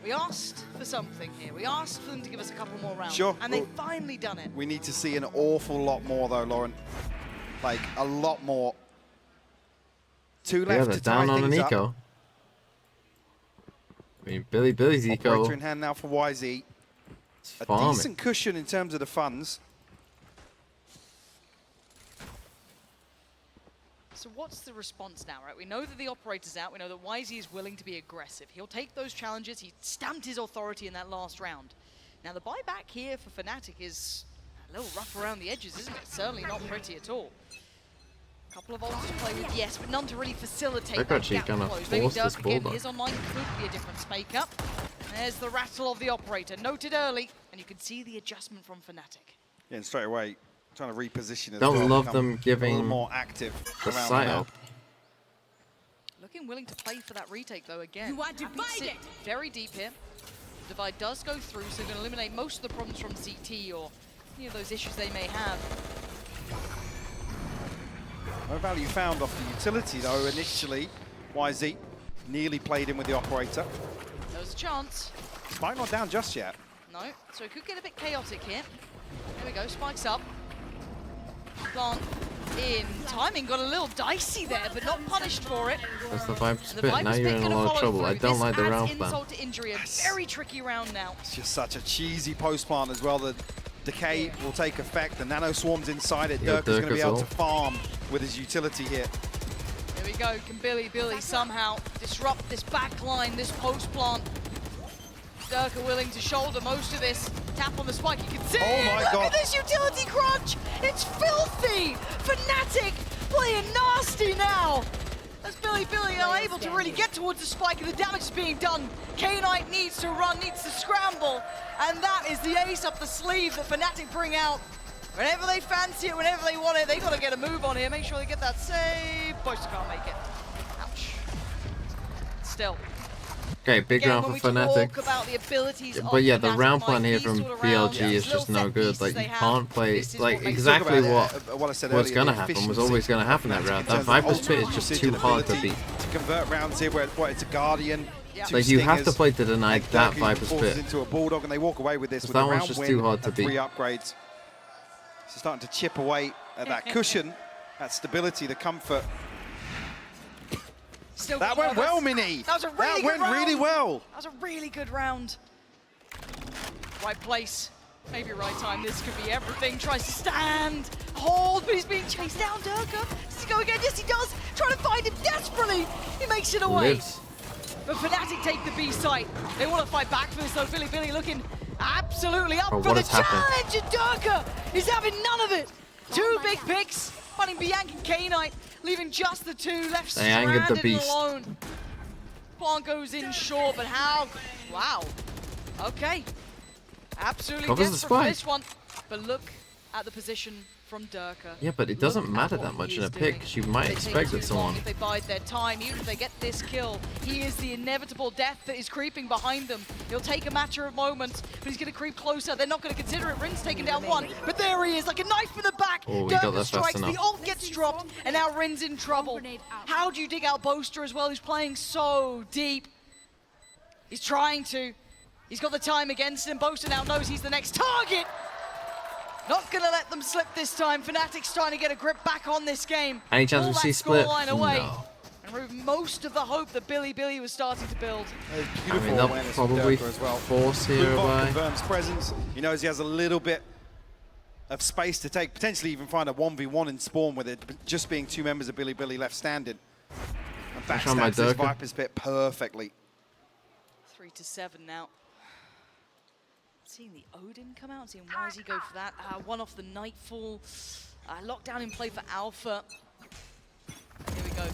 We asked for something here. We asked for them to give us a couple more rounds. Sure. And they've finally done it. We need to see an awful lot more, though, Lauren. Like, a lot more. 2 left to tie down on an things eco. up. I mean, Billy's eco. Operator in hand now for YZ. A decent cushion in terms of the funds. So what's the response now, right? We know that the operator's out. We know that YZ is willing to be aggressive. He'll take those challenges. He stamped his authority in that last round. Now, the buyback here for Fnatic is a little rough around the edges, isn't it? Certainly not pretty at all. A couple of ults to play with, yes, but none to really facilitate that gap close. Maybe Dirk again, his online could be a different make-up. There's the rattle of the operator, noted early, and you can see the adjustment from Fnatic. Yeah, and straight away, trying to reposition as Don't well, love them giving a little more active the around site the up. map. Looking willing to play for that retake, though, again. You are divided! Very deep here. Divide does go through, so going to eliminate most of the problems from CT or any of those issues they may have. No value found off the utility, though, initially. YZ nearly played in with the operator. There was a chance. Spike not down just yet. No, so it could get a bit chaotic here. There we go, spikes up. Plant in. Timing got a little dicey there, but not punished for it. That's the Viper's Pit. Now you're in a lot of trouble. I don't like the round plan. Insult to injury, a very tricky round now. It's just such a cheesy post plant as well. The decay will take effect. The nano swarms inside it. Dirk is going to be able to farm with his utility here. Here we go. Can Billy somehow disrupt this back line, this post plant? Dirk are willing to shoulder most of this. Tap on the spike, you can see. Oh my God. Look at this utility crunch. It's filthy. Fnatic playing nasty now. As Billy are able to really get towards the spike and the damage is being done. K-Knight needs to run, needs to scramble. And that is the ace up the sleeve that Fnatic bring out. Whenever they fancy it, whenever they want it, they got to get a move on here. Make sure they get that save. Boaster can't make it. Ouch. Still. Okay, big round for Fnatic. But yeah, the round plan here from BLG is just no good. Like, you can't play, like, exactly what's going to happen was always going to happen that round. That Viper's Pit is just too hard to beat. To convert rounds here where it's a Guardian. Like, you have to play to deny that Viper's Pit. Into a Bulldog and they walk away with this with that a one's round just win too hard to and beat. 3 upgrades. So starting to chip away at that cushion, that stability, the comfort. Still that went well, Mini. That was a really good round. That went really well. That was a really good round. Right place, maybe right time. This could be everything. Tries to stand, hold, but he's being chased down. Durka, does he go again? Yes, he does. Trying to find him desperately. He makes it away. Lives. But Fnatic take the B site. They want to fight back for this though. Billy looking absolutely up for the challenge. And Durka is having none of it. 2 big picks, finding Bianca and K-Knight, leaving just the 2 left stranded and alone. Plant goes in short, but how? Wow. Okay. Absolutely desperate for this one. But look at the position from Durka. Yeah, but it doesn't matter that much in a pick because you might expect that someone. If they bide their time, even if they get this kill, he is the inevitable death that is creeping behind them. He'll take a matter of moments, but he's going to creep closer. They're not going to consider it. Rin's taken down 1, but there he is, like a knife in the back. Oh, we got that strikes, fast enough. the ult gets dropped, and now Rin's in trouble. How do you dig out Boaster as well, who's playing so deep? He's trying to. He's got the time against him. Boaster now knows he's the next target. Not going to let them slip this time. Fnatic's trying to get a grip back on this game. Any chance we see split? Away. No. And remove most of the hope that Billy was starting to build. I mean, they'll probably force here by. Confirms presence. He knows he has a little bit of space to take, potentially even find a 1v1 in spawn with it, just being 2 members of Billy left standing. And backstabs this Viper's Pit perfectly. 3-7 now. Seeing the Odin come out, seeing YZ go for that. 1 off the Nightfall. Lockdown in play for Alpha. Here we go.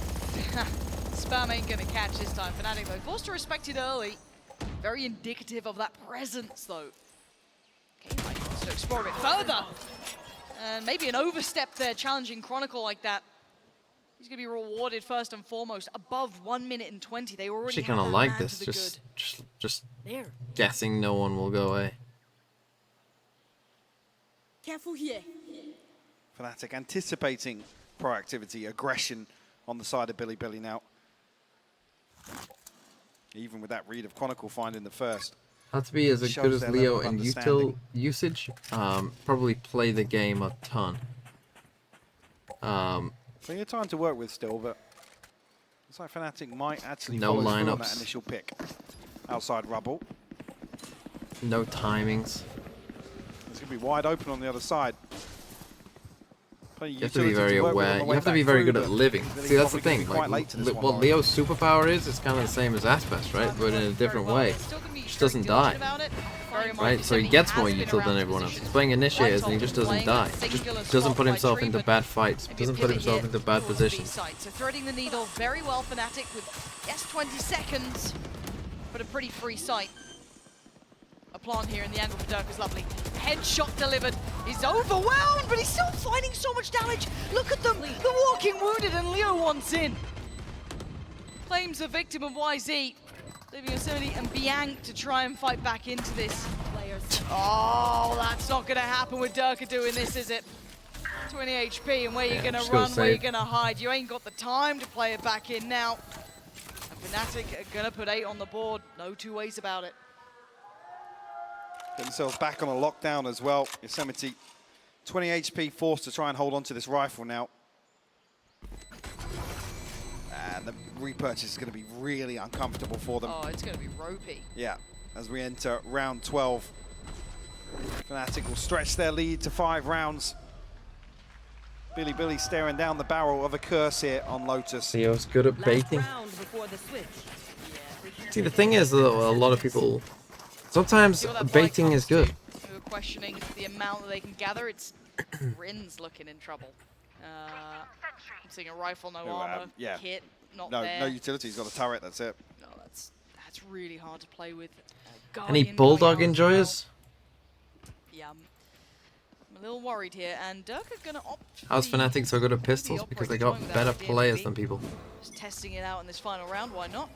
Spam ain't gonna catch this time. Fnatic though, forced to respect it early. Very indicative of that presence though. Okay, Mike wants to explore it further. And maybe an overstep there, challenging Chronicle like that. He's going to be rewarded first and foremost above 1 minute and 20. They already Actually have kind of that like man this. to the Just There. guessing no one will go away. Careful here. Fnatic anticipating proactivity, aggression on the side of Billy now. Even with that read of Chronicle finding the first. Had to be as good as Leo in util usage. Probably play the game a ton. Plenty of time to work with still, but looks like Fnatic might actually No follow through on lineups. that initial pick. Outside rubble. No timings. It's going to be wide open on the other side. You have to be very aware. You have to be very good at living. See, that's the thing. Like, what Leo's superpower is kind of the same as Aspest, right? But in a different way. Just doesn't die. Right? So he gets more util than everyone else. He's playing initiators and he just doesn't die. Just doesn't put himself into bad fights. Doesn't put himself into bad positions. So threading the needle very well, Fnatic, with yes 20 seconds, but a pretty free sight. A plant here in the angle for Dirk is lovely. Headshot delivered. He's overwhelmed, but he's still finding so much damage. Look at them, the walking wounded, and Leo wants in. Claims a victim of YZ, leaving Yosemite and Bianc to try and fight back into this. Oh, that's not going to happen with Durka doing this, is it? 20 HP, and where you're going to run, where you're going to hide. You ain't got the time to play it back in now. And Fnatic are going to put 8 on the board. No two ways about it. Get themselves back on a lockdown as well. Yosemite, 20 HP, forced to try and hold on to this rifle now. And the repurchase is going to be really uncomfortable for them. Oh, it's going to be ropey. Yeah, as we enter round 12. Fnatic will stretch their lead to 5 rounds. Billy staring down the barrel of a curse here on Lotus. Leo's good at baiting. See, the thing is, though, a lot of people... Sometimes baiting is good. We were questioning the amount that they can gather. It's Rin's looking in trouble. I'm seeing a rifle, no armor, yeah. kit, not no, there. No utility, he's got a turret, that's it. No, that's really hard to play with. Any Bulldog enjoyers? Yeah, I'm a little worried here, and Dirk are gonna opt for How's Fnatic so good at pistols? Because they got better players than people. Just testing it out in this final round, why not?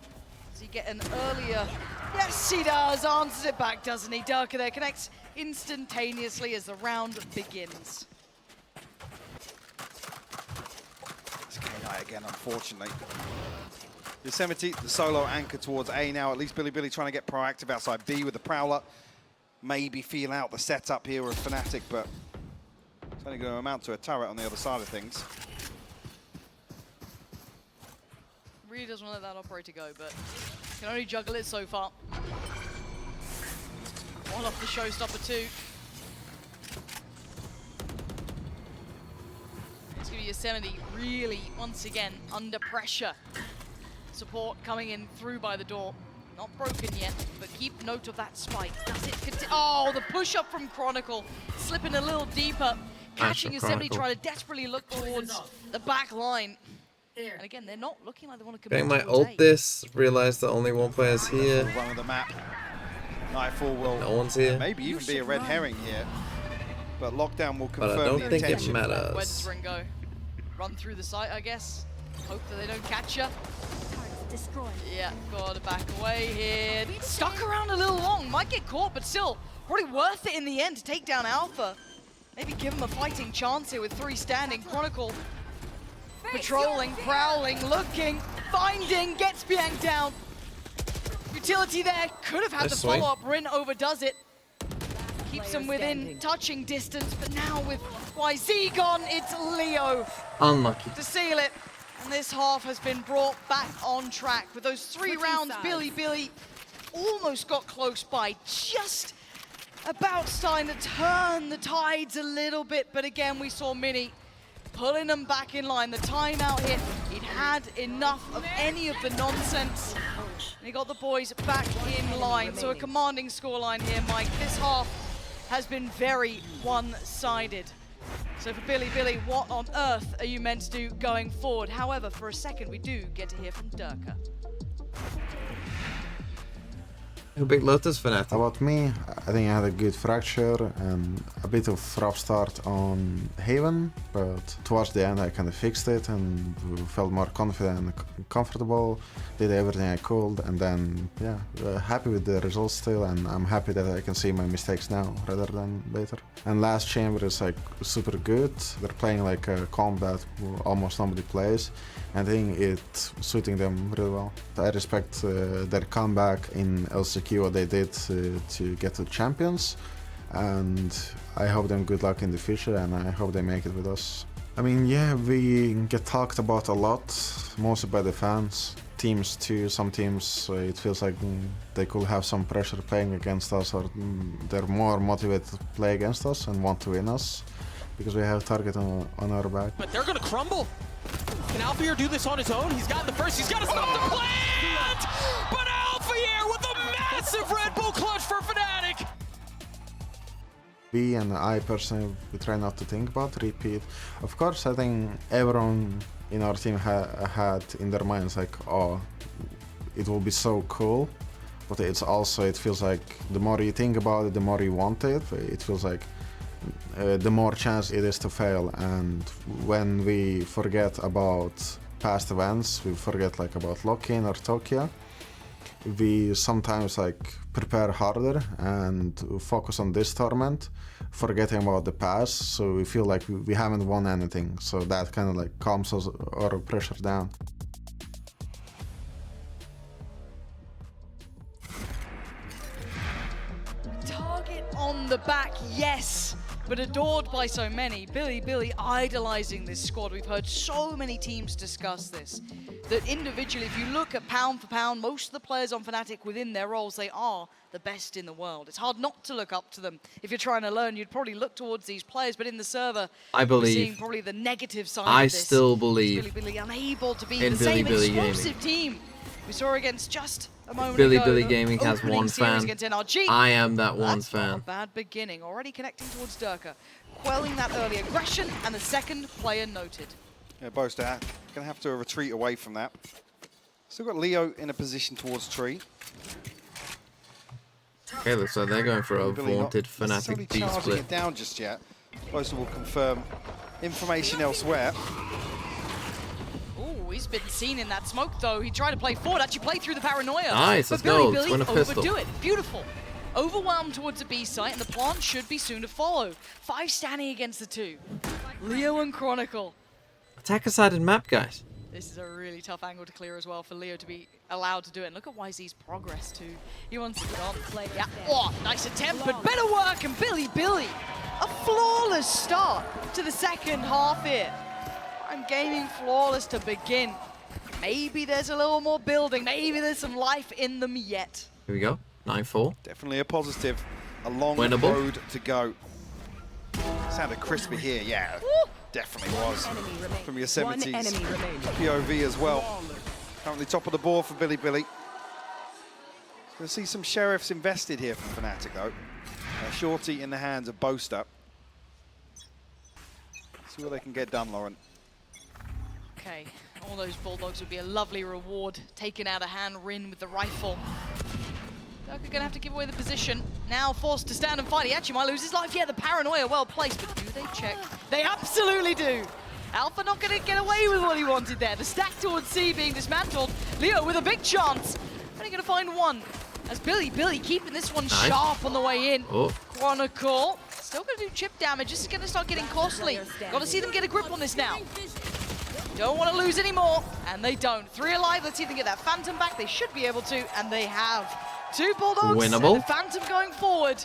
Does he get an earlier? Yes, he does. Answers it back, doesn't he? Durka there connects instantaneously as the round begins. It's KI again, unfortunately. Yosemite, the solo anchor towards A now. At least Billy trying to get proactive outside B with the Prowler. Maybe feel out the setup here of Fnatic, but it's only going to amount to a turret on the other side of things. Really doesn't want to let that operator go, but can only juggle it so far. One off the showstopper too. It's going to be Yosemite really, once again, under pressure. Support coming in through by the door. Not broken yet, but keep note of that spike. Does it continue? Oh, the push-up from Chronicle. Slipping a little deeper. Catching Yosemite, trying to desperately look towards the back line. And again, they're not looking like they want to commit. Getting my ult this, realize that only one player's here. Run of the map. Nightfall will no one's here. Maybe even be a red herring here. But lockdown will confirm but I don't the think intention. it matters. Where does Ring go? Run through the site, I guess. Hope that they don't catch you. Yeah, gotta back away here. Stuck around a little long. Might get caught, but still, probably worth it in the end to take down Alpha. Maybe give him a fighting chance here with 3 standing. Chronicle patrolling, prowling, looking, finding, gets Bianc down. Utility there, could have had the follow-up. Rin overdoes it. Keeps him within touching distance, but now with YZ gone, it's Leo. Unlucky. To seal it. And this half has been brought back on track. With those 3 rounds, Billy almost got close by. Just about starting to turn the tides a little bit, but again, we saw Mini pulling them back in line. The timeout hit, he'd had enough of any of the nonsense. And he got the boys back in line. So a commanding scoreline here, Mike. This half has been very one-sided. So for Billy, what on earth are you meant to do going forward? However, for a second, we do get to hear from Durka. Who picked Lotus Fnatic? About me, I think I had a good fracture and a bit of rough start on Haven, but towards the end I kind of fixed it and felt more confident and comfortable, did everything I could, and then, yeah, happy with the results still, and I'm happy that I can see my mistakes now rather than later. And last chamber is like super good. They're playing like a comp that almost nobody plays, and I think it's suiting them really well. I respect their comeback in LCQ, what they did to get to champions, and I hope them good luck in the future, and I hope they make it with us. I mean, yeah, we get talked about a lot, mostly by the fans. Teams too, some teams it feels like they could have some pressure playing against us, or they're more motivated to play against us and want to win us because we have target on our back. But they're gonna crumble. Can Alphair do this on his own? He's got the first, he's got to stop the plant! But Alphair with a massive Red Bull clutch for Fnatic! We and I personally, we try not to think about repeat. Of course, I think everyone in our team had in their minds like, oh, it will be so cool, but it's also, it feels like the more you think about it, the more you want it. It feels like the more chance it is to fail, and when we forget about past events, we forget like about Lock-in or Tokyo, we sometimes like prepare harder and focus on this tournament, forgetting about the past, so we feel like we haven't won anything, so that kind of like calms us our pressure down. Target on the back, yes, but adored by so many. Billy idolizing this squad. We've heard so many teams discuss this, that individually, if you look at pound for pound, most of the players on Fnatic within their roles, they are the best in the world. It's hard not to look up to them. If you're trying to learn, you'd probably look towards these players, but in the server, I believe, we're seeing probably the negative side I of this. still believe Billy unable to be in the same Billy explosive team we saw against just a moment Billy ago. Gaming has one fan. NRG. I am that one That's fan. Not a bad beginning. Already connecting towards Durka, quelling that early aggression, and the second player noted. Yeah, Boaster gonna have to retreat away from that. Still got Leo in a position towards tree. Okay, looks like they're going for a vaunted Fnatic B charging split. it down just yet. Boaster will confirm information elsewhere. Oh, he's been seen in that smoke though. He tried to play forward, actually played through the paranoia. Nice, let's but go. Billy Win a pistol. overdo it. Beautiful. Overwhelmed towards the B site, and the plant should be soon to follow. 5 standing against the 2. Leo and Chronicle. Attacker-sided map, guys. This is a really tough angle to clear as well for Leo to be allowed to do it. And look at YZ's progress too. He wants to get on. Yeah. Oh, nice attempt, but better work. And Billy, a flawless start to the second half here. I'm gaming flawless to begin. Maybe there's a little more building. Maybe there's some life in them yet. Here we go. 9-4. Definitely a positive. A long Winnable. road to go. Sounded crispy here, yeah. Woo! Definitely was. From Yosemite's POV as well. Currently top of the board for Billy. Going to see some sheriffs invested here from Fnatic though. Shorty in the hands of Boaster. See what they can get done, Lauren. Okay, all those Bulldogs would be a lovely reward. Taken out of hand, Rin with the rifle. Durka gonna have to give away the position. Now forced to stand and fight. He actually might lose his life. Yeah, the paranoia well placed, but do they check? They absolutely do. Alpha not gonna get away with what he wanted there. The stack towards C being dismantled. Leo with a big chance. Only gonna find one. As Billy keeping this one sharp on the way in. Oh. Chronicle still gonna do chip damage. This is gonna start getting costly. Gotta see them get a grip on this now. Don't want to lose anymore, and they don't. 3 alive. Let's see if they get that Phantom back. They should be able to, and they have. 2 Bulldogs, Winnable. and the Phantom going forward.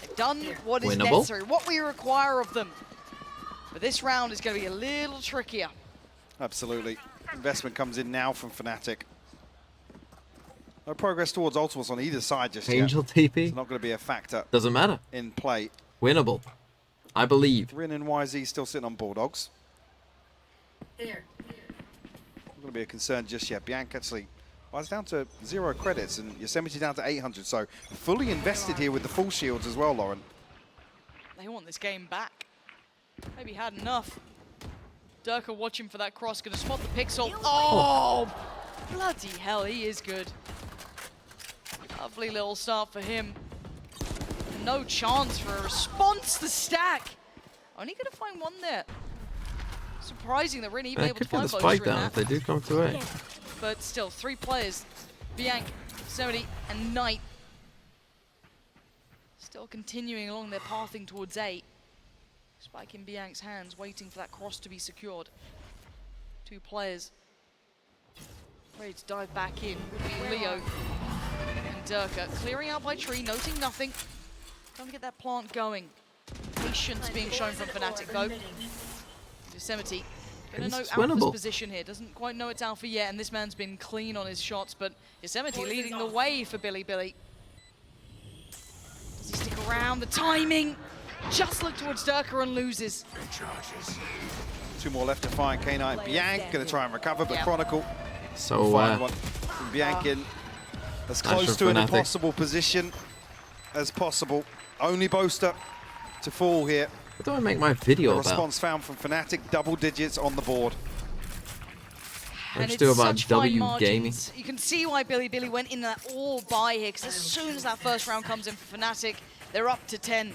They've done what is necessary, what we require of them. But this round is going to be a little trickier. Absolutely. Investment comes in now from Fnatic. No progress towards ultimates on either side just Angel yet. TP. It's not going to be a factor. Doesn't matter. In play. Winnable. I believe. Rin and YZ still sitting on Bulldogs. Not going to be a concern just yet. Bianca actually was down to 0 credits and Yosemite down to 800, so fully invested here with the full shields as well, Lauren. They want this game back. Maybe had enough. Durka watching for that cross, gonna spot the pixel. Oh, bloody hell, he is good. Lovely little start for him. No chance for a response to Stack. Only going to find one there. Surprising that we're even able to find both. Boaster Down if they do come to A. But still, 3 players. Bianc, 70, and Knight. Still continuing along their pathing towards A. Spike in Bianc's hands, waiting for that cross to be secured. 2 players. Ready to dive back in would be Leo and Durka. Clearing out by Tree, noting nothing. Trying to get that plant going. Patience being shown from Fnatic though. Yosemite gonna know Alpha's position here. Doesn't quite know it's Alpha yet, and this man's been clean on his shots, but Yosemite leading the way for Billy. Does he stick around? The timing! Just look towards Durka and loses. 2 more left to find. K9 and Bianc gonna try and recover, but Chronicle so find one from Bianc in as close to an impossible position as possible. Only Boaster to fall here. What do I make my video about? Response found from Fnatic, double digits on the board. And it's do about W gaming. You can see why Billy went in that all buy here, because as soon as that first round comes in for Fnatic, they're up to 10.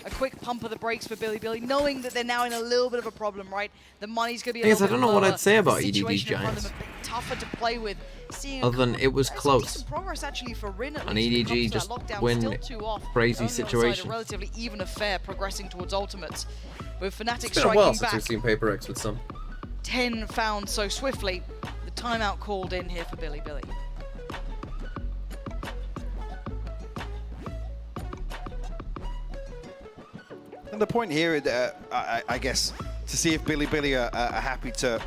A quick pump of the brakes for Billy, knowing that they're now in a little bit of a problem, right? The money's going to be a little bit I don't know what I'd say about EDG Giants. Tougher to play with. Other than it was close. Progress actually for Rin, and EDG just win crazy situations. A relatively even affair progressing towards ultimates. With Fnatic it's been striking a while since back. we've seen PRX with some. 10 found so swiftly. The timeout called in here for Billy. And the point here, I guess, to see if Billy are happy to,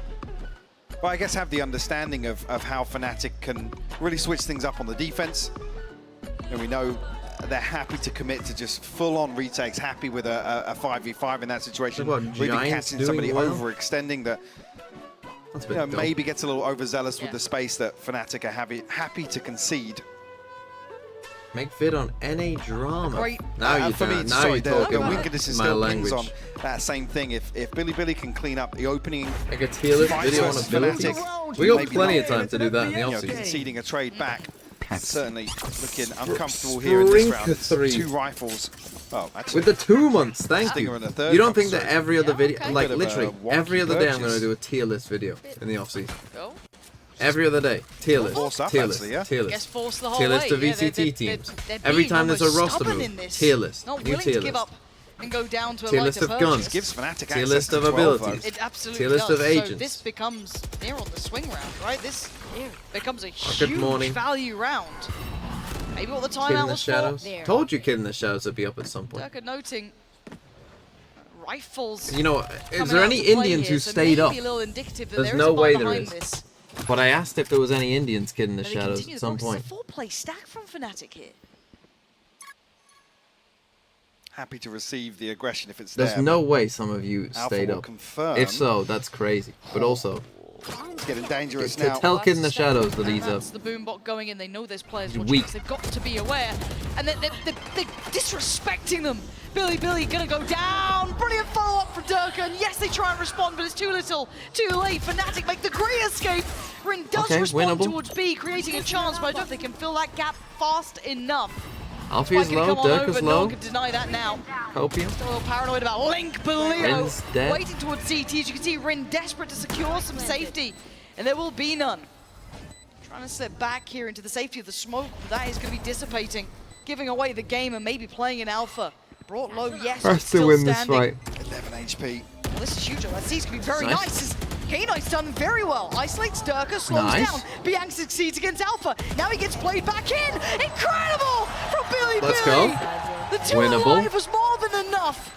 well, I guess have the understanding of how Fnatic can really switch things up on the defense. And we know they're happy to commit to just full-on retakes, happy with a 5v5 in that situation. Or even catching somebody overextending that maybe gets a little overzealous with the space that Fnatic are happy to concede. Make vid on NA drama. Great. Now for me, now sorry, you're talking Winkedus is still pings on that same thing. If Billy can clean up the opening, like a tier list video on abilities, we got plenty of time to do that in the offseason. Conceding a trade back, certainly looking uncomfortable here in this round. It's 2 rifles. Oh, actually, with the 2 months, thank you. You don't think that every other video, like literally every other day, I'm going to do a tier list video in the offseason. Every other day, tier list, tier list, tier list, tier list of VCT teams. Every time there's a roster move, tier list, new tier list. And go down to a tier list of guns, gives Fnatic tier list of abilities, it absolutely tier list does. of agents. So this becomes near on the swing round, right? This becomes a huge value round. Maybe what the timeout was for. Told you Kid in the Shadows would be up at some point. Durka noting rifles. You know, is there any Indians who stayed up? There's no way there is. This. But I asked if there was any Indians Kid in the Shadows at some point. It's a 4-play stack from Fnatic here. Happy to receive the aggression if it's There's there. no way some of you Alpha stayed will up. confirm. If so, that's crazy. But also, it's getting dangerous to now. tell Kid in the Shadows that he's up. That's the boombot going in. They know there's players watching this. They've got to be aware. And they're disrespecting them. Billy gonna go down. Brilliant follow-up from Durka. And yes, they try and respond, but it's too little, too late. Fnatic make the great escape. Rin does respond towards B, creating a chance, but I don't think they can fill that gap fast enough. Alfie is low, Durka's low. No one can deny that now. Copium. Still a little paranoid about Link, but Leo Rin's dead. waiting towards CT. As you can see, Rin desperate to secure some safety, and there will be none. Trying to slip back here into the safety of the smoke, but that is going to be dissipating, giving away the game and maybe playing in alpha. Brought low, yes, but First to still win standing. this fight. 11 HP. Well, this is huge. That C's going to be very nice. K9's done very well. Isolates Durka, slows down. Bianc succeeds against Alpha. Now he gets played back in. Incredible from Billy. Let's go. The 2 alive was more than enough.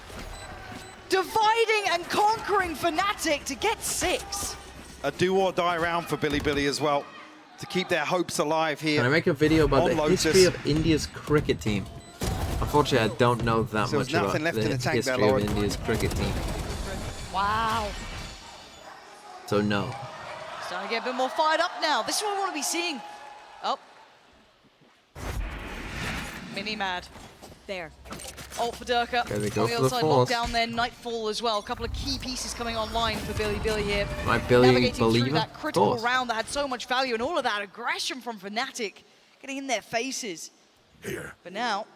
Dividing and conquering Fnatic to get 6. A do-or-die round for Billy as well, to keep their hopes alive here. Can I make a video about the Lotus. history of India's cricket team? Unfortunately, I don't know that much about the history of India's cricket team. Wow. So no. Starting to get a bit more fired up now. This is what we want to be seeing. Oh. Mini mad. There. Ult for Durka. Okay, they go on the for other the side, force. lockdown there, Nightfall as well. A couple of key pieces coming online for Billy here. My Billy Navigating through believer? that critical Force. round that had so much value and all of that aggression from Fnatic getting in their faces. But now,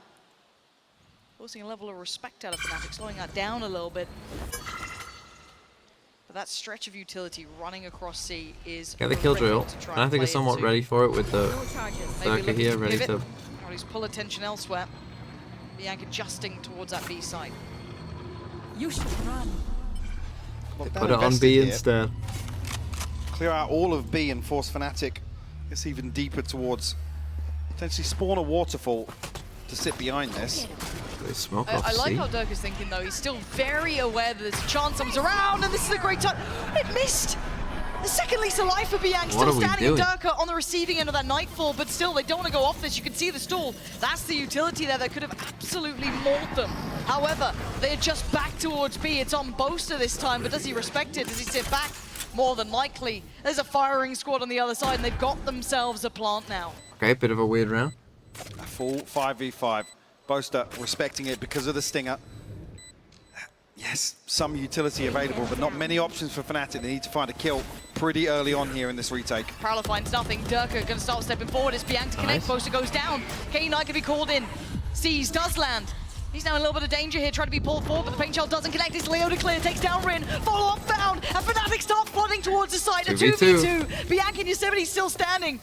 forcing a level of respect out of Fnatic, slowing that down a little bit. But that stretch of utility running across C is Get the kill drill. And I think it's somewhat ready for it with the Circa here, ready to... Or at least pull attention elsewhere. Bianca adjusting towards that B side. You should run. Put it on B instead. Clear out all of B and force Fnatic, I guess, even deeper towards potentially spawn a waterfall to sit behind this. They smoke I off like C. how Dirk is thinking though. He's still very aware that there's a chance someone's around, and this is a great time. It missed! The second lease of life for Bianca, still standing. Dirk on the receiving end of that Nightfall, but still they don't want to go off this. You can see the stall. That's the utility there that could have absolutely mauled them. However, they adjust back towards B. It's on Boaster this time, but does he respect it? Does he sit back? More than likely. There's a firing squad on the other side, and they've got themselves a plant now. Okay, bit of a weird round. A full 5v5. Boaster respecting it because of the stinger. Yes, some utility available, but not many options for Fnatic. They need to find a kill pretty early on here in this retake. Prowler finds nothing. Durka going to start stepping forward as Bianca to connect. Boaster goes down. K9 can be called in. Sees does land. He's now in a little bit of danger here, trying to be pulled forward, but the paint shell doesn't connect. It's Leo to clear, takes down Rin. Follow-up found, and Fnatic start flooding towards the side. A 2v2. Bianca and Yosemite still standing.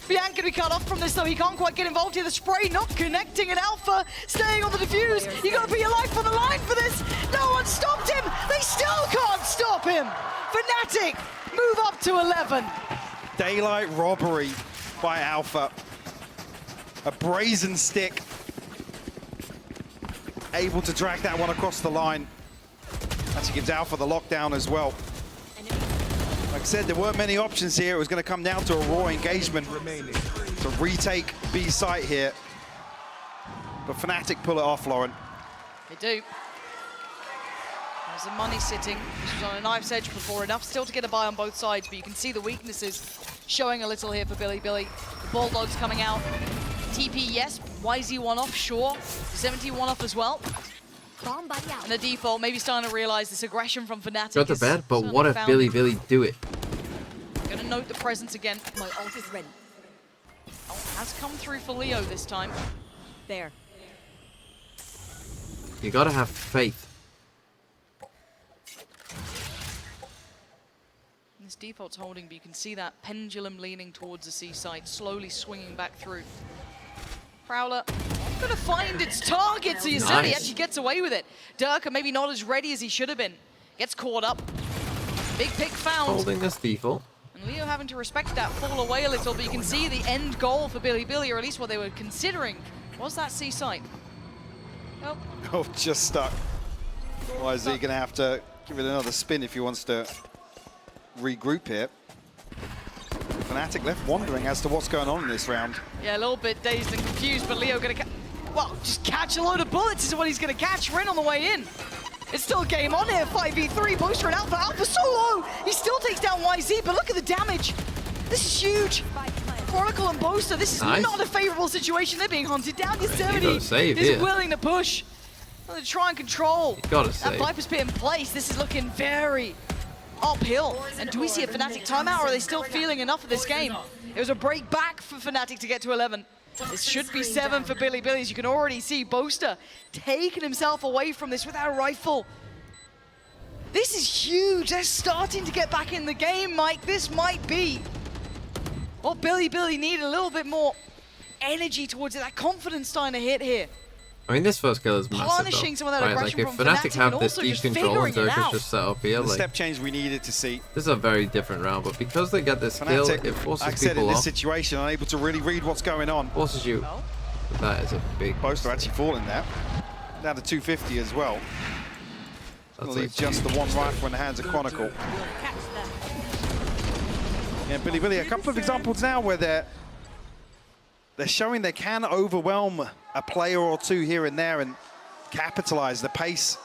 Bianca to be cut off from this, though. He can't quite get involved here. The spray not connecting, and Alpha staying on the defuse. You got to put your life on the line for this. No one stopped him. They still can't stop him. Fnatic move up to 11. Daylight robbery by Alpha. A brazen stick. Able to drag that one across the line. Actually gives Alpha the lockdown as well. Like I said, there weren't many options here. It was going to come down to a raw engagement to retake B site here. But Fnatic pull it off, Lauren. They do. There's the money sitting. This was on a knife's edge before, enough still to get a buy on both sides, but you can see the weaknesses showing a little here for Billy. The Bulldogs coming out. TP, yes. YZ one off, sure. 71 off as well. And the default, maybe starting to realize this aggression from Fnatic. Got the bed, but what if Billy do it? Gonna note the presence again. My ult is ready. Ult has come through for Leo this time. There. You gotta have faith. This default's holding, but you can see that pendulum leaning towards the C side, slowly swinging back through. Prowler gonna find its target, so Yosemite actually gets away with it. Durka maybe not as ready as he should have been. Gets caught up. Big pick found. Holding this default. And Leo having to respect that, fall away a little, but you can see the end goal for Billy, or at least what they were considering, was that C site. Nope. Oh, just stuck. Why is he going to have to give it another spin if he wants to regroup here? Fnatic left wondering as to what's going on in this round. Yeah, a little bit dazed and confused, but Leo going to just catch a load of bullets is what he's going to catch. Rin on the way in. It's still game on here, 5v3, Boaster and Alpha. Alpha so low! He still takes down YZ, but look at the damage. This is huge. Chronicle and Boaster, this is not a favorable situation. They're being hunted down. Yosemite is willing to push. To try and control that Viper's pit in place. This is looking very uphill. And do we see a Fnatic timeout, or are they still feeling enough of this game? It was a break back for Fnatic to get to 11. This should be 7 for Billy. As you can already see, Boaster taking himself away from this without a rifle. This is huge. They're starting to get back in the game, Mike. This might be what Billy need a little bit more energy towards it. That confidence starting to hit here. I mean, this first kill is massive, punishing some of that aggression like, if from Fnatic have and this also deep just control and figuring it Dirk is out. just set up here, The like, step change we needed to see. this is a very different round, but because they get this kill, Fnatic, it forces like I said, in people this off. situation, unable to really read what's going on. Forces you. That is a big... Boaster actually falling there. Down to 250 as well. That'll leave just the one rifle in the hands of Chronicle. Yeah, Billy, a couple of examples now where they're showing they can overwhelm a player or two here and there and capitalize. The pace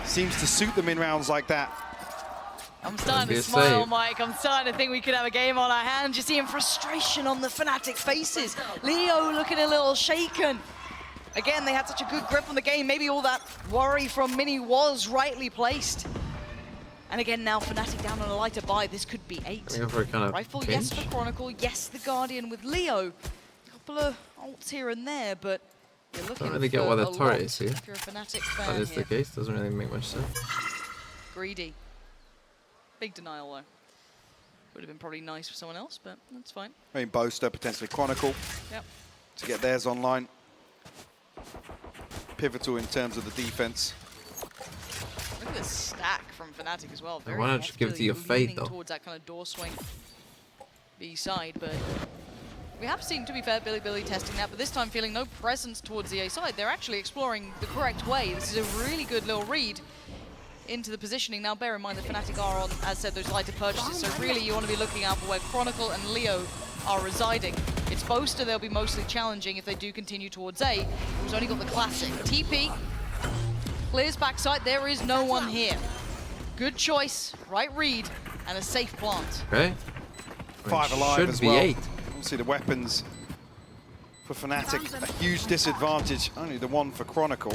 seems to suit them in rounds like that. I'm starting to smile, Mike. I'm starting to think we could have a game on our hands. You're seeing frustration on the Fnatic faces. Leo looking a little shaken. Again, they had such a good grip on the game. Maybe all that worry from Mini was rightly placed. And again, now Fnatic down on a lighter buy. This could be 8. Rifle, yes, for Chronicle. Yes, the Guardian with Leo. couple of ults here and there, but you're looking Don't really get for why the a turret lot is here. if you're a Fnatic fan That is the here. case. Doesn't really make much sense. Greedy. Big denial though. Would have been probably nice for someone else, but that's fine. I mean, Boaster, potentially Chronicle, to get theirs online. Pivotal in terms of the defense. Look at this stack from Fnatic as well. Very Why not just give it to your Fate, leaning though? towards that kind of door swing B side, but we have seen, to be fair, Billy testing that, but this time feeling no presence towards the A side. They're actually exploring the correct way. This is a really good little read into the positioning. Now, bear in mind that Fnatic are on, as said, those lighter purchases, so really you want to be looking out for where Chronicle and Leo are residing. It's Boaster they'll be mostly challenging if they do continue towards A, who's only got the classic. TP clears backside. There is no one here. Good choice, right read, and a safe plant. Okay. 5 alive Should as be well. 8. Obviously the weapons for Fnatic, a huge disadvantage. Only the one for Chronicle.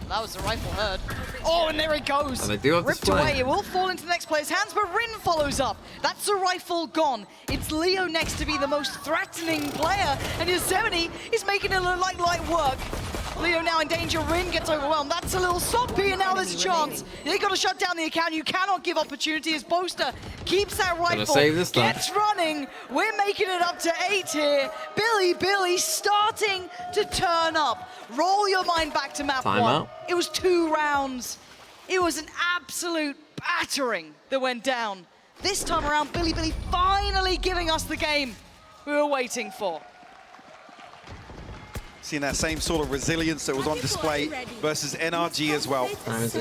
That was the rifle heard. Oh, and there it goes. And they do have Ripped this flank. away. It will fall into the next player's hands, but Rin follows up. That's the rifle gone. It's Leo next to be the most threatening player, and Yosemite is making it look like light work. Leo now in danger. Rin gets overwhelmed. That's a little soppy, and now there's a chance. They got to shut down the account. You cannot give opportunity as Boaster keeps that rifle. Save this time. Gets running. We're making it up to 8 here. Billy starting to turn up. Roll your mind back to map 1. Timeout. It was 2 rounds. It was an absolute battering that went down. This time around, Billy finally giving us the game we were waiting for. Seeing that same sort of resilience that was on display versus NRG as well.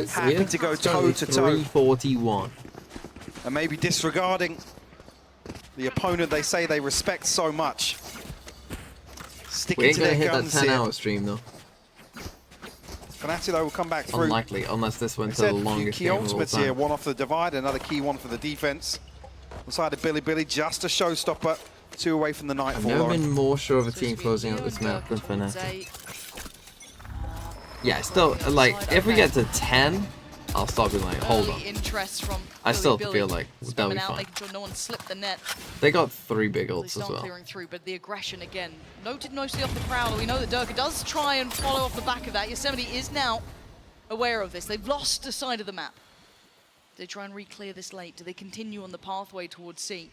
Happy to go toe to toe. 341. And maybe disregarding the opponent they say they respect so much. We Sticking ain't to gonna their hit that guns 10-hour here. stream though. Fnatic though will come back through. Unlikely, unless this went to They the said a few longest key game of all ultimates here, time. one off the divide, another key one for the defense. On the side of Billy, just a showstopper, 2 away from the I've Nightfall. never Lauren. been more sure of a team closing out this map than Fnatic. Yeah, still, like, if we get to 10, I'll start being like, hold on. Interest from I still Billy. feel like that'll be Spamming out, fine. making sure no one slipped the net. They got 3 big They ults as start well. clearing through, but the aggression again, noted mostly off the Prowler. We know that Durka does try and follow off the back of that. Yosemite is now aware of this. They've lost the side of the map. Do they try and re-clear this late? Do they continue on the pathway towards C?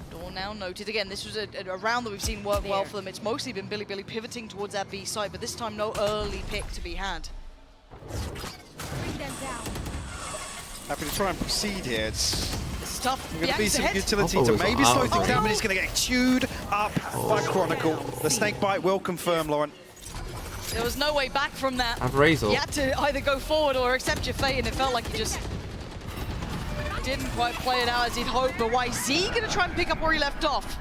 Door now noted. Again, this was a round that we've seen work well for them. It's mostly been Billy pivoting towards that B side, but this time no early pick to be had. Happy to try and proceed here. It's tough. going to be some ahead. utility to maybe slow things down, but he's going to get chewed up by Chronicle. The snake bite will confirm, Lauren. There was no way back from that. I've raised You had to either go forward or accept your fate, and it felt like he just didn't quite play it out as he'd hoped. But YZ going to try and pick up where he left off.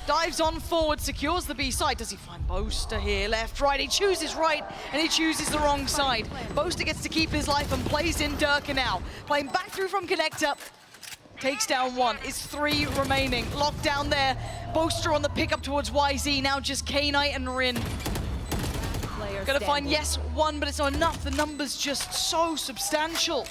Dives on forward, secures the B side. Does he find Boaster here? Left, right. He chooses right, and he chooses the wrong side. Boaster gets to keep his life and plays in Durka now. Playing back through from Connector. Takes down 1. It's 3 remaining. Locked down there. Boaster on the pickup towards YZ. Now just K-Knight and Rin. Gonna find, yes, 1, but it's not enough. The number's just so substantial.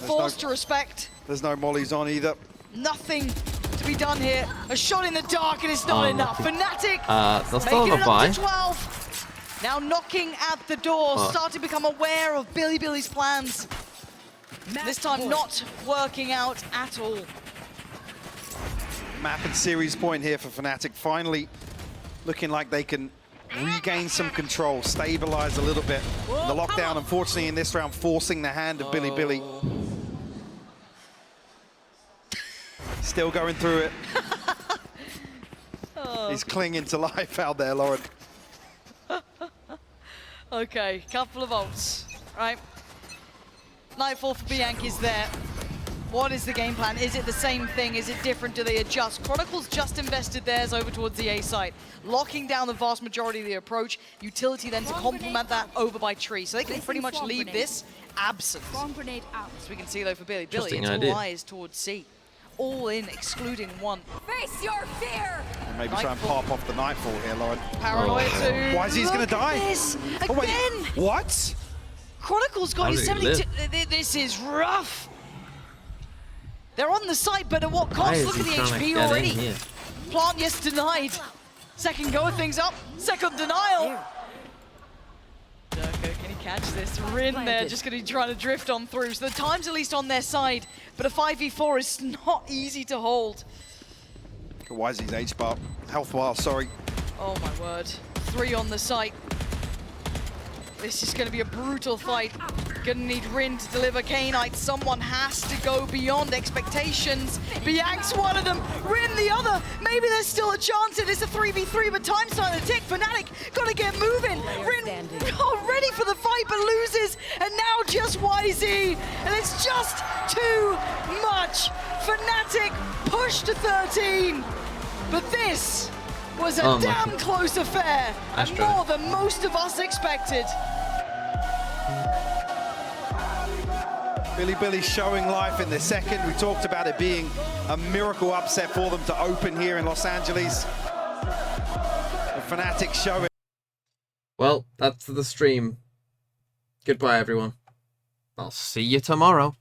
Forced to respect. There's no mollies on either. Nothing to be done here. A shot in the dark, and it's not enough. Fnatic they'll still making have a it buy. up to 12. Now knocking at the door, starting to become aware of Billy's plans. This time not working out at all. Map and series point here for Fnatic. Finally looking like they can regain some control, stabilize a little bit. The lockdown, unfortunately, in this round, forcing the hand of Billy. Still going through it. He's clinging to life out there, Lauren. Okay, couple of ults, right? Nightfall for Bianc is there. What is the game plan? Is it the same thing? Is it different? Do they adjust? Chronicles just invested theirs over towards the A site, locking down the vast majority of the approach. Utility then to complement that over by Tree. So they can pretty much leave this absent. As we can see though for Billy, it's all eyes towards C. All in, excluding 1. Face your fear! Maybe try and pop off the Nightfall here, Lauren. Paranoia too. Why is he going to die? This again. Oh, wait, what? Chronicles got his 72. This is rough. They're on the site, but at what cost? Look at the HP already. Plant, yes, denied. Second go, things up. Second denial. Durko, can he catch this? Rin there, just going to be trying to drift on through. So the time's at least on their side, but a 5v4 is not easy to hold. Wisey's H-bar. Health bar, sorry. Oh my word. 3 on the site. This is going to be a brutal fight. Gonna need Rin to deliver K-Knight. Someone has to go beyond expectations. Bianx one of them, Rin the other. Maybe there's still a chance. It is a 3v3, but time's starting to tick. Fnatic gotta get moving. Rin ready for the fight, but loses. And now just YZ. And it's just too much. Fnatic pushed to 13. But this was a damn close affair. And more than most of us expected. Billy showing life in the second. We talked about it being a miracle upset for them to open here in Los Angeles. The Fnatic show it. Well, that's the stream. Goodbye, everyone. I'll see you tomorrow.